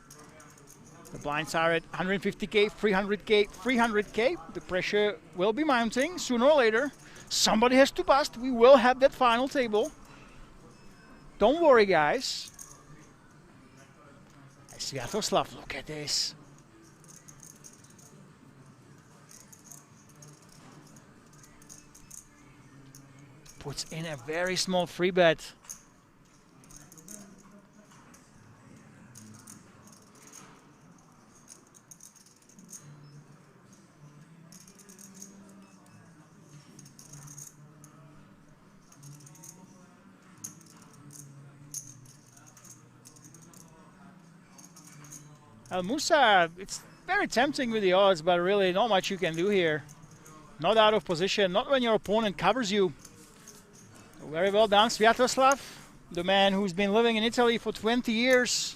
The blinds are at 150k, 300k, 300k. The pressure will be mounting sooner or later. Somebody has to bust. We will have that final table. Don't worry, guys. Sviatoslav, look at this. Puts in a very small free bet. Musa, it's very tempting with the odds, but really not much you can do here. Not out of position, not when your opponent covers you. Very well done, Sviatoslav, the man who's been living in Italy for 20 years.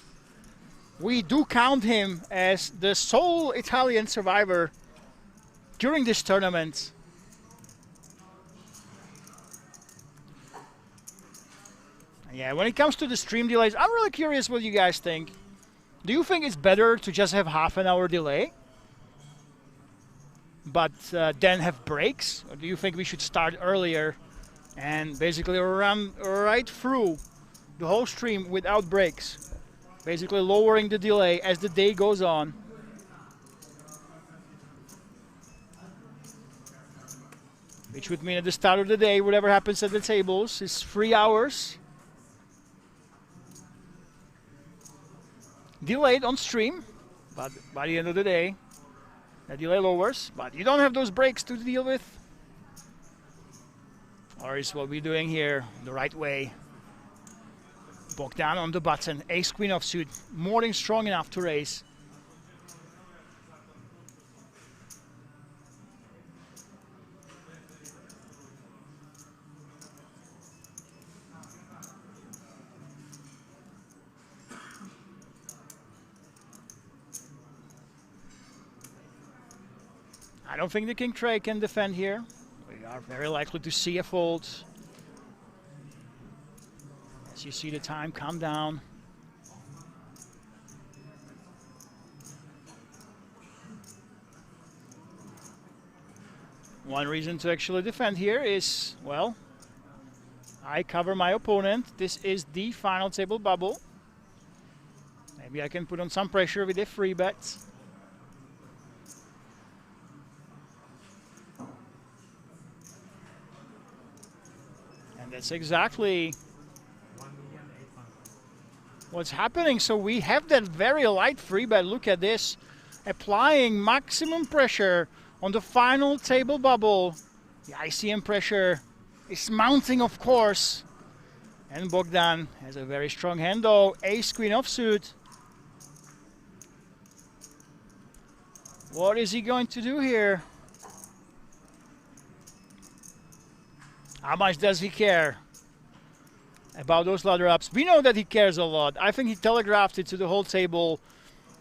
We do count him as the sole Italian survivor during this tournament. Yeah, when it comes to the stream delays, I'm really curious what you guys think. Do you think it's better to just have half an hour delay, but then have breaks? Or do you think we should start earlier and basically run right through the whole stream without breaks, basically lowering the delay as the day goes on? Which would mean at the start of the day, whatever happens at the tables is 3 hours delayed on stream, but by the end of the day, the delay lowers, but you don't have those breaks to deal with. Or is what we're doing here the right way? Bogdan on the button, ace queen offsuit, more than strong enough to raise. I don't think the king tray can defend here. We are very likely to see a fold. As you see the time come down. One reason to actually defend here is, well, I cover my opponent. This is the final table bubble. Maybe I can put on some pressure with a free bet. That's exactly what's happening. So we have that very light free bet. Look at this. Applying maximum pressure on the final table bubble. The ICM pressure is mounting, of course. And Bogdan has a very strong hand though. Ace queen offsuit. What is he going to do here? How much does he care about those ladder ups? We know that he cares a lot. I think he telegraphed it to the whole table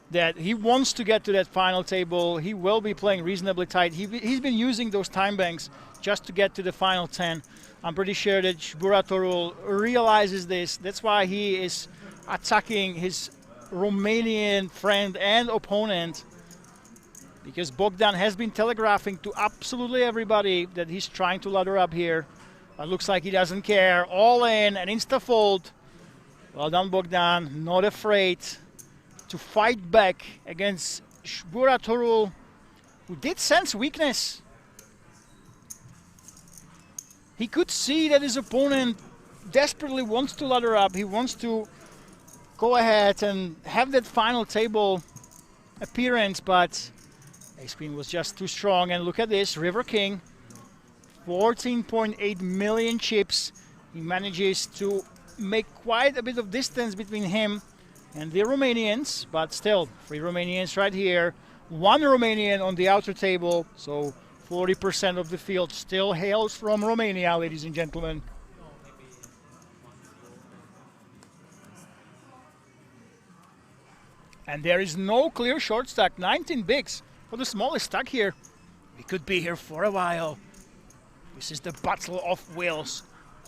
that he wants to get to that final table. He will be playing reasonably tight. He's been using those time banks just to get to the final 10. I'm pretty sure that Buratorul realizes this. That's why he is attacking his Romanian friend and opponent, because Bogdan has been telegraphing to absolutely everybody that he's trying to ladder up here. But looks like he doesn't care. All in, an insta-fold. Well done, Bogdan. Not afraid to fight back against Buratorul, who did sense weakness. He could see that his opponent desperately wants to ladder up. He wants to go ahead and have that final table appearance, but Ace Queen was just too strong. And look at this, River King, 14.8 million chips. He manages to make quite a bit of distance between him and the Romanians, but still, 3 Romanians right here. 1 Romanian on the outer table, so 40% of the field still hails from Romania, ladies and gentlemen. And there is no clear short stack, 19 bigs for the smallest stack here. We could be here for a while. This is the battle of wills.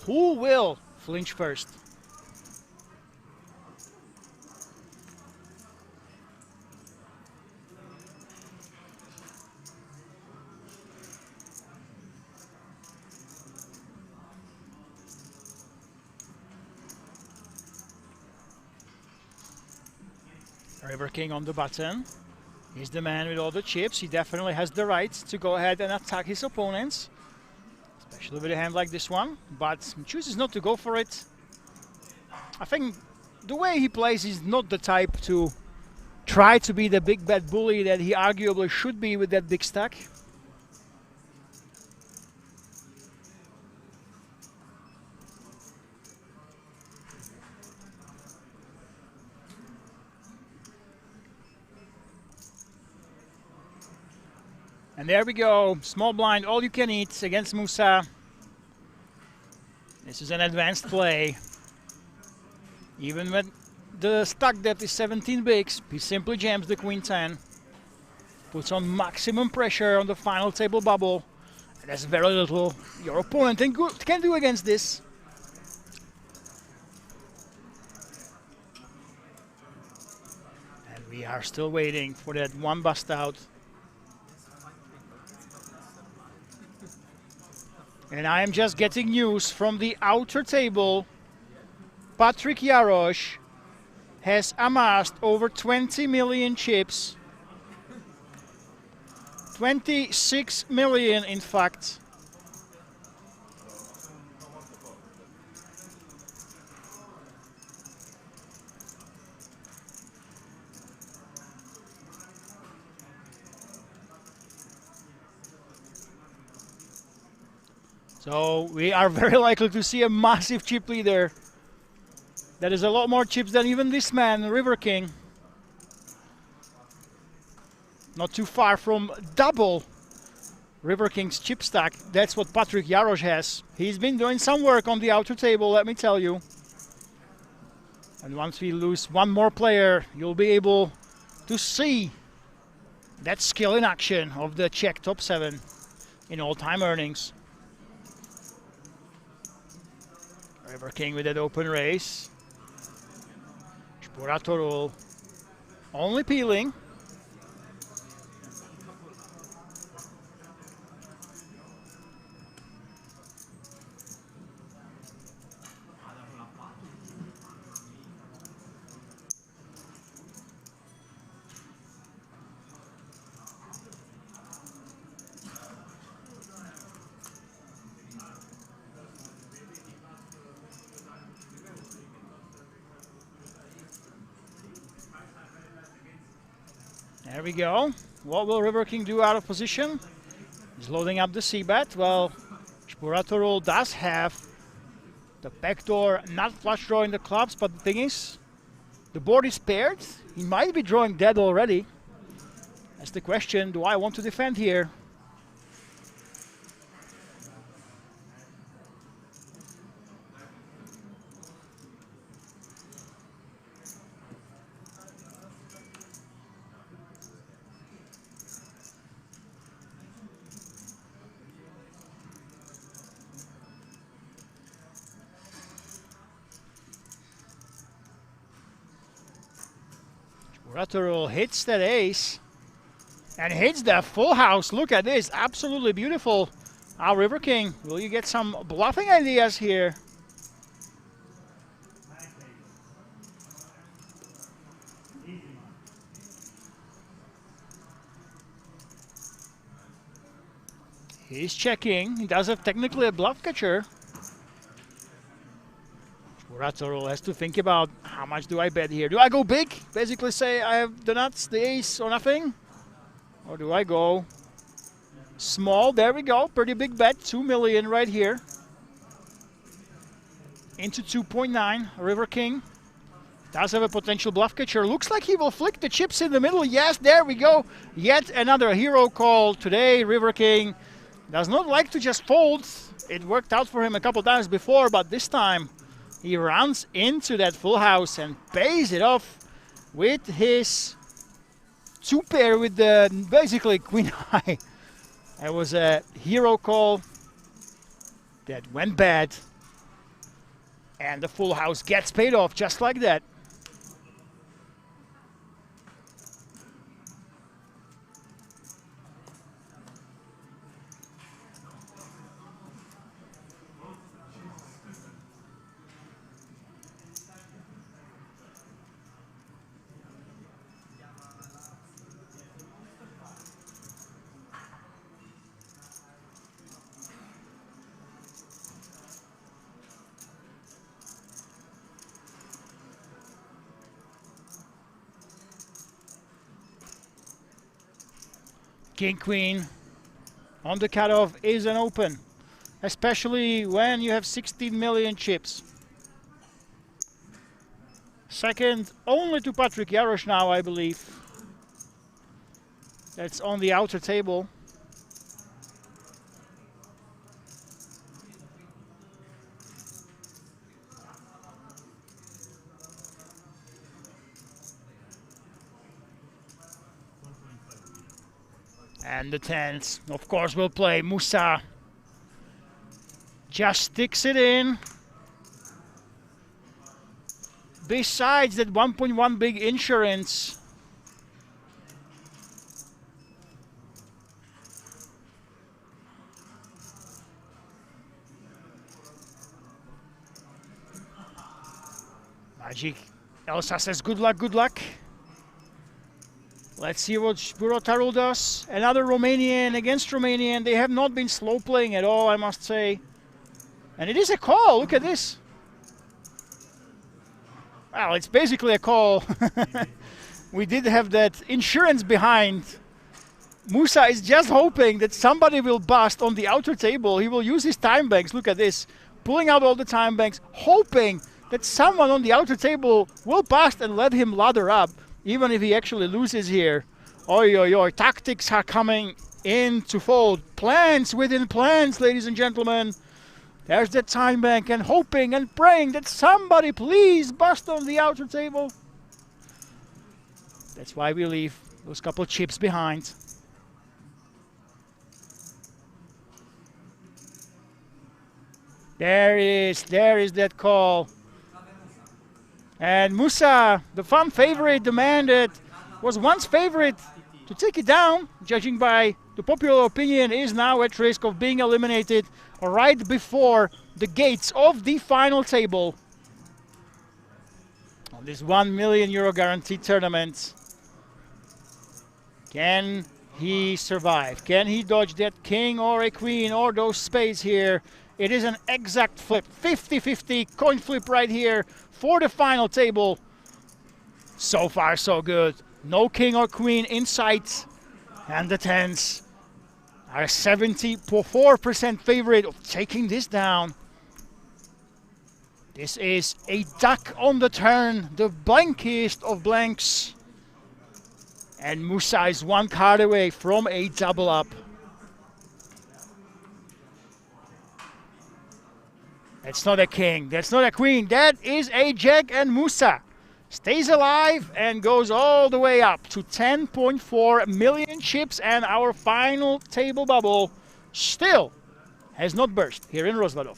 Who will flinch first? River King on the button. He's the man with all the chips. He definitely has the right to go ahead and attack his opponents, especially with a hand like this one, but he chooses not to go for it. I think the way he plays is not the type to try to be the big bad bully that he arguably should be with that big stack. And there we go, small blind, all you can eat against Musa. This is an advanced play. Even when the stack depth is 17 bigs, he simply jams the queen 10. Puts on maximum pressure on the final table bubble. And there's very little your opponent can do against this. And we are still waiting for that one bust out. And I am just getting news from the outer table. Patrick Jarosz has amassed over 20 million chips. 26 million, in fact. So we are very likely to see a massive chip leader. That is a lot more chips than even this man, River King. Not too far from double River King's chip stack. That's what Patrick Jarosz has. He's been doing some work on the outer table, let me tell you. And once we lose one more player, you'll be able to see that skill in action of the Czech top 7 in all-time earnings. River King with that open race. Buratorul only peeling. There we go. What will River King do out of position? He's loading up the c-bet. Well, Spuratorul does have the backdoor not flush draw in the clubs, but the thing is, the board is paired. He might be drawing dead already. That's the question, do I want to defend here? Spuratorul hits that ace and hits the full house. Look at this, absolutely beautiful. Our River King, will you get some bluffing ideas here? He's checking. He does have technically a bluff catcher. Spuratorul has to think about how much do I bet here. Do I go big? Basically say I have the nuts, the ace or nothing? Or do I go small? There we go. Pretty big bet. 2 million right here. Into 2.9. River King does have a potential bluff catcher. Looks like he will flick the chips in the middle. Yes, there we go. Yet another hero call today. River King does not like to just fold. It worked out for him a couple times before, but this time he runs into that full house and pays it off with his two pair with the basically queen high. That was a hero call that went bad. And the full house gets paid off just like that. King Queen on the cutoff is an open, especially when you have 16 million chips. Second only to Patrick Jarosz now, I believe. That's on the outer table. And the tens, of course, will play. Musa just sticks it in. Besides that 1.1 big insurance. Magic. Elsa says good luck, good luck. Let's see what Spuratorul does. Another Romanian against Romanian. They have not been slow playing at all, I must say. And it is a call. Look at this. Well, it's basically a call. We did have that insurance behind. Musa is just hoping that somebody will bust on the outer table. He will use his time banks. Look at this. Pulling out all the time banks, hoping that someone on the outer table will bust and let him ladder up. Even if he actually loses here. Oi, oi, oi. Tactics are coming in to fold. Plans within plans, ladies and gentlemen. There's that time bank and hoping and praying that somebody please bust on the outer table. That's why we leave those couple chips behind. There is that call. And Musa, the fan favorite, the man that was once favorite to take it down, judging by the popular opinion, is now at risk of being eliminated right before the gates of the final table on this €1 million guaranteed tournament. Can he survive? Can he dodge that king or a queen or those spades here? It is an exact flip, 50-50 coin flip right here for the final table. So far, so good. No king or queen in sight. And the tens are 74% favorite of taking this down. This is a duck on the turn, the blankest of blanks. And Musa is one card away from a double up. That's not a king, that's not a queen, that is a jack, and Musa stays alive and goes all the way up to 10.4 million chips, and our final table bubble still has not burst here in Rozvadov.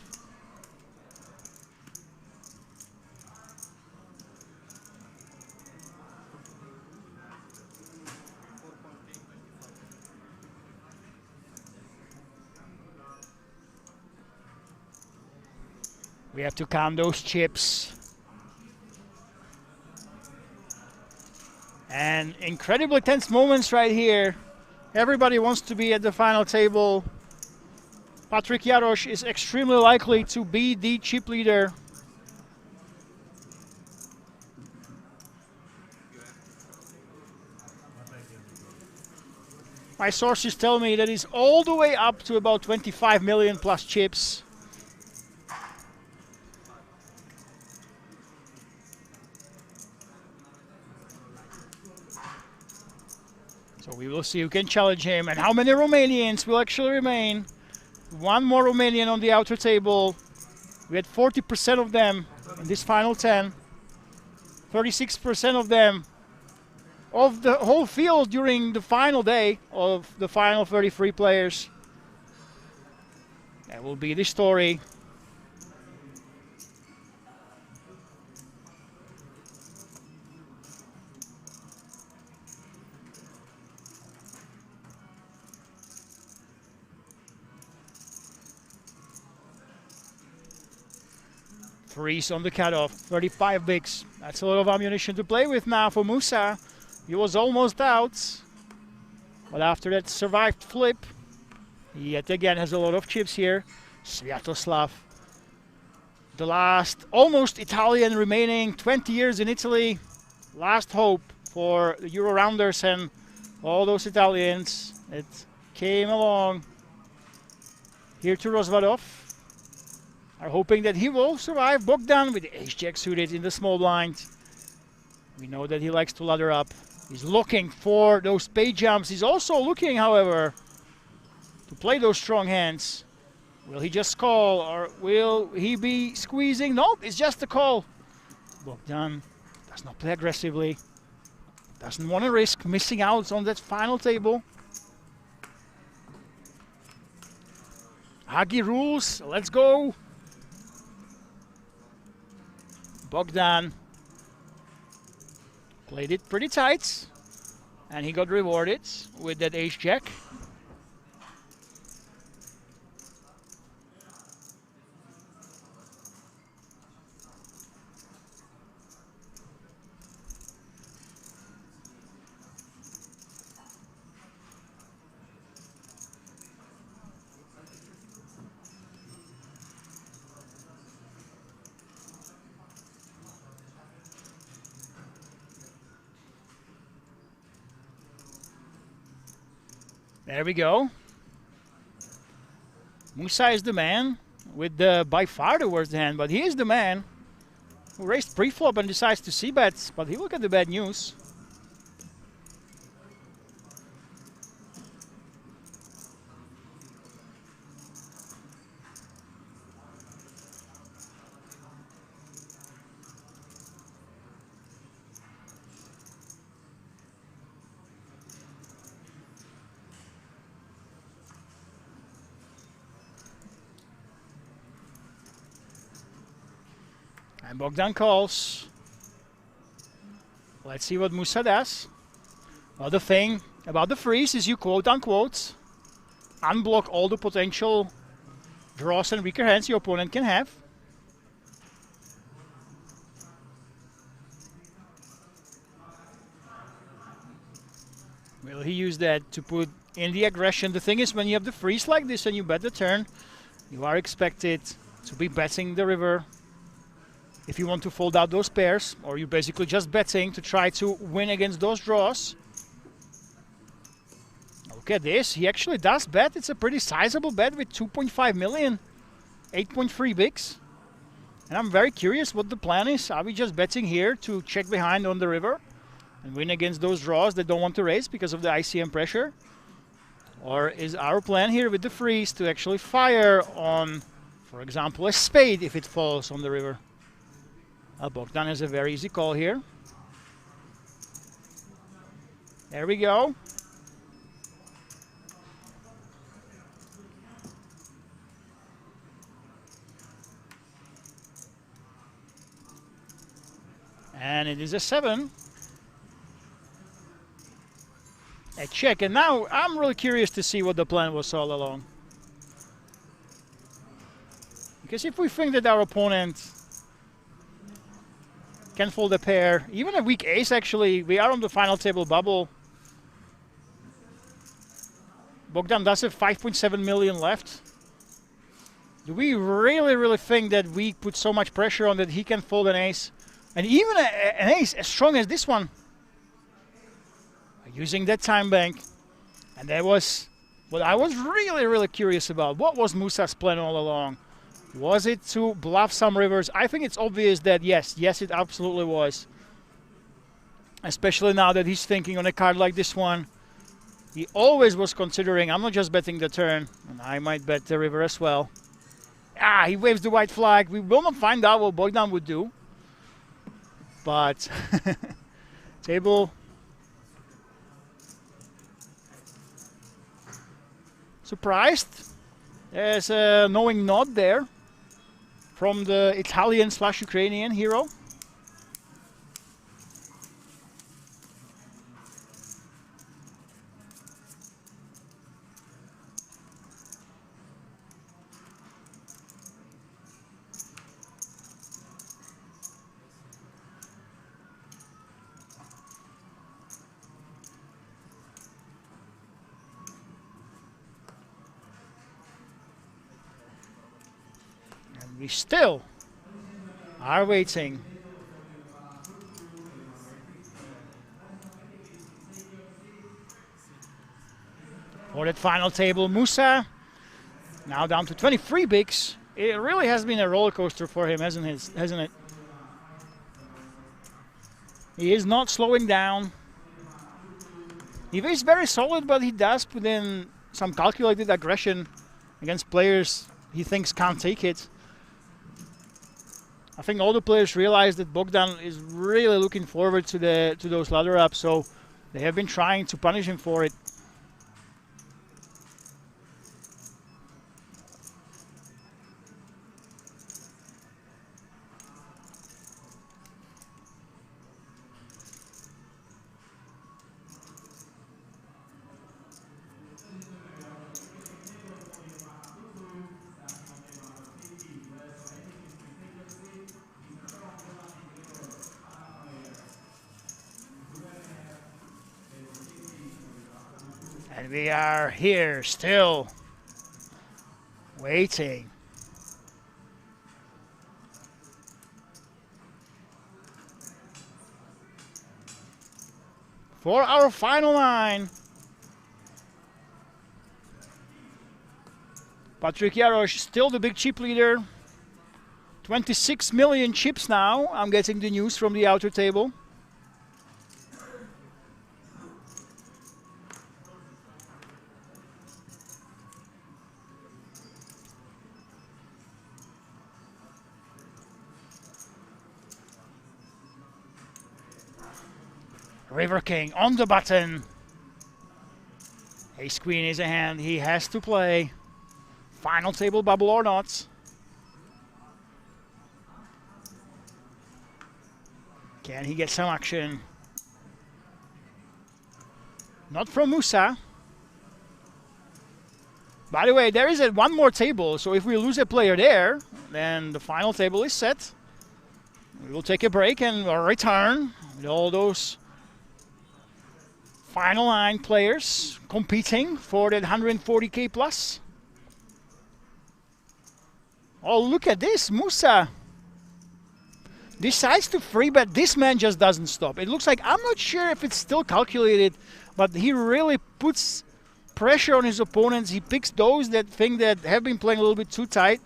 We have to count those chips. And incredibly tense moments right here. Everybody wants to be at the final table. Patrik Jarosz is extremely likely to be the chip leader. My sources tell me that he's all the way up to about 25 million plus chips. So we will see who can challenge him and how many Romanians will actually remain. One more Romanian on the outer table. We had 40% of them in this final 10. 36% of them of the whole field during the final day of the final 33 players. That will be the story. Threes on the cutoff, 35 bigs. That's a lot of ammunition to play with now for Musa. He was almost out, but after that survived flip, he yet again has a lot of chips here. Sviatoslav, the last almost Italian remaining, 20 years in Italy. Last hope for the Euro rounders and all those Italians that came along here to Rozvadov. Are hoping that he will survive. Bogdan with the ace-jack suited in the small blind. We know that he likes to ladder up. He's looking for those spade jumps. He's also looking, however, to play those strong hands. Will he just call or will he be squeezing? Nope, it's just a call. Bogdan does not play aggressively. Doesn't want to risk missing out on that final table. Hagi rules, let's go. Bogdan played it pretty tight, and he got rewarded with that ace-jack. There we go. Musa is the man with the by far the worst hand, but he is the man who raised pre-flop and decides to c-bet, but he will get the bad news. And Bogdan calls. Let's see what Musa does. Well, the thing about the freeze is you quote-unquote unblock all the potential draws and weaker hands your opponent can have. Will he use that to put in the aggression? The thing is, when you have the freeze like this and you bet the turn, you are expected to be betting the river. if you want to fold out those pairs, or you're basically just betting to try to win against those draws. Look at this, he actually does bet. It's a pretty sizable bet with 2.5 million, 8.3 bigs. And I'm very curious what the plan is. Are we just betting here to check behind on the river and win against those draws that don't want to raise because of the ICM pressure? Or is our plan here with the freeze to actually fire on, for example, a spade if it falls on the river? Bogdan has a very easy call here. There we go. And it is a 7. A check. And now I'm really curious to see what the plan was all along. Because if we think that our opponent can fold a pair, even a weak ace actually, we are on the final table bubble. Bogdan does have 5.7 million left. Do we really think that we put so much pressure on that he can fold an ace? And even an ace as strong as this one. Using that time bank. And that was what I was really curious about. What was Musa's plan all along? Was it to bluff some rivers? I think it's obvious that yes, it absolutely was. Especially now that he's thinking on a card like this one. He always was considering, I'm not just betting the turn, and I might bet the river as well. Ah, he waves the white flag. We will not find out what Bogdan would do. But table surprised. There's a knowing nod there from the Italian/Ukrainian hero. We still are waiting. For that final table, Musa now down to 23 bigs. It really has been a roller coaster for him, hasn't it? He is not slowing down. He is very solid, but he does put in some calculated aggression against players he thinks can't take it. I think all the players realize that Bogdan is really looking forward to those ladder ups, so they have been trying to punish him for it. And we are here still waiting. For our final line. Patrick Jarosz still the big chip leader. 26 million chips now. I'm getting the news from the outer table. River King on the button. Ace Queen is a hand he has to play. Final table bubble or not. Can he get some action? Not from Musa. By the way, there is one more table, so if we lose a player there, then the final table is set. We will take a break and we'll return with all those final line players competing for that 140k plus. Oh, look at this, Musa. decides to free bet. This man just doesn't stop. It looks like, I'm not sure if it's still calculated, but he really puts pressure on his opponents. He picks those that think that have been playing a little bit too tight.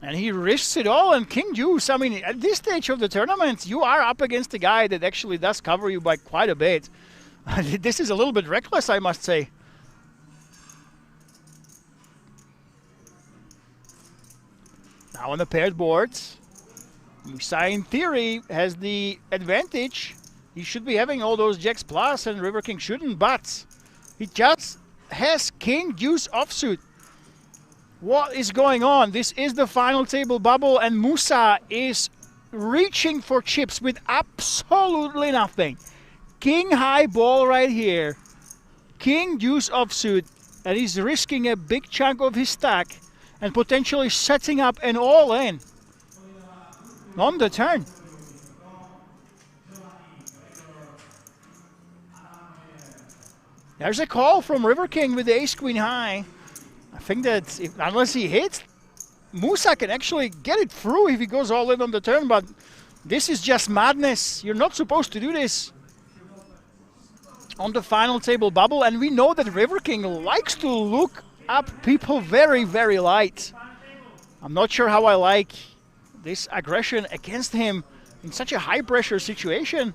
And he risks it all, and King Deuce, I mean, at this stage of the tournament, you are up against a guy that actually does cover you by quite a bit. This is a little bit reckless, I must say. Now on the paired boards, Musa in theory has the advantage. He should be having all those jacks plus, and River King shouldn't, but he just has King Deuce offsuit. What is going on? This is the final table bubble, and Musa is reaching for chips with absolutely nothing. King high ball right here. King Deuce offsuit, and he's risking a big chunk of his stack and potentially setting up an all-in on the turn. There's a call from River King with the ace-queen high. I think that unless he hits, Musa can actually get it through if he goes all in on the turn, but this is just madness. You're not supposed to do this on the final table bubble, and we know that River King likes to look up people very, very light. I'm not sure how I like this aggression against him in such a high-pressure situation.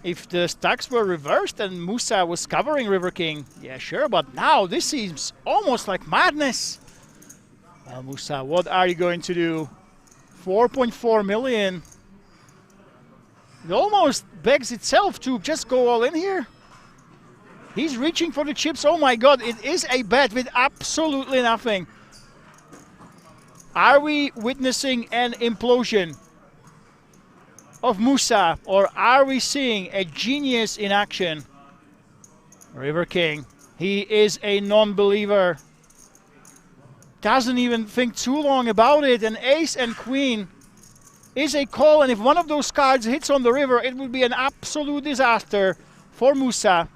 If the stacks were reversed and Musa was covering River King, yeah, sure, but now this seems almost like madness. Well, Musa, what are you going to do? 4.4 million. It almost begs itself to just go all in here. He's reaching for the chips. Oh my god, it is a bet with absolutely nothing. Are we witnessing an implosion of Musa, or are we seeing a genius in action? River King, he is a non-believer. Doesn't even think too long about it. An ace and queen is a call, and if one of those cards hits on the river, it would be an absolute disaster for Musa.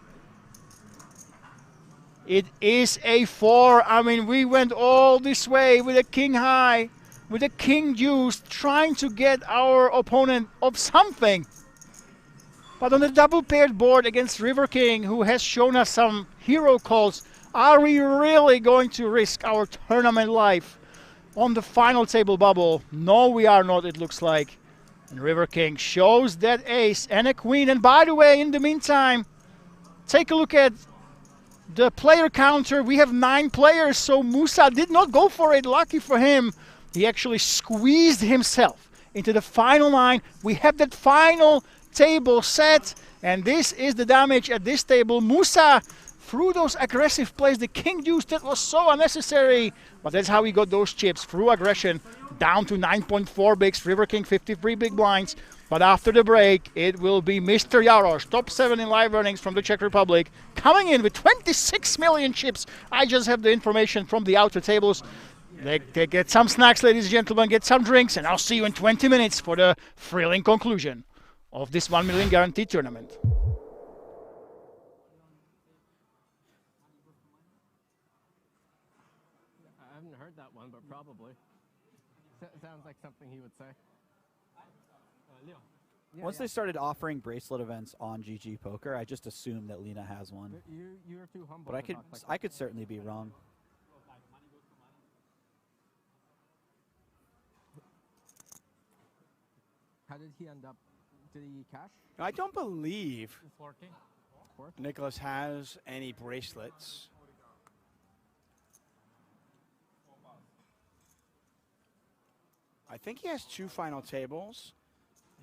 It is a 4. I mean, we went all this way with a king high, with a king deuce, trying to get our opponent of something. But on the double paired board against River King, who has shown us some hero calls, are we really going to risk our tournament life on the final table bubble? No, we are not, it looks like. And River King shows that ace and a queen. And by the way, in the meantime, take a look at the player counter. We have 9 players, so Musa did not go for it. Lucky for him, he actually squeezed himself into the final 9. We have that final table set, and this is the damage at this table. Musa, through those aggressive plays, the king deuce, that was so unnecessary, but that's how he got those chips, through aggression, down to 9.4 bigs. River King 53 big blinds. But after the break, it will be Mr. Jarosz, top 7 in live earnings from the Czech Republic, coming in with 26 million chips. I just have the information from the outer tables. They get some snacks, ladies and gentlemen, get some drinks, and I'll see you in 20 minutes for the thrilling conclusion of this 1 million guaranteed tournament. I haven't heard that one, but probably. Sounds like something he would say. Leo. Once they started offering bracelet events on GG Poker, I just assumed that Lena has one. You're too humble. But I could certainly be wrong. How did he end up? Did he cash? I don't believe 40. Nicholas has any bracelets. I think he has 2 final tables.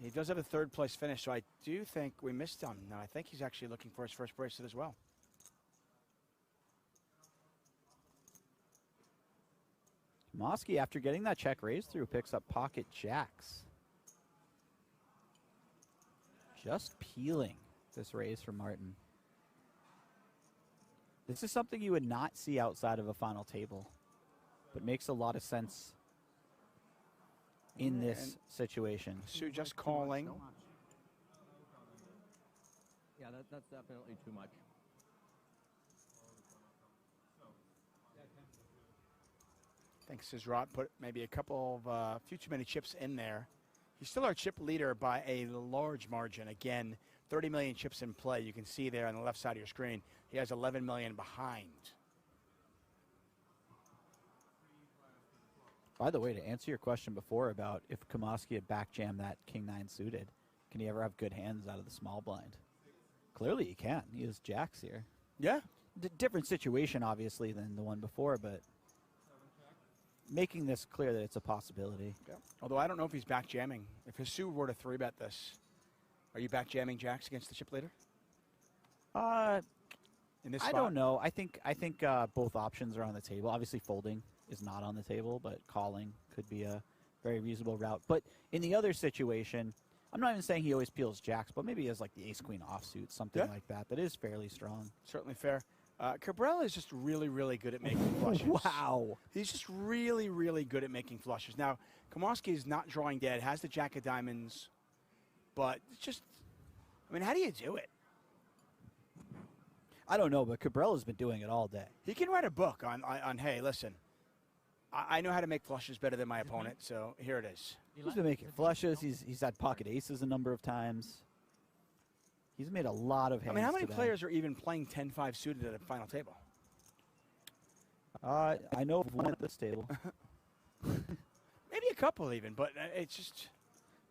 He does have a 3rd place finish, so I do think we missed him. No, I think he's actually looking for his first bracelet as well. Mosky, after getting that check raise through, picks up pocket jacks. Just peeling this raise for Martin. This is something you would not see outside of a final table, but makes a lot of sense in this situation. Sue just calling. Yeah, that's definitely too much. Thanks, Sizrot. Put maybe a couple of few too many chips in there. He's still our chip leader by a large margin. Again, 30 million chips in play. You can see there on the left side of your screen. He has 11 million behind. By the way, to answer your question before about if Kamoski had backjammed that king-9 suited, can he ever have good hands out of the small blind? Clearly he can. He has jacks here. Yeah. Different situation, obviously, than the one before, but making this clear that it's a possibility. Yeah. Although I don't know if he's backjamming. If Hisu were to 3-bet this, are you backjamming jacks against the chip leader? In this I spot? don't know. I think both options are on the table. Obviously, folding is not on the table, but calling could be a very reasonable route. But in the other situation, I'm not even saying he always peels jacks, but maybe he has like the ace-queen offsuit, something like that. That is fairly strong. Certainly fair. Cabral is just really, really good at making flushes. Wow. He's just really, really good at making flushes. Now, Kamoski is not drawing dead, has the jack of diamonds, but it's just, I mean, how do you do it? I don't know, but Cabral has been doing it all day. He can write a book on hey, listen, I know how to make flushes better than my opponent, so here it is. He's been making flushes. He's had pocket aces a number of times. He's made a lot of hands. I mean, how many today. players are even playing 10-5 suited at a final table? I know of one at this table. Maybe a couple even, but it's just...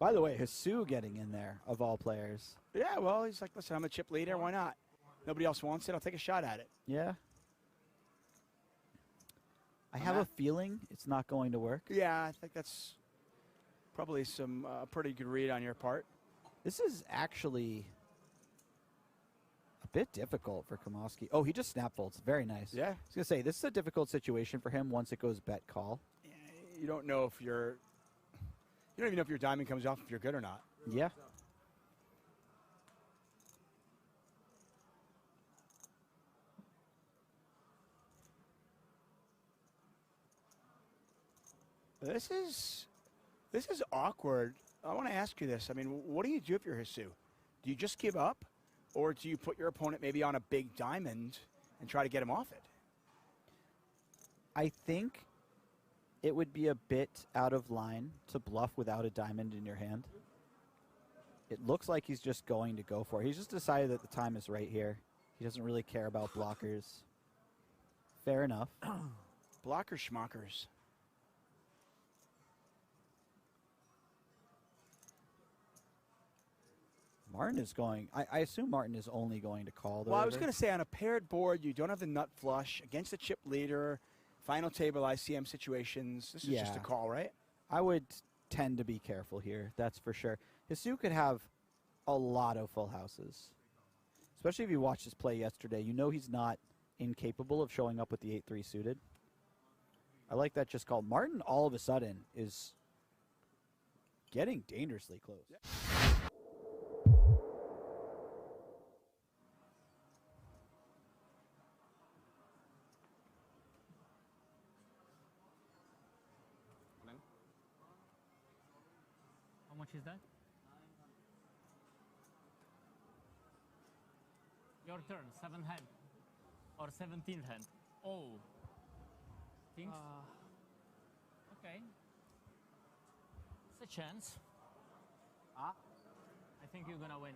By the way, Hisu getting in there, of all players. Yeah, well, he's like, listen, I'm a chip leader. Why not? Nobody else wants it. I'll take a shot at it. Yeah. I have a feeling it's not going to work. Yeah, I think that's probably some pretty good read on your part. This is actually a bit difficult for Kamoski. Oh, he just snap folds. Very nice. Yeah. I was going to say, this is a difficult situation for him once it goes bet call. You don't know if you're... You don't even know if your diamond comes off if you're good or not. Yeah. This is awkward. I want to ask you this. I mean, what do you do if you're Hisu? Do you just give up? Or do you put your opponent maybe on a big diamond and try to get him off it? I think it would be a bit out of line to bluff without a diamond in your hand. It looks like he's just going to go for it. He's just decided that the time is right here. He doesn't really care about blockers. Fair enough. Blocker schmockers. Martin is going, I assume Martin is only going to call the Well, I was river. going to say on a paired board, you don't have the nut flush against the chip leader, final table ICM situations. This is just a call, right? I would tend to be careful here, that's for sure. Hisu could have a lot of full houses. Especially if you watched his play yesterday. You know he's not incapable of showing up with the 8-3 suited. I like that just call. Martin all of a sudden is getting dangerously close. Yeah. How much is that? Your turn, 7th hand. Or 17th hand. Oh. Kings? Okay. It's a chance. I think you're gonna win.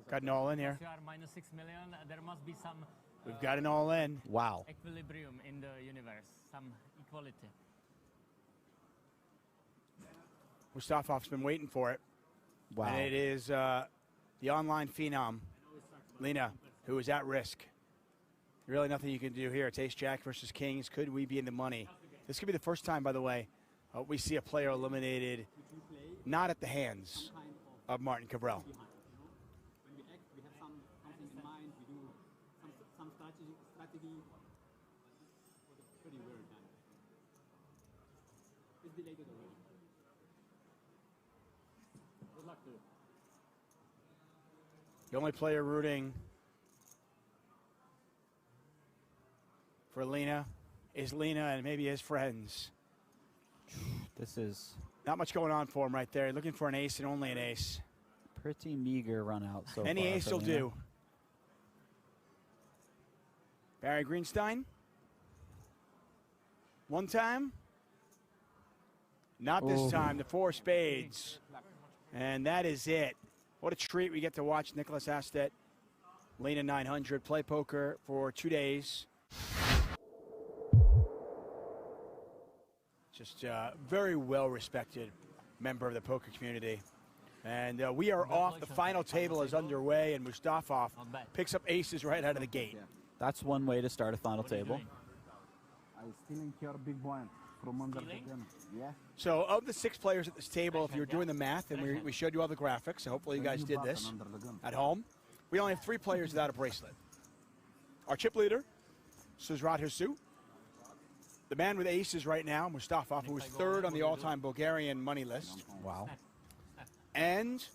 Got an all in here. If you are minus 6 million, there must be some We've got an all in. Wow. equilibrium in the universe, some equality. Mustafov's been waiting for it. Wow. And it is the online phenom, Lena, who is at risk. Really nothing you can do here. It's ace-jack versus kings. Could we be in the money? This could be the first time, by the way, we see a player eliminated not at the hands of Martin Cabral. When we act, we have something in mind. We do some strategy. Was pretty well done. It's delayed already. Good luck to you. The only player rooting for Lena is Lena and maybe his friends. This is not much going on for him right there. Looking for an ace and only an ace. Pretty meager run out so Any far. ace will do. Barry Greenstein. One time. Not this time. The 4 spades. And that is it. What a treat we get to watch Nicholas Astet, Lena 900, play poker for 2 days. Just a very well-respected member of the poker community. And we are off. The final table is underway, and Mustafov picks up aces right out of the gate. That's one way to start a final table. I'm stealing your big blind from under the gun. Yeah. So of the 6 players at this table, if you're doing the math, and we showed you all the graphics, so hopefully you guys did this at home, we only have 3 players without a bracelet. Our chip leader, Suzrat Husu. The man with aces right now, Mustafov, who is 3rd on the all-time Bulgarian money list. Wow. And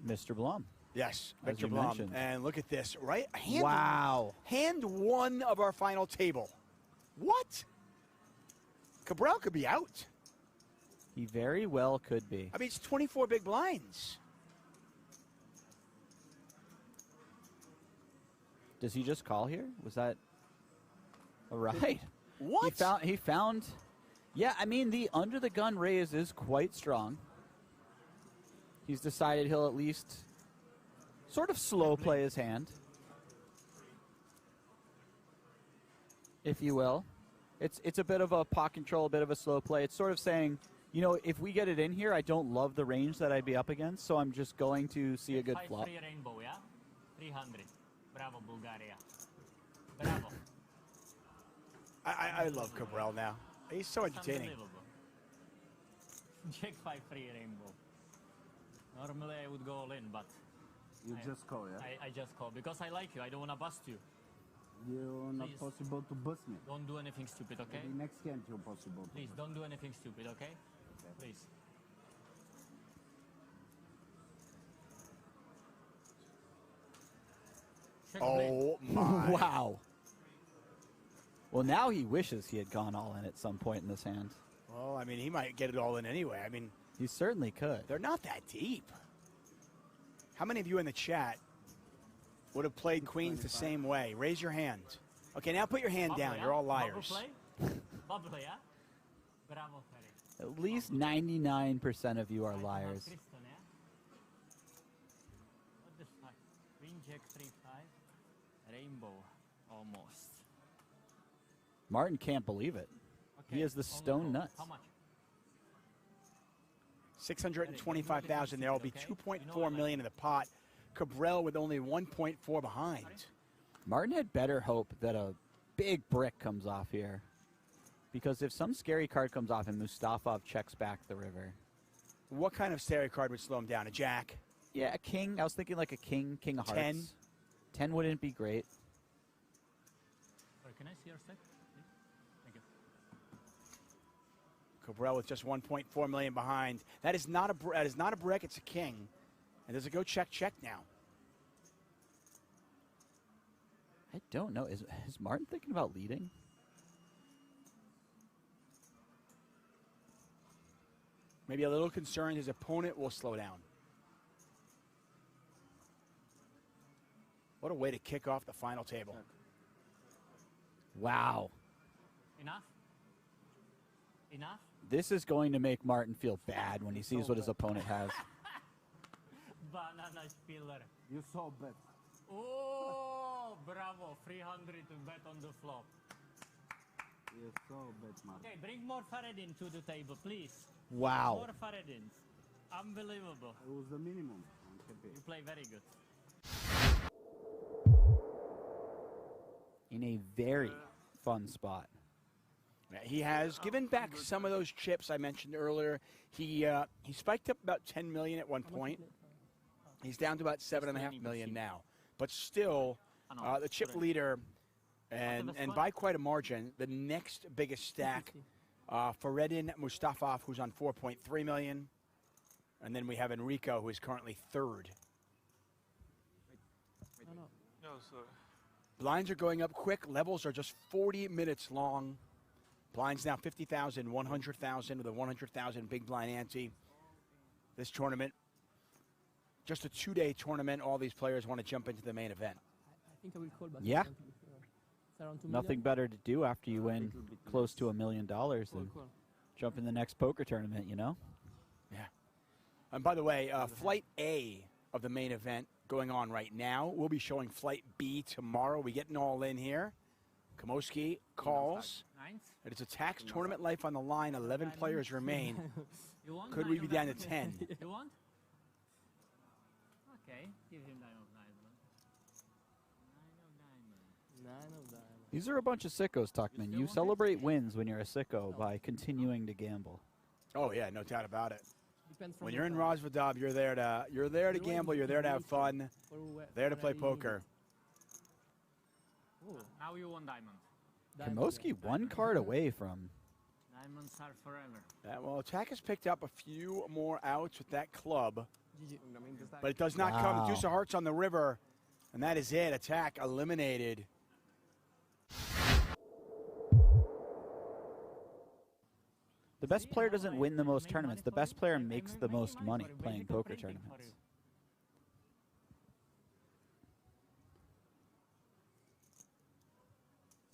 Mr. Blum. Yes, As Victor you Blum. mentioned. And look at this, right? Wow. Hand 1 of our final table. What? Cabral could be out. He very well could be. I mean, it's 24 big blinds. Does he just call here? Was that all right? What? He found. Yeah, I mean, the under the gun raise is quite strong. He's decided he'll at least sort of slow play his hand, if you will. It's a bit of a pot control, a bit of a slow play. It's sort of saying, you know, if we get it in here, I don't love the range that I'd be up against, so I'm just going to see a good flop. Free rainbow, yeah? 300. Bravo, Bulgaria. Bravo. I love Cabral now. He's so entertaining. Check 5 free rainbow. Normally I would go all in, but You just call, yeah? I just call because I like you. I don't want to bust you. You're not Please. possible to bust me. Don't do anything stupid, okay? Maybe next hand you're possible. Please don't do anything stupid, okay? Please. Oh my. Wow. Well, now he wishes he had gone all in at some point in this hand. Well, I mean, he might get it all in anyway. I mean, he certainly could. They're not that deep. How many of you in the chat would have played queens the same way? Raise your hand. Okay, now put your hand Bubble, down. yeah? You're all Bubble liars. play? Bubble, yeah? Bravo, Ferry. At least 99% of you are liars. Kristen, yeah? What the fuck? Queen Jack 3-5. Rainbow. Almost. Martin can't believe it. Okay. He has the stone nuts. How much? 625,000. There will be 2.4 million in the pot. Cabral with only 1.4 behind. Martin had better hope that a big brick comes off here. Because if some scary card comes off and Mustafov checks back the river. What kind of stereo card would slow him down? A jack? Yeah, a king. I was thinking like a king, king of hearts. 10? 10 wouldn't be great. Sorry, can I see your set? Please? Thank you. Cabral with just 1.4 million behind. That is not a brick. It's a king. And does it go check now? I don't know. Is Martin thinking about leading? Maybe a little concerned his opponent will slow down. What a way to kick off the final table. Wow. Enough? Enough? This is going to make Martin feel bad when he sees what his opponent has. Banana spiller. You so bad. Oh, bravo. 300 to bet on the flop. You're so bad, man. Okay, bring more Faradin to the table, please. Wow. More Faradins. Unbelievable. It was the minimum. I'm happy. You play very good. In a very fun spot. He has given back some of those chips I mentioned earlier. He spiked up about 10 million at one point. He's down to about 7.5 million now. But still, the chip leader, and by quite a margin, the next biggest stack, Faradin Mustafov, who's on 4.3 million. And then we have Enrico, who is currently 3rd. No, sir. Blinds are going up quick. Levels are just 40 minutes long. Blinds now 50,000, 100,000 with a 100,000 big blind ante. This tournament, just a 2-day tournament. All these players want to jump into the main event. I think I will call back. Yeah. It's around 2 Nothing million. better to do after you win close to $1 million than Jump in the next poker tournament, you know? Yeah. And by the way, Flight A of the main event going on right now. We'll be showing Flight B tomorrow. We getting all in here. Kamoski calls. It is a tax tournament life on the line. 11 players remain. Could we be down to 10? You want? Okay, give him 9 of diamond. 9 of diamond. 9 of diamond. These are a bunch of sickos, Tuckman. You celebrate wins when you're a sicko by continuing to gamble. Oh yeah, no doubt about it. When you're in Rosvadov, you're there to gamble. You're there to have fun. There to play poker. Now you want diamond. Kamoski 1 card away from. Diamonds are forever. Well, Attack has picked up a few more outs with that club, but it does not come. Deuce of Hearts on the river, and that is it. Attack eliminated. The best player doesn't win the most tournaments. The best player makes the most money playing poker tournaments.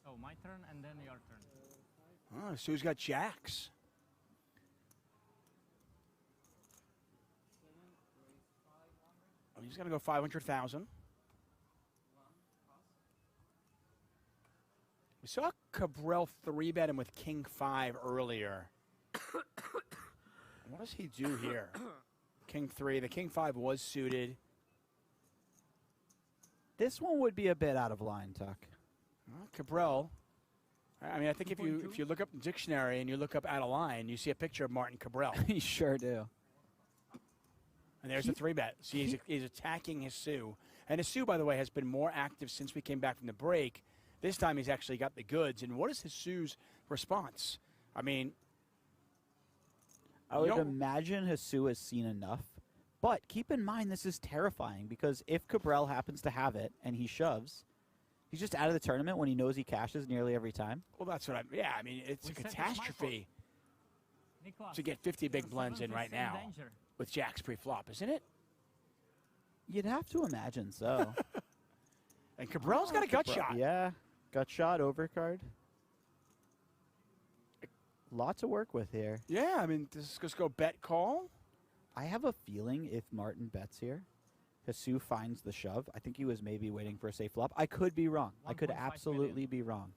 So my turn and then your turn. Oh, Sue's got jacks. Oh, he's going to go 500,000. We saw Cabral 3-bet him with King 5 earlier. What does he do here? King 3. The King 5 was suited. This one would be a bit out of line, Tuck. Cabral. I mean, I think if you look up the dictionary and you look up out of line, you see a picture of Martin Cabral. You sure do. And there's a 3-bet. So he's attacking Hisu. And Hisu, by the way, has been more active since we came back from the break. This time he's actually got the goods. And what is Hisu's response? I mean, I would imagine Hisu has seen enough. But keep in mind, this is terrifying because if Cabral happens to have it and he shoves, he's just out of the tournament when he knows he cashes nearly every time. Well, that's what yeah, I mean, it's a catastrophe to get 50 big blends in right now with jacks pre-flop, isn't it? You'd have to imagine so. And Cabral's got a gut shot. Yeah, gut shot, overcard. Lot to work with here. Yeah, I mean, does this go bet call? I have a feeling if Martin bets here, Hisu finds the shove. I think he was maybe waiting for a safe flop. I could be wrong. I could absolutely be wrong.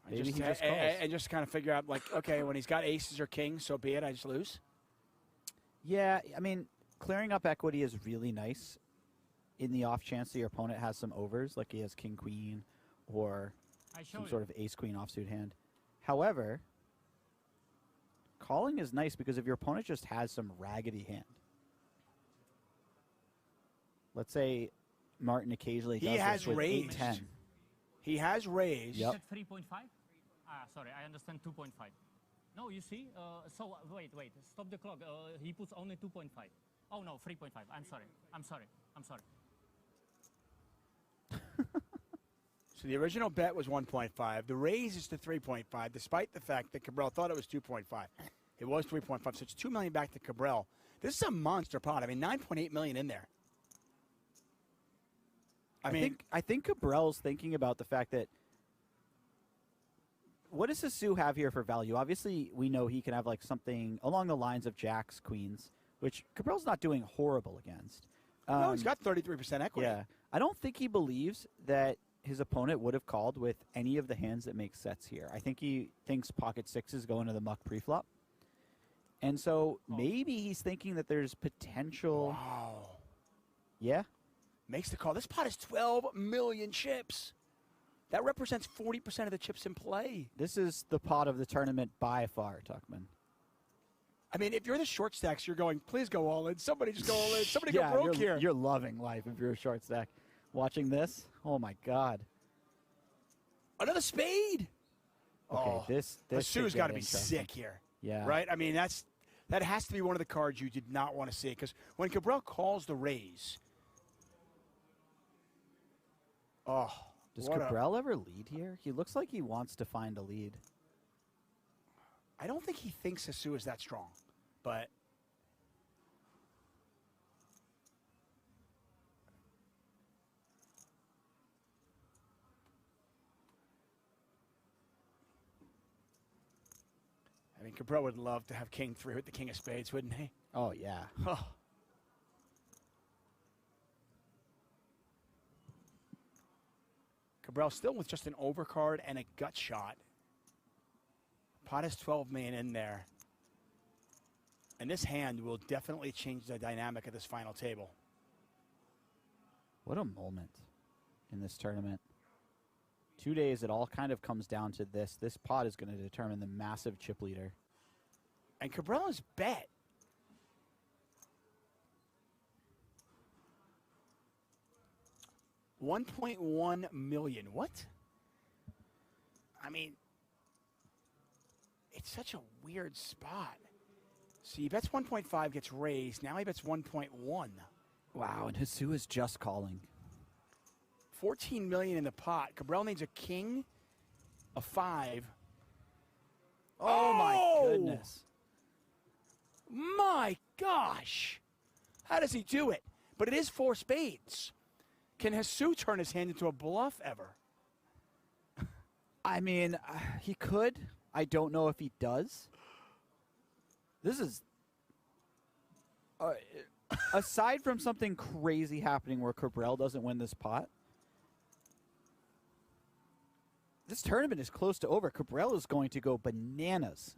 Maybe he just calls. And just kind of figure out, like, okay, when he's got aces or kings, so be it. I just lose. Yeah, I mean, clearing up equity is really nice in the off chance that your opponent has some overs, like he has king, queen, or some sort of ace, queen offsuit hand. However, calling is nice because if your opponent just has some raggedy hand. Let's say Martin occasionally does this with 8-10. He has raised. You said 3.5? Sorry, I understand 2.5. No, you see? So, wait. Stop the clock. He puts only 2.5. Oh, no, 3.5. I'm sorry. So the original bet was 1.5. The raise is to 3.5, despite the fact that Cabral thought it was 2.5. It was 3.5, so it's $2 million back to Cabral. This is a monster pot. I mean, $9.8 million in there. I think Cabral's thinking about the fact that what does Hisu have here for value? Obviously, we know he can have like something along the lines of jacks, queens, which Cabral's not doing horrible against. No, he's got 33% equity. Yeah. I don't think he believes that his opponent would have called with any of the hands that make sets here. I think he thinks pocket sixes go into the muck preflop. And so maybe he's thinking that there's potential. Wow. Yeah. Makes the call. This pot is 12 million chips. That represents 40% of the chips in play. This is the pot of the tournament by far, Tuckman. I mean, if you're the short stacks, you're going, please go all in. Somebody just go all in. Somebody go broke here. You're loving life if you're a short stack. Watching this, oh my God. Another spade. Okay, this Hisu's got to be sick here. Yeah. Right? I mean, that has to be one of the cards you did not want to see. Because when Cabral calls the raise. Does Cabral ever lead here? He looks like he wants to find a lead. I don't think he thinks Hisu is that strong, but I mean, Cabral would love to have king 3 with the king of spades, wouldn't he? Oh, yeah. Oh. Cabral still with just an overcard and a gut shot. Pot is 12 million in there. And this hand will definitely change the dynamic of this final table. What a moment in this tournament. 2 days, it all kind of comes down to this. This pot is going to determine the massive chip leader. And Cabral is bet. $1.1 million. What? I mean, it's such a weird spot. So he bets 1.5, gets raised. Now he bets 1.1. Wow, and Jesus is just calling. 14 million in the pot. Cabral needs a king, a 5. Oh my goodness. My gosh. How does he do it? But it is 4 spades. Can Jesus turn his hand into a bluff ever? I mean, he could. I don't know if he does. This is... aside from something crazy happening where Cabral doesn't win this pot, this tournament is close to over. Cabral is going to go bananas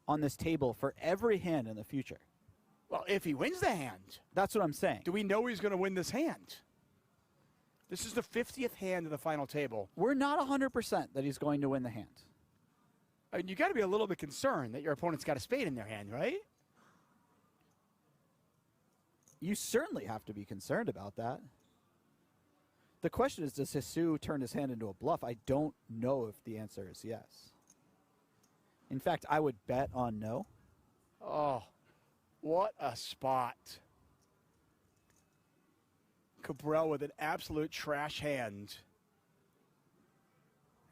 on this table for every hand in the future. Well, if he wins the hand. That's what I'm saying. Do we know he's going to win this hand? This is the 50th hand of the final table. We're not 100% that he's going to win the hand. I mean, you got to be a little bit concerned that your opponent's got a spade in their hand, right? You certainly have to be concerned about that. The question is, does Jesus turn his hand into a bluff? I don't know if the answer is yes. In fact, I would bet on no. Oh, what a spot. Cabral with an absolute trash hand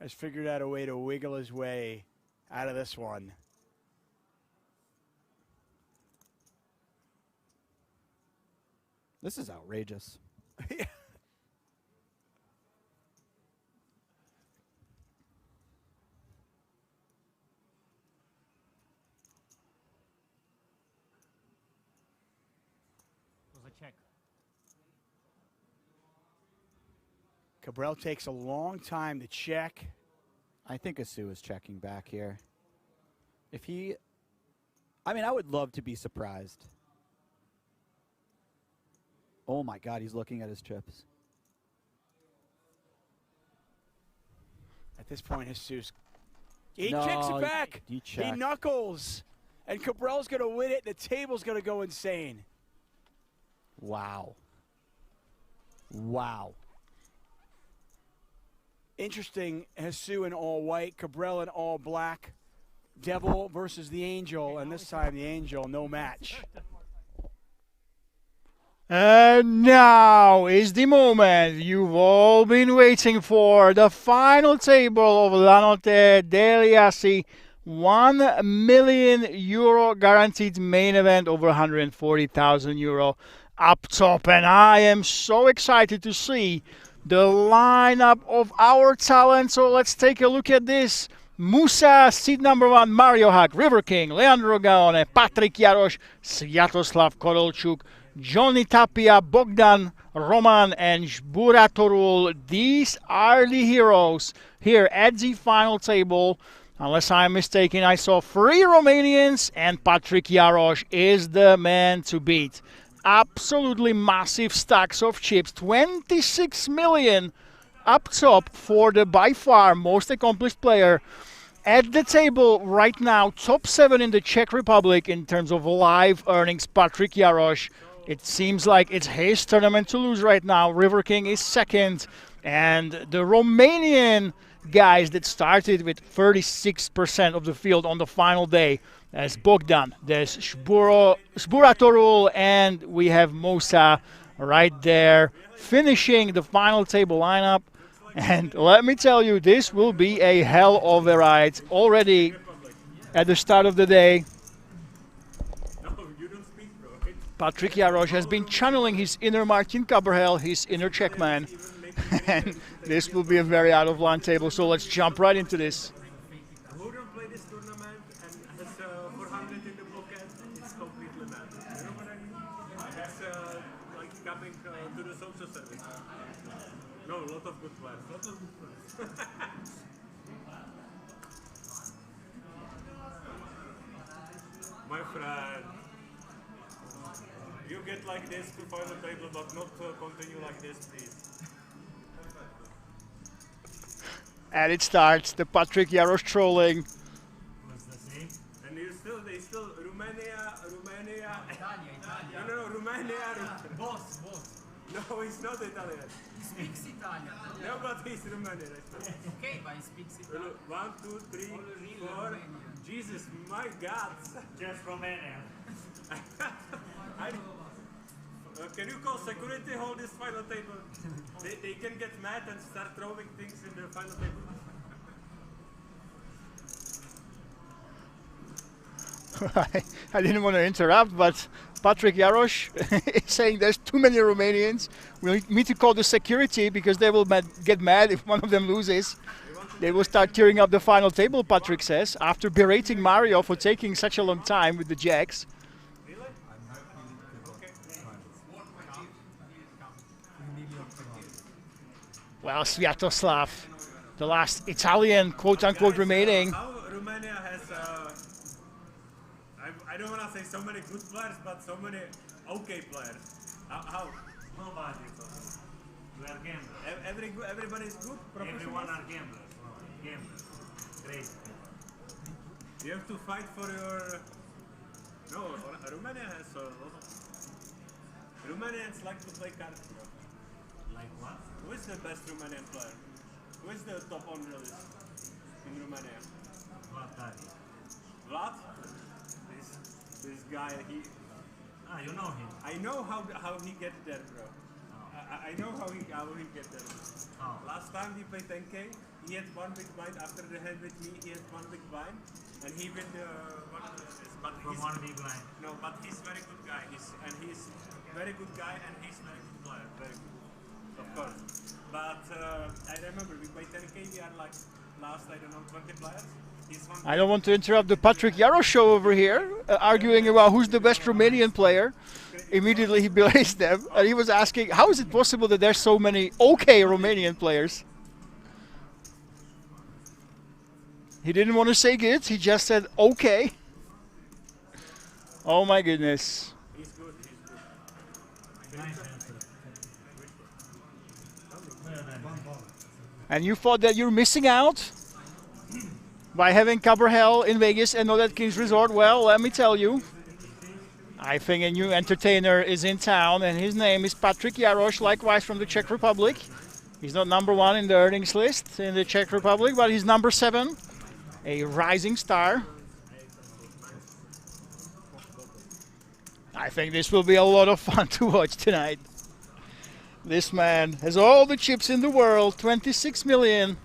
has figured out a way to wiggle his way out of this one. This is outrageous. Yeah. It was a check. Cabral takes a long time to check. I think Jesus is checking back here. If he... I mean, I would love to be surprised. Oh, my God, he's looking at his chips. At this point, Jesus... He checks it back. He knuckles. And Cabral's going to win it. The table's going to go insane. Wow. Wow. Interesting, Jesus in all white, Cabral in all black. Devil versus the Angel, and this time the Angel, no match. And now is the moment you've all been waiting for. The final table of LaNotteDegliAssi. €1 million guaranteed main event, over €140,000 up top. And I am so excited to see the lineup of our talent. So let's take a look at this. Musa, seed number 1, Mario Hack, River King, Leandro Gaone, Patrik Jarosz, Sviatoslav Korolchuk, Johnny Tapia, Bogdan, Roman, and Zburatorul. These are the heroes here at the final table. Unless I'm mistaken, I saw 3 Romanians, and Patrik Jarosz is the man to beat. Absolutely massive stacks of chips, 26 million up top for the by far most accomplished player at the table right now. Top 7 in the Czech Republic in terms of live earnings, Patrik Jarosz. It seems like it's his tournament to lose right now. River King is second, and the Romanian guys that started with 36% of the field on the final day. There's Bogdan, there's Zburatorul, and we have Musa right there finishing the final table lineup. And let me tell you, this will be a hell of a ride already at the start of the day. Patrik Jarosz has been channeling his inner Martin Cabral, his inner Czechman. And this will be a very out-of-line table, so let's jump right into this. Who don't play this tournament and has 400 in the pocket, it's completely mad. You know what I mean? That's like coming to the social service. No, a lot of good players. Lot of good players. My friend, you get like this to final table, but not continue like this, please. And it starts, the Patrick Jarosz trolling. And they still, Romania. No, Romania. Boss. No, he's not Italian. He speaks Italian. No, but he's Romanian. Okay, but he speaks Italian. 1, 2, 3, 4. Jesus, my God. Just Romania. Can you call security, hold this final table? They can get mad and start throwing things in the final table. I didn't want to interrupt, but Patrick Jarosz is saying there's too many Romanians. We need to call the security because they will get mad if one of them loses. They will start tearing up the final table, Patrick says, after berating Mario for taking such a long time with the jacks. Well, Sviatoslav, the last Italian, quote-unquote, remaining. How Romania has, I don't want to say so many good players, but so many okay players. How? Nobody. We are gamblers. Everybody is good? Everyone are gamblers. Gamblers. Great. You have to fight for your... No, Romania has a lot of... Romanians like to play cards, bro. Like what? Who is the best Romanian player? Who is the top on the list in Romania? Vlad. Vlad? This guy, he... Ah, you know him. I know how he get there, bro. I know how he get there. Oh. Last time we played 10k, he had one big blind. After the hand with me, he had one big blind, and he win the one of the races. But From one big blind. No, but he's very good guy. He's very good guy, and he's very good player. Very good, of course. But I remember we played 10k. We are like last, I don't know, 20 players. I don't want to interrupt the Patrick Jarosz show over here, arguing about who's the best Romanian player. Immediately he belays them, and he was asking, how is it possible that there's so many okay Romanian players? He didn't want to say good, he just said okay. Oh my goodness. He's good, And you thought that you're missing out by having Cabrahel in Vegas and not at King's Resort? Well, let me tell you, I think a new entertainer is in town, and his name is Patrick Jarosz, likewise from the Czech Republic. He's not #1 in the earnings list in the Czech Republic, but he's #7, a rising star. I think this will be a lot of fun to watch tonight. This man has all the chips in the world, 26 million.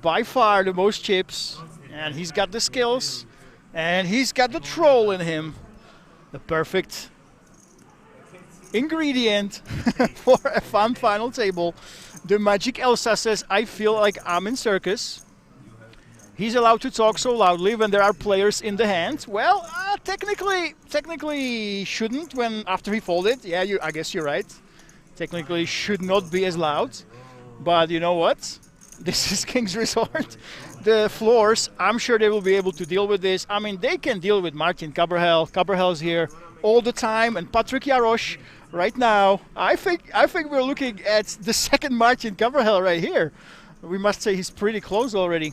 By far the most chips, and he's got the skills, and he's got the troll in him. The perfect ingredient for a fun final table. The Magic Elsa says, I feel like I'm in circus. He's allowed to talk so loudly when there are players in the hand. Well, technically shouldn't when after he folded. Yeah, I guess you're right. Technically should not be as loud. But you know what? This is King's Resort. The floors, I'm sure they will be able to deal with this. I mean, they can deal with Martin Cabrahel. Cabrahel's here all the time, and Patrick Jarosz right now. I think we're looking at the second Martin Cabrahel right here. We must say he's pretty close already.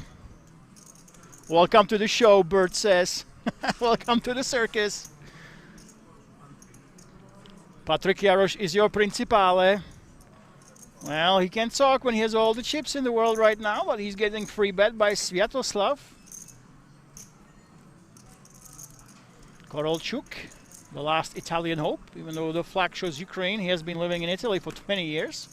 Welcome to the show, Bert says. Welcome to the circus. Patrick Jarosz is your principale. Well, he can talk when he has all the chips in the world right now, but he's getting free bet by Sviatoslav. Korolchuk, the last Italian hope, even though the flag shows Ukraine, he has been living in Italy for 20 years.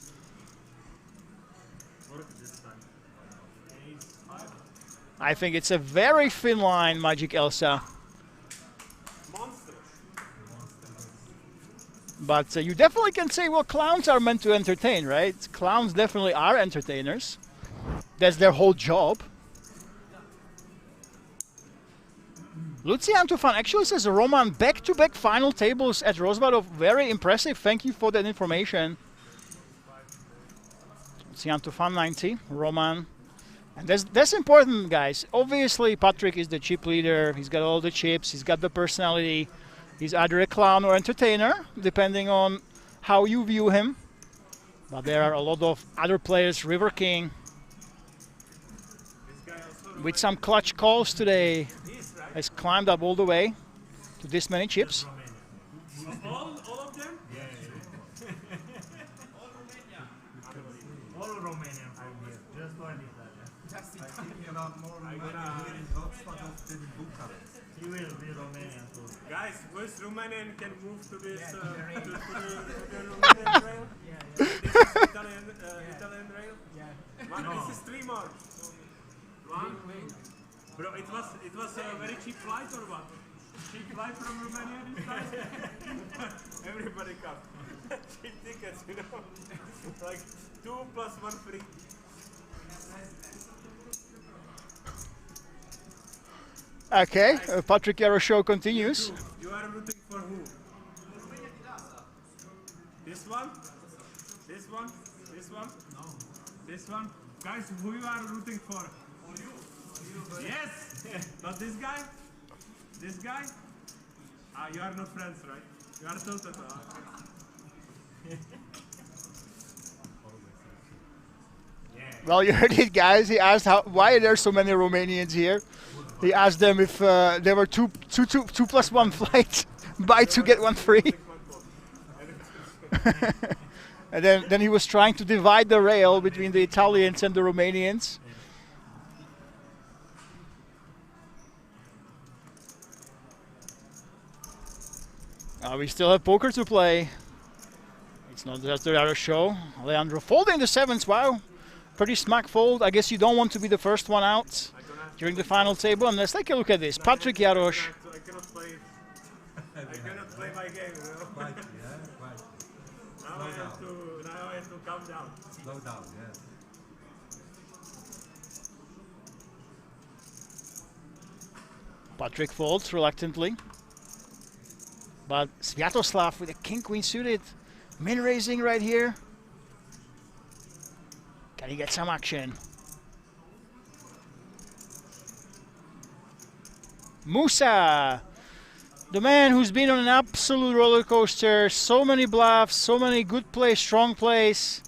I think it's a very thin line, Magic Elsa. But you definitely can say, well, clowns are meant to entertain, right? Clowns definitely are entertainers. That's their whole job. Lucian Tufan actually says Roman back-to-back final tables at Rozvadov. Very impressive. Thank you for that information. Lucian Tufan 90, Roman. And that's important, guys. Obviously, Patrick is the chip leader. He's got all the chips. He's got the personality. He's either a clown or entertainer, depending on how you view him. But there are a lot of other players. River King with some clutch calls today has climbed up all the way to this many chips. All of them? Yeah. All Romanian from here, just one Italian. Just Italian, more Romanian here in Wrocław than in Bucharest. He will be Romanian too. Guys, which Romanian can move to this to the Romanian rail? This is Italian rail? No. This is 3 more. One? Bro, it was a very cheap flight or what? Cheap flight from Romania this time? Everybody come. Cheap tickets, you know? Like 2 plus 1 free. Okay, Patrick Yarrow show continues. You are rooting for who? This one? This one? This one? No. This one? Guys, who you are rooting for? Yes! Not this guy? This guy? Ah, you are not friends, right? You are tilted. Well, you heard it, guys. He asked why are there so many Romanians here. He asked them if there were two plus 1 flights, buy 2 get 1 free. And then he was trying to divide the rail between the Italians and the Romanians. We still have poker to play. It's not just the other show. Leandro folding the 7s. Wow, pretty smack fold. I guess you don't want to be the first one out during the final table. And let's take a look at this. Patrick Jarosz. I cannot play my game, you know? Quite, yeah, quite. Now I have to calm down. Slow down, yeah. Patrick folds reluctantly. But Sviatoslav with a king-queen suited. Min-raising right here. Can he get some action? Musa, the man who's been on an absolute roller coaster. So many bluffs, so many good plays, strong plays.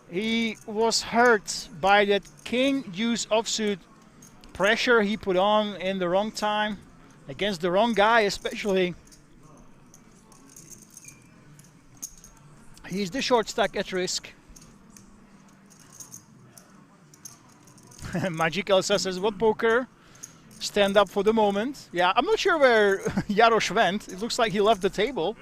He was hurt by that king deuce offsuit pressure he put on in the wrong time against the wrong guy, especially. He's the short stack at risk. Magic Elsa says, what poker? Stand up for the moment. Yeah, I'm not sure where Jarosz went. It looks like he left the table.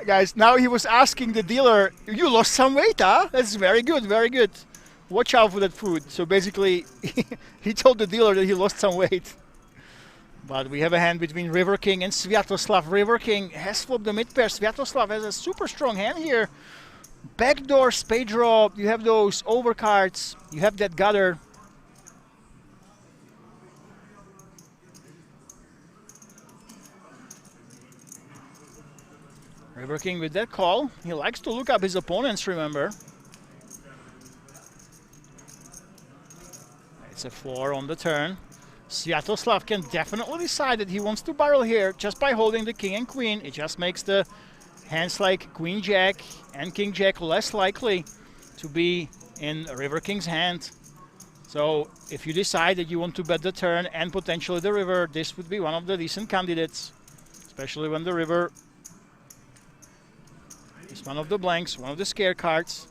Guys, now he was asking the dealer, you lost some weight, huh? That's very good, very good. Watch out for that food. So basically, he told the dealer that he lost some weight. But we have a hand between River King and Sviatoslav. River King has flipped the mid pair. Sviatoslav has a super strong hand here. Backdoor spade draw. You have those overcards. You have that gutter. River King with that call. He likes to look up his opponents, remember. It's a 4 on the turn. Sviatoslav can definitely decide that he wants to barrel here just by holding the king and queen. It just makes the hands like queen jack and king jack less likely to be in River King's hand. So if you decide that you want to bet the turn and potentially the river, this would be one of the decent candidates, especially when the river is one of the blanks, one of the scare cards.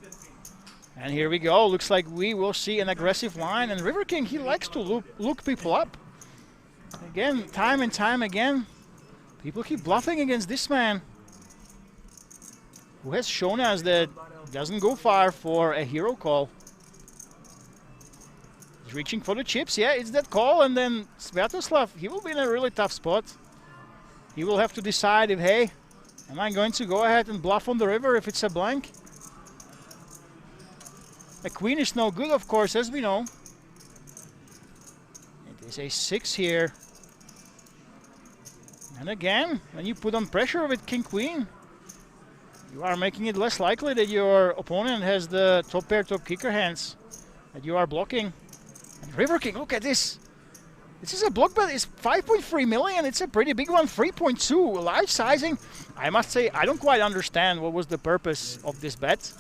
And here we go. Looks like we will see an aggressive line. And River King, he likes to look people up. Again, time and time again, people keep bluffing against this man, who has shown us that doesn't go far for a hero call. He's reaching for the chips. Yeah, it's that call. And then Sviatoslav, he will be in a really tough spot. He will have to decide if, hey, Am I going to go ahead and bluff on the river if it's a blank? A queen is no good, of course, as we know. It is a 6 here. And again, when you put on pressure with king-queen, you are making it less likely that your opponent has the top pair, top kicker hands that you are blocking. And river king, look at this. This is a block bet. It's 5.3 million. It's a pretty big one. 3.2 live sizing. I must say, I don't quite understand what was the purpose of this bet.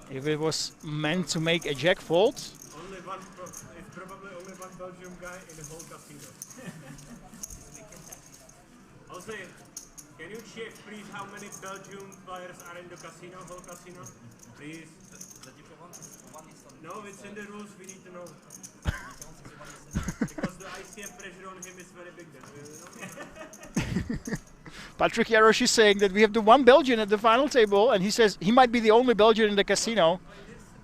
If it was meant to make a jack fold. Only one, it's probably only one Belgium guy in the whole casino. Also, can you check please how many Belgium players are in the casino, whole casino? Please. No, it's in the rules, we need to know. Because the ICM pressure on him is very big then. Patrick Jarosz is saying that we have the one Belgian at the final table, and he says he might be the only Belgian in the casino.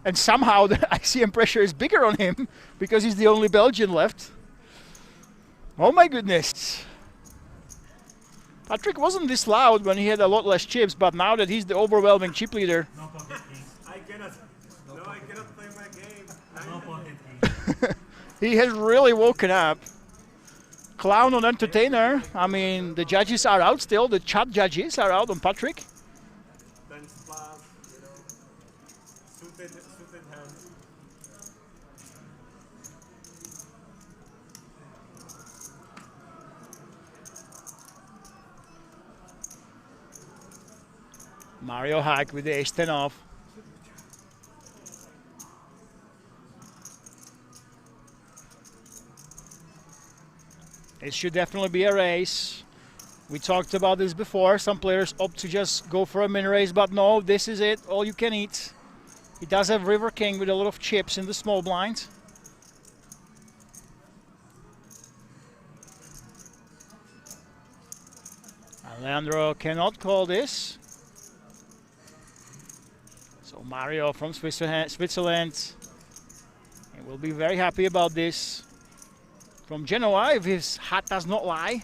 And somehow the ICM pressure is bigger on him because he's the only Belgian left. Oh my goodness. Patrick wasn't this loud when he had a lot less chips, but now that he's the overwhelming chip leader. No pocket keys. I cannot play my game. No pocket keys. He has really woken up. Clown on entertainer. I mean, the judges are out still. The chat judges are out on Patrick. Then splash, you know, suited hands. Mario Hack with the ace-10 off. It should definitely be a race. We talked about this before. Some players opt to just go for a min race, but no, this is it. All you can eat. He does have River King with a lot of chips in the small blind. Leandro cannot call this. So Mario from Switzerland. He will be very happy about this. From Genoa, if his hat does not lie.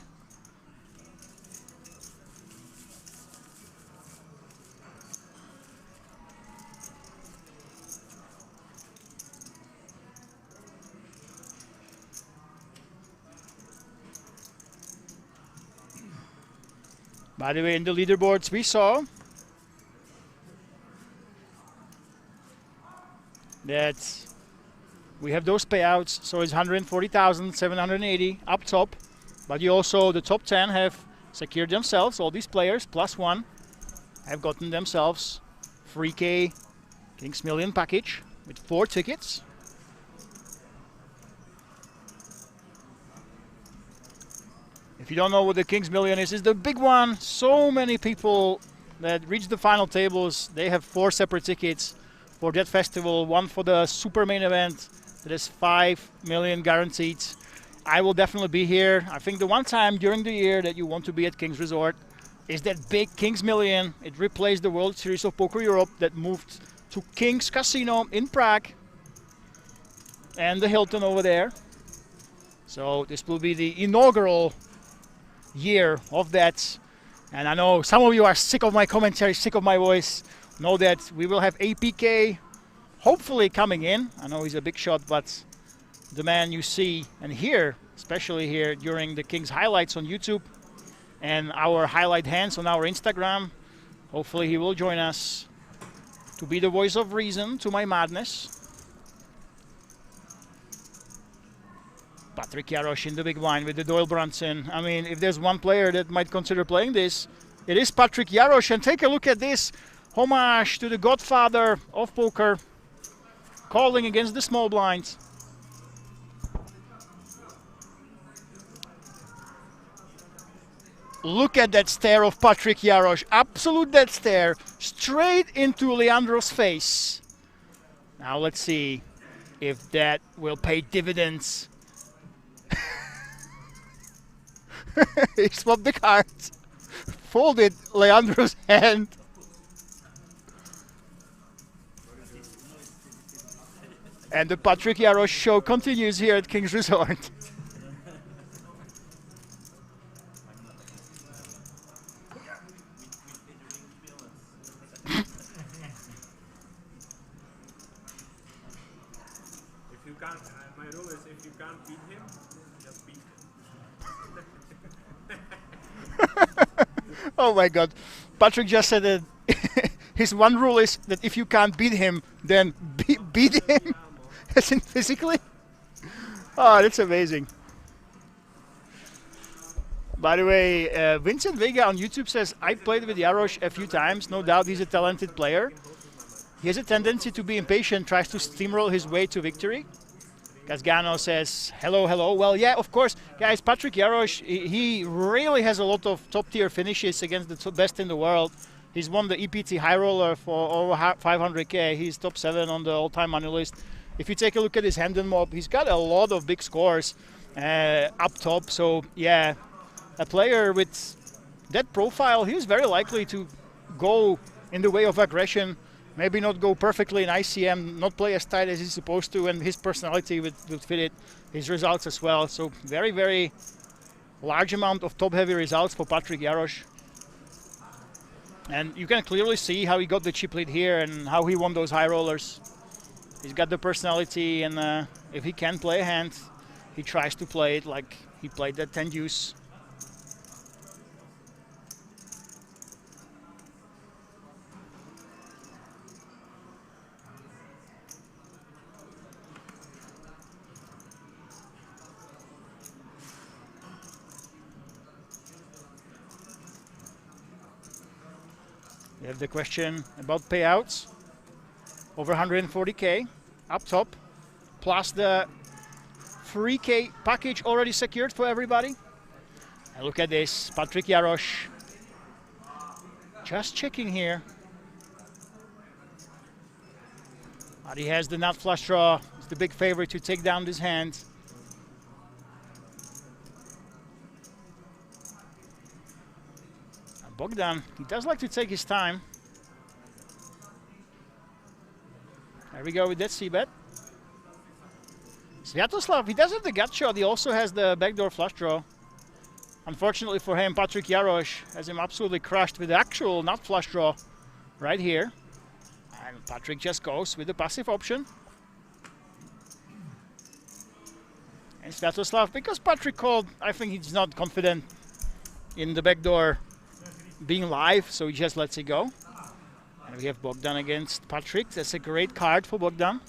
By the way, in the leaderboards we saw that we have those payouts, so it's 140,780 up top, but you also, the top 10 have secured themselves, all these players, plus one, have gotten themselves 3K Kings Million package with 4 tickets. If you don't know what the Kings Million is, it's the big one. So many people that reach the final tables, they have 4 separate tickets for that festival, one for the super main event. That is 5 million guaranteed. I will definitely be here. I think the one time during the year that you want to be at Kings Resort is that big Kings Million. It replaced the World Series of Poker Europe that moved to Kings Casino in Prague and the Hilton over there. So this will be the inaugural year of that. And I know some of you are sick of my commentary, sick of my voice. Know that we will have APK hopefully coming in. I know he's a big shot, but the man you see and hear, especially here during the Kings highlights on YouTube and our highlight hands on our Instagram, hopefully he will join us to be the voice of reason to my madness. Patrick Jarosz in the big blind with the Doyle Brunson. I mean, if there's one player that might consider playing this, it is Patrick Jarosz. And take a look at this homage to the godfather of poker, calling against the small blind. Look at that stare of Patrick Jarosz. Absolute dead stare. Straight into Leandro's face. Now let's see if that will pay dividends. He swapped the cards. Folded Leandro's hand. And the Patrick Jarosz show continues here at Kings Resort. can't, my rule is if you can't beat him, just beat him. Oh my God. Patrick just said that his one rule is that if you can't beat him, then beat him. As in physically. Oh, that's amazing. By the way, Vincent Vega on YouTube says, I played with Jarosz a few times. No doubt he's a talented player. He has a tendency to be impatient, tries to steamroll his way to victory. Casgano says, hello, hello. Well, yeah, of course. Guys, Patrick Jarosz, he really has a lot of top-tier finishes against the best in the world. He's won the EPT High Roller for over 500K. He's top 7 on the all-time money list. If you take a look at his hand and mob, he's got a lot of big scores up top. So, yeah, a player with that profile, he's very likely to go in the way of aggression. Maybe not go perfectly in ICM, not play as tight as he's supposed to, and his personality would fit it, his results as well. So very, very large amount of top-heavy results for Patrick Jarosz. And you can clearly see how he got the chip lead here and how he won those high rollers. He's got the personality, and if he can play a hand, he tries to play it like he played that 10 deuce. We have the question about payouts. Over 140K up top, plus the 3K package already secured for everybody. And look at this, Patrick Jarosz. Just checking here. But he has the nut flush draw. He's the big favorite to take down this hand. Bogdan, he does like to take his time. There we go with that c-bet. Sviatoslav, he does have the gut shot. He also has the backdoor flush draw. Unfortunately for him, Patrick Jarosz has him absolutely crushed with the actual nut flush draw right here. And Patrick just goes with the passive option. And Sviatoslav, because Patrick called, I think he's not confident in the backdoor being live, so he just lets it go. And we have Bogdan against Patrick. That's a great card for Bogdan.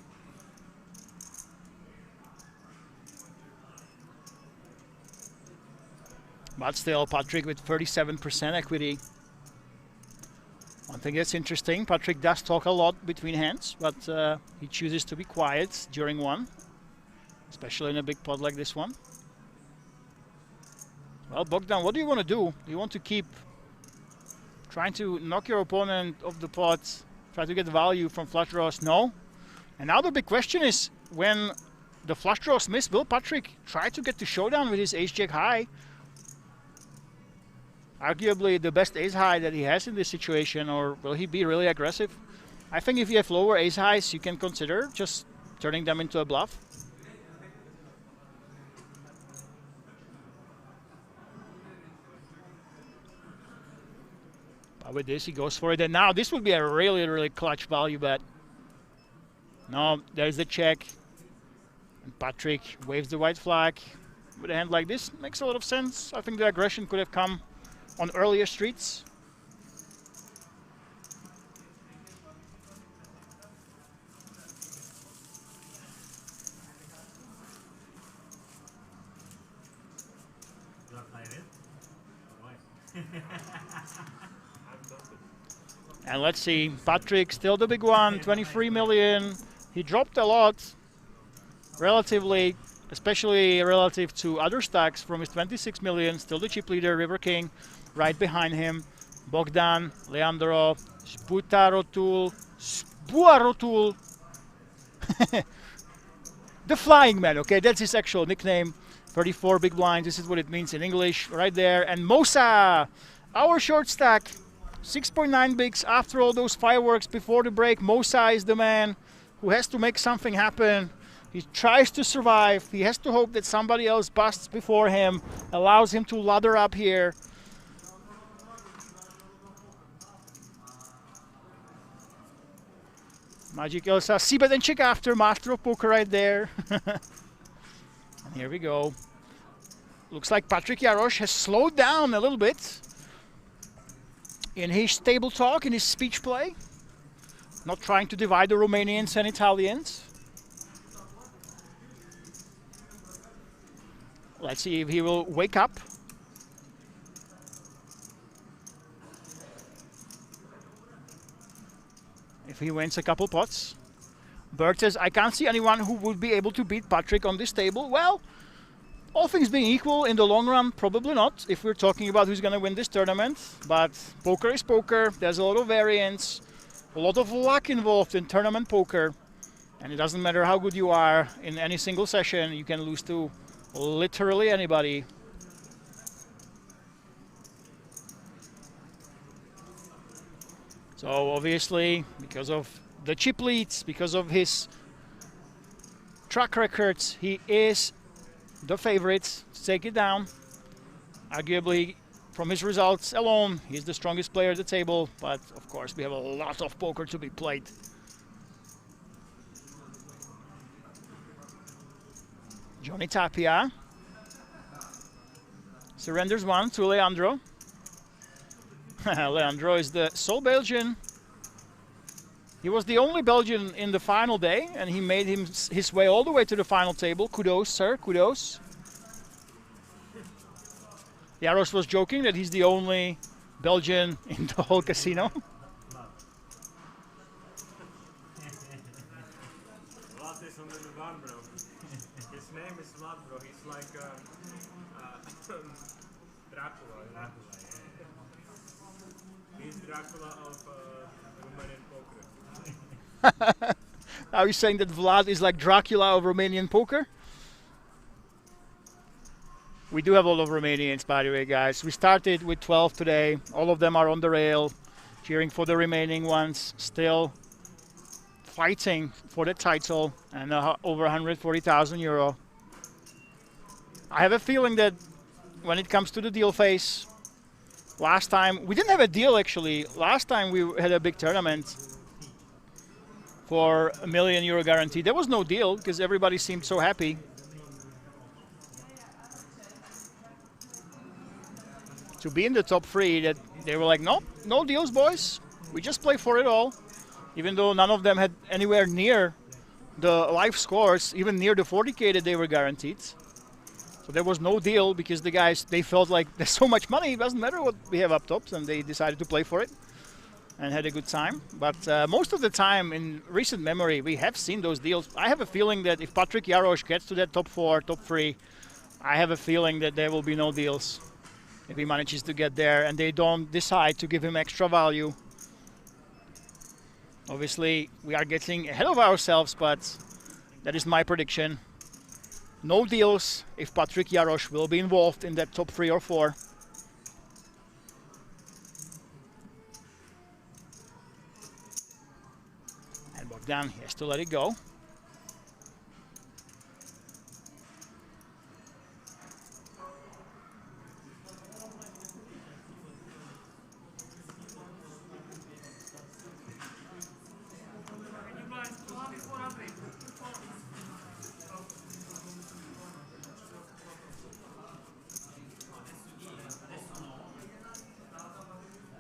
But still, Patrick with 37% equity. One thing that's interesting, Patrick does talk a lot between hands, but he chooses to be quiet during one, especially in a big pot like this one. Well, Bogdan, what do you want to do? Do you want to keep trying to knock your opponent off the pot, try to get value from flush draws? No. And now the big question is, when the flush draws miss, will Patrick try to get to showdown with his ace-jack high? Arguably the best ace high that he has in this situation, or will he be really aggressive? I think if you have lower ace highs, you can consider just turning them into a bluff. But with this, he goes for it. And now this would be a really, really clutch value bet. No, there's the check. And Patrick waves the white flag. With a hand like this, makes a lot of sense. I think the aggression could have come on earlier streets. And let's see, Patrick still the big one, 23 million. He dropped a lot, relatively, especially relative to other stacks from his 26 million. Still the chip leader, River King, right behind him. Bogdan, Leandro, Spuarotul. The Flying Man, okay, that's his actual nickname. 34 big blinds, this is what it means in English, right there. And Mosa, our short stack. 6.9 bigs after all those fireworks before the break. Mosa is the man who has to make something happen. He tries to survive. He has to hope that somebody else busts before him, allows him to ladder up here. Magic Elsa, C-bet and check after, master of poker right there. And here we go. Looks like Patrick Jarosz has slowed down a little bit in his table talk, in his speech play. Not trying to divide the Romanians and Italians. Let's see if he will wake up. If he wins a couple pots. Bert says, I can't see anyone who would be able to beat Patrick on this table. Well, all things being equal, in the long run, probably not, if we're talking about who's going to win this tournament. But poker is poker. There's a lot of variance, a lot of luck involved in tournament poker. And it doesn't matter how good you are in any single session, you can lose to literally anybody. So obviously, because of the chip leads, because of his track records, he is the favorite to take it down. Arguably, from his results alone, he's the strongest player at the table, but of course we have a lot of poker to be played. Johnny Tapia surrenders one to Leandro. Leandro is the sole Belgian. He was the only Belgian in the final day, and he made his way all the way to the final table. Kudos, sir, kudos. Jarosz was joking that he's the only Belgian in the whole casino. Vlad is on the one, bro. His name is Vlad, bro. He's like Dracula. He's Dracula of Romanian poker. Are you saying that Vlad is like Dracula of Romanian poker? We do have a lot of Romanians, by the way, guys. We started with 12 today. All of them are on the rail, cheering for the remaining ones, still fighting for the title and over 140,000 euro. I have a feeling that when it comes to the deal phase, last time, we didn't have a deal actually. Last time we had a big tournament for €1 million guarantee. There was no deal because everybody seemed so happy. To be in the top three, that they were like, nope, no deals, boys. We just play for it all. Even though none of them had anywhere near the live scores, even near the 40K that they were guaranteed. So there was no deal because the guys, they felt like there's so much money, it doesn't matter what we have up top, and they decided to play for it and had a good time. But most of the time in recent memory, we have seen those deals. I have a feeling that if Patrick Jarosz gets to that top 4, top 3, I have a feeling that there will be no deals. If he manages to get there and they don't decide to give him extra value. Obviously, we are getting ahead of ourselves, but that is my prediction. No deals if Patrick Jarosz will be involved in that top 3 or 4. And Bogdan has to let it go.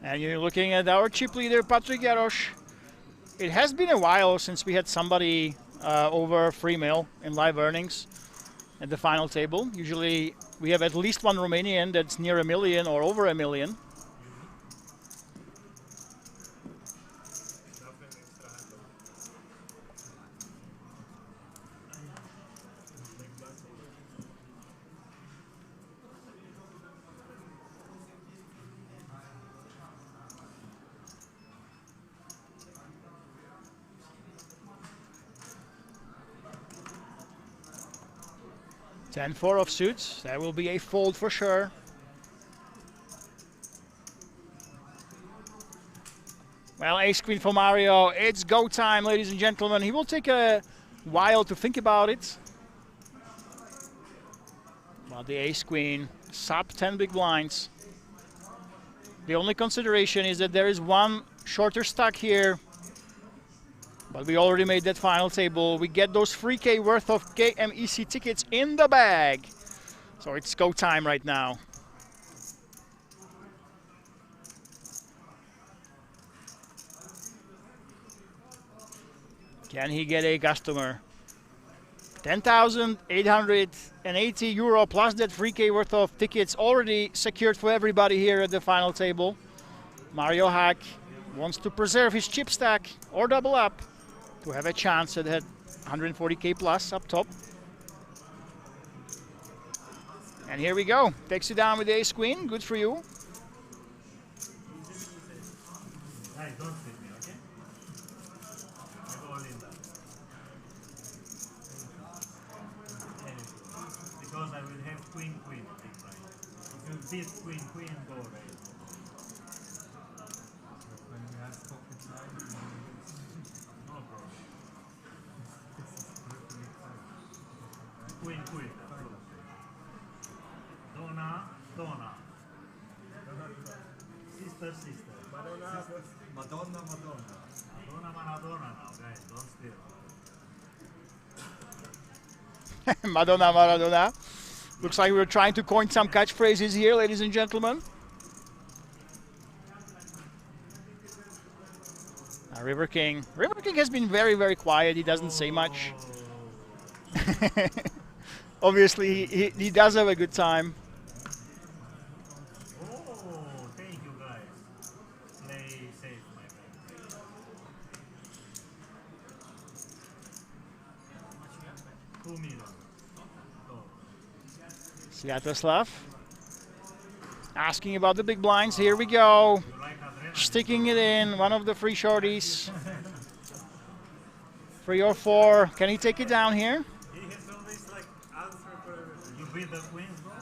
And you're looking at our chip leader, Patrick Jarosz. It has been a while since we had somebody over 3 mil in live earnings at the final table. Usually we have at least one Romanian that's near $1 million or over $1 million. Ten-4 of suits, that will be a fold for sure. Well, ace-queen for Mario, it's go time, ladies and gentlemen. He will take a while to think about it. Well, the ace-queen, sub 10 big blinds. The only consideration is that there is one shorter stack here. But we already made that final table. We get those 3K worth of KMEC tickets in the bag. So it's go time right now. Can he get a customer? 10,880 euro plus that 3K worth of tickets already secured for everybody here at the final table. Mario Hack wants to preserve his chip stack or double up to have a chance at that 140K plus up top. And here we go. Takes you down with the ace queen. Good for you. Hey, don't hit me, okay? I go all in that. Because I will have queen, queen. If you beat queen, queen, go right. When we have pocket nine, no problem. Queen, queen. Donna, Donna. Sister, sister. Madonna, Madonna, Madonna. Madonna, Maradona now, guys. Don't steal. Madonna, Maradona. Looks like we're trying to coin some catchphrases here, ladies and gentlemen. River King. River King has been very, very quiet. He doesn't say much. Obviously, he does have a good time. Oh, thank you guys. Play safe, my friend. 2 million. Sviatoslav asking about the big blinds. Here we go. Sticking it in. One of the free shorties. 3 or 4. Can he take it down here? He has always like answer for everything. You beat the queens, bro?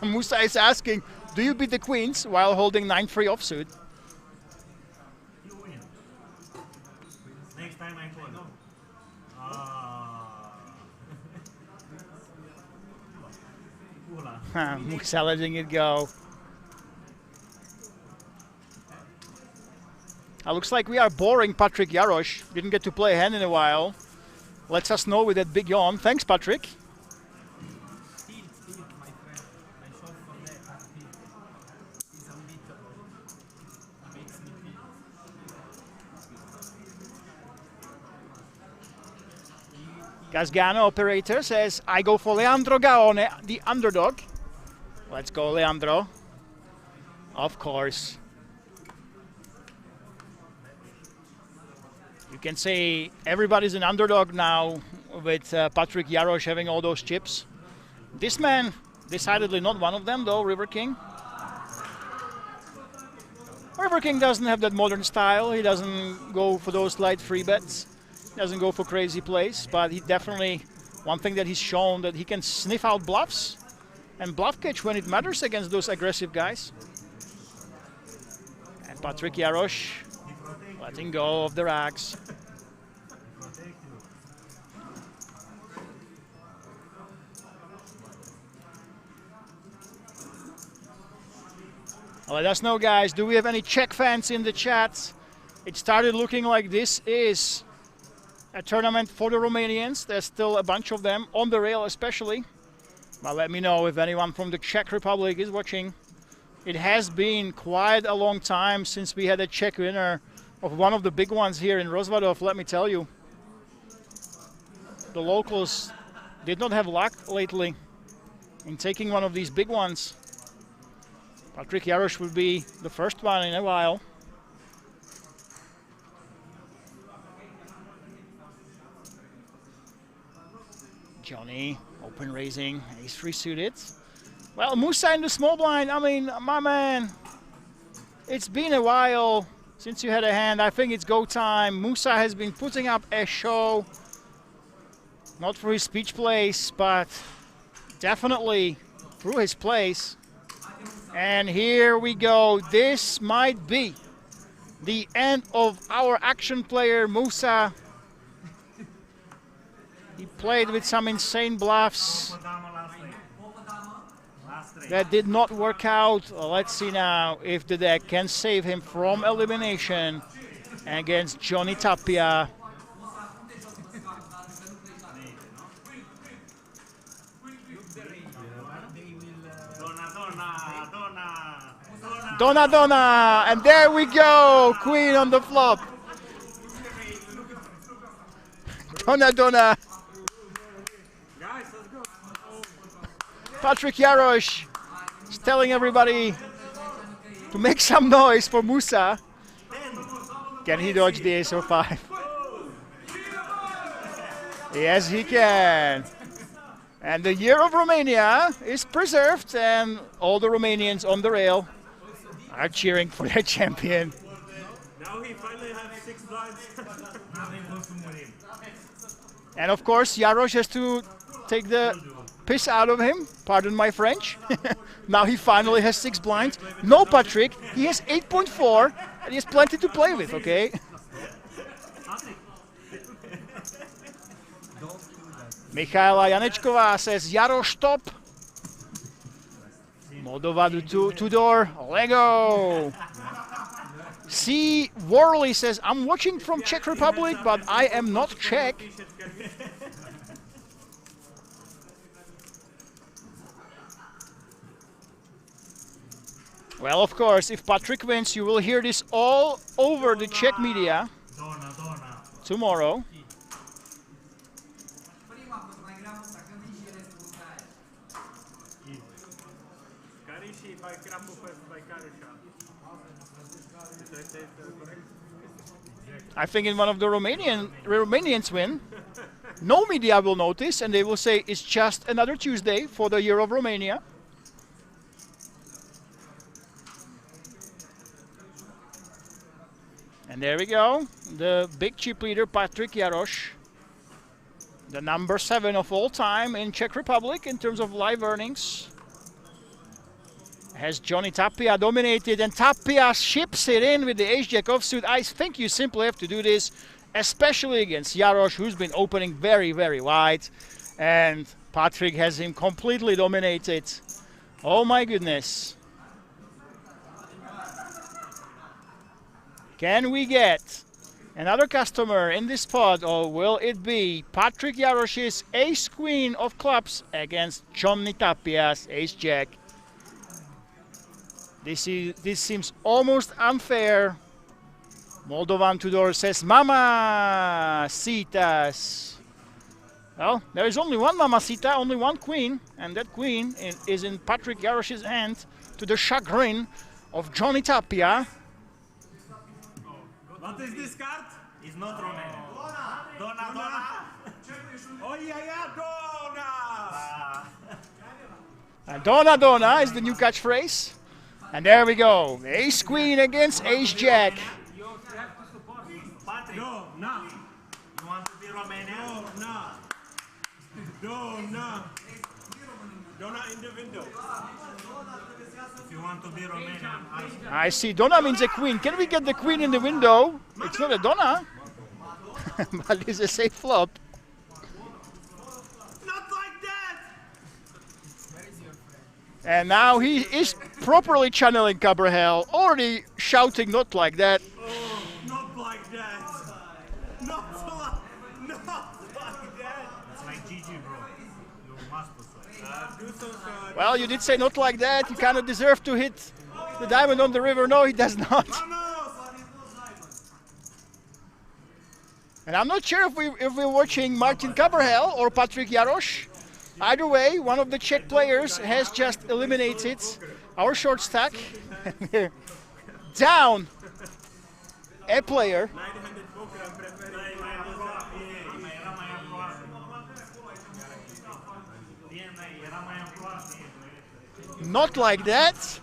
Really? Musa is asking, do you beat the queens while holding 9-3 offsuit? You win. Next time I call. Musa letting it go. Looks like we are boring Patrick Jarosz. Didn't get to play a hand in a while. Lets us know with that big yawn. Thanks, Patrick. Casgano operator says, I go for Leandro Gaone, the underdog. Let's go, Leandro. Of course. You can say everybody's an underdog now with Patrick Jarosz having all those chips. This man, decidedly not one of them though, River King. River King doesn't have that modern style. He doesn't go for those light free bets. He doesn't go for crazy plays, but he definitely, one thing that he's shown that he can sniff out bluffs and bluff catch when it matters against those aggressive guys. And Patrick Jarosz letting go of the racks. Let us know, guys. Do we have any Czech fans in the chat? It started looking like this is a tournament for the Romanians. There's still a bunch of them, on the rail especially. But let me know if anyone from the Czech Republic is watching. It has been quite a long time since we had a Czech winner of one of the big ones here in Rozvadov, let me tell you. The locals did not have luck lately in taking one of these big ones. Patrick Jarosz will be the first one in a while. Johnny, open raising, ace-3 suited. Well, Musa in the small blind, I mean, my man, it's been a while since you had a hand. I think it's go time. Musa has been putting up a show, not for his speech plays, but definitely through his plays. And here we go. This might be the end of our action player, Musa. He played with some insane bluffs. That did not work out. Let's see now if the deck can save him from elimination against Johnny Tapia. Donna, Donna, and there we go, queen on the flop. Donna, Donna. Patrick Jarosz is telling everybody to make some noise for Musa. Can he dodge the ace or 5? Yes, he can. And the year of Romania is preserved, and all the Romanians on the rail are cheering for their champion. Now he finally has 6 blinds. And of course, Jarosz has to take the piss out of him, pardon my French. Now he finally has 6 blinds. No, Patrick, he has 8.4, and he has plenty to play with, okay? Michaela Janečková says, Jarosz, stop. Moldova to Tudor, Lego. C. Worley says, I'm watching from Czech Republic, but I am not Czech. Well, of course, if Patrick wins, you will hear this all over the Czech media tomorrow. I think in one of the Romanians win, no media will notice, and they will say it's just another Tuesday for the year of Romania. And there we go, the big chip leader Patrick Jarosz, the number 7 of all time in Czech Republic in terms of live earnings. Has Johnny Tapia dominated, and Tapia ships it in with the ace-jack offsuit. I think you simply have to do this, especially against Jarosz, who's been opening very, very wide. And Patrick has him completely dominated. Oh my goodness. Can we get another customer in this pot, or will it be Patrick Jarosz's ace-queen of clubs against Johnny Tapia's ace-jack? This seems almost unfair. Moldovan Tudor says, Mamacitas. Well, there is only one Mamacita, only one queen, and that queen is in Patrick Jarosz's hand, to the chagrin of Johnny Tapia. What is this card? It's not Romanian. Donna, Donna. Oh yeah, Donna. And Donna, Donna is the new catchphrase. And there we go, ace queen against ace jack. You have to support Patrick. No, no. You want to be Romanian? No, no. No. Donna in the window. If you want to be Romanian, I see, Donna means a queen. Can we get the queen in the window? It's not a Donna. But it's a safe flop. And now he is properly channeling Cabrahel, already shouting not like that. Oh, not like that. Not like that. It's like GG, bro. You must do some Well, you did say not like that. You kind of deserve to hit the diamond on the river. No, he does not. And I'm not sure if we're watching Martin Cabrahel or Patrick Jarosz. Either way, one of the Czech players has just eliminated our short stack. We're down a player. Not like that.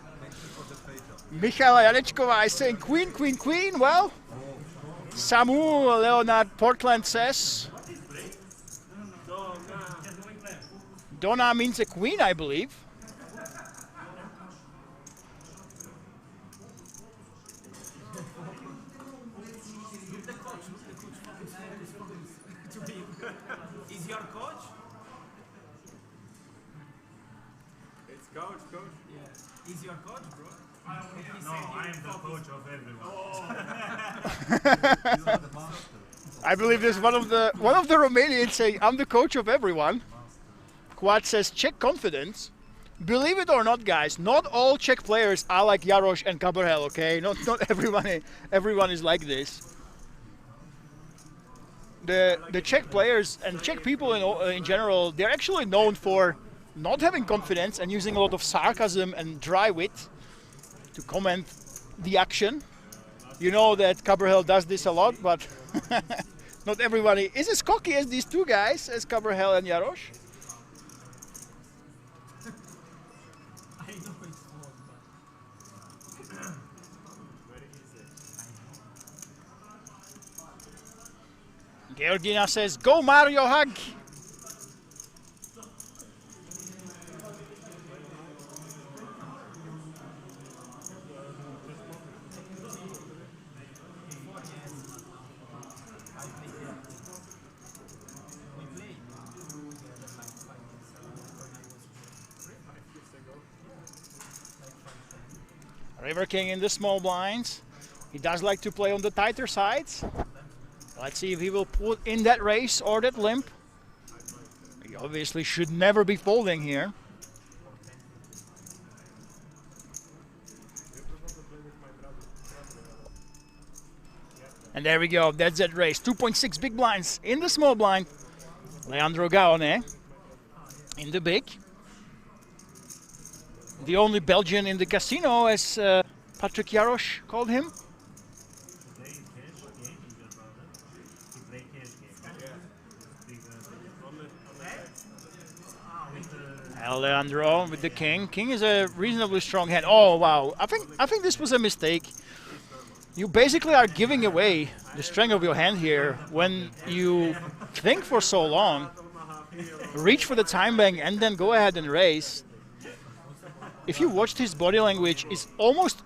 Michaela Janečková is saying queen, queen, queen. Well, Samu Leonard Portland says Donna means a queen, I believe. Is your coach? It's coach. coach? Yeah. He's your coach, bro? No, I am the coach of everyone. I believe there's one of the Romanians saying, "I'm the coach of everyone." Quad says, "Czech confidence." Believe it or not, guys, not all Czech players are like Jarosz and Cabral, okay? Not everyone is like this. The Czech players and Czech people in general, they're actually known for not having confidence and using a lot of sarcasm and dry wit to comment the action. You know that Cabral does this a lot, but not everybody is as cocky as these two guys, as Cabral and Jarosz. I know it's small, but Very easy. Georgina says, "Go Mario, hug!" River King in the small blinds. He does like to play on the tighter sides. Let's see if he will put in that race or that limp. He obviously should never be folding here. And there we go, that's that race. 2.6 big blinds in the small blind. Leandro Gaone in the big. The only Belgian in the casino, as Patrick Jarosz called him. Leandro with the king. King is a reasonably strong hand. Oh wow! I think this was a mistake. You basically are giving away the strength of your hand here when you think for so long, reach for the time bank, and then go ahead and raise. If you watched his body language, it's almost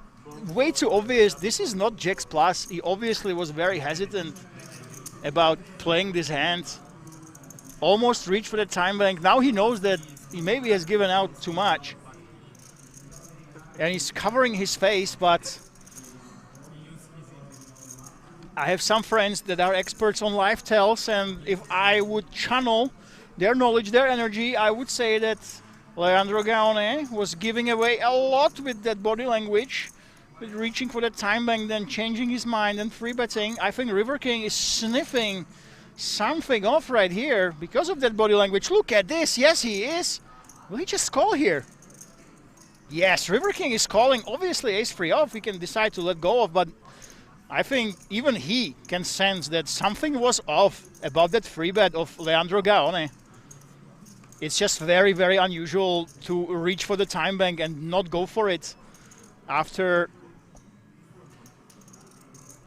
way too obvious. This is not Jacks Plus. He obviously was very hesitant about playing this hand. Almost reached for the time bank. Now he knows that he maybe has given out too much. And he's covering his face, but I have some friends that are experts on live tells, and if I would channel their knowledge, their energy, I would say that Leandro Gaone was giving away a lot with that body language, with reaching for the time bank, then changing his mind and free betting. I think River King is sniffing something off right here because of that body language. Look at this. Yes, he is. Will he just call here? Yes, River King is calling. Obviously, ace-free off. We can decide to let go of, but I think even he can sense that something was off about that free bet of Leandro Gaone. It's just very, very unusual to reach for the time bank and not go for it after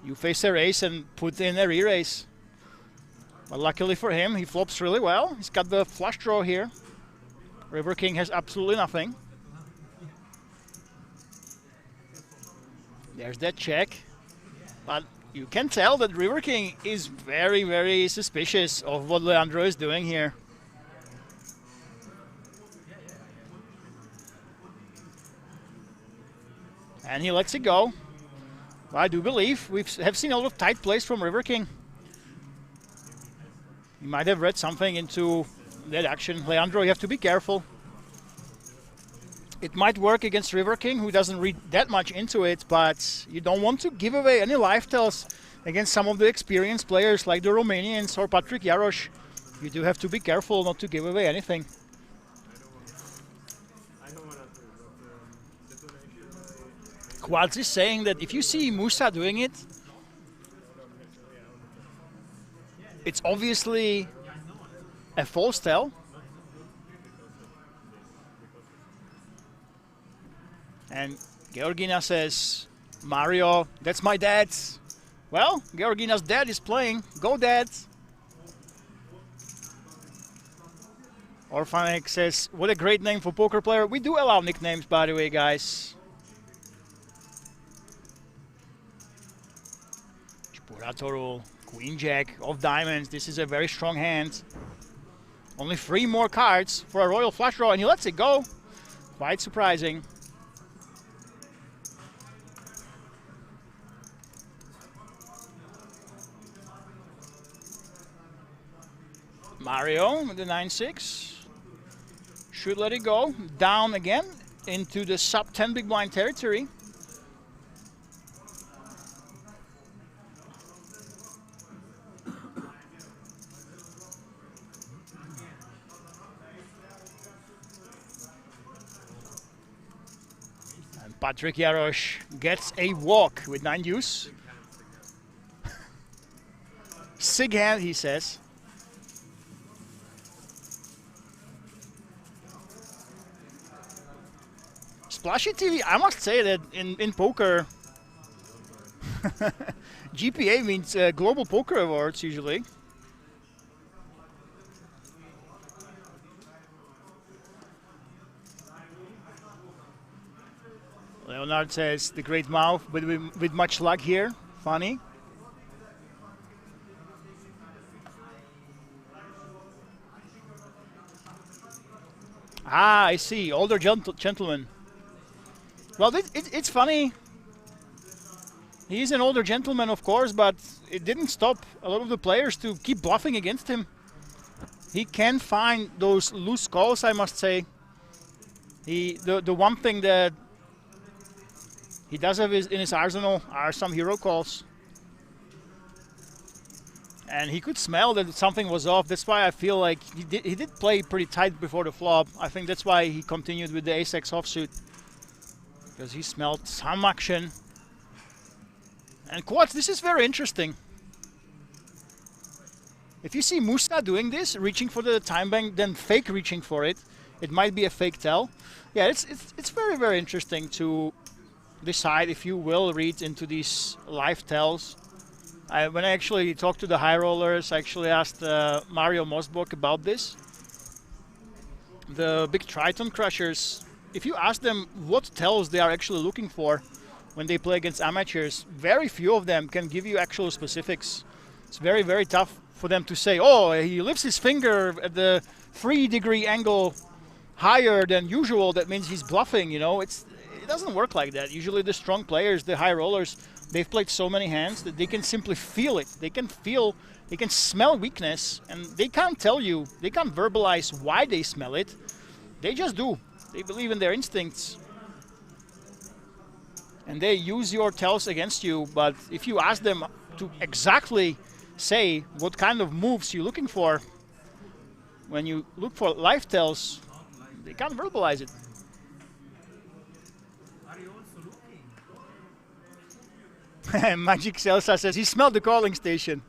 you face a race and put in a re-race. But luckily for him, he flops really well. He's got the flush draw here. River King has absolutely nothing. There's that check. But you can tell that River King is very, very suspicious of what Leandro is doing here. And he lets it go. I do believe we have seen a lot of tight plays from River King. He might have read something into that action. Leandro, you have to be careful. It might work against River King, who doesn't read that much into it, but you don't want to give away any live tells against some of the experienced players like the Romanians or Patrick Jarosz. You do have to be careful not to give away anything. Quads is saying that if you see Musa doing it, it's obviously a false tell. And Georgina says, Mario, that's my dad. Well, Georgina's dad is playing. Go, Dad. Orphanek says, what a great name for poker player. We do allow nicknames, by the way, guys. Chipuratoru, Queen Jack of diamonds. This is a very strong hand. Only 3 more cards for a royal flush draw, and he lets it go. Quite surprising. Mario with the 9-6. Should let it go. Down again into the sub 10 big blind territory. And Patrick Jarosz gets a walk with 9 deuce. Sig hand, he says. Splashy TV, I must say that in poker, GPA means Global Poker Awards usually. Leonard says the great mouth, but with much luck here. Funny. Ah, I see. Older gentleman. Well, it's funny. He's an older gentleman, of course, but it didn't stop a lot of the players to keep bluffing against him. He can find those loose calls, I must say. The one thing that he does have in his arsenal are some hero calls. And he could smell that something was off. That's why I feel like he did play pretty tight before the flop. I think that's why he continued with the ace-x offsuit. Because he smelled some action. And quads, this is very interesting. If you see Musa doing this, reaching for the time bank, then fake reaching for it, it might be a fake tell. Yeah, it's very, very interesting to decide if you will read into these live tells. When I actually talked to the high rollers, I actually asked Mario Mosbok about this. The big Triton crushers, if you ask them what tells they are actually looking for when they play against amateurs, very few of them can give you actual specifics. It's very, very tough for them to say, oh, he lifts his finger at the 3-degree angle higher than usual. That means he's bluffing, you know. It doesn't work like that. Usually the strong players, the high rollers, they've played so many hands that they can simply feel it. They can feel, they can smell weakness, and they can't tell you, they can't verbalize why they smell it. They just do. They believe in their instincts. And they use your tells against you, but if you ask them to exactly say what kind of moves you're looking for, when you look for live tells, they can't verbalize it. Magic Celsa says he smelled the calling station.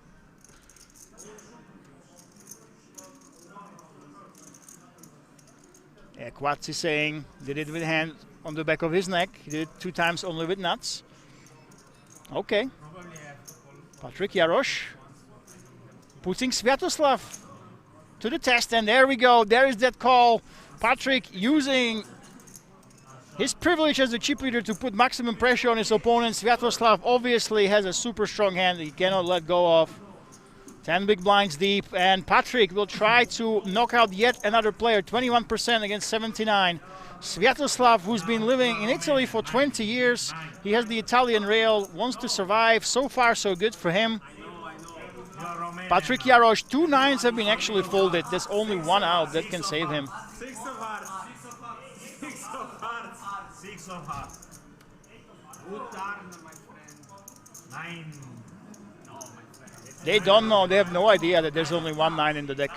Yeah, Quats is saying did it with hand on the back of his neck. He did it 2 times only with nuts. Okay. Patrick Jarosz putting Sviatoslav to the test, and there we go. There is that call. Patrick using his privilege as a chip leader to put maximum pressure on his opponent. Sviatoslav obviously has a super strong hand he cannot let go of. 10 big blinds deep, and Patrick will try to knock out yet another player. 21% against 79. Sviatoslav, who's been living in Italy for 20 years. He has the Italian rail, wants to survive. So far, so good for him. Patrick Jarosz, 2 9s have been actually folded. There's only 1 out that can save him. 6 of hearts. 6 of hearts. 6 of hearts. Good turn, my friend. 9. They don't know, they have no idea that there's only 1 9 in the deck.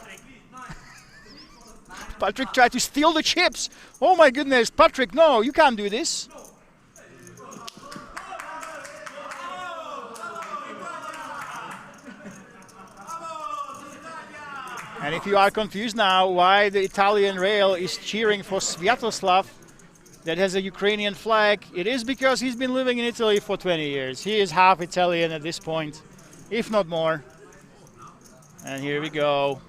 Patrick tried to steal the chips. Oh my goodness, Patrick, no, you can't do this. And if you are confused now why the Italian rail is cheering for Sviatoslav that has a Ukrainian flag, it is because he's been living in Italy for 20 years. He is half Italian at this point, if not more. And here we go.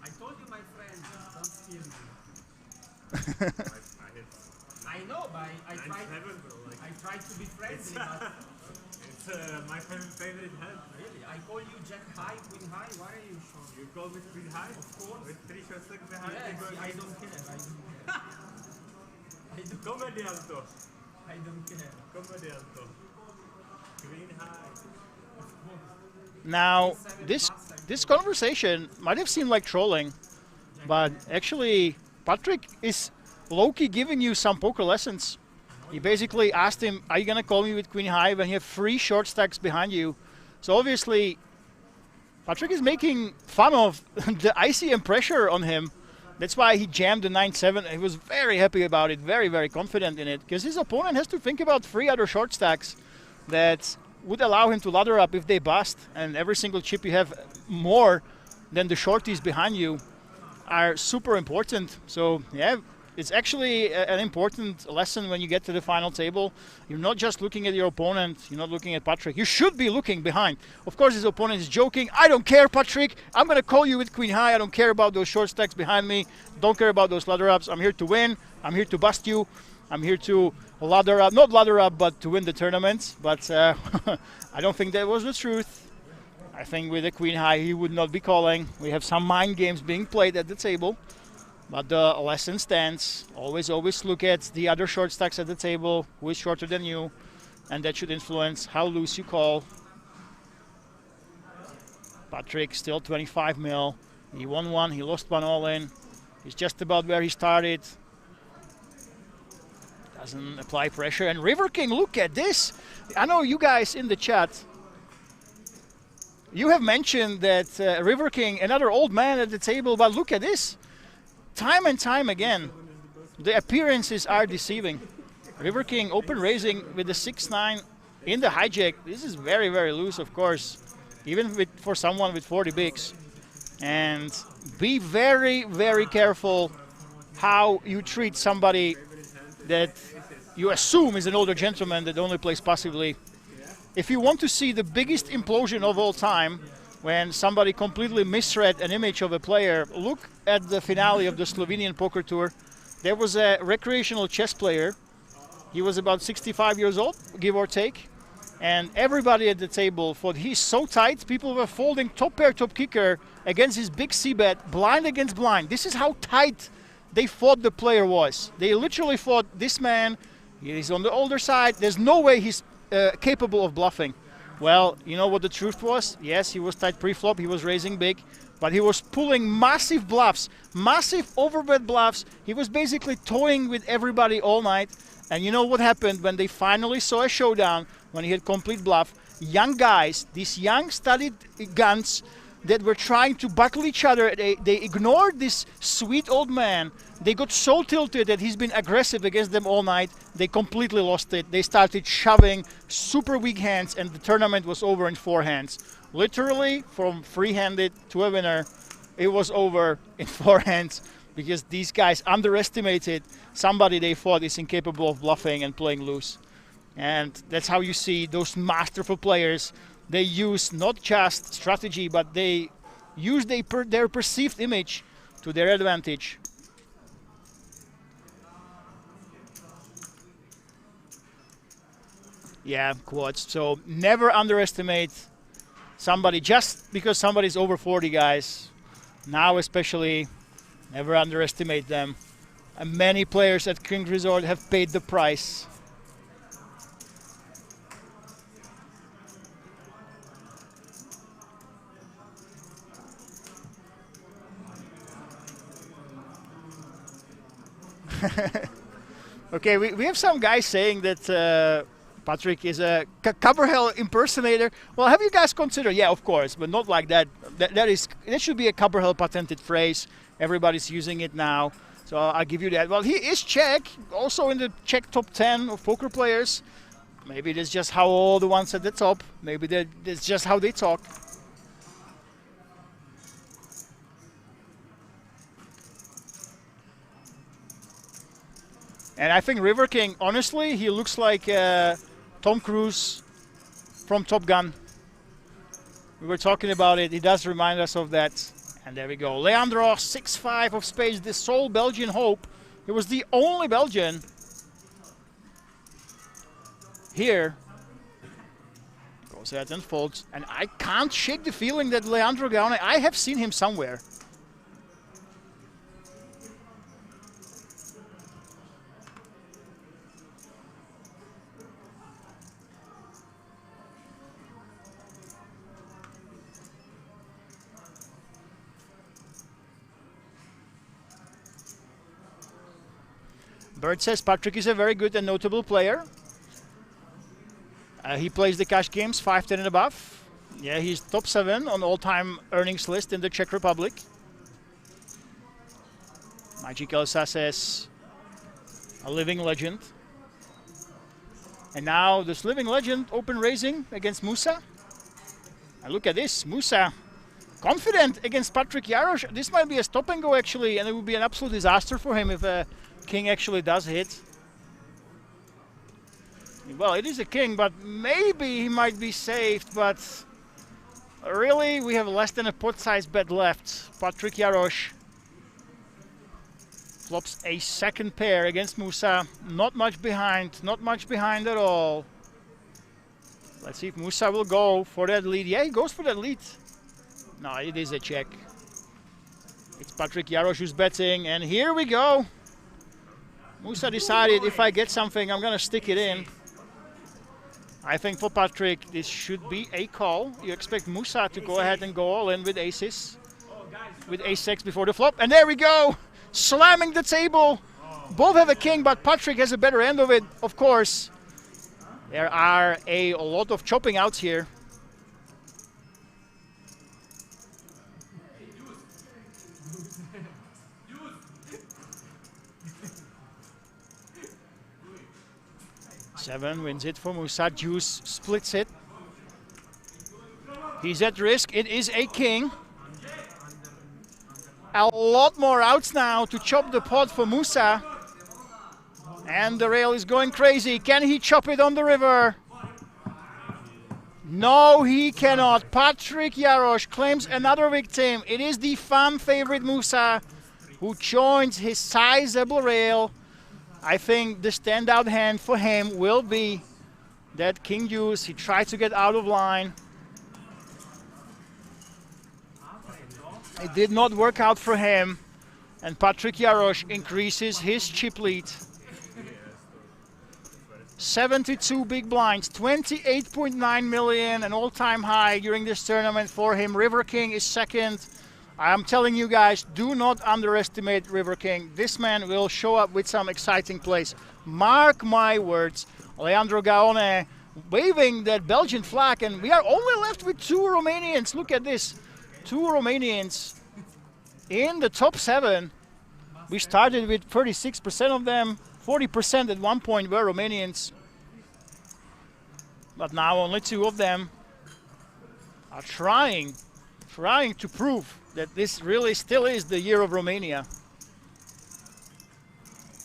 I told you, my friend, don't steal me. I know, but I tried to be friendly, but it's my favorite hand. Really? I call you Jack High, Queen High. Why are you sure? You call me Queen High? Of course. With 3 shots behind. Yes, I don't care. Comedianto. I don't care. Comedianto. Queen high. Now, this conversation might have seemed like trolling, but actually, Patrick is low-key giving you some poker lessons. He basically asked him, are you going to call me with queen high when you have 3 short stacks behind you? So obviously, Patrick is making fun of the ICM pressure on him. That's why he jammed the 9-7. He was very happy about it, very, very confident in it, because his opponent has to think about 3 other short stacks that would allow him to ladder up if they bust, and every single chip you have more than the shorties behind you are super important. So yeah, it's actually an important lesson when you get to the final table. You're not just looking at your opponent, you're not looking at Patrick. You should be looking behind. Of course, his opponent is joking. I don't care, Patrick. I'm going to call you with queen high. I don't care about those short stacks behind me. Don't care about those ladder ups. I'm here to win. I'm here to bust you. I'm here to ladder up, not ladder up, but to win the tournament. But I don't think that was the truth. I think with the queen high, he would not be calling. We have some mind games being played at the table. But the lesson stands. Always look at the other short stacks at the table, who is shorter than you, and that should influence how loose you call. Patrick still 25 mil. He won 1, he lost 1 all in. He's just about where he started. Doesn't apply pressure. And River King, look at this. I know you guys in the chat, you have mentioned that River King, another old man at the table, but look at this. Time and time again, the appearances are deceiving. River King open raising with the 6-9 in the hijack. This is very, very loose, of course, even for someone with 40 bigs. And be very, very careful how you treat somebody that you assume is an older gentleman that only plays passively. If you want to see the biggest implosion of all time, when somebody completely misread an image of a player, look at the finale of the Slovenian Poker Tour. There was a recreational chess player. He was about 65 years old, give or take. And everybody at the table thought he's so tight, people were folding top pair, top kicker against his big c-bet, blind against blind. This is how tight they thought the player was. They literally thought, this man, he's on the older side, there's no way he's capable of bluffing. Well, you know what the truth was? Yes, he was tight pre-flop, he was raising big, but he was pulling massive bluffs, massive overbet bluffs. He was basically toying with everybody all night. And you know what happened when they finally saw a showdown, when he had complete bluff? Young guys, these young studied guns that were trying to battle each other, they ignored this sweet old man. They got so tilted that he's been aggressive against them all night. They completely lost it. They started shoving super weak hands, and the tournament was over in 4 hands. Literally, from free-handed to a winner, it was over in 4 hands because these guys underestimated somebody they thought is incapable of bluffing and playing loose. And that's how you see those masterful players. They use not just strategy, but they use their perceived image to their advantage. Yeah, quads. So never underestimate somebody just because somebody's over 40, guys. Now especially, never underestimate them. And many players at King Resort have paid the price. Okay, we have some guys saying that Patrick is a Copperhell impersonator. Well, have you guys considered? Yeah, of course, but not like that. That should be a Copperhell patented phrase. Everybody's using it now, so I'll give you that. Well, he is Czech, also in the Czech top 10 of poker players. Maybe that's just how all the ones at the top. Maybe that's just how they talk. And I think River King, honestly, he looks like Tom Cruise from Top Gun. We were talking about it. He does remind us of that. And there we go. Leandro, 6-5 of spades, the sole Belgian hope. He was the only Belgian here. Goes ahead and folds. And I can't shake the feeling that Leandro Gaone, I have seen him somewhere. Bird says Patrick is a very good and notable player. He plays the cash games 5-10 and above. Yeah, he's top 7 on all-time earnings list in the Czech Republic. Magic Elsa says a living legend. And now this living legend open raising against Musa. And look at this, Musa confident against Patrick Jarosz. This might be a stop and go actually, and it would be an absolute disaster for him if a king actually does hit. Well, it is a king, but maybe he might be saved, but really we have less than a pot-sized bet left. Patrick Jarosz flops a second pair against Musa. Not much behind at all. Let's see if Musa will go for that lead. Yeah, he goes for that lead. No, it is a check. It's Patrick Jarosz who's betting, and here we go. Musa decided if I get something, I'm gonna stick it in. I think for Patrick, this should be a call. You expect Musa to go ahead and go all in with aces. With ace-6 before the flop, and there we go! Slamming the table. Both have a king, but Patrick has a better end of it, of course. There are a lot of chopping outs here. Seven wins it for Musa. Deuce splits it. He's at risk. It is a king. A lot more outs now to chop the pot for Musa. And the rail is going crazy. Can he chop it on the river? No, he cannot. Patrick Jarosz claims another victim. It is the fan favorite Musa who joins his sizable rail. I think the standout hand for him will be that king deuce. He tried to get out of line. It did not work out for him. And Patrick Jarosz increases his chip lead. 72 big blinds, 28.9 million, an all-time high during this tournament for him. River King is second. I'm telling you guys, do not underestimate River King. This man will show up with some exciting plays. Mark my words. Leandro Gaone waving that Belgian flag, and we are only left with 2 Romanians. Look at this. 2 Romanians in the top 7. We started with 36% of them. 40% at one point were Romanians. But now only 2 of them are trying to prove that this really still is the year of Romania.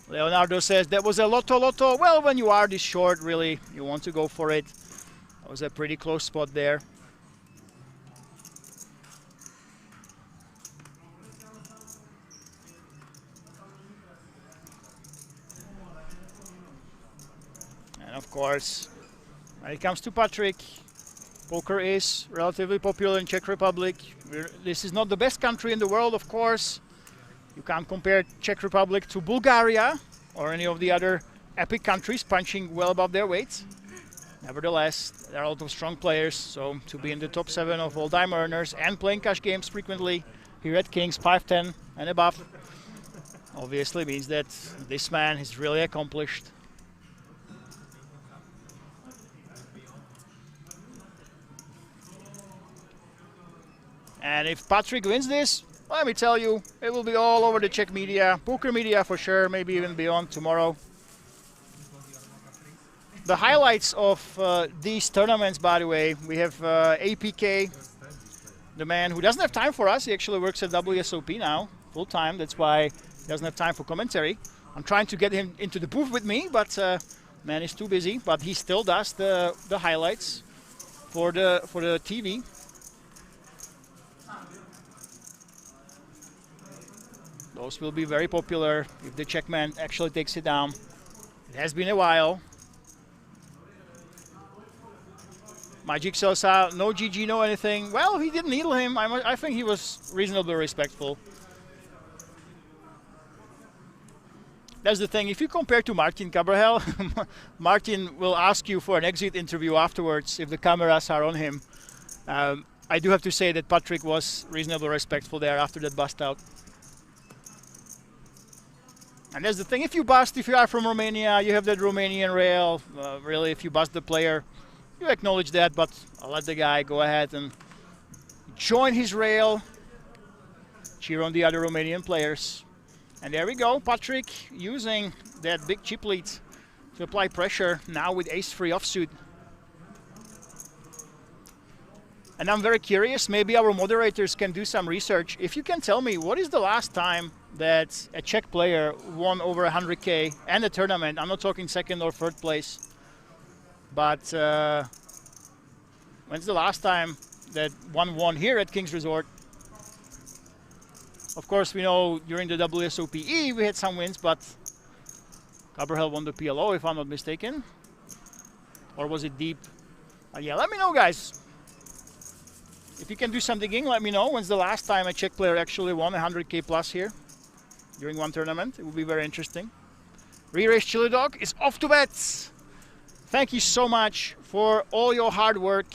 Leonardo says that was a lotto. Well, when you are this short, really, you want to go for it. That was a pretty close spot there. And of course, when it comes to Patrick, poker is relatively popular in Czech Republic. This is not the best country in the world, of course. You can't compare Czech Republic to Bulgaria or any of the other epic countries punching well above their weight. Nevertheless, there are a lot of strong players, so to be in the top 7 of all-time earners and playing cash games frequently here at Kings 5-10 and above obviously means that this man is really accomplished. And if Patrick wins this, let me tell you, it will be all over the Czech media, poker media for sure, maybe even beyond tomorrow. The highlights of these tournaments, by the way, we have APK, the man who doesn't have time for us. He actually works at WSOP now, full-time. That's why he doesn't have time for commentary. I'm trying to get him into the booth with me, but man is too busy. But he still does the highlights for the TV. Those will be very popular if the Czech man actually takes it down. It has been a while. Magic Sosa, no GG, no anything. Well, he didn't needle him. I think he was reasonably respectful. That's the thing. If you compare to Martin Cabral, Martin will ask you for an exit interview afterwards if the cameras are on him. I do have to say that Patrick was reasonably respectful there after that bust out. And that's the thing, if you bust, if you are from Romania, you have that Romanian rail, really, if you bust the player, you acknowledge that, but I'll let the guy go ahead and join his rail, cheer on the other Romanian players. And there we go, Patrick using that big chip lead to apply pressure, now with ace-3 offsuit. And I'm very curious, maybe our moderators can do some research. If you can tell me, what is the last time that a Czech player won over 100K and a tournament? I'm not talking second or third place, but when's the last time that one won here at King's Resort? Of course, we know during the WSOP we had some wins, but Gabriel won the PLO, if I'm not mistaken. Or was it deep? Yeah, let me know, guys. If you can do some digging, let me know when's the last time a Czech player actually won 100K plus here during one tournament. It would be very interesting. Re-race Chili Dog is off to bets. Thank you so much for all your hard work.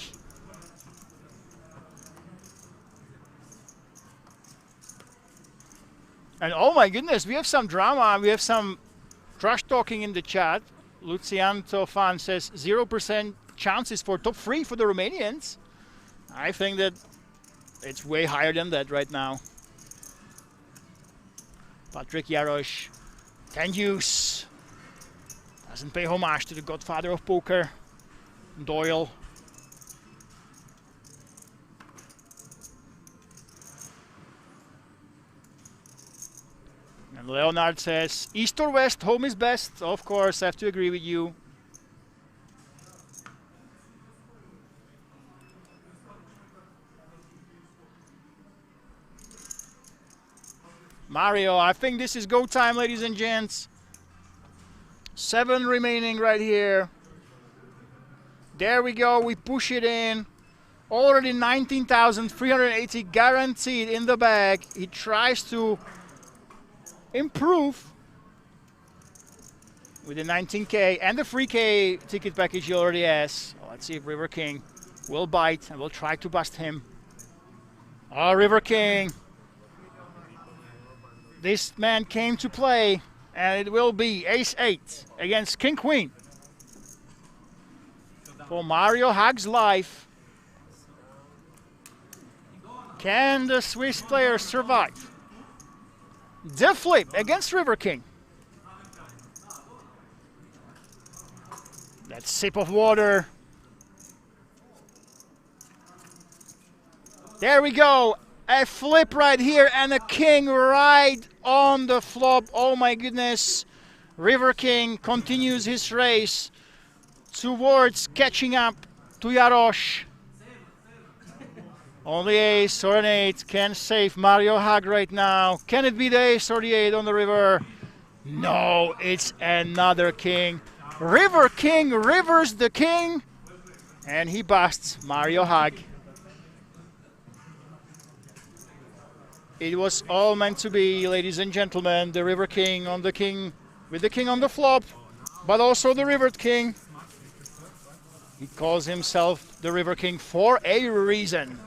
And oh my goodness, we have some drama. We have some trash talking in the chat. Lucian Tofan says 0% chances for top 3 for the Romanians. I think that it's way higher than that right now. Patrick Jarosz, 10 deuce. Doesn't pay homage to the godfather of poker, Doyle. And Leonard says, east or west, home is best. Of course, I have to agree with you. Mario, I think this is go time, ladies and gents. 7 remaining right here. There we go, we push it in. Already 19,380 guaranteed in the bag. He tries to improve with the 19K and the 3K ticket package he already has. Let's see if River King will bite and will try to bust him. Oh, River King. This man came to play, and it will be ace-8 against king-queen for Mario Hag's life. Can the Swiss player survive? The flip against River King. That sip of water. There we go. A flip right here and a king right on the flop. Oh my goodness. River King continues his race towards catching up to Jarosz. Only ace or an 8 can save Mario Hag right now. Can it be the ace or the 8 on the river? No, it's another king. River King rivers the king, and he busts Mario Hag. It was all meant to be, ladies and gentlemen. The River King on the king, with the king on the flop, but also the River King. He calls himself the River King for a reason.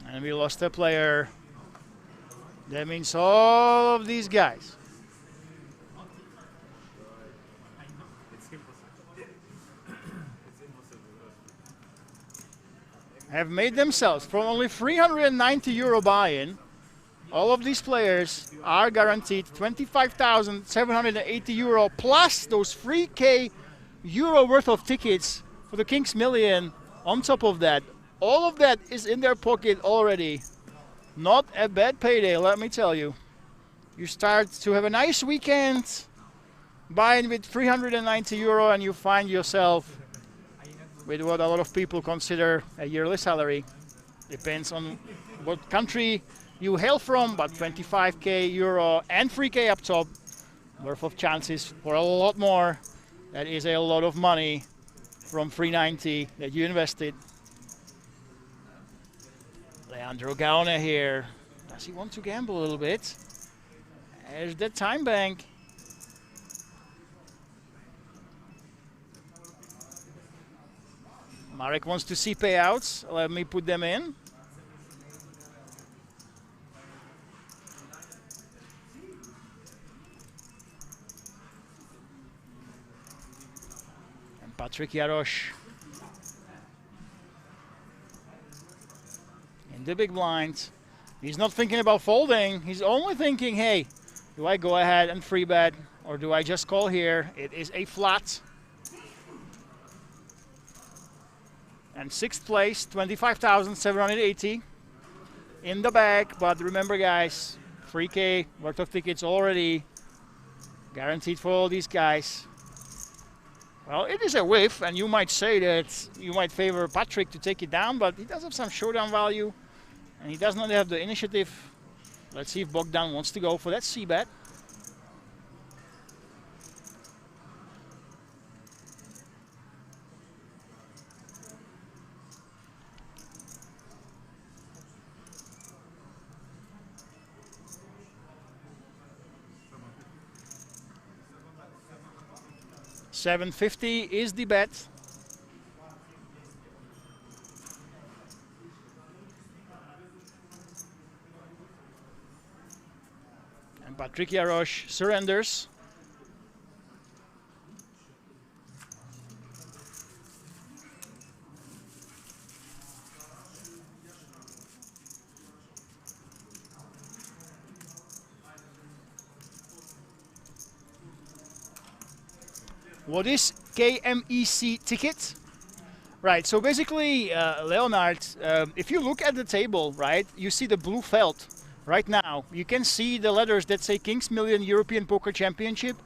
And we lost a player. That means all of these guys have made themselves from only €390 buy-in. All of these players are guaranteed €25,780 plus those 3K euro worth of tickets for the King's Million. On top of that, all of that is in their pocket already. Not a bad payday, let me tell you. You start to have a nice weekend, buying with €390, and you find yourself with what a lot of people consider a yearly salary. Depends on what country you hail from, but €25K and 3K up top, worth of chances for a lot more. That is a lot of money from $390 that you invested. Leandro Gaona here. Does he want to gamble a little bit? There's that time bank. Marek wants to see payouts. Let me put them in. And Patrick Jarosz in the big blind. He's not thinking about folding. He's only thinking, hey, do I go ahead and free bet or do I just call here? It is a flat. And 6th place, 25,780 in the bag. But remember, guys, 3K worth of tickets already guaranteed for all these guys. Well, it is a whiff, and you might say that you might favor Patrick to take it down, but he does have some showdown value, and he does not have the initiative. Let's see if Bogdan wants to go for that C-bet. $750 is the bet. And Patrick Jarosz surrenders. What is KMEC ticket? Right, so basically, Leonard, if you look at the table, right, you see the blue felt right now. You can see the letters that say Kings Million European Poker Championship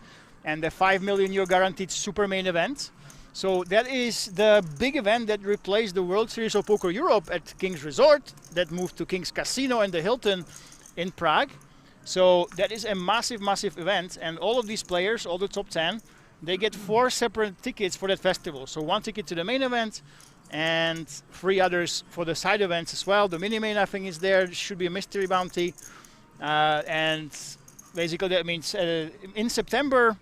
and the 5 million euro guaranteed super main event. So that is the big event that replaced the World Series of Poker Europe at Kings Resort that moved to Kings Casino and the Hilton in Prague. So that is a massive, massive event, and all of these players, all the top 10, they get 4 separate tickets for that festival. So 1 ticket to the main event and 3 others for the side events as well. The mini-main, I think, is there. There should be a mystery bounty. And basically that means in September,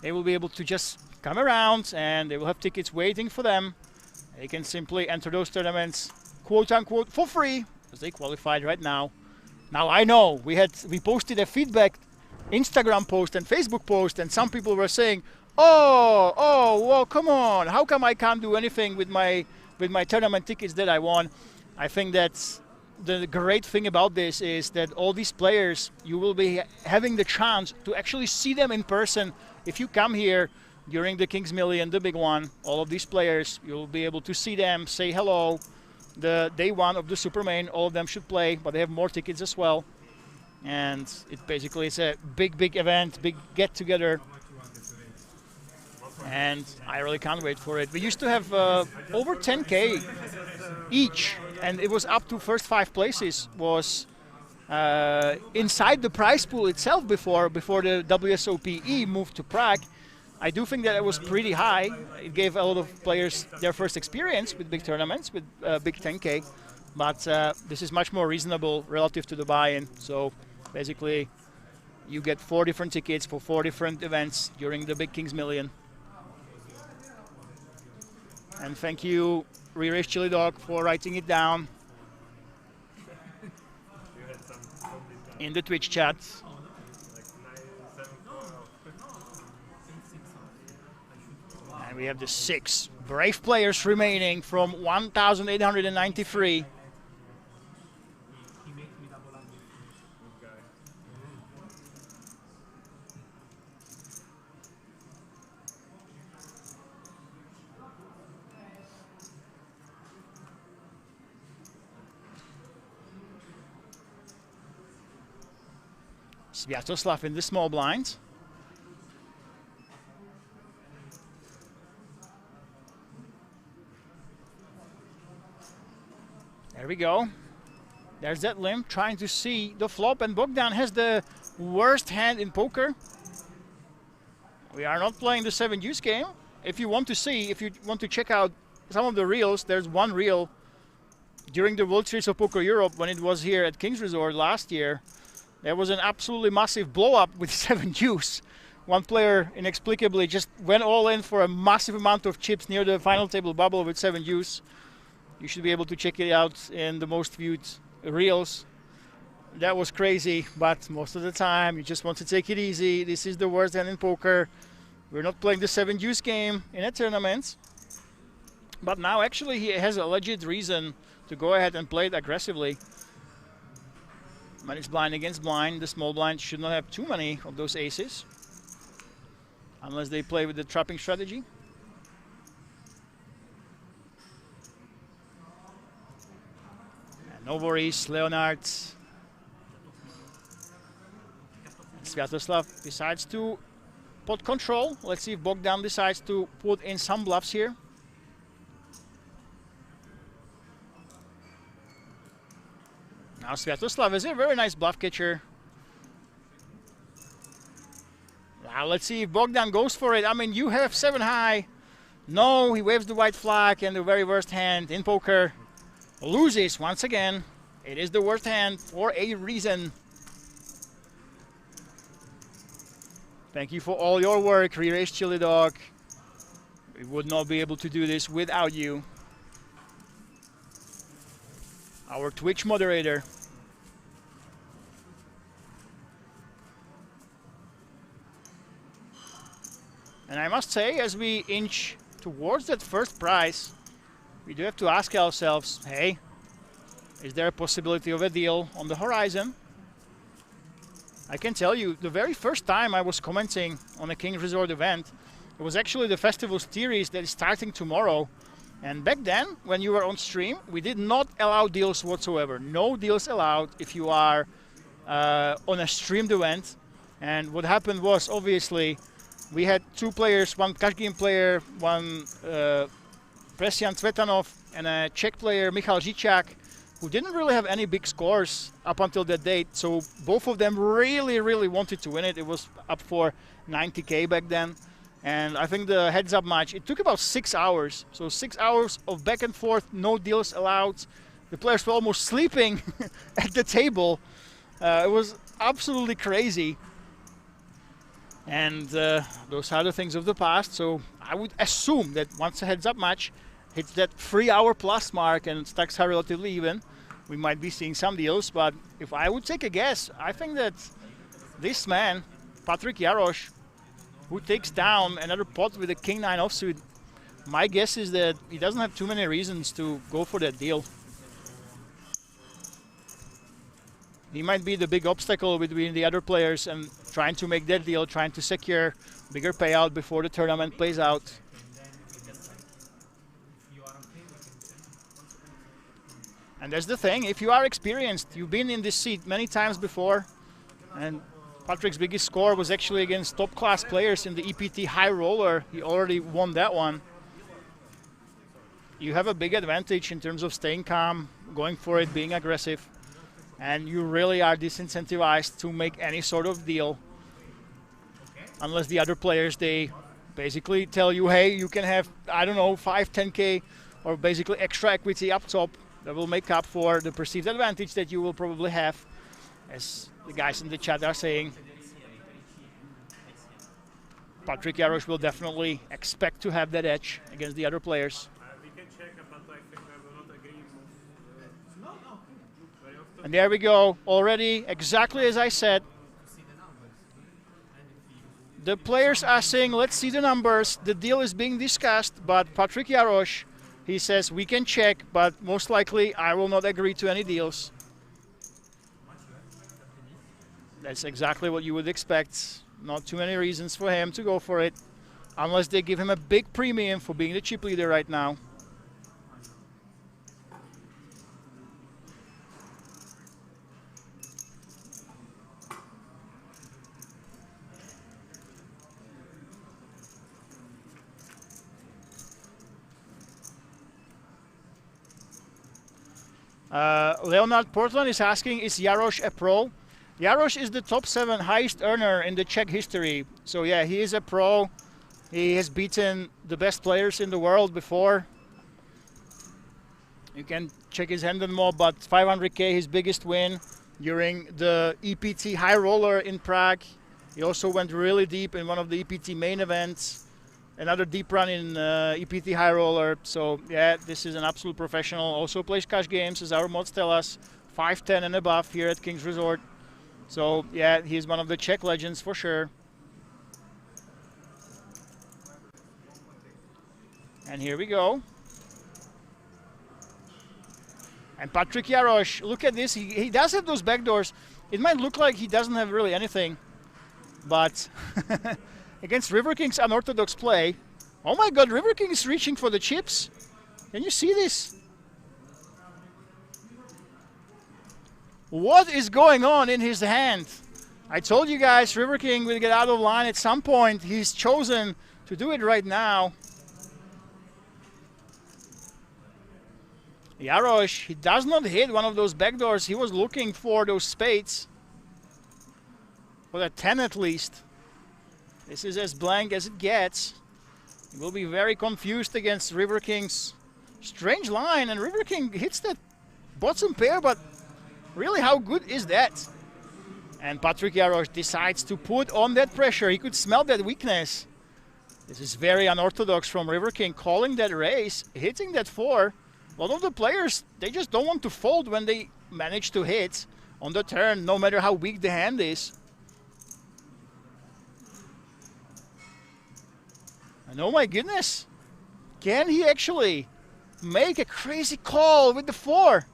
they will be able to just come around and they will have tickets waiting for them. They can simply enter those tournaments, quote-unquote, for free, because they qualified right now. Now, I know we posted a feedback Instagram post and Facebook post, and some people were saying, oh, well, come on, how come I can't do anything with my tournament tickets that I won? I think that's the great thing about this is that all these players, you will be having the chance to actually see them in person. If you come here during the Kings Million, the big one, all of these players, you'll be able to see them, say hello. The day 1 of the Supermain, all of them should play, but they have more tickets as well. And it basically is a big, big event, big get-together. And I really can't wait for it. We used to have over 10K each, and it was up to first 5 places was inside the prize pool itself before the WSOP moved to Prague. I do think that it was pretty high. It gave a lot of players their first experience with big tournaments, with big 10K. But this is much more reasonable relative to the buy-in. So basically, you get 4 different tickets for 4 different events during the big Kings Million. And thank you, Re-Race Chili Dog, for writing it down in the Twitch chat. And we have the 6 brave players remaining from 1,893. Sviatoslav in the small blind. There we go. There's that limp trying to see the flop, and Bogdan has the worst hand in poker. We are not playing the 7 deuce game. If you want to see, if you want to check out some of the reels, there's one reel during the World Series of Poker Europe when it was here at Kings Resort last year. There was an absolutely massive blow up with 7 deuce. one player inexplicably just went all in for a massive amount of chips near the final table bubble with 7 deuce. You should be able to check it out in the most viewed reels. That was crazy, but most of the time you just want to take it easy. This is the worst hand in poker. We're not playing the 7 deuce game in a tournament. But now actually he has a legit reason to go ahead and play it aggressively. But it's blind against blind. The small blind should not have too many of those aces, unless they play with the trapping strategy. And no worries, Leonard. Sviatoslav decides to pot control. Let's see if Bogdan decides to put in some bluffs here. Now Sviatoslav is a very nice bluff catcher. Now let's see if Bogdan goes for it. I mean, you have 7 high. No, he waves the white flag, and the very worst hand in poker loses once again. It is the worst hand for a reason. Thank you for all your work, Re-Race Chili Dog. We would not be able to do this without you. Our Twitch moderator. And I must say, as we inch towards that first prize, we do have to ask ourselves, hey, is there a possibility of a deal on the horizon? I can tell you, the very first time I was commenting on a King's Resort event, it was actually the festival series that is starting tomorrow. And back then, when you were on stream, we did not allow deals whatsoever. No deals allowed if you are on a streamed event. And what happened was, obviously, we had 2 players, one cash game player, one Presyan Cvetanov, and a Czech player, Michal Žičák, who didn't really have any big scores up until that date. So both of them really, really wanted to win it. It was up for 90K back then. And I think the heads-up match, it took about 6 hours. So 6 hours of back and forth, no deals allowed. The players were almost sleeping at the table. It was absolutely crazy. And those are the things of the past. So I would assume that once a heads-up match hits that 3-hour plus mark and stacks are relatively even, we might be seeing some deals. But if I would take a guess, I think that this man, Patrik Jaroš, who takes down another pot with a King-9 offsuit, my guess is that he doesn't have too many reasons to go for that deal. He might be the big obstacle between the other players and trying to make that deal, trying to secure bigger payout before the tournament plays out. And that's the thing, if you are experienced, you've been in this seat many times before, and Patrik's biggest score was actually against top-class players in the EPT High Roller. He already won that one. You have a big advantage in terms of staying calm, going for it, being aggressive, and you really are disincentivized to make any sort of deal. Unless the other players, they basically tell you, hey, you can have, I don't know, 5, 10K, or basically extra equity up top that will make up for the perceived advantage that you will probably have, as the guys in the chat are saying. Patrik Jaroš will definitely expect to have that edge against the other players. We can check, but I think I will not agree very often. And there we go, already exactly as I said. The players are saying, let's see the numbers. The deal is being discussed, but Patrik Jaroš, he says, we can check, but most likely I will not agree to any deals. That's exactly what you would expect. Not too many reasons for him to go for it, unless they give him a big premium for being the chip leader right now. Leonard Portland is asking, is Jaroš a pro? Jaroš is the top 7 highest earner in the Czech history. So yeah, he is a pro. He has beaten the best players in the world before. You can check his hand and more, but 500K, his biggest win during the EPT High Roller in Prague. He also went really deep in one of the EPT main events. Another deep run in EPT High Roller. So, yeah, this is an absolute professional. Also plays cash games, as our mods tell us. 5'10" and above here at King's Resort. So, yeah, he's one of the Czech legends for sure. And here we go. And Patrik Jaroš, look at this. He does have those backdoors. It might look like he doesn't have really anything. But against River King's unorthodox play, oh my god, River King is reaching for the chips. Can you see this? What is going on in his hand? I told you guys River King will get out of line at some point. He's chosen to do it right now. Jaroš, he does not hit one of those backdoors. He was looking for those spades. For a 10 at least. This is as blank as it gets. He will be very confused against River King's strange line. And River King hits that bottom pair, but really, how good is that? And Patrik Jaroš decides to put on that pressure. He could smell that weakness. This is very unorthodox from River King, calling that raise, hitting that 4. A lot of the players, they just don't want to fold when they manage to hit on the turn, no matter how weak the hand is. And oh my goodness, can he actually make a crazy call with the 4?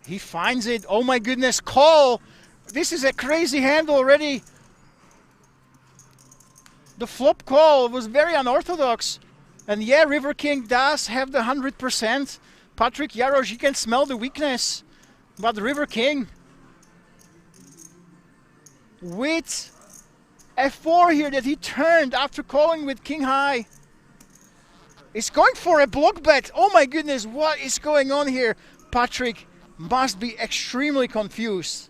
He finds it. Oh my goodness, call. This is a crazy hand already. The flop call was very unorthodox. And yeah, River King does have the 100%. Patrik Jaroš, he can smell the weakness. But River King, with a 4 here that he turned after calling with King High, is going for a block bet. Oh my goodness, what is going on here? Patrik must be extremely confused.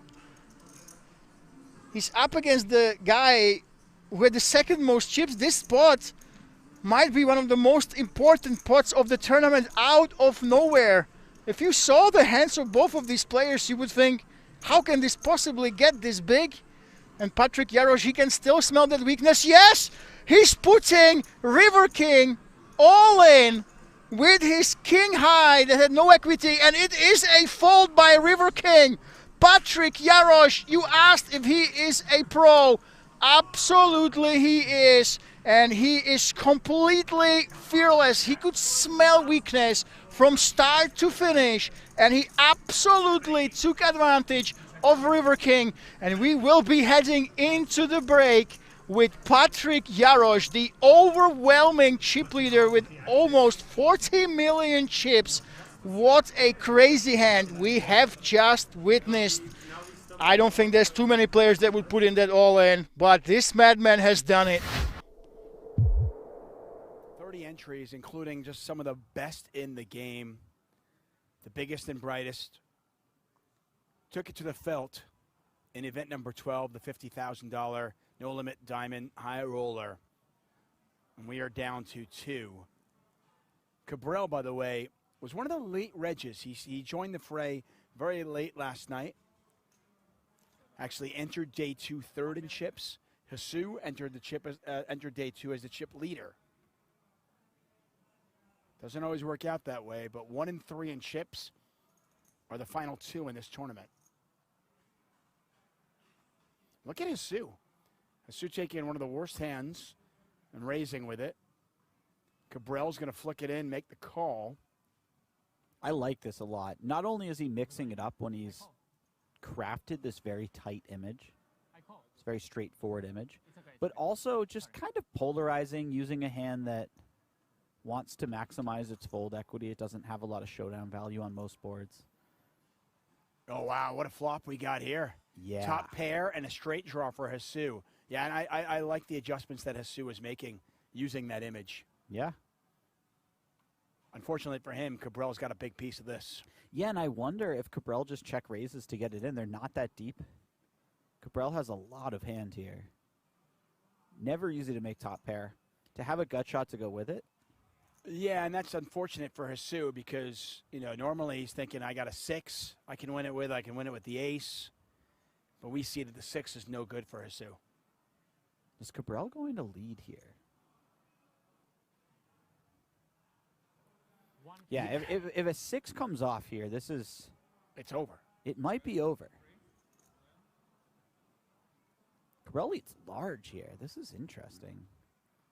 He's up against the guy who had the second most chips. This spot might be one of the most important pots of the tournament out of nowhere. If you saw the hands of both of these players, you would think, how can this possibly get this big? And Patrik Jaroš, he can still smell that weakness. Yes, he's putting River King all in with his King High that had no equity, and it is a fold by River King. Patrik Jaroš, you asked if he is a pro. Absolutely he is. And he is completely fearless. He could smell weakness from start to finish. And he absolutely took advantage of River King. And we will be heading into the break with Patrik Jaroš, the overwhelming chip leader with almost 40 million chips. What a crazy hand we have just witnessed. I don't think there's too many players that would put in that all in, but this madman has done it. 30 entries, including just some of the best in the game. The biggest and brightest. Took it to the felt in event number 12, the $50,000 No Limit Diamond High Roller. And we are down to 2. Cabral, by the way, was one of the late regs. He joined the fray very late last night. Actually entered day 2 third in chips. Hasu entered entered day 2 as the chip leader. Doesn't always work out that way, but 1 and 3 in chips are the final 2 in this tournament. Look at Hasu. Hasu taking one of the worst hands and raising with it. Cabral's going to flick it in, make the call. I like this a lot. Not only is he mixing it up when he's crafted this very tight image, it's a very straightforward image, but also just kind of polarizing, using a hand that wants to maximize its fold equity. It doesn't have a lot of showdown value on most boards. Oh, wow, what a flop we got here. Yeah. Top pair and a straight draw for Hasu. Yeah, and I like the adjustments that Hasu is making using that image. Yeah. Unfortunately for him, Cabral's got a big piece of this. Yeah, and I wonder if Cabral just check raises to get it in. They're not that deep. Cabral has a lot of hand here. Never easy to make top pair. To have a gut shot to go with it, Yeah, and that's unfortunate for Jesus because, you know, normally he's thinking, I got a 6 I can win it with. I can win it with the ace. But we see that the 6 is no good for Jesus. Is Cabral going to lead here? Yeah, if a 6 comes off here, this is... It's over. It might be over. Cabral leads large here. This is interesting.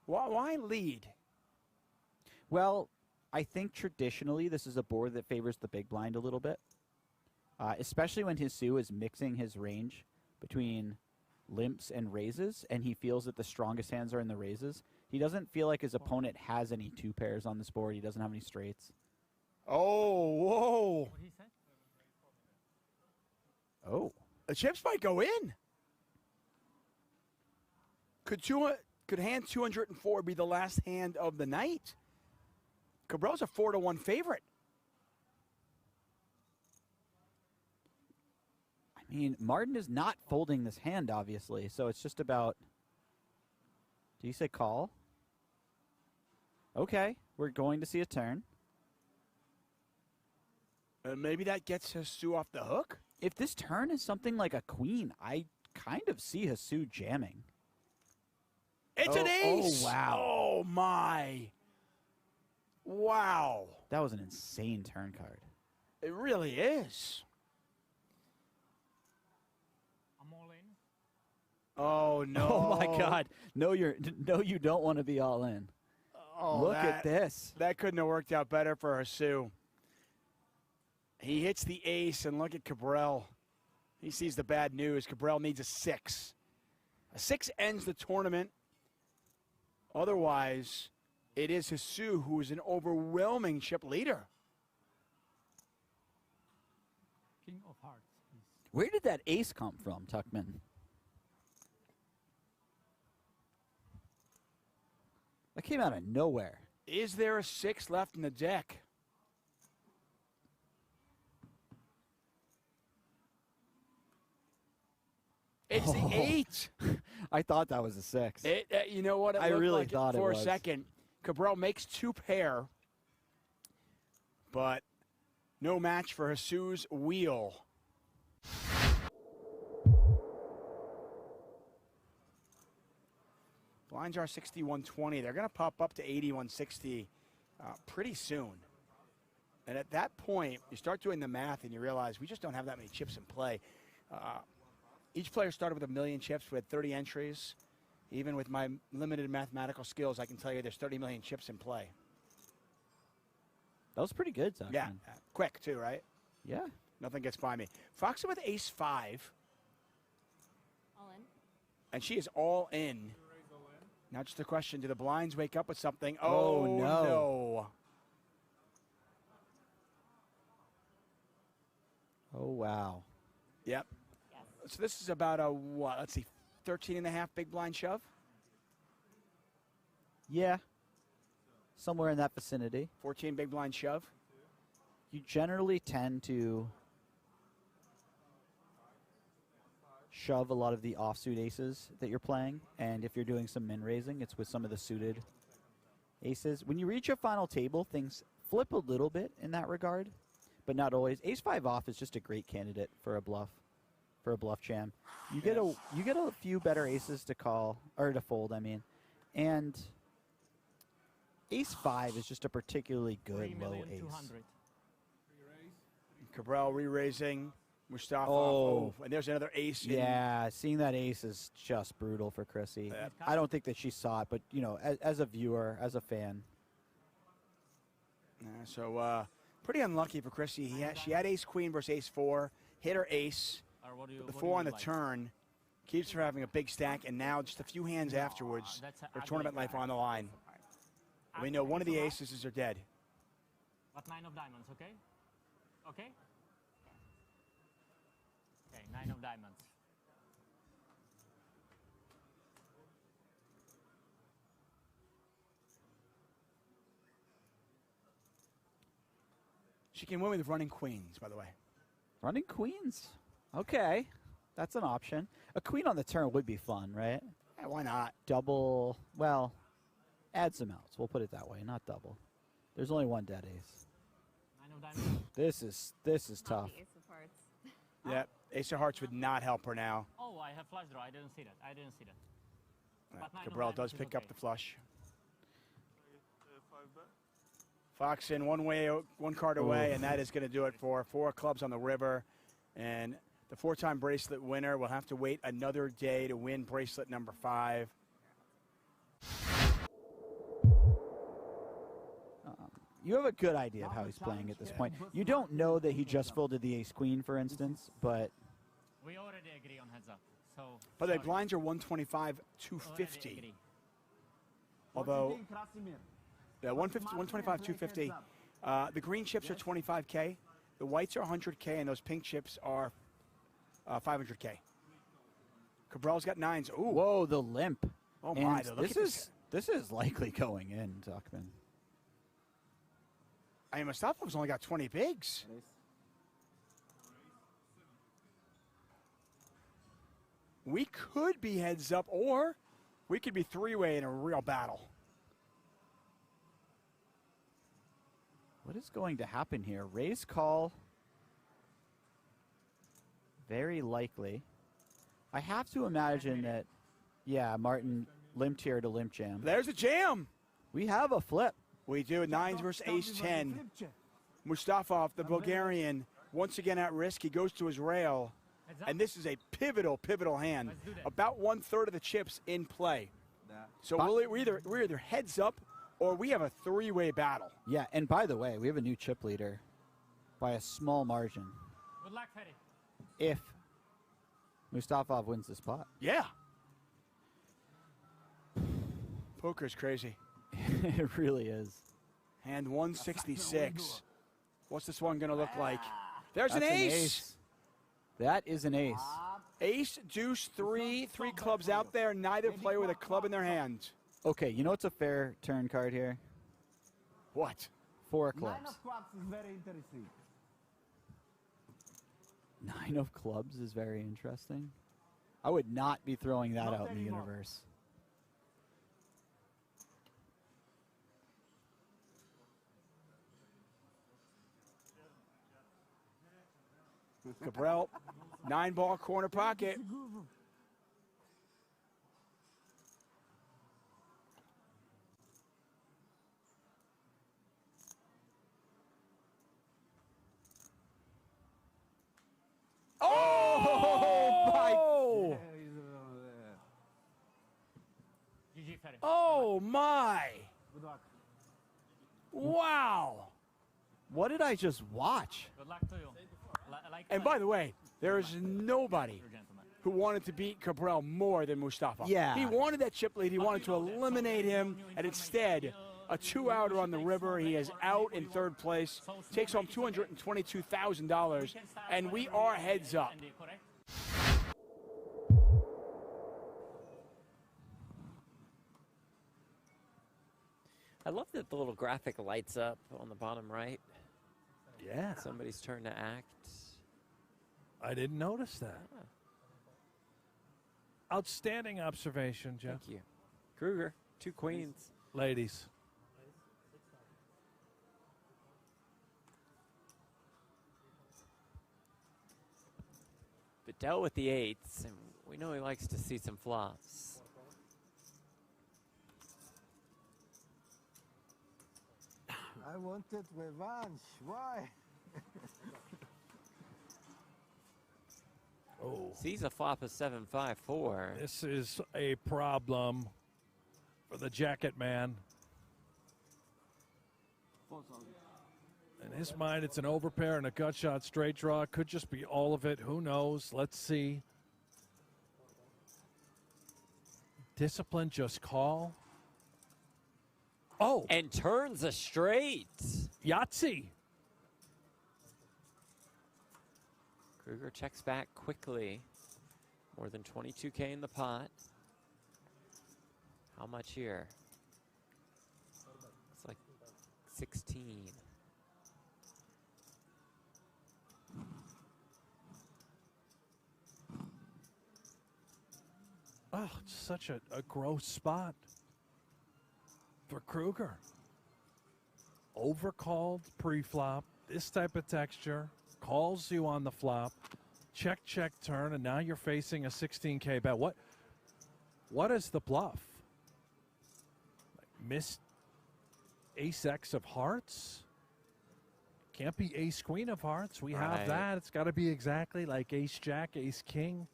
Why lead? Well, I think traditionally this is a board that favors the big blind a little bit, especially when Jesus is mixing his range between limps and raises, and he feels that the strongest hands are in the raises. He doesn't feel like his opponent has any 2 pairs on this board. He doesn't have any straights. Oh, whoa. What he said? Oh. The chips might go in. Could hand 204 be the last hand of the night? Cabral's a 4-1 favorite. I mean, Martin is not folding this hand, obviously, so it's just about... Do you say call? Okay, we're going to see a turn. Maybe that gets Jesus off the hook? If this turn is something like a queen, I kind of see Jesus jamming. It's an ace! Oh, wow. Oh, my. Wow. That was an insane turn card. It really is. I'm all in. Oh, no. Oh, my God. No, you don't want to be all in. Oh, Look at this. That couldn't have worked out better for Jesus. He hits the ace, and look at Cabral. He sees the bad news. Cabral needs a 6. A 6 ends the tournament. Otherwise, it is Jesus who is an overwhelming chip leader. King of hearts. Where did that ace come from, Tuckman? That came out of nowhere. Is there a 6 left in the deck? It's the 8. I thought that was a 6. You know what? I really thought for it was. a second. Cabral makes 2 pair, but no match for Jesus' wheel. Blinds are 6120. They're going to pop up to 8160 pretty soon. And at that point, you start doing the math and you realize we just don't have that many chips in play. Each player started with 1 million chips. We had 30 entries. Even with my limited mathematical skills, I can tell you there's 30 million chips in play. That was pretty good, Tuckman. Yeah, quick too, right? Yeah. Nothing gets by me. Foxa with ace 5. All in. And she is all in. Now just a question, do the blinds wake up with something? Oh, no. no. Oh, wow. Yep. Yes. So this is about a, what, let's see, 13.5 big blind shove? Yeah. Somewhere in that vicinity. 14 big blind shove? You generally tend to shove a lot of the offsuit aces that you're playing, and if you're doing some min raising, it's with some of the suited aces. When you reach your final table, things flip a little bit in that regard, but not always. Ace 5 off is just a great candidate for a bluff jam. You get a few better aces to call, or to fold, I mean, and ace 5 is just a particularly good low ace. 3,200,000. Cabral re-raising. Mustafa. Oh, and there's another ace. Yeah, seeing that ace is just brutal for Chrissy. I don't think that she saw it, but, you know, as a viewer, as a fan. So pretty unlucky for Chrissy. She had ace queen versus ace 4, hit her ace. The 4 on the turn keeps her having a big stack, and now just a few hands afterwards, her tournament life on the line. We know one of the aces are dead. But 9 of diamonds, okay? Okay? Okay, 9 of diamonds. She can win with running queens, by the way. Running queens? Okay. That's an option. A queen on the turn would be fun, right? Yeah, why not? Double, well, add some outs. We'll put it that way, not double. There's only one dead ace. This is tough. Ace of hearts. Yeah, ace of hearts would not help her now. Oh, I have flush draw. I didn't see that. I didn't see that. But nine of Cabral diamonds does is pick up okay. the flush. Fox in one card away, and that is going to do it for 4 clubs on the river. And the 4-time bracelet winner will have to wait another day to win bracelet number 5. You have a good idea of how he's playing at this point. You don't know that he just folded the ace-queen, for instance, but... We already agree on heads up. So. By the way, blinds are 125, 250. Although, yeah, 125, 250. The green chips are 25K, the whites are 100K, and those pink chips are 500K. Cabral's got 9s. Ooh. Whoa, the limp. Oh my! And this is likely going in, Zuckman. I mean, Mustafov's only got 20 bigs. We could be heads up, or we could be 3-way in a real battle. What is going to happen here? Raise call. Very likely. I have to imagine that, yeah, Martin limped here to limp jam. There's a jam. We have a flip. We do. 9s versus ace-10. Mustafov, the Bulgarian, once again at risk. He goes to his rail. And this is a pivotal hand. About 1/3 of the chips in play. So we're either heads up or we have a 3-way battle. Yeah, and by the way, we have a new chip leader by a small margin. Good luck, Ferry. If Mustafov wins the spot. Yeah. Poker's crazy. It really is. Hand 166. What's this one going to look like? There's That's an ace. That is an ace. Ace, deuce, 3 clubs out there. Neither player with a club in their hand. Okay, you know what's a fair turn card here? What? 4 clubs. 9 of clubs is very interesting. 9 of clubs is very interesting. I would not be throwing that out in the universe. Cabral, 9-ball corner pocket. Oh my! GG, Ferry. Oh my! Good luck. Wow! What did I just watch? Good luck to you. And by the way, there is nobody who wanted to beat Cabral more than Mustafov. Yeah. He wanted that chip lead. He wanted to eliminate him, and instead, a 2-outer on the river. He is out in 3rd place, takes home $222,000, and we are heads up. I love that the little graphic lights up on the bottom right. Yeah. Somebody's turn to act. I didn't notice that. Outstanding observation, Jeff. Thank you. Kruger, 2 queens. Ladies. Vidal with the 8s, and we know he likes to see some flops. I wanted revenge. Why? Oh. Sees a flop of 7-5-4. This is a problem for the jacket man. In his mind, it's an overpair and a gut shot straight draw. Could just be all of it. Who knows? Let's see. Discipline, just call. Oh. And turns a straight. Yahtzee. Kruger checks back quickly. More than 22K in the pot. How much here? It's like 16. Oh, it's such a gross spot for Kruger. overcalled pre-flop, this type of texture, calls you on the flop, check, check, turn, and now you're facing a 16K bet. What is the bluff? Missed ace X of hearts? Can't be ace queen of hearts. We have that. It's got to be exactly like ace jack, ace king.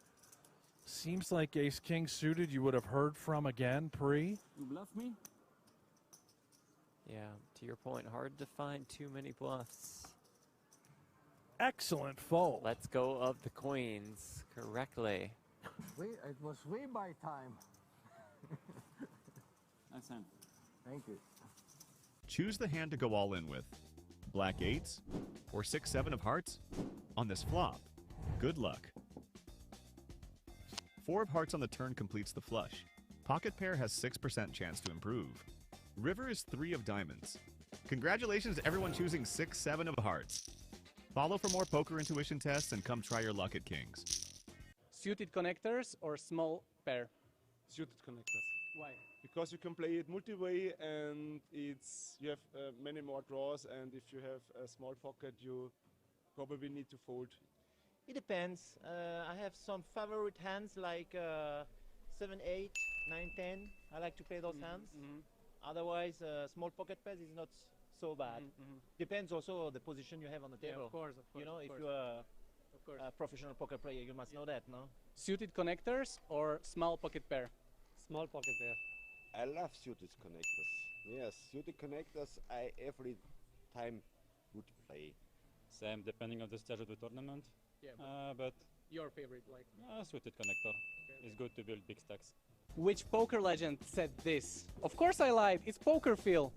Seems like ace king suited you would have heard from again pre. You bluff me? Yeah, to your point, hard to find too many bluffs. Excellent fold. Let's go of the queens correctly. It was way by time. Nice hand. Thank you. Choose the hand to go all in with. Black eights or 6-7 of hearts on this flop. Good luck. 4 of hearts on the turn completes the flush. Pocket pair has 6% chance to improve. River is 3 of diamonds. Congratulations to everyone choosing 6-7 of hearts. Follow for more poker intuition tests and come try your luck at Kings. Suited connectors or small pair? Suited connectors. Why? Because you can play it multi-way and you have many more draws, and if you have a small pocket you probably need to fold. It depends. I have some favorite hands like 7, 8, 9, 10. I like to play those hands. Otherwise, small pocket pairs is not so bad. Depends also on the position you have on the table. Yeah, of course. You know, if you're a professional poker player, you must know that, no? Suited connectors or small pocket pair? Small pocket pair. I love suited connectors. Yes, suited connectors I every time would play. Same, depending on the stage of the tournament. Yeah, but your favorite, like? Suited connector. It's good to build big stacks. Which poker legend said this? Of course I lied. It's poker Phil.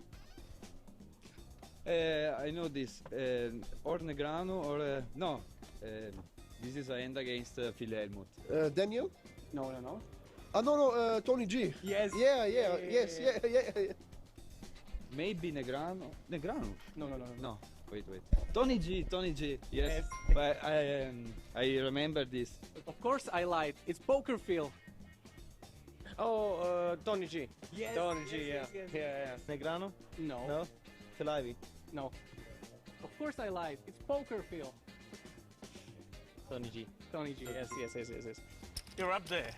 I know this. Or Negrano or no. This is a hand against Phil Helmut. Daniel? No. No, Tony G. Yes. Yes. Maybe Negrano. Negrano? No. Wait. Tony G. Yes. But I remember this. Of course I lied. It's poker Phil. Oh, Tony G. Yes. Tony G. Yes. Yeah. Negrano? No. No. Phil Ivey? No. Of course I lied. It's poker Phil. Tony G. Yes. You're up there.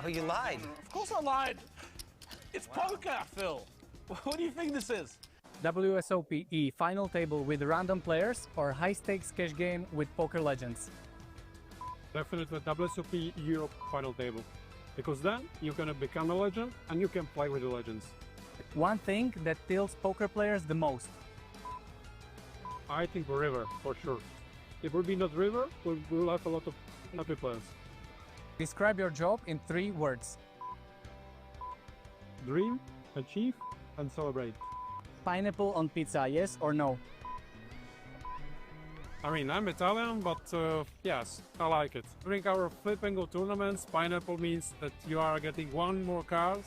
Oh, you lied. Of course I lied. It's poker, Phil. What do you think this is? WSOP final table with random players or high stakes cash game with poker legends? Definitely WSOP Europe final table. Because then you're gonna become a legend and you can play with the legends. One thing that tilts poker players the most? I think River, for sure. If it would be not River, we'll have a lot of happy players. Describe your job in 3 words. Dream, achieve, and celebrate. Pineapple on pizza, yes or no? I mean, I'm Italian, but yes, I like it. During our flip and go tournaments, pineapple means that you are getting 1 more card,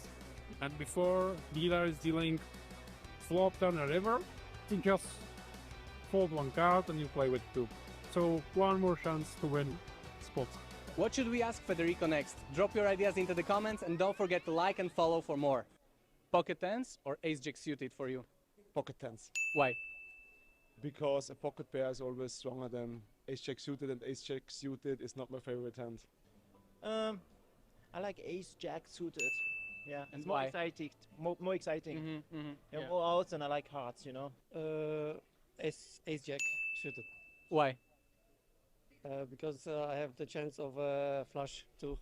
and before dealer is dealing flop down a river, you just fold 1 card and you play with 2. So 1 more chance to win spot. What should we ask Federico next? Drop your ideas into the comments and don't forget to like and follow for more. Pocket tens or ace jack suited for you? Pocket tens. Why? Because a pocket pair is always stronger than ace jack suited, and ace jack suited is not my favorite hand. I like ace jack suited. Yeah, And it's more why? exciting. More exciting. Yeah. More outs, and I like hearts, you know. Ace jack suited. Why? Because I have the chance of flush too.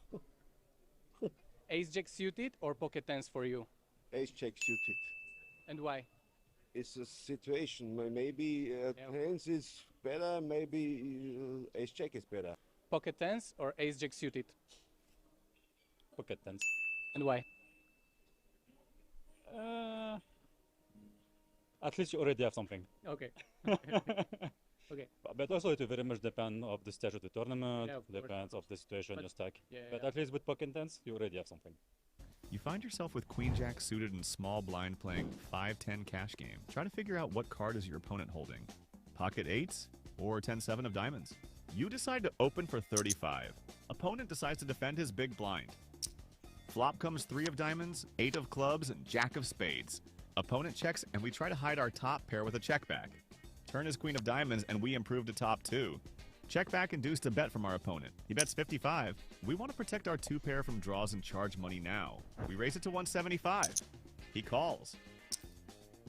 Ace jack suited or pocket tens for you? Ace jack suited. And why? It's a situation. Maybe hands is better, maybe ace jack is better. Pocket tens or ace jack suited? Pocket tens. And why? At least you already have something. Okay. Okay. But also it very much depends of the stage of the tournament, Yeah, of course. depends of the situation you stack. Yeah, But yeah. at least with pocket tens, you already have something. You find yourself with Queen Jack suited and small blind playing 5-10 cash game. Try to figure out what card is your opponent holding. Pocket 8s or 10-7 of diamonds. You decide to open for 35. Opponent decides to defend his big blind. Flop comes 3 of diamonds, 8 of clubs, and jack of spades. Opponent checks, and we try to hide our top pair with a check back. Turn is queen of diamonds, and we improve to top 2. Check back induced a bet from our opponent. He bets 55. We want to protect our 2 pair from draws and charge money now. We raise it to 175. He calls.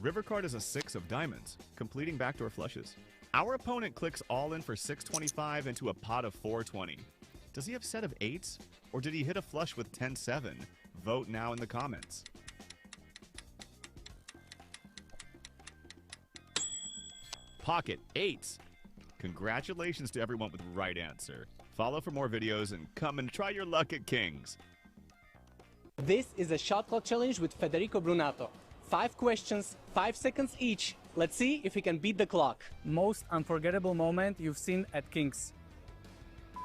River card is a 6 of diamonds, completing backdoor flushes. Our opponent clicks all in for 625 into a pot of 420. Does he have a set of 8s, or did he hit a flush with 10-7? Vote now in the comments. Pocket 8s. Congratulations to everyone with the right answer. Follow for more videos and come and try your luck at Kings. This is a shot clock challenge with Federico Brunato. 5 questions, 5 seconds each. Let's see if he can beat the clock. Most unforgettable moment you've seen at Kings?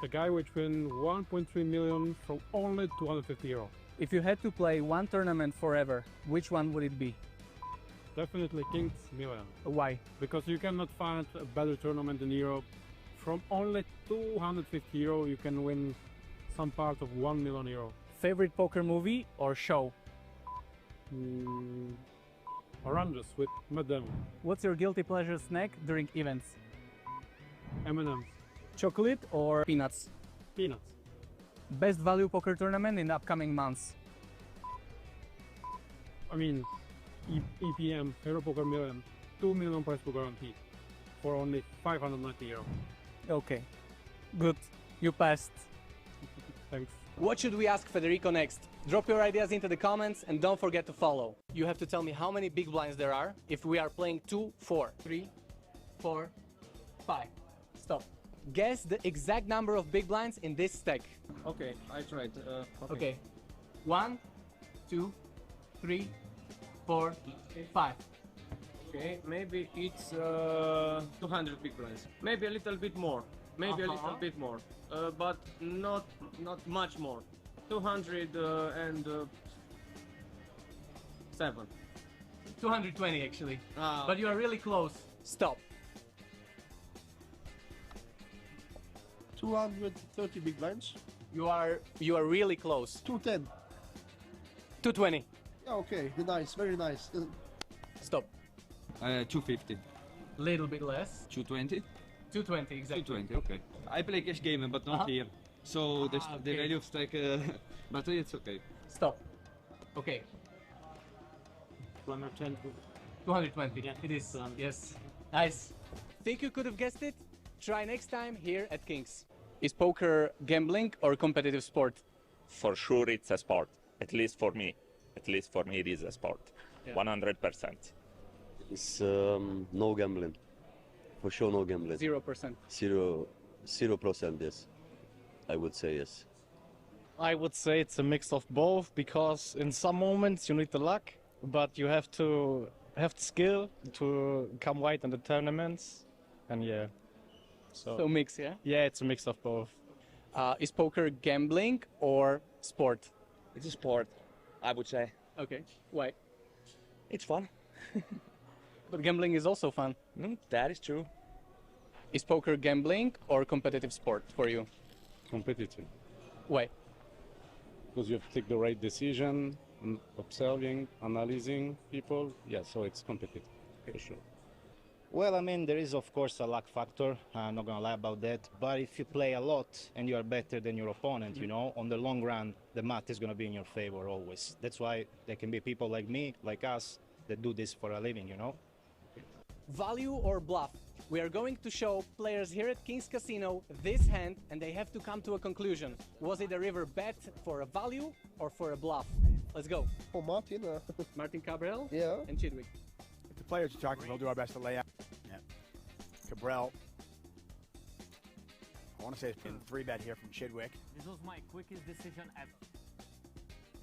The guy which win 1.3 million from only 250 euro. If you had to play one tournament forever, which one would it be? Definitely Kings Milan. Why? Because you cannot find a better tournament in Europe. From only 250 euro you can win some part of 1 million euro. Favorite poker movie or show? Oranges with Madame. What's your guilty pleasure snack during events? M&M's. Chocolate or peanuts? Peanuts. Best value poker tournament in the upcoming months? I mean, EPM, Euro Poker Million, 2 million prize pool guaranteed for only 590 euro. Okay, good. You passed. Thanks. What should we ask Federico next? Drop your ideas into the comments and don't forget to follow. You have to tell me how many big blinds there are if we are playing 2, 4, 3, 4, 5. Stop. Guess the exact number of big blinds in this stack. Okay, I tried. Okay. 1, 2, 3, 4, 5. Okay, maybe it's 200 big blinds. Maybe a little bit more. Maybe a little bit more. But not much more. 207. 220 actually. Ah, But you are really close. Stop. 230 big blinds. You are really close. 210. 220. Yeah, okay, nice, very nice. Stop. 250. Little bit less. 220. 220 exactly. 220. Okay. I play cash game, but not here. So the value of stack, but it's okay. Stop. Okay. 210. 220. Yeah. It is. Yes. Nice. Think you could have guessed it? Try next time here at Kings. Is poker gambling or competitive sport? For sure it's a sport. At least for me. At least for me it is a sport. Yeah. 100%. It's no gambling. For sure no gambling. 0%. 0%, yes. I would say yes. I would say it's a mix of both, because in some moments you need the luck, but you have to have the skill to come wide in the tournaments, and yeah. So mix, yeah? Yeah, it's a mix of both. Is poker gambling or sport? It's a sport, I would say. Okay. Why? It's fun. But gambling is also fun. That is true. Is poker gambling or competitive sport for you? Competitive. Why? Because you have to take the right decision, observing, analyzing people. Yeah, so it's competitive, for sure. Well, I mean, there is of course a luck factor, I'm not gonna lie about that, but if you play a lot and you are better than your opponent, you know, on the long run, the math is gonna be in your favor always. That's why there can be people like me, like us, that do this for a living, you know. Value or bluff? We are going to show players here at Kings Casino this hand, and they have to come to a conclusion. Was it a river bet for a value or for a bluff? Let's go. Oh, Martin. Martin Cabral? Yeah. And Chidwick. If the players are talking, we'll do our best to lay out. Yeah. Cabral. I want to say it's been 3-bet here from Chidwick. This was my quickest decision ever.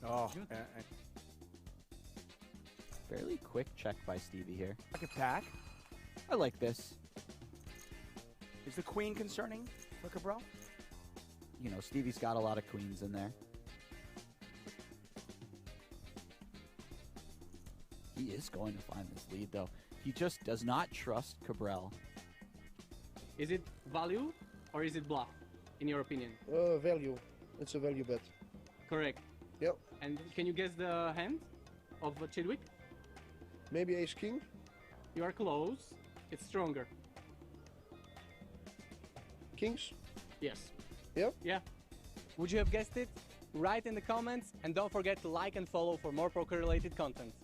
Oh. Fairly quick check by Stevie here. Pocket pack. I like this. Is the queen concerning for Cabral? You know, Stevie's got a lot of queens in there. He is going to find this lead, though. He just does not trust Cabral. Is it value or is it bluff, in your opinion? Value. It's a value bet. Correct. Yep. And can you guess the hand of Chidwick? Maybe ace king. You are close. It's stronger. Kings. Yes. Yep. Yeah. Would you have guessed it? Write in the comments and don't forget to like and follow for more poker related content.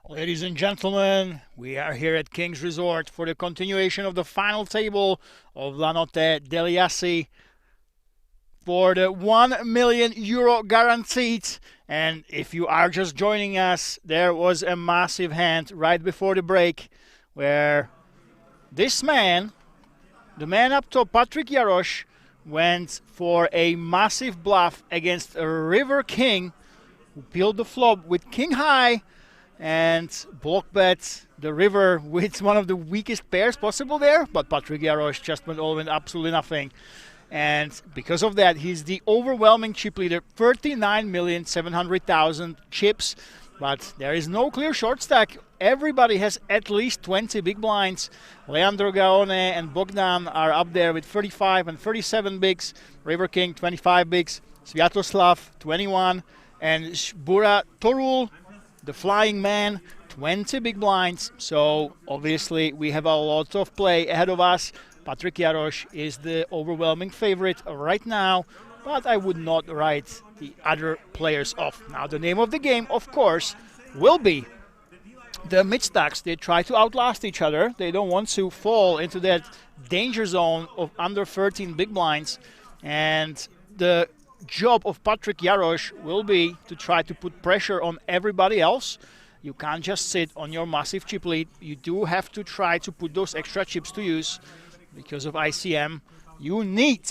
Ladies and gentlemen, we are here at King's Resort for the continuation of the final table of LaNotteDegliAssi for the €1 million guaranteed. And if you are just joining us, there was a massive hand right before the break where this man, the man up top, Patrik Jarosz, went for a massive bluff against a River King who peeled the flop with King High and block bet the river with one of the weakest pairs possible there, but Patrik Jarosz just went all in absolutely nothing. And because of that, he's the overwhelming chip leader, 39,700,000 chips. But there is no clear short stack. Everybody has at least 20 big blinds. Leandro Gaone and Bogdan are up there with 35 and 37 bigs. River King, 25 bigs. Sviatoslav, 21. And Shbura Torul, the flying man, 20 big blinds. So obviously we have a lot of play ahead of us. Patrik Jarosz is the overwhelming favorite right now, but I would not write the other players off. Now the name of the game, of course, will be the mid-stacks. They try to outlast each other. They don't want to fall into that danger zone of under 13 big blinds. And the job of Patrik Jarosz will be to try to put pressure on everybody else. You can't just sit on your massive chip lead. You do have to try to put those extra chips to use. Because of ICM, you need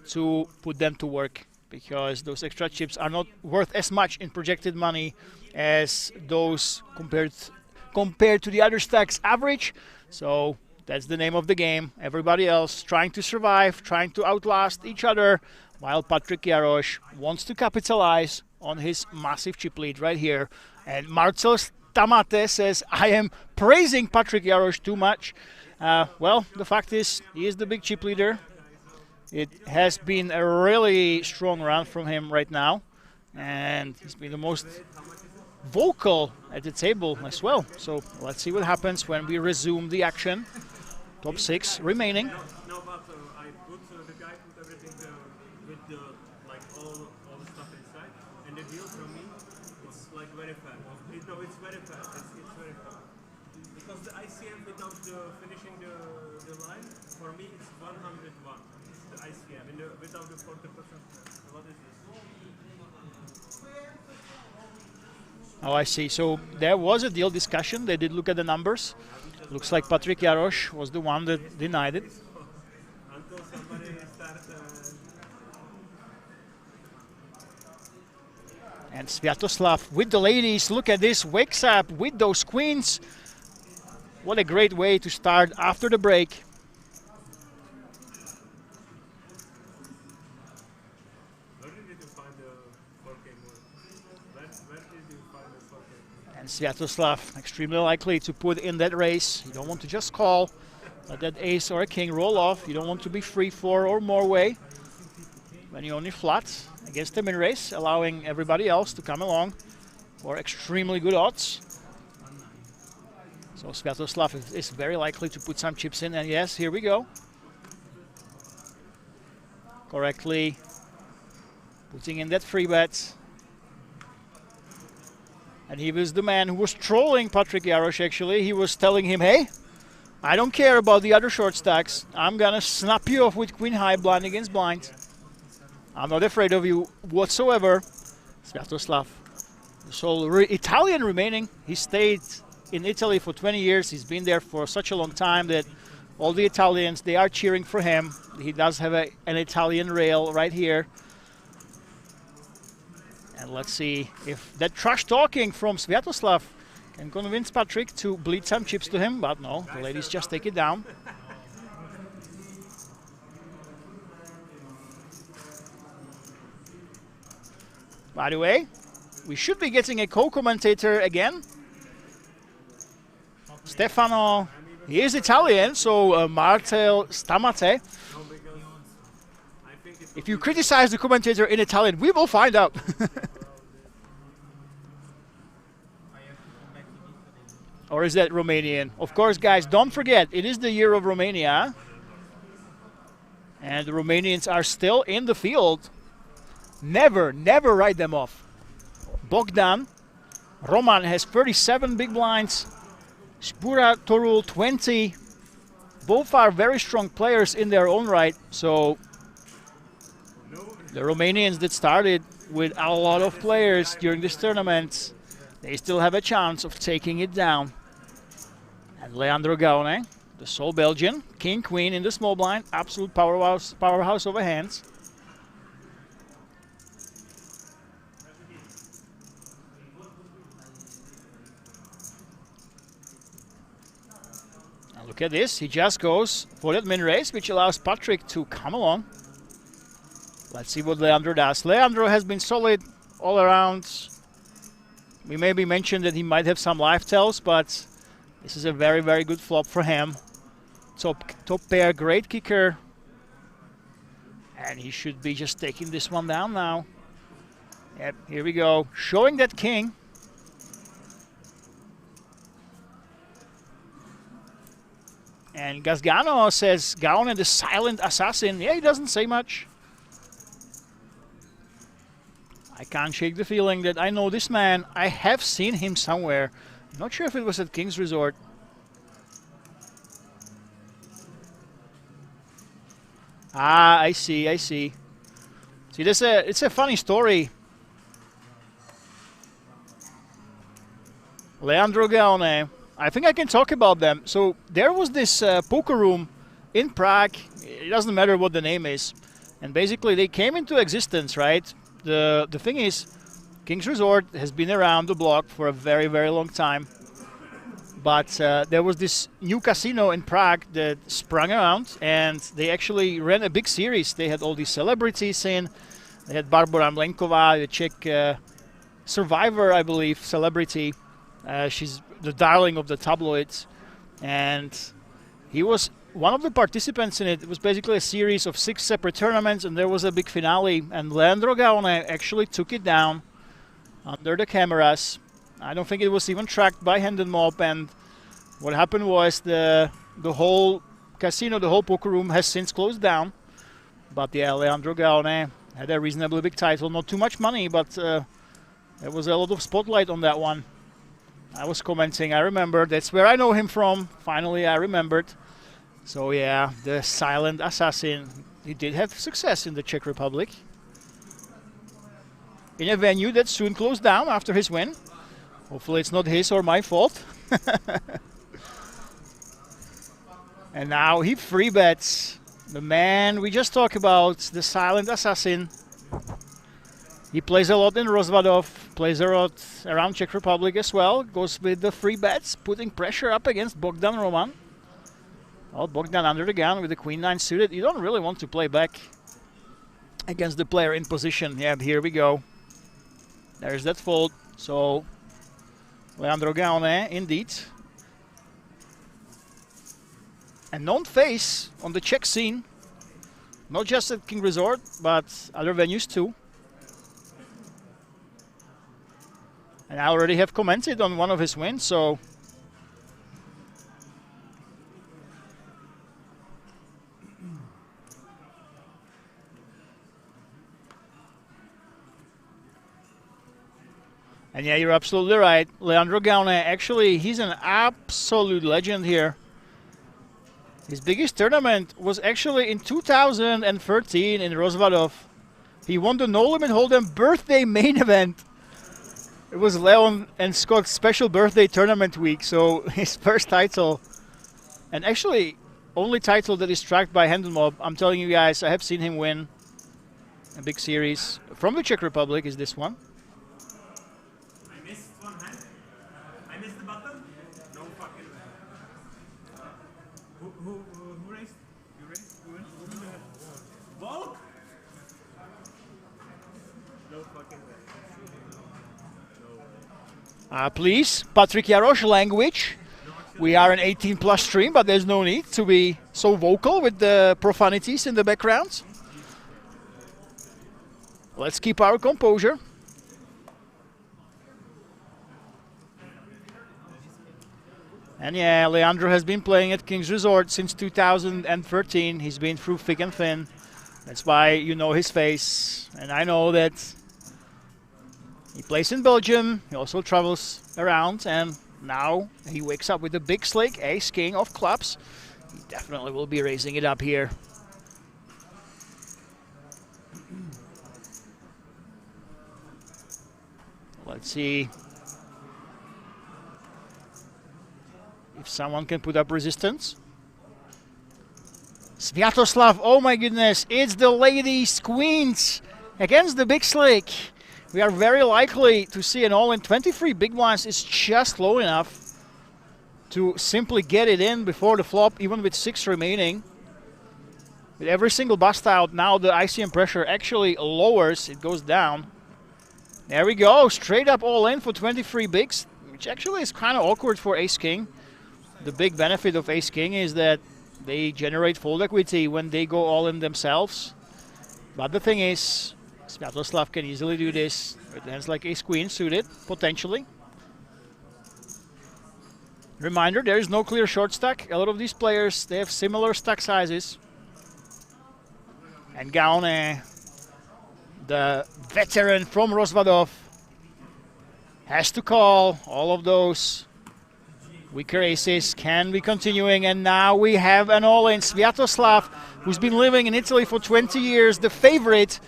to put them to work because those extra chips are not worth as much in projected money as those compared to the other stacks average. So that's the name of the game. Everybody else trying to survive, trying to outlast each other, while Patrik Jarosz wants to capitalize on his massive chip lead right here. And Marcel Stamate says, I am praising Patrik Jarosz too much. Well, the fact is, he is the big chip leader. It has been a really strong run from him right now. And he's been the most vocal at the table as well. So let's see what happens when we resume the action. Top 6 remaining. No, but I put the guy put everything with the like all the stuff inside, and the deal from me is like very fair. No, it's very fair. It's very fair because the ICM without finishing the line for me it's 101. It's the ICM and without the 40%. What is this? Oh, I see. So there was a deal discussion. They did look at the numbers. Looks like Patrik Jarosz was the one that denied it. And Sviatoslav with the ladies. Look at this. Wakes up with those queens. What a great way to start after the break. And Sviatoslav extremely likely to put in that race. You don't want to just call, let that ace or a king roll off. You don't want to be free 4 or more way when you only flat against the min race, allowing everybody else to come along for extremely good odds. So Sviatoslav is very likely to put some chips in, and yes, here we go. Correctly putting in that free bet. And he was the man who was trolling Patrik Jarosz, actually. He was telling him, hey, I don't care about the other short stacks. I'm going to snap you off with queen high blind against blind. I'm not afraid of you whatsoever. Sviatoslav, so Italian remaining. He stayed in Italy for 20 years. He's been there for such a long time that all the Italians, they are cheering for him. He does have an Italian rail right here. And let's see if that trash talking from Sviatoslav can convince Patrik to bleed some chips to him. But no, the ladies just take it down. By the way, we should be getting a co-commentator again. Stefano, he is Italian, so Marcel Stamate. If you criticize the commentator in Italian, we will find out. Or is that Romanian? Of course, guys, don't forget, it is the year of Romania. And the Romanians are still in the field. Never write them off. Bogdan. Roman has 37 big blinds. Spura Torul 20. Both are very strong players in their own right. So the Romanians that started with a lot of players during this tournament, they still have a chance of taking it down. And Leandro Gaone, the sole Belgian, king, queen in the small blind, absolute powerhouse of a hands. Now look at this, he just goes for that min raise, which allows Patrick to come along. Let's see what Leandro does. Leandro has been solid all around. We maybe mentioned that he might have some live tells, but this is a very, very good flop for him. Top pair, great kicker. And he should be just taking this one down now. Yep, here we go. Showing that king. And Gasgano says, Gaone the silent assassin. Yeah, he doesn't say much. I can't shake the feeling that I know this man. I have seen him somewhere. I'm not sure if it was at King's Resort. Ah, I see. See, it's a funny story. Leandro Gaone. I think I can talk about them. So there was this poker room in Prague. It doesn't matter what the name is. And basically they came into existence, right? The thing is, King's Resort has been around the block for a very, very long time. But there was this new casino in Prague that sprung around, and they actually ran a big series. They had all these celebrities in. They had Barbara Mlenková, the Czech survivor, I believe, celebrity. She's the darling of the tabloids. And he was one of the participants in it. It was basically a series of 6 separate tournaments, and there was a big finale. And Leandro Gaone actually took it down under the cameras. I don't think it was even tracked by Hand and Mob, and what happened was the whole casino, the whole poker room has since closed down. But yeah, Leandro Gaone had a reasonably big title, not too much money, but there was a lot of spotlight on that one. I was commenting, I remember, that's where I know him from. Finally, I remembered. So yeah, the silent assassin, he did have success in the Czech Republic. In a venue that soon closed down after his win. Hopefully it's not his or my fault. And now he free bets. The man we just talked about, the silent assassin. He plays a lot in Rozvadov, plays a lot around Czech Republic as well. Goes with the free bets, putting pressure up against Bogdan Roman. Well, Bogdan under the gun with the Queen-9 suited. You don't really want to play back against the player in position. Yeah, here we go. There's that fold. So, Leandro Gaone, indeed. A known face on the Czech scene. Not just at King Resort, but other venues too. And I already have commented on one of his wins, so... And yeah, you're absolutely right. Leandro Gaone, actually, he's an absolute legend here. His biggest tournament was actually in 2013 in Rozvadov. He won the No Limit Hold'em birthday main event. It was Leon and Scott's special birthday tournament week, so his first title. And actually, only title that is tracked by Hand and Mob. I'm telling you guys, I have seen him win a big series from the Czech Republic is this one. Please, Patrick Jarosz, language. We are an 18+ stream, but there's no need to be so vocal with the profanities in the background. Let's keep our composure. And yeah, Leandro has been playing at King's Resort since 2013. He's been through thick and thin. That's why you know his face. And I know that he plays in Belgium. He also travels around. And now he wakes up with a big slick ace-king of clubs. He definitely will be raising it up here. Let's see if someone can put up resistance. Sviatoslav, oh my goodness, it's the ladies queens against the big slick. We are very likely to see an all-in. 23 big blinds is just low enough to simply get it in before the flop, even with 6 remaining. With every single bust out, now the ICM pressure actually lowers, it goes down. There we go, straight up all in for 23 bigs, which actually is kind of awkward for ace-king. The big benefit of ace-king is that they generate fold equity when they go all in themselves. But the thing is, Sviatoslav can easily do this with hands like ace-queen suited, potentially. Reminder, there is no clear short stack. A lot of these players, they have similar stack sizes. And Gaone, the veteran from Rozvadov, has to call. All of those weaker aces can be continuing, and now we have an all-in. Sviatoslav, who's been living in Italy for 20 years, the favorite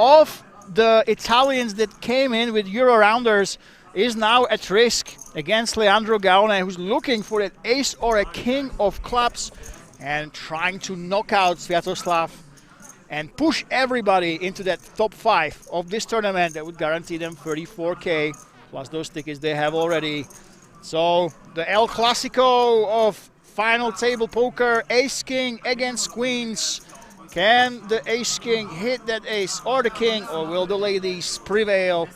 of the Italians that came in with Euro rounders, is now at risk against Leandro Gaone, who's looking for an ace or a king of clubs and trying to knock out Sviatoslav and push everybody into that top 5 of this tournament. That would guarantee them 34K plus those tickets they have already. So the El Clasico of final table poker, ace-king against queens. Can the ace-king hit that ace or the king, or will the ladies prevail?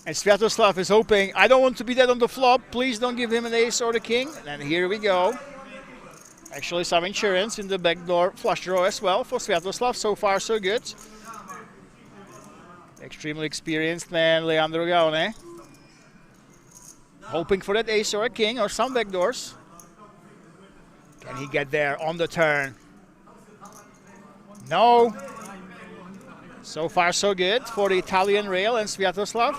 And Sviatoslav is hoping, I don't want to be dead on the flop, please don't give him an ace or the king. And here we go. Actually some insurance in the backdoor flush draw as well for Sviatoslav. So far so good. Extremely experienced man, Leandro Gaone. Hoping for that ace or a king or some backdoors. Can he get there on the turn? No. So far so good for the Italian rail and Sviatoslav.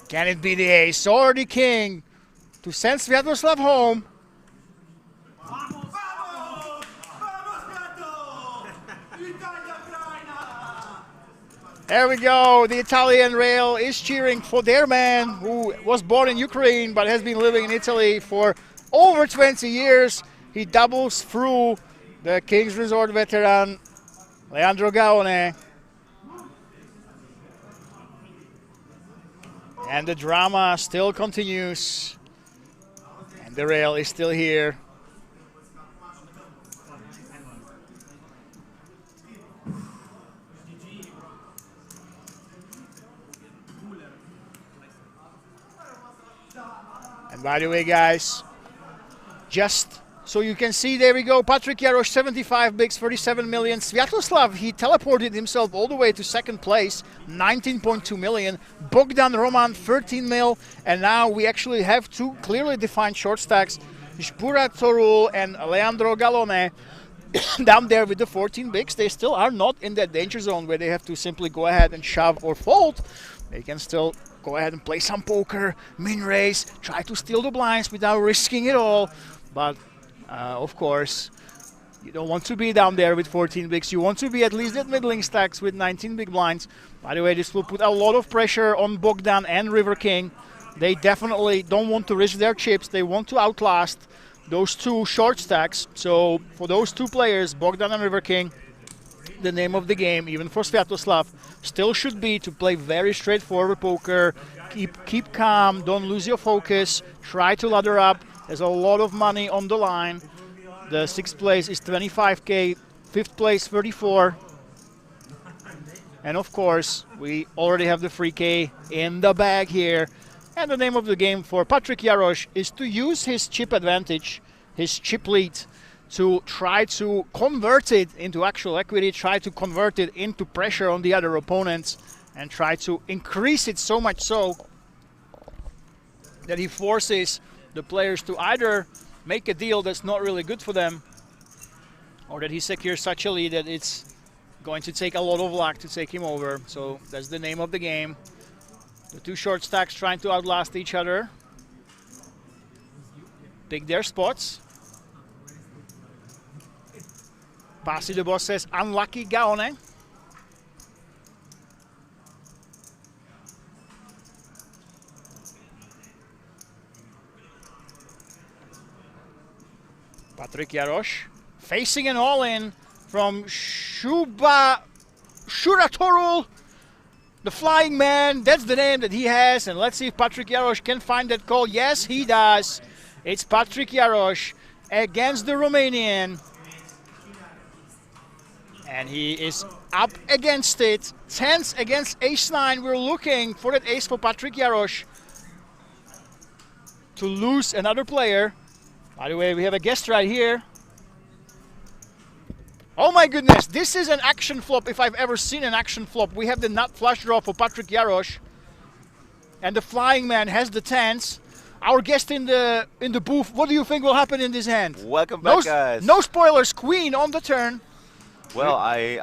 Can it be the ace or the king to send Sviatoslav home? There we go. The Italian rail is cheering for their man who was born in Ukraine but has been living in Italy for over 20 years. He doubles through the King's Resort veteran, Leandro Gaone. And the drama still continues. And the rail is still here. And by the way, guys, just so you can see, there we go. Patrick Jarosz, 75 bigs, 37 million. Sviatoslav, he teleported himself all the way to second place, 19.2 million. Bogdan Roman, 13 mil. And now we actually have 2 clearly defined short stacks. Žbura Torul and Leandro Gaone down there with the 14 bigs. They still are not in that danger zone where they have to simply go ahead and shove or fold. They can still go ahead and play some poker, min raise, try to steal the blinds without risking it all. But of course, you don't want to be down there with 14 bigs. You want to be at least at middling stacks with 19 big blinds. By the way, this will put a lot of pressure on Bogdan and River King. They definitely don't want to risk their chips. They want to outlast those 2 short stacks. So for those 2 players, Bogdan and River King, the name of the game, even for Sviatoslav, still should be to play very straightforward poker. Keep calm, don't lose your focus, try to ladder up. There's a lot of money on the line. The 6th place is 25K, 5th place 34. And of course, we already have the 3K in the bag here. And the name of the game for Patrick Jarosz is to use his chip advantage, his chip lead, to try to convert it into actual equity, try to convert it into pressure on the other opponents, and try to increase it so much so that he forces the players to either make a deal that's not really good for them, or that he secures such a lead that it's going to take a lot of luck to take him over. So that's the name of the game. The two short stacks trying to outlast each other. Pick their spots. Pasi the boss says, unlucky Gaone. Patrik Jarosz facing an all-in from Shuratorul, the Flying Man. That's the name that he has, and let's see if Patrik Jarosz can find that call. Yes, he does. It's Patrik Jarosz against the Romanian, and he is up against it. Tens against ace-9. We're looking for that ace for Patrik Jarosz to lose another player. By the way, we have a guest right here. Oh my goodness, this is an action flop if I've ever seen an action flop. We have the nut flush draw for Patrik Jarosz, and the Flying Man has the tens. Our guest in the booth, what do you think will happen in this hand? Welcome back, guys. No spoilers, queen on the turn. Well, I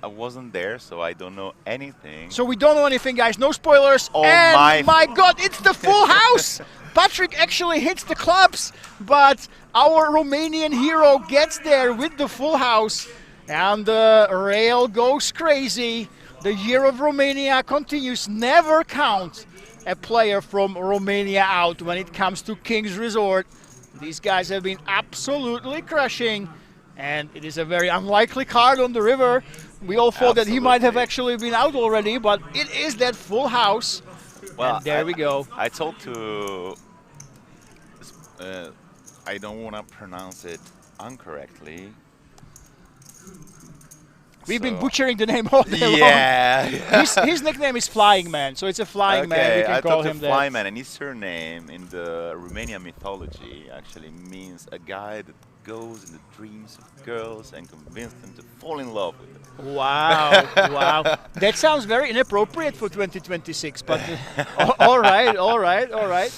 wasn't there, so I don't know anything. So we don't know anything, guys. No spoilers. Oh and my God, it's the full house. Patrik actually hits the clubs, but our Romanian hero gets there with the full house, and the rail goes crazy. The year of Romania continues. Never count a player from Romania out when it comes to King's Resort. These guys have been absolutely crushing, and it is a very unlikely card on the river. We all thought that he might have actually been out already, but it is that full house. Well, and there we go. I told to, I don't want to pronounce it incorrectly. We've been butchering the name all day long. Yeah. His nickname is Flying Man, so it's a Flying Man. We can call him that. Flying Man, and his surname in the Romanian mythology actually means a guy that goes in the dreams of girls and convinces them to fall in love with them. Wow, wow. That sounds very inappropriate for 2026, but all right, all right, all right.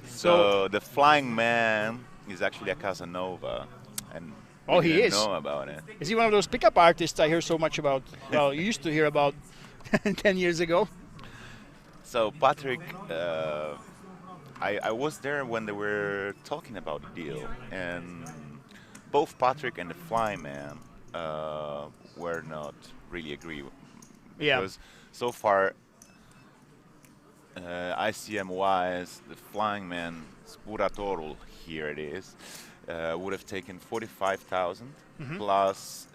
So the Flying Man is actually a Casanova, and oh, he is. Know about it. Is he one of those pickup artists I hear so much about? Well, you used to hear about 10 years ago. So Patrik, I was there when they were talking about the deal, and both Patrik and the Flying Man were not really agree. Because so far, ICM-wise, the Flying Man, Spuratorul, here it is, would have taken 45,000 plus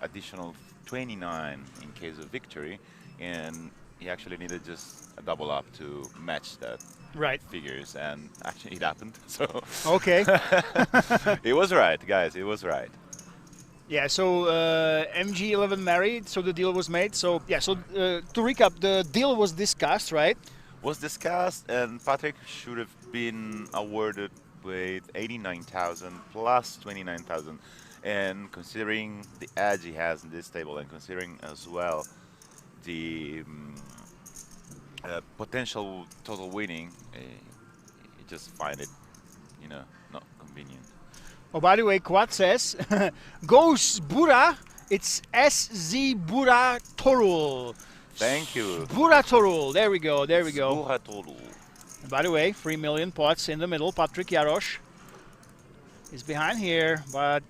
additional 29 in case of victory, and he actually needed just a double up to match that figures, and actually it happened. So okay, it was right, guys. It was right. Yeah. So MG11 married, so the deal was made. So yeah. So to recap, the deal was discussed, right? Was discussed, and Patrik should have been awarded with 89,000 plus 29,000, and considering the edge he has in this table, and considering as well the potential total winning, you just find it, you know, not convenient. Oh, by the way, Quad says, goes Bura, it's SZ Bura Torul. Thank you. Bura Torul, there we go, there we go. Bura Torul. And by the way, 3 million pots in the middle. Patrik Jarosz is behind here, but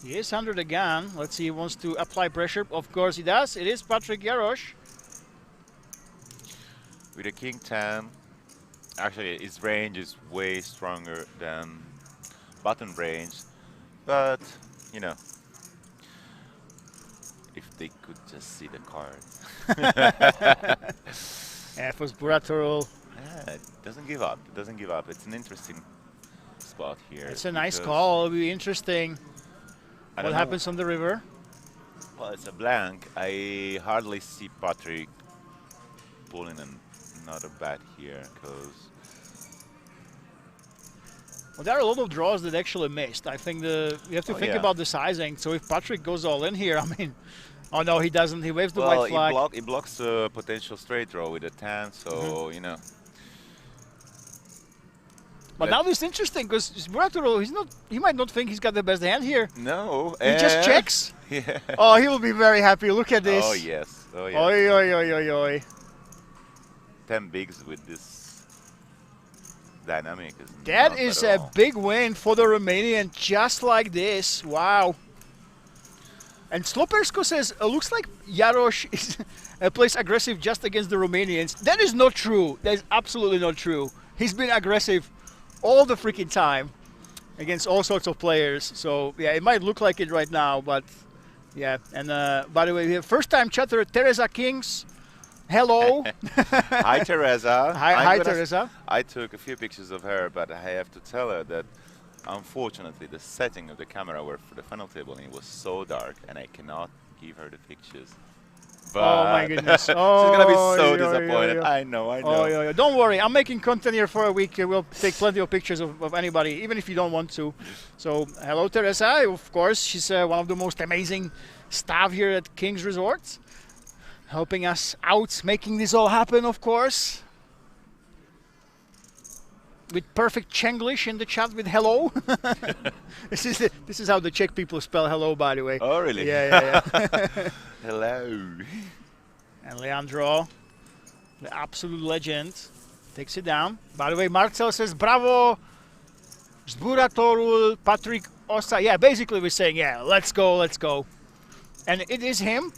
he is under the gun. Let's see, he wants to apply pressure. Of course he does. It is Patrik Jarosz. With a King 10, actually his range is way stronger than button range, but you know, if they could just see the cards. F was Buratorul. Yeah, it doesn't give up. It doesn't give up. It's an interesting spot here. It's a nice call. It'll be interesting. What happens on the river? Well, it's a blank. I hardly see Patrik pulling another bet here, because Well, there are a lot of draws that actually missed. I think you have to think about the sizing. So if Patrick goes all in here, I mean, oh no, he doesn't. He waves the white flag. Well, he blocks a potential straight draw with a 10, so, you know. But now this is interesting because Sburatoro, he might not think he's got the best hand here. No. He just checks. Yeah. Oh, he will be very happy. Look at this. Oh, yes. Oh, yes. Oi, oi, oi, oi, oi. 10 bigs with this dynamic. That is a big win for the Romanian, just like this. Wow. And Slopersko says, looks like Jarosz plays aggressive just against the Romanians. That is not true. That is absolutely not true. He's been aggressive all the freaking time against all sorts of players. So, yeah, it might look like it right now, but, yeah. And, by the way, we have first-time chatter, Teresa Kings. Hello. Hi, Teresa. Hi, Teresa. I took a few pictures of her, but I have to tell her that, unfortunately, the setting of the camera were for the final table, and it was so dark, and I cannot give her the pictures. But oh my goodness! Oh, she's gonna be so disappointed. I know. Oh, don't worry. I'm making content here for a week. We'll take plenty of pictures of anybody, even if you don't want to. So, hello, Teresa. Of course, she's one of the most amazing staff here at King's Resort, helping us out, making this all happen. Of course, with perfect Chenglish in the chat with hello. This is how the Czech people spell hello, by the way. Oh, really? Yeah. Hello. And Leandro, the absolute legend, takes it down. By the way, Marcel says, bravo, Zburatorul, Patrick Osa. Yeah, basically we're saying, yeah, let's go. And it is him.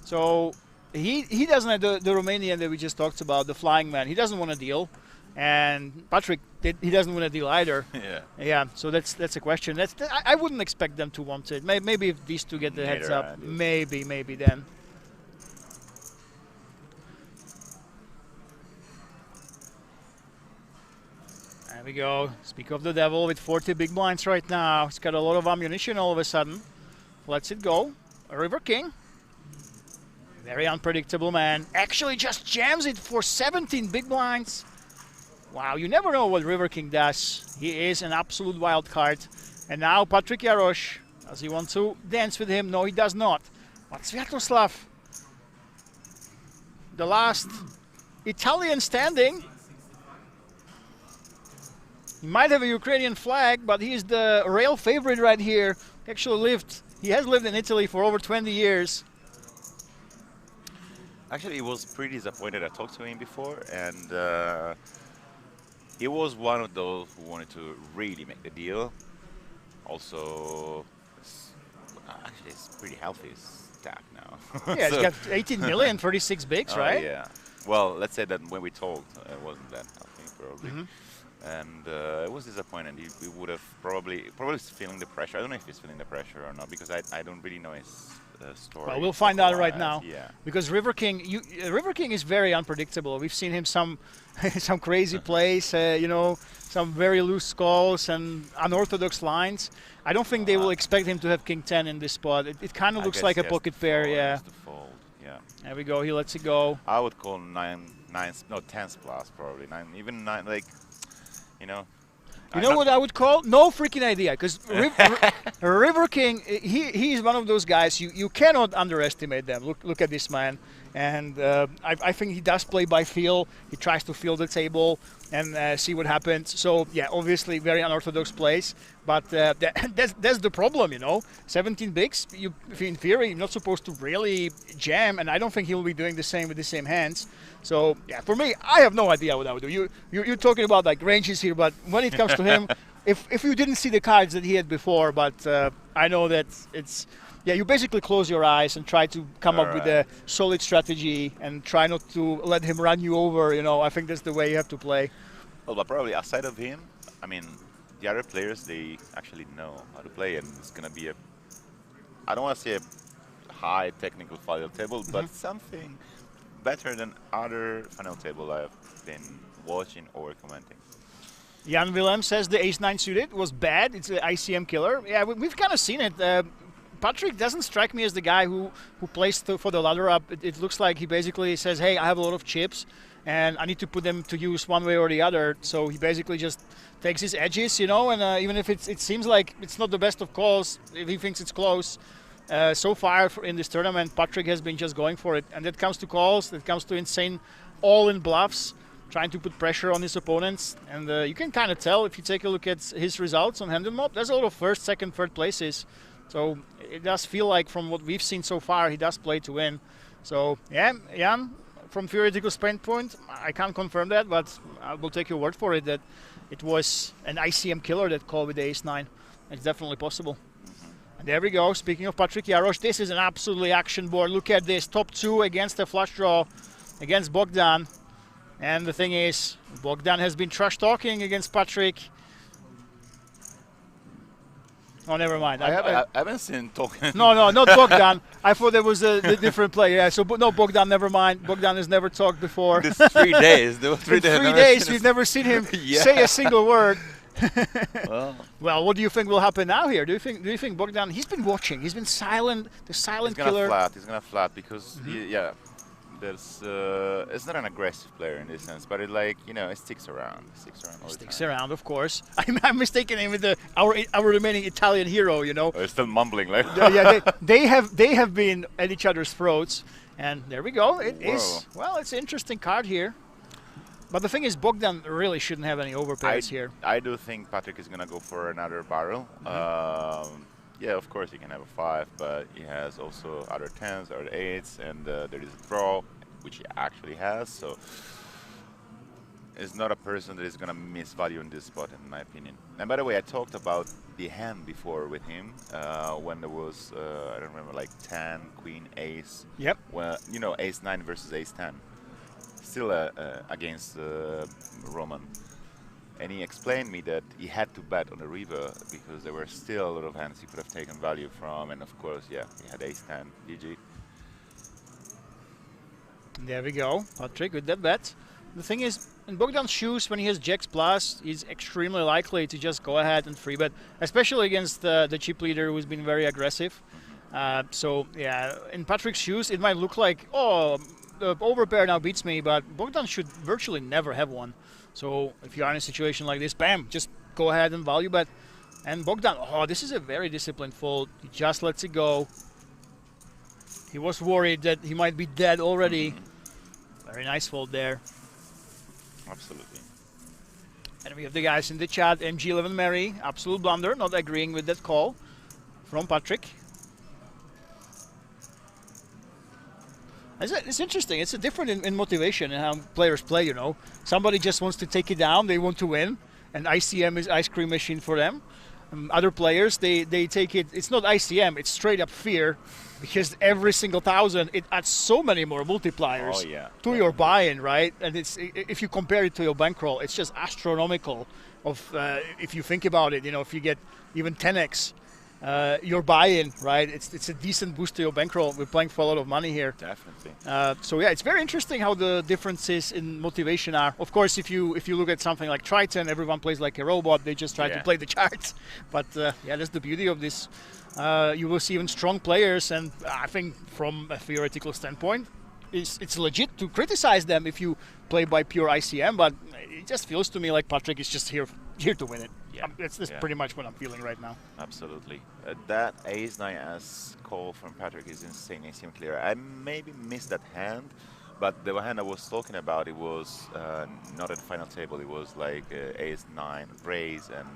So he doesn't have the Romanian that we just talked about, the flying man. He doesn't want to deal. And Patrick, he doesn't want to deal either. Yeah. So that's a question. I wouldn't expect them to want it. Maybe if these two get the heads up, maybe then. There we go. Speak of the devil with 40 big blinds right now. He's got a lot of ammunition all of a sudden. Lets it go. River King. Very unpredictable man. Actually just jams it for 17 big blinds. Wow, you never know what River King does. He is an absolute wild card. And now Patrick Jarosz. Does he want to dance with him? No, he does not. But Sviatoslav, the last Italian standing. He might have a Ukrainian flag, but he is the real favorite right here. He has lived in Italy for over 20 years. Actually, he was pretty disappointed. I talked to him before, and he was one of those who wanted to really make the deal. Also, actually, it's pretty healthy stack now. Yeah, so he's got 18 million, 36 bigs, right? Yeah. Well, let's say that when we talked, it wasn't that healthy, probably. And it was disappointing. He would have probably feeling the pressure. I don't know if he's feeling the pressure or not, because I don't really know his story. Well, we'll find out right now. Yeah. Because River King is very unpredictable. We've seen him some crazy plays, some very loose calls and unorthodox lines. I don't think they will expect him to have King 10 in this spot. It kind of looks like a pocket pair, yeah. There we go. He lets it go. I would call 10s plus probably 9, even 9, like. You know what I would call? No freaking idea, because River King, he is one of those guys, you cannot underestimate them. Look at this man. And I think he does play by feel. He tries to feel the table and see what happens. So, yeah, obviously very unorthodox plays. But that's the problem, 17 bigs, in theory, you're not supposed to really jam. And I don't think he'll be doing the same with the same hands. So, yeah, for me, I have no idea what I would do. You're talking about, like, ranges here. But when it comes to him, if you didn't see the cards that he had before, but I know that it's... Yeah, you basically close your eyes and try to come up with a solid strategy and try not to let him run you over, I think that's the way you have to play. Well, but probably aside of him, I mean, the other players, they actually know how to play, and it's going to be I don't want to say a high technical final table, but something better than other final table I've been watching or commenting. Jan Willem says the ace-9 suited was bad. It's an ICM killer. Yeah, we've kind of seen it. Patrick doesn't strike me as the guy who plays for the ladder up. It looks like he basically says, hey, I have a lot of chips, and I need to put them to use one way or the other. So he basically just takes his edges, you know, and even if it seems like it's not the best of calls, if he thinks it's close, so far in this tournament, Patrick has been just going for it. And that comes to calls, that comes to insane all-in bluffs, trying to put pressure on his opponents. And you can kind of tell if you take a look at his results on Hand and Mob, there's a lot of first, second, third places. So it does feel like from what we've seen so far, he does play to win. So yeah, Jan, from theoretical standpoint, I can't confirm that, but I will take your word for it that it was an ICM killer that call with the ace-9. It's definitely possible. And there we go. Speaking of Patrick Jarosz, this is an absolutely action board. Look at this. Top 2 against a flush draw against Bogdan. And the thing is, Bogdan has been trash talking against Patrick. Oh, never mind. I haven't seen him talking. No, not Bogdan. I thought there was a different player. Yeah, so no, Bogdan, never mind. Bogdan has never talked before. This 3 days. There were 3 days. 3 days, we've never seen him say a single word. Well, what do you think will happen now here? Do you think Bogdan? He's been watching. He's been silent. The silent killer. He's gonna flat because there's it's not an aggressive player in this sense, but it it sticks around. Sticks around, of course. I'm mistaken him with our remaining Italian hero. You know. They're still mumbling like. Yeah, they have been at each other's throats, and there we go. It is. Well, it's an interesting card here. But the thing is, Bogdan really shouldn't have any overpairs here. I do think Patrick is going to go for another barrel. Yeah, of course he can have a 5, but he has also other 10s, other 8s, and there is a draw, which he actually has. So it's not a person that is going to miss value in this spot, in my opinion. And by the way, I talked about the hand before with him when there was, I don't remember, like 10, queen, ace. Yep. Well, you know, ace-9 versus ace-10. Still against Roman, and he explained me that he had to bet on the river because there were still a lot of hands he could have taken value from, and of course, yeah, he had ace-10, GG. There we go, Patrick with that bet. The thing is, in Bogdan's shoes, when he has jacks plus, he's extremely likely to just go ahead and free bet, especially against the chip leader who's been very aggressive. So yeah, in Patrick's shoes, it might look like, oh, the overpair now beats me, but Bogdan should virtually never have one. So if you are in a situation like this, bam, just go ahead and value bet. And Bogdan, oh, this is a very disciplined fold. He just lets it go. He was worried that he might be dead already. Very nice fold there. Absolutely. And we have the guys in the chat, MG11 Mary, absolute blunder, not agreeing with that call from Patrick. It's interesting. It's a different in motivation and how players play, you know. Somebody just wants to take it down. They want to win. And ICM is ice cream machine for them. Other players, they take it. It's not ICM. It's straight up fear. Because every single 1,000, it adds so many more multipliers to your buy-in, right? And it's if you compare it to your bankroll, it's just astronomical. If you think about it, you know, if you get even 10x, your buy-in, right? It's a decent boost to your bankroll. We're playing for a lot of money here. Definitely. So yeah, it's very interesting how the differences in motivation are. Of course, if you look at something like Triton, everyone plays like a robot. They just try to play the charts. But yeah, that's the beauty of this. You will see even strong players, and I think from a theoretical standpoint, it's legit to criticize them if you play by pure ICM. But it just feels to me like Patrick is just here to win it. Yeah, that's pretty much what I'm feeling right now. Absolutely. That ace-9 call from Patrick is insane ACM clear. I maybe missed that hand, but the hand I was talking about, it was not at the final table. It was like ace-9 raise, and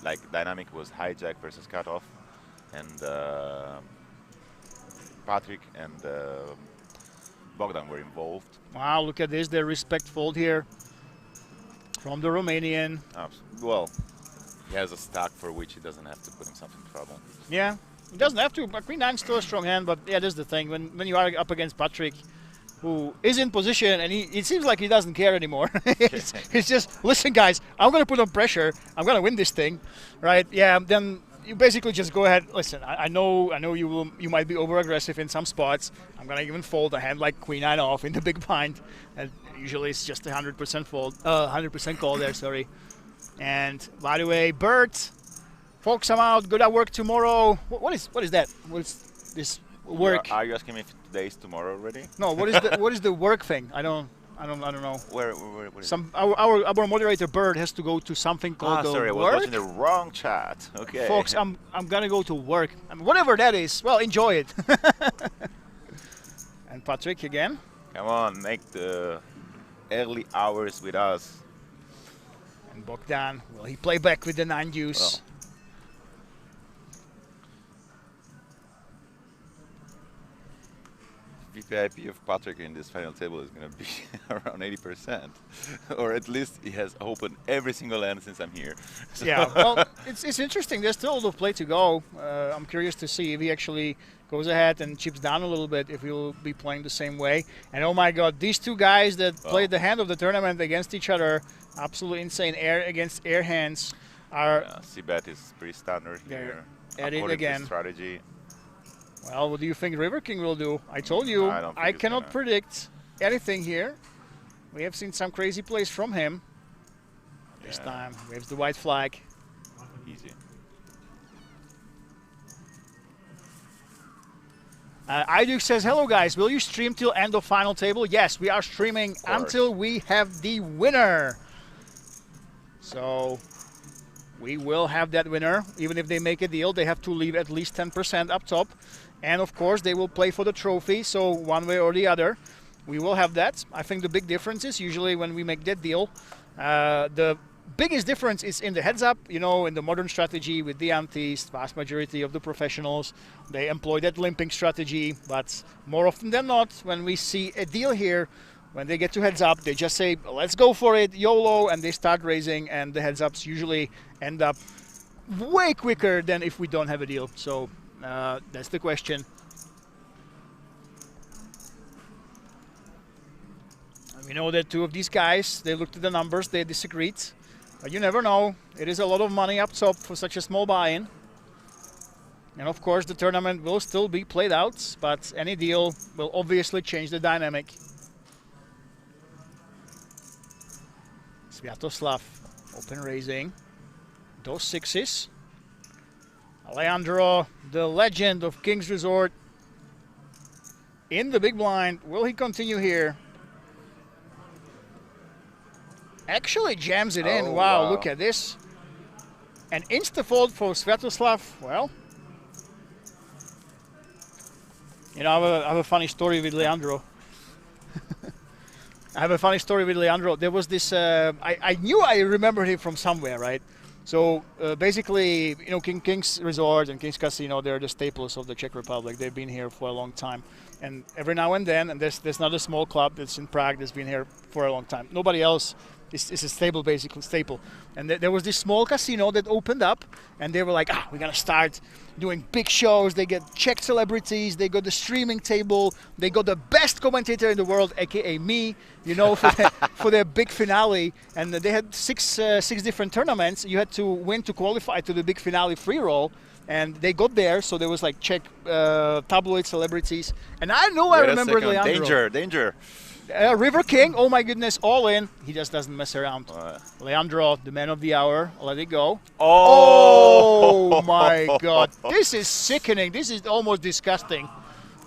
like dynamic was hijack versus cutoff, and Patrick and Bogdan were involved. Wow, look at this, the respect fold here from the Romanian. Well, he has a stack for which he doesn't have to put himself in trouble. Yeah, he doesn't have to. Queen 9 is still a strong hand, but yeah, that's the thing. When you are up against Patrick, who is in position, and it seems like he doesn't care anymore. He's just, listen, guys, I'm going to put on pressure. I'm going to win this thing, right? Yeah, then you basically just go ahead. Listen, I know you might be over-aggressive in some spots. I'm going to even fold a hand like Queen 9 off in the big blind. And usually it's just 100% fold, 100% call there, sorry. And by the way, Bert, folks, I'm out. Good at work tomorrow. What is that? What is this work? Are you asking me if today is tomorrow already? No, what is the work thing? I don't. I don't know. Where is Some our moderator Bird has to go to something called sorry, I was work. watching the wrong chat. Okay. Folks, I'm gonna go to work. I mean, whatever that is. Well, enjoy it. And Patrick again. Come on, make the early hours with us. And Bogdan, will he play back with the 9 deuce? VPIP of Patrick in this final table is going to be around 80%. Or at least he has opened every single hand since I'm here. So Yeah, well, it's interesting. There's still a lot of play to go. I'm curious to see if he actually goes ahead and chips down a little bit, if he'll be playing the same way. And oh my god, these two guys that played the hand of the tournament against each other, absolutely insane. Air against air hands are... C-bet is pretty standard here. At it according again. to strategy. Well, what do you think River King will do? I told you, I cannot predict anything here. We have seen some crazy plays from him. This time, waves the white flag. Easy. Iduk says, hello guys, will you stream till end of final table? Yes, we are streaming until we have the winner. So, we will have that winner. Even if they make a deal, they have to leave at least 10% up top. And of course, they will play for the trophy, so one way or the other, we will have that. I think the big difference is usually when we make that deal, the biggest difference is in the heads up. You know, in the modern strategy with the antes, vast majority of the professionals, they employ that limping strategy. But more often than not, when we see a deal here, when they get to heads up, they just say, let's go for it, YOLO, and they start raising, and the heads ups usually end up way quicker than if we don't have a deal. So that's the question. And we know that two of these guys, they looked at the numbers, they disagreed. But you never know. It is a lot of money up top for such a small buy-in. And of course, the tournament will still be played out, but any deal will obviously change the dynamic. Sviatoslav, open raising. Those sixes. Leandro, the legend of King's Resort, in the big blind. Will he continue here? Actually jams it in. Wow, look at this. An insta-fold for Sviatoslav. Well, you know, I have a funny story with Leandro. I have a funny story with Leandro. There was this, I knew I remembered him from somewhere, right? So basically, you know, King's Resort and King's Casino, they're the staples of the Czech Republic. They've been here for a long time. And every now and then, and there's not a small club that's in Prague that's been here for a long time. Nobody else is a stable, basically staple. And there was this small casino that opened up, and they were like, we're going to start doing big shows. They get Czech celebrities. They got the streaming table. They got the best commentator in the world, a.k.a. me, you know, for their big finale. And they had six different tournaments. You had to win to qualify to the big finale free roll. And they got there, so there was like Czech tabloid celebrities. And I know I remember Leandro. Danger. River King, oh my goodness, all in. He just doesn't mess around. Leandro, the man of the hour, let it go. Oh my god, this is sickening. This is almost disgusting.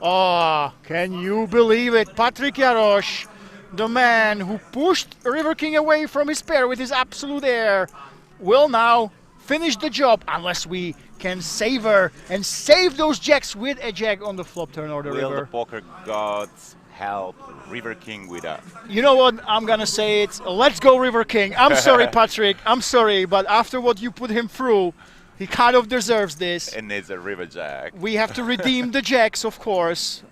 Oh, can you believe it? Patrick Jarosz, the man who pushed River King away from his pair with his absolute air, will now finish the job unless we can savor and save those jacks with a jack on the flop turn or the river. Will the poker gods help River King with that? You know what? I'm going to say it. Let's go, River King. I'm sorry, Patrick. I'm sorry, but after what you put him through, he kind of deserves this. And it's a River Jack. We have to redeem the jacks, of course.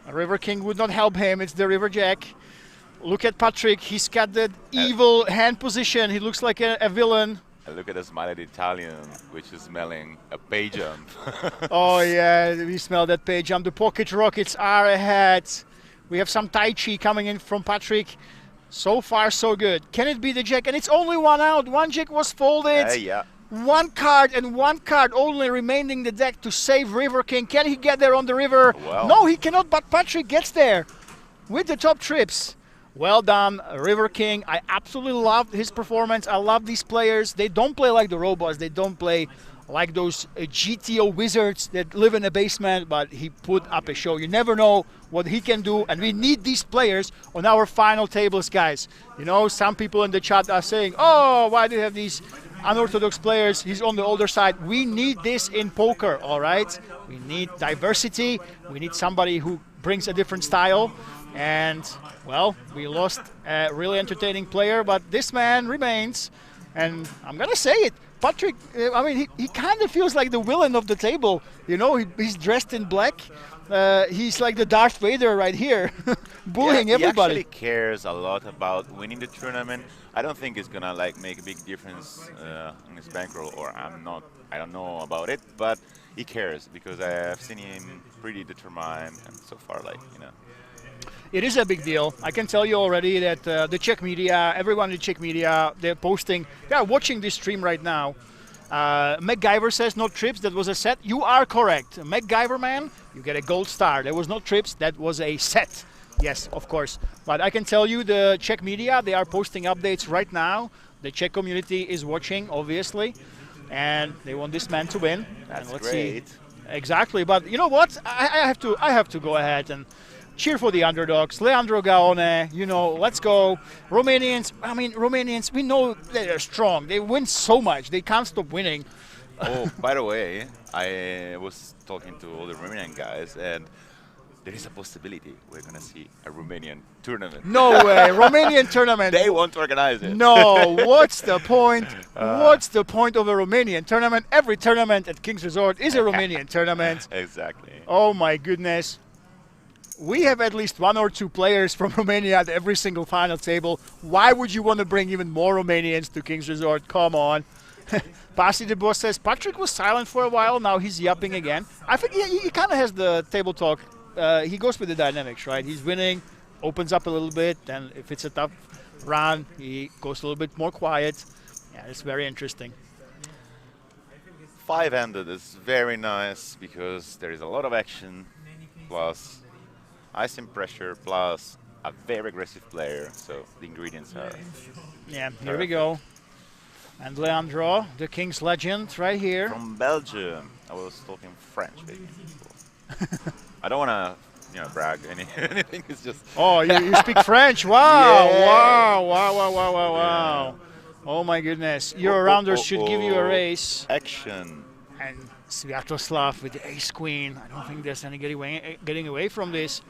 River King would not help him. It's the River Jack. Look at Patrick. He's got that evil hand position. He looks like a villain. And look at the smiley Italian, which is smelling a pay jump. Oh, yeah, we smell that pay jump. The pocket rockets are ahead. We have some Tai Chi coming in from Patrick. So far, so good. Can it be the jack? And it's only one out. One jack was folded. Yeah. One card and one card only remaining the deck to save River King. Can he get there on the river? Well. No, he cannot, but Patrick gets there with the top trips. Well done, River King. I absolutely love his performance. I love these players. They don't play like the robots. They don't play like those GTO wizards that live in a basement, but he put up a show. You never know what he can do, and we need these players on our final tables, guys. You know, some people in the chat are saying, oh, why do you have these unorthodox players? He's on the older side. We need this in poker, all right? We need diversity. We need somebody who brings a different style. And, well, we lost a really entertaining player, but this man remains. And I'm going to say it. Patrick, I mean, he kind of feels like the villain of the table. You know, he's dressed in black. He's like the Darth Vader right here, bullying everybody. He actually cares a lot about winning the tournament. I don't think it's gonna like make a big difference in his bankroll, or I don't know about it, but he cares because I have seen him pretty determined, and so far, like, you know. It is a big deal. I can tell you already that the Czech media, everyone in Czech media, they're posting, they are watching this stream right now. MacGyver says no trips, that was a set. You are correct. MacGyver man, you get a gold star. There was no trips, that was a set. Yes, of course. But I can tell you the Czech media, they are posting updates right now. The Czech community is watching, obviously. And they want this man to win. That's and let's great. See. Exactly. But you know what? I have to go ahead and cheer for the underdogs. Leandro Gaone, you know, let's go. Romanians, I mean, Romanians, we know they're strong. They win so much. They can't stop winning. Oh, by the way, I was talking to all the Romanian guys, and there is a possibility we're going to see a Romanian tournament. No way, Romanian tournament. They won't organize it. No, what's the point? What's the point of a Romanian tournament? Every tournament at King's Resort is a Romanian tournament. Exactly. Oh my goodness. We have at least 1 or 2 players from Romania at every single final table. Why would you want to bring even more Romanians to King's Resort? Come on. Pasi the Boss says, Patrick was silent for a while, now he's yapping again. I think he kind of has the table talk. He goes with the dynamics, right? He's winning, opens up a little bit, and if it's a tough run, he goes a little bit more quiet. Yeah, it's very interesting. 5-handed is very nice because there is a lot of action, plus icing pressure, plus a very aggressive player, so the ingredients are... Yeah, here we go. And Leandro, the King's legend, right here. From Belgium. I was talking French, baby. I don't want to, you know, brag anything. It's just... Oh, you speak French? Wow, yeah. wow. Oh my goodness. Your rounders should give you a race. Action. And Sviatoslav with the ace-queen. I don't think there's any getting away from this.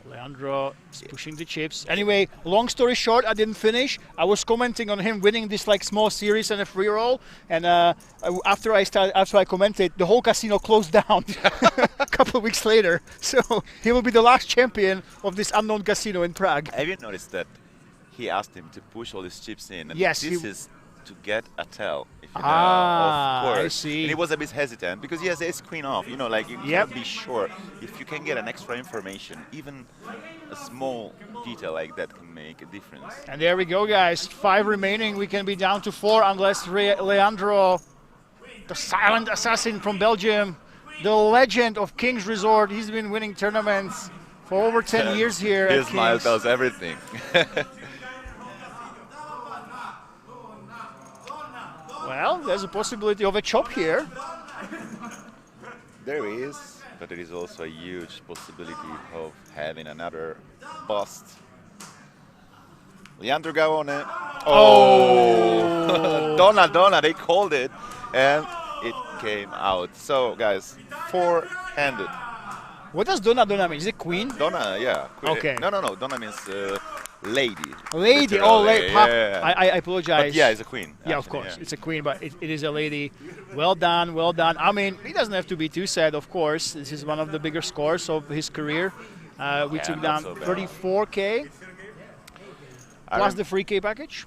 Leandro is pushing the chips. Anyway, long story short, I didn't finish. I was commenting on him winning this like small series and a free roll, and after I commented, the whole casino closed down a couple of weeks later. So he will be the last champion of this unknown casino in Prague. Have you noticed that he asked him to push all his chips in? And yes. This is to get a tell. If you know, of course. I see. And he was a bit hesitant because he has ace queen off. You know, like you can't be sure. If you can get an extra information, even a small detail like that can make a difference. And there we go, guys. 5 remaining. We can be down to 4 unless Leandro, the silent assassin from Belgium, the legend of King's Resort. He's been winning tournaments for over 10 years here at His smile King's. tells everything. Well, there's a possibility of a chop here. There is, but there is also a huge possibility of having another bust. Leandro Gaone. Oh! Donna, they called it, and it came out. So, guys, 4-handed. What does Donna mean? Is it queen? Donna, yeah. Queen. Okay. No. Donna means lady. Lady, oh, lady. Yeah. I apologize. But yeah, it's a queen. Yeah, of course. Yeah. It's a queen, but it is a lady. Well done, well done. I mean, he doesn't have to be too sad, of course. This is one of the bigger scores of his career. We took down 34K plus the free K package.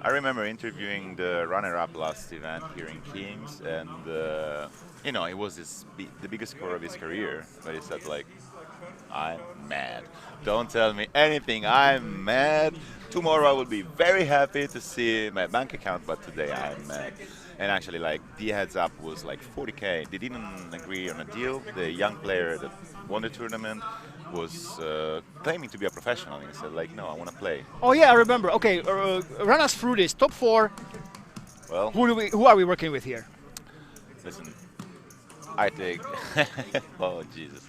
I remember interviewing the runner-up last event here in Kings, and you know, it was the biggest score of his career. But he said, like, I'm mad. Don't tell me anything. I'm mad. Tomorrow I will be very happy to see my bank account, but today I'm mad. And actually, like, the heads up was like 40K. They didn't agree on a deal. The young player that won the tournament was claiming to be a professional. And he said, like, no, I want to play. Oh yeah, I remember. Okay, run us through this. Top 4. Well, who are we working with here? Listen, I think. Oh Jesus.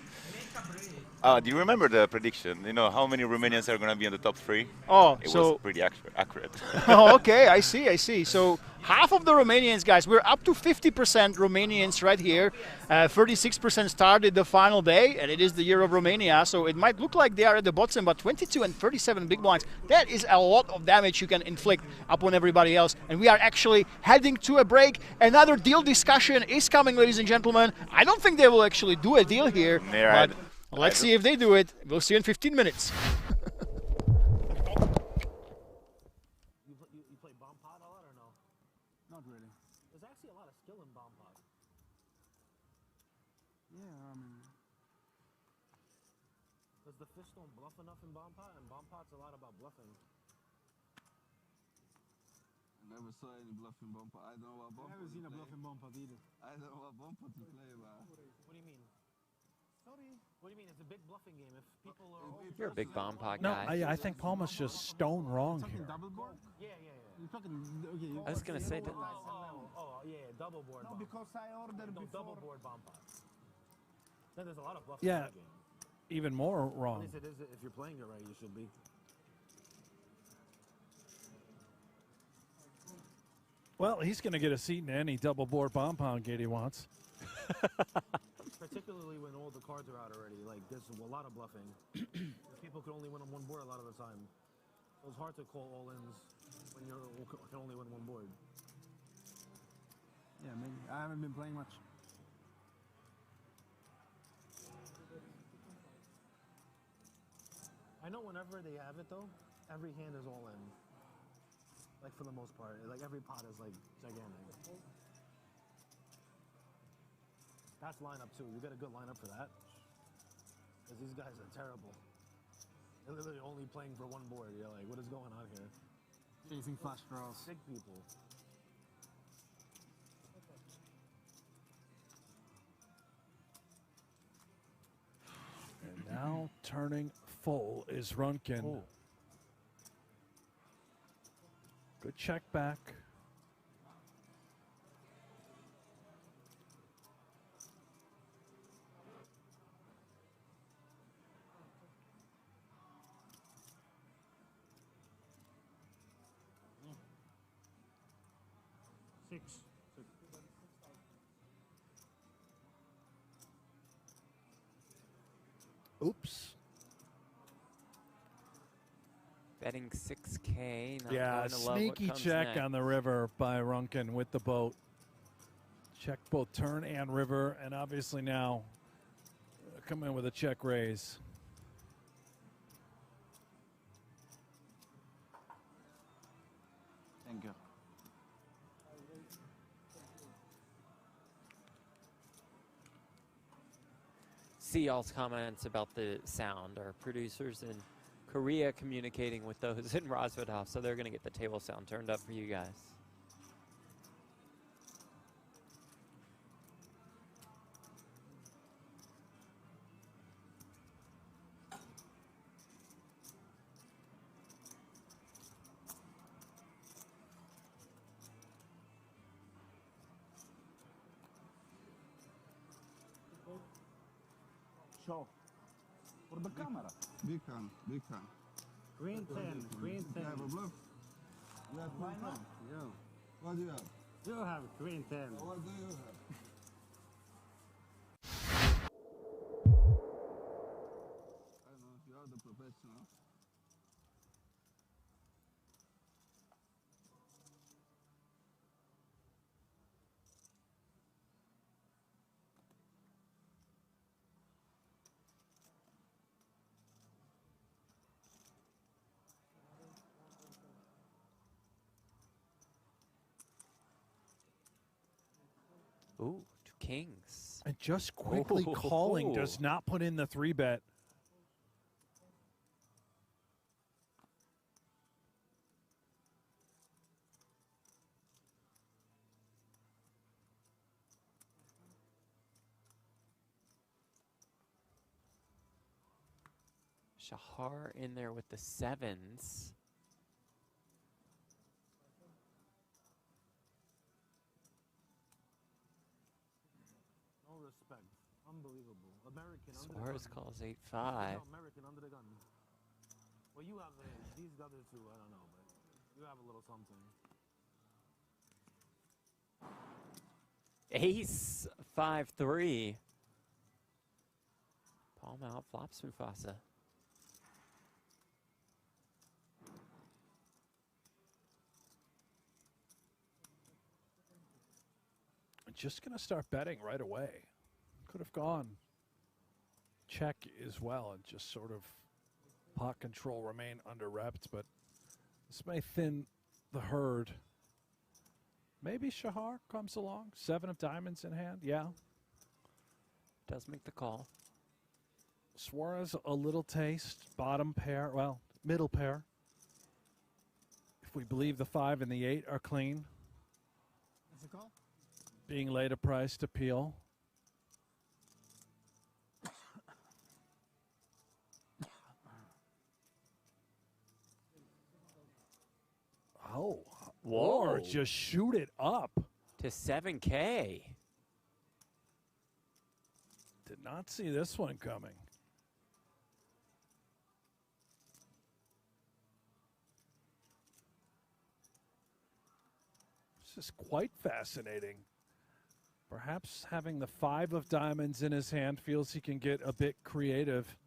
Do you remember the prediction? You know how many Romanians are going to be in the top 3? Oh, it so was pretty accurate. Oh, okay, I see. So half of the Romanians, guys, we're up to 50% Romanians right here. 36% started the final day, and it is the year of Romania, so it might look like they are at the bottom, but 22 and 37 big blinds, that is a lot of damage you can inflict upon everybody else. And we are actually heading to a break. Another deal discussion is coming, ladies and gentlemen. I don't think they will actually do a deal here, but let's see if they do it. We'll see you in 15 minutes. You play bomb pot a lot or no? Not really. There's actually a lot of skill in bomb pot. Yeah, I mean... Does the fish don't bluff enough in bomb pot? And bomb pot's a lot about bluffing. Never saw any bluffing bomb pot. I don't know what bomb pot. Never seen a bluffing bomb pot either. I don't know what bomb pot to play, man. What do you mean? Sorry. What do you mean? It's a big bluffing game. If people are... You're a big bomb pot No, guy. I think Palma's just stone wrong here. Double board? Yeah. You're talking... Okay, I was going to say that. Yeah, double board. No, because I ordered before... double board bomb pot. Then there's a lot of bluffing Yeah, in that game. even more At wrong. least it is, if you're playing it right, you should be. Well, he's going to get a seat in any double board bomb pound gate he wants. Particularly when all the cards are out already. Like, there's a lot of bluffing. People can only win on one board a lot of the time. So it's hard to call all-ins when you can only win one board. Yeah, maybe. I haven't been playing much. I know whenever they have it, though, every hand is all-in. Like, for the most part. Like, every pot is, like, gigantic. That's lineup, too. You got a good lineup for that. Because these guys are terrible. They're literally only playing for one board. You're like, what is going on here? Chasing flush draws. Sick people. And now turning full is Runkin. Oh. Good check back. Six. Oops. Betting 6K. Not Yeah, going to love what sneaky comes check next. on the river by Runkin with the boat. Check both turn and river, and obviously now come in with a check raise. Thank you. See y'all's comments about the sound. Our producers in Korea communicating with those in Rosvedhof, so they're going to get the table sound turned up for you guys. Show. For the camera. Big hand, big hand. Green 10, green 10. You have a bluff? You have Why green not? 10? Yeah. What do you have? You have green 10. What do you have? I don't know, you are the professional. Ooh, 2 kings. And just quickly calling does not put in the 3-bet. Shahar in there with the sevens. No respect. Unbelievable. American under the Suarez gun. calls 8-5. American under the gun. Well, you have these others too. I don't know, but you have a little something. Ace 5-3. Palm out, flops Mufasa. Just going to start betting right away. Could have gone check as well and just sort of pot control, remain under repped, but this may thin the herd. Maybe Shahar comes along. 7 of diamonds in hand. Yeah. Does make the call. Suarez, a little taste. Bottom pair. Well, middle pair. If we believe the 5 and the 8 are clean. That's a call. Being laid a price to peel. Oh. Whoa. Or just shoot it up. To 7K. Did not see this one coming. This is quite fascinating. Perhaps having the 5 of diamonds in his hand feels he can get a bit creative.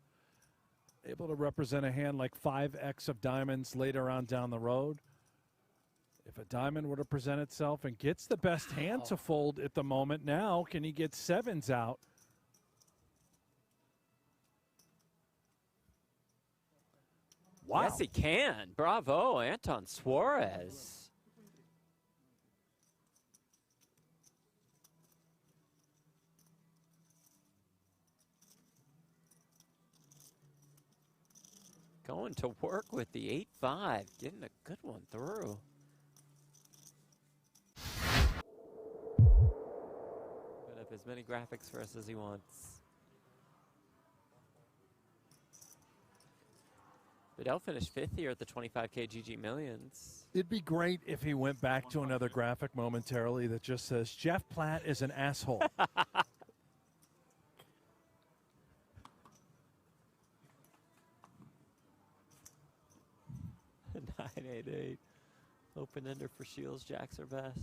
Able to represent a hand like 5x of diamonds later on down the road. If a diamond were to present itself and gets the best hand to fold at the moment, now can he get 7s out? Wow. Yes, he can. Bravo, Anton Suarez. Going to work with the 8-5, getting a good one through. Put up as many graphics for us as he wants. Vidal finished 5th here at the 25K GG Millions. It'd be great if he went back to another graphic momentarily that just says, Jeff Platt is an asshole. 988. Open ender for Shields. Jacks are best.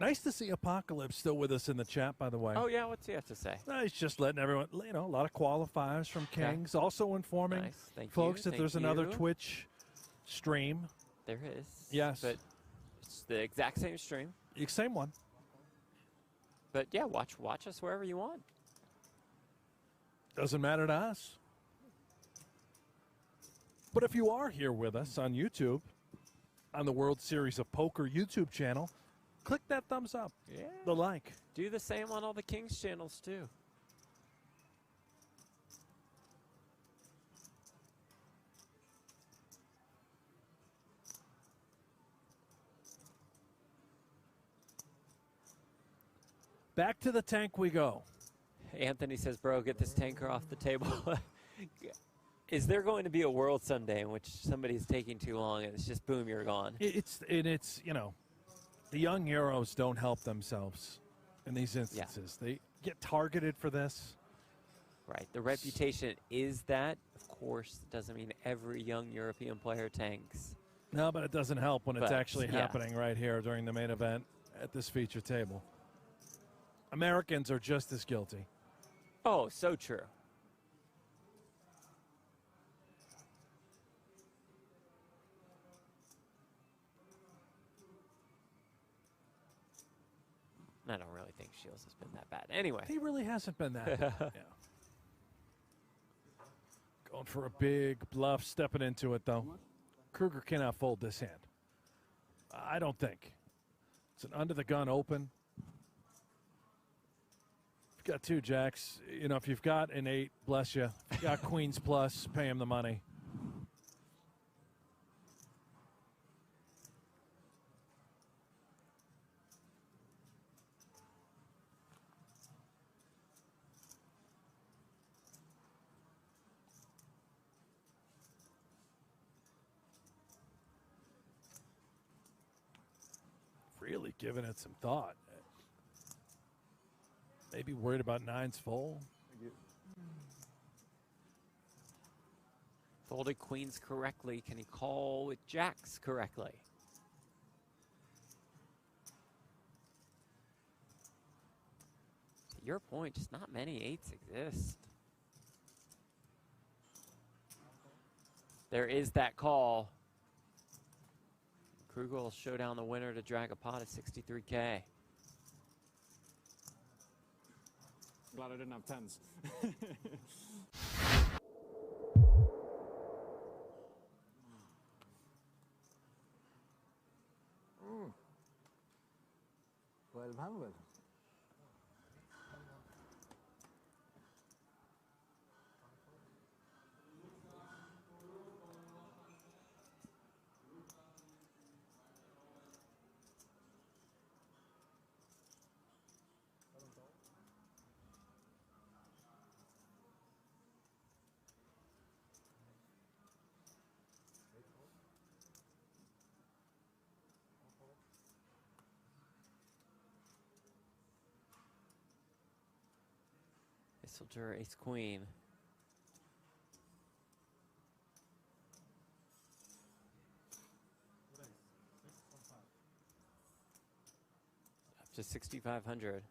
Nice to see Apocalypse still with us in the chat, by the way. Oh, yeah, what's he have to say? He's just letting everyone, a lot of qualifiers from Kings. Also informing folks that there's another Twitch stream. There is. Yes. But it's the exact same stream. Same one. But yeah, watch us wherever you want. Doesn't matter to us. But if you are here with us on YouTube, on the World Series of Poker YouTube channel, click that thumbs up. Yeah. The like. Do the same on all the Kings channels too. Back to the tank we go. Anthony says, bro, get this tanker off the table. Is there going to be a World Sunday in which somebody's taking too long and it's just boom, you're gone? It's the young heroes don't help themselves in these instances. They get targeted for this. Right. The reputation is that. Of course, it doesn't mean every young European player tanks. No, but it doesn't help when it's actually yeah. happening right here during the main event at this feature table. Americans are just as guilty. Oh, so true. I don't really think Shields has been that bad. Anyway. He really hasn't been that bad. Yeah. Going for a big bluff, stepping into it, though. Kruger cannot fold this hand. I don't think. It's an under-the-gun open. You've got 2 jacks. You know, if you've got an 8, bless you. If you've got queens plus, pay him the money. Really giving it some thought. Maybe worried about 9's full. Folded queens correctly. Can he call with jacks correctly? To your point, just not many 8s exist. There is that call. Kruger will show down the winner to drag a pot of 63K. Glad I didn't have 10s. Mm. 1200. Isildur, ace queen. Up to 6,500.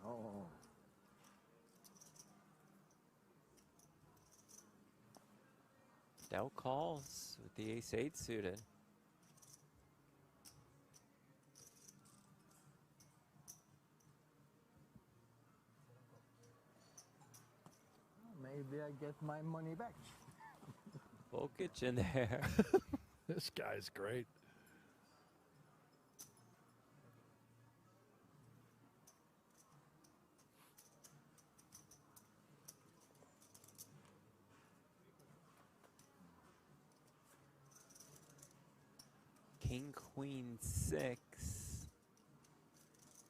Oh. Dell calls with the ace-8 suited. Maybe I get my money back. Volkic in there. This guy's great. King, queen, 6.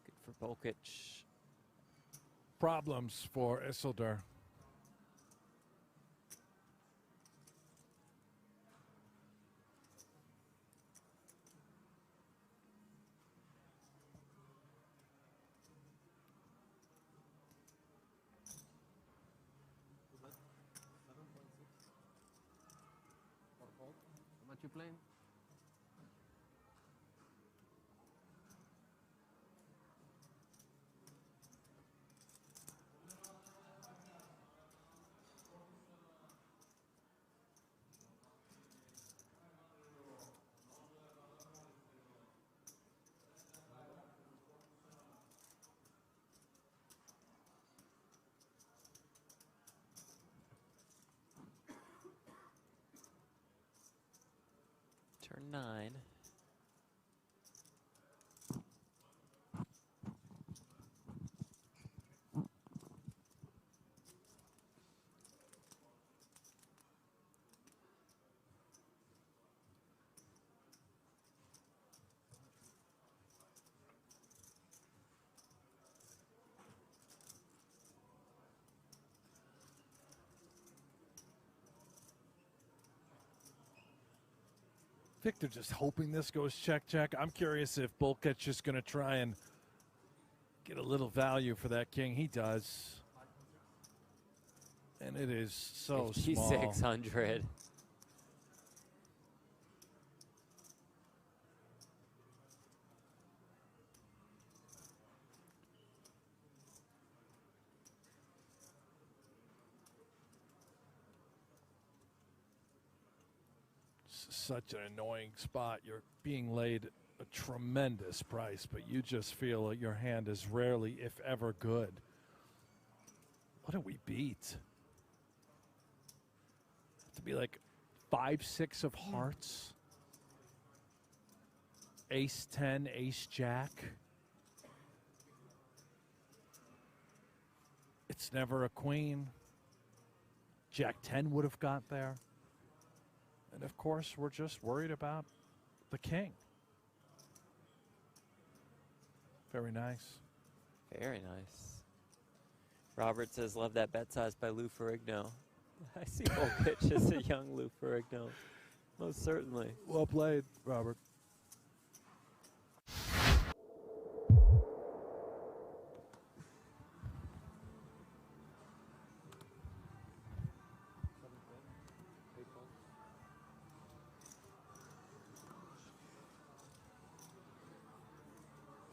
Good for Volkic. Problems for Isildur. What you playing? Turn 9. Victor just hoping this goes check. I'm curious if Volkic is going to try and get a little value for that king. He does. And it is so small. 5,600. Such an annoying spot. You're being laid a tremendous price, but you just feel like your hand is rarely, if ever, good. What do we beat? Have to be like 5-6 of hearts. Ace 10, Ace Jack. It's never a queen. Jack 10 would have got there. And of course, we're just worried about the king. Very nice. Very nice. Robert says, love that bet size by Lou Ferrigno. I see Volkic as a young Lou Ferrigno. Most certainly. Well played, Robert.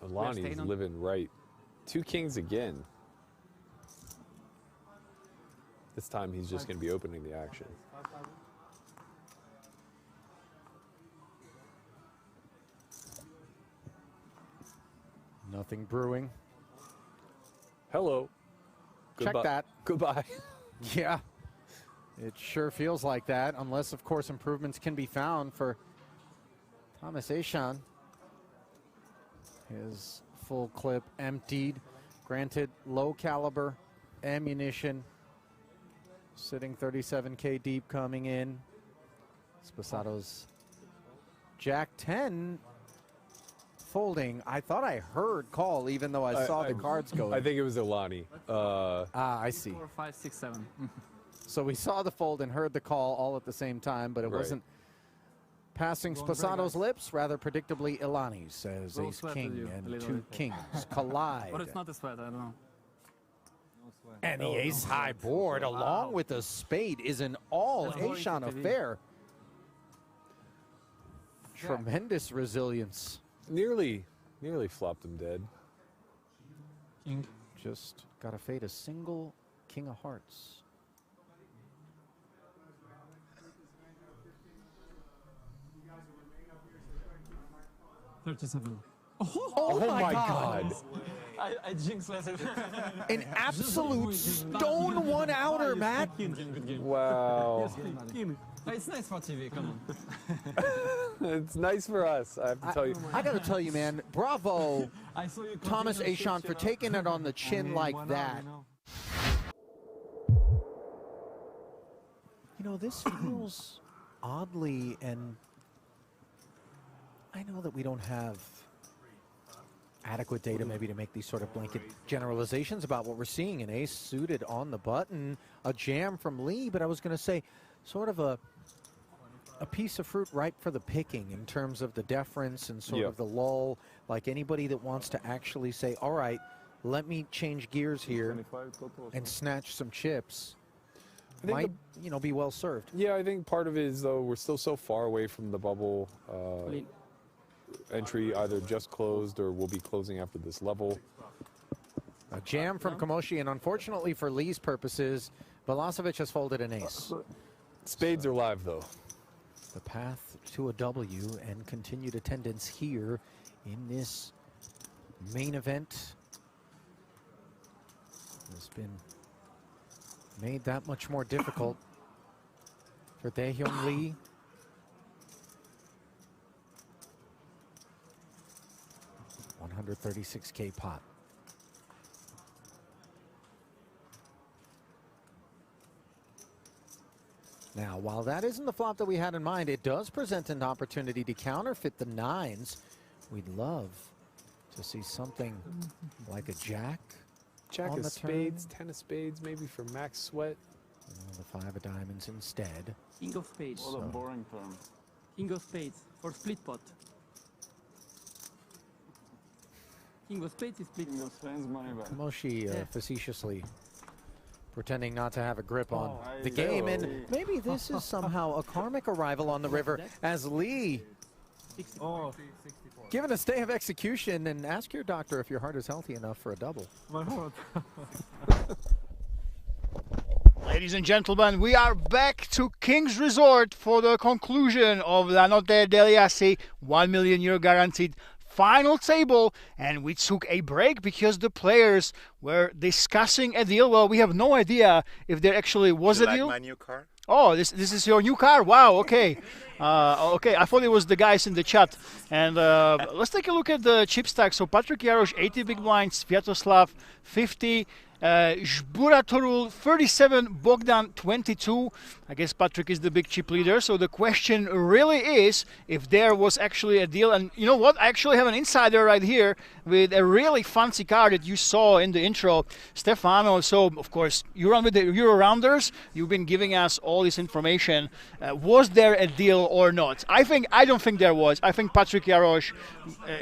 Lonnie's living right. 2 kings again. This time he's just going to be opening the action. Nothing brewing. Hello. Check Goodbye. that. Goodbye. Yeah. It sure feels like that, unless, of course, improvements can be found for Thomas Eshon. His full clip emptied. Granted, low caliber ammunition. Sitting 37K deep coming in. Sposato's Jack 10 folding. I thought I heard call, even though I saw the cards go. I think it was Elani. I see. 4, 5, 6, 7. So we saw the fold and heard the call all at the same time, but it wasn't passing Sposato's lips, rather predictably Elani's, as Ace King and 2 kings collide. But it's not a sweat, I don't know. And the ace high board, along with the spade, is an all Eshon affair. Tremendous resilience. Nearly flopped him dead. King just got to fade a single king of hearts. Oh my God. I jinxed myself. An absolute stone one outer, Matt. Wow. It's nice for TV, come on. It's nice for us, I have to tell you. I got to tell you, man, bravo, Thomas Eshon, for taking it on the chin like that. You know, this feels oddly, and I know that we don't have adequate data maybe to make these sort of blanket generalizations about what we're seeing. An ace suited on the button, a jam from Lee, but I was going to say sort of a piece of fruit ripe for the picking in terms of the deference and sort of the lull, like anybody that wants to actually say, all right, let me change gears here and snatch some chips. Might, you know, be well served. Yeah, I think part of it is, though, we're still so far away from the bubble entry, either just closed or will be closing after this level. A jam from Komoshi, and unfortunately for Lee's purposes, Balasevic has folded an ace. Spades are live, though. The path to a W and continued attendance here in this main event has been made that much more difficult for Daehyun Lee. $136K pot. Now, while that isn't the flop that we had in mind, it does present an opportunity to counterfeit the nines. We'd love to see something like a jack. Jack on of the spades, turn. 10 of spades, maybe for max sweat. The 5 of diamonds instead. King of spades. What a boring turn. King of spades for split pot. King of spades is split pot. Moshi facetiously pretending not to have a grip on the game, and maybe this is somehow a karmic arrival on the river as Lee given a stay of execution. And ask your doctor if your heart is healthy enough for a double. My heart. Ladies and gentlemen, we are back to King's Resort for the conclusion of LaNotteDegliAssi €1 million guaranteed final table, and we took a break because the players were discussing a deal. Well, we have no idea if there actually was a deal. My new car? Oh, this is your new car. Wow. Okay. Okay. I thought it was the guys in the chat. And let's take a look at the chip stack. So Patrick Jarosz 80 big blinds, Sviatoslav 50. Zburatorul 37, Bogdan 22. I guess Patrick is the big chip leader. So the question really is if there was actually a deal. And you know what? I actually have an insider right here with a really fancy car that you saw in the intro, Stefano. So of course you run with the Euro Rounders. You've been giving us all this information. Was there a deal or not? I don't think there was. I think Patrick Jarosz,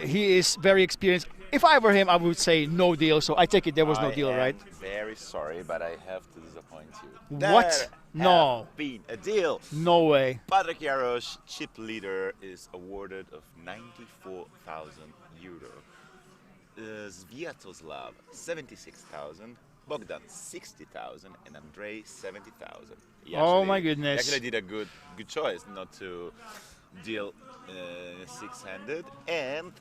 he is very experienced. If I were him, I would say no deal. So I take it there was no deal, right? Very sorry, but I have to disappoint you. What? No. Been a deal. No way. Patrick Jarosz, chip leader, is awarded of 94,000 euro. Sviatoslav 76,000, Bogdan 60,000, and Andrei 70,000. Oh my goodness! He actually did a good choice not to deal six-handed, and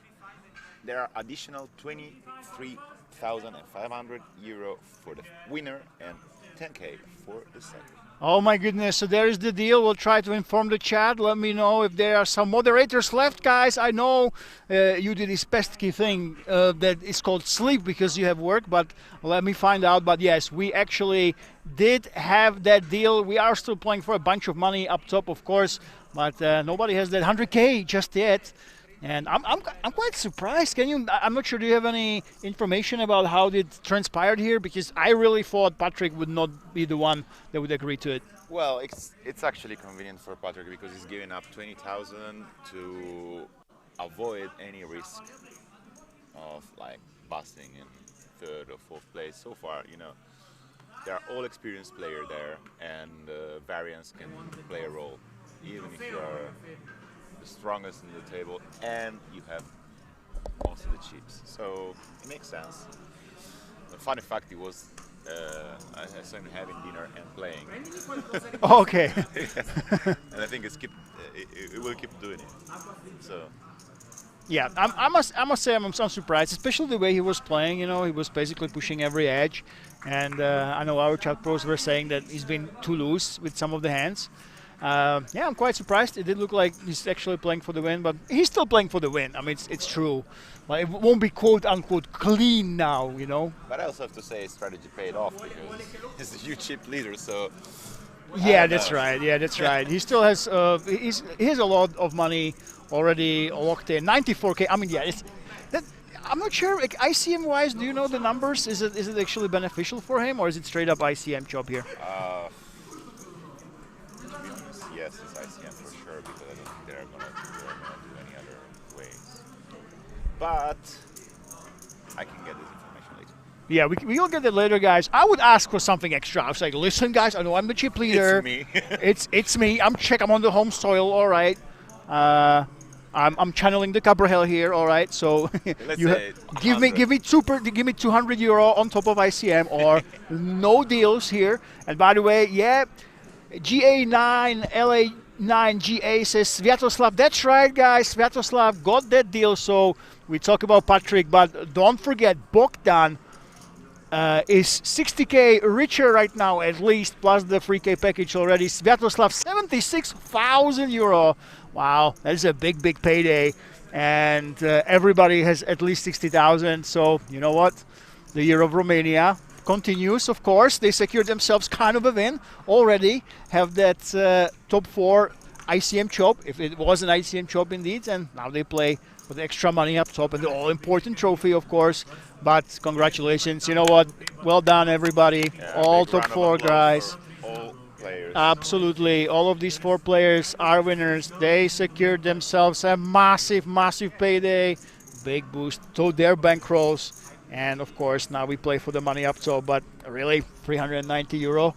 there are additional 23,500 euro for the winner and 10K for the second. Oh my goodness, so there is the deal. We'll try to inform the chat. Let me know if there are some moderators left, guys. I know you did this pesky thing that is called sleep because you have work, but let me find out. But yes, we actually did have that deal. We are still playing for a bunch of money up top, of course, but nobody has that 100K just yet. And I'm quite surprised. I'm not sure. Do you have any information about how it transpired here? Because I really thought Patrick would not be the one that would agree to it. Well, it's actually convenient for Patrick because he's giving up 20,000 to avoid any risk of like busting in third or fourth place. So far, they are all experienced players there, and variance can play a role, even if you are the strongest in the table and you have most of the chips, so it makes sense. The funny fact, it was I saw him having dinner and playing. Okay. And I think it will keep doing it. So. Yeah, I must say I'm surprised, especially the way he was playing. He was basically pushing every edge, and I know our chat pros were saying that he's been too loose with some of the hands. Yeah, I'm quite surprised. It did look like he's actually playing for the win, but he's still playing for the win. I mean, it's true. Like, it won't be quote-unquote clean now, But I also have to say strategy paid off because he's a huge chip leader, so... Yeah, that's right. Yeah, that's right. He still has he has a lot of money already locked in. 94K. I mean, yeah, I'm not sure. Like, ICM-wise, do you know the numbers? Is it actually beneficial for him, or is it straight-up ICM job here? Yes, it's ICM for sure, because I don't think they're gonna do any other ways. But I can get this information later. Yeah, we'll get it later, guys. I would ask for something extra. I was like, listen, guys, I know I'm the chip leader. It's me. it's me. I'm on the home soil. All right. I'm channeling the Cabrahel here. All right. So give me 200 euro on top of ICM or no deals here. And by the way, yeah. GA9, LA9, GA says Sviatoslav. That's right, guys. Sviatoslav got that deal. So we talk about Patrick, but don't forget Bogdan is 60K richer right now, at least, plus the 3K package already. Sviatoslav, 76,000 euro. Wow, that is a big, big payday. And everybody has at least 60,000. So you know what? The year of Romania continues, of course. They secured themselves kind of a win already, have that top 4 ICM chop, if it was an ICM chop indeed, and now they play for the extra money up top and the all-important trophy, of course. But congratulations, you know what? Well done, everybody. Yeah, all top 4 guys. All players. Absolutely. All of these 4 players are winners. They secured themselves a massive, massive payday. Big boost to their bankrolls. And of course, now we play for the money up top, but really 390 euro.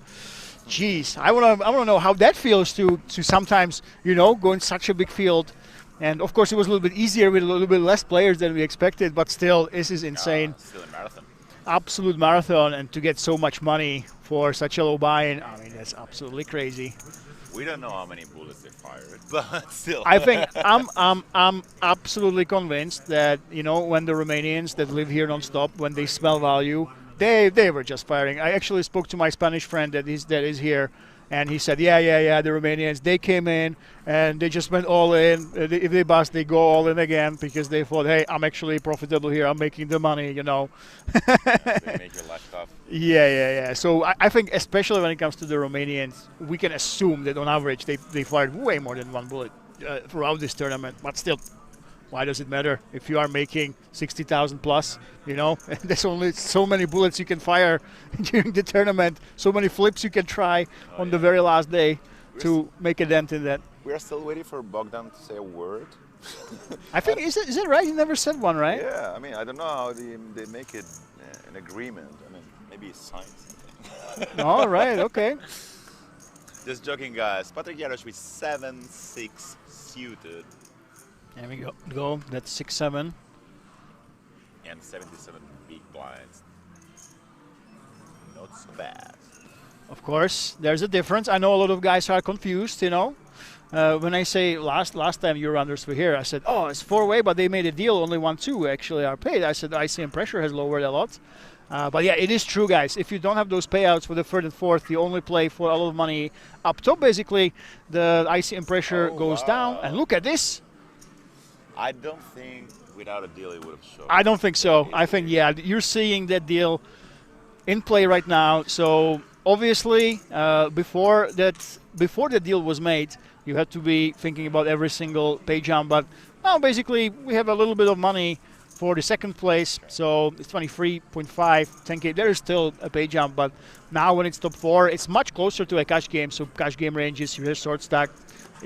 Jeez, I wanna know how that feels to sometimes, go in such a big field. And of course, it was a little bit easier with a little bit less players than we expected, but still, this is insane. Still a marathon. Absolute marathon, and to get so much money for such a low buy-in, I mean, that's absolutely crazy. We don't know how many bullets they fired, but still. I think I'm absolutely convinced that when the Romanians that live here non-stop, when they smell value, they were just firing. I actually spoke to my Spanish friend that is here, And he said, yeah, the Romanians, they came in and they just went all in. If they bust, they go all in again because they thought, hey, I'm actually profitable here. I'm making the money, you know. They make your life tough. Yeah. So I think especially when it comes to the Romanians, we can assume that on average they fired way more than one bullet throughout this tournament. But still, why does it matter if you are making 60,000 plus? You know, there's only so many bullets you can fire during the tournament, so many flips you can try on the very last day to make a dent in that. We are still waiting for Bogdan to say a word. I think is it right? He never said one, right? Yeah, I mean, I don't know how they make it an agreement. I mean, maybe sign something. All right, okay. Just joking, guys. Patrik Jarosz with 7-6 suited. There we go. That's 6-7. And 77 big blinds. Not so bad. Of course, there's a difference. I know a lot of guys are confused, you know. When I say last time your runners were here, I said, oh, it's 4-way, but they made a deal. Only 1-2 actually are paid. I said ICM pressure has lowered a lot. But yeah, it is true, guys. If you don't have those payouts for the third and fourth, you only play for a lot of money up top. Basically, the ICM pressure goes down. And look at this. I don't think without a deal it would have shown. I don't think so. I think, yeah, you're seeing that deal in play right now. So obviously, before the deal was made, you had to be thinking about every single pay jump. But now, basically, we have a little bit of money for the second place. So it's 23.5, 10K. There is still a pay jump, but now when it's top 4, it's much closer to a cash game. So cash game ranges, you're short stack.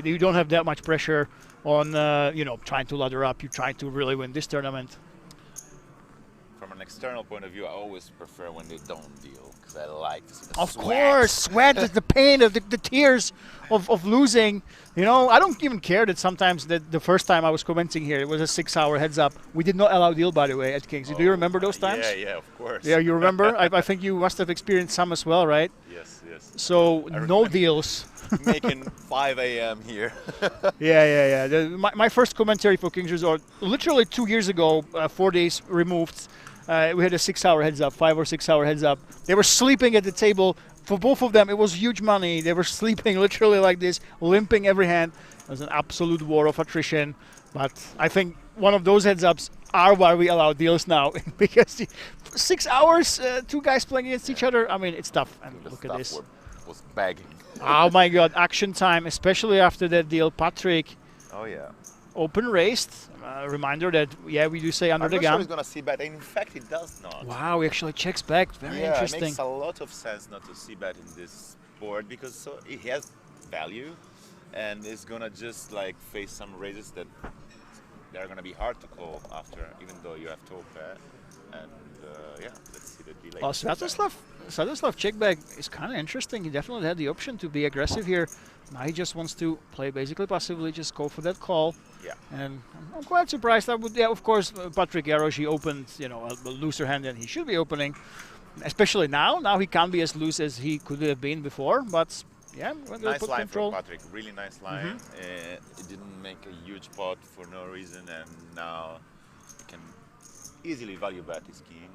You don't have that much pressure on, trying to ladder up. You're trying to really win this tournament. From an external point of view, I always prefer when they don't deal, because I like to see the Of sweat. course, sweat is the pain of the tears of losing. You know, I don't even care that sometimes the first time I was commenting here, it was a 6-hour heads up. We did not allow deal, by the way, at Kings. Do you remember those times? Yeah, of course. Yeah, you remember? I think you must have experienced some as well, right? Yes. So no deals. Making 5 a.m. here. Yeah. My first commentary for Kings Resort, literally 2 years ago, 4 days removed, we had a 6-hour heads up, 5 or 6 hour heads up. They were sleeping at the table. For both of them, it was huge money. They were sleeping literally like this, limping every hand. It was an absolute war of attrition. But I think one of those heads ups are why we allow deals now. Because 6 hours, 2 guys playing against each other, I mean, it's tough. And look at this. Was bagging. Oh my God, action time, especially after that deal. Patrik. Oh yeah. Open raised. Reminder that, yeah, we do say under the gun. I'm not sure he's going to see bet. In fact, he does not. Wow, he actually checks back. Very interesting. It makes a lot of sense not to see bet in this board because it has value and it's going to just like face some raises that they're going to be hard to call after, even though you have top pair. And yeah, let's see the delay. Well, Sviatoslav check back is kind of interesting. He definitely had the option to be aggressive here. Now he just wants to play basically passively, just go for that call. Yeah. And I'm quite surprised. Of course, Patrik Jarosz, he opened, a looser hand than he should be opening, especially now. Now he can't be as loose as he could have been before, but yeah. Nice line from Patrik, really nice line. It didn't make a huge pot for no reason, and now he can easily value bet his king.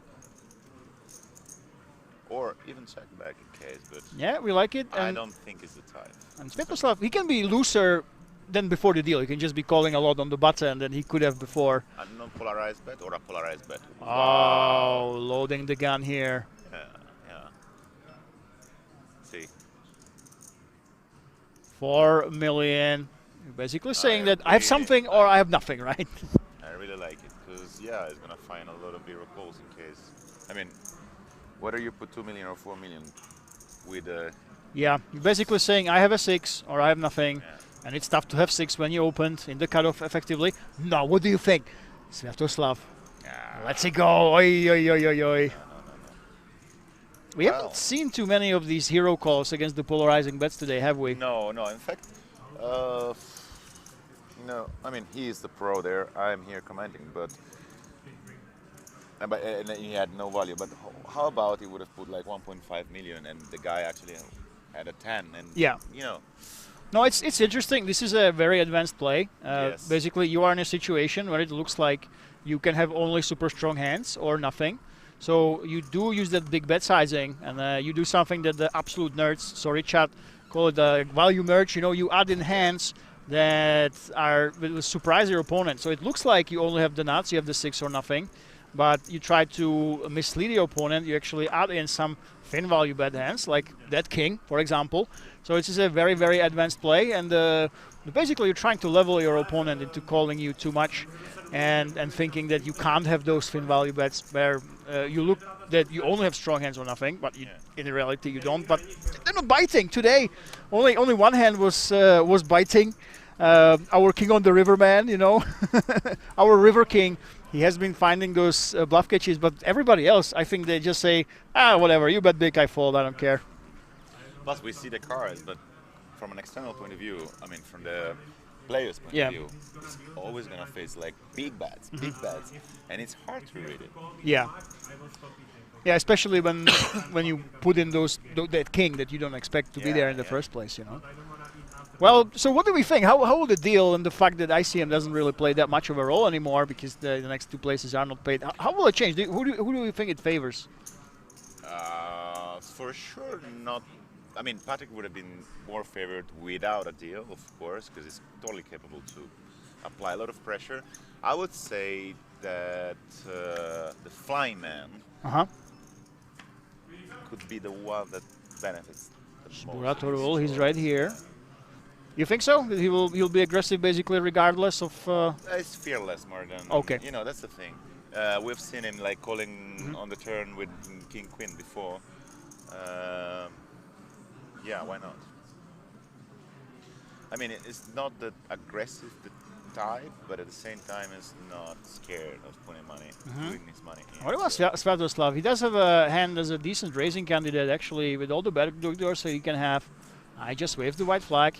Or even check back in case, but yeah, we like it. I don't think it's the type. And Sviatoslav, he can be looser than before the deal. He can just be calling a lot on the button than he could have before. A non-polarized bet or a polarized bet? Oh, wow. Loading the gun here. Yeah. See. 4 million. You're basically saying that I have something or I have nothing, right? I really like it because, yeah, it's going to find a lot of zero calls in case. I mean, whether you put 2 million or 4 million with a... Yeah, you're basically saying I have a 6 or I have nothing. Yeah. And it's tough to have 6 when you opened in the cutoff effectively. No, what do you think? Sviatoslav. Let's go. Oi. No. We haven't seen too many of these hero calls against the polarizing bets today, have we? No. In fact, no. I mean, he is the pro there. I'm here commenting, but and he had no value. But how about he would have put like 1.5 million and the guy actually had a 10? And yeah, No, it's interesting. This is a very advanced play. Yes. Basically, you are in a situation where it looks like you can have only super strong hands or nothing. So you do use that big bet sizing, and you do something that the absolute nerds, sorry chat, call it a value merge. You know, you add in hands that will surprise your opponent. So it looks like you only have the nuts, you have the 6 or nothing, but you try to mislead your opponent. You actually add in some thin value bet hands, like that king, for example. So it's just a very, very advanced play, and basically you're trying to level your opponent into calling you too much and thinking that you can't have those thin value bets where you look that you only have strong hands or nothing, but in reality you don't. But they're not biting today. Only one hand was biting. Our king on the river, man, you know, our river king. He has been finding those bluff catches, but everybody else, I think they just say, whatever, you bet big, I fold, I don't care. Plus, we see the cards, but from an external point of view, I mean, from the player's point of view, it's always going to face like big bets, and it's hard to read it. Yeah. Yeah, especially when when you put in that king that you don't expect to be there in the first place, you know. Well, so what do we think? How will the deal and the fact that ICM doesn't really play that much of a role anymore because the next 2 places are not paid? How will it change? Who do you think it favors? For sure, not. I mean, Patrick would have been more favored without a deal, of course, because he's totally capable to apply a lot of pressure. I would say that the flying man could be the one that benefits the most. He's right here. You think so? That he'll be aggressive basically regardless of... It's fearless more than... Okay. You know, that's the thing. We've seen him like calling on the turn with King Queen before. Yeah, why not? I mean, it's not that aggressive the type, but at the same time, it's not scared of putting money, putting his money in. What about Sviatoslav? He does have a hand as a decent raising candidate, actually, with all the backdoors, so he can have... I just waved the white flag.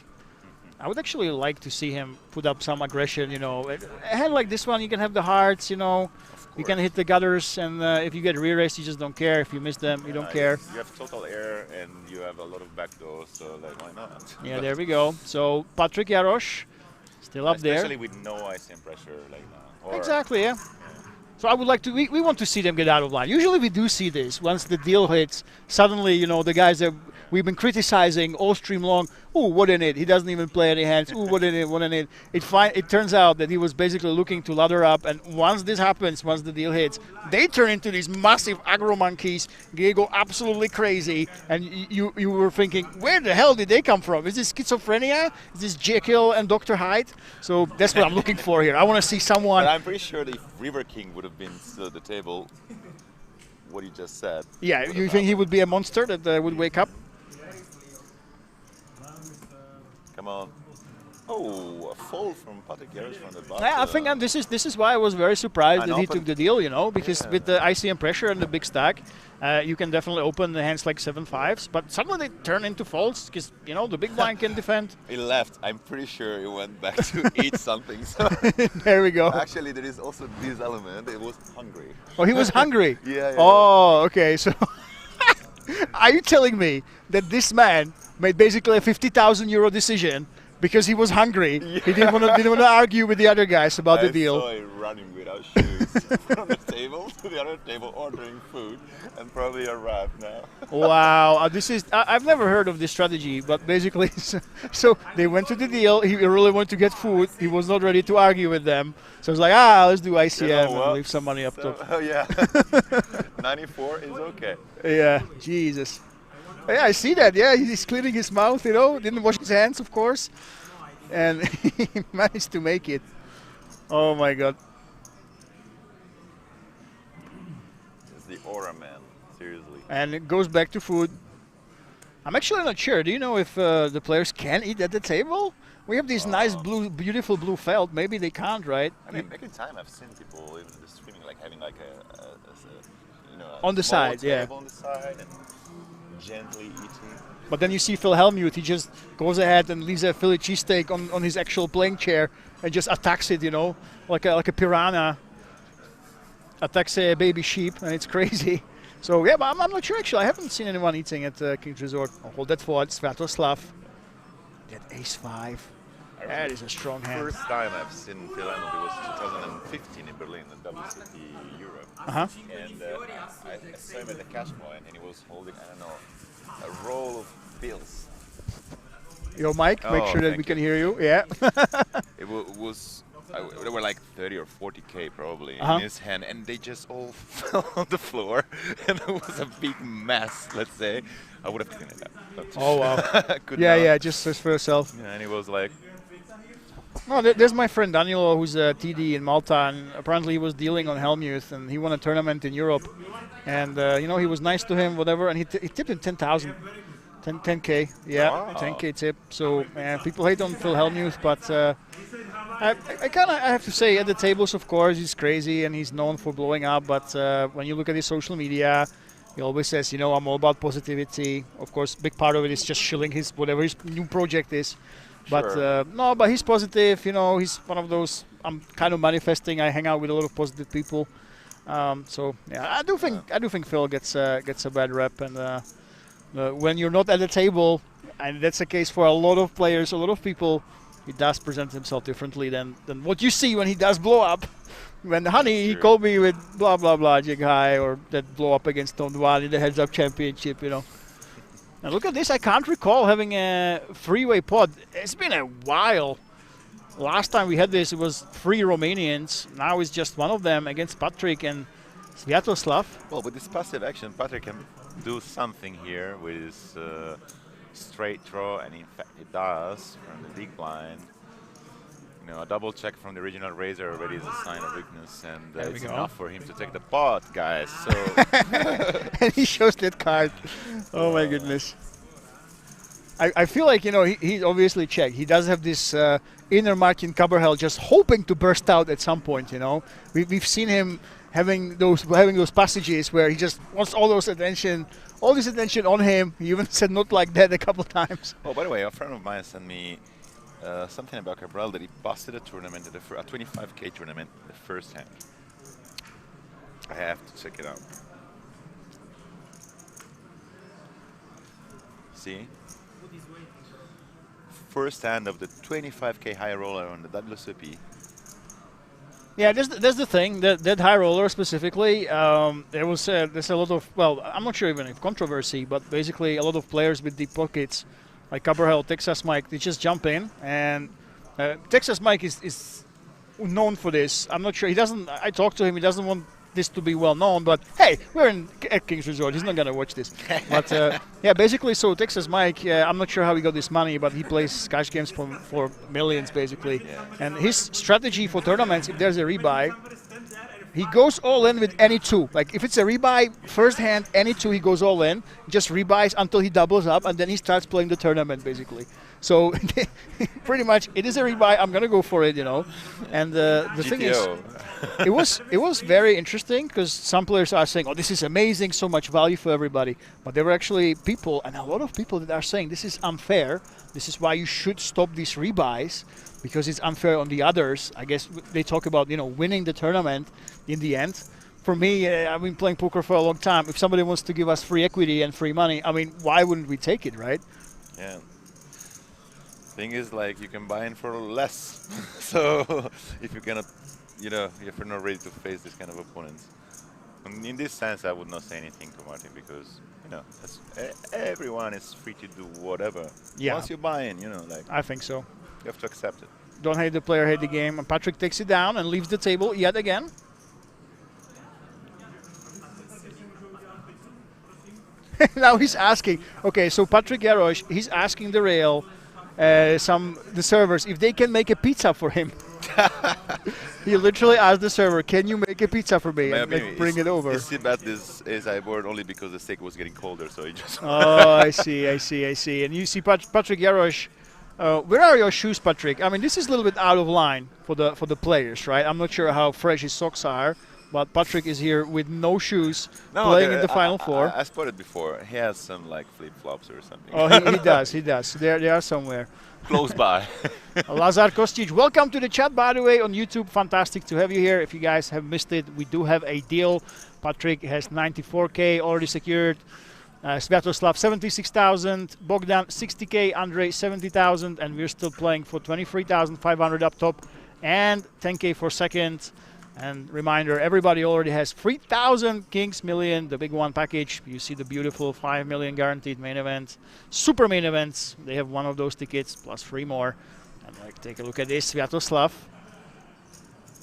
I would actually like to see him put up some aggression, you know. A hand like this one, you can have the hearts, you know. You can hit the gutters, and if you get re-raised, you just don't care. If you miss them, you don't care. You have total air, and you have a lot of backdoors, so like, why not? Yeah, there we go. So Patrick Jarosz, still up there. Especially with no ICM pressure like now. Or Exactly, yeah. So I would like to, we want to see them get out of line. Usually we do see this. Once the deal hits, suddenly, you know, the guys that we've been criticizing all stream long, ooh, what in it? He doesn't even play any hands. Ooh, what in it? What in it? It turns out that he was basically looking to ladder up, and once this happens, once the deal hits, they turn into these massive aggro monkeys. They go absolutely crazy, and you were thinking, where the hell did they come from? Is this schizophrenia? Is this Jekyll and Dr. Hyde? So that's what I'm looking for here. I want to see someone. But I'm pretty sure that if River King would have been still at the table, what you just said. Yeah, you think he would be a monster that would wake up? Come on. Oh, a fold from Patrick Jarosz from the bottom. Yeah, I think this is why I was very surprised that he took the deal, you know, because with the ICM pressure and the big stack, you can definitely open the hands like 7-5s, but suddenly they turn into folds because, you know, the big blind can defend. He left. I'm pretty sure he went back to eat something. So there we go. Actually, there is also this element. He was hungry. Oh, he was hungry? Yeah. Oh, okay. So are you telling me that this man made basically a 50,000 euro decision because he was hungry? Yeah. He didn't want to argue with the other guys about the deal. I saw him running without shoes from the table to the other table, ordering food, and probably a wrap now. Wow, this is I've never heard of this strategy, but basically, so they went to the deal. He really wanted to get food. He was not ready to argue with them, so it's like, let's do ICM and leave some money up top. Oh yeah, 94 is okay. Yeah, Jesus. Yeah, I see that. Yeah, he's cleaning his mouth, you know. Didn't wash his hands, of course. And he managed to make it. Oh, my God. It's the aura, man. Seriously. And it goes back to food. I'm actually not sure. Do you know if the players can eat at the table? We have these nice blue, beautiful blue felt. Maybe they can't, right? I mean, back in time, I've seen people even the streaming, like having like a you know, on the side, yeah. On the side and gently eating. But then you see Phil Hellmuth, he just goes ahead and leaves a Philly cheesesteak on his actual playing chair and just attacks it, you know, like a piranha attacks a baby sheep, and it's crazy. So yeah, but I'm not sure actually. I haven't seen anyone eating at King's Resort. I'll hold that for Sviatoslav. That ace-5. That is a strong hand. First time I've seen Phil Hellmuth was 2015 in Berlin at WSOP Europe. And I saw him at the cash point, and he was holding, I don't know, a roll of bills. your mic. Make sure that we can hear you. Yeah. It was. There were like 30 or 40K probably Uh-huh. in his hand, and they just all fell on the floor, and it was a big mess. Let's say I would have taken it out. Oh wow. Could Yeah, not. yeah. Just for yourself. Yeah, and he was like, No, there's my friend Danilo, who's a TD in Malta, and apparently he was dealing on Helmuth, and he won a tournament in Europe, and you know, he was nice to him, whatever, and he tipped him 10,000, 10K, yeah, Wow. 10K tip. So people hate on Phil Helmuth, but I have to say, at the tables, of course, he's crazy and he's known for blowing up. But when you look at his social media, he always says, you know, I'm all about positivity. Of course, big part of it is just shilling his whatever his new project is. But Sure. no, but he's positive. You know, he's one of those. I'm kind of manifesting. I hang out with a lot of positive people. So yeah, I do think Phil gets a bad rep, and when you're not at the table, and that's the case for a lot of players, a lot of people, he does present himself differently than what you see when he does blow up. When Honey, he called me with blah blah blah Jig High, or that blow up against Tom Dwan in the Heads Up Championship, you know. And look at this, I can't recall having a three-way pod. It's been a while. Last time we had this, it was 3 Romanians. Now it's just one of them against Patrick and Sviatoslav. well, with this passive action, Patrick can do something here with his straight draw, and in fact he does from the big blind. You know, a double check from the original Razor already is a sign of weakness, and There we it's go. enough for him to take the pot, guys. So And he shows that card. Oh my goodness. I feel like, you know, he obviously checked. He does have this inner Martin Caberhel just hoping to burst out at some point, you know. We've seen him having those passages where he just wants all this attention on him. He even said not like that a couple times. Oh, by the way, a friend of mine sent me something about Cabral that he busted a tournament, a 25K tournament, the first hand. I have to check it out. See? First hand of the 25K high roller on the WSOP. Yeah, that's the thing. That high roller specifically, there's a lot of, well, I'm not sure even if controversy, but basically a lot of players with deep pockets, like Caberhel, Texas Mike, they just jump in. And Texas Mike is known for this. I'm not sure. I talked to him. He doesn't want this to be well known, but hey, we're at King's Resort. He's not going to watch this. But yeah, basically, so Texas Mike, I'm not sure how he got this money, but he plays cash games for millions, basically. Yeah. And his strategy for tournaments, if there's a rebuy, he goes all in with any 2. Like, if it's a rebuy, first hand, any 2, he goes all in, just rebuys until he doubles up, and then he starts playing the tournament, basically. So, pretty much, it is a rebuy, I'm going to go for it, you know. And the thing is, it was very interesting, because some players are saying, oh, this is amazing, so much value for everybody. But there were actually people, and a lot of people that are saying, this is unfair, this is why you should stop these rebuys, because it's unfair on the others. I guess they talk about, you know, winning the tournament in the end. For me, I've been playing poker for a long time. If somebody wants to give us free equity and free money, I mean, why wouldn't we take it, right? Yeah. Thing is, like, you can buy in for less. So if you're gonna, you know, if you're not ready to face this kind of opponents. And in this sense, I would not say anything to Martin, because, you know, everyone is free to do whatever. Yeah. Once you buy in, you know, like, I think so. you have to accept it. Don't hate the player, hate the game. And Patrick takes it down and leaves the table yet again. Now he's asking. Okay, so Patrick Jarosz, he's asking the rail, the servers, if they can make a pizza for him. He literally asked the server, "Can you make a pizza for me and like, bring it over?" He bet this ASI board only because the steak was getting colder, so he just. Oh, I see. And you see, Patrick Jarosz. Where are your shoes, Patrick? I mean, this is a little bit out of line for the players, right? I'm not sure how fresh his socks are, but Patrick is here with no shoes, playing in the Final Four. I spotted before. He has some like flip flops or something. Oh, he does. He does. They are somewhere. Close by. Lazar Kostic, welcome to the chat, by the way, on YouTube. Fantastic to have you here. If you guys have missed it, we do have a deal. Patrick has 94K already secured. Sviatoslav 76,000, Bogdan 60K, Andrei 70,000, and we're still playing for 23,500 up top and 10K for second. And reminder, everybody already has 3,000 Kings Million, the big one package. You see the beautiful 5 million guaranteed main event. Super main events, they have one of those tickets, plus 3 more. And like, take a look at this, Sviatoslav.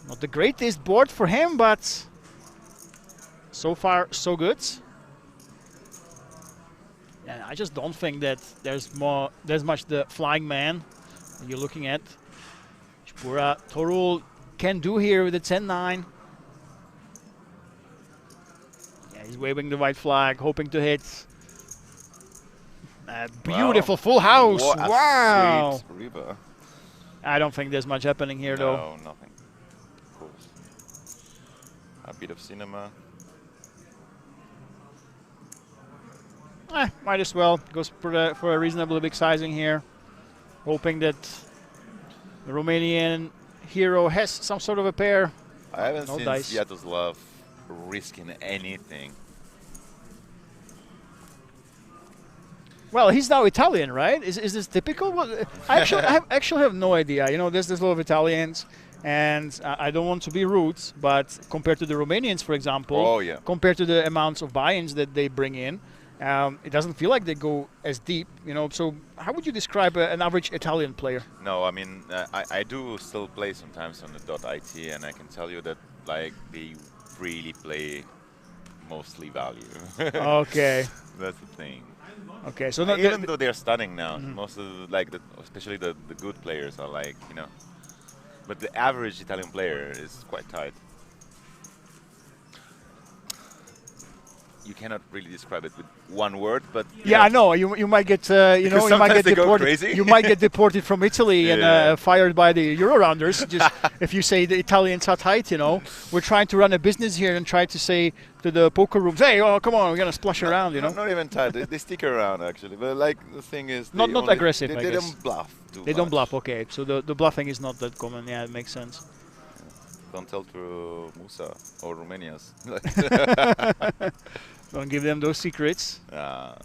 Not the greatest board for him, but so far, so good. And I just don't think that there's much the flying man you're looking at. Spura Torul can do here with the 10-9. Yeah, he's waving the white flag, hoping to hit. Beautiful full house. What a wow. sweet river. I don't think there's much happening here, though. No, nothing. Of course. A bit of cinema. Might as well. Goes for a reasonably big sizing here. Hoping that the Romanian hero has some sort of a pair. I haven't no seen dice. Sviatoslav risking anything. Well, he's now Italian, right? Is this typical? Well, I actually have no idea. You know, there's a lot of Italians, and I don't want to be rude, but compared to the Romanians, for example, compared to the amounts of buy-ins that they bring in, it doesn't feel like they go as deep. You know, so how would you describe an average Italian player? No, I mean, I do still play sometimes on the .it, and I can tell you that like they really play mostly value. Okay. That's the thing. Okay, so even though they're stunning now, most of especially the good players are like, you know, but the average Italian player is quite tight. You cannot really describe it with one word, but yeah, I know you might get you know, you might get deported. You might get deported from Italy and fired by the Euro rounders. Just if you say the Italians are tight, you know, we're trying to run a business here and try to say to the poker rooms, hey, oh come on, we're gonna splash around, you know. Not even tight. They stick around actually, but like the thing is, not aggressive. They don't bluff. They don't bluff. Okay, so the bluffing is not that common. Yeah, it makes sense. Don't tell to Musa or Romanians. Don't give them those secrets. Well,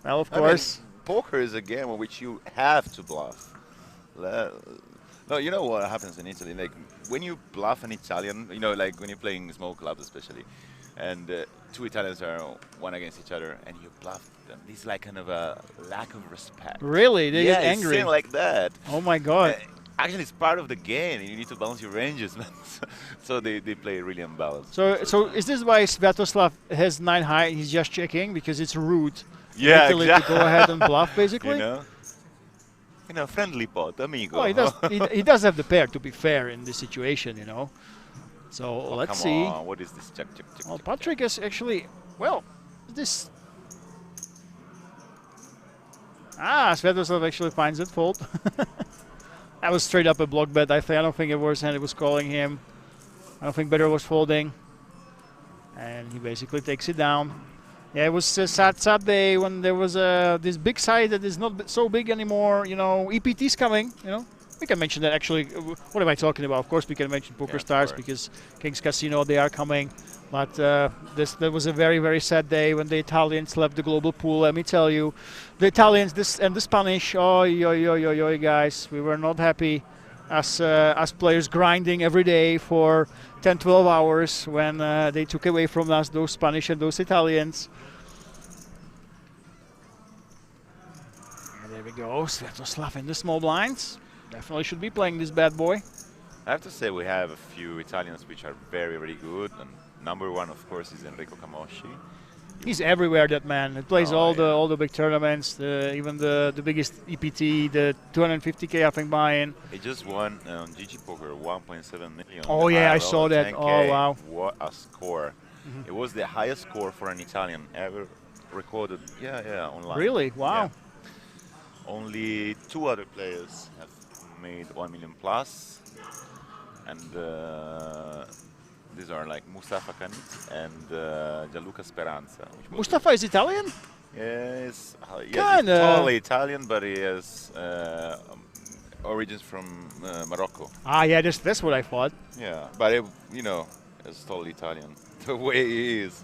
of I course. mean, poker is a game in which you have to bluff. No, you know what happens in Italy? Like when you bluff an Italian, you know, like when you're playing small clubs especially, and two Italians are one against each other, and you bluff them. This is like kind of a lack of respect. Really? They get angry? Yeah, like that. Oh my God. Actually, it's part of the game. You need to balance your ranges, man. So they play really unbalanced. So is this why Sviatoslav has 9 high and he's just checking because it's rude? Yeah, Italy to go ahead and bluff, basically. You know, friendly pot, amigo. Well, he does have the pair, to be fair, in this situation, you know. So let's see. On. What is this? Check. Well, Patrick is actually this. Sviatoslav actually finds it fold. That was straight up a block bet. I don't think it was, and it was calling him. I don't think Better was folding. And he basically takes it down. Yeah, it was a sad day when there was this big side that is not so big anymore. You know, EPT's coming, you know. We can mention that actually. What am I talking about? Of course, we can mention Poker Stars because King's Casino, they are coming. But that was a very, very sad day when the Italians left the global pool. Let me tell you, the Italians and the Spanish, guys, we were not happy as players grinding every day for 10, 12 hours when they took away from us those Spanish and those Italians. And there we go, Sviatoslav in the small blinds. Definitely should be playing this bad boy. I have to say we have a few Italians which are very, very good. And number one, of course, is Enrico Camosci. He's everywhere, that man. He plays all the big tournaments, even the biggest EPT, the 250K I think buy-in. He just won on GG Poker 1.7 million. Oh yeah, I saw that. 10K. Oh wow. What a score. It was the highest score for an Italian ever recorded. Yeah, online. Really? Wow. Yeah. Only 2 other players have made 1 million plus. And these are like Mustafa Kanit and Gianluca Speranza. Mustafa is Italian? Yes, he's totally Italian, but he has origins from Morocco. Yeah, that's what I thought. Yeah, but you know, it's totally Italian, the way he is.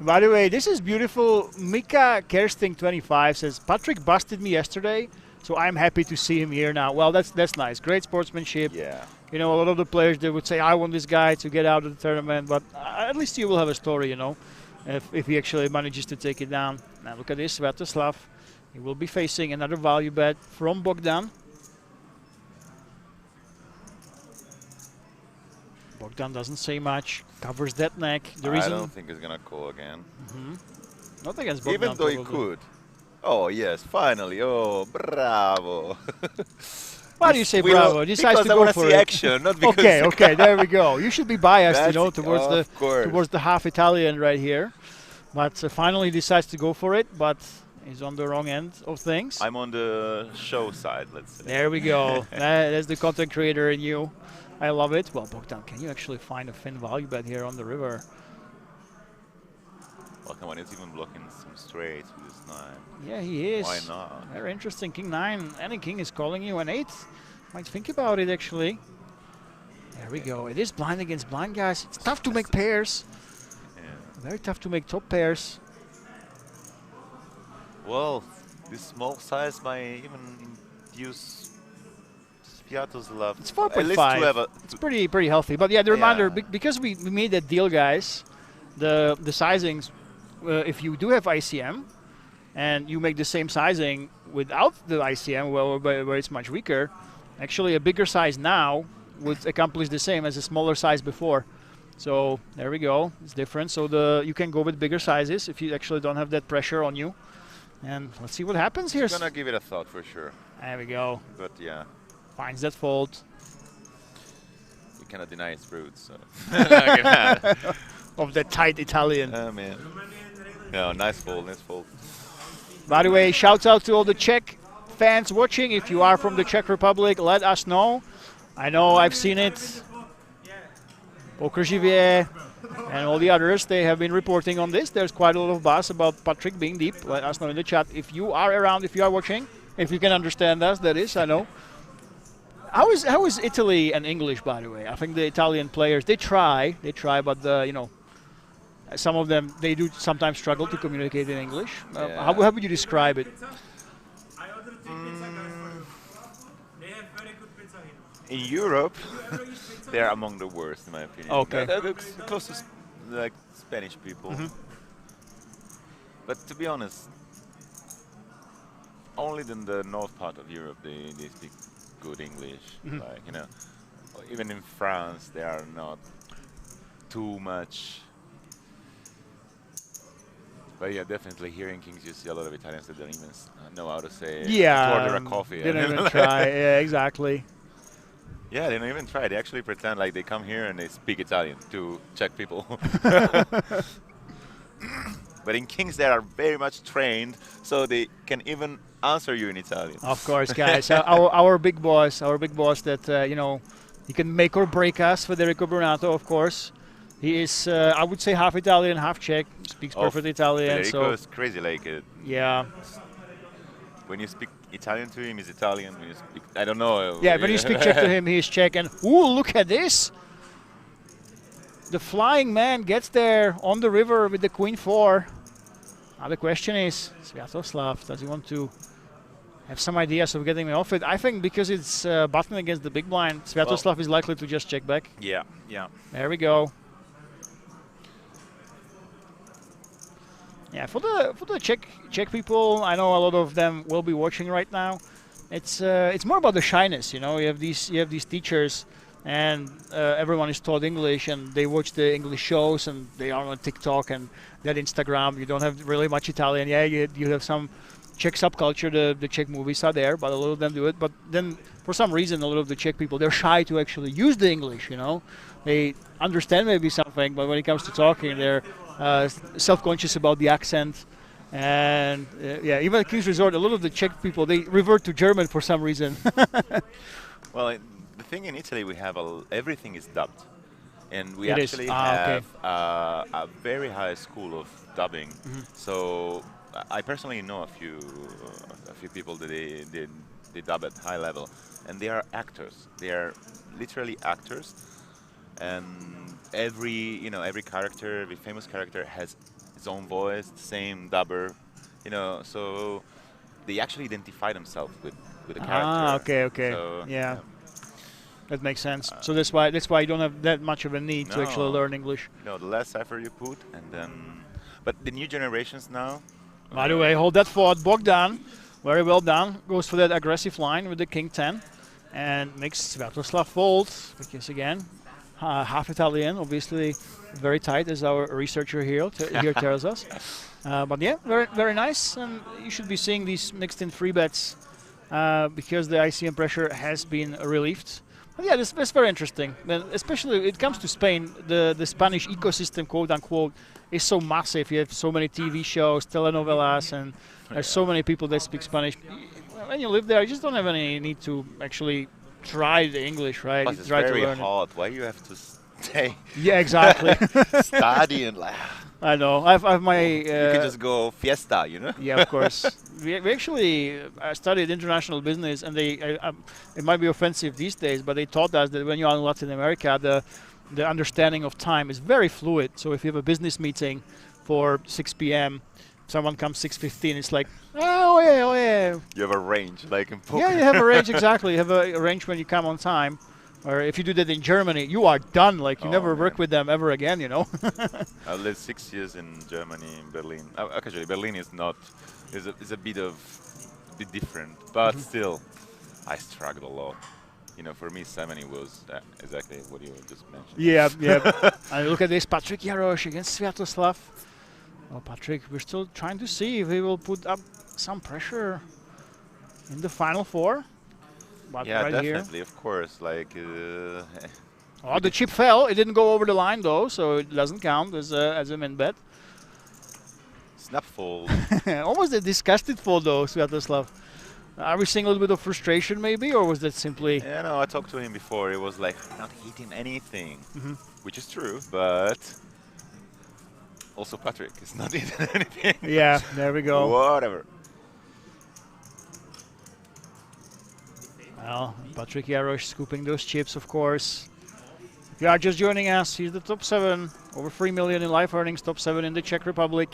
By the way, this is beautiful. Mika Kersting 25 says, Patrick busted me yesterday, so I'm happy to see him here now. Well, that's nice. Great sportsmanship. Yeah. You know, a lot of the players, they would say, I want this guy to get out of the tournament, but at least you will have a story, you know, if he actually manages to take it down. Now look at this, Sviatoslav. He will be facing another value bet from Bogdan. Bogdan doesn't say much, covers that neck. The reason I don't think he's gonna call again. Not against Bogdan, even though he probably. could. Oh yes, finally! Oh, bravo! Why do you say bravo? Decides to because I go want to for see it. action, not because. Okay, okay, there we go. You should be biased, you That's know, it, towards the half Italian right here. But finally decides to go for it, but he's on the wrong end of things. I'm on the show side, let's say. There we go. That's the content creator in you. I love it. Well, Bogdan, can you actually find a thin value bet here on the river? Well, come on, he's even blocking some straights with his 9. Yeah, he is. Why not? Very interesting. King 9. Any king is calling you an 8. Might think about it, actually. There we go. It is blind against blind, guys. It's tough to make pairs. Yeah. Very tough to make top pairs. Well, this small size might even induce Sviatoslav. It's at least to have 4.5. a It's pretty healthy. But yeah, the reminder, because we made that deal, guys, the sizings, if you do have ICM, and you make the same sizing without the ICM, where it's much weaker, actually a bigger size now would accomplish the same as a smaller size before. So there we go. It's different. So you can go with bigger sizes if you actually don't have that pressure on you. And let's see what happens here. I'm gonna give it a thought for sure. There we go. But yeah. Finds that fold. You cannot deny its roots. So. Of the tight Italian. Oh man. No, nice fold, nice fold. By the way, shouts out to all the Czech fans watching. If you are from the Czech Republic, let us know. I know I've seen it. Poker Živě and all the others, they have been reporting on this. There's quite a lot of buzz about Patrick being deep. Let us know in the chat if you are around, if you are watching, if you can understand us, that is, I know. How is Italy and English, by the way? I think the Italian players, they try, but you know, some of them, they do sometimes struggle to communicate in English. Yeah. How would you describe it? In Europe, they're among the worst, in my opinion. Okay. They're close to like Spanish people. But to be honest, only in the north part of Europe they speak good English. Like, you know, even in France, they are not too much. But yeah, definitely here in Kings, you see a lot of Italians that don't even know how to say to order a coffee. They don't even try. Yeah, exactly. Yeah, they don't even try. They actually pretend like they come here and they speak Italian to Czech people. But in Kings, they are very much trained, so they can even answer you in Italian. Of course, guys. our big boss that, you know, he can make or break us, Federico Brunato, of course. He is, I would say, half Italian, half Czech, speaks perfect Italian. Federico so is crazy, like yeah. When you speak Italian to him, he's Italian. When you speak, I don't know. Yeah, when you speak Czech to him, he's Czech. And ooh, look at this! The flying man gets there on the river with the Queen 4. Now the question is, Sviatoslav, does he want to have some ideas of getting me off it? I think because it's button against the big blind, Sviatoslav is likely to just check back. Yeah, yeah. There we go. Yeah, for the Czech people, I know a lot of them will be watching right now. It's more about the shyness, you know. You have these teachers, and everyone is taught English, and they watch the English shows, and they are on TikTok and that Instagram. You don't have really much Italian. Yeah, you have some Czech subculture. The Czech movies are there, but a lot of them do it. But then, for some reason, a lot of the Czech people, they're shy to actually use the English. You know, they understand maybe something, but when it comes to talking, they're self-conscious about the accent. And yeah, even at King's Resort, a lot of the Czech people, they revert to German for some reason. Well, the thing in Italy, we have everything is dubbed, and we It actually is. have a very high school of dubbing. So I personally know a few people that they dub at high level, and they are actors. They are literally actors, and every character, every famous character has its own voice, the same dubber, you know. So they actually identify themselves with the character. Ah, okay. So, Yeah. That makes sense. So that's why you don't have that much of a need to actually learn English. No, the less effort you put, and then. But the new generations now. By the way, hold that thought. Bogdan, very well done. Goes for that aggressive line with the king 10, and makes Sviatoslav fold because again, half Italian, obviously very tight, as our researcher here tells us. But yeah, very nice, and you should be seeing these mixed in free bets because the ICM pressure has been relieved. But yeah, that's very interesting. And especially when it comes to Spain, the Spanish ecosystem, quote unquote, is so massive. You have so many TV shows, telenovelas, and there's so many people that speak Spanish. When you live there, you just don't have any need to actually try the English, right? Plus it's try very to learn hard. Why you have to stay? Yeah, exactly. Study and like. I know. I've my. You can just go fiesta, you know. Yeah, of course. we actually studied international business, and it might be offensive these days, but they taught us that when you are in Latin America, the understanding of time is very fluid. So if you have a business meeting for 6 p.m., someone comes 6:15, it's like, oh yeah. You have a range, like in poker. Yeah, you have a range, exactly. You have a range when you come on time. Or if you do that in Germany, you are done. Like, you never work with them ever again, you know. I lived 6 years in Germany, in Berlin. Actually, Berlin is a bit different, but still, I struggled a lot. You know, for me, 70 was exactly what you just mentioned. Yeah. And look at this, Patrick Jarosz against Sviatoslav. Well, Patrick, we're still trying to see if he will put up some pressure in the final four. But yeah, right definitely, here. of course. Like, oh, the chip fell. It didn't go over the line though, so it doesn't count as a min bet. Snap fold. Almost a disgusted fold though, Sviatoslav. Are we seeing a little bit of frustration maybe, or was that simply? Yeah, no, I talked to him before. It was like not hitting anything, which is true, but also Patrick is not hitting anything. Yeah, there we go. Whatever. Well, Patrick Jarosz scooping those chips, of course. If you are just joining us, he's the top 7, over 3 million in live earnings, top 7 in the Czech Republic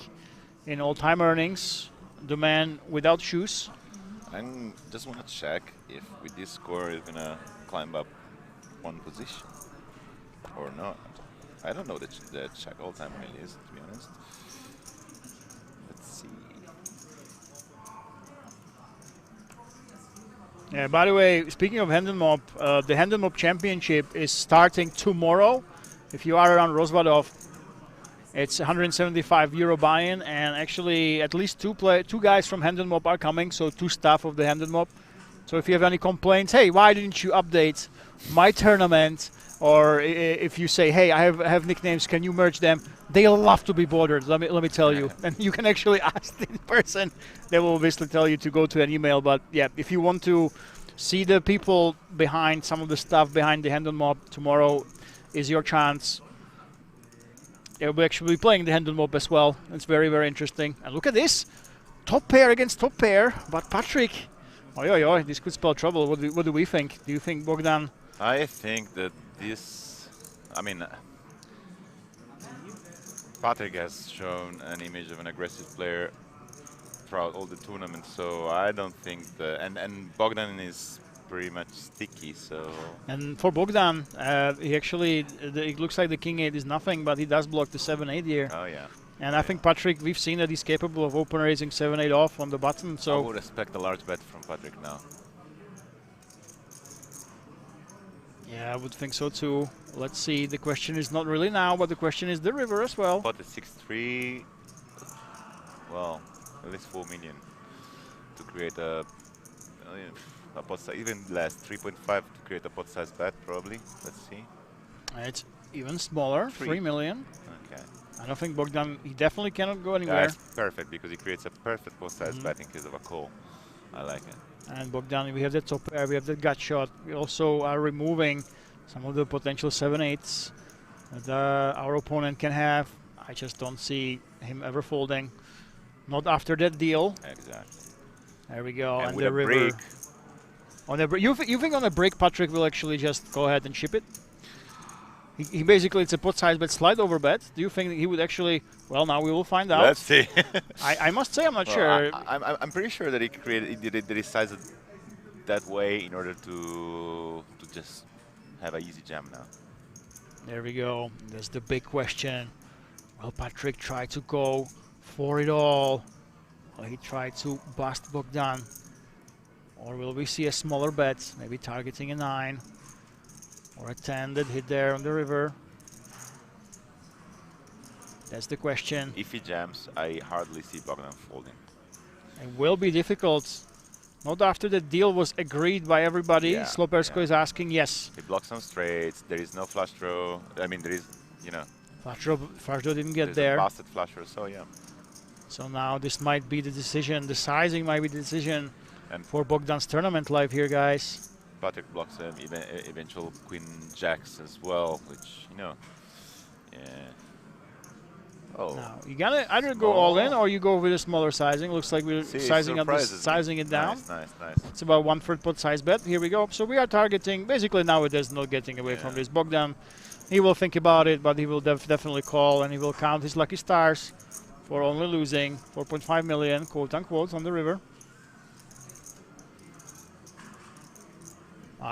in all-time earnings. The man without shoes. I just want to check if with this score he's gonna climb up one position or not. I don't know the Czech all-time list, to be honest. Let's see. Yeah, by the way, speaking of Hand and Mop, the Hand and Mop Championship is starting tomorrow. If you are around Rozvadov, it's 175 euro buy-in, and actually at least two guys from Hand and Mop are coming, so 2 staff of the Hand and Mop. So if you have any complaints, hey, why didn't you update my tournament? Or if you say, hey, I have nicknames, can you merge them? They love to be bothered, let me tell you. And you can actually ask in person. They will obviously tell you to go to an email. But yeah, if you want to see the people behind some of the stuff behind the Hand and Mop, tomorrow is your chance. They'll be actually playing the Hand and Mop as well. It's very, very interesting. And look at this. Top pair against top pair. But Patrick, this could spell trouble. What do we think? Do you think Bogdan? I think that this, Patrick has shown an image of an aggressive player throughout all the tournaments, so I don't think and Bogdan is pretty much sticky, so. And for Bogdan, he actually, it looks like the King 8 is nothing, but he does block the 7-8 here. Oh yeah. And I think Patrick, we've seen that he's capable of open raising 7-8 off on the button, so. I would expect a large bet from Patrick now. Yeah, I would think so too. Let's see. The question is not really now, but the question is the river as well. But the 6-3, well, at least 4 million to create a pot size, even less, 3.5 to create a pot size bet probably. Let's see. It's even smaller, 3 million. Okay. I don't think Bogdan, he definitely cannot go anywhere. That's perfect because he creates a perfect pot size bet in case of a call. I like it. And Bogdan, we have the top pair, we have the gut shot. We also are removing some of the potential 7-8s that our opponent can have. I just don't see him ever folding. Not after that deal. Exactly. There we go. And with the a river. break. On a you think on a break, Patrick will actually just go ahead and chip it? He basically, it's a pot size bet, slide over bet. Do you think that he would actually? Well, now we will find out. Let's see. I must say, I'm not well, sure. I'm pretty sure that he did it sized it that way in order to just have an easy jam now. There we go. That's the big question. Will Patrick try to go for it all? Will he try to bust Bogdan? Or will we see a smaller bet, maybe targeting a 9 or a 10 that hit there on the river? That's the question. If he jams, I hardly see Bogdan folding. It will be difficult. Not after the deal was agreed by everybody. Yeah, Slopersko is asking yes. He blocks some straights. There is no flush draw. I mean, there is, you know. Flush draw didn't get there's there. A busted flush draw, so yeah. So now this might be the decision. The sizing might be the decision and for Bogdan's tournament life here, guys. Patrick blocks eventual queen jacks as well, which, you know, yeah. Oh. Now, you gotta either go all in or you go with a smaller sizing. Looks like we're sizing it down. Nice. It's about 1/3 pot size bet. Here we go. So we are targeting, basically nowadays not getting away from this. Bogdan, he will think about it, but he will definitely call and he will count his lucky stars for only losing 4.5 million, quote unquote, on the river.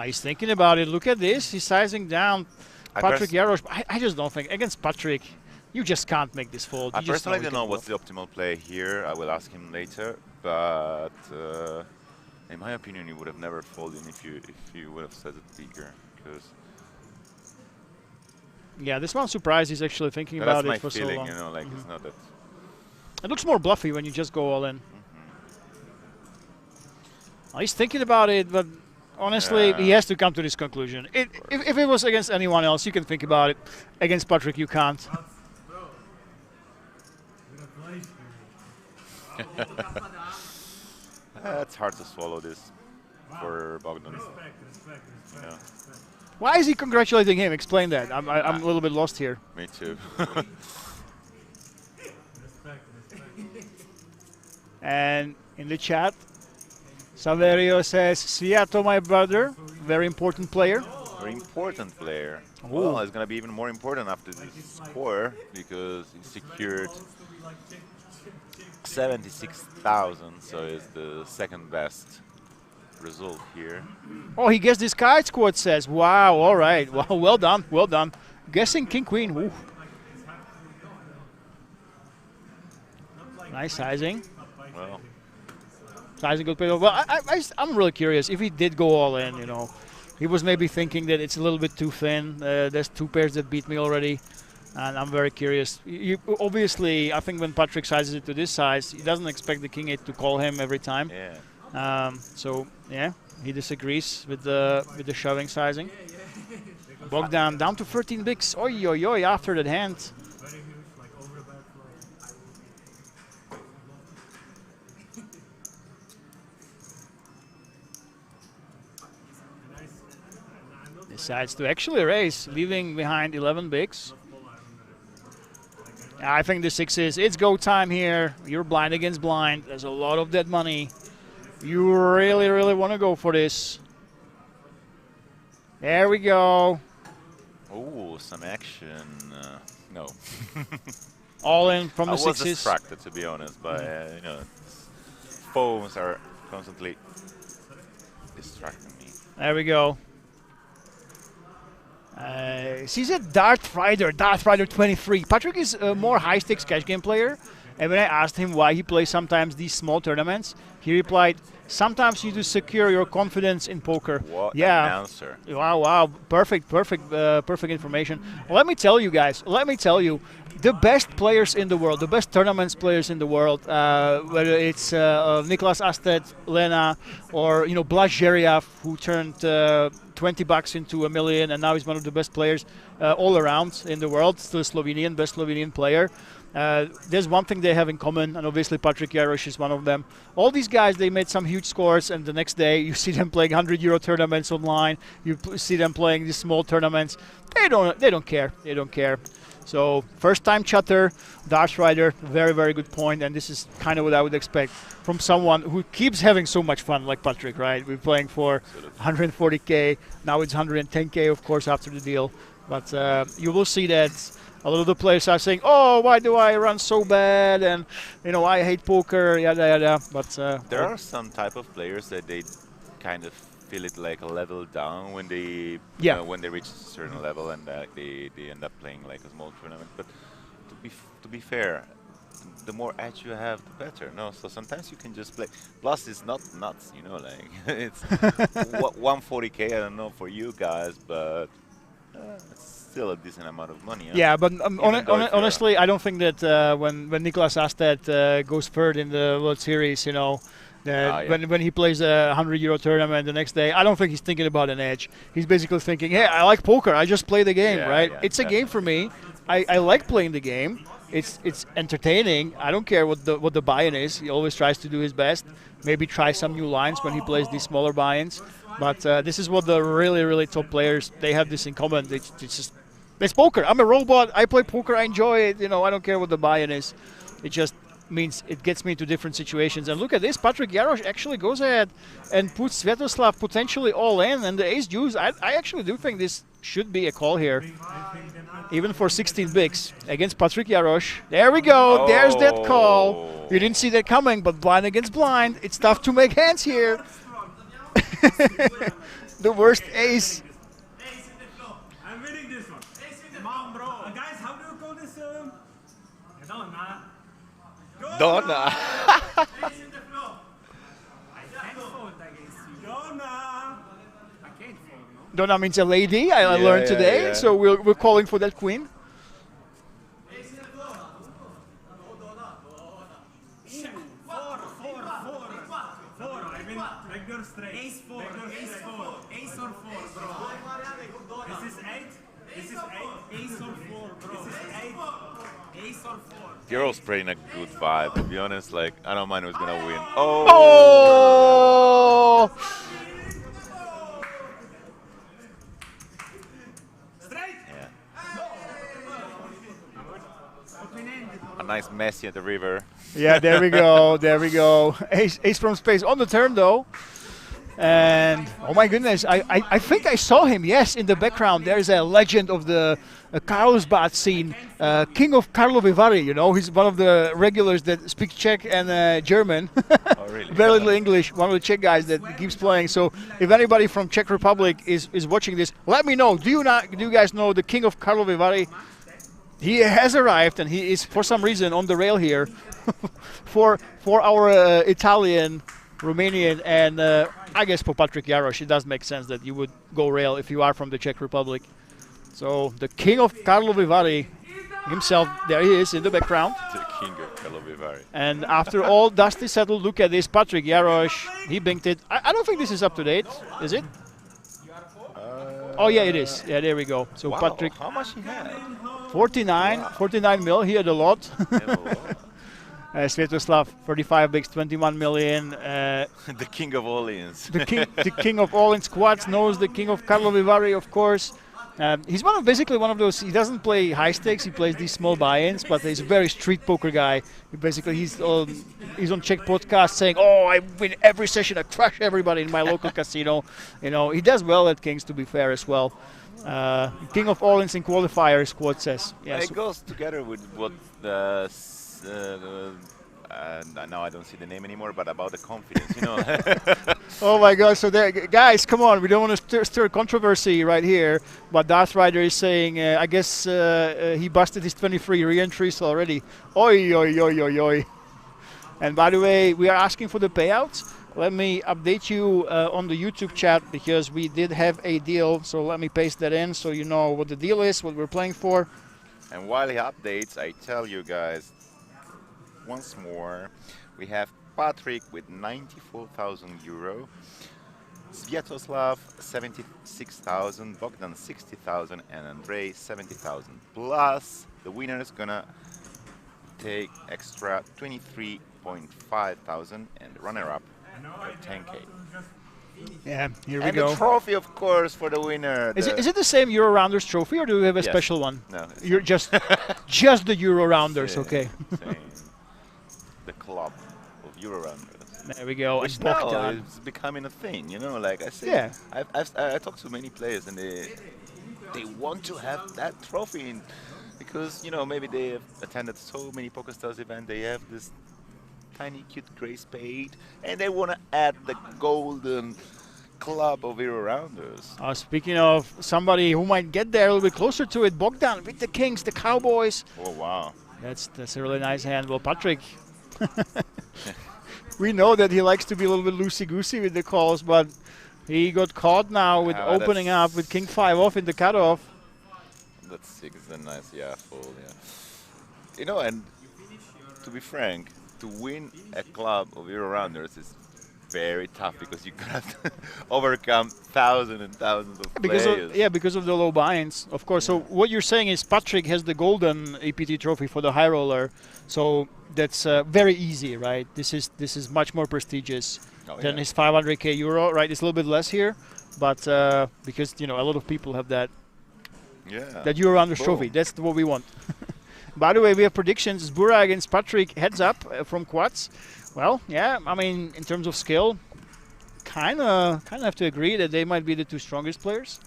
He's thinking about it. Look at this. He's sizing down Patrick Jarosz. I just don't think, against Patrick, you just can't make this fold. I personally don't know what's the optimal play here. I will ask him later, but in my opinion, you would have never folded if you would have said it bigger. Because yeah, this one surprised he's actually thinking about it for feeling, so long. You know, like it's not that. It looks more bluffy when you just go all in. He's thinking about it, but honestly, he has to come to this conclusion. If it was against anyone else, you can think about it. Against Patrick, you can't. It's hard to swallow this for Bogdan. Yeah. Why is he congratulating him? Explain that. I'm a little bit lost here. Me too. And in the chat, Saverio says, Sviato, my brother, very important player. Very important player. Well, it's going to be even more important after this score because he secured 76,000, so it's the second best result here. Oh, he guessed this kite squad says. Wow, all right. Wow, well done, well done. Guessing King Queen. Ooh. Nice sizing. Well, sizing good play. Well, I'm really curious if he did go all in, you know. He was maybe thinking that it's a little bit too thin. There's two pairs that beat me already. And I'm very curious. Obviously, I think when Patrick sizes it to this size, he doesn't expect the King 8 to call him every time. Yeah. So, yeah, he disagrees with the shoving sizing. Bogdan down to 13 bigs. Oi, oi, oi, after that hand. Decides to actually raise, leaving behind 11 bigs. I think the 6s, it's go time here. You're blind against blind. There's a lot of dead money. You really, really want to go for this. There we go. Oh, some action. No. All in from the 6s. I was distracted, to be honest, but you know, phones are constantly distracting me. There we go. She's a Darth Rider 23. Patrick is a more high-stakes cash game player, and when I asked him why he plays sometimes these small tournaments, he replied, sometimes you need to secure your confidence in poker. What an answer. Wow, wow, perfect information. Let me tell you guys, the best players in the world, the best tournaments players in the world, whether it's Niklas Asted, Lena, or Blaž Žeriav, who turned $20 into $1 million, and now he's one of the best players all around in the world. Still Slovenian, best Slovenian player. There's one thing they have in common, and obviously Patrick Jarosz is one of them. All these guys, they made some huge scores, and the next day you see them playing €100 tournaments online. You see them playing these small tournaments. They don't care. They don't care. So first-time chatter, Darth Rider, very, very good point, and this is kind of what I would expect from someone who keeps having so much fun like Patrick, right? We're playing for 140K, now it's 110K, of course, after the deal. But you will see that a lot of the players are saying, oh, why do I run so bad, and, I hate poker, yada, yada. But there are some type of players that they kind of feel it like a level down when they when they reach a certain level and they end up playing like a small tournament. But to be fair, the more edge you have, the better. No, so sometimes you can just play. Plus, it's not nuts, you know, like it's 140K. I don't know for you guys, but it's still a decent amount of money. Yeah, but honestly, I don't think that when Nicolas Asted goes third in the World Series, you know, when he plays a €100 tournament the next day, I don't think he's thinking about an edge. He's basically thinking, hey, I like poker. I just play the game, right? It's a game for me. I like playing the game. It's entertaining. I don't care what the buy-in is. He always tries to do his best. Maybe try some new lines when he plays these smaller buy-ins. But this is what the really top players, they have this in common. It's poker. I'm a robot. I play poker. I enjoy it. You know, I don't care what the buy-in is. It just means it gets me into different situations. And look at this. Patrick Jarosz actually goes ahead and puts Sviatoslav potentially all in. And the ace deuce, I actually do think this should be a call here. Even for 16 bigs against Patrick Jarosz. There we go. Oh. There's that call. You didn't see that coming, but blind against blind. It's tough to make hands here. The worst ace. I'm winning this one. Come on, bro. Guys, how do you call this? Donna. Donna. Ace in the floor. I can't fold against you. Donna. I can't fold, no? Donna means a lady, I learned today, so we're calling for that queen. Ace in the floor. Four. I mean, backdoor straight. Ace four. Ace or four, bro. This is eight. Ace or four, bro. This is eight. Ace or four. Girl's playing a good vibe. To be honest, like I don't mind who's gonna win. A nice Messi at the river. Yeah, there we go. There we go. Ace from space on the turn though. And oh my goodness, I think I saw him. Yes, in the background there's a legend of the Carlsbad scene, King of Karlovy Vary. You know, he's one of the regulars that speaks Czech and German. Oh, really? Very little English. One of the Czech guys that keeps playing. So if anybody from Czech Republic is watching this, let me know. Do you guys know the King of Karlovy Vary? He has arrived and he is for some reason on the rail here for our Italian, Romanian, and I guess for Patrick Jarosz, it does make sense that you would go rail if you are from the Czech Republic. So the King of Karlovy Vary himself, there he is in the background. The King of Karlovy Vary. And after all dust is settled, look at this, Patrick Jarosz, he binked it. I don't think this is up to date, is it? Oh yeah, it is. Yeah, there we go. So wow, Patrick, how much he had? 49 mil. He had a lot. Sviatoslav, 35 bigs, 21 million. The king of all-ins. the king of all-in squads knows the King of Karlovy Vary, of course. He's basically one of those. He doesn't play high stakes. He plays these small buy-ins, but he's a very street poker guy. He's on Czech podcast saying, "Oh, I win every session. I crush everybody in my local casino." You know, he does well at Kings, to be fair as well. King of all-ins in qualifiers, quote says. Yeah, it goes together with what the now I don't see the name anymore, but about the confidence, you know. Oh my God! So there, guys, come on! We don't want to stir controversy right here. But Darth Rider is saying, I guess he busted his 23 re-entries already. Oi, oi, oi, oi, oi! And by the way, we are asking for the payouts. Let me update you on the YouTube chat because we did have a deal. So let me paste that in so you know what the deal is, what we're playing for. And while he updates, I tell you guys once more, we have Patrick with 94,000 euro, Sviatoslav 76,000, Bogdan 60,000, and Andrei 70,000. Plus, the winner is gonna take extra 23.5 thousand, and the runner-up 10K. Yeah, here we and go. And the trophy, of course, for the winner. Is it the same Euro Rounders trophy, or do we have a special one? No, you're just the Euro Rounders, okay? Same. The club of Euro Rounders. There we go. Which now is becoming a thing, you know. Like I said, yeah. I talked to many players, and they want to have that trophy because you know maybe they have attended so many PokerStars events. They have this tiny cute gray spade, and they want to add the golden club of Euro rounders. Speaking of somebody who might get there a little bit closer to it, Bogdan with the kings, the cowboys. Oh, wow. That's a really nice hand. Well, Patrick, we know that he likes to be a little bit loosey-goosey with the calls, but he got caught now with opening up with king 5 off in the cutoff. That's 6 is a nice, fold, You know, and to be frank, to win a club of Euro rounders is very tough because you got to overcome thousands and thousands of players. Because of the low buy-ins, of course. So what you're saying is Patrick has the golden APT trophy for the high roller, so that's very easy, right? This is much more prestigious than his 500k euro, right? It's a little bit less here, but because a lot of people have that. That Euro rounders trophy. That's what we want. By the way, we have predictions. Zbura against Patrick, heads up from quads. Well, I mean, in terms of skill, kind of have to agree that they might be the two strongest players.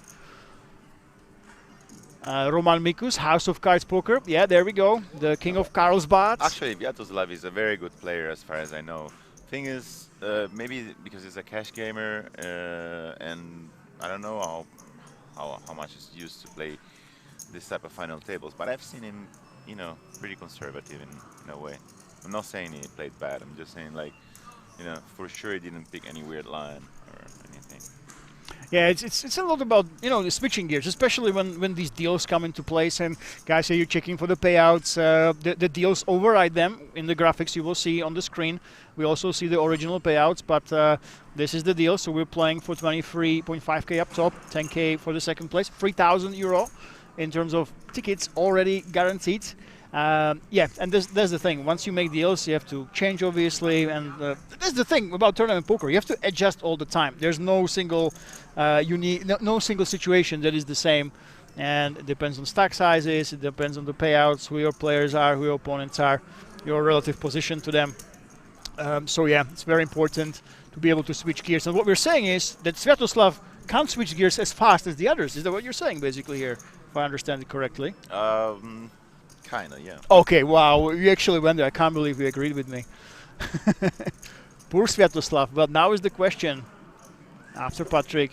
Roman Mikus, House of Cards Poker. Yeah, there we go. The king of Carlsbad. Actually, Sviatoslav is a very good player as far as I know. Thing is, maybe because he's a cash gamer, and I don't know how much he's used to play this type of final tables, but I've seen him, pretty conservative in a way. I'm not saying he played bad. I'm just saying, like, for sure he didn't pick any weird line or anything. Yeah, it's a lot about the switching gears, especially when these deals come into place and guys say you're checking for the payouts. The deals override them in the graphics you will see on the screen. We also see the original payouts, but this is the deal. So we're playing for 23.5k up top, 10k for the second place, 3,000 euro in terms of tickets already guaranteed. And there's the thing. Once you make deals, you have to change, obviously, and that's the thing about tournament poker. You have to adjust all the time. There's no single no single situation that is the same, and it depends on stack sizes. It depends on the payouts, who your players are, who your opponents are, your relative position to them. It's very important to be able to switch gears. And what we're saying is that Sviatoslav can't switch gears as fast as the others. Is that what you're saying, basically, here, if I understand it correctly? Kinda, yeah. Okay, wow, you actually went there. I can't believe you agreed with me. Poor Sviatoslav. But now is the question. After Patrick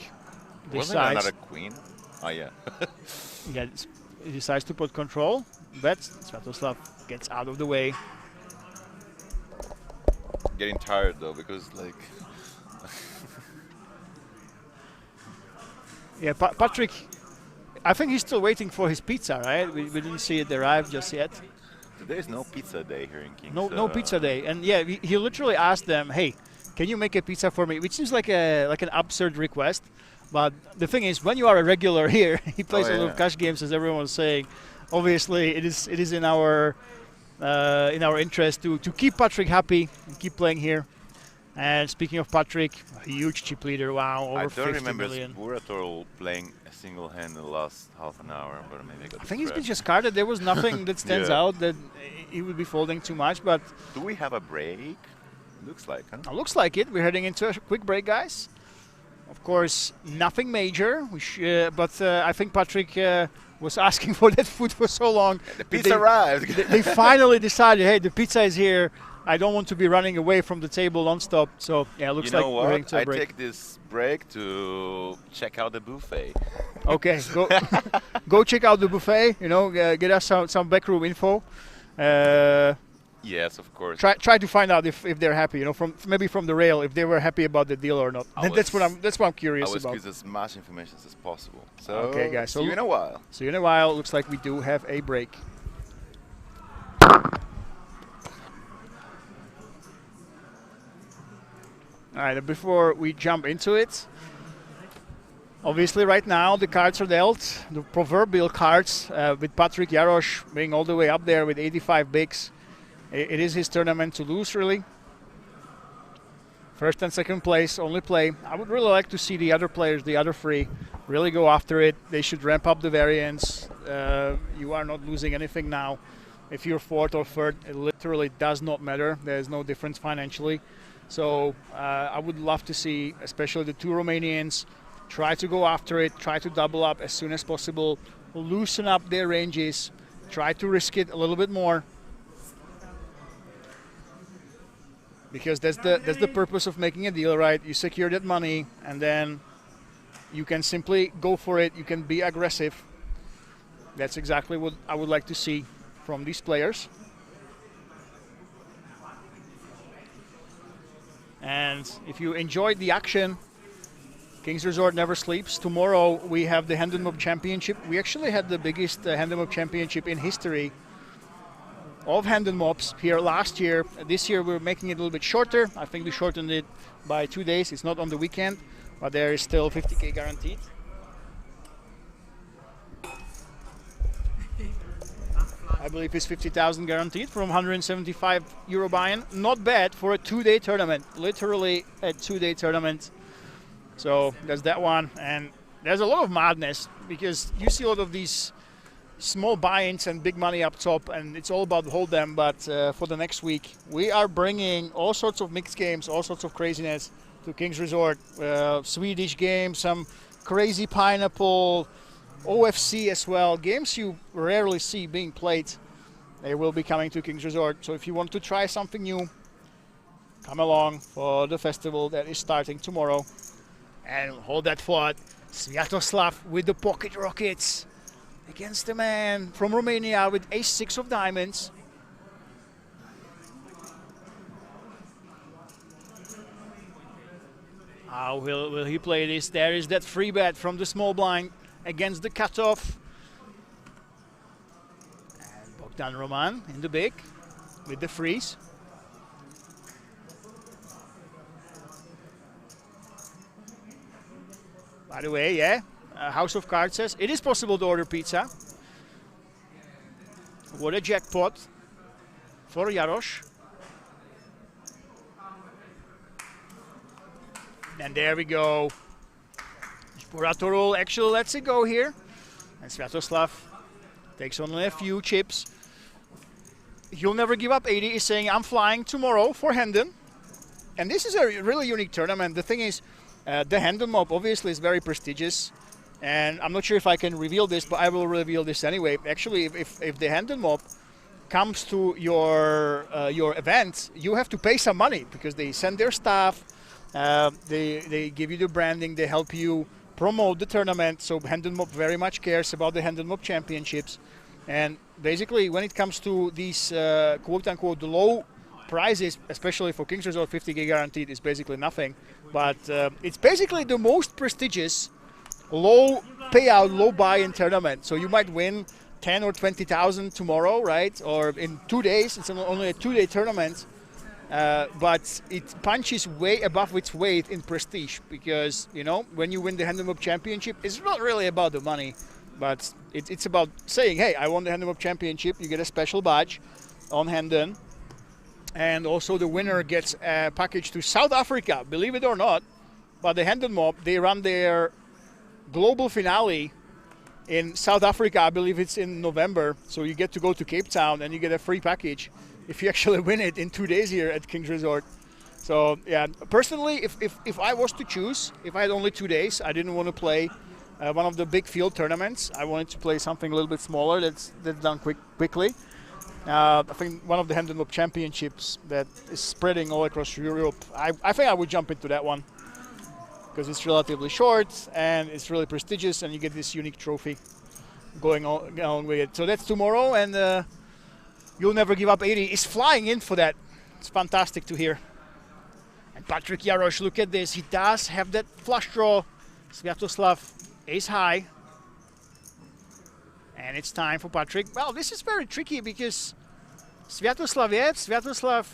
decides... Wasn't another queen? Oh, yeah. He decides to put control. Bets. Sviatoslav gets out of the way. Getting tired, though, because, like... Patrick... I think he's still waiting for his pizza, right? We didn't see it arrive just yet. There's no pizza day here in Kings. No pizza day. And he literally asked them, hey, can you make a pizza for me? Which seems like an absurd request. But the thing is, when you are a regular here, he plays a lot of cash games, as everyone was saying. Obviously, it is in our interest to keep Patrick happy and keep playing here. And speaking of Patrick, a huge chip leader, wow, over 50 million. I don't remember Zbura playing a single hand in the last half an hour, but maybe I think he's been just carded. There was nothing that stands out that he would be folding too much, but... Do we have a break? Looks like, huh? Looks like it. We're heading into a quick break, guys. Of course, nothing major, but I think Patrick was asking for that food for so long. The pizza arrived. They finally decided, hey, the pizza is here. I don't want to be running away from the table non-stop. So, it looks like we're heading to a break. I take this break to check out the buffet. Okay, go check out the buffet. Get us some backroom info. Yes, of course. Try to find out if they're happy. Maybe from the rail, if they were happy about the deal or not. That's what I'm curious about. I will give as much information as possible. So, okay, guys. See you in a while. See you in a while. Looks like we do have a break. All right, before we jump into it, obviously right now the cards are dealt, the proverbial cards, with Patrick Jarosz being all the way up there with 85 bigs. It is his tournament to lose, really. First and second place, only play. I would really like to see the other players, the other three, really go after it. They should ramp up the variance. You are not losing anything now. If you're fourth or third, it literally does not matter. There's no difference financially. So I would love to see, especially the two Romanians, try to go after it, try to double up as soon as possible, loosen up their ranges, try to risk it a little bit more. Because that's the purpose of making a deal, right? You secure that money, and then You can simply go for it. You can be aggressive. That's exactly what I would like to see from these players. And if you enjoyed the action, Kings Resort never sleeps. Tomorrow we have the Hand and Mob Championship. We actually had the biggest Hand and Mob Championship in history of Hand and Mobs here last year. This year we're making it a little bit shorter. I think we shortened it by 2 days. It's not on the weekend, but there is still 50K guaranteed. I believe it's 50,000 guaranteed from 175 euro buy-in. Not bad for a 2-day tournament. Literally a 2-day tournament. So there's that one. And there's a lot of madness because you see a lot of these small buy-ins and big money up top, and it's all about hold'em. But for the next week, we are bringing all sorts of mixed games, all sorts of craziness to Kings Resort. Swedish games, some crazy pineapple, OFC as well. Games you rarely see being played. They will be coming to Kings Resort. So if you want to try something new, come along for the festival that is starting tomorrow. And hold that thought. Sviatoslav with the pocket rockets against the man from Romania with ace-6 of diamonds. How will he play this? There is that free bet from the small blind against the cutoff. And Bogdan Roman in the big with the freeze. By the way, yeah, House of Cards says it is possible to order pizza. What a jackpot for Jarosz. And there we go. Spuratorul actually lets it go here. And Sviatoslav takes only a few chips. He'll never give up 80 is saying, I'm flying tomorrow for Hendon. And this is a really unique tournament. The thing is, the Hendon mob obviously is very prestigious. And I'm not sure if I can reveal this, but I will reveal this anyway. Actually, if the Hendon mob comes to your event, you have to pay some money because they send their staff. They give you the branding, they help you promote the tournament. So Hendon Mob very much cares about the Hendon Mob Championships. And basically when it comes to these quote-unquote low prizes, especially for Kings Resort, 50K guaranteed is basically nothing. But it's basically the most prestigious low payout, low buy-in tournament. So you might win 10 or 20,000 tomorrow, right? Or in 2 days, it's only a 2-day tournament. But it punches way above its weight in prestige because, you know, when you win the Hendon Mob Championship, it's not really about the money, but it's about saying, hey, I won the Hendon Mob Championship. You get a special badge on Hendon. And also the winner gets a package to South Africa, believe it or not. But the Hendon Mob, they run their global finale in South Africa. I believe it's in November. So you get to go to Cape Town and you get a free package if you actually win it in 2 days here at Kings Resort. So yeah, personally, if I was to choose, if I had only 2 days, I didn't want to play one of the big field tournaments. I wanted to play something a little bit smaller that's done quickly. I think one of the Hendon Mob Championships that is spreading all across Europe, I think I would jump into that one because it's relatively short and it's really prestigious and you get this unique trophy going on with it. So that's tomorrow, and You'll Never Give Up 80 is flying in for that. It's fantastic to hear. And Patrick Jarosz, look at this. He does have that flush draw. Sviatoslav ace high. And it's time for Patrick. Well, this is very tricky because Sviatoslav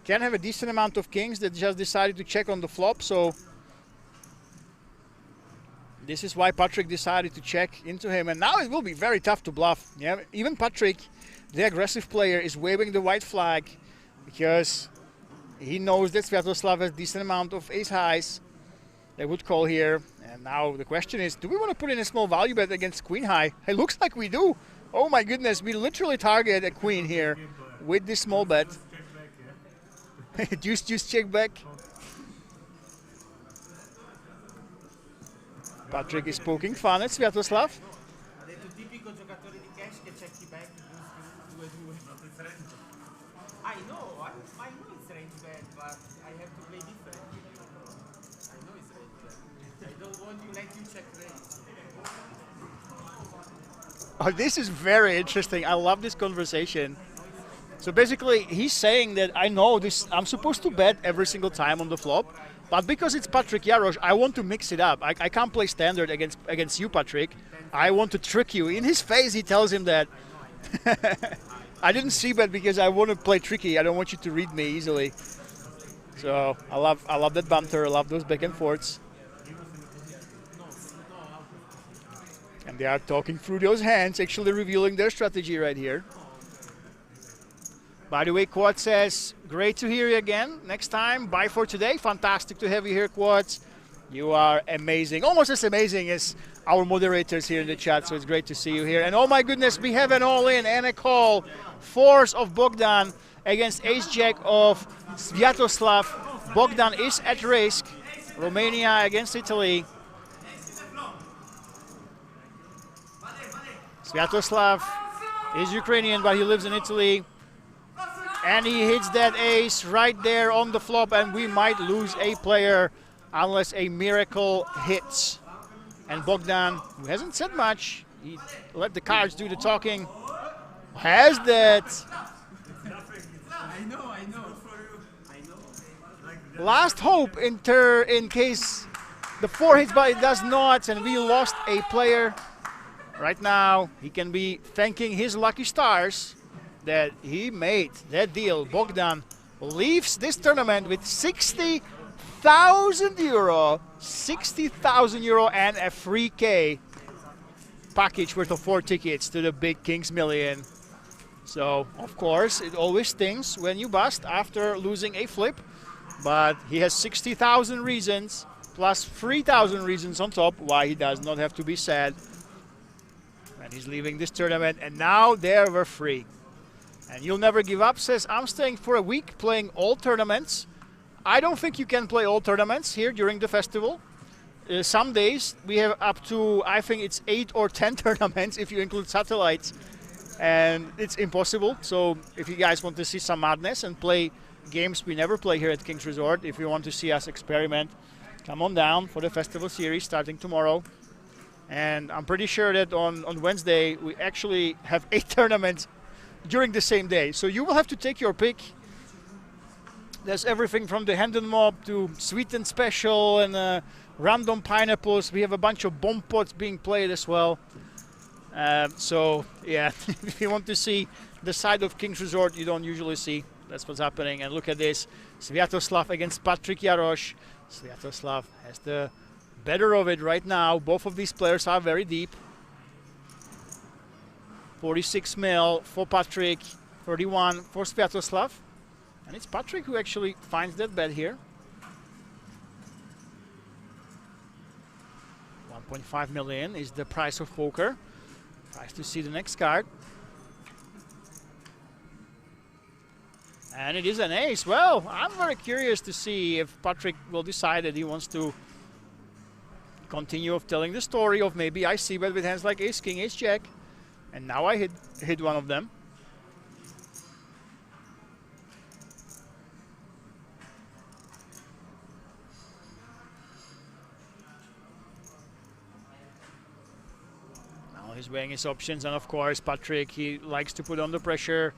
can have a decent amount of kings that just decided to check on the flop. So this is why Patrick decided to check into him. And now it will be very tough to bluff. Yeah, even Patrick, the aggressive player, is waving the white flag because he knows that Sviatoslav has a decent amount of ace highs. They would call here. And now the question is, do we want to put in a small value bet against queen high? It looks like we do. Oh my goodness, we literally target a queen here with this small bet. Deuce check back. Patrick is poking fun at Sviatoslav. I know it's range bad, but I have to play different. I know it's range I don't want you let you check raise. Oh, this is very interesting. I love this conversation. So basically, he's saying that I know this. I'm supposed to bet every single time on the flop, but because it's Patrick Jarosz, I want to mix it up. I can't play standard against you, Patrick. I want to trick you. In his face, he tells him that. I didn't see bet because I want to play tricky. I don't want you to read me easily. So I love that banter. I love those back and forths. And they are talking through those hands, actually revealing their strategy right here. By the way, Quad says, great to hear you again. Next time, bye for today. Fantastic to have you here, Quads. You are amazing. Almost as amazing as our moderators here in the chat, so it's great to see you here. And oh my goodness, we have an all-in and a call. Force of Bogdan against ace-jack of Sviatoslav. Bogdan is at risk. Romania against Italy. Sviatoslav is Ukrainian, but he lives in Italy. And he hits that ace right there on the flop, and we might lose a player unless a miracle hits. And Bogdan, who hasn't said much, he let the cards do the talking, has that. I know. Last hope in case the 4 hits, but it does not, and we lost a player. Right now, he can be thanking his lucky stars that he made that deal. Bogdan leaves this tournament with 60,000 euro, 60,000 euro and a free K package worth of 4 tickets to the Big Kings Million. So, of course, it always stings when you bust after losing a flip, but he has 60,000 reasons plus 3,000 reasons on top why he does not have to be sad. And he's leaving this tournament, and now they're free. And you'll never give up says, I'm staying for a week playing all tournaments. I don't think you can play all tournaments here during the festival. Some days we have up to, I think it's 8 or 10 tournaments if you include satellites. And it's impossible. So if you guys want to see some madness and play games we never play here at Kings Resort, if you want to see us experiment, come on down for the festival series starting tomorrow. And I'm pretty sure that on Wednesday we actually have 8 tournaments during the same day. So you will have to take your pick. There's everything from the hand and mob to sweet and special and random pineapples. We have a bunch of bomb pots being played as well. So yeah, if you want to see the side of Kings Resort you don't usually see, that's what's happening. And look at this, Sviatoslav against Patrick Jarosz. Sviatoslav has the better of it right now. Both of these players are very deep. 46 mil for Patrick, 31 for Sviatoslav. And it's Patrick who actually finds that bet here. 1.5 million is the price of poker. Tries to see the next card. And it is an ace. Well, I'm very curious to see if Patrick will decide that he wants to continue of telling the story of maybe I see bet with hands like ace, king, ace, jack. And now I hit one of them. Now he's weighing his options, and of course Patrick, he likes to put on the pressure.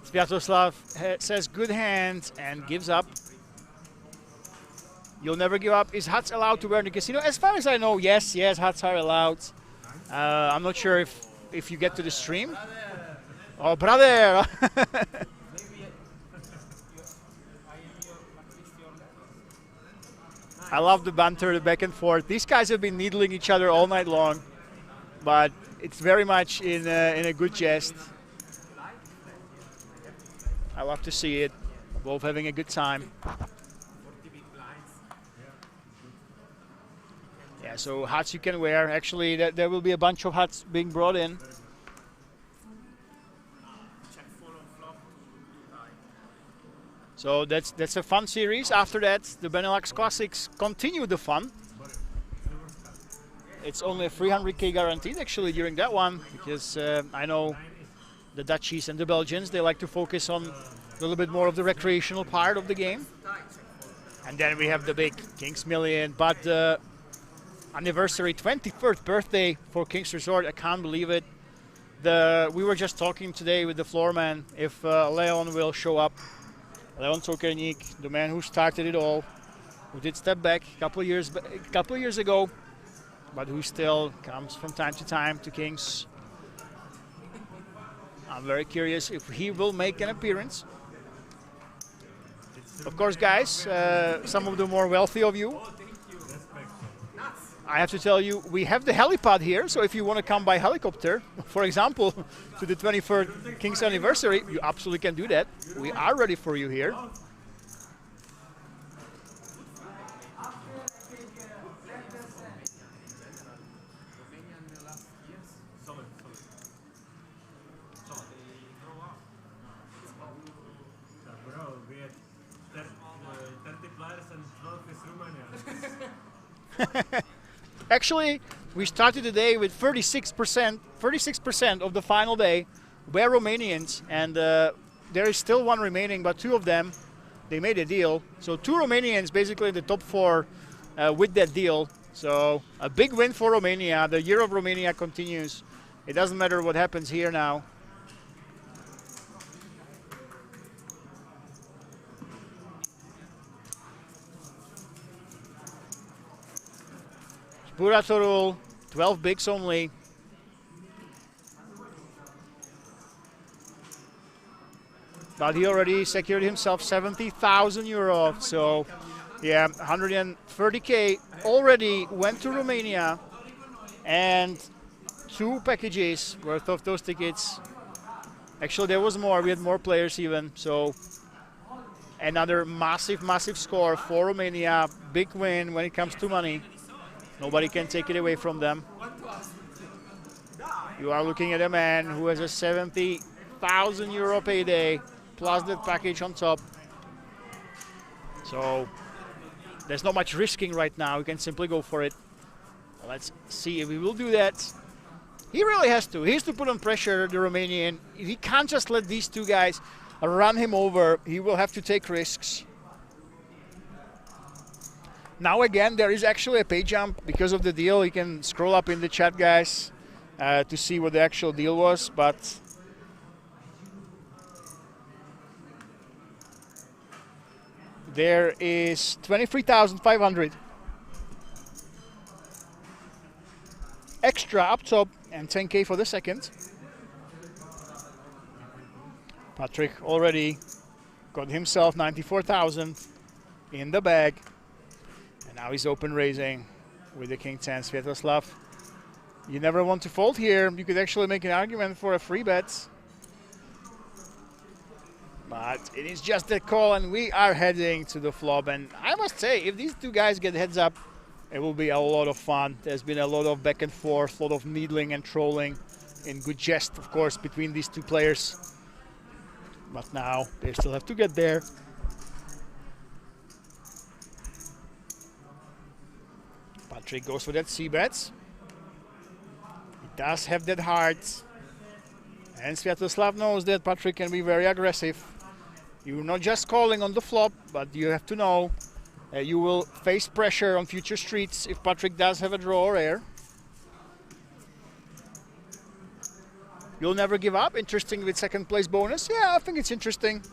Sviatoslav says good hand and gives up. You'll never give up. Is hats allowed to wear in the casino? As far as I know, yes, hats are allowed. I'm not sure if you get to the stream. Oh, brother! I love the banter, the back and forth. These guys have been needling each other all night long, but it's very much in a good jest. I love to see it. Both having a good time. Yeah, so hats you can wear. Actually, there will be a bunch of hats being brought in. So that's a fun series. After that, the Benelux Classics continue the fun. It's only a 300k guaranteed actually during that one, because I know the Dutchies and the Belgians, they like to focus on a little bit more of the recreational part of the game. And then we have the big Kings Million, but anniversary, 23rd birthday for Kings Resort. I can't believe it. We were just talking today with the floor man if Leon will show up. Leon Sokernik, the man who started it all, who did step back a couple of years ago, but who still comes from time to Kings. I'm very curious if he will make an appearance. Of course, guys, some of the more wealthy of you, I have to tell you, we have the helipad here, so if you want to come by helicopter, for example, to the 23rd Kings anniversary, you absolutely can do that. We are ready for you here. Actually, we started the day with 36% of the final day were Romanians, and there is still one remaining, but two of them, they made a deal. So two Romanians basically in the top four with that deal. So a big win for Romania. The year of Romania continues. It doesn't matter what happens here now. Buratorul, 12 bigs only. But he already secured himself 70,000 euro. So, yeah, 130K already went to Romania. And 2 packages worth of those tickets. Actually, there was more. We had more players even. So, another massive, massive score for Romania. Big win when it comes to money. Nobody can take it away from them. You are looking at a man who has a 70,000 euro payday plus that package on top. So there's not much risking right now. You can simply go for it. Let's see if he will do that. He really has to. He has to put on pressure, the Romanian. He can't just let these two guys run him over. He will have to take risks. Now again, there is actually a pay jump because of the deal. You can scroll up in the chat, guys, to see what the actual deal was. But there is 23,500 extra up top and 10K for the second. Patrick already got himself 94,000 in the bag. And now he's open raising with the King 10, Sviatoslav. You never want to fold here. You could actually make an argument for a free bet. But it is just a call, and we are heading to the flop. And I must say, if these two guys get heads up, it will be a lot of fun. There's been a lot of back and forth, a lot of needling and trolling, in good jest, of course, between these two players. But now they still have to get there. Patrick goes for that C-bet. He does have that heart. And Sviatoslav knows that Patrick can be very aggressive. You're not just calling on the flop, but you have to know that you will face pressure on future streets if Patrick does have a draw or air. You'll never give up. Interesting with second place bonus. Yeah, I think it's interesting.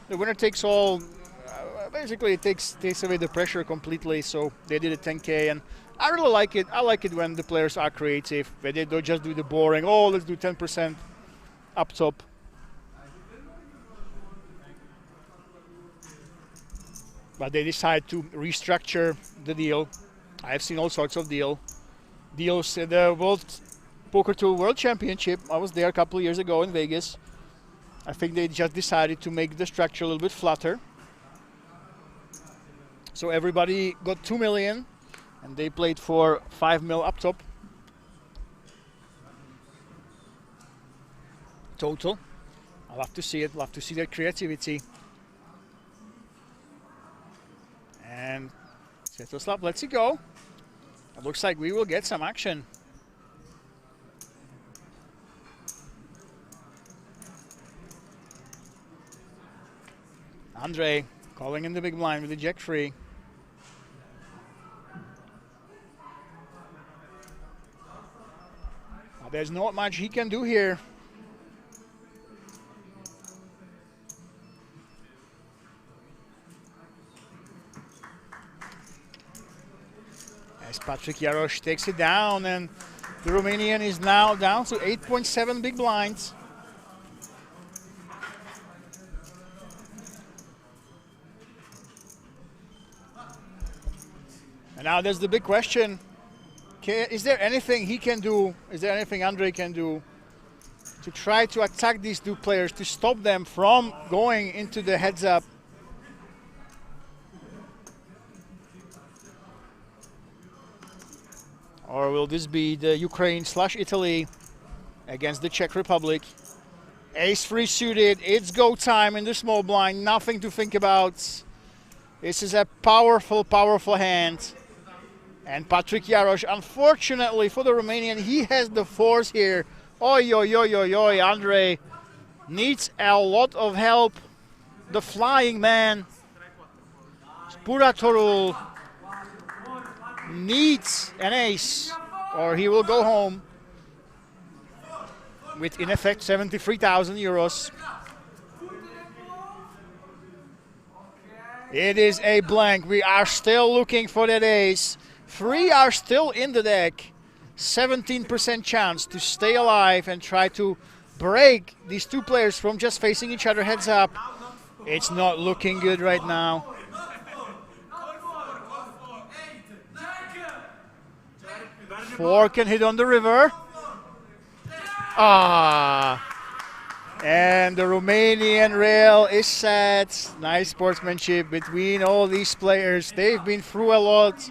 The winner takes all. Basically, it takes away the pressure completely. So they did a 10K, and I really like it. I like it when the players are creative. They don't just do the boring. Oh, let's do 10% up top. But they decide to restructure the deal. I've seen all sorts of deals. The World Poker Tour World Championship, I was there a couple of years ago in Vegas. I think they just decided to make the structure a little bit flatter. So everybody got 2 million, and they played for 5 mil up top. Total. I love to see it, love to see their creativity. And Sviatoslav lets it go. It looks like we will get some action. Andre calling in the big blind with the jack free. there's not much he can do here. As Patrick Jarosz takes it down, and the Romanian is now down to 8.7 big blinds. And now there's the big question. Is there anything he can do? Is there anything Andre can do to try to attack these two players, to stop them from going into the heads up? Or will this be the Ukraine/Italy against the Czech Republic? Ace-3 suited, it's go time in the small blind, nothing to think about. This is a powerful, powerful hand. And Patrick Jarosz, unfortunately for the Romanian, he has the force here. Oi, oi, oi, oi, oi, Andre needs a lot of help. The flying man, Spuratorul, needs an ace, or he will go home with, in effect, 73,000 euros. It is a blank. We are still looking for that ace. 3 are still in the deck. 17% chance to stay alive and try to break these two players from just facing each other heads up. It's not looking good right now. Four can hit on the river. And the Romanian rail is set. Nice sportsmanship between all these players. They've been through a lot.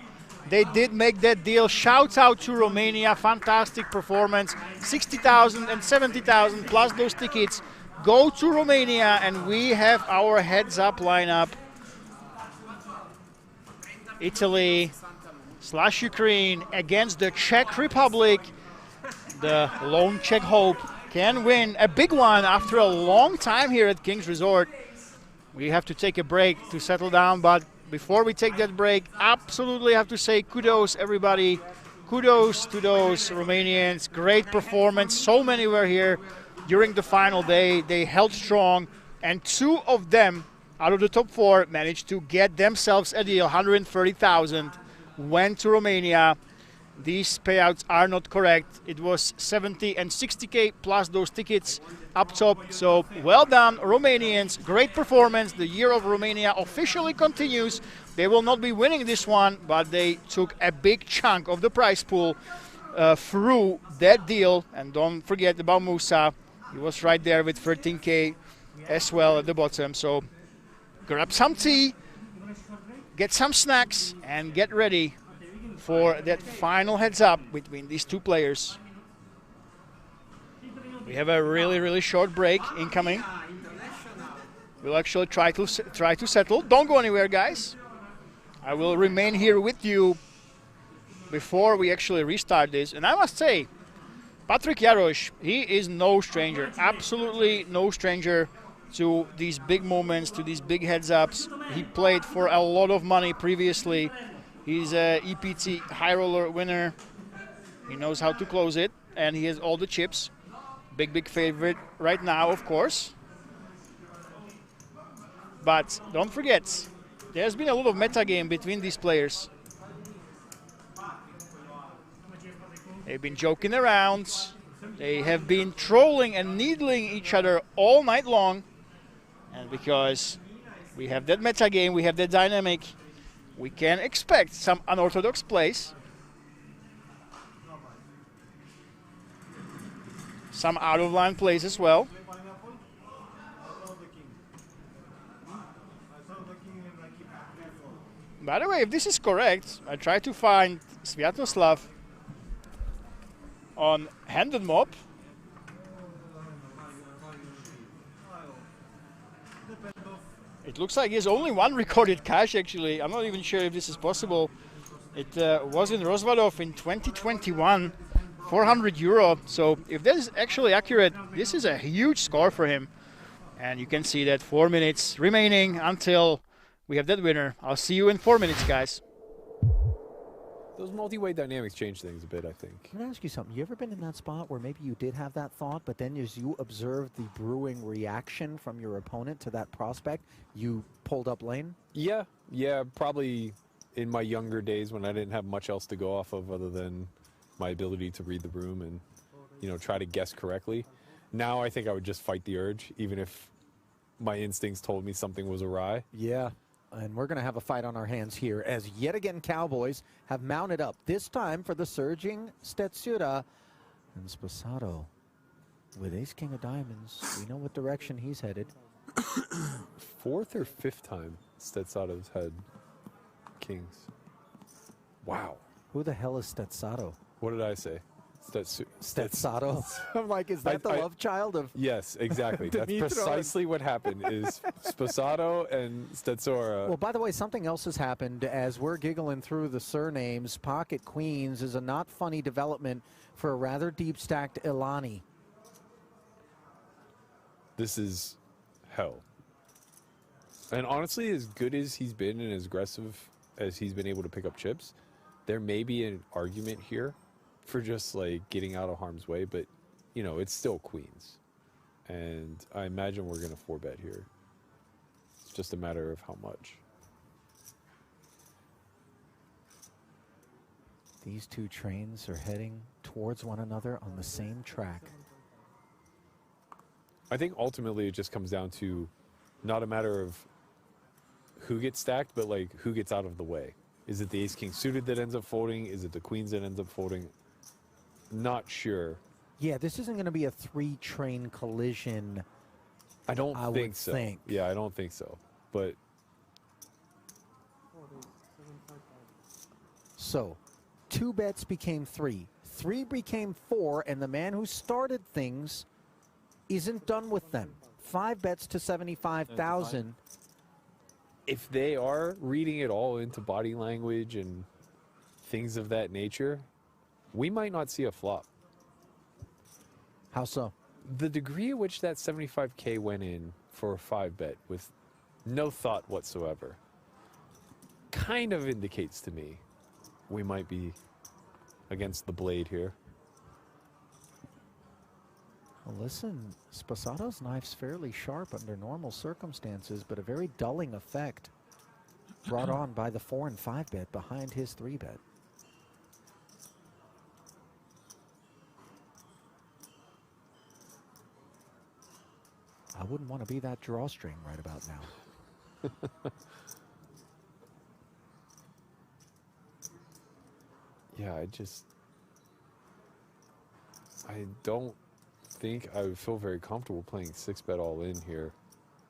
They did make that deal. Shout out to Romania. Fantastic performance. 60,000 and 70,000 plus those tickets go to Romania, and we have our heads up lineup. Italy/Ukraine against the Czech Republic. The lone Czech hope can win a big one after a long time here at King's Resort. We have to take a break to settle down, but before we take that break, absolutely have to say kudos, everybody. Kudos to those Romanians. Great performance. So many were here during the final day. They held strong, and 2 of them out of the top 4 managed to get themselves a deal. 130,000 went to Romania. These payouts are not correct. It was 70 and 60K plus those tickets up top. So well done, Romanians. Great performance. The year of Romania officially continues. They will not be winning this one, but they took a big chunk of the prize pool through that deal. And don't forget about Musa. He was right there with 13K as well at the bottom. So grab some tea, get some snacks, and get ready for that final heads up between these two players. We have a really, really short break incoming. We'll actually try to settle. Don't go anywhere, guys. I will remain here with you before we actually restart this. And I must say, Patrick Jarosz, he is no stranger, absolutely no stranger to these big moments, to these big heads ups. He played for a lot of money previously. He's a EPT high roller winner. He knows how to close it, and he has all the chips. Big, big favorite right now, of course. But don't forget, there's been a lot of meta game between these players. They've been joking around. They have been trolling and needling each other all night long. And because we have that meta game, we have that dynamic, we can expect some unorthodox plays. Some out-of-line plays as well. By the way, if this is correct, I tried to find Sviatoslav on Handed Mob. It looks like he has only 1 recorded cash, actually. I'm not even sure if this is possible. It was in Rozvadov in 2021, 400 euro. So if that is actually accurate, this is a huge score for him. And you can see that 4 minutes remaining until we have that winner. I'll see you in 4 minutes, guys. those multi-way dynamics change things a bit, I think. Let me ask you something. You ever been in that spot where maybe you did have that thought, but then as you observed the brewing reaction from your opponent to that prospect, you pulled up lane? Yeah, probably in my younger days when I didn't have much else to go off of other than my ability to read the room and, you know, try to guess correctly. Now I think I would just fight the urge, even if my instincts told me something was awry. Yeah. And we're going to have a fight on our hands here as yet again Cowboys have mounted up, this time for the surging Stetsura. And Sposato with ace-king of diamonds. We know what direction he's headed. Fourth or fifth time Stetsato's had kings. Wow. Who the hell is Stetsado? What did I say? Stetsado. I'm like, is that the love child of? Yes, exactly. That's precisely what happened. Is Sposato and Stetsura. Well, by the way, something else has happened as we're giggling through the surnames. Pocket Queens is a not funny development for a rather deep stacked Ilani. This is hell. And honestly, as good as he's been and as aggressive as he's been able to pick up chips, there may be an argument here for just like getting out of harm's way, but you know, it's still queens. And I imagine we're gonna 4-bet here. It's just a matter of how much. These two trains are heading towards one another on the same track. I think ultimately it just comes down to not a matter of who gets stacked, but like who gets out of the way. Is it the ace-king suited that ends up folding? Is it the queens that ends up folding? Not sure. Yeah, this isn't going to be a 3-train collision. I don't think so. Yeah, I don't think so. But so 2 bets became 3. 3 became 4, and the man who started things isn't done with them. 5 bets to 75,000. if they are reading it all into body language and things of that nature, we might not see a flop. How so? The degree at which that 75K went in for a 5-bet with no thought whatsoever kind of indicates to me we might be against the blade here. Well, listen, Sposato's knife's fairly sharp under normal circumstances, but a very dulling effect brought on by the 4 and 5 bet behind his 3-bet. I wouldn't want to be that drawstring right about now. Yeah, I don't think I would feel very comfortable playing 6-bet all in here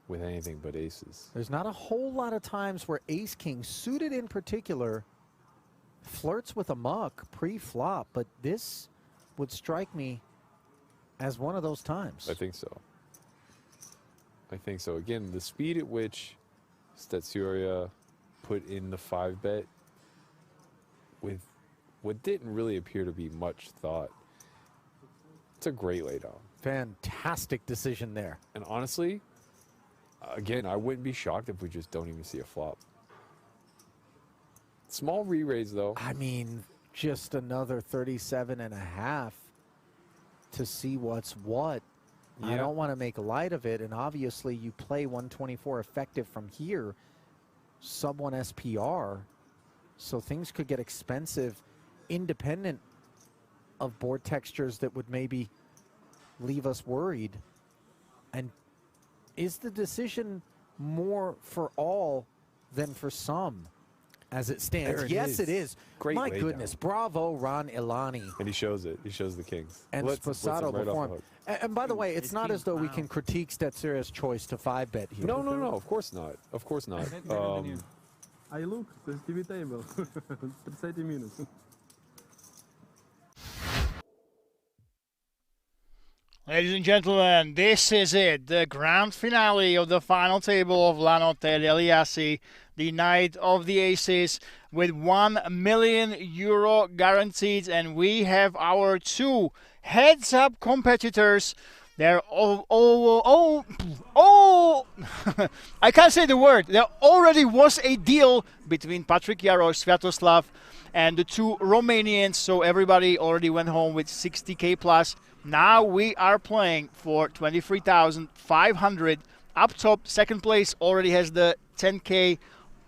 with anything but aces. There's not a whole lot of times where ace-king, suited in particular, flirts with a muck pre-flop, but this would strike me as one of those times. I think so. I think so. Again, the speed at which Stetsura put in the 5-bet with what didn't really appear to be much thought. It's a great laydown. Fantastic decision there. And honestly, again, I wouldn't be shocked if we just don't even see a flop. Small re-raise, though. I mean, just another 37.5 to see what's what. Yeah. I don't want to make light of it, and obviously you play 124 effective from here, sub 1 SPR, so things could get expensive independent of board textures that would maybe leave us worried. And is the decision more for all than for some as it stands? Yes, it is. Great. My goodness. Bravo, Ron Ilani. And he shows it. He shows the kings. And Sposato before him. And by the way, it's not as though we can critique Stetsura's choice to 5-bet here. No, of course not. Of course not. Aí, Lucas, there's TV table. 30 minutes. Ladies and gentlemen, this is it, the grand finale of the final table of LaNotteDegliAssi, the night of the aces, with €1 million guaranteed, and we have our two heads-up competitors. They're I can't say the word. There already was a deal between Patrick Jarosz, Sviatoslav, and the two Romanians, so everybody already went home with 60K plus. Now we are playing for 23,500. Up top, second place already has the 10K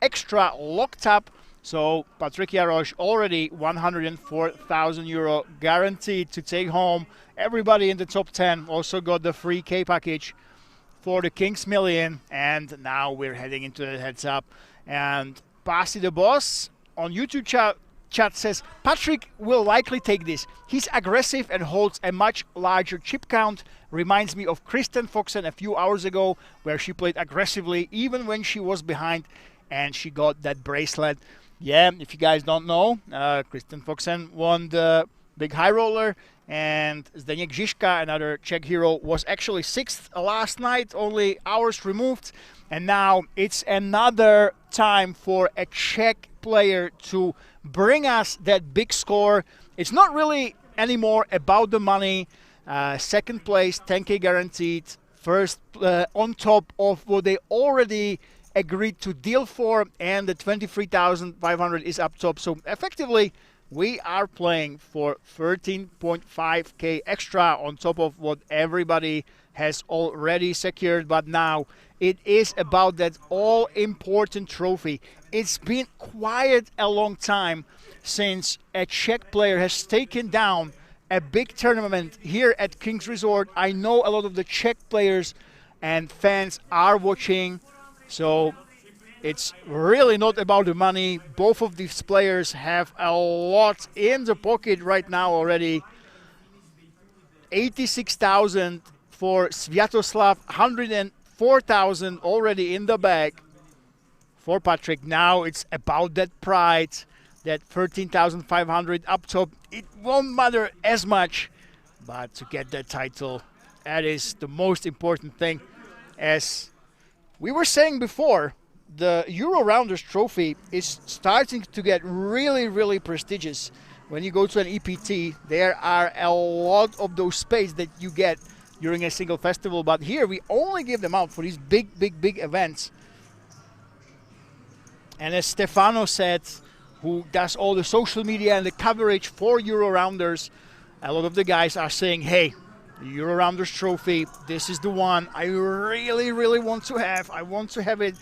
extra locked up. So Patrick Jarosz already 104,000 euro guaranteed to take home. Everybody in the top 10 also got the free K package for the King's Million. And now we're heading into the heads up. And Pasi the Boss on YouTube chat says, Patrick will likely take this. He's aggressive and holds a much larger chip count. Reminds me of Kristen Foxen a few hours ago, where she played aggressively even when she was behind and she got that bracelet. Yeah, if you guys don't know, Kristen Foxen won the big high roller, and Zdeněk Žižka, another Czech hero, was actually 6th last night, only hours removed. And now it's another time for a Czech player to bring us that big score. It's not really anymore about the money. Second place, 10K guaranteed. First on top of what they already agreed to deal for, and the 23,500 is up top. So effectively, we are playing for 13.5K extra on top of what everybody has already secured. But now it is about that all-important trophy. It's been quite a long time since a Czech player has taken down a big tournament here at King's Resort. I know a lot of the Czech players and fans are watching. So it's really not about the money. Both of these players have a lot in the pocket right now already. 86,000 for Sviatoslav, 104,000 already in the bag for Patrick. Now it's about that pride, that 13,500 up top. It won't matter as much, but to get that title, that is the most important thing. As we were saying before, the Euro Rounders trophy is starting to get really, really prestigious. When you go to an EPT, there are a lot of those space that you get during a single festival. But here we only give them out for these big events. And as Stefano said, who does all the social media and the coverage for Euro Rounders, a lot of the guys are saying, hey, the Euro Rounders trophy, this is the one I really, really want to have. I want to have it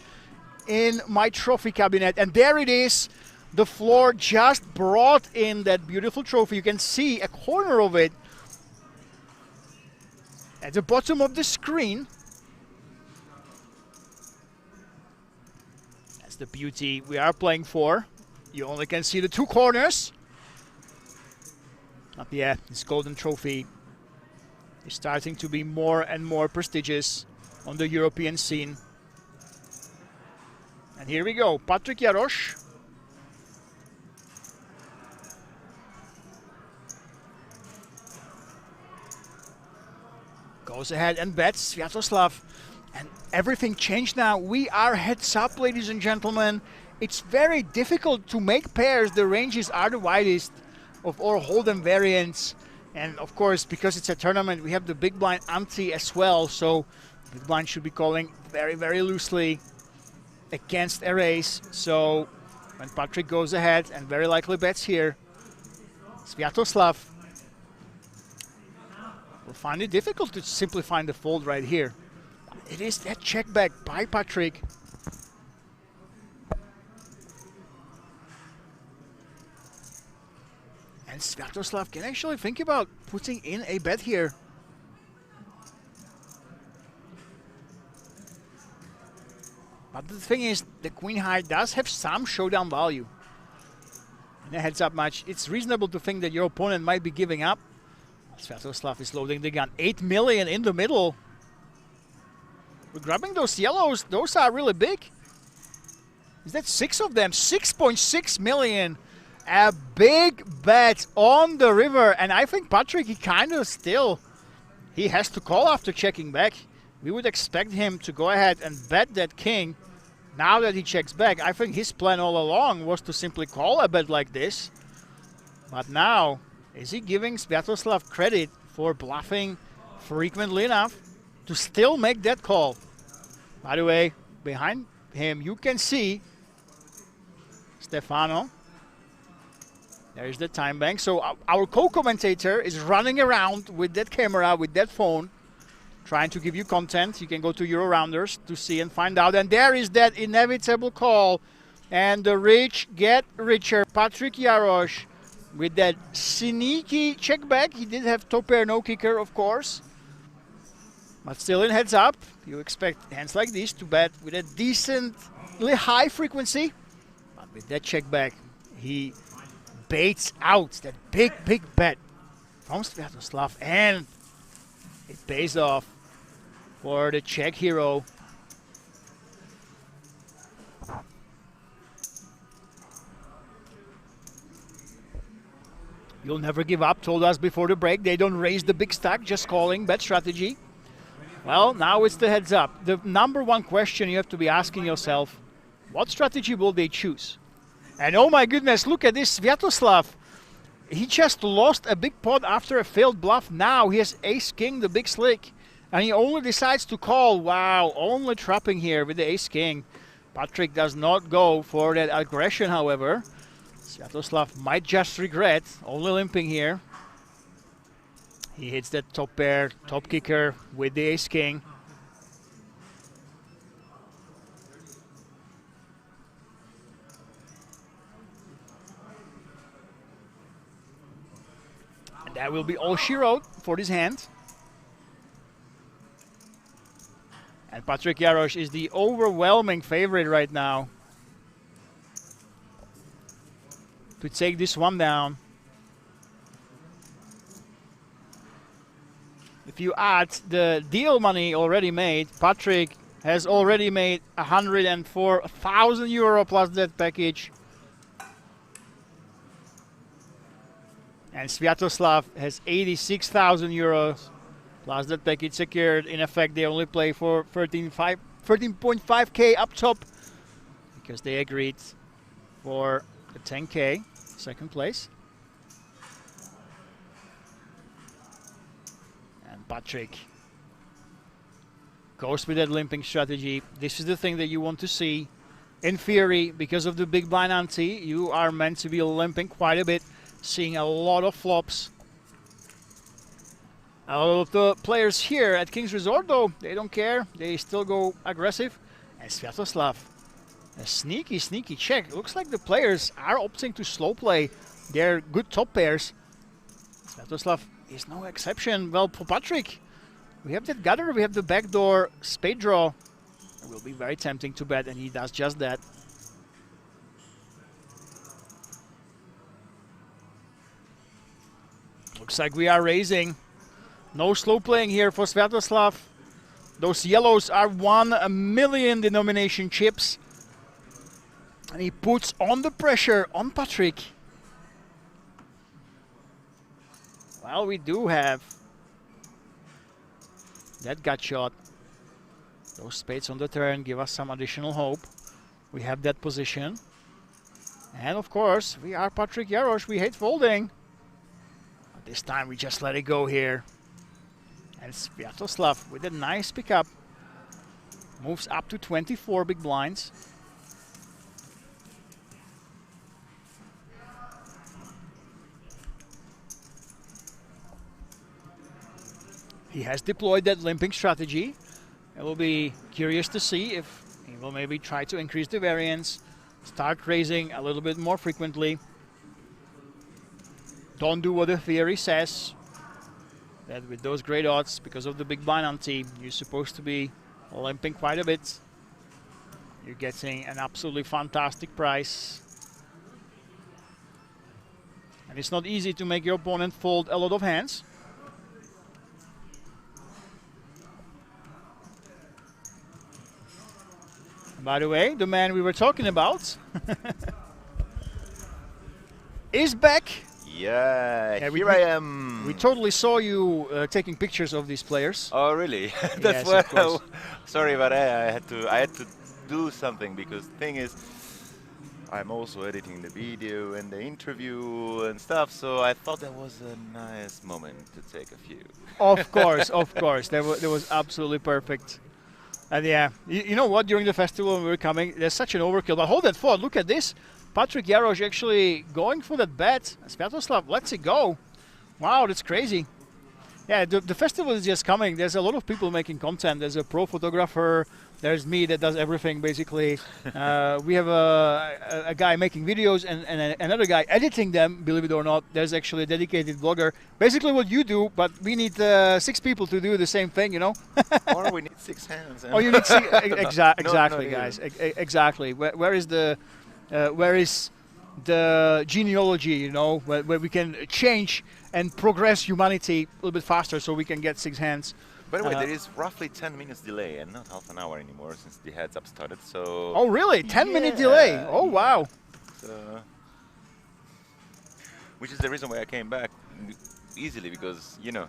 in my trophy cabinet. And there it is. The floor just brought in that beautiful trophy. You can see a corner of it at the bottom of the screen. That's the beauty we are playing for. You only can see the two corners. But yeah, this golden trophy is starting to be more and more prestigious on the European scene. And here we go, Patrick Jarosz. Goes ahead and bets Sviatoslav. And everything changed now. We are heads up, ladies and gentlemen. It's very difficult to make pairs. The ranges are the widest of all hold'em variants. And of course, because it's a tournament, we have the big blind ante as well. So big blind should be calling very, very loosely against a raise. So when Patrick goes ahead and very likely bets here, Sviatoslav will find it difficult to simply find the fold right here. It is that check back by Patrick. And Sviatoslav can actually think about putting in a bet here. But the thing is, the queen high does have some showdown value. In a heads-up match, it's reasonable to think that your opponent might be giving up. Sviatoslav is loading the gun. 8 million in the middle. We're grabbing those yellows. Those are really big. Is that 6 of them? 6.6 million. A big bet on the river. And I think Patrick, he kind of still, he has to call after checking back. We would expect him to go ahead and bet that king. Now that he checks back, I think his plan all along was to simply call a bet like this. But now, is he giving Sviatoslav credit for bluffing frequently enough to still make that call? By the way, behind him you can see Stefano. There's the time bank. So our co-commentator is running around with that camera, with that phone, trying to give you content. You can go to Euro Rounders to see and find out. And there is that inevitable call. And the rich get richer. Patrick Jarosz with that sneaky check back. He did have top pair, no kicker, of course. But still in heads up. You expect hands like these to bet with a decently high frequency. But with that check back, he baits out that big bet from Sviatoslav, and it pays off for the Czech hero. You'll never give up, told us before the break. They don't raise the big stack, just calling, bet strategy. Well, now it's the heads up. The number one question you have to be asking yourself, what strategy will they choose? And oh my goodness, look at this Sviatoslav. He just lost a big pot after a failed bluff. Now he has ace-king, the big slick. And he only decides to call. Wow, only trapping here with the ace-king. Patrick does not go for that aggression, however. Sviatoslav might just regret only limping here. He hits that top pair, top kicker with the ace-king. That will be all she wrote for this hand. And Patrick Jarosz is the overwhelming favorite right now to take this one down. If you add the deal money already made, Patrick has already made 104,000 euro plus that package. And Sviatoslav has 86,000 euros plus that package secured. In effect, they only play for 13.5k up top because they agreed for the 10k second place. And Patrick goes with that limping strategy. This is the thing that you want to see. In theory, because of the big blind ante, you are meant to be limping quite a bit. Seeing a lot of flops. A lot of the players here at King's Resort, though, they don't care. They still go aggressive. And Sviatoslav, a sneaky check. Looks like the players are opting to slow play their good top pairs. Sviatoslav is no exception. Well, for Patrick, we have that gutter, we have the backdoor spade draw. It will be very tempting to bet, and he does just that. Looks like we are raising. No slow playing here for Sviatoslav. Those yellows are 1 million denomination chips. And he puts on the pressure on Patrick. Well, we do have that gut shot. Those spades on the turn give us some additional hope. We have that position. And of course, we are Patrick Jarosz. We hate folding. This time we just let it go here. And Sviatoslav with a nice pickup moves up to 24 big blinds. He has deployed that limping strategy. I will be curious to see if he will maybe try to increase the variance, start raising a little bit more frequently. Don't do what the theory says, that with those great odds, because of the big blind ante, you're supposed to be limping quite a bit. You're getting an absolutely fantastic price. And it's not easy to make your opponent fold a lot of hands. By the way, the man we were talking about is back. Yeah, here I am. We totally saw you taking pictures of these players. Oh, really? That's yes, why. Sorry, but I had to do something, because the thing is, I'm also editing the video and the interview and stuff. So I thought that was a nice moment to take a few. Of course, of course, that was absolutely perfect. And yeah, you know what? During the festival when we were coming, there's such an overkill. But hold that thought. Look at this. Patrick Jarosz actually going for that bet. Sviatoslav lets it go. Wow, that's crazy. Yeah, the festival is just coming. There's a lot of people making content. There's a pro photographer. There's me that does everything, basically. We have a guy making videos and another guy editing them, believe it or not. There's actually a dedicated blogger. Basically what you do, but we need 6 people to do the same thing, you know? Or we need 6 hands. Oh, you need 6... exactly, no, guys. Exactly. Where is the genealogy, you know, where we can change and progress humanity a little bit faster so we can get 6 hands. By the way, there is roughly 10 minutes delay and not half an hour anymore since the heads up started. So. Oh really? 10-minute delay? Oh wow! Which is the reason why I came back easily, because you know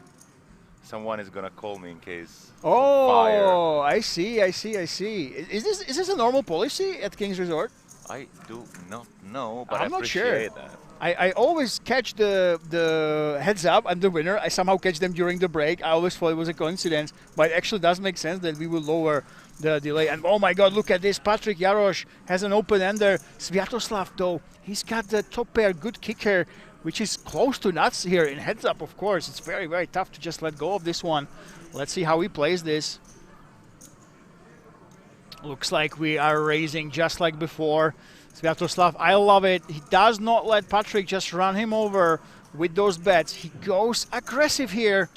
someone is gonna call me in case. Oh, I see. Is this a normal policy at King's Resort? I do not know, but I'm I not sure. appreciate that. I always catch the heads up and the winner. I somehow catch them during the break. I always thought it was a coincidence, but it actually does make sense that we will lower the delay. And oh my God, look at this. Patrick Jarosz has an open-ender. Sviatoslav, though, he's got the top pair, good kicker, which is close to nuts here in heads up, of course. It's very, very tough to just let go of this one. Let's see how he plays this. Looks like we are raising just like before. Sviatoslav, I love it. He does not let Patrick just run him over with those bets. He goes aggressive here.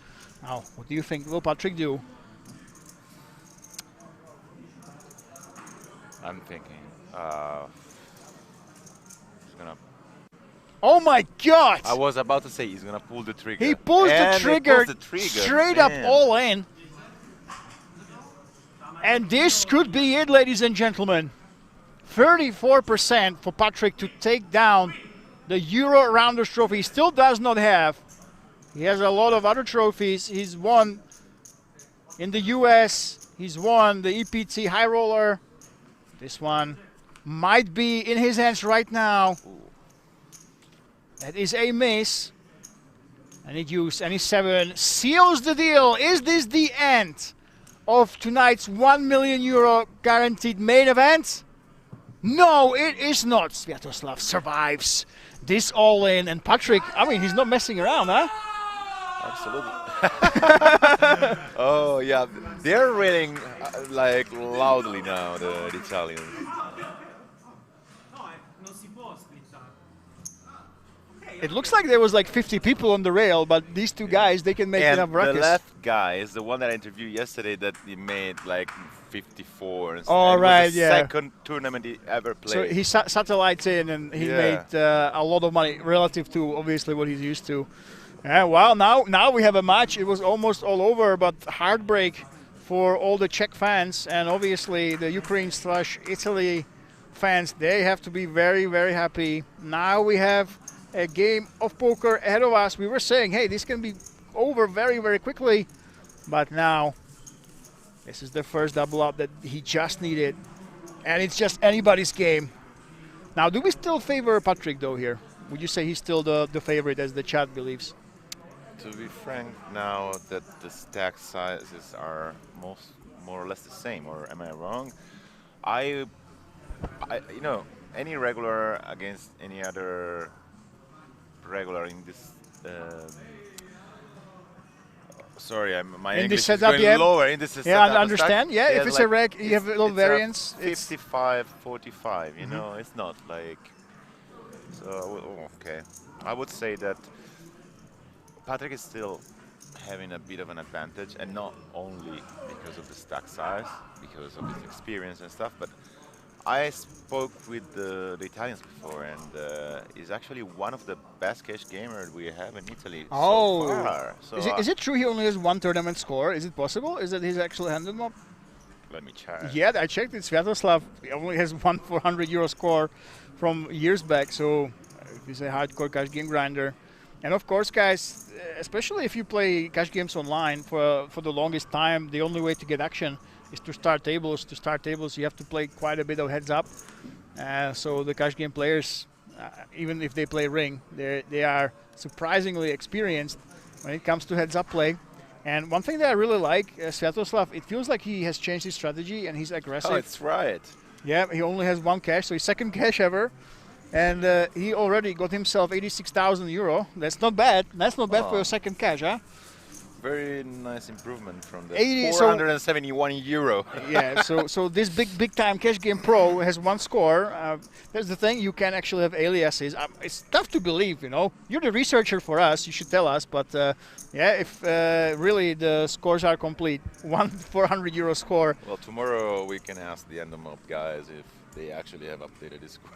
Now, what do you think will Patrick do? I'm thinking he's gonna... Oh my God! I was about to say he's gonna pull the trigger. He pulls the trigger, straight up all in. And this could be it, ladies and gentlemen. 34% for Patrick to take down the Euro Rounders trophy. He still does not have. He has a lot of other trophies. He's won in the US. He's won the EPT High Roller. This one might be in his hands right now. That is a miss. And it used any 7 seals the deal. Is this the end of tonight's €1 million guaranteed main event? No, it is not. Sviatoslav survives this all-in, and Patrick, I mean, he's not messing around, huh? Absolutely. Oh, yeah. They're railing like loudly now, the Italians. It looks like there was like 50 people on the rail, but these 2 guys, they can make enough ruckus. The left guy is the one that I interviewed yesterday that he made like 54. And oh, and right, it was the second tournament he ever played. So he satellites in and he made a lot of money relative to obviously what he's used to. Well, now we have a match. It was almost all over, but heartbreak for all the Czech fans and obviously the Ukraine/Italy fans. They have to be very, very happy. Now we have a game of poker ahead of us. We were saying, hey, this can be over very, very quickly. But now, this is the first double up that he just needed. And it's just anybody's game. Now, do we still favor Patrick, though, here? Would you say he's still the favorite, as the chat believes? To be frank, now that the stack sizes are more or less the same, or am I wrong? I you know, any regular against any other regular in this. Sorry, my English is going lower. In this setup, I understand. Yeah, if it's like a reg, you have a little variance. 55, 45. You know, it's not like. So okay, I would say that Patrick is still having a bit of an advantage, and not only because of the stack size, because of his experience and stuff, but I spoke with the Italians before, and he's actually one of the best cash gamers we have in Italy so far. So is it true he only has 1 tournament score? Is it possible? Is that his actual handle mob? Let me check. Yeah, I checked it. Sviatoslav only has 1 €400 score from years back, so he's a hardcore cash game grinder. And of course, guys, especially if you play cash games online for the longest time, the only way to get action is to start tables. To start tables, you have to play quite a bit of heads up. So the cash game players, even if they play ring, they are surprisingly experienced when it comes to heads up play. And one thing that I really like, Sviatoslav, it feels like he has changed his strategy and he's aggressive. Oh, that's right. Yeah, he only has 1 cash, so his second cash ever. And he already got himself 86,000 euro. That's not bad. That's not bad for your second cash, huh? Very nice improvement from the 471 euro. Yeah, so this big time cash game pro has 1 score. That's the thing, you can actually have aliases. It's tough to believe, you know. You're the researcher for us, you should tell us. But yeah, if really the scores are complete, 1 400 euro score. Well, tomorrow we can ask the Endomop guys if they actually have updated this score.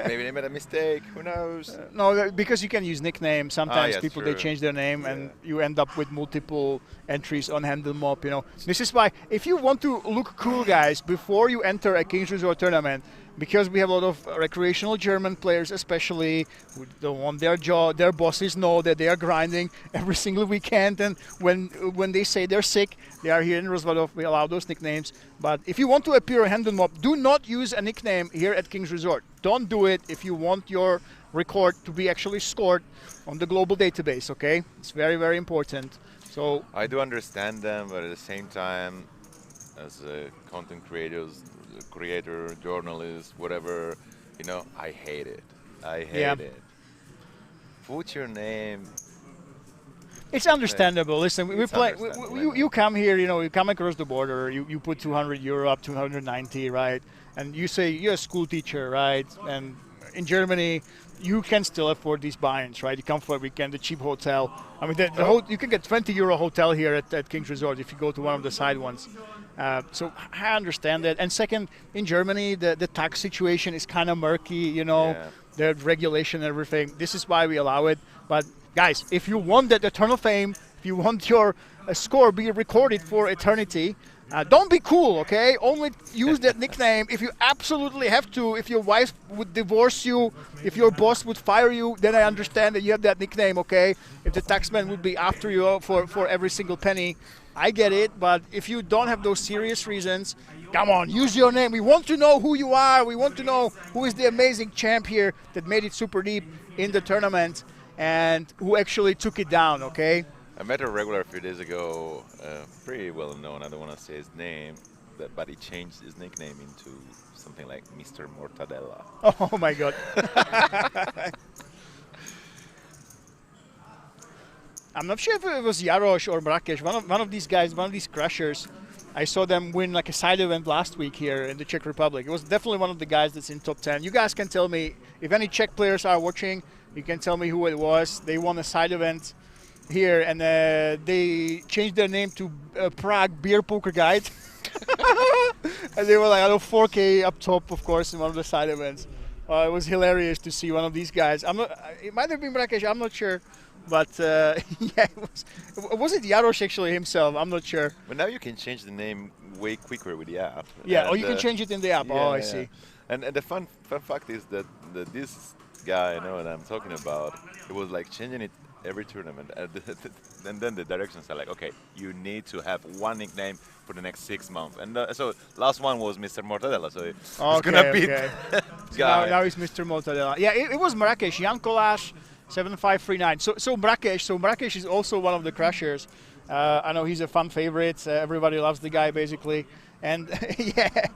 Maybe they made a mistake. Who knows? No, because you can use nicknames. Sometimes yeah, people true. they change their name, and you end up with multiple entries on Endomop. You know, this is why if you want to look cool, guys, before you enter a King's Resort tournament, because we have a lot of recreational German players, especially who don't want their bosses know that they are grinding every single weekend, and when they say they're sick, they are here in Rozvadov. We allow those nicknames. But if you want to appear on Endomop, do not use a nickname here at King's Resort. Don't do it if you want your record to be actually scored on the global database. Okay, it's very, very important. So I do understand them, but at the same time, as a content creator, journalist, whatever, you know, I hate it. I hate it. Put your name. It's understandable. Listen, we play. You come here, you know, you come across the border. You put 200 euro up, 290, right? And you say you're a school teacher, right? And in Germany, you can still afford these buy-ins, right? You come for a weekend, a cheap hotel. I mean, you can get 20 euro hotel here at King's Resort if you go to one of the side ones. So I understand that. And second, in Germany, the tax situation is kind of murky, you know, the regulation and everything. This is why we allow it. But guys, if you want that eternal fame, if you want your score be recorded for eternity, don't be cool, okay? Only use that nickname if you absolutely have to. If your wife would divorce you, if your boss would fire you, then I understand that you have that nickname, okay? If the taxman would be after you for every single penny, I get it. But if you don't have those serious reasons, come on, use your name. We want to know who you are. We want to know who is the amazing champ here that made it super deep in the tournament and who actually took it down, okay? I met a regular a few days ago, pretty well known, I don't want to say his name, but he changed his nickname into something like Mr. Mortadella. Oh my God. I'm not sure if it was Jarosz or Mrakesh, one of these guys, one of these crushers. I saw them win like a side event last week here in the Czech Republic. It was definitely one of the guys that's in top 10. You guys can tell me, if any Czech players are watching, you can tell me who it was. They won a side event here, and they changed their name to Prague Beer Poker Guide. And they were like, I don't know, 4K up top, of course, in one of the side events. It was hilarious to see one of these guys. It might have been Mrakesh, I'm not sure. But yeah, was it Jarosz actually himself? I'm not sure. But now you can change the name way quicker with the app. Yeah, or you can change it in the app. Yeah, I see. And the fun fact is that this guy, I know what I'm talking about, it was like changing it every tournament. And then the directions are like, okay, you need to have one nickname for the next 6 months. And so last one was Mr. Mortadella. So it's going to be so now he's Mr. Mortadella. Yeah, it was Mrakesh, Jan Kolář, 7539. So Mrakesh is also one of the crushers. I know he's a fan favorite. Everybody loves the guy basically. And yeah,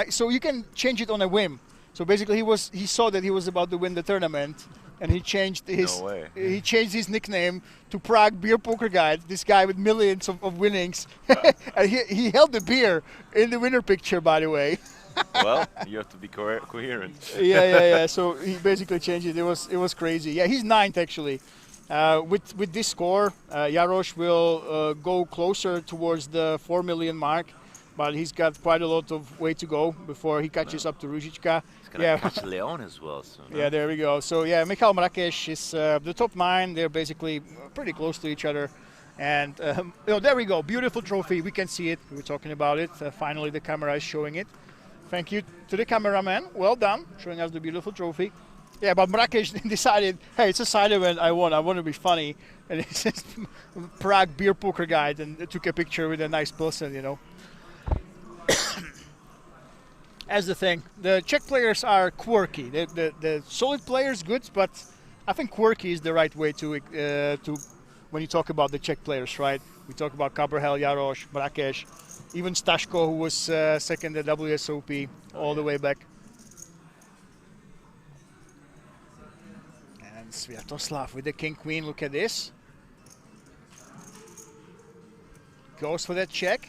so you can change it on a whim. So basically, he saw that he was about to win the tournament, and he changed his nickname to Prague Beer Poker Guide. This guy with millions of winnings, and he held the beer in the winner picture, by the way. Well, you have to be coherent. Yeah. So he basically changed it. It was crazy. Yeah, he's 9th actually. With this score, Jarosz will go closer towards the 4 million mark. But he's got quite a lot of way to go before he catches up to Ružička. He's going to catch Leon as well soon. Yeah, there we go. So yeah, Michal Mrakesh is the top 9. They're basically pretty close to each other. And there we go. Beautiful trophy. We can see it. We were talking about it. Finally, the camera is showing it. Thank you to the cameraman. Well done, showing us the beautiful trophy. Yeah, but Mrakesh decided, hey, it's a side event I want to be funny. And it says Prague Beer Poker Guide, and took a picture with a nice person, you know. As the thing, the Czech players are quirky. The solid players good, but I think quirky is the right way to when you talk about the Czech players, right? We talk about Cabrhel, Jarosz, Mrakeš, even Stashko, who was second at WSOP all the way back. And Sviatoslav with the king-queen, look at this. Goes for that check.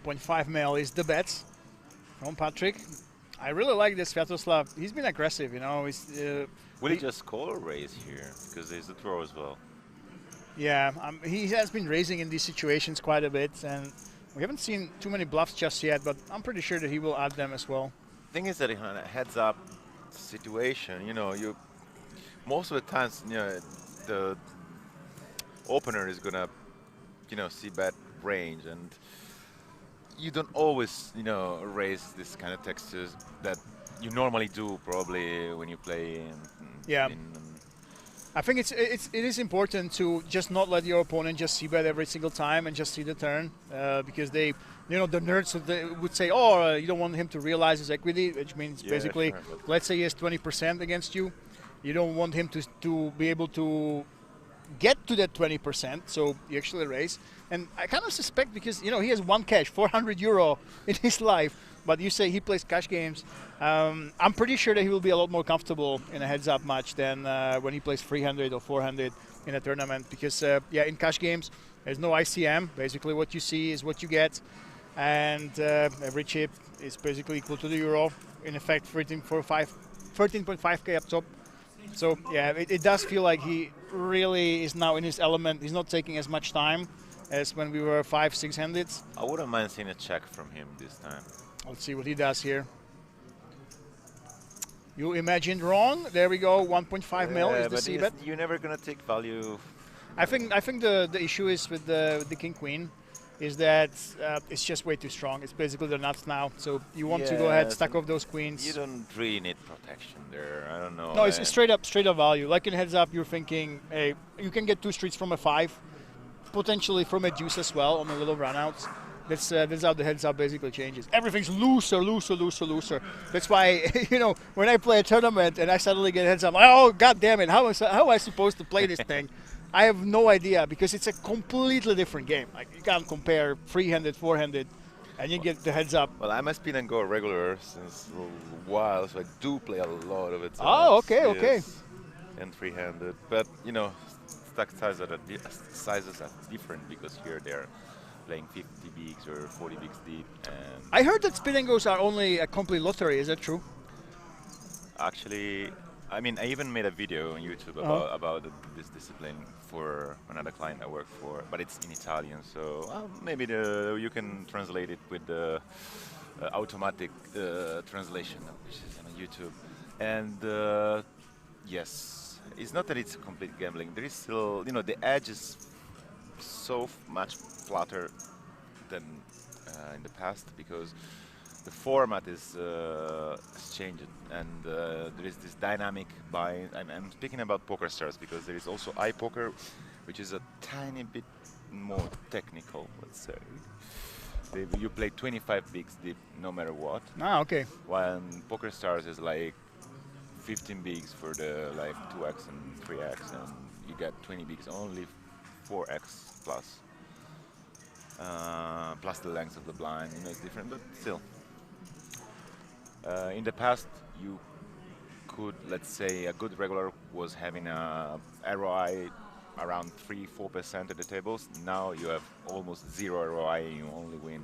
.5 mil is the bet from Patrick. I really like this Sviatoslav. He's been aggressive, you know. Will he just call or raise here? Because there's a throw as well. Yeah, he has been raising in these situations quite a bit, and we haven't seen too many bluffs just yet, but I'm pretty sure that he will add them as well. The thing is that in a heads-up situation, you know, most of the times, you know, the opener is gonna, you know, see bad range, and you don't always, you know, raise this kind of textures that you normally do probably when you play in I think it is important to just not let your opponent just see bet every single time and just see the turn, because they, you know, the nerds would say, oh, you don't want him to realize his equity, which means basically, sure, let's say he has 20% against you, you don't want him to be able to get to that 20%, so you actually raise. And I kind of suspect, because, you know, he has one cash, 400 euro in his life, but you say he plays cash games. I'm pretty sure that he will be a lot more comfortable in a heads-up match than when he plays 300 or 400 in a tournament, because, yeah, in cash games, there's no ICM. Basically, what you see is what you get, and every chip is basically equal to the euro. In effect, 13.5k up top. So, yeah, it does feel like he really is now in his element. He's not taking as much time as when we were 5-6-handed. I wouldn't mind seeing a check from him this time. Let's see what he does here. You imagined wrong. There we go. 1.5 mil is the c-bet. You're never gonna take value. I think the issue is with the king queen, is that it's just way too strong. It's basically the nuts now. So you want to go ahead, stack off those queens. You don't really need protection there. I don't know. No, it's straight up value. Like in heads up, you're thinking, hey, you can get 2 streets from a 5, potentially from a deuce as well on the little runouts. That's how the heads up basically changes. Everything's looser. That's why, you know, when I play a tournament and I suddenly get heads up, oh god damn it, how am I supposed to play this thing? I have no idea, because it's a completely different game. Like, you can't compare 3-handed, 4-handed, and you get the heads up. Well, I'm a spin and go regular since a while, so I do play a lot of it. Oh, okay. And 3-handed, but you know, stack sizes are different, because here they're playing 50 bigs or 40 bigs deep. And I heard that spin and goes are only a complete lottery. Is that true? Actually, I mean, I even made a video on YouTube about this discipline for another client I work for, but it's in Italian, so maybe you can translate it with the automatic translation, which is on YouTube. And yes, it's not that it's complete gambling. There is still, you know, the edge is so much flatter than in the past, because the format is changed, and there is this dynamic buy. I'm speaking about Poker Stars, because there is also iPoker, which is a tiny bit more technical, let's say. You play 25 bigs deep no matter what. Ah, okay. While Poker Stars is like 15 bigs for the like 2x and 3x, and you get 20 bigs only 4x plus. Plus the length of the blind, you know, it's different, but still. In the past, you could, let's say, a good regular was having a ROI around 3-4% at the tables. Now you have almost 0 ROI, and you only win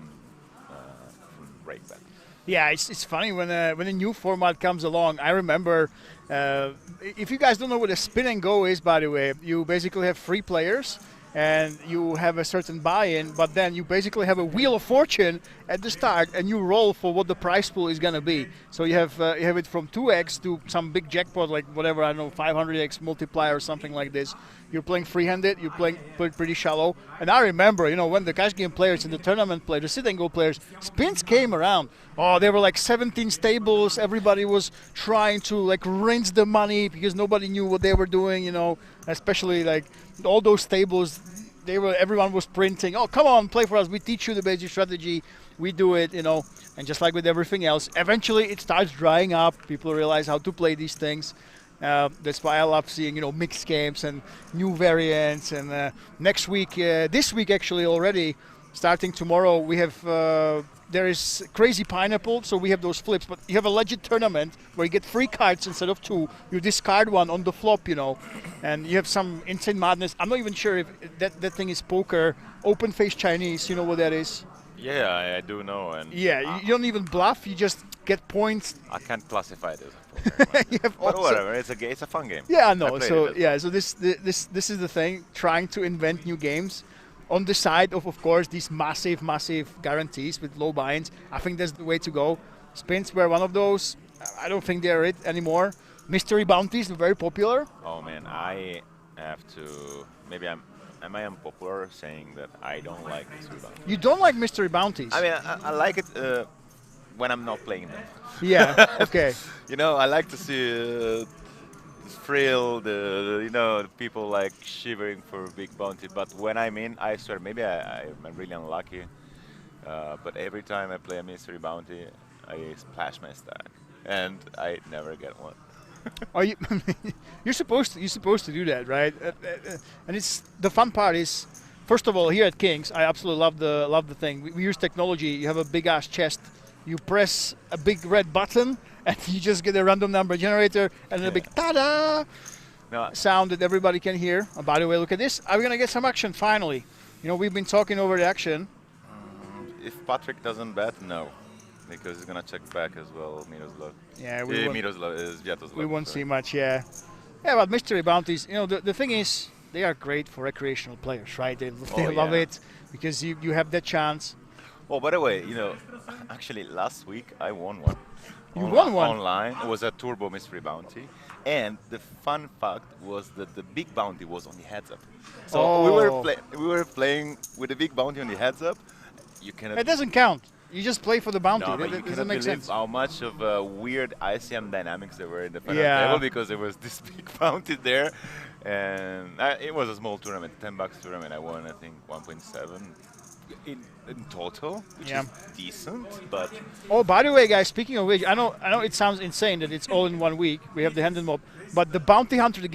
from breakback. Yeah, it's funny when a new format comes along. I remember, if you guys don't know what a spin and go is, by the way, you basically have 3 players. And you have a certain buy-in, but then you basically have a wheel of fortune at the start, and you roll for what the prize pool is going to be. So you have it from 2x to some big jackpot, like whatever, I don't know, 500x multiplier or something like this. You're playing 3-handed, you're playing pretty shallow. And I remember, you know, when the cash game players and the tournament players, the sit-and-go players, spins came around. Oh, there were like 17 stables. Everybody was trying to like rinse the money because nobody knew what they were doing, you know, especially like all those stables. everyone was sprinting. Oh, come on, play for us. We teach you the basic strategy. We do it, you know. And just like with everything else, eventually it starts drying up. People realize how to play these things. That's why I love seeing, you know, mixed games and new variants. And next week, this week actually already, starting tomorrow, we have there is Crazy Pineapple, so we have those flips. But you have a legit tournament where you get 3 cards instead of 2. You discard one on the flop, you know, and you have some insane madness. I'm not even sure if that thing is poker. Open face Chinese, you know what that is? Yeah, I do know. And yeah, you don't even bluff. You just get points. I can't classify it as a poker. But whatever, it's a fun game. Yeah, I know. So yeah, so this is the thing. Trying to invent new games. On the side of course, these massive guarantees with low buy-ins. I think that's the way to go. Spins were one of those. I don't think they're it anymore. Mystery bounties are very popular. Oh man, I have to. Maybe am I unpopular saying that I don't like mystery bounties? You don't like mystery bounties? I mean, I like it when I'm not playing them. Yeah. Okay. You know, I like to see. Thrill, the people like shivering for a big bounty, but when I'm in, I swear, maybe I'm really unlucky, but every time I play a mystery bounty, I splash my stack, and I never get one. Are you? You're supposed to do that, right? And it's the fun part is, first of all, here at Kings, I absolutely love the thing. We use technology. You have a big ass chest. You press a big red button. And you just get a random number generator and a big ta-da sound that everybody can hear. And by the way, look at this. Are we going to get some action finally? You know, we've been talking over the action. If Patrick doesn't bet, no. Because he's going to check back as well, Miroslav. Yeah, we won't see much, yeah. Yeah, but mystery bounties, you know, the thing is, they are great for recreational players, right? They love it because you have that chance. Oh, by the way, you know, actually last week I won one. You won one? Online. It was a turbo mystery bounty. And the fun fact was that the big bounty was on the heads up. So we were playing with the big bounty on the heads up. You cannot. It doesn't count. You just play for the bounty. No, but that you doesn't make believe sense. how much of weird ICM dynamics there were in the final table because there was this big bounty there. And it was a small tournament, $10 tournament. I won, I think, 1.7. In total, which is decent, but... Oh, by the way, guys, speaking of which, I know it sounds insane that it's all in 1 week. We have the Hand and Mob, but the Bounty Hunter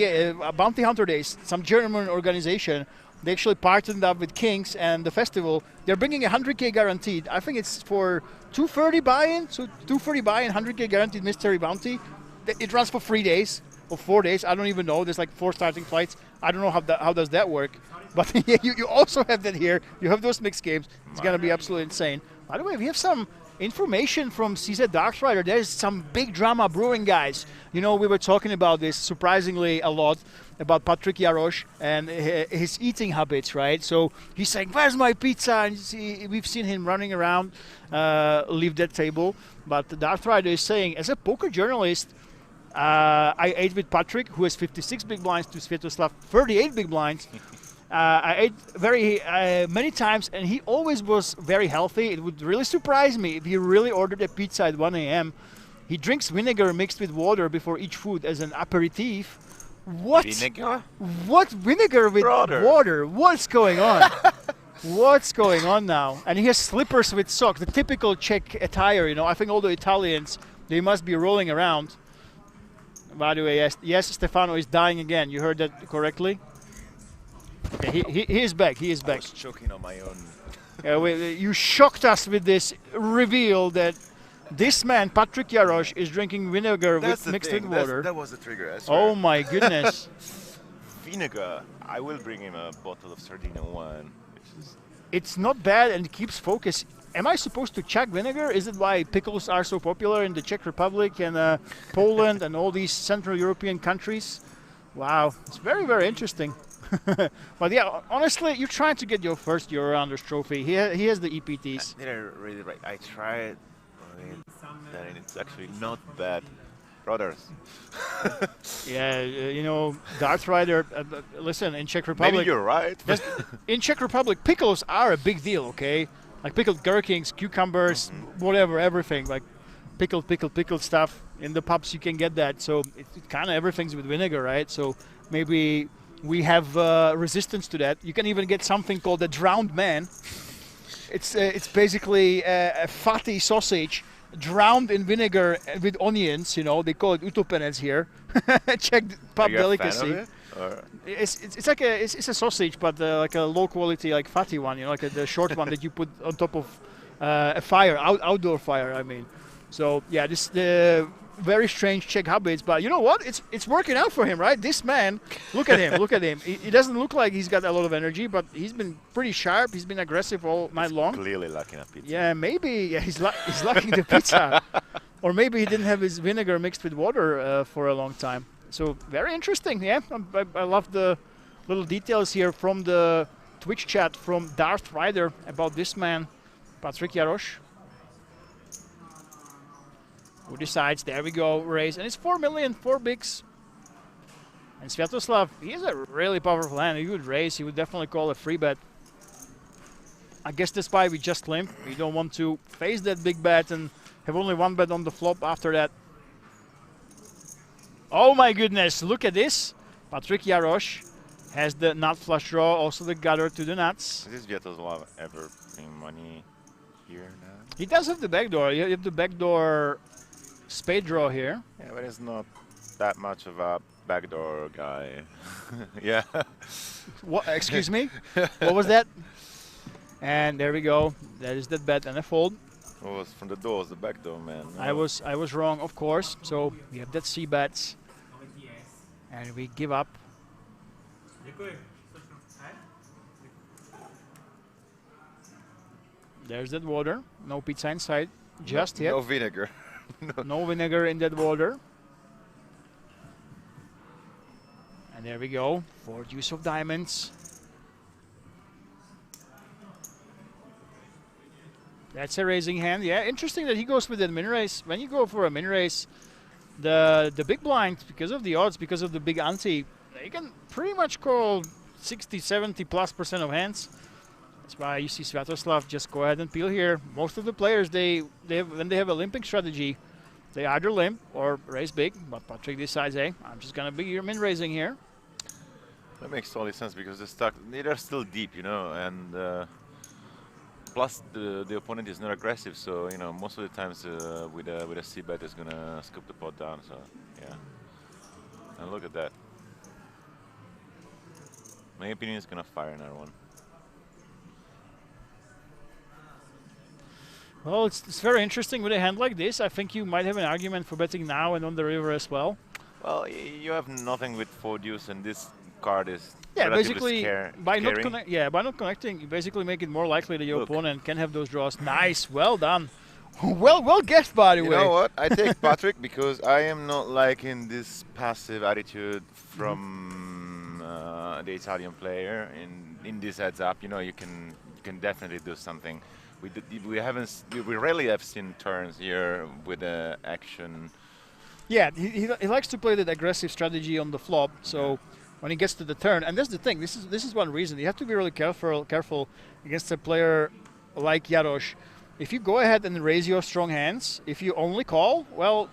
Days, some German organization, they actually partnered up with Kings and the festival. They're bringing 100K guaranteed. I think it's for 230 buy-in, so 230 buy-in, 100K guaranteed mystery bounty. It runs for 3 days or 4 days. I don't even know. There's like 4 starting flights. I don't know how does that work. But yeah, you also have that here. You have those mixed games. It's going to be absolutely insane. By the way, we have some information from CZ Darkstrider. There's some big drama brewing, guys. You know, we were talking about this surprisingly a lot, about Patrick Jarosz and his eating habits, right? So he's saying, where's my pizza? And we've seen him running around, leave that table. But the Darkstrider is saying, as a poker journalist, I ate with Patrick, who has 56 big blinds, to Sviatoslav 38 big blinds. I ate very many times, and he always was very healthy. It would really surprise me if he really ordered a pizza at 1 a.m. He drinks vinegar mixed with water before each food as an aperitif. What? Vinegar? What vinegar with water? What's going on? What's going on now? And he has slippers with socks, the typical Czech attire, you know. I think all the Italians, they must be rolling around. By the way, yes, Stefano is dying again. You heard that correctly? Okay, he is back. He is back. I was choking on my own. You shocked us with this reveal that this man, Patrick Jarosz, is drinking vinegar mixed with water. That was the trigger, I swear. Oh my goodness. Vinegar. I will bring him a bottle of Sardinia wine. It's not bad and keeps focus. Am I supposed to check vinegar? Is it why pickles are so popular in the Czech Republic and Poland and all these Central European countries? Wow, it's very, very interesting. But yeah, honestly, you're trying to get your first Euro-Rounders trophy. He has the EPTs. Did I really right? I tried, and it's actually not bad. Brothers. Yeah, you know, Darkstrider, listen, in Czech Republic... Maybe you're right. In Czech Republic, pickles are a big deal, okay? Like pickled gherkins, cucumbers, whatever, everything. Like pickled stuff. In the pubs, you can get that. So it kind of everything's with vinegar, right? So maybe we have resistance to that. You can even get something called a drowned man. It's basically a fatty sausage drowned in vinegar with onions. You know, they call it utopenets here. Check pub delicacy. Fan of it, or? It's like it's a sausage, but like a low quality, like fatty one. You know, like the short one that you put on top of a fire, outdoor fire. I mean, so yeah, this very strange Czech habits, but you know what? It's working out for him, right? This man, look at him, look at him. He doesn't look like he's got a lot of energy, but he's been pretty sharp. He's been aggressive all night long. Clearly lacking a pizza. Yeah, maybe he's lacking the pizza, or maybe he didn't have his vinegar mixed with water for a long time. So very interesting. Yeah, I love the little details here from the Twitch chat from Darth Rider about this man, Patrick Jarosz. Who decides, there we go, raise, and it's 4 million, 4 bigs. And Sviatoslav, he has a really powerful hand. He would raise, he would definitely call a free bet. I guess that's why we just limp. We don't want to face that big bet and have only one bet on the flop after that. Oh my goodness, look at this. Patrick Jarosz has the nut flush draw, also the gutter to the nuts. Is Sviatoslav ever playing money here now? He does have the backdoor. You have the backdoor spade draw here. Yeah, but it's not that much of a backdoor guy. Yeah. What? Excuse me? What was that? And there we go. That is that bet and a fold. It was from the doors, the backdoor, man. No. I was wrong, of course. So we have that C bets, and we give up. There's that water. No pizza inside. Just yet. No vinegar. No vinegar in that water. And there we go. 4 deuce of diamonds. That's a raising hand. Yeah, interesting that he goes with that min raise. When you go for a min raise, the big blind, because of the odds, because of the big ante, they can pretty much call 60, 70+% of hands. That's why you see Sviatoslav just go ahead and peel here. Most of the players, when they have a limping strategy, they either limp or raise big. But Patrick decides, hey, I'm just gonna be your min raising here. That makes totally sense because they're still deep, you know, and plus the opponent is not aggressive, so you know most of the times with a C bet is gonna scoop the pot down. So yeah, and look at that. My opinion is gonna fire another one. Well, it's very interesting with a hand like this. I think you might have an argument for betting now and on the river as well. Well, you have nothing with 4 deuce, and this card is basically by scary. not connecting, you basically make it more likely that your opponent can have those draws. Nice, well done. well guessed, by the way. You know what? I take Patrick because I am not liking this passive attitude from the Italian player in this heads up. You know, you can definitely do something. We rarely have seen turns here with the action. Yeah, he likes to play that aggressive strategy on the flop. So when he gets to the turn, and that's the thing. This is one reason you have to be really careful against a player like Jarosz. If you go ahead and raise your strong hands, if you only call, well,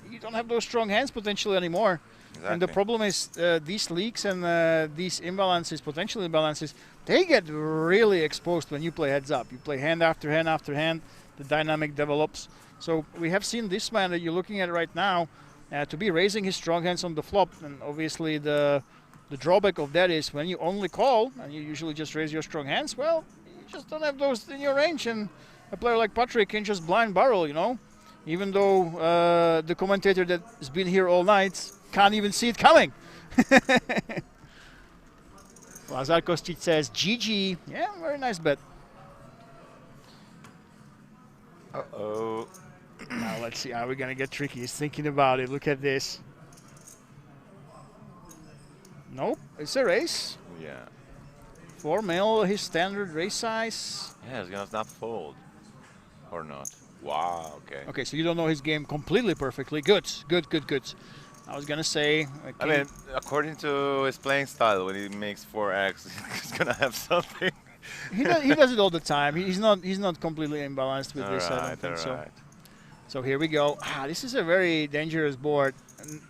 you don't have those strong hands potentially anymore. Exactly. And the problem is these leaks and these imbalances, potential imbalances, they get really exposed when you play heads up. You play hand after hand after hand, the dynamic develops. So we have seen this man that you're looking at right now to be raising his strong hands on the flop. And obviously the drawback of that is when you only call and you usually just raise your strong hands, well, you just don't have those in your range. And a player like Patrick can just blind barrel, you know, even though the commentator that's been here all night can't even see it coming. Lazar Kostic says, GG. Yeah, very nice bet. Uh-oh. Now let's see how we're going to get tricky. He's thinking about it. Look at this. Nope, it's a raise. Yeah. 4 mil, his standard raise size. Yeah, it's going to not fold. Or not. Wow, okay. Okay, so you don't know his game completely perfectly. Good. I was gonna say. I mean, according to his playing style, when he makes 4x, he's gonna have something. he does it all the time. He's not completely imbalanced with this. I don't think so. So here we go. This is a very dangerous board.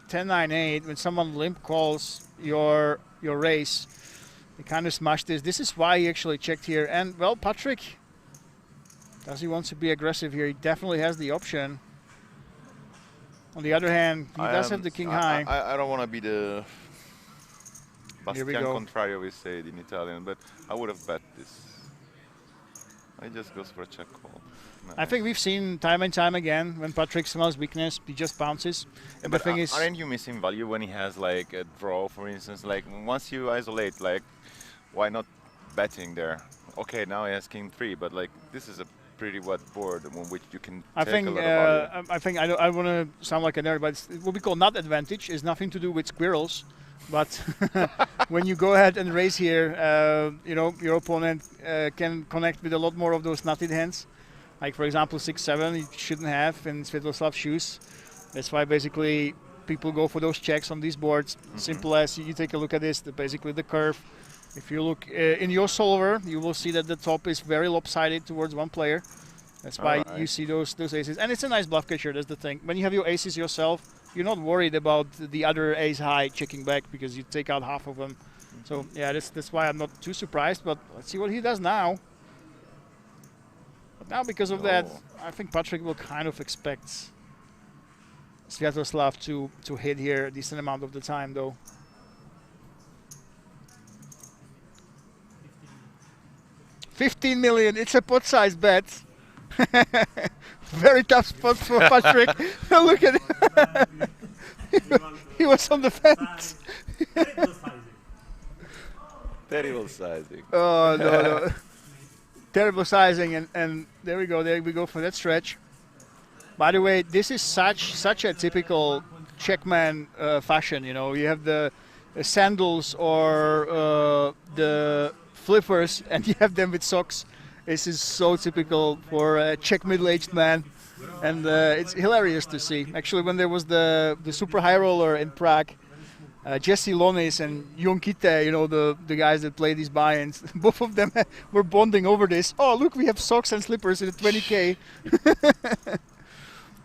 10-9-8. When someone limp calls your your raise. He kind of smashed this. This is why he actually checked here. And, well, Patrick, does he want to be aggressive here? He definitely has the option. On the other hand, he does have the king high. I don't want to be the Here we Bastian go. Contrario, we say it in Italian, but I would have bet this. I just goes for a check call. I think we've seen time and time again when Patrick smells weakness, he just bounces. Yeah, And the but thing is, aren't you missing value when he has like a draw, for instance? Like once you isolate, like why not betting there? Okay, now he has king 3, but like this is a pretty wet board on which you can take a lot of value. I want to sound like a nerd, but it's what we call nut advantage is nothing to do with squirrels. But when you go ahead and raise here, you know, your opponent can connect with a lot more of those nutted hands. Like, for example, 6-7, you shouldn't have in Sviatoslav's shoes. That's why basically people go for those checks on these boards. Simple as you take a look at this, basically the curve. If you look in your solver, you will see that the top is very lopsided towards one player. That's why you see those aces. And it's a nice bluff catcher, that's the thing. When you have your aces yourself, you're not worried about the other ace high checking back because you take out half of them. So, yeah, that's why I'm not too surprised. But let's see what he does now. But now, because of that, I think Patrick will kind of expect Sviatoslav to hit here a decent amount of the time, though. $15 million. It's a pot-sized bet. Very tough spot for Patrick. Look at it. He was on the fence. Terrible sizing. Oh, no. Terrible sizing, and there we go for that stretch. By the way, this is such a typical Czechman fashion. You know, you have the sandals or the flippers, and you have them with socks. This is so typical for a Czech middle-aged man, and it's hilarious to see. Actually, when there was the super high roller in Prague, Jesse Lonis and Jon Kite, you know, the guys that play these buy-ins, both of them were bonding over this. Oh, look, we have socks and slippers in the 20K.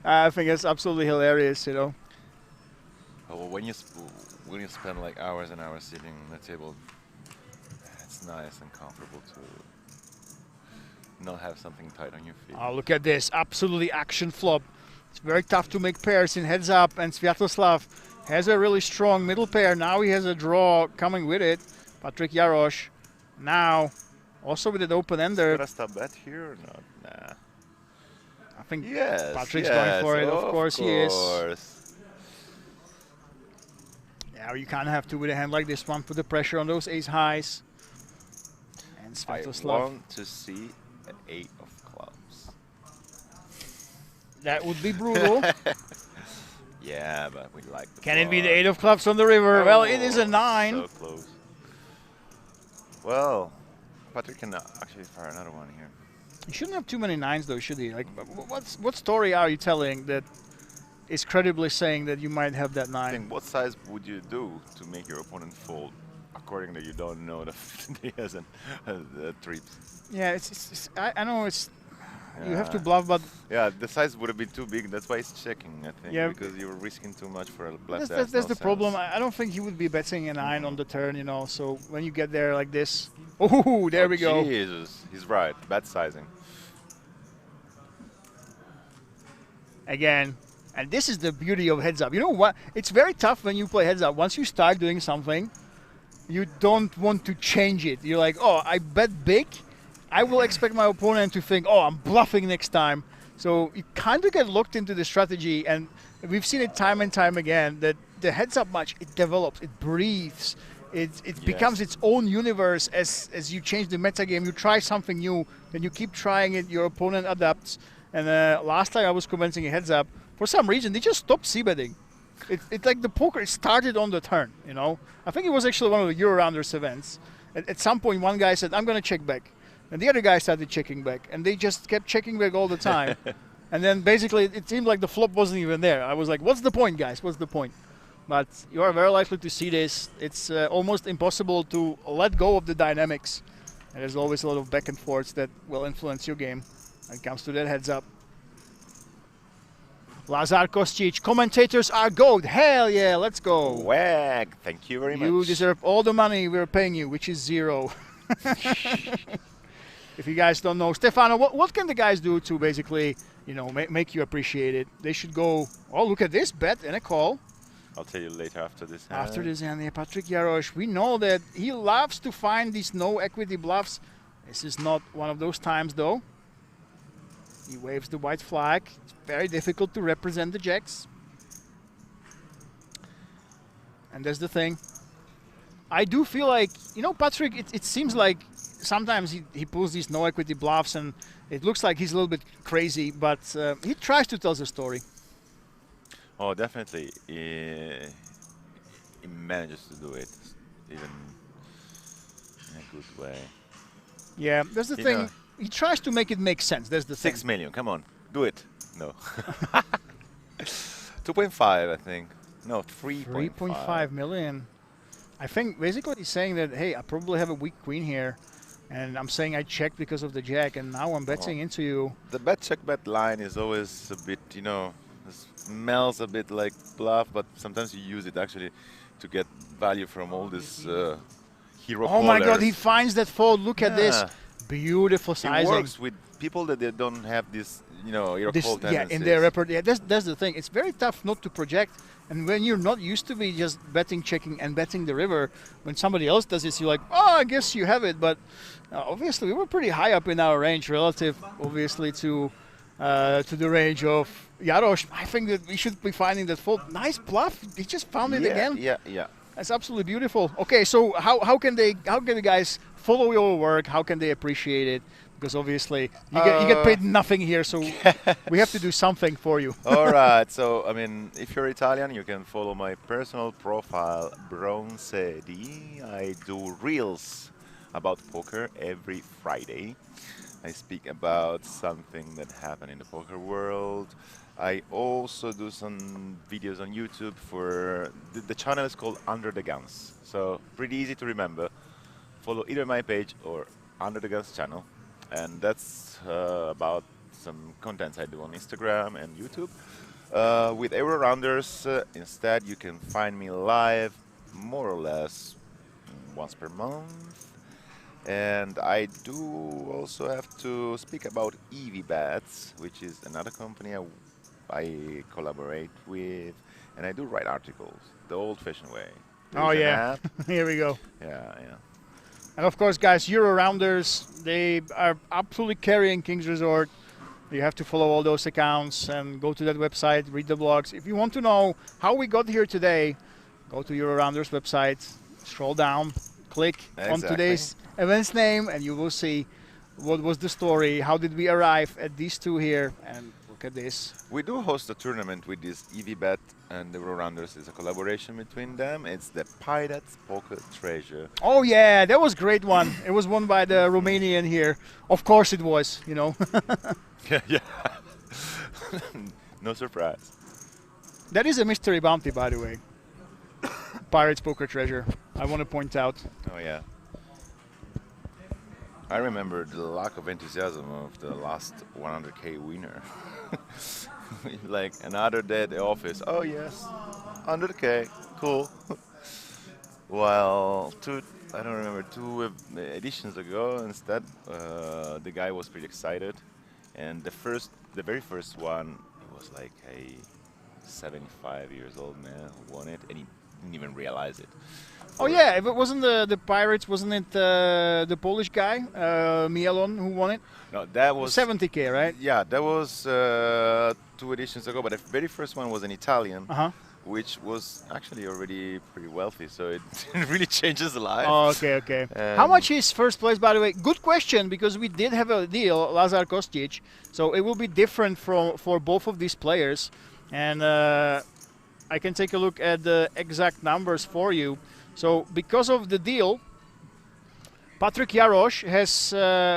I think it's absolutely hilarious, you know. Oh, well, when you spend like hours and hours sitting on the table, it's nice and comfortable to not have something tight on your feet. Oh, look at this. Absolutely action flop. It's very tough to make pairs in heads up, and Sviatoslav has a really strong middle pair. Now he has a draw coming with it. Patrick Jarosz now also with an open ender. Should I stop bet here or not? Nah. I think yes, Patrick's going for it. Of course he is. Yeah, you kind of have to with a hand like this one. Put the pressure on those ace highs. And Sviatoslav. I want to see an 8 of clubs. That would be brutal. Yeah, but we like the Can it be the 8 of clubs on the river? Well, it is a 9. So close. Well, Patrick can actually fire another one here. He shouldn't have too many 9s, though, should he? Like, what story are you telling that is credibly saying that you might have that 9? I think what size would you do to make your opponent fold, according that you don't know that he has a trips? Yeah, I know it's. You have to bluff, but yeah, the size would have been too big. That's why he's checking, I think, yeah, because you were risking too much for a bluff. That's the problem. I don't think he would be betting a 9 on the turn, you know. So when you get there like this, oh, there we go. Jesus, he's right. Bad sizing. Again, and this is the beauty of heads up. You know what? It's very tough when you play heads up. Once you start doing something, you don't want to change it. You're like, oh, I bet big. I will expect my opponent to think, oh, I'm bluffing next time. So you kind of get locked into the strategy, and we've seen it time and time again that the heads-up match, it develops, it breathes, it becomes its own universe as you change the metagame. You try something new, then you keep trying it, your opponent adapts. And last time I was commenting a heads-up, for some reason, they just stopped c-betting. It's like the poker, it started on the turn, you know. I think it was actually one of the Euro-Rounders events. At some point, one guy said, I'm going to check back. And the other guy started checking back, and they just kept checking back all the time. And then basically it seemed like the flop wasn't even there. I was like, what's the point, guys? What's the point? But you are very likely to see this. It's almost impossible to let go of the dynamics. And there's always a lot of back and forths that will influence your game when it comes to that heads up. Lazar Kostic, commentators are gold. Hell yeah, let's go. Wag, thank you very much. You deserve all the money we're paying you, which is 0. If you guys don't know, Stefano, what can the guys do to basically, you know, make you appreciate it? They should go, oh, look at this bet and a call. I'll tell you later after this. After this hand, yeah, Patrick Jarosz, we know that he loves to find these no equity bluffs. This is not one of those times, though. He waves the white flag. It's very difficult to represent the jacks. And that's the thing. I do feel like, you know, Patrick, it seems like sometimes he pulls these no equity bluffs and it looks like he's a little bit crazy, but he tries to tell the story. Oh, definitely. He manages to do it, even in a good way. Yeah, that's the thing. Know, he tries to make it make sense. That's the thing. 6 million, come on, do it. No. 2.5, I think. No, 3.5 million. I think basically he's saying that, hey, I probably have a weak queen here, and I'm saying I checked because of the jack, and now I'm betting into you. The bet check bet line is always a bit, you know, smells a bit like bluff, but sometimes you use it actually to get value from all this hero Oh my God, he finds that fold. Look at this. Beautiful sizing. It works with people that they don't have this, you know, hero call tendencies. Yeah, in their repertoire. Yeah, that's the thing. It's very tough not to project. And when you're not used to be just betting, checking, and betting the river, when somebody else does this, you're like, oh, I guess you have it. But obviously, we were pretty high up in our range relative, obviously, to the range of Jarosz. I think that we should be finding that fold. Nice bluff. He just found it again. Yeah. That's absolutely beautiful. Okay, so how can the guys follow your work? How can they appreciate it? Because obviously you get paid nothing here, so we have to do something for you. All right. So I mean, if you're Italian, you can follow my personal profile, Bronze D. I do reels about poker every Friday. I speak about something that happened in the poker world. I also do some videos on YouTube for the channel is called Under the Guns. So pretty easy to remember. Follow either my page or Under the Guns channel. And that's about some contents I do on Instagram and YouTube. With Euro Rounders, instead, you can find me live more or less once per month. And I do also have to speak about EVBets, which is another company I collaborate with. And I do write articles the old-fashioned way. Oh, yeah. Here we go. Yeah. And of course, guys, Euro Rounders, they are absolutely carrying King's Resort. You have to follow all those accounts and go to that website, read the blogs. If you want to know how we got here today, go to Euro Rounders website, scroll down, click on today's event's name, and you will see what was the story, how did we arrive at these two here, and look at this. We do host a tournament with this EVBet and the Euro Rounders. Is a collaboration between them. It's the Pirates Poker Treasure. Oh yeah, that was a great one. It was won by the Romanian here. Of course it was, you know. Yeah. No surprise. That is a mystery bounty, by the way. Pirates Poker Treasure. I want to point out. Oh yeah. I remember the lack of enthusiasm of the last 100K winner. Like another day at the office. Oh yes, 100K, cool. Well, I don't remember, 2 editions ago, instead, the guy was pretty excited, and the very first one, it was like a 75 years old man who won it, and he didn't even realize it. Oh yeah, if it wasn't the Pirates, wasn't it the Polish guy, Mielon, who won it? No, that was 70K, right? Yeah, that was 2 editions ago, but the very first one was an Italian, which was actually already pretty wealthy, so it really changes the life. Oh, okay. How much is first place, by the way? Good question, because we did have a deal, Lazar Kostic, so it will be different for both of these players, and I can take a look at the exact numbers for you. So because of the deal, Patrick Jarosz has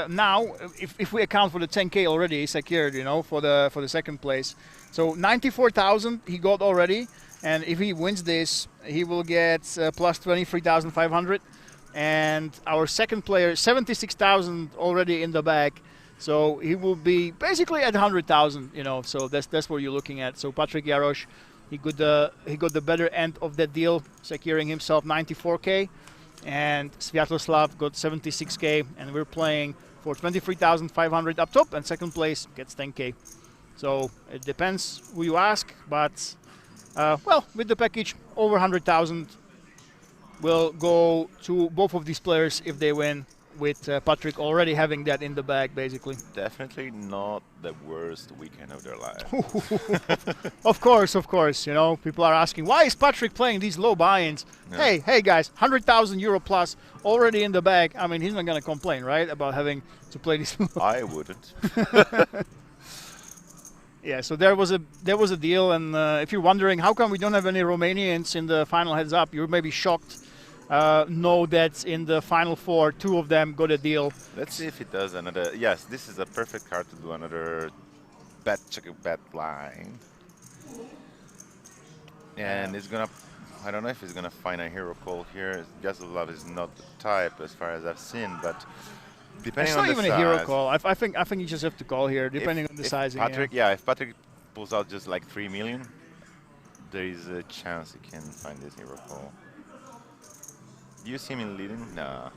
now, if we account for the 10K already secured, you know, for the second place. So 94,000 he got already, and if he wins this, he will get plus 23,500. And our second player, 76,000 already in the bag. So he will be basically at 100,000, you know. So that's what you're looking at. So Patrick Jarosz, he got the better end of that deal, securing himself 94K, and Sviatoslav got 76K, and we're playing for 23,500 up top, and second place gets 10K. So it depends who you ask, but well, with the package over 100,000 will go to both of these players if they win, with Patrick already having that in the bag, basically. Definitely not the worst weekend of their life. Of course, you know, people are asking, why is Patrick playing these low buy-ins? Yeah. Hey guys, 100,000 euro plus already in the bag. I mean, he's not going to complain, right, about having to play these. I wouldn't. Yeah, so there was a deal, and if you're wondering how come we don't have any Romanians in the final heads up, you're maybe shocked. Know that in the final four, 2 of them got a deal. Let's see if it does another. Yes, this is a perfect card to do another bet line. And it's gonna. I don't know if he's gonna find a hero call here. Jaslov is not the type as far as I've seen, but depending on the size. It's not even a hero call. I think you just have to call here, depending on the sizing. Patrick, yeah, if Patrick pulls out just like 3 million, there is a chance he can find this hero call. Do you see him in leading? Nah.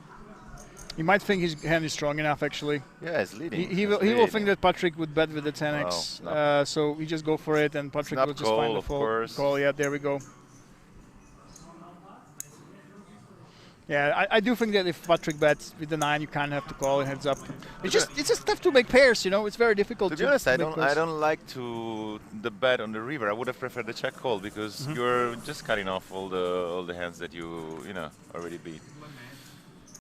You might think his hand is strong enough, actually. Yeah, it's leading. He will think that Patrick would bet with the 10x. No. So we just go for it, and Patrick Snap will just find the of full course. call. Yeah, there we go. Yeah, I do think that if Patrick bets with the 9, you kind of have to call it heads up. It's just tough to make pairs, you know. It's very difficult. To be honest, I make pairs. don't like the bet on the river. I would have preferred the check call because you're just cutting off all the hands that you know already beat.